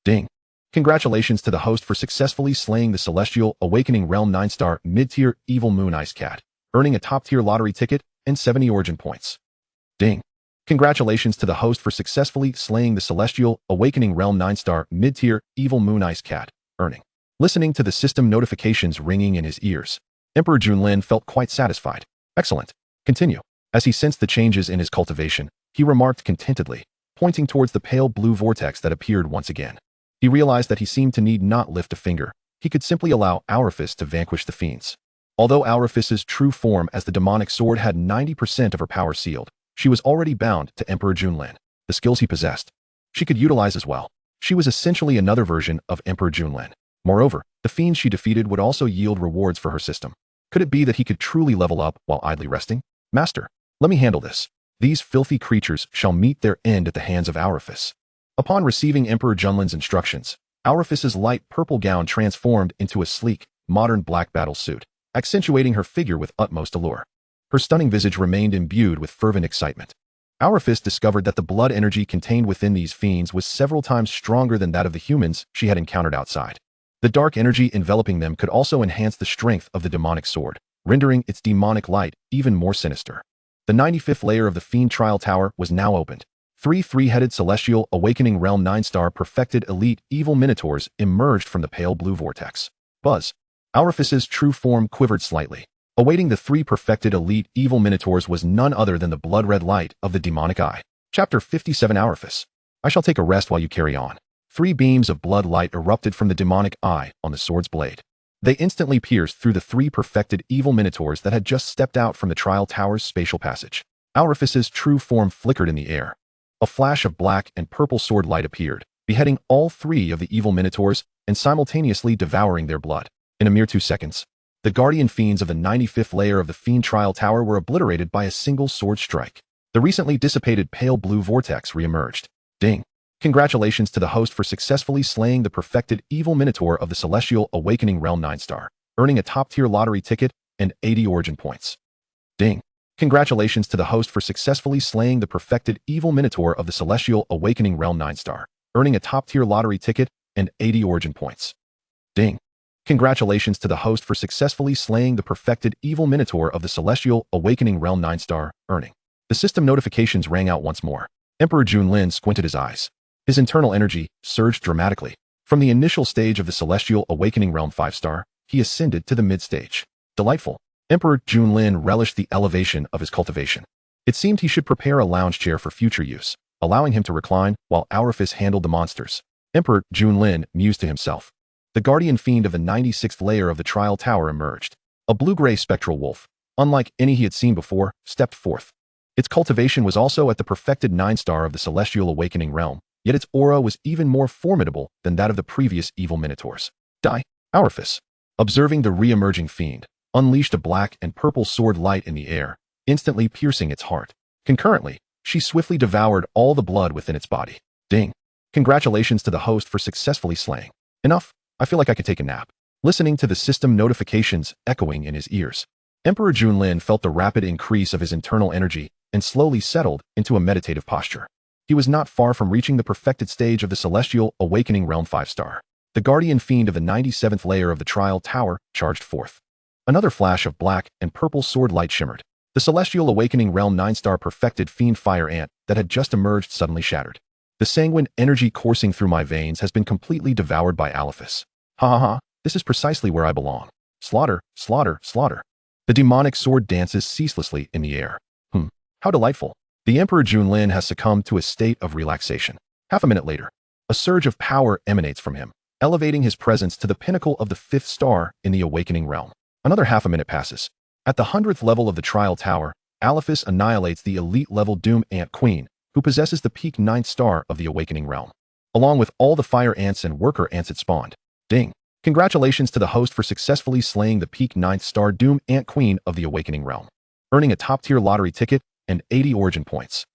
Ding. Congratulations to the host for successfully slaying the celestial awakening realm 9-star mid-tier evil moon ice cat, earning a top-tier lottery ticket and 70 origin points. Ding. Congratulations to the host for successfully slaying the celestial awakening realm 9-star mid-tier evil moon ice cat, earning. Listening to the system notifications ringing in his ears, Emperor Lin felt quite satisfied. Excellent. Continue. As he sensed the changes in his cultivation, he remarked contentedly, pointing towards the pale blue vortex that appeared once again. He realized that he seemed to need not lift a finger. He could simply allow Awaken to vanquish the fiends. Although Awaken's true form as the demonic sword had 90% of her power sealed, she was already bound to Emperor Lin. The skills he possessed, she could utilize as well. She was essentially another version of Emperor Lin. Moreover, the fiends she defeated would also yield rewards for her system. Could it be that he could truly level up while idly resting? Master, let me handle this. These filthy creatures shall meet their end at the hands of Awaken. Upon receiving Emperor Lin's instructions, Awaken's light purple gown transformed into a sleek, modern black battle suit, accentuating her figure with utmost allure. Her stunning visage remained imbued with fervent excitement. Awaken discovered that the blood energy contained within these fiends was several times stronger than that of the humans she had encountered outside. The dark energy enveloping them could also enhance the strength of the demonic sword, rendering its demonic light even more sinister. The 95th layer of the Fiend Trial Tower was now opened. Three-headed celestial awakening realm 9-star perfected elite evil minotaurs emerged from the pale blue vortex. Buzz. Awaken's true form quivered slightly. Awaiting the three perfected elite evil minotaurs was none other than the blood-red light of the demonic eye. Chapter 57 Awaken. I shall take a rest while you carry on. 3 beams of blood light erupted from the demonic eye on the sword's blade. They instantly pierced through the 3 perfected evil minotaurs that had just stepped out from the trial tower's spatial passage. Awaken's true form flickered in the air. A flash of black and purple sword light appeared, beheading all 3 of the evil minotaurs and simultaneously devouring their blood. In a mere 2 seconds, the guardian fiends of the 95th layer of the Fiend Trial Tower were obliterated by a single sword strike. The recently dissipated pale blue vortex reemerged. Ding. Congratulations to the host for successfully slaying the perfected evil minotaur of the celestial awakening realm 9-star, earning a top-tier lottery ticket and 80 origin points. Ding! Congratulations to the host for successfully slaying the perfected evil minotaur of the celestial awakening realm 9-star, earning a top-tier lottery ticket and 80 origin points. Ding! Congratulations to the host for successfully slaying the perfected evil minotaur of the celestial awakening realm 9-star, earning. The system notifications rang out once more. Emperor Lin squinted his eyes. His internal energy surged dramatically. From the initial stage of the celestial awakening realm 5-star, he ascended to the mid-stage. Delightful. Emperor Lin relished the elevation of his cultivation. It seemed he should prepare a lounge chair for future use, allowing him to recline while Aurifis handled the monsters. Emperor Lin mused to himself. The guardian fiend of the 96th layer of the trial tower emerged. A blue-gray spectral wolf, unlike any he had seen before, stepped forth. Its cultivation was also at the perfected 9-star of the celestial awakening realm, yet its aura was even more formidable than that of the previous evil minotaurs. Aurifis, observing the re-emerging fiend, unleashed a black and purple sword light in the air, instantly piercing its heart. Concurrently, she swiftly devoured all the blood within its body. Ding! Congratulations to the host for successfully slaying. Enough, I feel like I could take a nap. Listening to the system notifications echoing in his ears, Emperor Lin felt the rapid increase of his internal energy and slowly settled into a meditative posture. He was not far from reaching the perfected stage of the celestial awakening realm 5-star. The guardian fiend of the 97th layer of the trial tower charged forth. Another flash of black and purple sword light shimmered. The celestial awakening realm 9-star perfected fiend fire ant that had just emerged suddenly shattered. The sanguine energy coursing through my veins has been completely devoured by Aurifis. Ha ha ha, this is precisely where I belong. Slaughter, slaughter, slaughter. The demonic sword dances ceaselessly in the air. How delightful. The Emperor Lin has succumbed to a state of relaxation. Half a minute later, a surge of power emanates from him, elevating his presence to the pinnacle of the 5th star in the awakening realm. Another half a minute passes. At the 100th level of the trial tower, Aurifis annihilates the elite-level Doom Ant Queen, who possesses the peak 9th star of the awakening realm, along with all the fire ants and worker ants it spawned. Ding! Congratulations to the host for successfully slaying the peak 9th star Doom Ant Queen of the awakening realm, earning a top-tier lottery ticket and 80 origin points.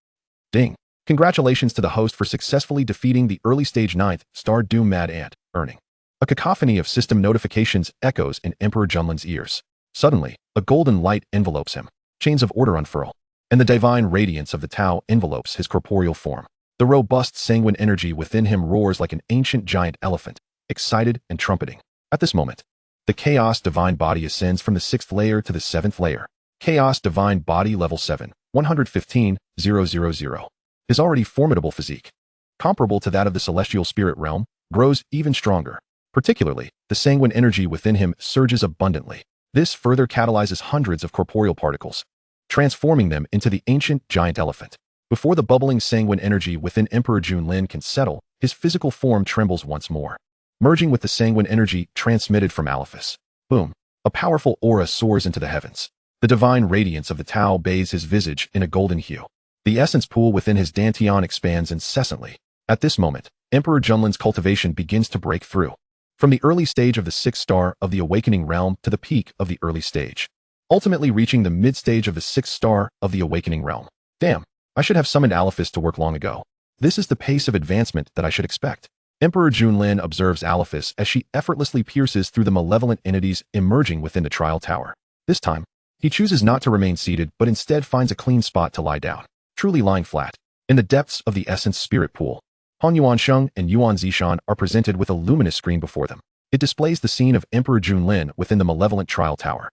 Ding! Congratulations to the host for successfully defeating the early stage 9th star Doom Mad Ant, earning. A cacophony of system notifications echoes in Emperor Lin's ears. Suddenly, a golden light envelopes him. Chains of order unfurl, and the divine radiance of the Tao envelopes his corporeal form. The robust sanguine energy within him roars like an ancient giant elephant, excited and trumpeting. At this moment, the Chaos Divine Body ascends from the 6th layer to the 7th layer. Chaos Divine Body Level 7, 115,000. His already formidable physique, comparable to that of the celestial spirit realm, grows even stronger. Particularly, the sanguine energy within him surges abundantly. This further catalyzes hundreds of corporeal particles, transforming them into the ancient giant elephant. Before the bubbling sanguine energy within Emperor Lin can settle, his physical form trembles once more, merging with the sanguine energy transmitted from Aurifis. Boom! A powerful aura soars into the heavens. The divine radiance of the Tao bathes his visage in a golden hue. The essence pool within his dantian expands incessantly. At this moment, Emperor Lin's cultivation begins to break through. From the early stage of the 6th star of the awakening realm to the peak of the early stage, ultimately reaching the mid-stage of the 6th star of the awakening realm. Damn, I should have summoned Aurifis to work long ago. This is the pace of advancement that I should expect. Emperor Lin observes Aurifis as she effortlessly pierces through the malevolent entities emerging within the trial tower. This time, he chooses not to remain seated but instead finds a clean spot to lie down, truly lying flat. In the depths of the essence spirit pool, Han Yuansheng and Yuan Zishan are presented with a luminous screen before them. It displays the scene of Emperor Lin within the malevolent trial tower.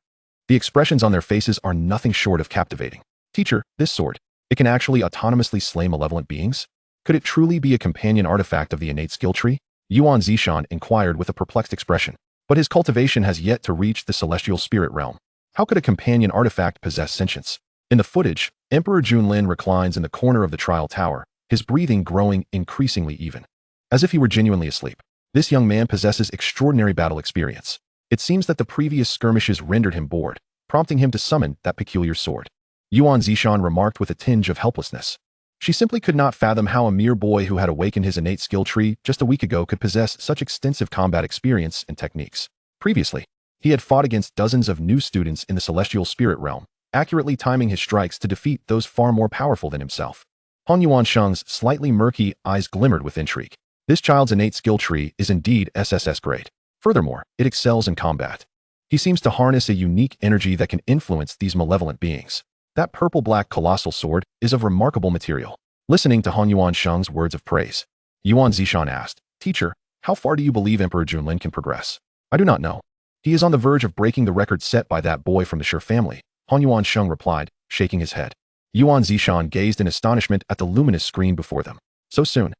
The expressions on their faces are nothing short of captivating. Teacher, this sword, it can actually autonomously slay malevolent beings? Could it truly be a companion artifact of the innate skill tree? Yuan Zishan inquired with a perplexed expression. But his cultivation has yet to reach the celestial spirit realm. How could a companion artifact possess sentience? In the footage, Emperor Lin reclines in the corner of the trial tower, his breathing growing increasingly even, as if he were genuinely asleep. This young man possesses extraordinary battle experience. It seems that the previous skirmishes rendered him bored, prompting him to summon that peculiar sword. Yuan Zishan remarked with a tinge of helplessness. She simply could not fathom how a mere boy who had awakened his innate skill tree just a week ago could possess such extensive combat experience and techniques. Previously, he had fought against dozens of new students in the celestial spirit realm, accurately timing his strikes to defeat those far more powerful than himself. Han Yuansheng's slightly murky eyes glimmered with intrigue. This child's innate skill tree is indeed SSS grade. Furthermore, it excels in combat. He seems to harness a unique energy that can influence these malevolent beings. That purple-black colossal sword is of remarkable material. Listening to Han Yuan Sheng's words of praise, Yuan Zishan asked, "Teacher, how far do you believe Emperor Junlin can progress?" "I do not know. He is on the verge of breaking the record set by that boy from the Shi family," Han Yuan Sheng replied, shaking his head. Yuan Zishan gazed in astonishment at the luminous screen before them. So soon?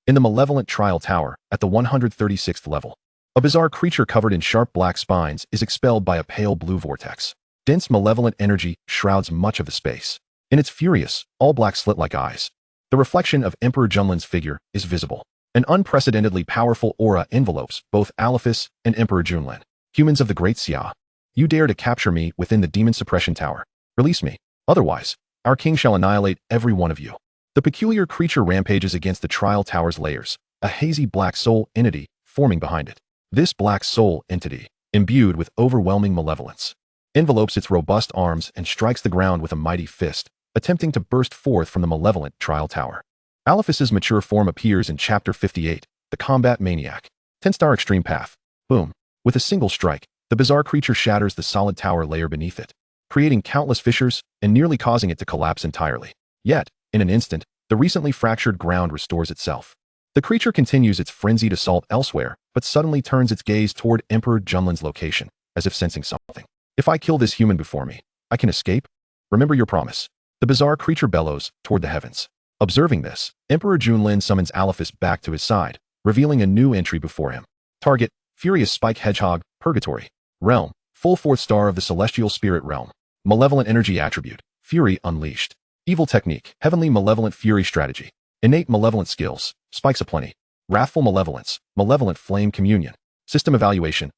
In the malevolent trial tower, at the 136th level, a bizarre creature covered in sharp black spines is expelled by a pale blue vortex. Dense malevolent energy shrouds much of the space. In its furious, all-black slit-like eyes, the reflection of Emperor Junlin's figure is visible. An unprecedentedly powerful aura envelopes both Alephus and Emperor Junlin. "Humans of the Great Xia, you dare to capture me within the Demon Suppression Tower. Release me. Otherwise, our king shall annihilate every one of you." The peculiar creature rampages against the trial tower's layers, a hazy black soul entity forming behind it. This black soul entity, imbued with overwhelming malevolence, envelopes its robust arms and strikes the ground with a mighty fist, attempting to burst forth from the malevolent trial tower. Alephus's mature form appears in Chapter 58, The Combat Maniac. 10-star extreme path. Boom. With a single strike, the bizarre creature shatters the solid tower layer beneath it, creating countless fissures and nearly causing it to collapse entirely. Yet, in an instant, the recently fractured ground restores itself. The creature continues its frenzied assault elsewhere, but suddenly turns its gaze toward Emperor Junlin's location, as if sensing something. "If I kill this human before me, I can escape? Remember your promise." The bizarre creature bellows toward the heavens. Observing this, Emperor Junlin summons Alephus back to his side, revealing a new entry before him. Target: Furious Spike Hedgehog, Purgatory. Realm: full 4th star of the Celestial Spirit Realm. Malevolent Energy Attribute: Fury Unleashed. Evil Technique: Heavenly Malevolent Fury Strategy. Innate Malevolent Skills: Spikes Aplenty. Wrathful Malevolence: Malevolent Flame Communion. System Evaluation: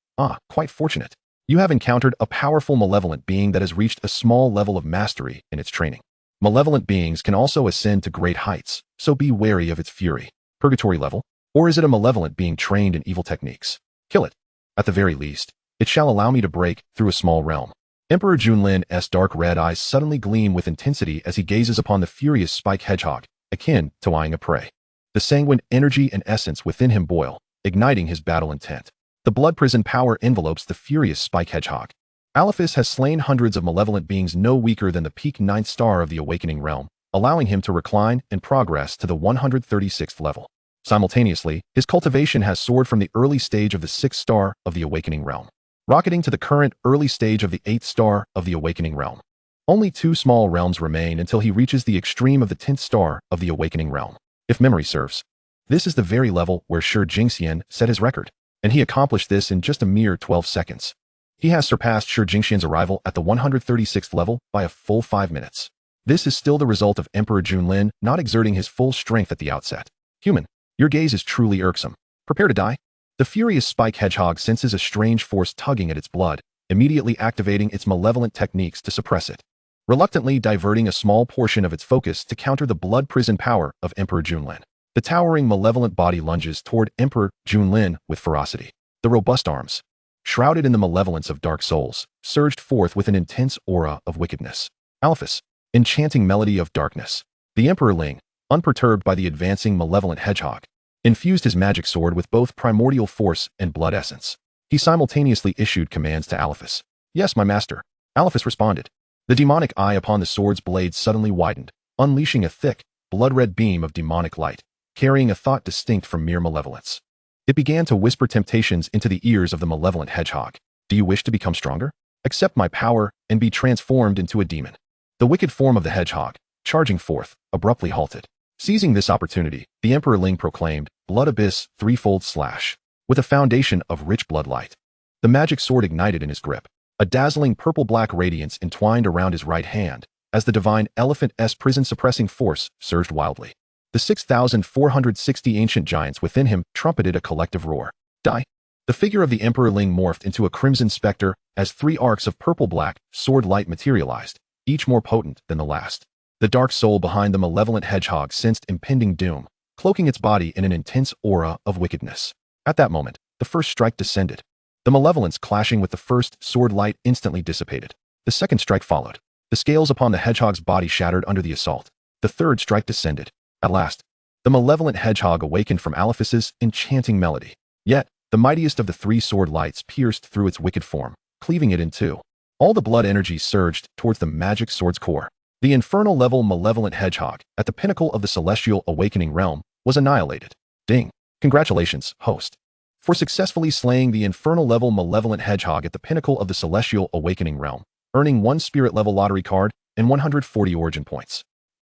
quite fortunate. You have encountered a powerful malevolent being that has reached a small level of mastery in its training. Malevolent beings can also ascend to great heights, so be wary of its fury. Purgatory level? Or is it a malevolent being trained in evil techniques? Kill it. At the very least, it shall allow me to break through a small realm. Emperor Junlin's dark red eyes suddenly gleam with intensity as he gazes upon the furious Spike Hedgehog, akin to eyeing a prey. The sanguine energy and essence within him boil, igniting his battle intent. The blood prison power envelopes the furious Spike Hedgehog. Alephus has slain hundreds of malevolent beings no weaker than the peak 9th star of the Awakening realm, allowing him to recline and progress to the 136th level. Simultaneously, his cultivation has soared from the early stage of the 6th star of the Awakening realm, rocketing to the current early stage of the 8th star of the Awakening realm. Only 2 small realms remain until he reaches the extreme of the 10th star of the Awakening realm. If memory serves, this is the very level where Shi Jingxian set his record, and he accomplished this in just a mere 12 seconds. He has surpassed Shi Jingxian's arrival at the 136th level by a full 5 minutes. This is still the result of Emperor Junlin not exerting his full strength at the outset. "Human, your gaze is truly irksome. Prepare to die." The furious Spike Hedgehog senses a strange force tugging at its blood, immediately activating its malevolent techniques to suppress it, reluctantly diverting a small portion of its focus to counter the blood prison power of Emperor Junlin. The towering malevolent body lunges toward Emperor Junlin with ferocity. The robust arms, shrouded in the malevolence of dark souls, surged forth with an intense aura of wickedness. Alephus, enchanting melody of darkness. The Emperor Lin, unperturbed by the advancing malevolent hedgehog, infused his magic sword with both primordial force and blood essence. He simultaneously issued commands to Alephus. "Yes, my master." Alephus responded. The demonic eye upon the sword's blade suddenly widened, unleashing a thick, blood-red beam of demonic light, carrying a thought distinct from mere malevolence. It began to whisper temptations into the ears of the malevolent hedgehog. "Do you wish to become stronger? Accept my power and be transformed into a demon." The wicked form of the hedgehog, charging forth, abruptly halted. Seizing this opportunity, the Emperor Lin proclaimed, "Blood Abyss, threefold slash," with a foundation of rich blood light. The magic sword ignited in his grip. A dazzling purple-black radiance entwined around his right hand, as the divine elephant's prison-suppressing force surged wildly. The 6,460 ancient giants within him trumpeted a collective roar. "Die!" The figure of the Emperor Lin morphed into a crimson specter as 3 arcs of purple-black sword light materialized, each more potent than the last. The dark soul behind the malevolent hedgehog sensed impending doom, cloaking its body in an intense aura of wickedness. At that moment, the first strike descended. The malevolence clashing with the first sword light instantly dissipated. The second strike followed. The scales upon the hedgehog's body shattered under the assault. The third strike descended. At last, the malevolent hedgehog awakened from Alephus's enchanting melody. Yet, the mightiest of the 3 sword lights pierced through its wicked form, cleaving it in two. All the blood energy surged towards the magic sword's core. The infernal-level malevolent hedgehog, at the pinnacle of the celestial awakening realm, was annihilated. Ding! Congratulations, host, for successfully slaying the infernal-level malevolent hedgehog at the pinnacle of the celestial awakening realm, earning 1 spirit-level lottery card and 140 origin points.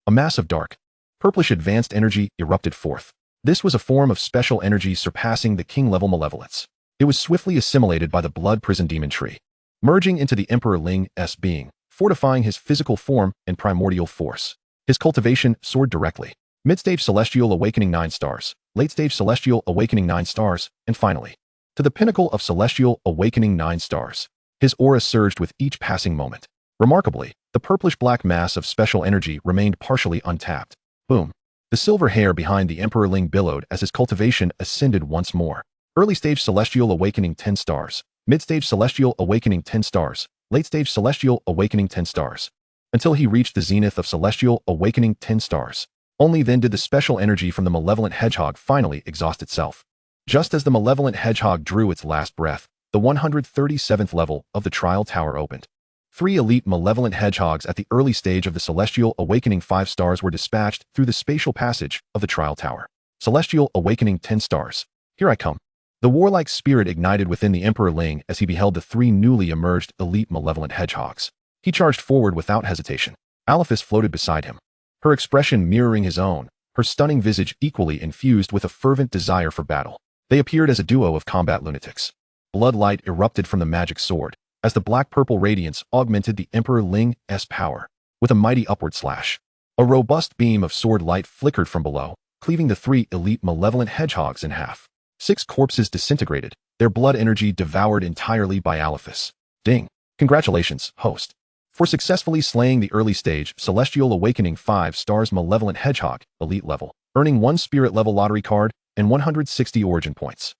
A mass of dark, purplish advanced energy erupted forth. This was a form of special energy surpassing the king-level malevolence. It was swiftly assimilated by the blood prison demon tree, merging into the Emperor Lin's being, fortifying his physical form and primordial force. His cultivation soared directly. Mid-stage celestial awakening 9 stars, late-stage celestial awakening 9 stars, and finally, to the pinnacle of celestial awakening 9 stars. His aura surged with each passing moment. Remarkably, the purplish-black mass of special energy remained partially untapped. Boom! The silver hair behind the Emperor Lin billowed as his cultivation ascended once more. Early-stage celestial awakening 10 stars, mid-stage celestial awakening 10 stars, late-stage celestial awakening 10 stars, until he reached the zenith of celestial awakening 10 stars. Only then did the special energy from the malevolent hedgehog finally exhaust itself. Just as the malevolent hedgehog drew its last breath, the 137th level of the trial tower opened. 3 elite malevolent hedgehogs at the early stage of the celestial awakening 5 stars were dispatched through the spatial passage of the trial tower. Celestial awakening 10 stars. Here I come. The warlike spirit ignited within the Emperor Lin as he beheld the 3 newly emerged elite malevolent hedgehogs. He charged forward without hesitation. Alephis floated beside him, her expression mirroring his own, her stunning visage equally infused with a fervent desire for battle. They appeared as a duo of combat lunatics. Blood light erupted from the magic sword, as the black-purple radiance augmented the Emperor Lin's power. With a mighty upward slash, a robust beam of sword light flickered from below, cleaving the 3 elite malevolent hedgehogs in half. 6 corpses disintegrated, their blood energy devoured entirely by Alephis. Ding! Congratulations, host, for successfully slaying the early-stage celestial awakening 5 stars malevolent hedgehog, elite level, earning 1 spirit-level lottery card and 160 origin points.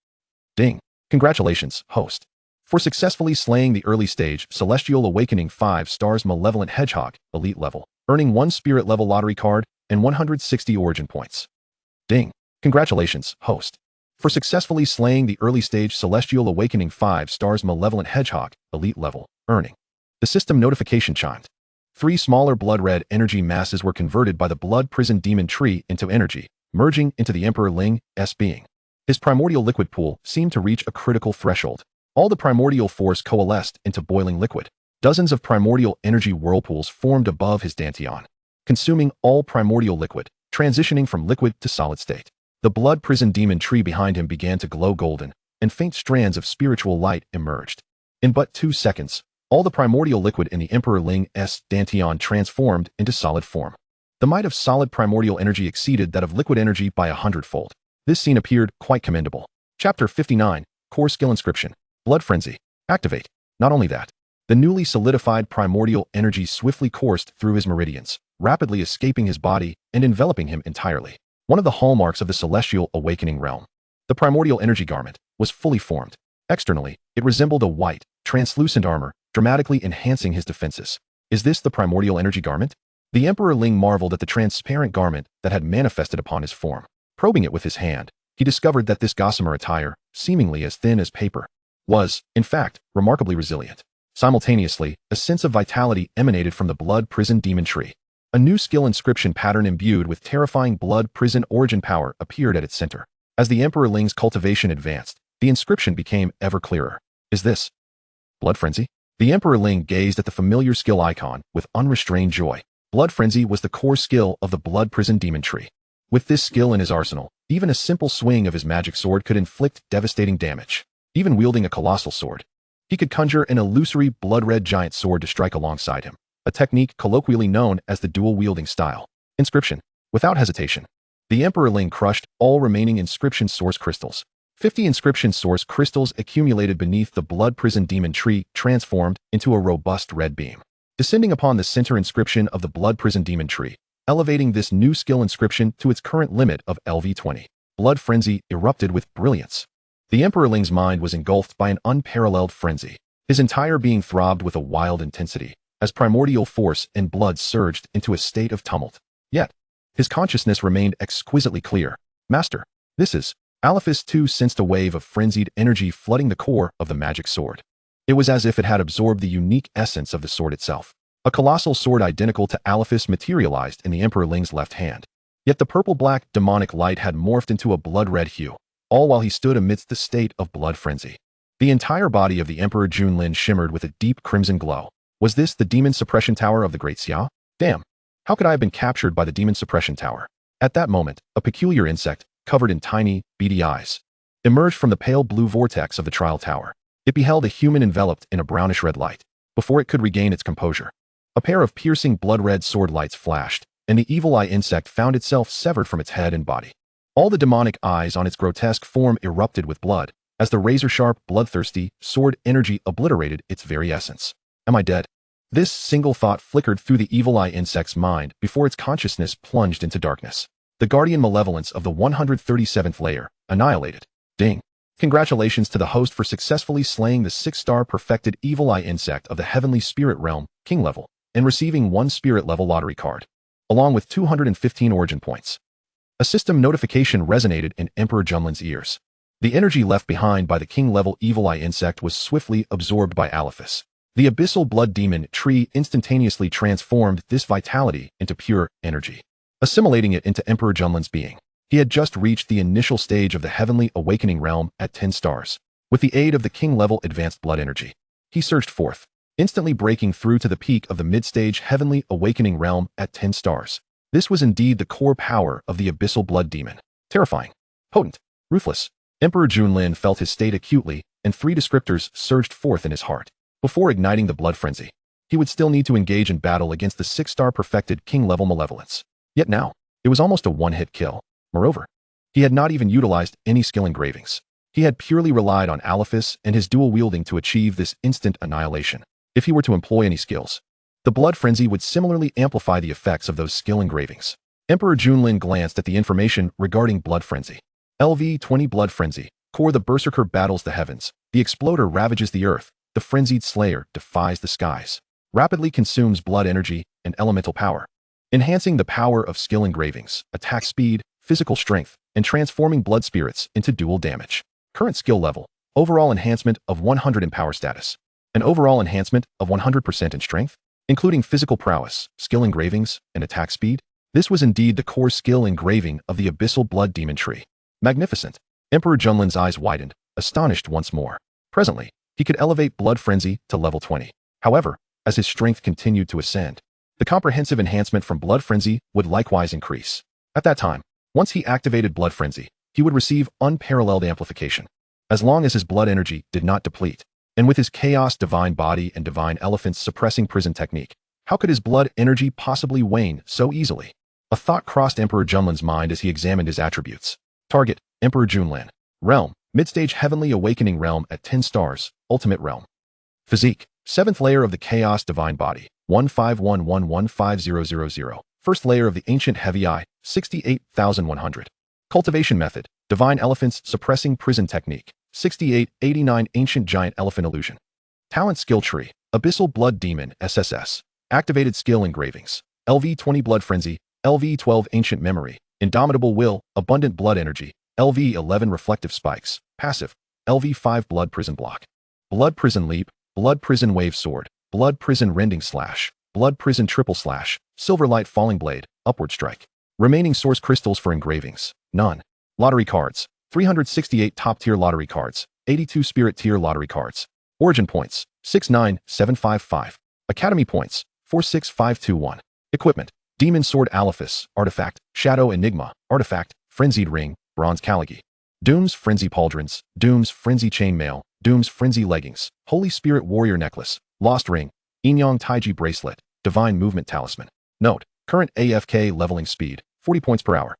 Ding! Congratulations, host, for successfully slaying the early-stage celestial awakening 5 stars malevolent hedgehog, elite level, earning 1 spirit-level lottery card and 160 origin points. Ding! Congratulations, host, for successfully slaying the early-stage celestial awakening 5 stars malevolent hedgehog, elite level, earning. The system notification chimed. 3 smaller blood-red energy masses were converted by the blood prison demon tree into energy, merging into the Emperor Lin's being. His primordial liquid pool seemed to reach a critical threshold. All the primordial force coalesced into boiling liquid. Dozens of primordial energy whirlpools formed above his dantian, consuming all primordial liquid, transitioning from liquid to solid state. The blood prison demon tree behind him began to glow golden, and faint strands of spiritual light emerged. In but 2 seconds, all the primordial liquid in the Emperor Lin's dantian transformed into solid form. The might of solid primordial energy exceeded that of liquid energy by 100-fold. This scene appeared quite commendable. Chapter 59, Core Skill Inscription. Blood Frenzy. Activate. Not only that, the newly solidified primordial energy swiftly coursed through his meridians, rapidly escaping his body and enveloping him entirely. One of the hallmarks of the celestial awakening realm, the primordial energy garment, was fully formed. Externally, it resembled a white, translucent armor, dramatically enhancing his defenses. Is this the primordial energy garment? The Emperor Lin marveled at the transparent garment that had manifested upon his form. Probing it with his hand, he discovered that this gossamer attire, seemingly as thin as paper, was, in fact, remarkably resilient. Simultaneously, a sense of vitality emanated from the blood prison demon tree. A new skill inscription pattern imbued with terrifying blood prison origin power appeared at its center. As the Emperor Lin's cultivation advanced, the inscription became ever clearer. Is this Blood Frenzy? The Emperor Lin gazed at the familiar skill icon with unrestrained joy. Blood Frenzy was the core skill of the blood prison demon tree. With this skill in his arsenal, even a simple swing of his magic sword could inflict devastating damage. Even wielding a colossal sword, he could conjure an illusory blood-red giant sword to strike alongside him, a technique colloquially known as the dual-wielding style. Inscription. Without hesitation, the Emperor Lin crushed all remaining inscription source crystals. 50 inscription source crystals accumulated beneath the blood prison demon tree transformed into a robust red beam, descending upon the center inscription of the blood prison demon tree, elevating this new skill inscription to its current limit of LV20. Blood Frenzy erupted with brilliance. The Emperor Lin's mind was engulfed by an unparalleled frenzy. His entire being throbbed with a wild intensity, as primordial force and blood surged into a state of tumult. Yet, his consciousness remained exquisitely clear. Master, this is... Alephis too sensed a wave of frenzied energy flooding the core of the magic sword. It was as if it had absorbed the unique essence of the sword itself. A colossal sword identical to Alephus materialized in the Emperor Ling's left hand. Yet the purple-black demonic light had morphed into a blood-red hue, all while he stood amidst the state of blood frenzy. The entire body of the Emperor Lin shimmered with a deep crimson glow. Was this the demon suppression tower of the Great Xia? Damn! How could I have been captured by the demon suppression tower? At that moment, a peculiar insect, covered in tiny, beady eyes, emerged from the pale blue vortex of the trial tower. It beheld a human enveloped in a brownish-red light. Before it could regain its composure, a pair of piercing blood-red sword lights flashed, and the evil eye insect found itself severed from its head and body. All the demonic eyes on its grotesque form erupted with blood, as the razor-sharp, bloodthirsty sword energy obliterated its very essence. Am I dead? This single thought flickered through the evil eye insect's mind before its consciousness plunged into darkness. The guardian malevolence of the 137th layer, annihilated. Ding. Congratulations to the host for successfully slaying the 6-star perfected evil eye insect of the heavenly spirit realm, king level, and receiving 1 spirit level lottery card, along with 215 origin points. A system notification resonated in Emperor Lin's ears. The energy left behind by the king-level evil eye insect was swiftly absorbed by Alephus. The abyssal blood demon tree instantaneously transformed this vitality into pure energy, assimilating it into Emperor Lin's being. He had just reached the initial stage of the heavenly awakening realm at 10 stars. With the aid of the king-level advanced blood energy, he surged forth, instantly breaking through to the peak of the mid-stage heavenly awakening realm at 10 stars. This was indeed the core power of the abyssal blood demon. Terrifying, potent, ruthless. Emperor Lin felt his state acutely, and 3 descriptors surged forth in his heart. Before igniting the blood frenzy, he would still need to engage in battle against the 6-star perfected king-level malevolence. Yet now, it was almost a one-hit kill. Moreover, he had not even utilized any skill engravings. He had purely relied on Alephus and his dual wielding to achieve this instant annihilation. If he were to employ any skills, the blood frenzy would similarly amplify the effects of those skill engravings. Emperor Lin glanced at the information regarding blood frenzy. LV-20 Blood Frenzy. Core: the berserker battles the heavens. The exploder ravages the earth. The frenzied slayer defies the skies. Rapidly consumes blood energy and elemental power, enhancing the power of skill engravings, attack speed, physical strength, and transforming blood spirits into dual damage. Current skill level: overall enhancement of 100 in power status. An overall enhancement of 100% in strength, including physical prowess, skill engravings, and attack speed. This was indeed the core skill engraving of the abyssal blood demon tree. Magnificent. Emperor Lin's eyes widened, astonished once more. Presently, he could elevate blood frenzy to level 20. However, as his strength continued to ascend, the comprehensive enhancement from blood frenzy would likewise increase. At that time, once he activated blood frenzy, he would receive unparalleled amplification. As long as his blood energy did not deplete, and with his chaos divine body and divine elephants suppressing prison technique, how could his blood energy possibly wane so easily? A thought crossed Emperor Lin's mind as he examined his attributes. Target: Emperor Lin. Realm: Midstage Heavenly Awakening Realm at 10 stars, Ultimate Realm. Physique: 7th layer of the Chaos Divine Body, 151115000. First layer of the Ancient Heavy Eye, 68,100. Cultivation Method: Divine Elephants Suppressing Prison Technique, 6889 Ancient Giant Elephant Illusion. Talent Skill Tree: Abyssal Blood Demon SSS. Activated Skill Engravings: LV-20 Blood Frenzy, LV-12 Ancient Memory, Indomitable Will, Abundant Blood Energy, LV-11 Reflective Spikes. Passive: LV-5 Blood Prison Block. Blood Prison Leap, Blood Prison Wave Sword, Blood Prison Rending Slash, Blood Prison Triple Slash, Silverlight Falling Blade, Upward Strike. Remaining source crystals for engravings: none. Lottery cards: 368 top-tier lottery cards, 82 spirit-tier lottery cards. Origin points: 69755. Academy points: 46521. Equipment: Demon Sword Alephus, Artifact, Shadow Enigma, Artifact, Frenzied Ring, Bronze Caligy. Doom's Frenzy Pauldrons, Doom's Frenzy Chainmail, Doom's Frenzy Leggings, Holy Spirit Warrior Necklace, Lost Ring, Inyang Taiji Bracelet, Divine Movement Talisman. Note: current AFK leveling speed, 40 points per hour.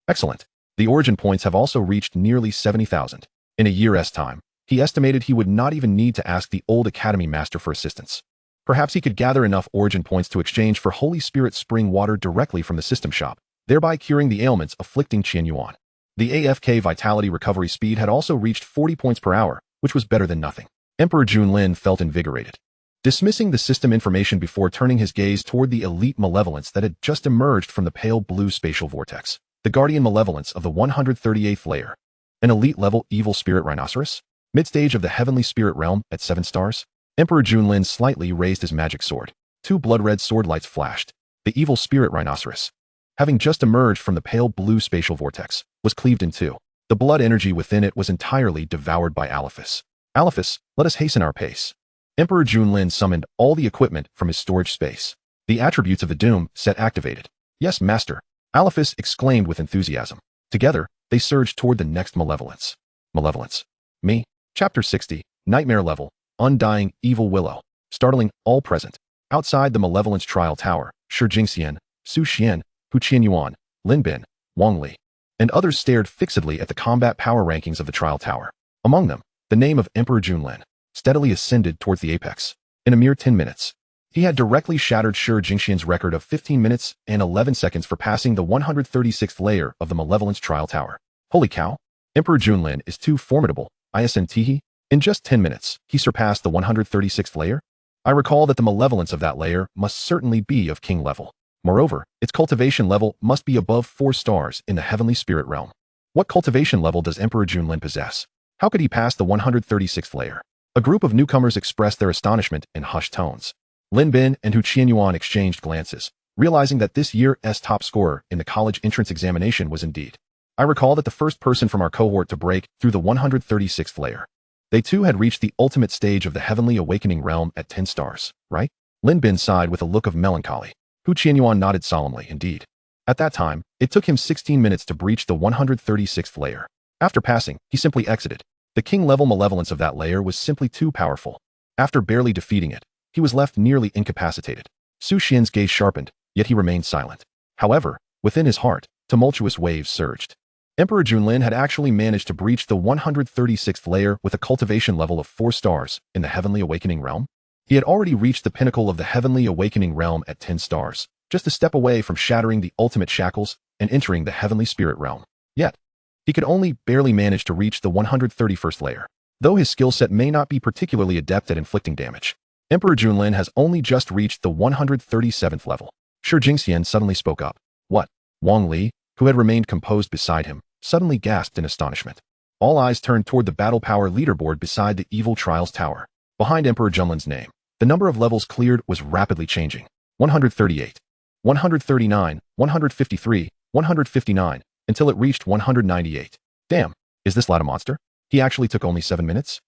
Excellent. The origin points have also reached nearly 70,000. In a year's time, he estimated he would not even need to ask the old Academy Master for assistance. Perhaps he could gather enough origin points to exchange for Holy Spirit Spring Water directly from the system shop, thereby curing the ailments afflicting Qian Yuan. The AFK vitality recovery speed had also reached 40 points per hour, which was better than nothing. Emperor Lin felt invigorated. Dismissing the system information before turning his gaze toward the elite malevolence that had just emerged from the pale blue spatial vortex. The guardian malevolence of the 138th layer. An elite level evil spirit rhinoceros? Mid-stage of the heavenly spirit realm at 7 stars? Emperor Lin slightly raised his magic sword. Two blood-red sword lights flashed. The evil spirit rhinoceros, having just emerged from the pale blue spatial vortex, was cleaved in two. The blood energy within it was entirely devoured by Alephus. Alephus, let us hasten our pace. Emperor Lin summoned all the equipment from his storage space. The attributes of the Doom set activated. Yes, master, Alephus exclaimed with enthusiasm. Together, they surged toward the next malevolence. Malevolence. Me. Chapter 60, Nightmare Level, Undying Evil Willow. Startling all present. Outside the Malevolence Trial Tower, Shi Jingxian, Su Xian, Hu Qianyuan, Lin Bin, Wang Li, and others stared fixedly at the combat power rankings of the trial tower. Among them, the name of Emperor Lin steadily ascended towards the apex. In a mere 10 minutes, he had directly shattered Shi Jingxian's record of 15 minutes and 11 seconds for passing the 136th layer of the Malevolence Trial Tower. Holy cow! Emperor Lin is too formidable, isn't. In just 10 minutes, he surpassed the 136th layer? I recall that the malevolence of that layer must certainly be of king level. Moreover, its cultivation level must be above 4 stars in the heavenly spirit realm. What cultivation level does Emperor Lin possess? How could he pass the 136th layer? A group of newcomers expressed their astonishment in hushed tones. Lin Bin and Hu Qianyuan exchanged glances, realizing that this year's top scorer in the college entrance examination was indeed. I recall that the first person from our cohort to break through the 136th layer. They too had reached the ultimate stage of the heavenly awakening realm at 10 stars, right? Lin Bin sighed with a look of melancholy. Hu Qianyuan nodded solemnly, indeed. At that time, it took him 16 minutes to breach the 136th layer. After passing, he simply exited. The king-level malevolence of that layer was simply too powerful. After barely defeating it, he was left nearly incapacitated. Su Xian's gaze sharpened, yet he remained silent. However, within his heart, tumultuous waves surged. Emperor Lin had actually managed to breach the 136th layer with a cultivation level of 4 stars in the heavenly awakening realm. He had already reached the pinnacle of the heavenly awakening realm at 10 stars, just a step away from shattering the ultimate shackles and entering the heavenly spirit realm. Yet, he could only barely manage to reach the 131st layer. Though his skill set may not be particularly adept at inflicting damage, Emperor Lin has only just reached the 137th level. Shi Jingxian suddenly spoke up. What? Wang Li, who had remained composed beside him, suddenly gasped in astonishment. All eyes turned toward the battle power leaderboard beside the evil trials tower. Behind Emperor Lin's name, the number of levels cleared was rapidly changing. 138, 139, 153, 159, until it reached 198. Damn, is this lad a monster? He actually took only 7 minutes?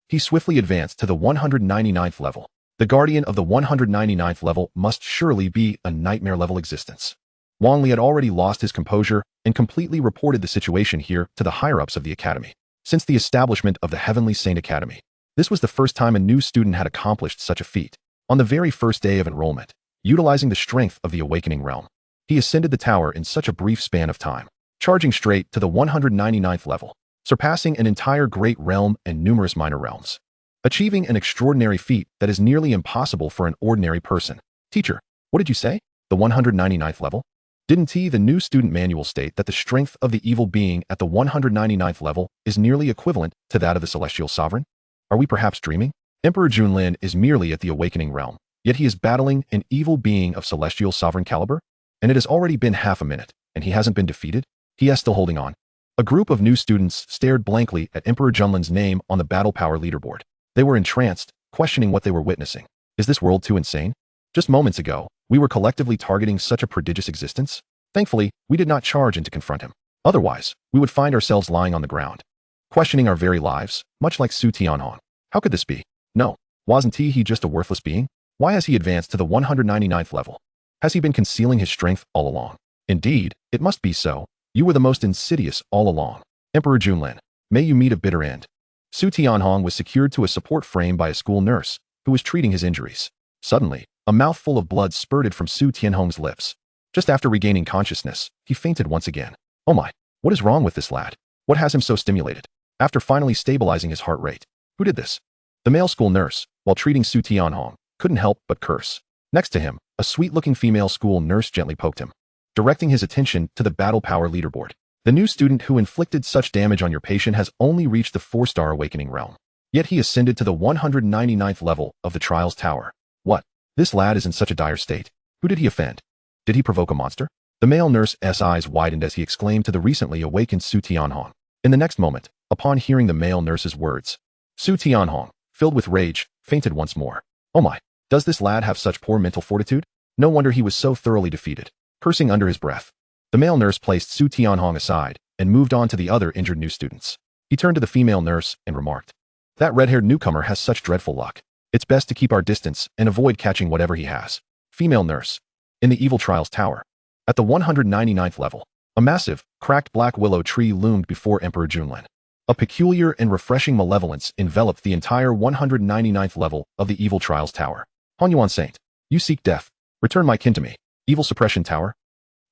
He swiftly advanced to the 199th level. The guardian of the 199th level must surely be a nightmare-level existence. Wang Li had already lost his composure and completely reported the situation here to the higher-ups of the academy. Since the establishment of the Heavenly Saint Academy, this was the first time a new student had accomplished such a feat. On the very first day of enrollment, utilizing the strength of the awakening realm, he ascended the tower in such a brief span of time, charging straight to the 199th level, surpassing an entire great realm and numerous minor realms, achieving an extraordinary feat that is nearly impossible for an ordinary person. Teacher, what did you say? The 199th level? Didn't the new student manual state that the strength of the evil being at the 199th level is nearly equivalent to that of the celestial sovereign? Are we perhaps dreaming? Emperor Lin is merely at the awakening realm, yet he is battling an evil being of celestial sovereign caliber? And it has already been half a minute, and he hasn't been defeated? He is still holding on. A group of new students stared blankly at Emperor Lin's name on the battle power leaderboard. They were entranced, questioning what they were witnessing. Is this world too insane? Just moments ago, we were collectively targeting such a prodigious existence. Thankfully, we did not charge in to confront him. Otherwise, we would find ourselves lying on the ground, questioning our very lives, much like Su Tianhong. How could this be? No, wasn't he just a worthless being? Why has he advanced to the 199th level? Has he been concealing his strength all along? Indeed, it must be so. You were the most insidious all along. Emperor Lin, may you meet a bitter end. Su Tianhong was secured to a support frame by a school nurse, who was treating his injuries. Suddenly, a mouthful of blood spurted from Su Tianhong's lips. Just after regaining consciousness, he fainted once again. Oh my, what is wrong with this lad? What has him so stimulated? After finally stabilizing his heart rate, who did this? The male school nurse, while treating Su Tianhong, couldn't help but curse. Next to him, a sweet-looking female school nurse gently poked him, directing his attention to the battle power leaderboard. The new student who inflicted such damage on your patient has only reached the 4-star awakening realm. Yet he ascended to the 199th level of the trials tower. What? This lad is in such a dire state. Who did he offend? Did he provoke a monster? The male nurse's eyes widened as he exclaimed to the recently awakened Su Tianhong. In the next moment, upon hearing the male nurse's words, Su Tianhong, filled with rage, fainted once more. Oh my, does this lad have such poor mental fortitude? No wonder he was so thoroughly defeated. Cursing under his breath, the male nurse placed Su Tianhong aside and moved on to the other injured new students. He turned to the female nurse and remarked, "That red-haired newcomer has such dreadful luck. It's best to keep our distance and avoid catching whatever he has." Female nurse. In the Evil Trials Tower. At the 199th level, a massive, cracked black willow tree loomed before Emperor Junlin. A peculiar and refreshing malevolence enveloped the entire 199th level of the Evil Trials Tower. Honyuan Saint, you seek death. Return my kin to me. Evil Suppression Tower.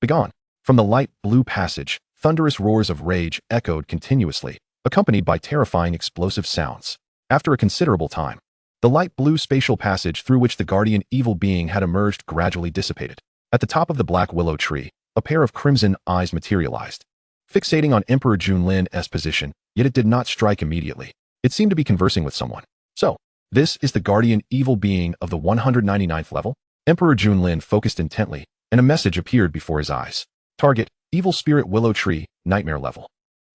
Begone. From the light blue passage, thunderous roars of rage echoed continuously, accompanied by terrifying explosive sounds. After a considerable time, the light blue spatial passage through which the guardian evil being had emerged gradually dissipated. At the top of the black willow tree, a pair of crimson eyes materialized, fixating on Emperor Junlin's position, yet it did not strike immediately. It seemed to be conversing with someone. So, this is the guardian evil being of the 199th level? Emperor Junlin focused intently, and a message appeared before his eyes. Target, Evil Spirit Willow Tree, Nightmare Level.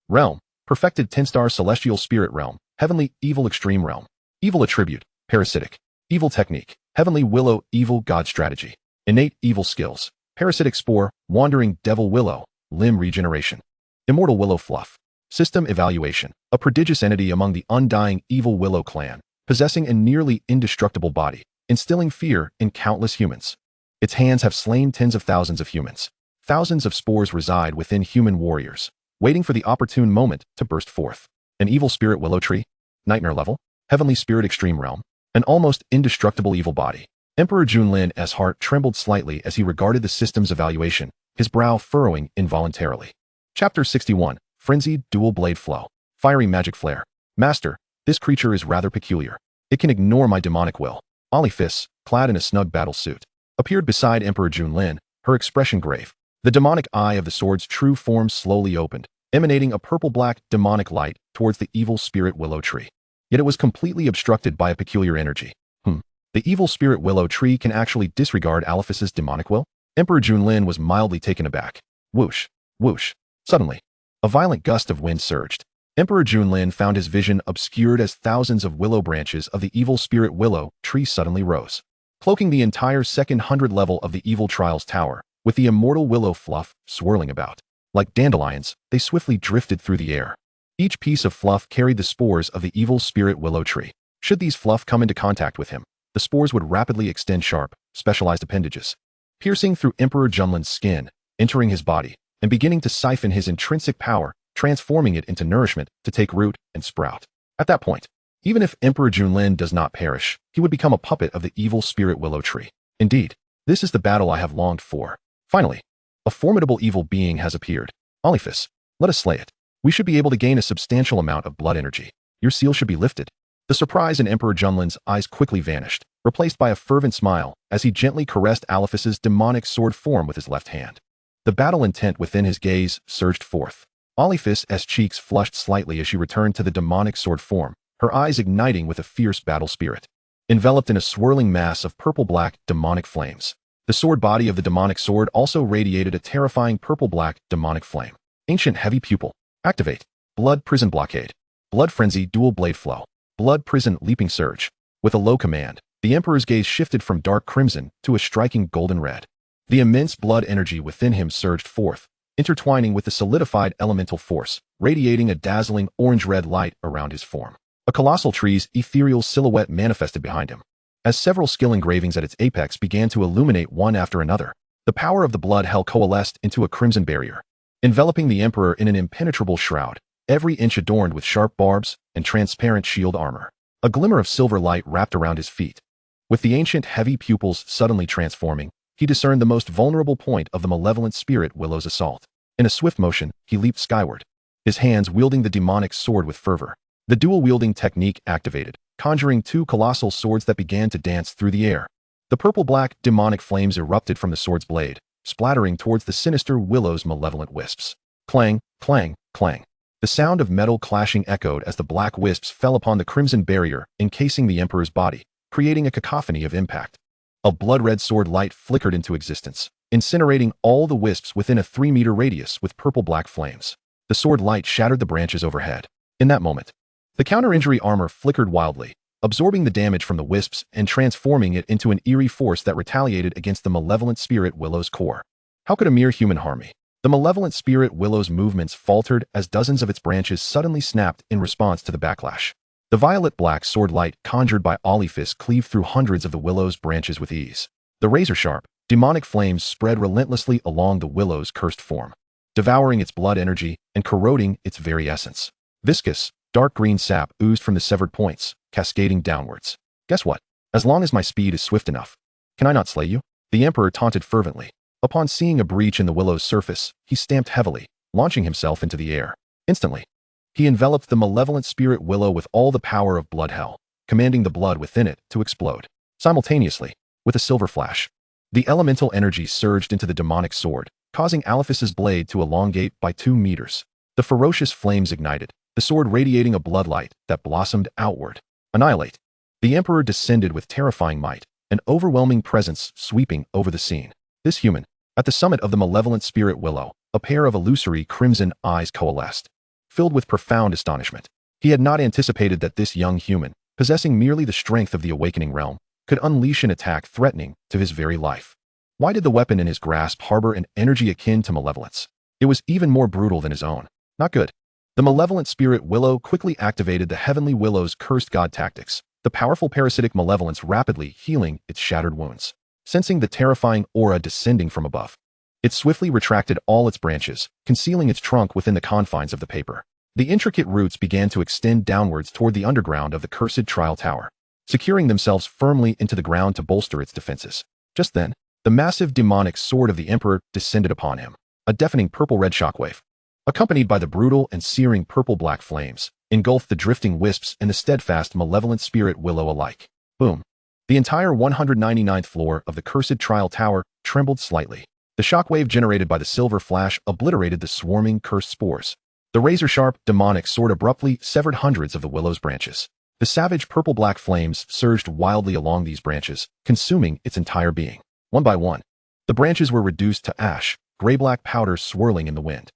Realm, Perfected 10-star Celestial Spirit Realm, Heavenly Evil Extreme Realm. Evil Attribute, Parasitic. Evil Technique, Heavenly Willow Evil God Strategy. Innate Evil Skills, Parasitic Spore, Wandering Devil Willow, Limb Regeneration. Immortal Willow Fluff. System Evaluation, a prodigious entity among the undying Evil Willow clan, possessing a nearly indestructible body, instilling fear in countless humans. Its hands have slain tens of thousands of humans. Thousands of spores reside within human warriors, waiting for the opportune moment to burst forth. An Evil Spirit Willow Tree, Nightmare Level, Heavenly Spirit Extreme Realm, an almost indestructible evil body. Emperor Junlin's heart trembled slightly as he regarded the system's evaluation, his brow furrowing involuntarily. Chapter 61, Frenzied Dual Blade Flow. Fiery Magic Flare. Master, this creature is rather peculiar. It can ignore my demonic will. Alifis, clad in a snug battle suit, appeared beside Emperor Junlin, her expression grave. The demonic eye of the sword's true form slowly opened, emanating a purple-black demonic light towards the Evil Spirit Willow Tree. Yet it was completely obstructed by a peculiar energy. The Evil Spirit Willow Tree can actually disregard Alifis's demonic will? Emperor Junlin was mildly taken aback. Whoosh, whoosh. Suddenly, a violent gust of wind surged. Emperor Junlin found his vision obscured as thousands of willow branches of the Evil Spirit Willow Tree suddenly rose, cloaking the entire second 100 level of the Evil Trials Tower, with the immortal willow fluff swirling about. Like dandelions, they swiftly drifted through the air. Each piece of fluff carried the spores of the Evil Spirit Willow Tree. Should these fluff come into contact with him, the spores would rapidly extend sharp, specialized appendages, piercing through Emperor Junlin's skin, entering his body, and beginning to siphon his intrinsic power, transforming it into nourishment to take root and sprout. At that point, even if Emperor Junlin does not perish, he would become a puppet of the Evil Spirit Willow Tree. Indeed, this is the battle I have longed for. Finally, a formidable evil being has appeared. Alifis, let us slay it. We should be able to gain a substantial amount of blood energy. Your seal should be lifted. The surprise in Emperor Junlin's eyes quickly vanished, replaced by a fervent smile as he gently caressed Alifis's demonic sword form with his left hand. The battle intent within his gaze surged forth. Alifis's cheeks flushed slightly as she returned to the demonic sword form, her eyes igniting with a fierce battle spirit. Enveloped in a swirling mass of purple-black demonic flames, the sword body of the demonic sword also radiated a terrifying purple-black demonic flame. Ancient Heavy Pupil. Activate. Blood Prison Blockade. Blood Frenzy Dual Blade Flow. Blood Prison Leaping Surge. With a low command, the Emperor's gaze shifted from dark crimson to a striking golden red. The immense blood energy within him surged forth, intertwining with the solidified elemental force, radiating a dazzling orange-red light around his form. A colossal tree's ethereal silhouette manifested behind him. As several skill engravings at its apex began to illuminate one after another, the power of the blood hell coalesced into a crimson barrier, enveloping the Emperor in an impenetrable shroud, every inch adorned with sharp barbs and transparent shield armor. A glimmer of silver light wrapped around his feet. With the ancient heavy pupils suddenly transforming, he discerned the most vulnerable point of the malevolent spirit Willow's assault. In a swift motion, he leaped skyward, his hands wielding the demonic sword with fervor. The dual wielding technique activated, conjuring two colossal swords that began to dance through the air. The purple-black demonic flames erupted from the sword's blade, splattering towards the sinister Willow's malevolent wisps. Clang, clang, clang. The sound of metal clashing echoed as the black wisps fell upon the crimson barrier encasing the Emperor's body, creating a cacophony of impact. A blood-red sword light flickered into existence, incinerating all the wisps within a 3-meter radius with purple-black flames. The sword light shattered the branches overhead. In that moment, the counter-injury armor flickered wildly, absorbing the damage from the wisps and transforming it into an eerie force that retaliated against the malevolent spirit Willow's core. How could a mere human harm me? The malevolent spirit Willow's movements faltered as dozens of its branches suddenly snapped in response to the backlash. The violet-black sword light conjured by Olifis cleaved through hundreds of the willow's branches with ease. The razor-sharp, demonic flames spread relentlessly along the willow's cursed form, devouring its blood energy and corroding its very essence. Viscous, dark green sap oozed from the severed points, cascading downwards. Guess what? As long as my speed is swift enough, can I not slay you? The Emperor taunted fervently. Upon seeing a breach in the willow's surface, he stamped heavily, launching himself into the air. Instantly, he enveloped the malevolent spirit willow with all the power of blood hell, commanding the blood within it to explode. Simultaneously, with a silver flash, the elemental energy surged into the demonic sword, causing Olifis's blade to elongate by 2 meters. The ferocious flames ignited, the sword radiating a bloodlight that blossomed outward. Annihilate. The Emperor descended with terrifying might, an overwhelming presence sweeping over the scene. This human, at the summit of the malevolent spirit willow, a pair of illusory crimson eyes coalesced, filled with profound astonishment. He had not anticipated that this young human, possessing merely the strength of the awakening realm, could unleash an attack threatening to his very life. Why did the weapon in his grasp harbor an energy akin to malevolence? It was even more brutal than his own. Not good. The malevolent spirit willow quickly activated the heavenly willow's cursed god tactics, the powerful parasitic malevolence rapidly healing its shattered wounds. Sensing the terrifying aura descending from above, it swiftly retracted all its branches, concealing its trunk within the confines of the paper. The intricate roots began to extend downwards toward the underground of the cursed trial tower, securing themselves firmly into the ground to bolster its defenses. Just then, the massive demonic sword of the Emperor descended upon him, a deafening purple-red shockwave, accompanied by the brutal and searing purple-black flames, engulfed the drifting wisps and the steadfast malevolent spirit willow alike. Boom. The entire 199th floor of the cursed trial tower trembled slightly. The shockwave generated by the silver flash obliterated the swarming cursed spores. The razor-sharp, demonic sword abruptly severed hundreds of the willow's branches. The savage purple-black flames surged wildly along these branches, consuming its entire being. One by one, the branches were reduced to ash, gray-black powder swirling in the wind.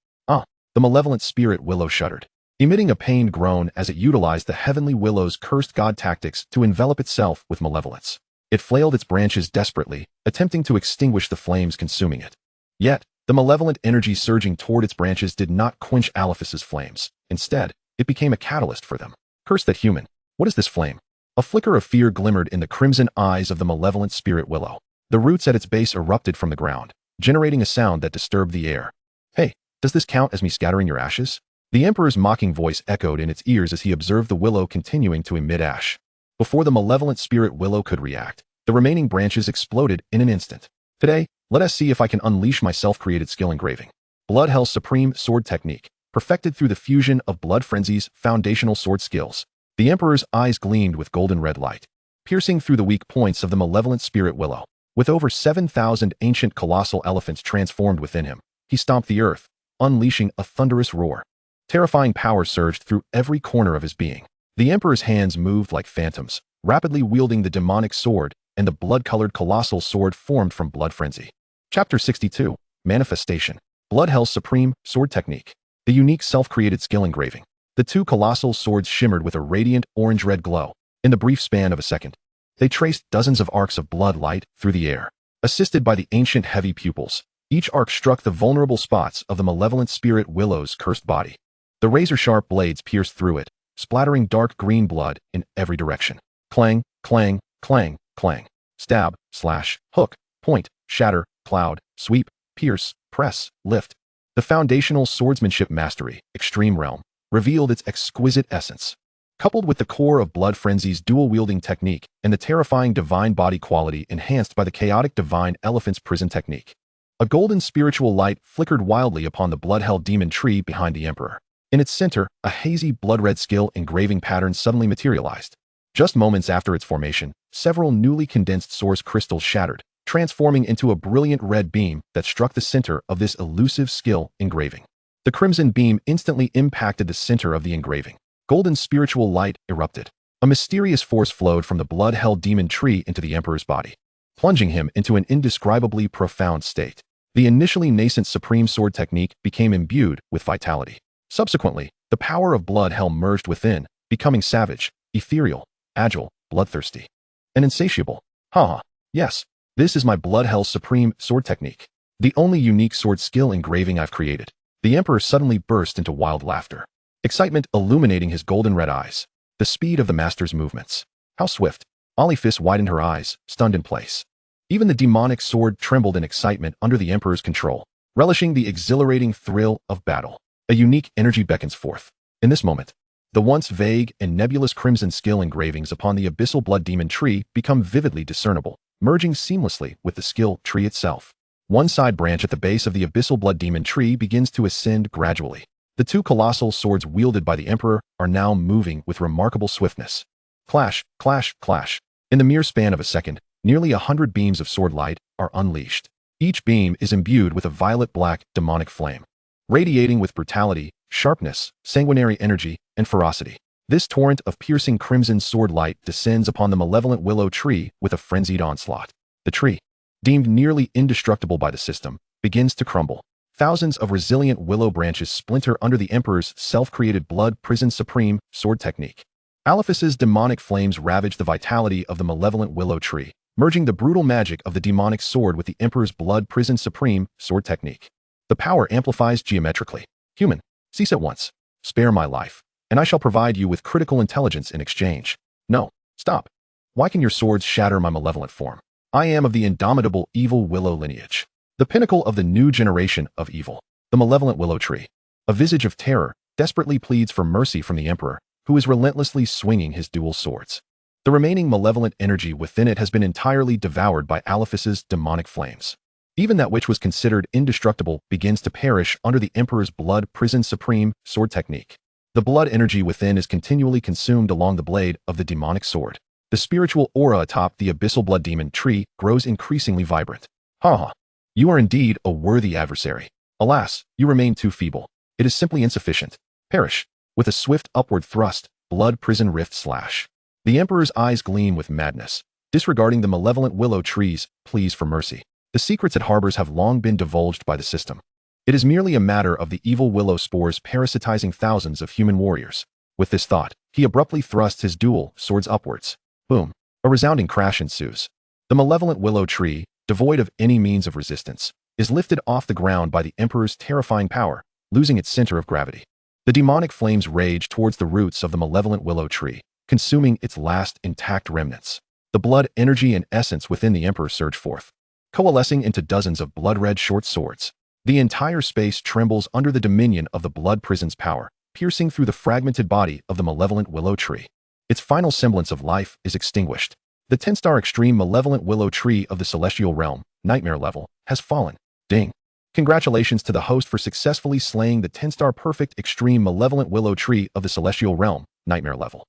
The malevolent spirit willow shuddered, emitting a pained groan as it utilized the heavenly willow's cursed god tactics to envelop itself with malevolence. It flailed its branches desperately, attempting to extinguish the flames consuming it. Yet, the malevolent energy surging toward its branches did not quench Olifis's flames. Instead, it became a catalyst for them. Curse that human. What is this flame? A flicker of fear glimmered in the crimson eyes of the malevolent spirit willow. The roots at its base erupted from the ground, generating a sound that disturbed the air. Hey, does this count as me scattering your ashes? The Emperor's mocking voice echoed in its ears as he observed the willow continuing to emit ash. Before the malevolent spirit willow could react, the remaining branches exploded in an instant. Today, let us see if I can unleash my self-created skill engraving. Blood Hell's supreme sword technique, perfected through the fusion of Blood Frenzy's foundational sword skills. The Emperor's eyes gleamed with golden red light, piercing through the weak points of the malevolent spirit willow. With over 7,000 ancient colossal elephants transformed within him, he stomped the earth, unleashing a thunderous roar. Terrifying power surged through every corner of his being. The Emperor's hands moved like phantoms, rapidly wielding the demonic sword, and the blood-colored colossal sword formed from Blood Frenzy. Chapter 62. Manifestation. Blood Hell's supreme sword technique. The unique self-created skill engraving. The 2 colossal swords shimmered with a radiant orange-red glow. In the brief span of a second, they traced dozens of arcs of blood light through the air. Assisted by the ancient heavy pupils, each arc struck the vulnerable spots of the malevolent spirit willow's cursed body. The razor-sharp blades pierced through it, splattering dark green blood in every direction. Clang, clang, clang, clang. Stab, slash, hook, point, shatter, cloud, sweep, pierce, press, lift. The foundational swordsmanship mastery, extreme realm, revealed its exquisite essence. Coupled with the core of Blood Frenzy's dual-wielding technique and the terrifying divine body quality enhanced by the chaotic divine elephant's prison technique, a golden spiritual light flickered wildly upon the Blood Hell demon tree behind the Emperor. In its center, a hazy blood-red skill engraving pattern suddenly materialized. Just moments after its formation, several newly condensed source crystals shattered, transforming into a brilliant red beam that struck the center of this elusive skill engraving. The crimson beam instantly impacted the center of the engraving. Golden spiritual light erupted. A mysterious force flowed from the Blood Hell demon tree into the Emperor's body, plunging him into an indescribably profound state. The initially nascent supreme sword technique became imbued with vitality. Subsequently, the power of Blood Hell merged within, becoming savage, ethereal, agile, bloodthirsty, and insatiable. Haha, yes, this is my blood hell supreme sword technique. The only unique sword skill engraving I've created. The Emperor suddenly burst into wild laughter, excitement illuminating his golden red eyes. The speed of the master's movements. How swift. Olifis widened her eyes, stunned in place. Even the demonic sword trembled in excitement under the Emperor's control, relishing the exhilarating thrill of battle. A unique energy beckons forth. In this moment, the once vague and nebulous crimson skill engravings upon the abyssal blood demon tree become vividly discernible, merging seamlessly with the skill tree itself. One side branch at the base of the abyssal blood demon tree begins to ascend gradually. The two colossal swords wielded by the Emperor are now moving with remarkable swiftness. Clash, clash, clash. In the mere span of a second, nearly 100 beams of sword light are unleashed. Each beam is imbued with a violet-black demonic flame, radiating with brutality, sharpness, sanguinary energy, and ferocity. This torrent of piercing crimson sword light descends upon the malevolent willow tree with a frenzied onslaught. The tree, deemed nearly indestructible by the system, begins to crumble. Thousands of resilient willow branches splinter under the Emperor's self-created blood prison supreme sword technique. Aliphis's demonic flames ravage the vitality of the malevolent willow tree, merging the brutal magic of the demonic sword with the Emperor's blood prison supreme sword technique. The power amplifies geometrically. Human, cease at once. Spare my life, and I shall provide you with critical intelligence in exchange. No, stop. Why can your swords shatter my malevolent form? I am of the indomitable evil willow lineage, the pinnacle of the new generation of evil. The malevolent willow tree, a visage of terror, desperately pleads for mercy from the Emperor, who is relentlessly swinging his dual swords. The remaining malevolent energy within it has been entirely devoured by Aliphis's demonic flames. Even that which was considered indestructible begins to perish under the Emperor's blood prison supreme sword technique. The blood energy within is continually consumed along the blade of the demonic sword. The spiritual aura atop the abyssal blood demon tree grows increasingly vibrant. Ha! You are indeed a worthy adversary. Alas, you remain too feeble. It is simply insufficient. Perish. With a swift upward thrust, blood prison rift slash. The Emperor's eyes gleam with madness, disregarding the malevolent willow tree's pleas for mercy. The secrets it harbors have long been divulged by the system. It is merely a matter of the evil willow spores parasitizing thousands of human warriors. With this thought, he abruptly thrusts his dual swords upwards. Boom. A resounding crash ensues. The malevolent willow tree, devoid of any means of resistance, is lifted off the ground by the Emperor's terrifying power, losing its center of gravity. The demonic flames rage towards the roots of the malevolent willow tree, consuming its last intact remnants. The blood, energy, and essence within the Emperor surge forth, coalescing into dozens of blood-red short swords. The entire space trembles under the dominion of the blood prison's power, piercing through the fragmented body of the malevolent willow tree. Its final semblance of life is extinguished. The 10-star extreme malevolent willow tree of the celestial realm, nightmare level, has fallen. Ding. Congratulations to the host for successfully slaying the 10-star perfect extreme malevolent willow tree of the celestial realm, nightmare level,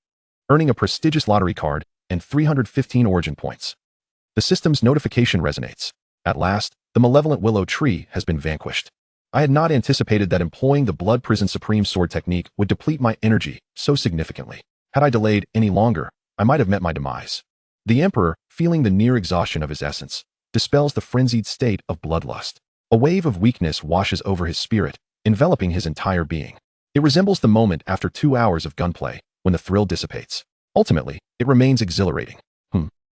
earning a prestigious lottery card and 315 origin points. The system's notification resonates. At last, the malevolent willow tree has been vanquished. I had not anticipated that employing the blood prison supreme sword technique would deplete my energy so significantly. Had I delayed any longer, I might have met my demise. The Emperor, feeling the near exhaustion of his essence, dispels the frenzied state of bloodlust. A wave of weakness washes over his spirit, enveloping his entire being. It resembles the moment after 2 hours of gunplay, when the thrill dissipates. Ultimately, it remains exhilarating.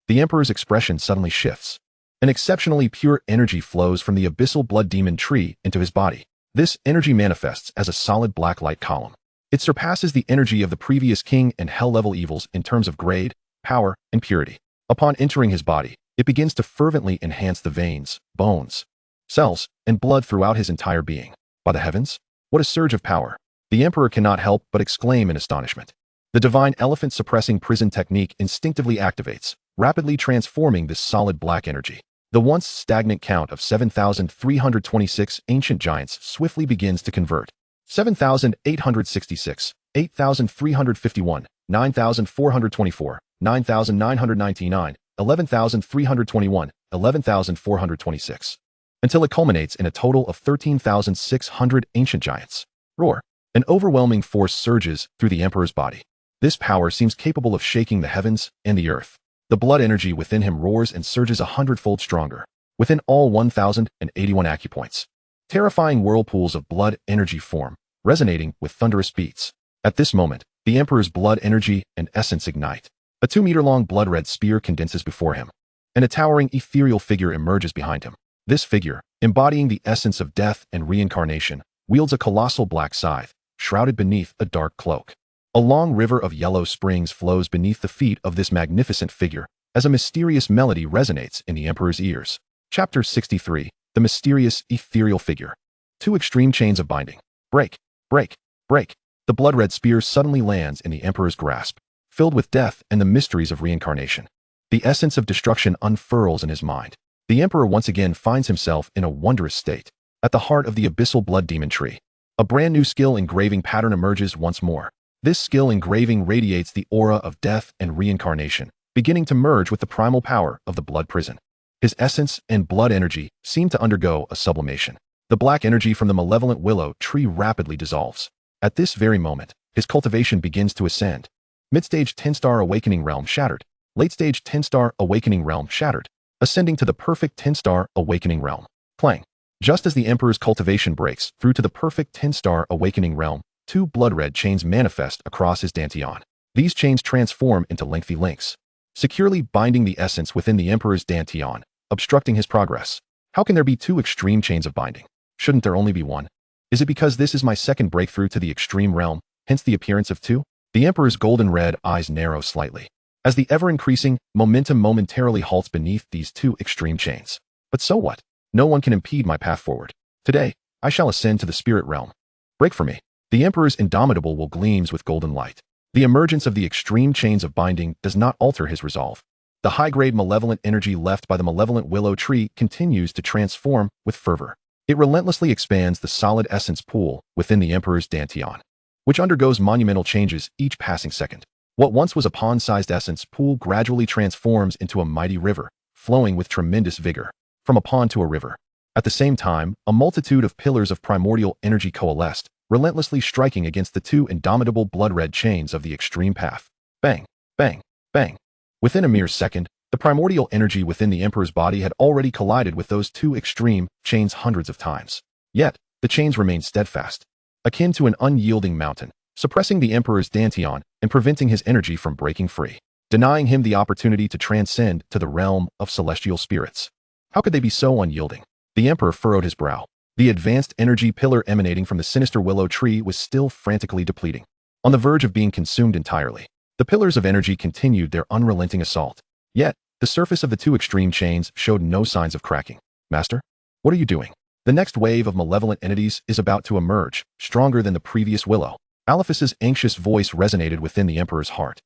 The Emperor's expression suddenly shifts. An exceptionally pure energy flows from the abyssal blood demon tree into his body. This energy manifests as a solid black light column. It surpasses the energy of the previous king and hell-level evils in terms of grade, power, and purity. Upon entering his body, it begins to fervently enhance the veins, bones, cells, and blood throughout his entire being. By the heavens, what a surge of power! The Emperor cannot help but exclaim in astonishment. The divine elephant-suppressing prison technique instinctively activates, rapidly transforming this solid black energy. The once stagnant count of 7,326 ancient giants swiftly begins to convert. 7,866, 8,351, 9,424, 9,999, 11,321, 11,426, until it culminates in a total of 13,600 ancient giants. Roar! An overwhelming force surges through the Emperor's body. This power seems capable of shaking the heavens and the earth. The blood energy within him roars and surges 100-fold stronger, within all 1,081 acupoints. Terrifying whirlpools of blood energy form, resonating with thunderous beats. At this moment, the Emperor's blood energy and essence ignite. A 2-meter-long blood-red spear condenses before him, and a towering ethereal figure emerges behind him. This figure, embodying the essence of death and reincarnation, wields a colossal black scythe, shrouded beneath a dark cloak. A long river of yellow springs flows beneath the feet of this magnificent figure as a mysterious melody resonates in the Emperor's ears. Chapter 63. The Mysterious Ethereal Figure. 2 extreme chains of binding. Break, break, break. The blood-red spear suddenly lands in the Emperor's grasp, filled with death and the mysteries of reincarnation. The essence of destruction unfurls in his mind. The Emperor once again finds himself in a wondrous state, at the heart of the abyssal blood demon tree. A brand new skill engraving pattern emerges once more. This skill engraving radiates the aura of death and reincarnation, beginning to merge with the primal power of the blood prison. His essence and blood energy seem to undergo a sublimation. The black energy from the malevolent willow tree rapidly dissolves. At this very moment, his cultivation begins to ascend. Mid-stage 10-star awakening realm shattered. Late-stage 10-star awakening realm shattered. Ascending to the perfect 10-star awakening realm. Clang. Just as the Emperor's cultivation breaks through to the perfect 10-star awakening realm, 2 blood-red chains manifest across his dantian. These chains transform into lengthy links, securely binding the essence within the Emperor's dantian, obstructing his progress. How can there be 2 extreme chains of binding? Shouldn't there only be one? Is it because this is my second breakthrough to the extreme realm, hence the appearance of 2? The Emperor's golden-red eyes narrow slightly, as the ever-increasing momentum momentarily halts beneath these 2 extreme chains. But so what? No one can impede my path forward. Today, I shall ascend to the spirit realm. Break for me. The Emperor's indomitable will gleams with golden light. The emergence of the extreme chains of binding does not alter his resolve. The high-grade malevolent energy left by the malevolent willow tree continues to transform with fervor. It relentlessly expands the solid essence pool within the Emperor's dantian, which undergoes monumental changes each passing second. What once was a pond-sized essence pool gradually transforms into a mighty river, flowing with tremendous vigor, from a pond to a river. At the same time, a multitude of pillars of primordial energy coalesced, relentlessly striking against the 2 indomitable blood-red chains of the extreme path. Bang, bang, bang. Within a mere second, the primordial energy within the Emperor's body had already collided with those 2 extreme chains hundreds of times. Yet, the chains remained steadfast, akin to an unyielding mountain, suppressing the Emperor's dantian and preventing his energy from breaking free, denying him the opportunity to transcend to the realm of celestial spirits. How could they be so unyielding? The Emperor furrowed his brow. The advanced energy pillar emanating from the sinister willow tree was still frantically depleting, on the verge of being consumed entirely. The pillars of energy continued their unrelenting assault. Yet, the surface of the 2 extreme chains showed no signs of cracking. Master? What are you doing? The next wave of malevolent entities is about to emerge, stronger than the previous willow. Alephas's anxious voice resonated within the Emperor's heart.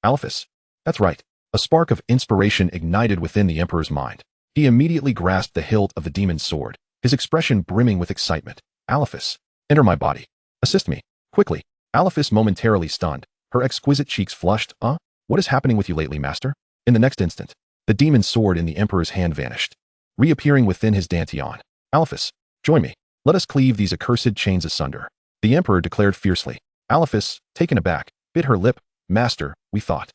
Alephas? That's right. A spark of inspiration ignited within the Emperor's mind. He immediately grasped the hilt of the demon's sword, his expression brimming with excitement. Alephas, enter my body. Assist me, quickly. Alephas momentarily stunned, her exquisite cheeks flushed. What is happening with you lately, master? In the next instant, the demon's sword in the Emperor's hand vanished, reappearing within his dantian. Alephas, join me. Let us cleave these accursed chains asunder. The Emperor declared fiercely. Alephas, taken aback, bit her lip. Master, we thought.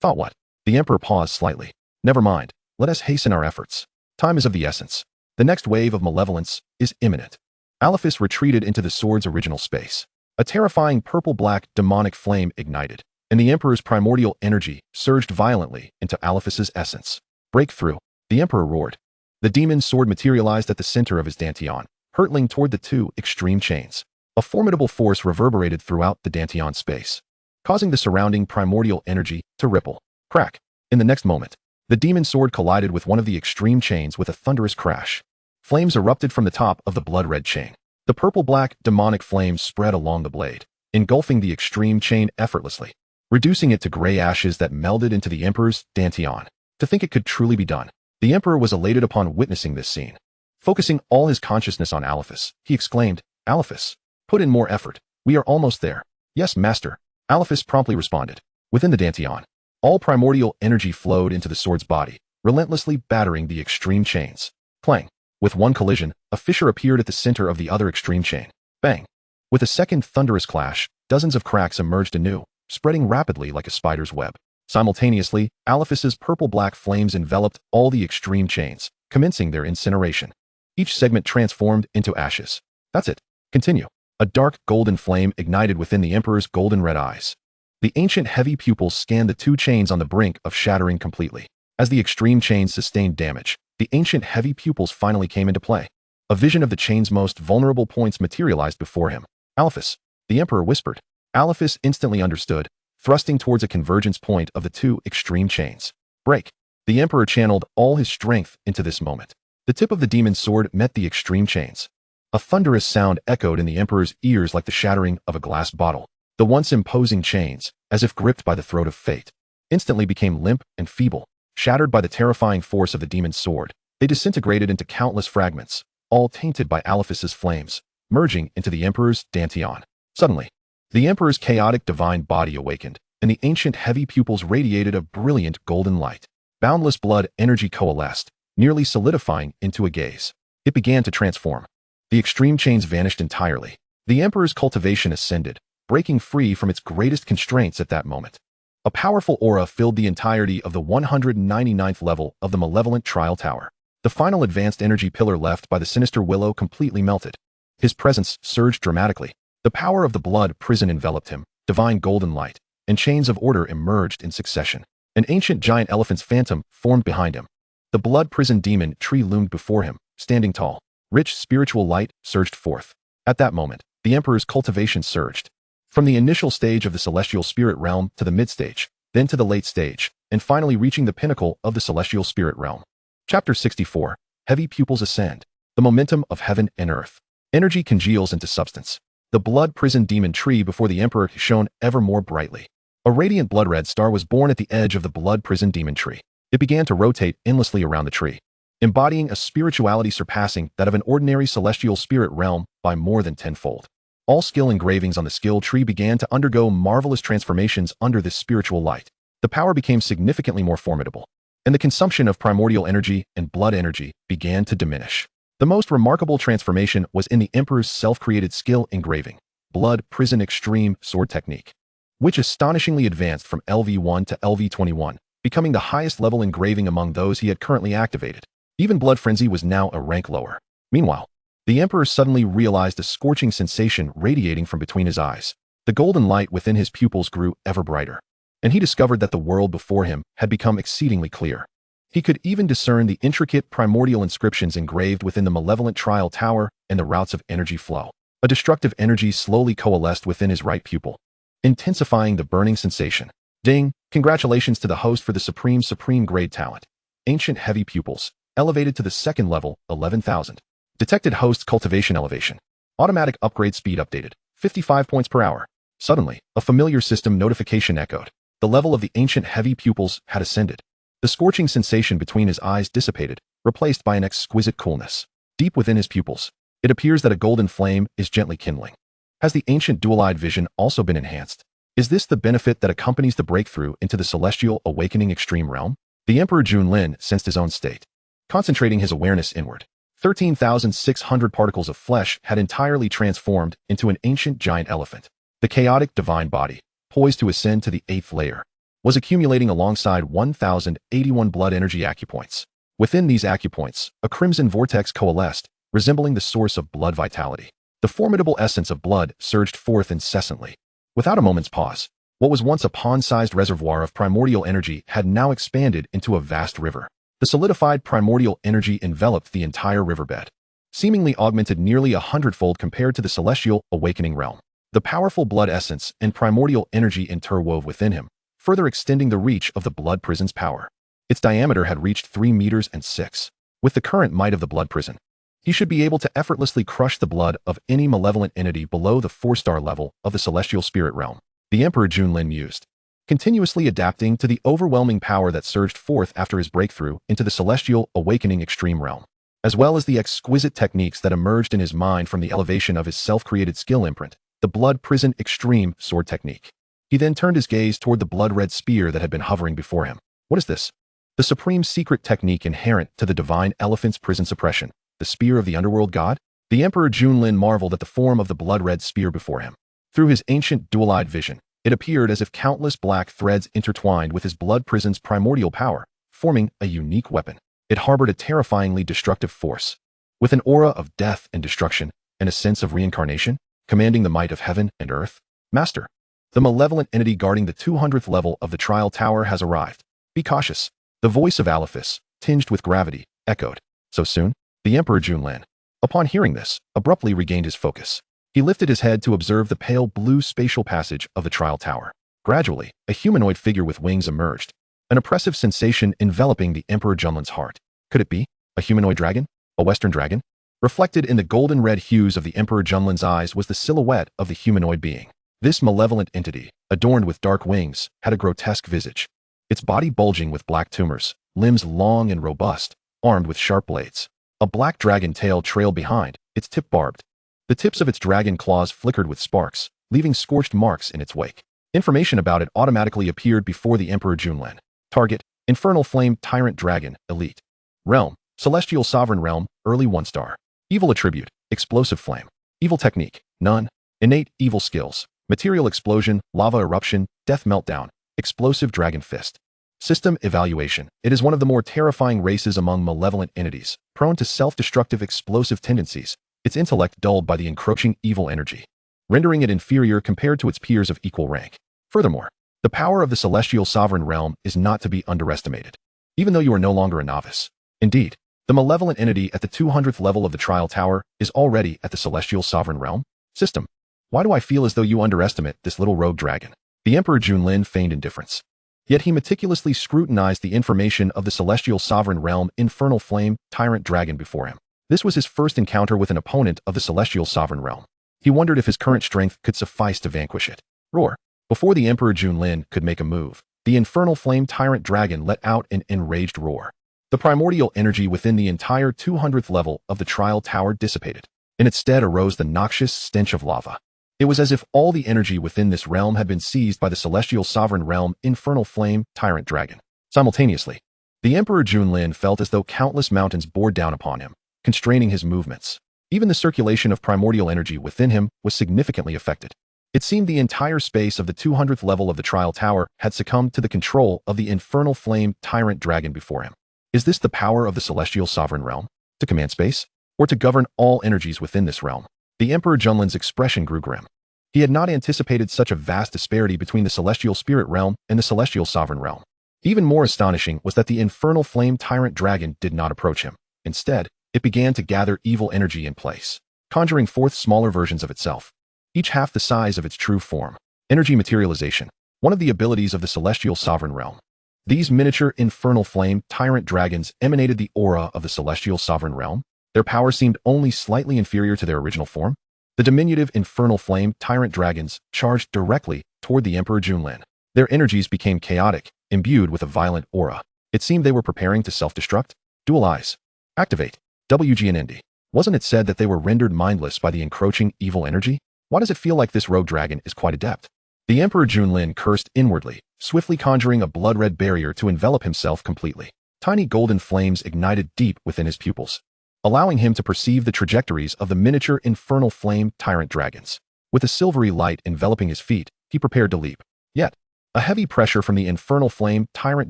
Thought what? The Emperor paused slightly. Never mind. Let us hasten our efforts. Time is of the essence. The next wave of malevolence is imminent. Alephas retreated into the sword's original space. A terrifying purple-black demonic flame ignited, and the Emperor's primordial energy surged violently into Alephas's essence. Breakthrough, the Emperor roared. The demon's sword materialized at the center of his dantian, hurtling toward the 2 extreme chains. A formidable force reverberated throughout the dantian space, causing the surrounding primordial energy to ripple. Crack. In the next moment, the demon's sword collided with one of the extreme chains with a thunderous crash. Flames erupted from the top of the blood-red chain. The purple-black demonic flames spread along the blade, engulfing the extreme chain effortlessly, reducing it to gray ashes that melded into the Emperor's dantian. To think it could truly be done. The Emperor was elated upon witnessing this scene. Focusing all his consciousness on Alephas, he exclaimed, Alephas, put in more effort. We are almost there. Yes, master. Alephas promptly responded. Within the dantian, all primordial energy flowed into the sword's body, relentlessly battering the extreme chains. Clang. With one collision, a fissure appeared at the center of the other extreme chain. Bang. With a second thunderous clash, dozens of cracks emerged anew, spreading rapidly like a spider's web. Simultaneously, Alephas's purple-black flames enveloped all the extreme chains, commencing their incineration. Each segment transformed into ashes. That's it. Continue. A dark golden flame ignited within the Emperor's golden red eyes. The ancient heavy pupils scanned the two chains on the brink of shattering completely. As the extreme chains sustained damage, the ancient heavy pupils finally came into play. A vision of the chain's most vulnerable points materialized before him. Alephus, the Emperor whispered. Alephus instantly understood, thrusting towards a convergence point of the two extreme chains. Break. The Emperor channeled all his strength into this moment. The tip of the demon's sword met the extreme chains. A thunderous sound echoed in the Emperor's ears like the shattering of a glass bottle. The once imposing chains, as if gripped by the throat of fate, instantly became limp and feeble. Shattered by the terrifying force of the demon's sword, they disintegrated into countless fragments, all tainted by Alephus's flames, merging into the Emperor's dantian. Suddenly, the Emperor's chaotic divine body awakened, and the ancient heavy pupils radiated a brilliant golden light. Boundless blood energy coalesced, nearly solidifying into a gaze. It began to transform. The extreme chains vanished entirely. The Emperor's cultivation ascended, breaking free from its greatest constraints at that moment. A powerful aura filled the entirety of the 199th level of the malevolent trial tower. The final advanced energy pillar left by the sinister willow completely melted. His presence surged dramatically. The power of the blood prison enveloped him, divine golden light, and chains of order emerged in succession. An ancient giant elephant's phantom formed behind him. The blood prison demon tree loomed before him, standing tall. Rich spiritual light surged forth. At that moment, the Emperor's cultivation surged. From the initial stage of the celestial spirit realm to the mid-stage, then to the late stage, and finally reaching the pinnacle of the celestial spirit realm. Chapter 64. Heavy pupils ascend. The momentum of heaven and earth. Energy congeals into substance. The blood prison demon tree before the Emperor shone ever more brightly. A radiant blood-red star was born at the edge of the blood prison demon tree. It began to rotate endlessly around the tree, embodying a spirituality surpassing that of an ordinary celestial spirit realm by more than tenfold. All skill engravings on the skill tree began to undergo marvelous transformations under this spiritual light. The power became significantly more formidable, and the consumption of primordial energy and blood energy began to diminish. The most remarkable transformation was in the Emperor's self-created skill engraving, Blood Prison Extreme Sword Technique, which astonishingly advanced from LV1 to LV21, becoming the highest level engraving among those he had currently activated. Even Blood Frenzy was now a rank lower. Meanwhile, the Emperor suddenly realized a scorching sensation radiating from between his eyes. The golden light within his pupils grew ever brighter, and he discovered that the world before him had become exceedingly clear. He could even discern the intricate primordial inscriptions engraved within the malevolent trial tower and the routes of energy flow. A destructive energy slowly coalesced within his right pupil, intensifying the burning sensation. Ding! Congratulations to the host for the supreme grade talent. Ancient heavy pupils, elevated to the second level, 11,000. Detected host's cultivation elevation. Automatic upgrade speed updated, 55 points per hour. Suddenly, a familiar system notification echoed. The level of the ancient heavy pupils had ascended. The scorching sensation between his eyes dissipated, replaced by an exquisite coolness. Deep within his pupils, it appears that a golden flame is gently kindling. Has the ancient dual-eyed vision also been enhanced? Is this the benefit that accompanies the breakthrough into the celestial awakening extreme realm? The Emperor Lin sensed his own state. Concentrating his awareness inward, 13,600 particles of flesh had entirely transformed into an ancient giant elephant. The chaotic divine body, poised to ascend to the 8th layer, was accumulating alongside 1,081 blood energy acupoints. Within these acupoints, a crimson vortex coalesced, resembling the source of blood vitality. The formidable essence of blood surged forth incessantly. Without a moment's pause, what was once a pond-sized reservoir of primordial energy had now expanded into a vast river. The solidified primordial energy enveloped the entire riverbed, seemingly augmented nearly 100-fold compared to the celestial awakening realm. The powerful blood essence and primordial energy interwove within him, further extending the reach of the blood prison's power. Its diameter had reached 3 meters and 6. With the current might of the blood prison, he should be able to effortlessly crush the blood of any malevolent entity below the 4-star level of the celestial spirit realm. The Emperor Lin mused, continuously adapting to the overwhelming power that surged forth after his breakthrough into the celestial awakening extreme realm, as well as the exquisite techniques that emerged in his mind from the elevation of his self-created skill imprint, the blood prison extreme sword technique. He then turned his gaze toward the blood-red spear that had been hovering before him. What is this? The supreme secret technique inherent to the divine elephant's prison suppression, the spear of the underworld god? The Emperor Lin marveled at the form of the blood-red spear before him. Through his ancient dual-eyed vision, it appeared as if countless black threads intertwined with his blood prison's primordial power, forming a unique weapon. It harbored a terrifyingly destructive force, with an aura of death and destruction and a sense of reincarnation, commanding the might of heaven and earth. Master, The malevolent entity guarding the 200th level of the trial tower has arrived. Be cautious. The voice of Alephus, tinged with gravity, echoed. So soon? The Emperor Lin, upon hearing this, abruptly regained his focus. He lifted his head to observe the pale blue spatial passage of the trial tower. Gradually, a humanoid figure with wings emerged, an oppressive sensation enveloping the Emperor Lin's heart. Could it be? A humanoid dragon? A Western dragon? Reflected in the golden red hues of the Emperor Lin's eyes was the silhouette of the humanoid being. This malevolent entity, adorned with dark wings, had a grotesque visage. Its body bulging with black tumors, limbs long and robust, armed with sharp blades. A black dragon tail trailed behind, its tip barbed. The tips of its dragon claws flickered with sparks, leaving scorched marks in its wake. Information about it automatically appeared before the Emperor Lin. Target: Infernal Flame Tyrant Dragon, Elite. Realm: Celestial Sovereign Realm, Early 1-star. Evil Attribute: Explosive Flame. Evil Technique: None. Innate Evil Skills: Material Explosion, Lava Eruption, Death Meltdown, Explosive Dragon Fist. System Evaluation: It is one of the more terrifying races among malevolent entities, prone to self-destructive explosive tendencies, its intellect dulled by the encroaching evil energy, rendering it inferior compared to its peers of equal rank. Furthermore, the power of the Celestial Sovereign Realm is not to be underestimated, even though you are no longer a novice. Indeed, the malevolent entity at the 200th level of the Trial Tower is already at the Celestial Sovereign Realm. System: Why do I feel as though you underestimate this little rogue dragon? The Emperor Lin feigned indifference. Yet he meticulously scrutinized the information of the Celestial Sovereign Realm Infernal Flame Tyrant Dragon before him. This was his first encounter with an opponent of the Celestial Sovereign Realm. He wondered if his current strength could suffice to vanquish it. Roar! Before the Emperor Lin could make a move, the Infernal Flame Tyrant Dragon let out an enraged roar. The primordial energy within the entire 200th level of the Trial Tower dissipated. In its stead arose the noxious stench of lava. It was as if all the energy within this realm had been seized by the Celestial Sovereign Realm Infernal Flame Tyrant Dragon. Simultaneously, the Emperor Lin felt as though countless mountains bore down upon him, constraining his movements. Even the circulation of primordial energy within him was significantly affected. It seemed the entire space of the 200th level of the Trial Tower had succumbed to the control of the Infernal Flame Tyrant Dragon before him. Is this the power of the Celestial Sovereign Realm? To command space? Or to govern all energies within this realm? The Emperor Lin's expression grew grim. He had not anticipated such a vast disparity between the Celestial Spirit Realm and the Celestial Sovereign Realm. Even more astonishing was that the Infernal Flame Tyrant Dragon did not approach him. Instead, it began to gather evil energy in place, conjuring forth smaller versions of itself, each half the size of its true form. Energy materialization, one of the abilities of the Celestial Sovereign Realm. These miniature Infernal Flame Tyrant Dragons emanated the aura of the Celestial Sovereign Realm. Their power seemed only slightly inferior to their original form. The diminutive Infernal Flame Tyrant Dragons charged directly toward the Emperor Lin. Their energies became chaotic, imbued with a violent aura. It seemed they were preparing to self-destruct. Dual Eyes. Activate. WGNND. Wasn't it said that they were rendered mindless by the encroaching evil energy? Why does it feel like this rogue dragon is quite adept? The Emperor Lin cursed inwardly, swiftly conjuring a blood-red barrier to envelop himself completely. Tiny golden flames ignited deep within his pupils, allowing him to perceive the trajectories of the miniature Infernal Flame Tyrant Dragons. With a silvery light enveloping his feet, he prepared to leap. Yet, a heavy pressure from the Infernal Flame Tyrant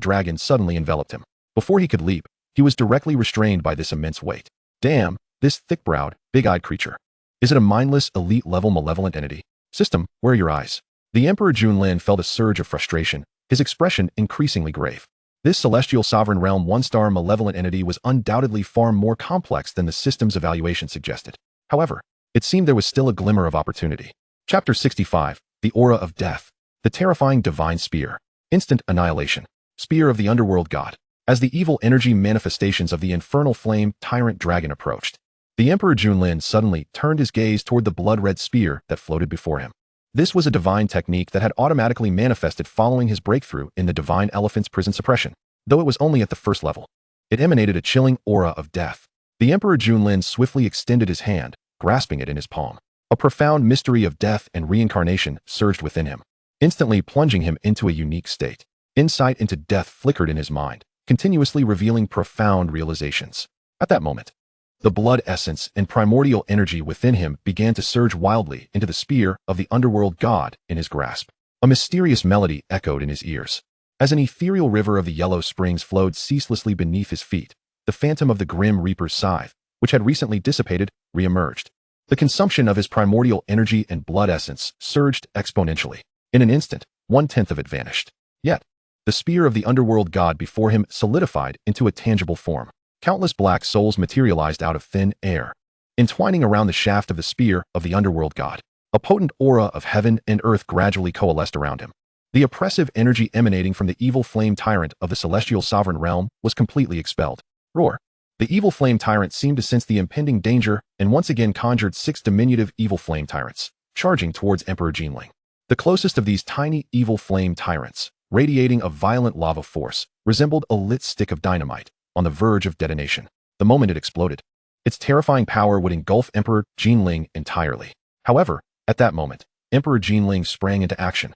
Dragon suddenly enveloped him. Before he could leap, he was directly restrained by this immense weight. Damn, this thick-browed, big-eyed creature. Is it a mindless, elite-level malevolent entity? System, where are your eyes? The Emperor Lin felt a surge of frustration, his expression increasingly grave. This Celestial Sovereign Realm 1-star malevolent entity was undoubtedly far more complex than the system's evaluation suggested. However, it seemed there was still a glimmer of opportunity. Chapter 65, The Aura of Death. The Terrifying Divine Spear. Instant Annihilation. Spear of the Underworld God. As the evil energy manifestations of the Infernal Flame Tyrant Dragon approached, the Emperor Lin suddenly turned his gaze toward the blood-red spear that floated before him. This was a divine technique that had automatically manifested following his breakthrough in the Divine Elephant's prison suppression, though it was only at the first level. It emanated a chilling aura of death. The Emperor Lin swiftly extended his hand, grasping it in his palm. A profound mystery of death and reincarnation surged within him, instantly plunging him into a unique state. Insight into death flickered in his mind, continuously revealing profound realizations. At that moment, the blood essence and primordial energy within him began to surge wildly into the spear of the underworld god in his grasp. A mysterious melody echoed in his ears. As an ethereal river of the yellow springs flowed ceaselessly beneath his feet, the phantom of the Grim Reaper's scythe, which had recently dissipated, re-emerged. The consumption of his primordial energy and blood essence surged exponentially. In an instant, 1/10 of it vanished. Yet, the spear of the underworld god before him solidified into a tangible form. Countless black souls materialized out of thin air, entwining around the shaft of the spear of the underworld god. A potent aura of heaven and earth gradually coalesced around him. The oppressive energy emanating from the evil flame tyrant of the celestial sovereign realm was completely expelled. Roar! The evil flame tyrant seemed to sense the impending danger and once again conjured 6 diminutive evil flame tyrants, charging towards Emperor Jinling. The closest of these tiny evil flame tyrants, radiating a violent lava force, resembled a lit stick of dynamite, on the verge of detonation. The moment it exploded, its terrifying power would engulf Emperor Jinling entirely. However, at that moment, Emperor Jinling sprang into action.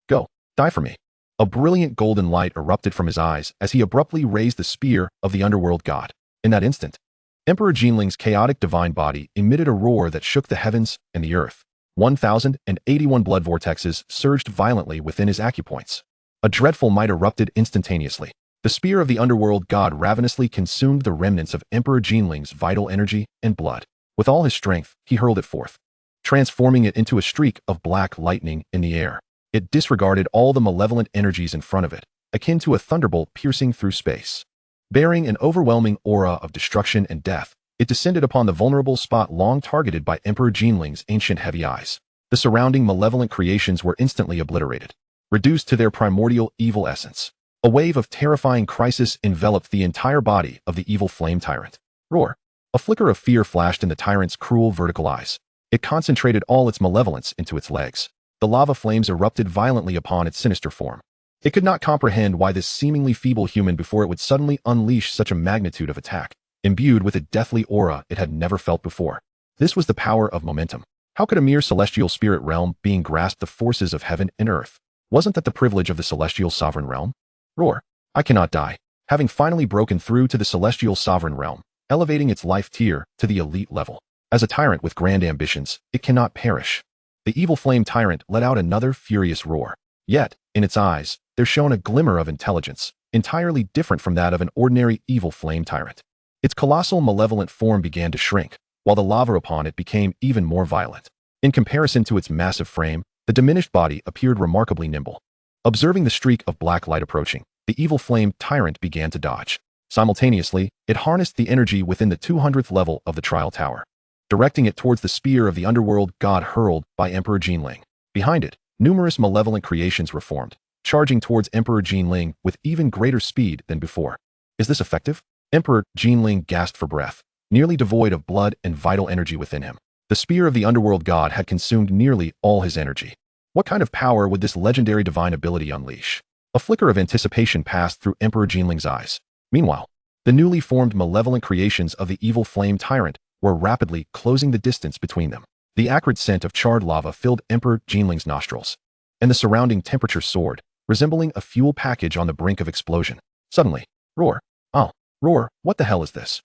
Go, die for me. A brilliant golden light erupted from his eyes as he abruptly raised the spear of the underworld god. In that instant, Emperor Jinling's chaotic divine body emitted a roar that shook the heavens and the earth. 1,081 blood vortexes surged violently within his acupoints. A dreadful might erupted instantaneously. The spear of the underworld god ravenously consumed the remnants of Emperor Jinling's vital energy and blood. With all his strength, he hurled it forth, transforming it into a streak of black lightning in the air. It disregarded all the malevolent energies in front of it, akin to a thunderbolt piercing through space. Bearing an overwhelming aura of destruction and death, it descended upon the vulnerable spot long targeted by Emperor Jinling's ancient heavy eyes. The surrounding malevolent creations were instantly obliterated, reduced to their primordial evil essence. A wave of terrifying crisis enveloped the entire body of the evil flame tyrant. Roar! A flicker of fear flashed in the tyrant's cruel vertical eyes. It concentrated all its malevolence into its legs. The lava flames erupted violently upon its sinister form. It could not comprehend why this seemingly feeble human before it would suddenly unleash such a magnitude of attack, imbued with a deathly aura it had never felt before. This was the power of momentum. How could a mere celestial spirit realm being grasp the forces of heaven and earth? Wasn't that the privilege of the celestial sovereign realm? Roar! I cannot die. Having finally broken through to the celestial sovereign realm, elevating its life tier to the elite level. As a tyrant with grand ambitions, it cannot perish. The evil flame tyrant let out another furious roar. Yet, in its eyes, there shone a glimmer of intelligence, entirely different from that of an ordinary evil flame tyrant. Its colossal malevolent form began to shrink, while the lava upon it became even more violent. In comparison to its massive frame, the diminished body appeared remarkably nimble. Observing the streak of black light approaching, the evil flame tyrant began to dodge. Simultaneously, it harnessed the energy within the 200th level of the trial tower, directing it towards the spear of the underworld god hurled by Emperor Jinling. Behind it, numerous malevolent creations were formed, charging towards Emperor Jinling with even greater speed than before. Is this effective? Emperor Jinling gasped for breath, nearly devoid of blood and vital energy within him. The spear of the underworld god had consumed nearly all his energy. What kind of power would this legendary divine ability unleash? A flicker of anticipation passed through Emperor Jinling's eyes. Meanwhile, the newly formed malevolent creations of the evil flame tyrant were rapidly closing the distance between them. The acrid scent of charred lava filled Emperor Jinling's nostrils, and the surrounding temperature soared, resembling a fuel package on the brink of explosion. Suddenly, roar! Oh, roar, what the hell is this?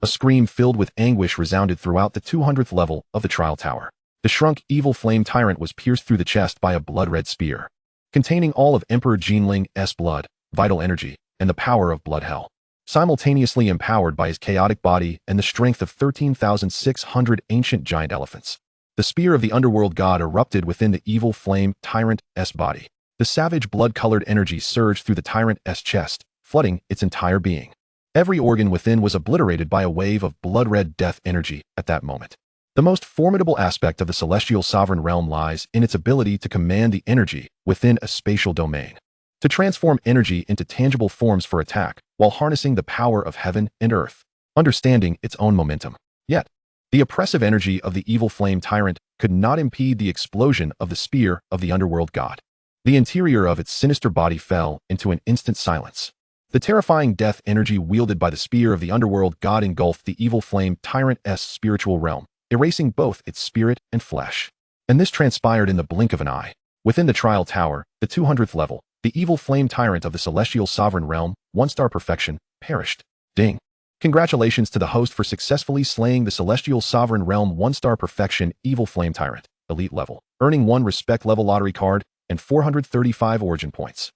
A scream filled with anguish resounded throughout the 200th level of the trial tower. The shrunk evil flame tyrant was pierced through the chest by a blood-red spear, containing all of Emperor Jinling's blood, vital energy, and the power of blood hell. Simultaneously empowered by his chaotic body and the strength of 13,600 ancient giant elephants. The spear of the underworld god erupted within the evil flame tyrant's body. The savage blood-colored energy surged through the tyrant's chest, flooding its entire being. Every organ within was obliterated by a wave of blood-red death energy at that moment. The most formidable aspect of the celestial sovereign realm lies in its ability to command the energy within a spatial domain, to transform energy into tangible forms for attack, while harnessing the power of heaven and earth, understanding its own momentum. Yet, the oppressive energy of the evil flame tyrant could not impede the explosion of the spear of the underworld god. The interior of its sinister body fell into an instant silence. The terrifying death energy wielded by the spear of the underworld god engulfed the evil flame tyrant's spiritual realm, erasing both its spirit and flesh. And this transpired in the blink of an eye. Within the trial tower, the 200th level, the evil flame tyrant of the celestial sovereign realm, 1-star perfection, perished. Ding! Congratulations to the host for successfully slaying the celestial sovereign realm 1-star perfection evil flame tyrant, elite level, earning 1 respect level lottery card and 435 origin points.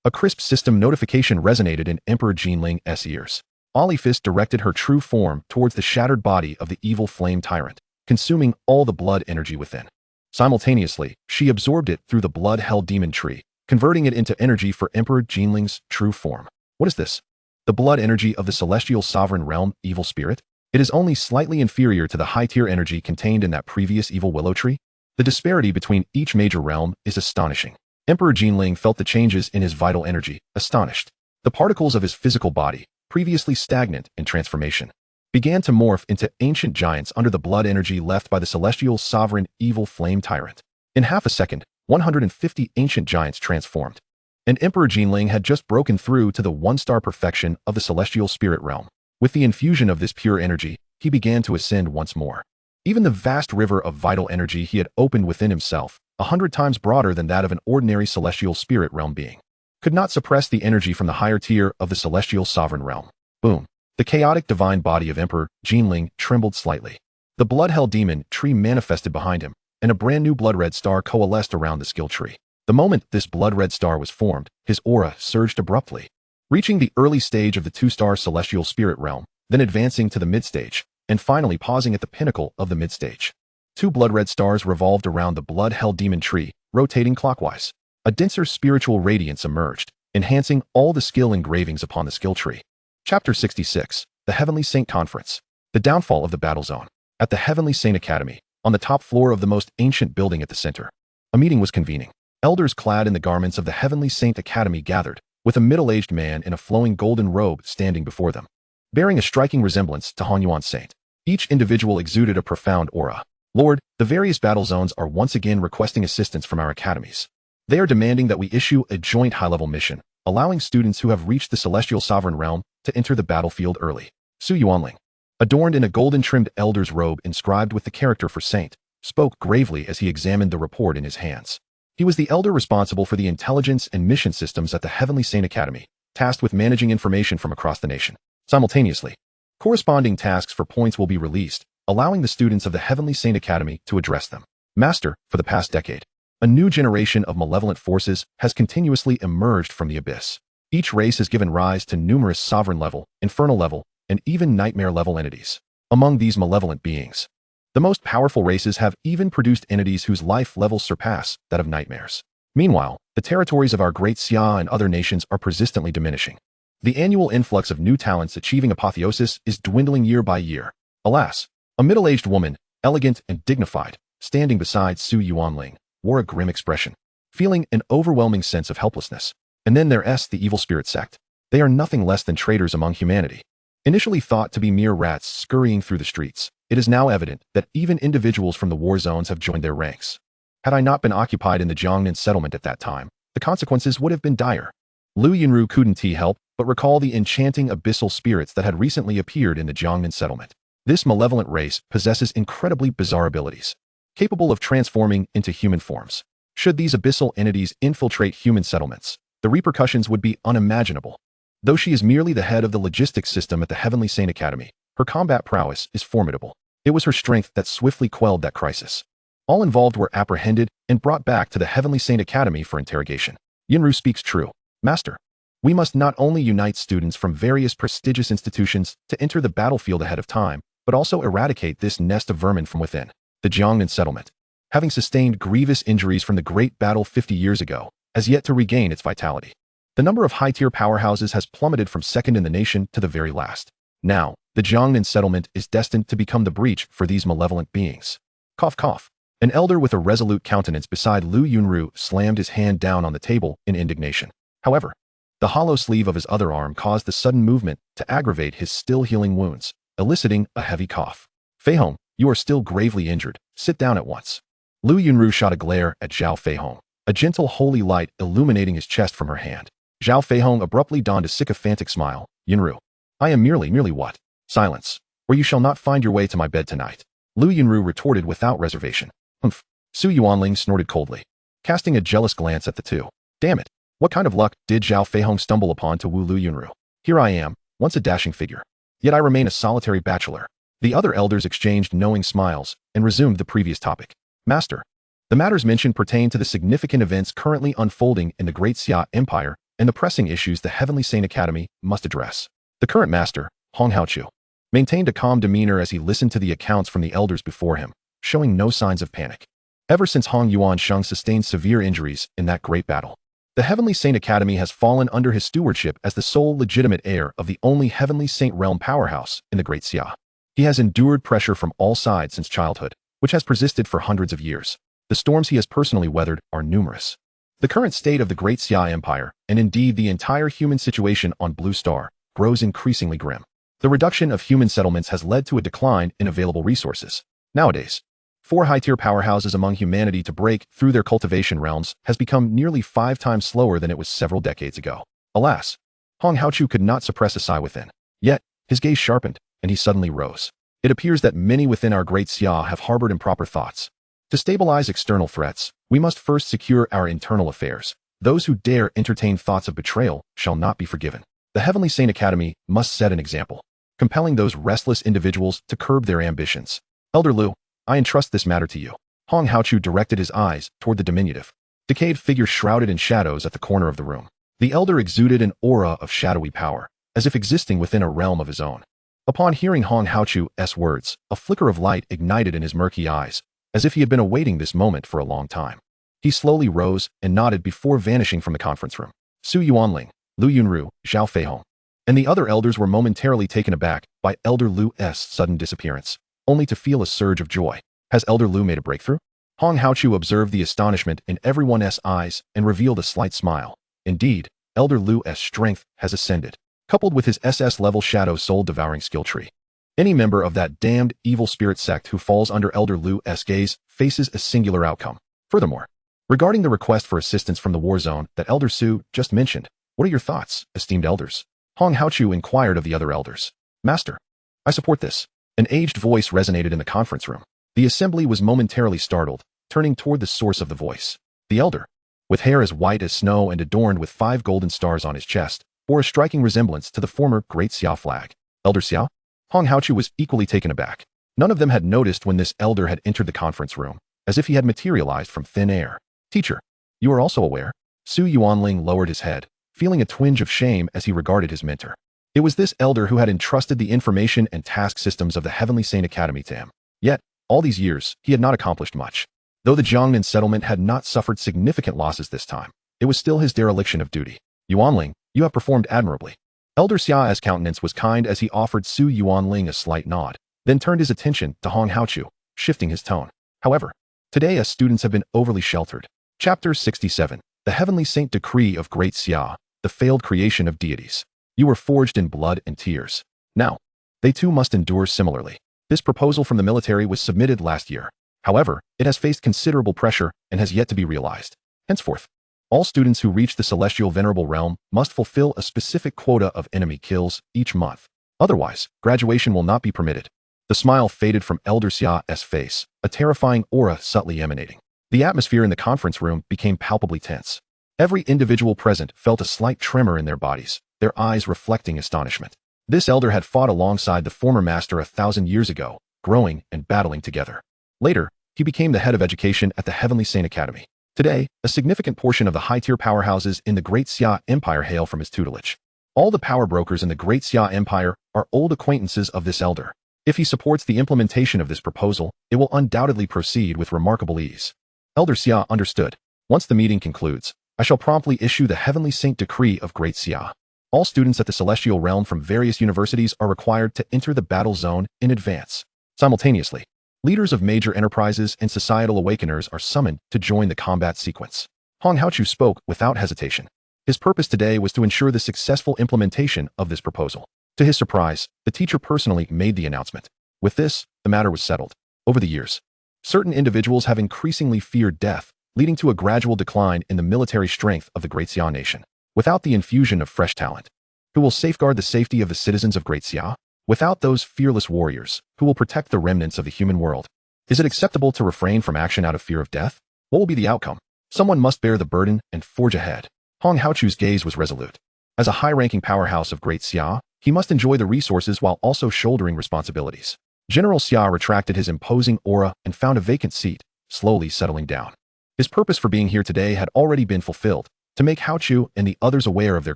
A crisp system notification resonated in Emperor Jinling's ears. Olifist directed her true form towards the shattered body of the evil flame tyrant, consuming all the blood energy within. Simultaneously, she absorbed it through the blood-held demon tree, converting it into energy for Emperor Jinling's true form. What is this? The blood energy of the celestial sovereign realm, evil spirit? It is only slightly inferior to the high-tier energy contained in that previous evil willow tree. The disparity between each major realm is astonishing. Emperor Jinling felt the changes in his vital energy, astonished. The particles of his physical body, previously stagnant in transformation, began to morph into ancient giants under the blood energy left by the celestial sovereign evil flame tyrant. In half a second, 150 ancient giants transformed. And Emperor Jinling had just broken through to the one-star perfection of the celestial spirit realm. With the infusion of this pure energy, he began to ascend once more. Even the vast river of vital energy he had opened within himself, 100 times broader than that of an ordinary celestial spirit realm being, could not suppress the energy from the higher tier of the celestial sovereign realm. Boom. The chaotic divine body of Emperor Jinling trembled slightly. The blood-held demon tree manifested behind him, and a brand new blood-red star coalesced around the skill tree. The moment this blood-red star was formed, his aura surged abruptly, reaching the early stage of the 2-star celestial spirit realm, then advancing to the mid-stage, and finally pausing at the pinnacle of the mid-stage. 2 blood-red stars revolved around the blood-held demon tree, rotating clockwise. A denser spiritual radiance emerged, enhancing all the skill engravings upon the skill tree. Chapter 66, The Heavenly Saint Conference. The downfall of the battle zone. At the Heavenly Saint Academy, on the top floor of the most ancient building at the center, a meeting was convening. Elders clad in the garments of the Heavenly Saint Academy gathered, with a middle-aged man in a flowing golden robe standing before them, bearing a striking resemblance to Hanyuan Saint. Each individual exuded a profound aura. Lord, the various battle zones are once again requesting assistance from our academies. They are demanding that we issue a joint high-level mission, allowing students who have reached the celestial sovereign realm to enter the battlefield early. Su Yuanling, adorned in a golden-trimmed elder's robe inscribed with the character for saint, spoke gravely as he examined the report in his hands. He was the elder responsible for the intelligence and mission systems at the Heavenly Saint Academy, tasked with managing information from across the nation. Simultaneously, corresponding tasks for points will be released, allowing the students of the Heavenly Saint Academy to address them. Master, for the past decade, a new generation of malevolent forces has continuously emerged from the abyss. Each race has given rise to numerous sovereign-level, infernal-level, and even nightmare-level entities. Among these malevolent beings, the most powerful races have even produced entities whose life levels surpass that of nightmares. Meanwhile, the territories of our great Xia and other nations are persistently diminishing. The annual influx of new talents achieving apotheosis is dwindling year by year. Alas, a middle-aged woman, elegant and dignified, standing beside Su Yuanling, wore a grim expression, feeling an overwhelming sense of helplessness. And then there's the evil spirit sect. They are nothing less than traitors among humanity. Initially thought to be mere rats scurrying through the streets, it is now evident that even individuals from the war zones have joined their ranks. Had I not been occupied in the Jiangnan settlement at that time, the consequences would have been dire. Lu Yunru couldn't help but recall the enchanting abyssal spirits that had recently appeared in the Jiangnan settlement. This malevolent race possesses incredibly bizarre abilities, capable of transforming into human forms. Should these abyssal entities infiltrate human settlements, the repercussions would be unimaginable. Though she is merely the head of the logistics system at the Heavenly Saint Academy, her combat prowess is formidable. It was her strength that swiftly quelled that crisis. All involved were apprehended and brought back to the Heavenly Saint Academy for interrogation. Yunru speaks true. Master, we must not only unite students from various prestigious institutions to enter the battlefield ahead of time, but also eradicate this nest of vermin from within. The Jiangnan settlement, having sustained grievous injuries from the great battle 50 years ago, has yet to regain its vitality. The number of high-tier powerhouses has plummeted from second in the nation to the very last. Now, the Jiangnan settlement is destined to become the breach for these malevolent beings. Cough cough. An elder with a resolute countenance beside Lu Yunru slammed his hand down on the table in indignation. However, the hollow sleeve of his other arm caused the sudden movement to aggravate his still healing wounds, eliciting a heavy cough. Feihong, you are still gravely injured. Sit down at once. Lu Yunru shot a glare at Zhao Feihong, a gentle holy light illuminating his chest from her hand. Zhao Feihong abruptly donned a sycophantic smile. Yunru, I am merely what? Silence, or you shall not find your way to my bed tonight. Lu Yunru retorted without reservation. Humph. Su Yuanling snorted coldly, casting a jealous glance at the two. Damn it. What kind of luck did Zhao Feihong stumble upon to woo Lu Yunru? Here I am, once a dashing figure. Yet I remain a solitary bachelor. The other elders exchanged knowing smiles and resumed the previous topic. Master, the matters mentioned pertain to the significant events currently unfolding in the Great Xia Empire and the pressing issues the Heavenly Saint Academy must address. The current master, Hong Haochu, maintained a calm demeanor as he listened to the accounts from the elders before him, showing no signs of panic. ever since Hong Yuansheng sustained severe injuries in that great battle. The Heavenly Saint Academy has fallen under his stewardship as the sole legitimate heir of the only Heavenly Saint Realm powerhouse in the Great Xia. He has endured pressure from all sides since childhood, which has persisted for hundreds of years. The storms he has personally weathered are numerous. The current state of the Great Xia Empire, and indeed the entire human situation on Blue Star, grows increasingly grim. The reduction of human settlements has led to a decline in available resources. Nowadays, 4 high-tier powerhouses among humanity to break through their cultivation realms has become nearly 5 times slower than it was several decades ago. Alas, Hong Haochu could not suppress a sigh within. Yet, his gaze sharpened, and he suddenly rose. It appears that many within our Great Xia have harbored improper thoughts. To stabilize external threats, we must first secure our internal affairs. Those who dare entertain thoughts of betrayal shall not be forgiven. The Heavenly Saint Academy must set an example, compelling those restless individuals to curb their ambitions. Elder Lu, I entrust this matter to you. Hong Haochu directed his eyes toward the diminutive, decayed figure shrouded in shadows at the corner of the room. The elder exuded an aura of shadowy power, as if existing within a realm of his own. Upon hearing Hong Haochu's words, a flicker of light ignited in his murky eyes, as if he had been awaiting this moment for a long time. He slowly rose and nodded before vanishing from the conference room. Su Yuanling, Lu Yunru, Zhao Feihong, and the other elders were momentarily taken aback by Elder Lu's sudden disappearance, only to feel a surge of joy. Has Elder Lu made a breakthrough? Hong Haochu observed the astonishment in everyone's eyes and revealed a slight smile. Indeed, Elder Lu's strength has ascended, coupled with his SS level shadow soul devouring skill tree. Any member of that damned evil spirit sect who falls under Elder Lu's gaze faces a singular outcome. Furthermore, regarding the request for assistance from the war zone that Elder Su just mentioned, what are your thoughts, esteemed elders? Hong Haochu inquired of the other elders. Master, I support this. An aged voice resonated in the conference room. The assembly was momentarily startled, turning toward the source of the voice. The elder, with hair as white as snow and adorned with 5 golden stars on his chest, bore a striking resemblance to the former Great Xia flag. Elder Xia? Hong Haochu was equally taken aback. None of them had noticed when this elder had entered the conference room, as if he had materialized from thin air. Teacher, you are also aware? Su Yuanling lowered his head, feeling a twinge of shame as he regarded his mentor. It was this elder who had entrusted the information and task systems of the Heavenly Saint Academy to him. Yet, all these years, he had not accomplished much. Though the Jiangnan settlement had not suffered significant losses this time, it was still his dereliction of duty. Yuanling, you have performed admirably. Elder Xia's countenance was kind as he offered Su Yuanling a slight nod, then turned his attention to Hong Haochu, shifting his tone. However, today students have been overly sheltered. Chapter 67, The Heavenly Saint Decree of Great Xia, the failed creation of deities. You were forged in blood and tears. Now, they too must endure similarly. This proposal from the military was submitted last year. However, it has faced considerable pressure and has yet to be realized. Henceforth, all students who reach the celestial venerable realm must fulfill a specific quota of enemy kills each month. Otherwise, graduation will not be permitted. The smile faded from Elder Xia's face, a terrifying aura subtly emanating. The atmosphere in the conference room became palpably tense. Every individual present felt a slight tremor in their bodies, their eyes reflecting astonishment. This elder had fought alongside the former master 1,000 years ago, growing and battling together. Later, he became the head of education at the Heavenly Saint Academy. Today, a significant portion of the high-tier powerhouses in the Great Xia Empire hail from his tutelage. All the power brokers in the Great Xia Empire are old acquaintances of this elder. If he supports the implementation of this proposal, it will undoubtedly proceed with remarkable ease. Elder Xia understood. Once the meeting concludes, I shall promptly issue the Heavenly Saint Decree of Great Xia. All students at the Celestial Realm from various universities are required to enter the battle zone in advance. Simultaneously, leaders of major enterprises and societal awakeners are summoned to join the combat sequence. Hong Haochu spoke without hesitation. His purpose today was to ensure the successful implementation of this proposal. To his surprise, the teacher personally made the announcement. With this, the matter was settled. Over the years, certain individuals have increasingly feared death, leading to a gradual decline in the military strength of the Great Xia nation. Without the infusion of fresh talent, who will safeguard the safety of the citizens of Great Xia? Without those fearless warriors, who will protect the remnants of the human world? Is it acceptable to refrain from action out of fear of death? What will be the outcome? Someone must bear the burden and forge ahead. Hong Haochu's gaze was resolute. As a high-ranking powerhouse of Great Xia, he must enjoy the resources while also shouldering responsibilities. General Xia retracted his imposing aura and found a vacant seat, slowly settling down. His purpose for being here today had already been fulfilled, to make Haochu and the others aware of their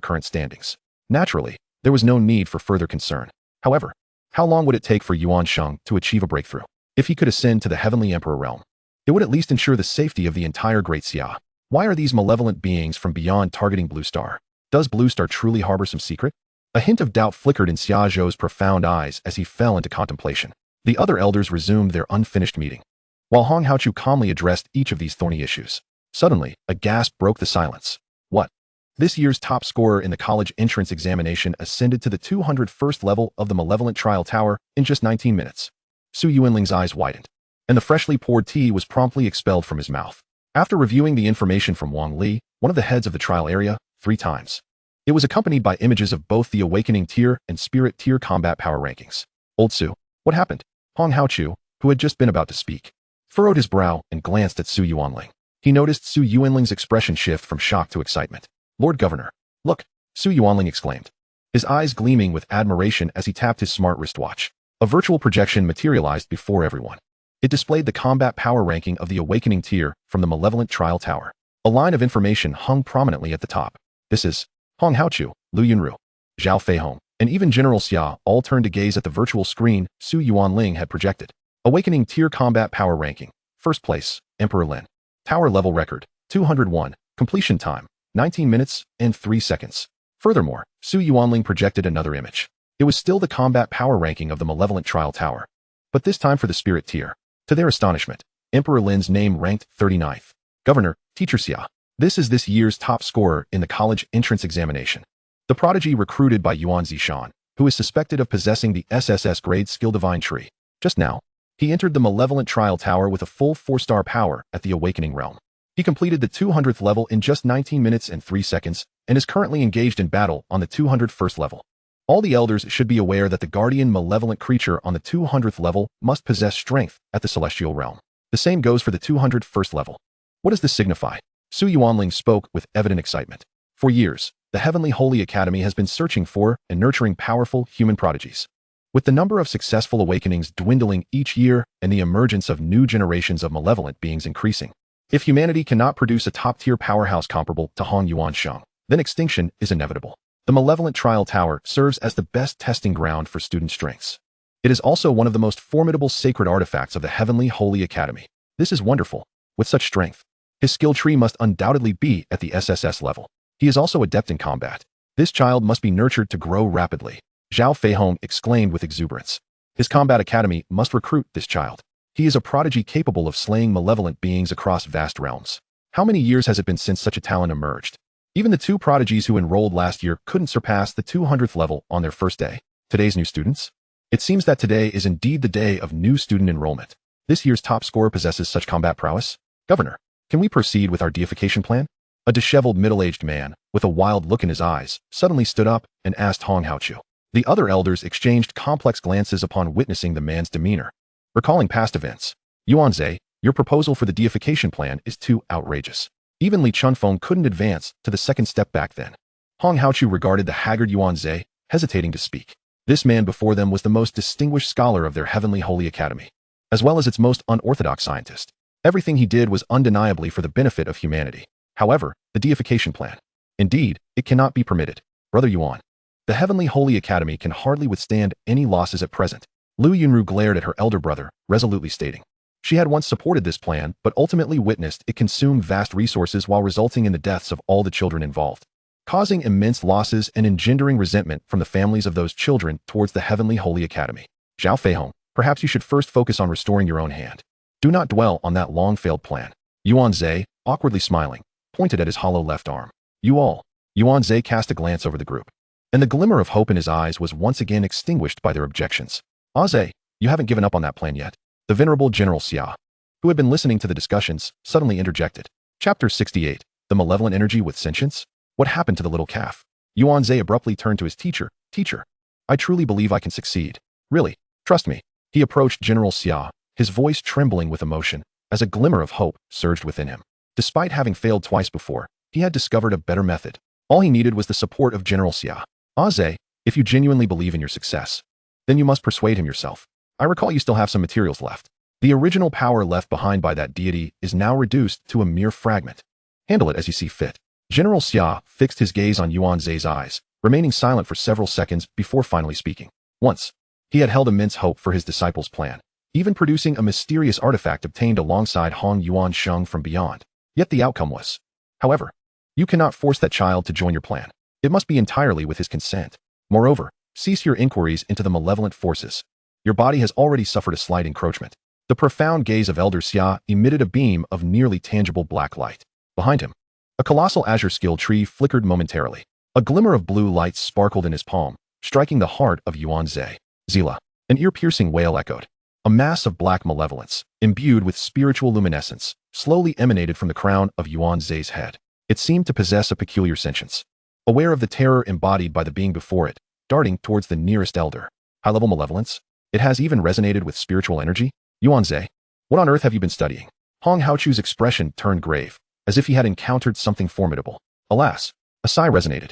current standings. Naturally, there was no need for further concern. However, how long would it take for Yuansheng to achieve a breakthrough? If he could ascend to the Heavenly Emperor realm, It would at least ensure the safety of the entire Great Xia. Why are these malevolent beings from beyond targeting Blue Star? Does Blue Star truly harbor some secret? A hint of doubt flickered in Xia Zhou's profound eyes as he fell into contemplation. The other elders resumed their unfinished meeting, while Hong Haochu calmly addressed each of these thorny issues. Suddenly, a gasp broke the silence. What? This year's top scorer in the college entrance examination ascended to the 201st level of the malevolent trial tower in just 19 minutes. Su Yuanling's eyes widened, and the freshly poured tea was promptly expelled from his mouth. After reviewing the information from Wang Li, one of the heads of the trial area, 3 times, it was accompanied by images of both the awakening tier and spirit tier combat power rankings. Old Su, what happened? Hong Haochu, who had just been about to speak, furrowed his brow and glanced at Su Yuanling. He noticed Su Yuanling's expression shift from shock to excitement. Lord Governor, look, Su Yuanling exclaimed, his eyes gleaming with admiration as he tapped his smart wristwatch. A virtual projection materialized before everyone. It displayed the combat power ranking of the awakening tier from the malevolent trial tower. A line of information hung prominently at the top. This is Hong Haochu, Lu Yunru, Zhao Feihong, and even General Xia all turned to gaze at the virtual screen Su Yuanling had projected. Awakening tier combat power ranking. First place, Emperor Lin. Tower level record, 201. Completion time, 19 minutes and 3 seconds. Furthermore, Su Yuanling projected another image. It was still the combat power ranking of the malevolent trial tower, but this time for the spirit tier. To their astonishment, Emperor Lin's name ranked 39th. Governor, Teacher Xia. This is this year's top scorer in the college entrance examination. The prodigy recruited by Yuan Zishan, who is suspected of possessing the SSS grade skill divine tree. Just now, he entered the malevolent trial tower with a full 4-star power at the awakening realm. He completed the 200th level in just 19 minutes and 3 seconds and is currently engaged in battle on the 201st level. All the elders should be aware that the guardian malevolent creature on the 200th level must possess strength at the celestial realm. The same goes for the 201st level. What does this signify? Su Yuanling spoke with evident excitement. For years, the Heavenly Holy Academy has been searching for and nurturing powerful human prodigies. With the number of successful awakenings dwindling each year and the emergence of new generations of malevolent beings increasing, if humanity cannot produce a top-tier powerhouse comparable to Hong Yuansheng, then extinction is inevitable. The malevolent trial tower serves as the best testing ground for student strengths. It is also one of the most formidable sacred artifacts of the Heavenly Holy Academy. This is wonderful. With such strength, his skill tree must undoubtedly be at the SSS level. He is also adept in combat. This child must be nurtured to grow rapidly. Zhao Feihong exclaimed with exuberance. His combat academy must recruit this child. He is a prodigy capable of slaying malevolent beings across vast realms. How many years has it been since such a talent emerged? Even the 2 prodigies who enrolled last year couldn't surpass the 200th level on their first day. Today's new students? It seems that today is indeed the day of new student enrollment. This year's top scorer possesses such combat prowess. Governor, can we proceed with our deification plan? A disheveled middle-aged man, with a wild look in his eyes, suddenly stood up and asked Hong Haochu. The other elders exchanged complex glances upon witnessing the man's demeanor. Recalling past events, Yuanze, your proposal for the deification plan is too outrageous. Even Li Chunfeng couldn't advance to the second step back then. Hong Haochu regarded the haggard Yuanze, hesitating to speak. This man before them was the most distinguished scholar of their Heavenly Holy Academy, as well as its most unorthodox scientist. Everything he did was undeniably for the benefit of humanity. However, the deification plan. Indeed, it cannot be permitted. Brother Yuan, the Heavenly Holy Academy can hardly withstand any losses at present. Lu Yunru glared at her elder brother, resolutely stating. She had once supported this plan, but ultimately witnessed it consume vast resources while resulting in the deaths of all the children involved, causing immense losses and engendering resentment from the families of those children towards the Heavenly Holy Academy. Zhao Feihong, perhaps you should first focus on restoring your own hand. Do not dwell on that long-failed plan. Yuan Zhe, awkwardly smiling, pointed at his hollow left arm. You all. Yuan Zhe cast a glance over the group, and the glimmer of hope in his eyes was once again extinguished by their objections. Aze, you haven't given up on that plan yet. The venerable General Xia, who had been listening to the discussions, suddenly interjected. Chapter 68. The Malevolent Energy with Sentience? What happened to the little calf? Yuan Zhe abruptly turned to his teacher. Teacher, I truly believe I can succeed. Really, trust me. He approached General Xia, his voice trembling with emotion, as a glimmer of hope surged within him. Despite having failed twice before, he had discovered a better method. All he needed was the support of General Xia. Aze, if you genuinely believe in your success, then you must persuade him yourself. I recall you still have some materials left. The original power left behind by that deity is now reduced to a mere fragment. Handle it as you see fit. General Xia fixed his gaze on Yuan Zhe's eyes, remaining silent for several seconds before finally speaking. Once, he had held immense hope for his disciple's plan. even producing a mysterious artifact obtained alongside Hong Yuan Sheng from beyond. Yet the outcome was. However, you cannot force that child to join your plan. It must be entirely with his consent. Moreover, cease your inquiries into the malevolent forces. Your body has already suffered a slight encroachment. The profound gaze of Elder Xia emitted a beam of nearly tangible black light. Behind him, a colossal azure skill tree flickered momentarily. A glimmer of blue light sparkled in his palm, striking the heart of Yuan Zhe. Zila. An ear-piercing wail echoed. A mass of black malevolence, imbued with spiritual luminescence, slowly emanated from the crown of Yuan Zhe's head. It seemed to possess a peculiar sentience. Aware of the terror embodied by the being before it, darting towards the nearest elder. High-level malevolence? It has even resonated with spiritual energy? Yuan Zhe, what on earth have you been studying? Hong Haochu's expression turned grave, as if he had encountered something formidable. Alas, a sigh resonated.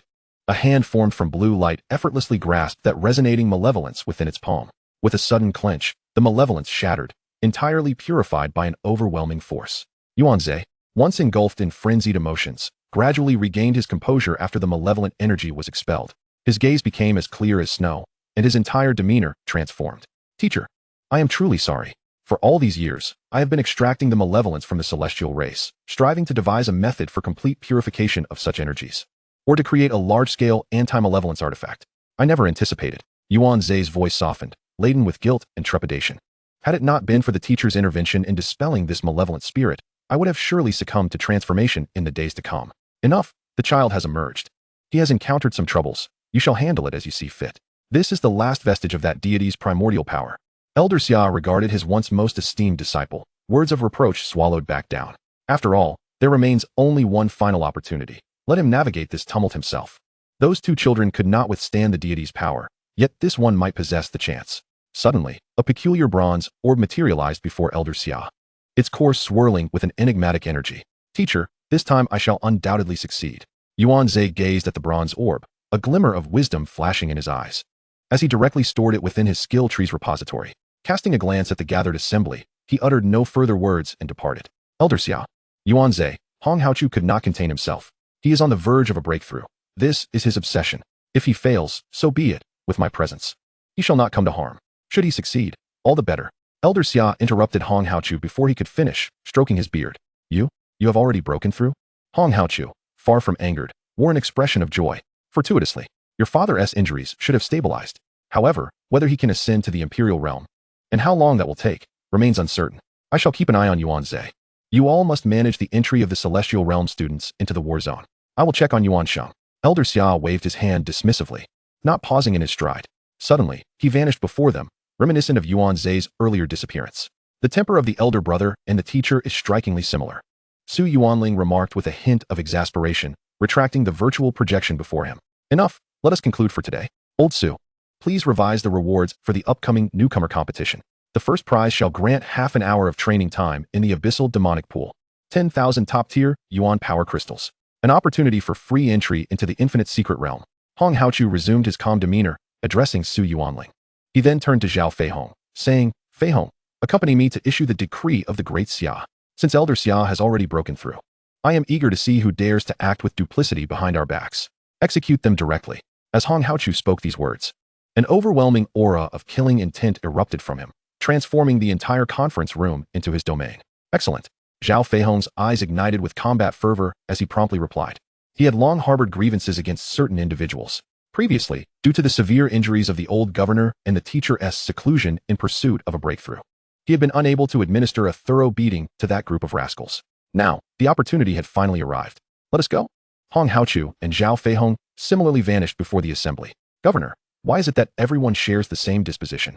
A hand formed from blue light effortlessly grasped that resonating malevolence within its palm. With a sudden clench, the malevolence shattered, entirely purified by an overwhelming force. Yuan Zhe, once engulfed in frenzied emotions, gradually regained his composure after the malevolent energy was expelled. His gaze became as clear as snow, and his entire demeanor transformed. Teacher, I am truly sorry. For all these years, I have been extracting the malevolence from the celestial race, striving to devise a method for complete purification of such energies, or to create a large-scale anti-malevolence artifact. I never anticipated. Yuan Zhe's voice softened, laden with guilt and trepidation. Had it not been for the teacher's intervention in dispelling this malevolent spirit, I would have surely succumbed to transformation in the days to come. Enough, the child has emerged. He has encountered some troubles. You shall handle it as you see fit. This is the last vestige of that deity's primordial power. Elder Xia regarded his once most esteemed disciple. Words of reproach swallowed back down. After all, there remains only one final opportunity. Let him navigate this tumult himself. Those two children could not withstand the deity's power, yet this one might possess the chance. Suddenly, a peculiar bronze orb materialized before Elder Xia, its core swirling with an enigmatic energy. Teacher, this time I shall undoubtedly succeed. Yuan Zhe gazed at the bronze orb, a glimmer of wisdom flashing in his eyes, as he directly stored it within his skill tree's repository. Casting a glance at the gathered assembly, he uttered no further words and departed. Elder Xia. Yuan Zhe, Hong Haochu could not contain himself. He is on the verge of a breakthrough. This is his obsession. If he fails, so be it, with my presence. He shall not come to harm. Should he succeed, all the better. Elder Xia interrupted Hong Haochu before he could finish, stroking his beard. You have already broken through? Hong Haochu, far from angered, wore an expression of joy. Fortuitously, your father's injuries should have stabilized. However, whether he can ascend to the imperial realm, and how long that will take, remains uncertain. I shall keep an eye on Yuan Zhe. You all must manage the entry of the celestial realm students into the war zone. I will check on Yuan Sheng. Elder Xia waved his hand dismissively, not pausing in his stride. Suddenly, he vanished before them, reminiscent of Yuan Zhe's earlier disappearance. The temper of the elder brother and the teacher is strikingly similar. Su Yuanling remarked with a hint of exasperation, retracting the virtual projection before him. Enough, let us conclude for today. Old Su, please revise the rewards for the upcoming newcomer competition. The first prize shall grant half an hour of training time in the abyssal demonic pool. 10,000 top-tier Yuan power crystals. An opportunity for free entry into the infinite secret realm. Hong Haochu resumed his calm demeanor, addressing Su Yuanling. He then turned to Zhao Feihong, saying, Feihong, accompany me to issue the decree of the great Xia. Since Elder Xia has already broken through, I am eager to see who dares to act with duplicity behind our backs. Execute them directly. As Hong Haochu spoke these words, an overwhelming aura of killing intent erupted from him, transforming the entire conference room into his domain. Excellent. Zhao Feihong's eyes ignited with combat fervor as he promptly replied. He had long harbored grievances against certain individuals. Previously, due to the severe injuries of the old governor and the teacher's seclusion in pursuit of a breakthrough, he had been unable to administer a thorough beating to that group of rascals. Now, the opportunity had finally arrived. Let us go. Hong Haochu and Zhao Feihong similarly vanished before the assembly. Governor, why is it that everyone shares the same disposition?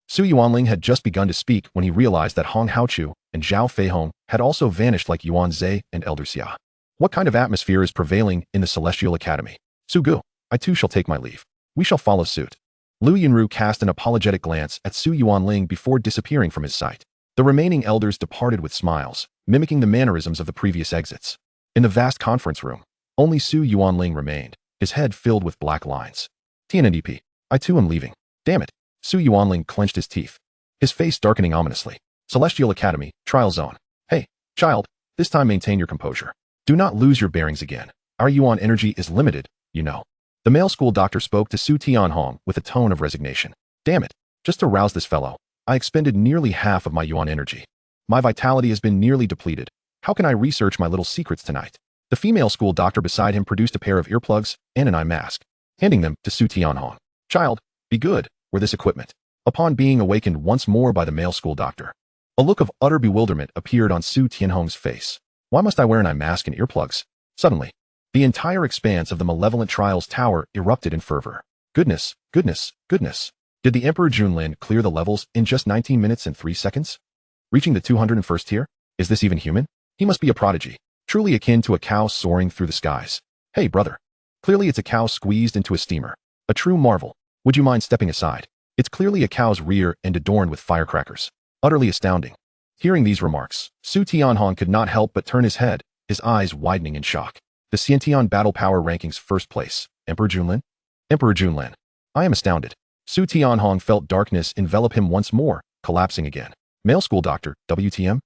Su Yuanling had just begun to speak when he realized that Hong Haochu and Zhao Feihong had also vanished like Yuan Zhe and Elder Xia. What kind of atmosphere is prevailing in the Celestial Academy? Su Gu, I too shall take my leave. We shall follow suit. Lu Yunru cast an apologetic glance at Su Yuanling before disappearing from his sight. The remaining elders departed with smiles, mimicking the mannerisms of the previous exits. In the vast conference room, only Su Yuanling remained, his head filled with black lines. TNNDP, I too am leaving. Damn it. Su Yuanling clenched his teeth, his face darkening ominously. Celestial Academy, Trial Zone. Hey, child, this time maintain your composure. Do not lose your bearings again. Our Yuan energy is limited, you know. The male school doctor spoke to Su Tianhong with a tone of resignation. Damn it, just to rouse this fellow, I expended nearly half of my yuan energy. My vitality has been nearly depleted. How can I research my little secrets tonight? The female school doctor beside him produced a pair of earplugs and an eye mask, handing them to Su Tianhong. Child, be good, for this equipment. Upon being awakened once more by the male school doctor, a look of utter bewilderment appeared on Su Tianhong's face. Why must I wear an eye mask and earplugs? Suddenly, the entire expanse of the malevolent trials tower erupted in fervor. Goodness, goodness, goodness. Did the Emperor Lin clear the levels in just 19 minutes and 3 seconds? Reaching the 201st tier? Is this even human? He must be a prodigy, truly akin to a cow soaring through the skies. Hey, brother. Clearly it's a cow squeezed into a steamer. A true marvel. Would you mind stepping aside? It's clearly a cow's rear and adorned with firecrackers. Utterly astounding. Hearing these remarks, Su Tianhong could not help but turn his head, his eyes widening in shock. The Xiantian Battle Power Rankings first place. Emperor Lin? Emperor Lin. I am astounded. Su Tianhong felt darkness envelop him once more, collapsing again. Male school doctor, WTM?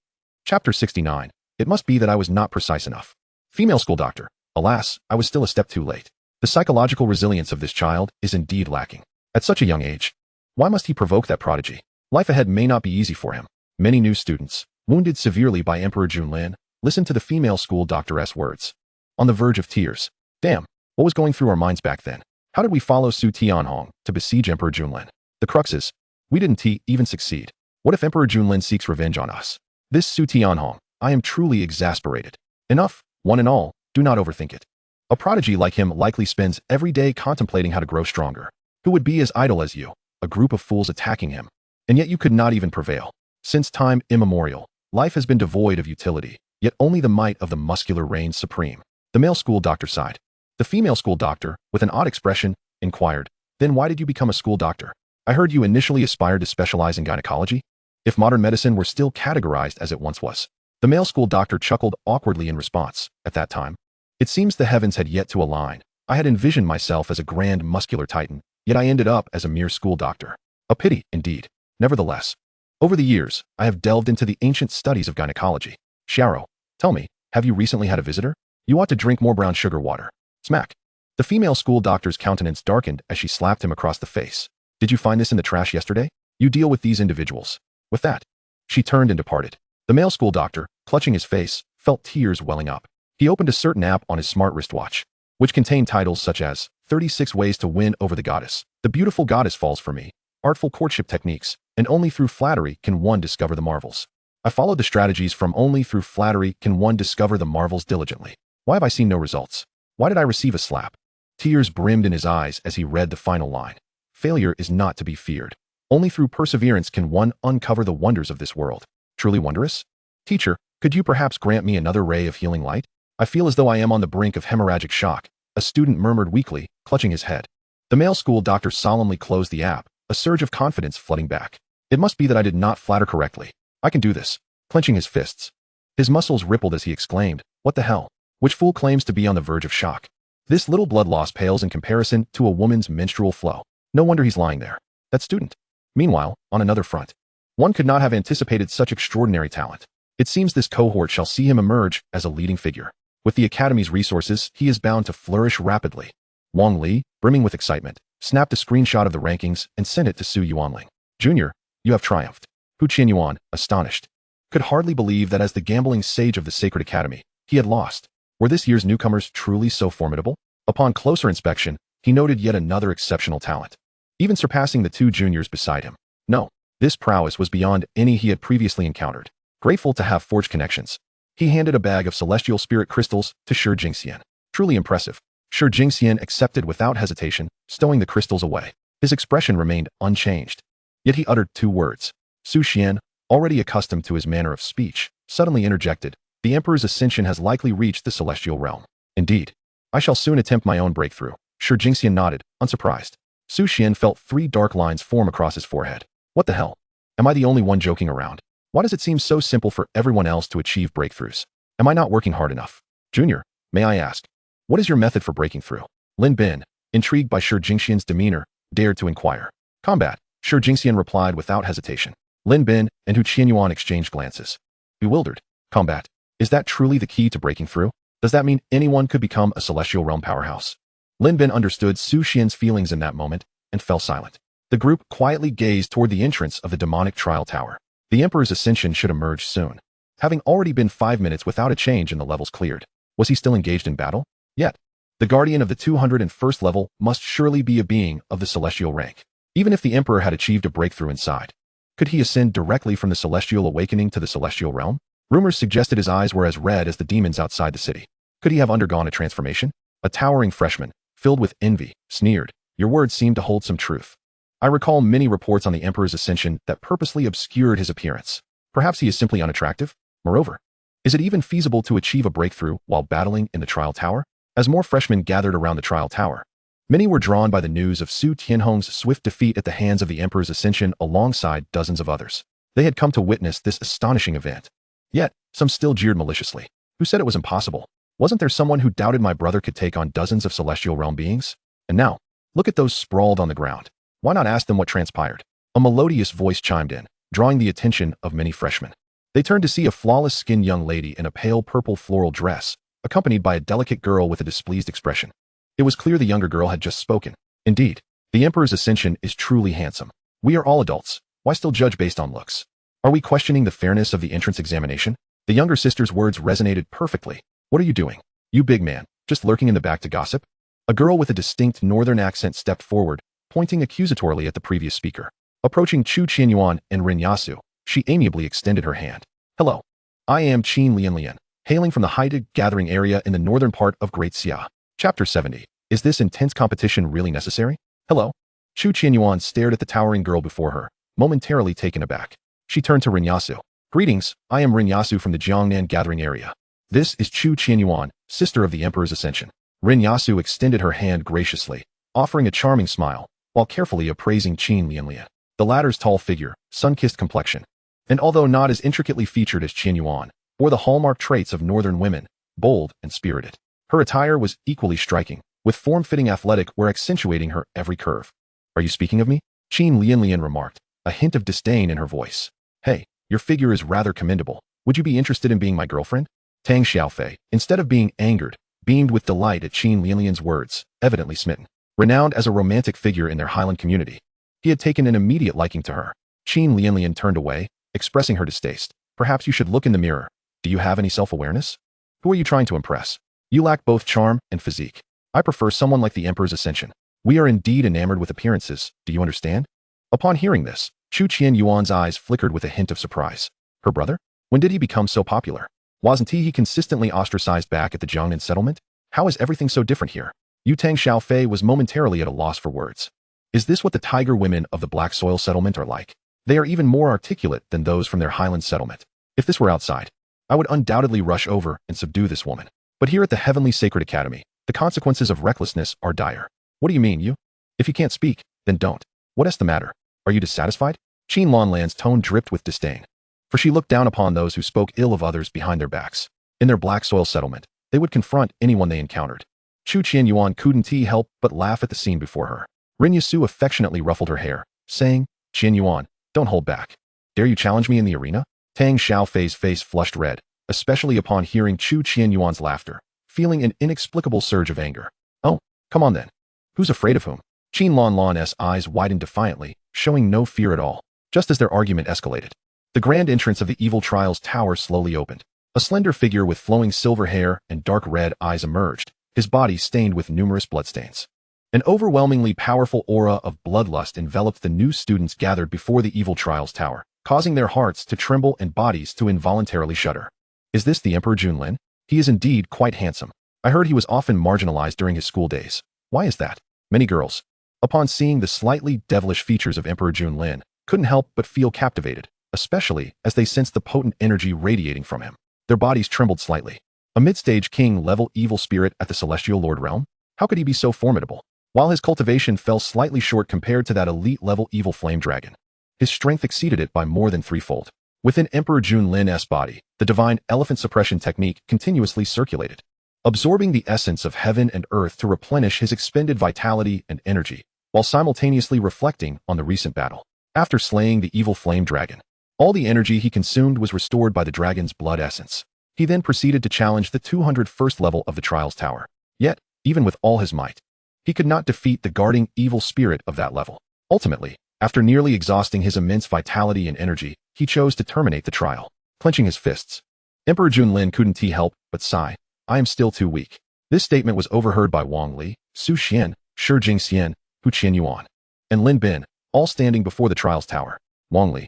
Chapter 69. It must be that I was not precise enough. Female school doctor. Alas, I was still a step too late. The psychological resilience of this child is indeed lacking. At such a young age. Why must he provoke that prodigy? Life ahead may not be easy for him. Many new students, wounded severely by Emperor Lin, listened to the female school doctor's words. On the verge of tears. Damn, what was going through our minds back then? How did we follow Su Tianhong to besiege Emperor Lin? The crux is, we didn't even succeed. What if Emperor Lin seeks revenge on us? This Su Tianhong, I am truly exasperated. Enough, one and all, do not overthink it. A prodigy like him likely spends every day contemplating how to grow stronger. Who would be as idle as you? A group of fools attacking him. And yet you could not even prevail. Since time immemorial, life has been devoid of utility, yet only the might of the muscular reigns supreme. The male school doctor sighed. The female school doctor, with an odd expression, inquired, then why did you become a school doctor? I heard you initially aspired to specialize in gynecology? If modern medicine were still categorized as it once was. The male school doctor chuckled awkwardly in response. At that time, it seems the heavens had yet to align. I had envisioned myself as a grand muscular titan, yet I ended up as a mere school doctor. A pity, indeed. Nevertheless, over the years, I have delved into the ancient studies of gynecology. Xiao, tell me, have you recently had a visitor? You ought to drink more brown sugar water. Smack. The female school doctor's countenance darkened as she slapped him across the face. Did you find this in the trash yesterday? You deal with these individuals. With that, she turned and departed. The male school doctor, clutching his face, felt tears welling up. He opened a certain app on his smart wristwatch, which contained titles such as 36 Ways to Win Over the Goddess, The Beautiful Goddess Falls for Me, Artful Courtship Techniques, and Only Through Flattery Can One Discover the Marvels. I followed the strategies from Only Through Flattery Can One Discover the Marvels diligently. Why have I seen no results? Why did I receive a slap? Tears brimmed in his eyes as he read the final line. Failure is not to be feared. Only through perseverance can one uncover the wonders of this world. Truly wondrous? Teacher, could you perhaps grant me another ray of healing light? I feel as though I am on the brink of hemorrhagic shock, a student murmured weakly, clutching his head. The male school doctor solemnly closed the app, a surge of confidence flooding back. It must be that I did not flatter correctly. I can do this. Clenching his fists. His muscles rippled as he exclaimed, what the hell? Which fool claims to be on the verge of shock? This little blood loss pales in comparison to a woman's menstrual flow. No wonder he's lying there. That student. Meanwhile, on another front, one could not have anticipated such extraordinary talent. It seems this cohort shall see him emerge as a leading figure. With the Academy's resources, he is bound to flourish rapidly. Wang Li, brimming with excitement, snapped a screenshot of the rankings and sent it to Su Yuanling. Junior, you have triumphed. Hu Qianyuan, astonished, could hardly believe that as the gambling sage of the Sacred Academy, he had lost. Were this year's newcomers truly so formidable? Upon closer inspection, he noted yet another exceptional talent, even surpassing the two juniors beside him. No, this prowess was beyond any he had previously encountered. Grateful to have forged connections, he handed a bag of celestial spirit crystals to Shi Jingxian. Truly impressive. Shi Jingxian accepted without hesitation, stowing the crystals away. His expression remained unchanged. Yet he uttered two words. Su Xian, already accustomed to his manner of speech, suddenly interjected, the Emperor's ascension has likely reached the celestial realm. Indeed. I shall soon attempt my own breakthrough. Shi Jingxian nodded, unsurprised. Su Xian felt 3 dark lines form across his forehead. What the hell? Am I the only one joking around? Why does it seem so simple for everyone else to achieve breakthroughs? Am I not working hard enough? Junior, may I ask, what is your method for breaking through? Lin Bin, intrigued by Shi Jingxian's demeanor, dared to inquire. Combat, Shi Jingxian replied without hesitation. Lin Bin and Hu Qianyuan exchanged glances. Bewildered. Combat. Is that truly the key to breaking through? Does that mean anyone could become a celestial realm powerhouse? Lin Bin understood Su Xian's feelings in that moment and fell silent. The group quietly gazed toward the entrance of the demonic trial tower. The Emperor's ascension should emerge soon. Having already been 5 minutes without a change in the levels cleared, was he still engaged in battle? Yet, the guardian of the 201st level must surely be a being of the celestial rank. Even if the Emperor had achieved a breakthrough inside, could he ascend directly from the celestial awakening to the celestial realm? Rumors suggested his eyes were as red as the demons outside the city. Could he have undergone a transformation? A towering freshman, filled with envy, sneered, "Your words seem to hold some truth." I recall many reports on the Emperor's ascension that purposely obscured his appearance. Perhaps he is simply unattractive? Moreover, is it even feasible to achieve a breakthrough while battling in the trial tower? As more freshmen gathered around the trial tower, many were drawn by the news of Su Tianhong's swift defeat at the hands of the Emperor's ascension alongside dozens of others. They had come to witness this astonishing event. Yet, some still jeered maliciously. Who said it was impossible? Wasn't there someone who doubted my brother could take on dozens of celestial realm beings? And now, look at those sprawled on the ground. Why not ask them what transpired? A melodious voice chimed in, drawing the attention of many freshmen. They turned to see a flawless-skinned young lady in a pale purple floral dress, accompanied by a delicate girl with a displeased expression. It was clear the younger girl had just spoken. Indeed, the Emperor's ascension is truly handsome. We are all adults. Why still judge based on looks? Are we questioning the fairness of the entrance examination? The younger sister's words resonated perfectly. What are you doing? You big man, just lurking in the back to gossip? A girl with a distinct northern accent stepped forward, pointing accusatorily at the previous speaker. Approaching Chu Qianyuan and Rin Yasu, she amiably extended her hand. Hello. I am Qin Lianlian, hailing from the Haide gathering area in the northern part of Great Xia. Chapter 70. Is this intense competition really necessary? Hello. Chu Qianyuan stared at the towering girl before her, momentarily taken aback. She turned to Rin Yasu. Greetings, I am Rin Yasu from the Jiangnan gathering area. This is Chu Qianyuan, sister of the Emperor's ascension. Rin Yasu extended her hand graciously, offering a charming smile, while carefully appraising Qin Lianlian. The latter's tall figure, sun-kissed complexion, and although not as intricately featured as Qianyuan, bore the hallmark traits of northern women, bold and spirited. Her attire was equally striking, with form-fitting athletic wear accentuating her every curve. Are you speaking of me? Qin Lianlian remarked, a hint of disdain in her voice. Hey, your figure is rather commendable. Would you be interested in being my girlfriend? Tang Xiaofei, instead of being angered, beamed with delight at Qin Lianlian's words, evidently smitten. Renowned as a romantic figure in their Highland community, he had taken an immediate liking to her. Qin Lianlian turned away, expressing her distaste. Perhaps you should look in the mirror. Do you have any self-awareness? Who are you trying to impress? You lack both charm and physique. I prefer someone like the Emperor's ascension. We are indeed enamored with appearances, do you understand? Upon hearing this, Chu Qianyuan's eyes flickered with a hint of surprise. Her brother? When did he become so popular? Wasn't he consistently ostracized back at the Jiangnan settlement? How is everything so different here? Yu Tang Xiaofei was momentarily at a loss for words. Is this what the tiger women of the Black Soil settlement are like? They are even more articulate than those from their Highland settlement. If this were outside, I would undoubtedly rush over and subdue this woman. But here at the Heavenly Sacred Academy, the consequences of recklessness are dire. What do you mean, you? If you can't speak, then don't. What is the matter? Are you dissatisfied? Qin Lanlan's tone dripped with disdain, for she looked down upon those who spoke ill of others behind their backs. In their Black Soil settlement, they would confront anyone they encountered. Chu Qianyuan couldn't help but laugh at the scene before her. Rin Yasu affectionately ruffled her hair, saying, Qianyuan, don't hold back. Dare you challenge me in the arena? Tang Xiaofei's face flushed red, especially upon hearing Chu Qianyuan's laughter, feeling an inexplicable surge of anger. Oh, come on then. Who's afraid of whom? Qin Lanlan's eyes widened defiantly, showing no fear at all. Just as their argument escalated, the grand entrance of the Evil Trials Tower slowly opened. A slender figure with flowing silver hair and dark red eyes emerged, his body stained with numerous bloodstains. An overwhelmingly powerful aura of bloodlust enveloped the new students gathered before the Evil Trials Tower, causing their hearts to tremble and bodies to involuntarily shudder. Is this the Emperor Lin? He is indeed quite handsome. I heard he was often marginalized during his school days. Why is that? Many girls, upon seeing the slightly devilish features of Emperor Lin, couldn't help but feel captivated, especially as they sensed the potent energy radiating from him. Their bodies trembled slightly. A mid-stage king-level evil spirit at the Celestial Lord realm? How could he be so formidable? While his cultivation fell slightly short compared to that elite-level evil flame dragon, his strength exceeded it by more than threefold. Within Emperor Lin's body, the divine elephant suppression technique continuously circulated, absorbing the essence of heaven and earth to replenish his expended vitality and energy, while simultaneously reflecting on the recent battle. After slaying the evil flame dragon, all the energy he consumed was restored by the dragon's blood essence. He then proceeded to challenge the 201st level of the Trials Tower. Yet, even with all his might, he could not defeat the guarding evil spirit of that level. Ultimately, after nearly exhausting his immense vitality and energy, he chose to terminate the trial. Clenching his fists, Emperor Lin couldn't help but sigh. I am still too weak. This statement was overheard by Wang Li, Su Xian, Shi Jingxian, Hu Qianyuan, and Lin Bin, all standing before the trial's tower. Wang Li,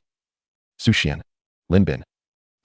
Su Xian, Lin Bin,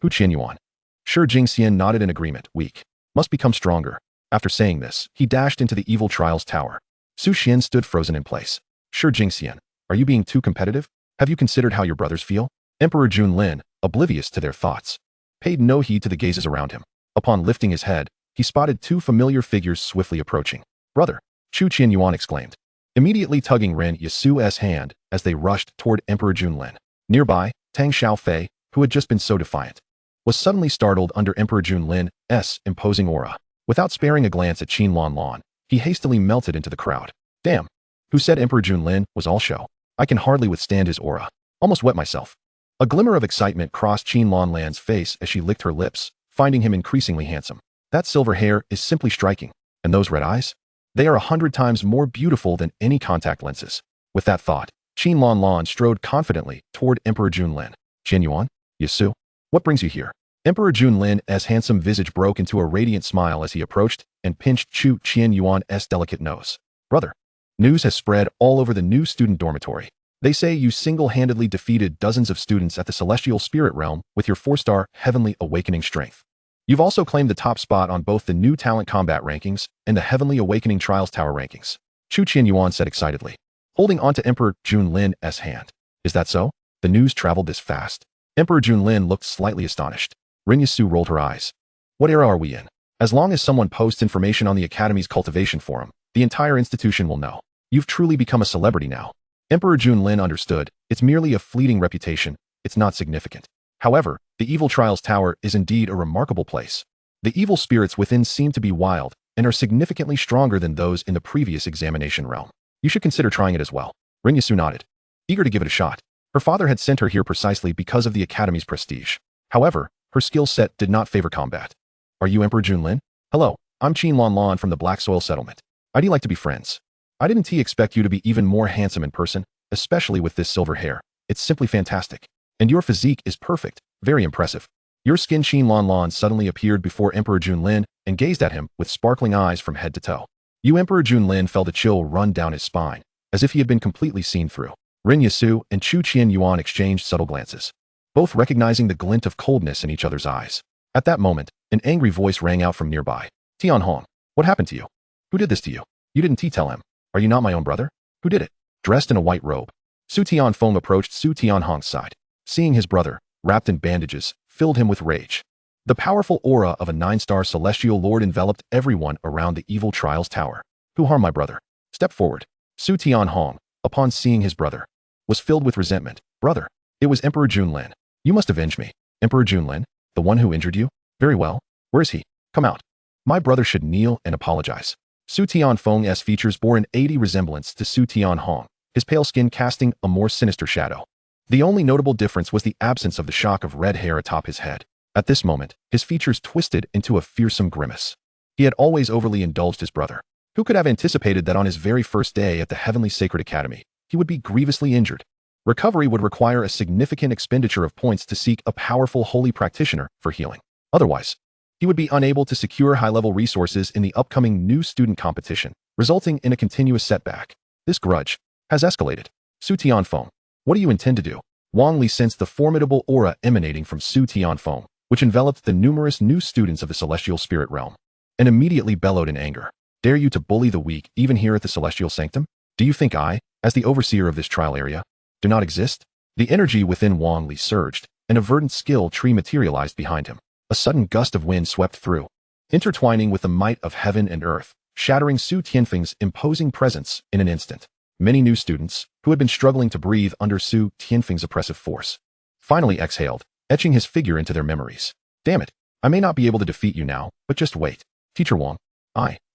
Hu Qianyuan. Shi Jingxian nodded in agreement. Weak. Must become stronger. After saying this, he dashed into the evil trial's tower. Su Xian stood frozen in place. Shi Jingxian, are you being too competitive? Have you considered how your brothers feel? Emperor Lin, oblivious to their thoughts, paid no heed to the gazes around him. Upon lifting his head, he spotted two familiar figures swiftly approaching. Brother, Chu Qianyuan exclaimed, immediately tugging Ren Yasu's hand as they rushed toward Emperor Lin. Nearby, Tang Xiaofei, who had just been so defiant, was suddenly startled under Emperor Lin's imposing aura. Without sparing a glance at Qin Lan, he hastily melted into the crowd. Damn. Who said Emperor Lin was all show? I can hardly withstand his aura. Almost wet myself. A glimmer of excitement crossed Qin Lan's face as she licked her lips, finding him increasingly handsome. That silver hair is simply striking. And those red eyes? They are 100 times more beautiful than any contact lenses. With that thought, Qin Lan strode confidently toward Emperor Lin. Qianyuan? Yasu? What brings you here? Emperor Lin's handsome visage broke into a radiant smile as he approached and pinched Chu Qianyuan's delicate nose. Brother, news has spread all over the new student dormitory. They say you single-handedly defeated dozens of students at the celestial spirit realm with your 4-star heavenly awakening strength. You've also claimed the top spot on both the new talent combat rankings and the heavenly awakening trials tower rankings. Chu Qianyuan said excitedly, holding onto Emperor Lin's hand. Is that so? The news traveled this fast. Emperor Lin looked slightly astonished. Ren Yasu rolled her eyes. What era are we in? As long as someone posts information on the Academy's cultivation forum, the entire institution will know. You've truly become a celebrity now. Emperor Lin understood. It's merely a fleeting reputation. It's not significant. However, the Evil Trials Tower is indeed a remarkable place. The evil spirits within seem to be wild and are significantly stronger than those in the previous examination realm. You should consider trying it as well. Ren Yasu nodded, eager to give it a shot. Her father had sent her here precisely because of the Academy's prestige. However, her skill set did not favor combat. Are you Emperor Lin? Hello, I'm Qin Lan from the Black Soil Settlement. I'd like to be friends. I didn't expect you to be even more handsome in person, especially with this silver hair. It's simply fantastic. And your physique is perfect, very impressive. Your skin. Qin Lan suddenly appeared before Emperor Lin and gazed at him with sparkling eyes from head to toe. You Emperor Lin felt a chill run down his spine, as if he had been completely seen through. Ren Yasu and Chu Qianyuan exchanged subtle glances, both recognizing the glint of coldness in each other's eyes. At that moment, an angry voice rang out from nearby. Tianhong, what happened to you? Who did this to you? You didn't tell him. Are you not my own brother? Who did it? Dressed in a white robe, Su Tianfeng approached Su Tianhong's side. Seeing his brother, wrapped in bandages, filled him with rage. The powerful aura of a 9-star celestial lord enveloped everyone around the evil trials tower. Who harmed my brother? Step forward. Su Tianhong, upon seeing his brother, was filled with resentment. Brother, it was Emperor Lin. You must avenge me. Emperor Lin, the one who injured you? Very well. Where is he? Come out. My brother should kneel and apologize. Su Tianfeng's features bore an 80 resemblance to Su Tianhong, his pale skin casting a more sinister shadow. The only notable difference was the absence of the shock of red hair atop his head. At this moment, his features twisted into a fearsome grimace. He had always overly indulged his brother. Who could have anticipated that on his very first day at the Heavenly Sacred Academy, he would be grievously injured? Recovery would require a significant expenditure of points to seek a powerful holy practitioner for healing. Otherwise, he would be unable to secure high-level resources in the upcoming new student competition, resulting in a continuous setback. This grudge has escalated. Su Tianfeng, what do you intend to do? Wang Li sensed the formidable aura emanating from Su Tianfeng, which enveloped the numerous new students of the celestial spirit realm, and immediately bellowed in anger. Dare you to bully the weak even here at the celestial sanctum? Do you think I, as the overseer of this trial area, do not exist? The energy within Wang Li surged, and a verdant skill tree materialized behind him. A sudden gust of wind swept through, intertwining with the might of heaven and earth, shattering Su Tianfeng's imposing presence in an instant. Many new students, who had been struggling to breathe under Su Tianfeng's oppressive force, finally exhaled, etching his figure into their memories. Damn it, I may not be able to defeat you now, but just wait. Teacher Wang.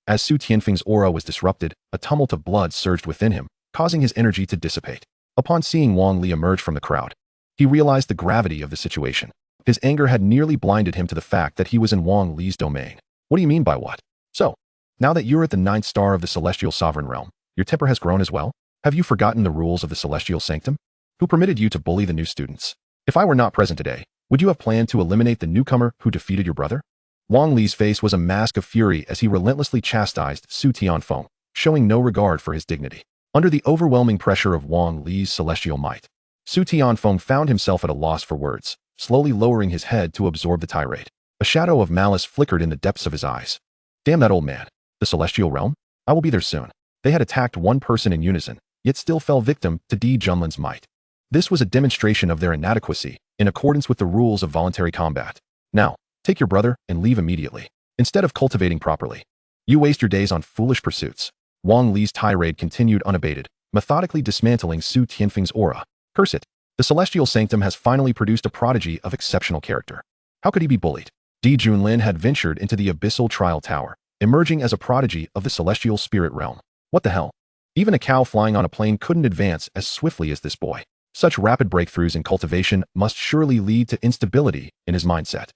As Su Tianfeng's aura was disrupted, a tumult of blood surged within him, causing his energy to dissipate. Upon seeing Wang Li emerge from the crowd, he realized the gravity of the situation. His anger had nearly blinded him to the fact that he was in Wang Li's domain. What do you mean by what? So, now that you're at the 9th star of the celestial sovereign realm, your temper has grown as well? Have you forgotten the rules of the celestial sanctum? Who permitted you to bully the new students? If I were not present today, would you have planned to eliminate the newcomer who defeated your brother? Wang Li's face was a mask of fury as he relentlessly chastised Su Tianfeng, showing no regard for his dignity. Under the overwhelming pressure of Wang Li's celestial might, Su Tianfeng found himself at a loss for words, slowly lowering his head to absorb the tirade. A shadow of malice flickered in the depths of his eyes. Damn that old man. The celestial realm? I will be there soon. They had attacked one person in unison, yet still fell victim to Di Junlin's might. This was a demonstration of their inadequacy, in accordance with the rules of voluntary combat. Now, take your brother and leave immediately, instead of cultivating properly. You waste your days on foolish pursuits. Wang Li's tirade continued unabated, methodically dismantling Su Tianfeng's aura. Curse it. The celestial sanctum has finally produced a prodigy of exceptional character. How could he be bullied? Di Junlin had ventured into the abyssal trial tower, emerging as a prodigy of the celestial spirit realm. What the hell? Even a cow flying on a plane couldn't advance as swiftly as this boy. Such rapid breakthroughs in cultivation must surely lead to instability in his mindset.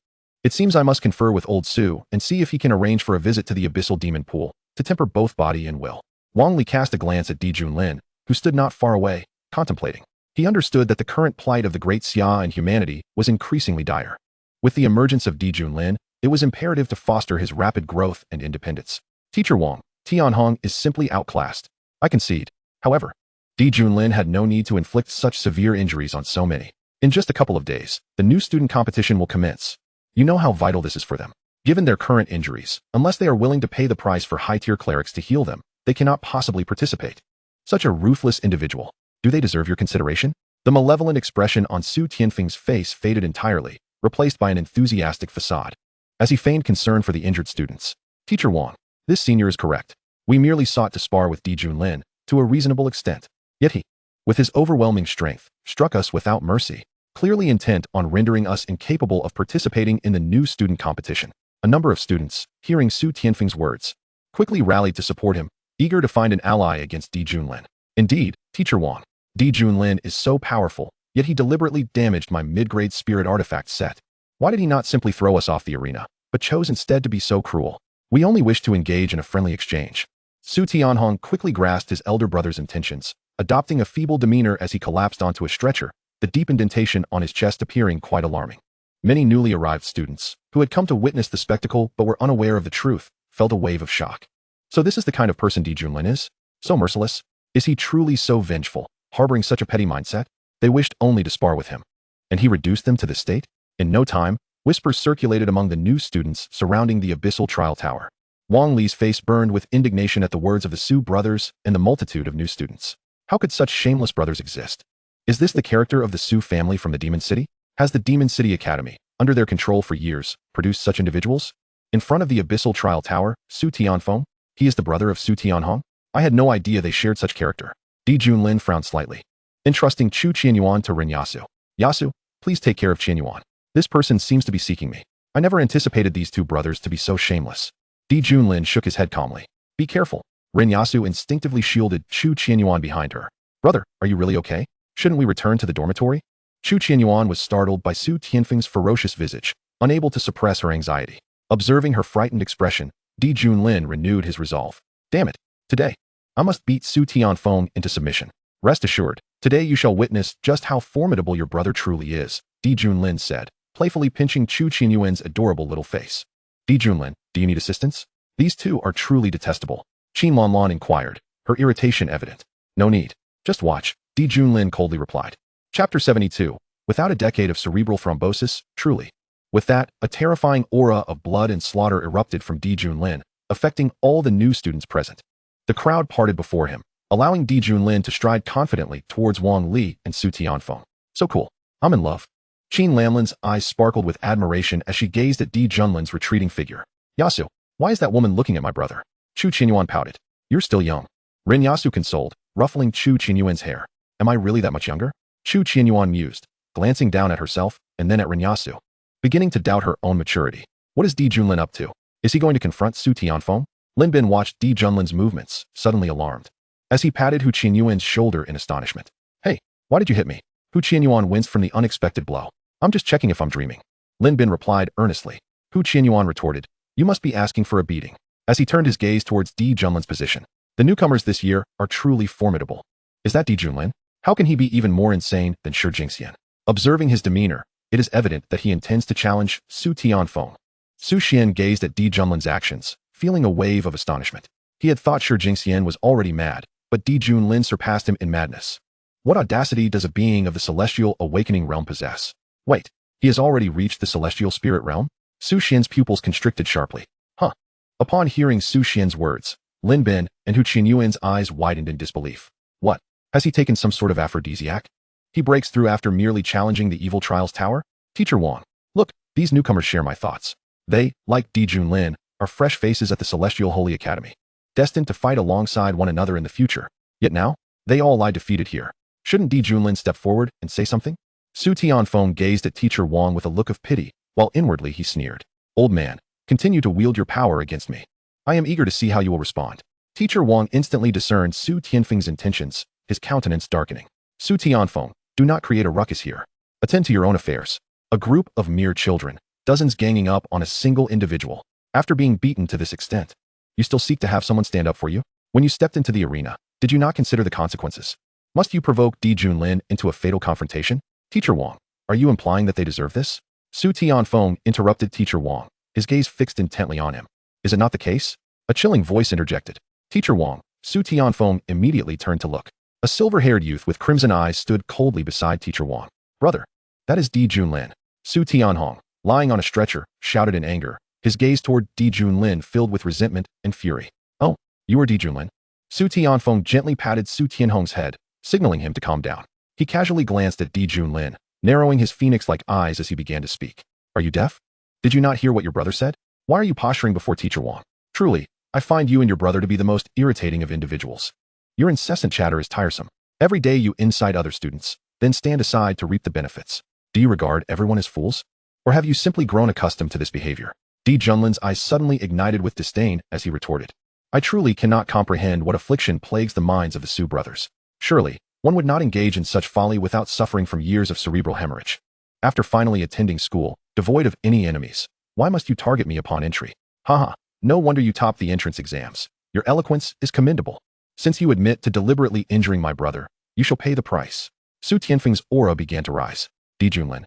It seems I must confer with old Su and see if he can arrange for a visit to the abyssal demon pool to temper both body and will. Wang Li cast a glance at Di Junlin, who stood not far away, contemplating. He understood that the current plight of the great Xia and humanity was increasingly dire. With the emergence of Di Junlin, it was imperative to foster his rapid growth and independence. Teacher Wang, Tianhong is simply outclassed. I concede. However, Di Junlin had no need to inflict such severe injuries on so many. In just a couple of days, the new student competition will commence. You know how vital this is for them. Given their current injuries, unless they are willing to pay the price for high-tier clerics to heal them, they cannot possibly participate. Such a ruthless individual. Do they deserve your consideration? The malevolent expression on Su Tianfeng's face faded entirely, replaced by an enthusiastic facade. As he feigned concern for the injured students. Teacher Wang, this senior is correct. We merely sought to spar with Di Junlin, to a reasonable extent. Yet he, with his overwhelming strength, struck us without mercy, clearly intent on rendering us incapable of participating in the new student competition. A number of students, hearing Su Tianfeng's words, quickly rallied to support him, eager to find an ally against Di Junlin. Indeed, Teacher Wang, Di Junlin is so powerful, yet he deliberately damaged my mid-grade spirit artifact set. Why did he not simply throw us off the arena, but chose instead to be so cruel? We only wish to engage in a friendly exchange. Su Tianhong quickly grasped his elder brother's intentions, adopting a feeble demeanor as he collapsed onto a stretcher, the deep indentation on his chest appearing quite alarming. Many newly arrived students, who had come to witness the spectacle but were unaware of the truth, felt a wave of shock. So this is the kind of person Di Junlin is? So merciless? Is he truly so vengeful, harboring such a petty mindset? They wished only to spar with him. And he reduced them to this state? In no time, whispers circulated among the new students surrounding the abyssal trial tower. Wang Li's face burned with indignation at the words of the Su brothers and the multitude of new students. How could such shameless brothers exist? Is this the character of the Su family from the Demon City? Has the Demon City Academy, under their control for years, produced such individuals? In front of the abyssal trial tower, Su Tianfeng, he is the brother of Su Tianhong? I had no idea they shared such character. Di Junlin frowned slightly, entrusting Chu Qianyuan to Ren Yasu. Yasu, please take care of Qianyuan. This person seems to be seeking me. I never anticipated these two brothers to be so shameless. Di Junlin shook his head calmly. Be careful. Ren Yasu instinctively shielded Chu Qianyuan behind her. Brother, are you really okay? Shouldn't we return to the dormitory? Chu Qianyuan was startled by Su Tianfeng's ferocious visage, unable to suppress her anxiety. Observing her frightened expression, Di Junlin renewed his resolve. Damn it. Today, I must beat Su Tianfeng into submission. Rest assured, today you shall witness just how formidable your brother truly is, Di Junlin said, playfully pinching Chu Qianyuan's adorable little face. Di Junlin, do you need assistance? These two are truly detestable. Qin Lanlan inquired, her irritation evident. No need. Just watch, Di Junlin coldly replied. Chapter 72. Without a decade of cerebral thrombosis, truly. With that, a terrifying aura of blood and slaughter erupted from Di Junlin, affecting all the new students present. The crowd parted before him, allowing Di Junlin to stride confidently towards Wang Li and Su Tianfeng. So cool. I'm in love. Qin Lanlan's eyes sparkled with admiration as she gazed at Di Junlin's retreating figure. Yasu, why is that woman looking at my brother? Chu Qianyuan pouted. You're still young. Ren Yasu consoled, ruffling Chu Qianyuan's hair. Am I really that much younger? Chu Qianyuan mused, glancing down at herself and then at Ren Yasu, beginning to doubt her own maturity. What is Di Junlin up to? Is he going to confront Su Tianfeng? Lin Bin watched Di Junlin's movements, suddenly alarmed, as he patted Hu Qianyuan's shoulder in astonishment. Hey, why did you hit me? Hu Qianyuan winced from the unexpected blow. I'm just checking if I'm dreaming. Lin Bin replied earnestly. Hu Qianyuan retorted, you must be asking for a beating. As he turned his gaze towards Di Junlin's position. The newcomers this year are truly formidable. Is that Di Junlin? How can he be even more insane than Shi Jingxian? Observing his demeanor, it is evident that he intends to challenge Su Tianfeng. Su Xian gazed at Di Junlin's actions, feeling a wave of astonishment. He had thought Shi Jingxian was already mad, but Di Junlin surpassed him in madness. What audacity does a being of the celestial awakening realm possess? Wait, he has already reached the celestial spirit realm? Su Xian's pupils constricted sharply. Huh. Upon hearing Su Xian's words, Lin Bin and Hu Qinyuan's eyes widened in disbelief. What? Has he taken some sort of aphrodisiac? He breaks through after merely challenging the evil trials tower? Teacher Wang, look, these newcomers share my thoughts. They, like Di Junlin, are fresh faces at the Celestial Holy Academy, destined to fight alongside one another in the future. Yet now, they all lie defeated here. Shouldn't Di Junlin step forward and say something? Su Tianfeng gazed at Teacher Wang with a look of pity, while inwardly he sneered. Old man, continue to wield your power against me. I am eager to see how you will respond. Teacher Wang instantly discerned Su Tianfeng's intentions, his countenance darkening. Su Tianfeng, do not create a ruckus here. Attend to your own affairs. A group of mere children, dozens ganging up on a single individual. After being beaten to this extent, you still seek to have someone stand up for you? When you stepped into the arena, did you not consider the consequences? Must you provoke Di Junlin into a fatal confrontation? Teacher Wang, are you implying that they deserve this? Su Tianfeng interrupted Teacher Wang, his gaze fixed intently on him. Is it not the case? A chilling voice interjected. Teacher Wang, Su Tianfeng immediately turned to look. A silver-haired youth with crimson eyes stood coldly beside Teacher Wang. Brother, that is Di Junlin. Su Tianhong, lying on a stretcher, shouted in anger, his gaze toward Di Junlin filled with resentment and fury. Oh, you are Di Junlin? Su Tianfeng gently patted Su Tianhong's head, signaling him to calm down. He casually glanced at Di Junlin, narrowing his phoenix-like eyes as he began to speak. Are you deaf? Did you not hear what your brother said? Why are you posturing before Teacher Wang? Truly, I find you and your brother to be the most irritating of individuals. Your incessant chatter is tiresome. Every day you incite other students, then stand aside to reap the benefits. Do you regard everyone as fools? Or have you simply grown accustomed to this behavior? Di Junlin's eyes suddenly ignited with disdain as he retorted. I truly cannot comprehend what affliction plagues the minds of the Su brothers. Surely, one would not engage in such folly without suffering from years of cerebral hemorrhage. After finally attending school, devoid of any enemies, why must you target me upon entry? Haha, no wonder you topped the entrance exams. Your eloquence is commendable. Since you admit to deliberately injuring my brother, you shall pay the price. Su Tianfeng's aura began to rise. Di Junlin.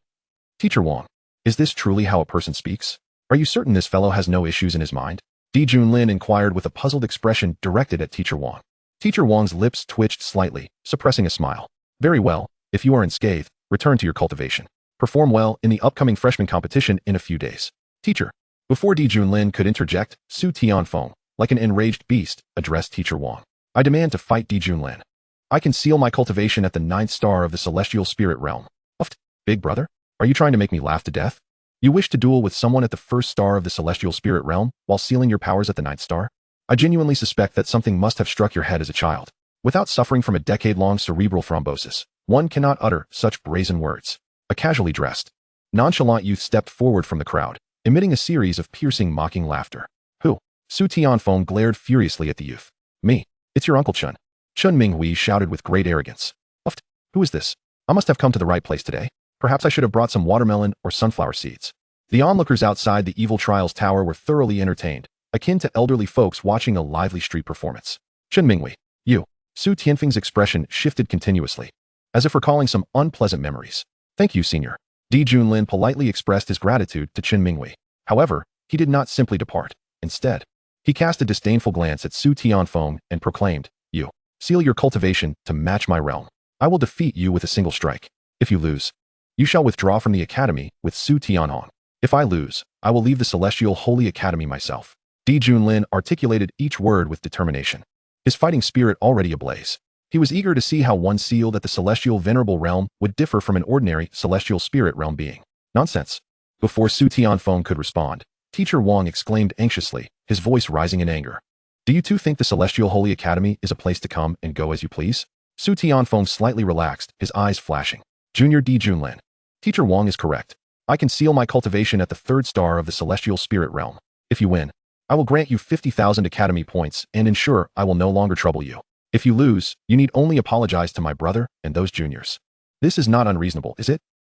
Teacher Wang, is this truly how a person speaks? Are you certain this fellow has no issues in his mind? Di Junlin inquired with a puzzled expression directed at Teacher Wang. Teacher Wang's lips twitched slightly, suppressing a smile. Very well, if you are unscathed, return to your cultivation. Perform well in the upcoming freshman competition in a few days. Teacher. Before Di Junlin could interject, Su Tianfeng, like an enraged beast, addressed Teacher Wang. I demand to fight Di Junlin. I conceal my cultivation at the 9th star of the celestial spirit realm. Uft, big brother? Are you trying to make me laugh to death? You wish to duel with someone at the 1st star of the celestial spirit realm while sealing your powers at the 9th star? I genuinely suspect that something must have struck your head as a child. Without suffering from a decade-long cerebral thrombosis, one cannot utter such brazen words. A casually dressed, nonchalant youth stepped forward from the crowd, emitting a series of piercing, mocking laughter. Who? Su Tianfeng glared furiously at the youth. Me. It's your Uncle Chun. Chun Minghui shouted with great arrogance. Uft, who is this? I must have come to the right place today. Perhaps I should have brought some watermelon or sunflower seeds. The onlookers outside the Evil Trials Tower were thoroughly entertained, akin to elderly folks watching a lively street performance. Chun Minghui, you. Su Tianfeng's expression shifted continuously, as if recalling some unpleasant memories. Thank you, senior. Di Junlin politely expressed his gratitude to Chun Minghui. However, he did not simply depart. Instead, he cast a disdainful glance at Su Tianfeng and proclaimed, You. Seal your cultivation to match my realm. I will defeat you with a single strike. If you lose, you shall withdraw from the academy with Su Tianhong. If I lose, I will leave the Celestial Holy Academy myself. Di Junlin articulated each word with determination, his fighting spirit already ablaze. He was eager to see how one sealed at the Celestial Venerable Realm would differ from an ordinary Celestial Spirit Realm being. Nonsense. Before Su Tianfeng could respond, Teacher Wang exclaimed anxiously, his voice rising in anger. Do you two think the Celestial Holy Academy is a place to come and go as you please? Su Tianfeng slightly relaxed, his eyes flashing. Junior Di Junlin. Teacher Wang is correct. I conceal my cultivation at the 3rd star of the Celestial Spirit Realm. If you win, I will grant you 50,000 Academy points and ensure I will no longer trouble you. If you lose, you need only apologize to my brother and those juniors. This is not unreasonable, is it?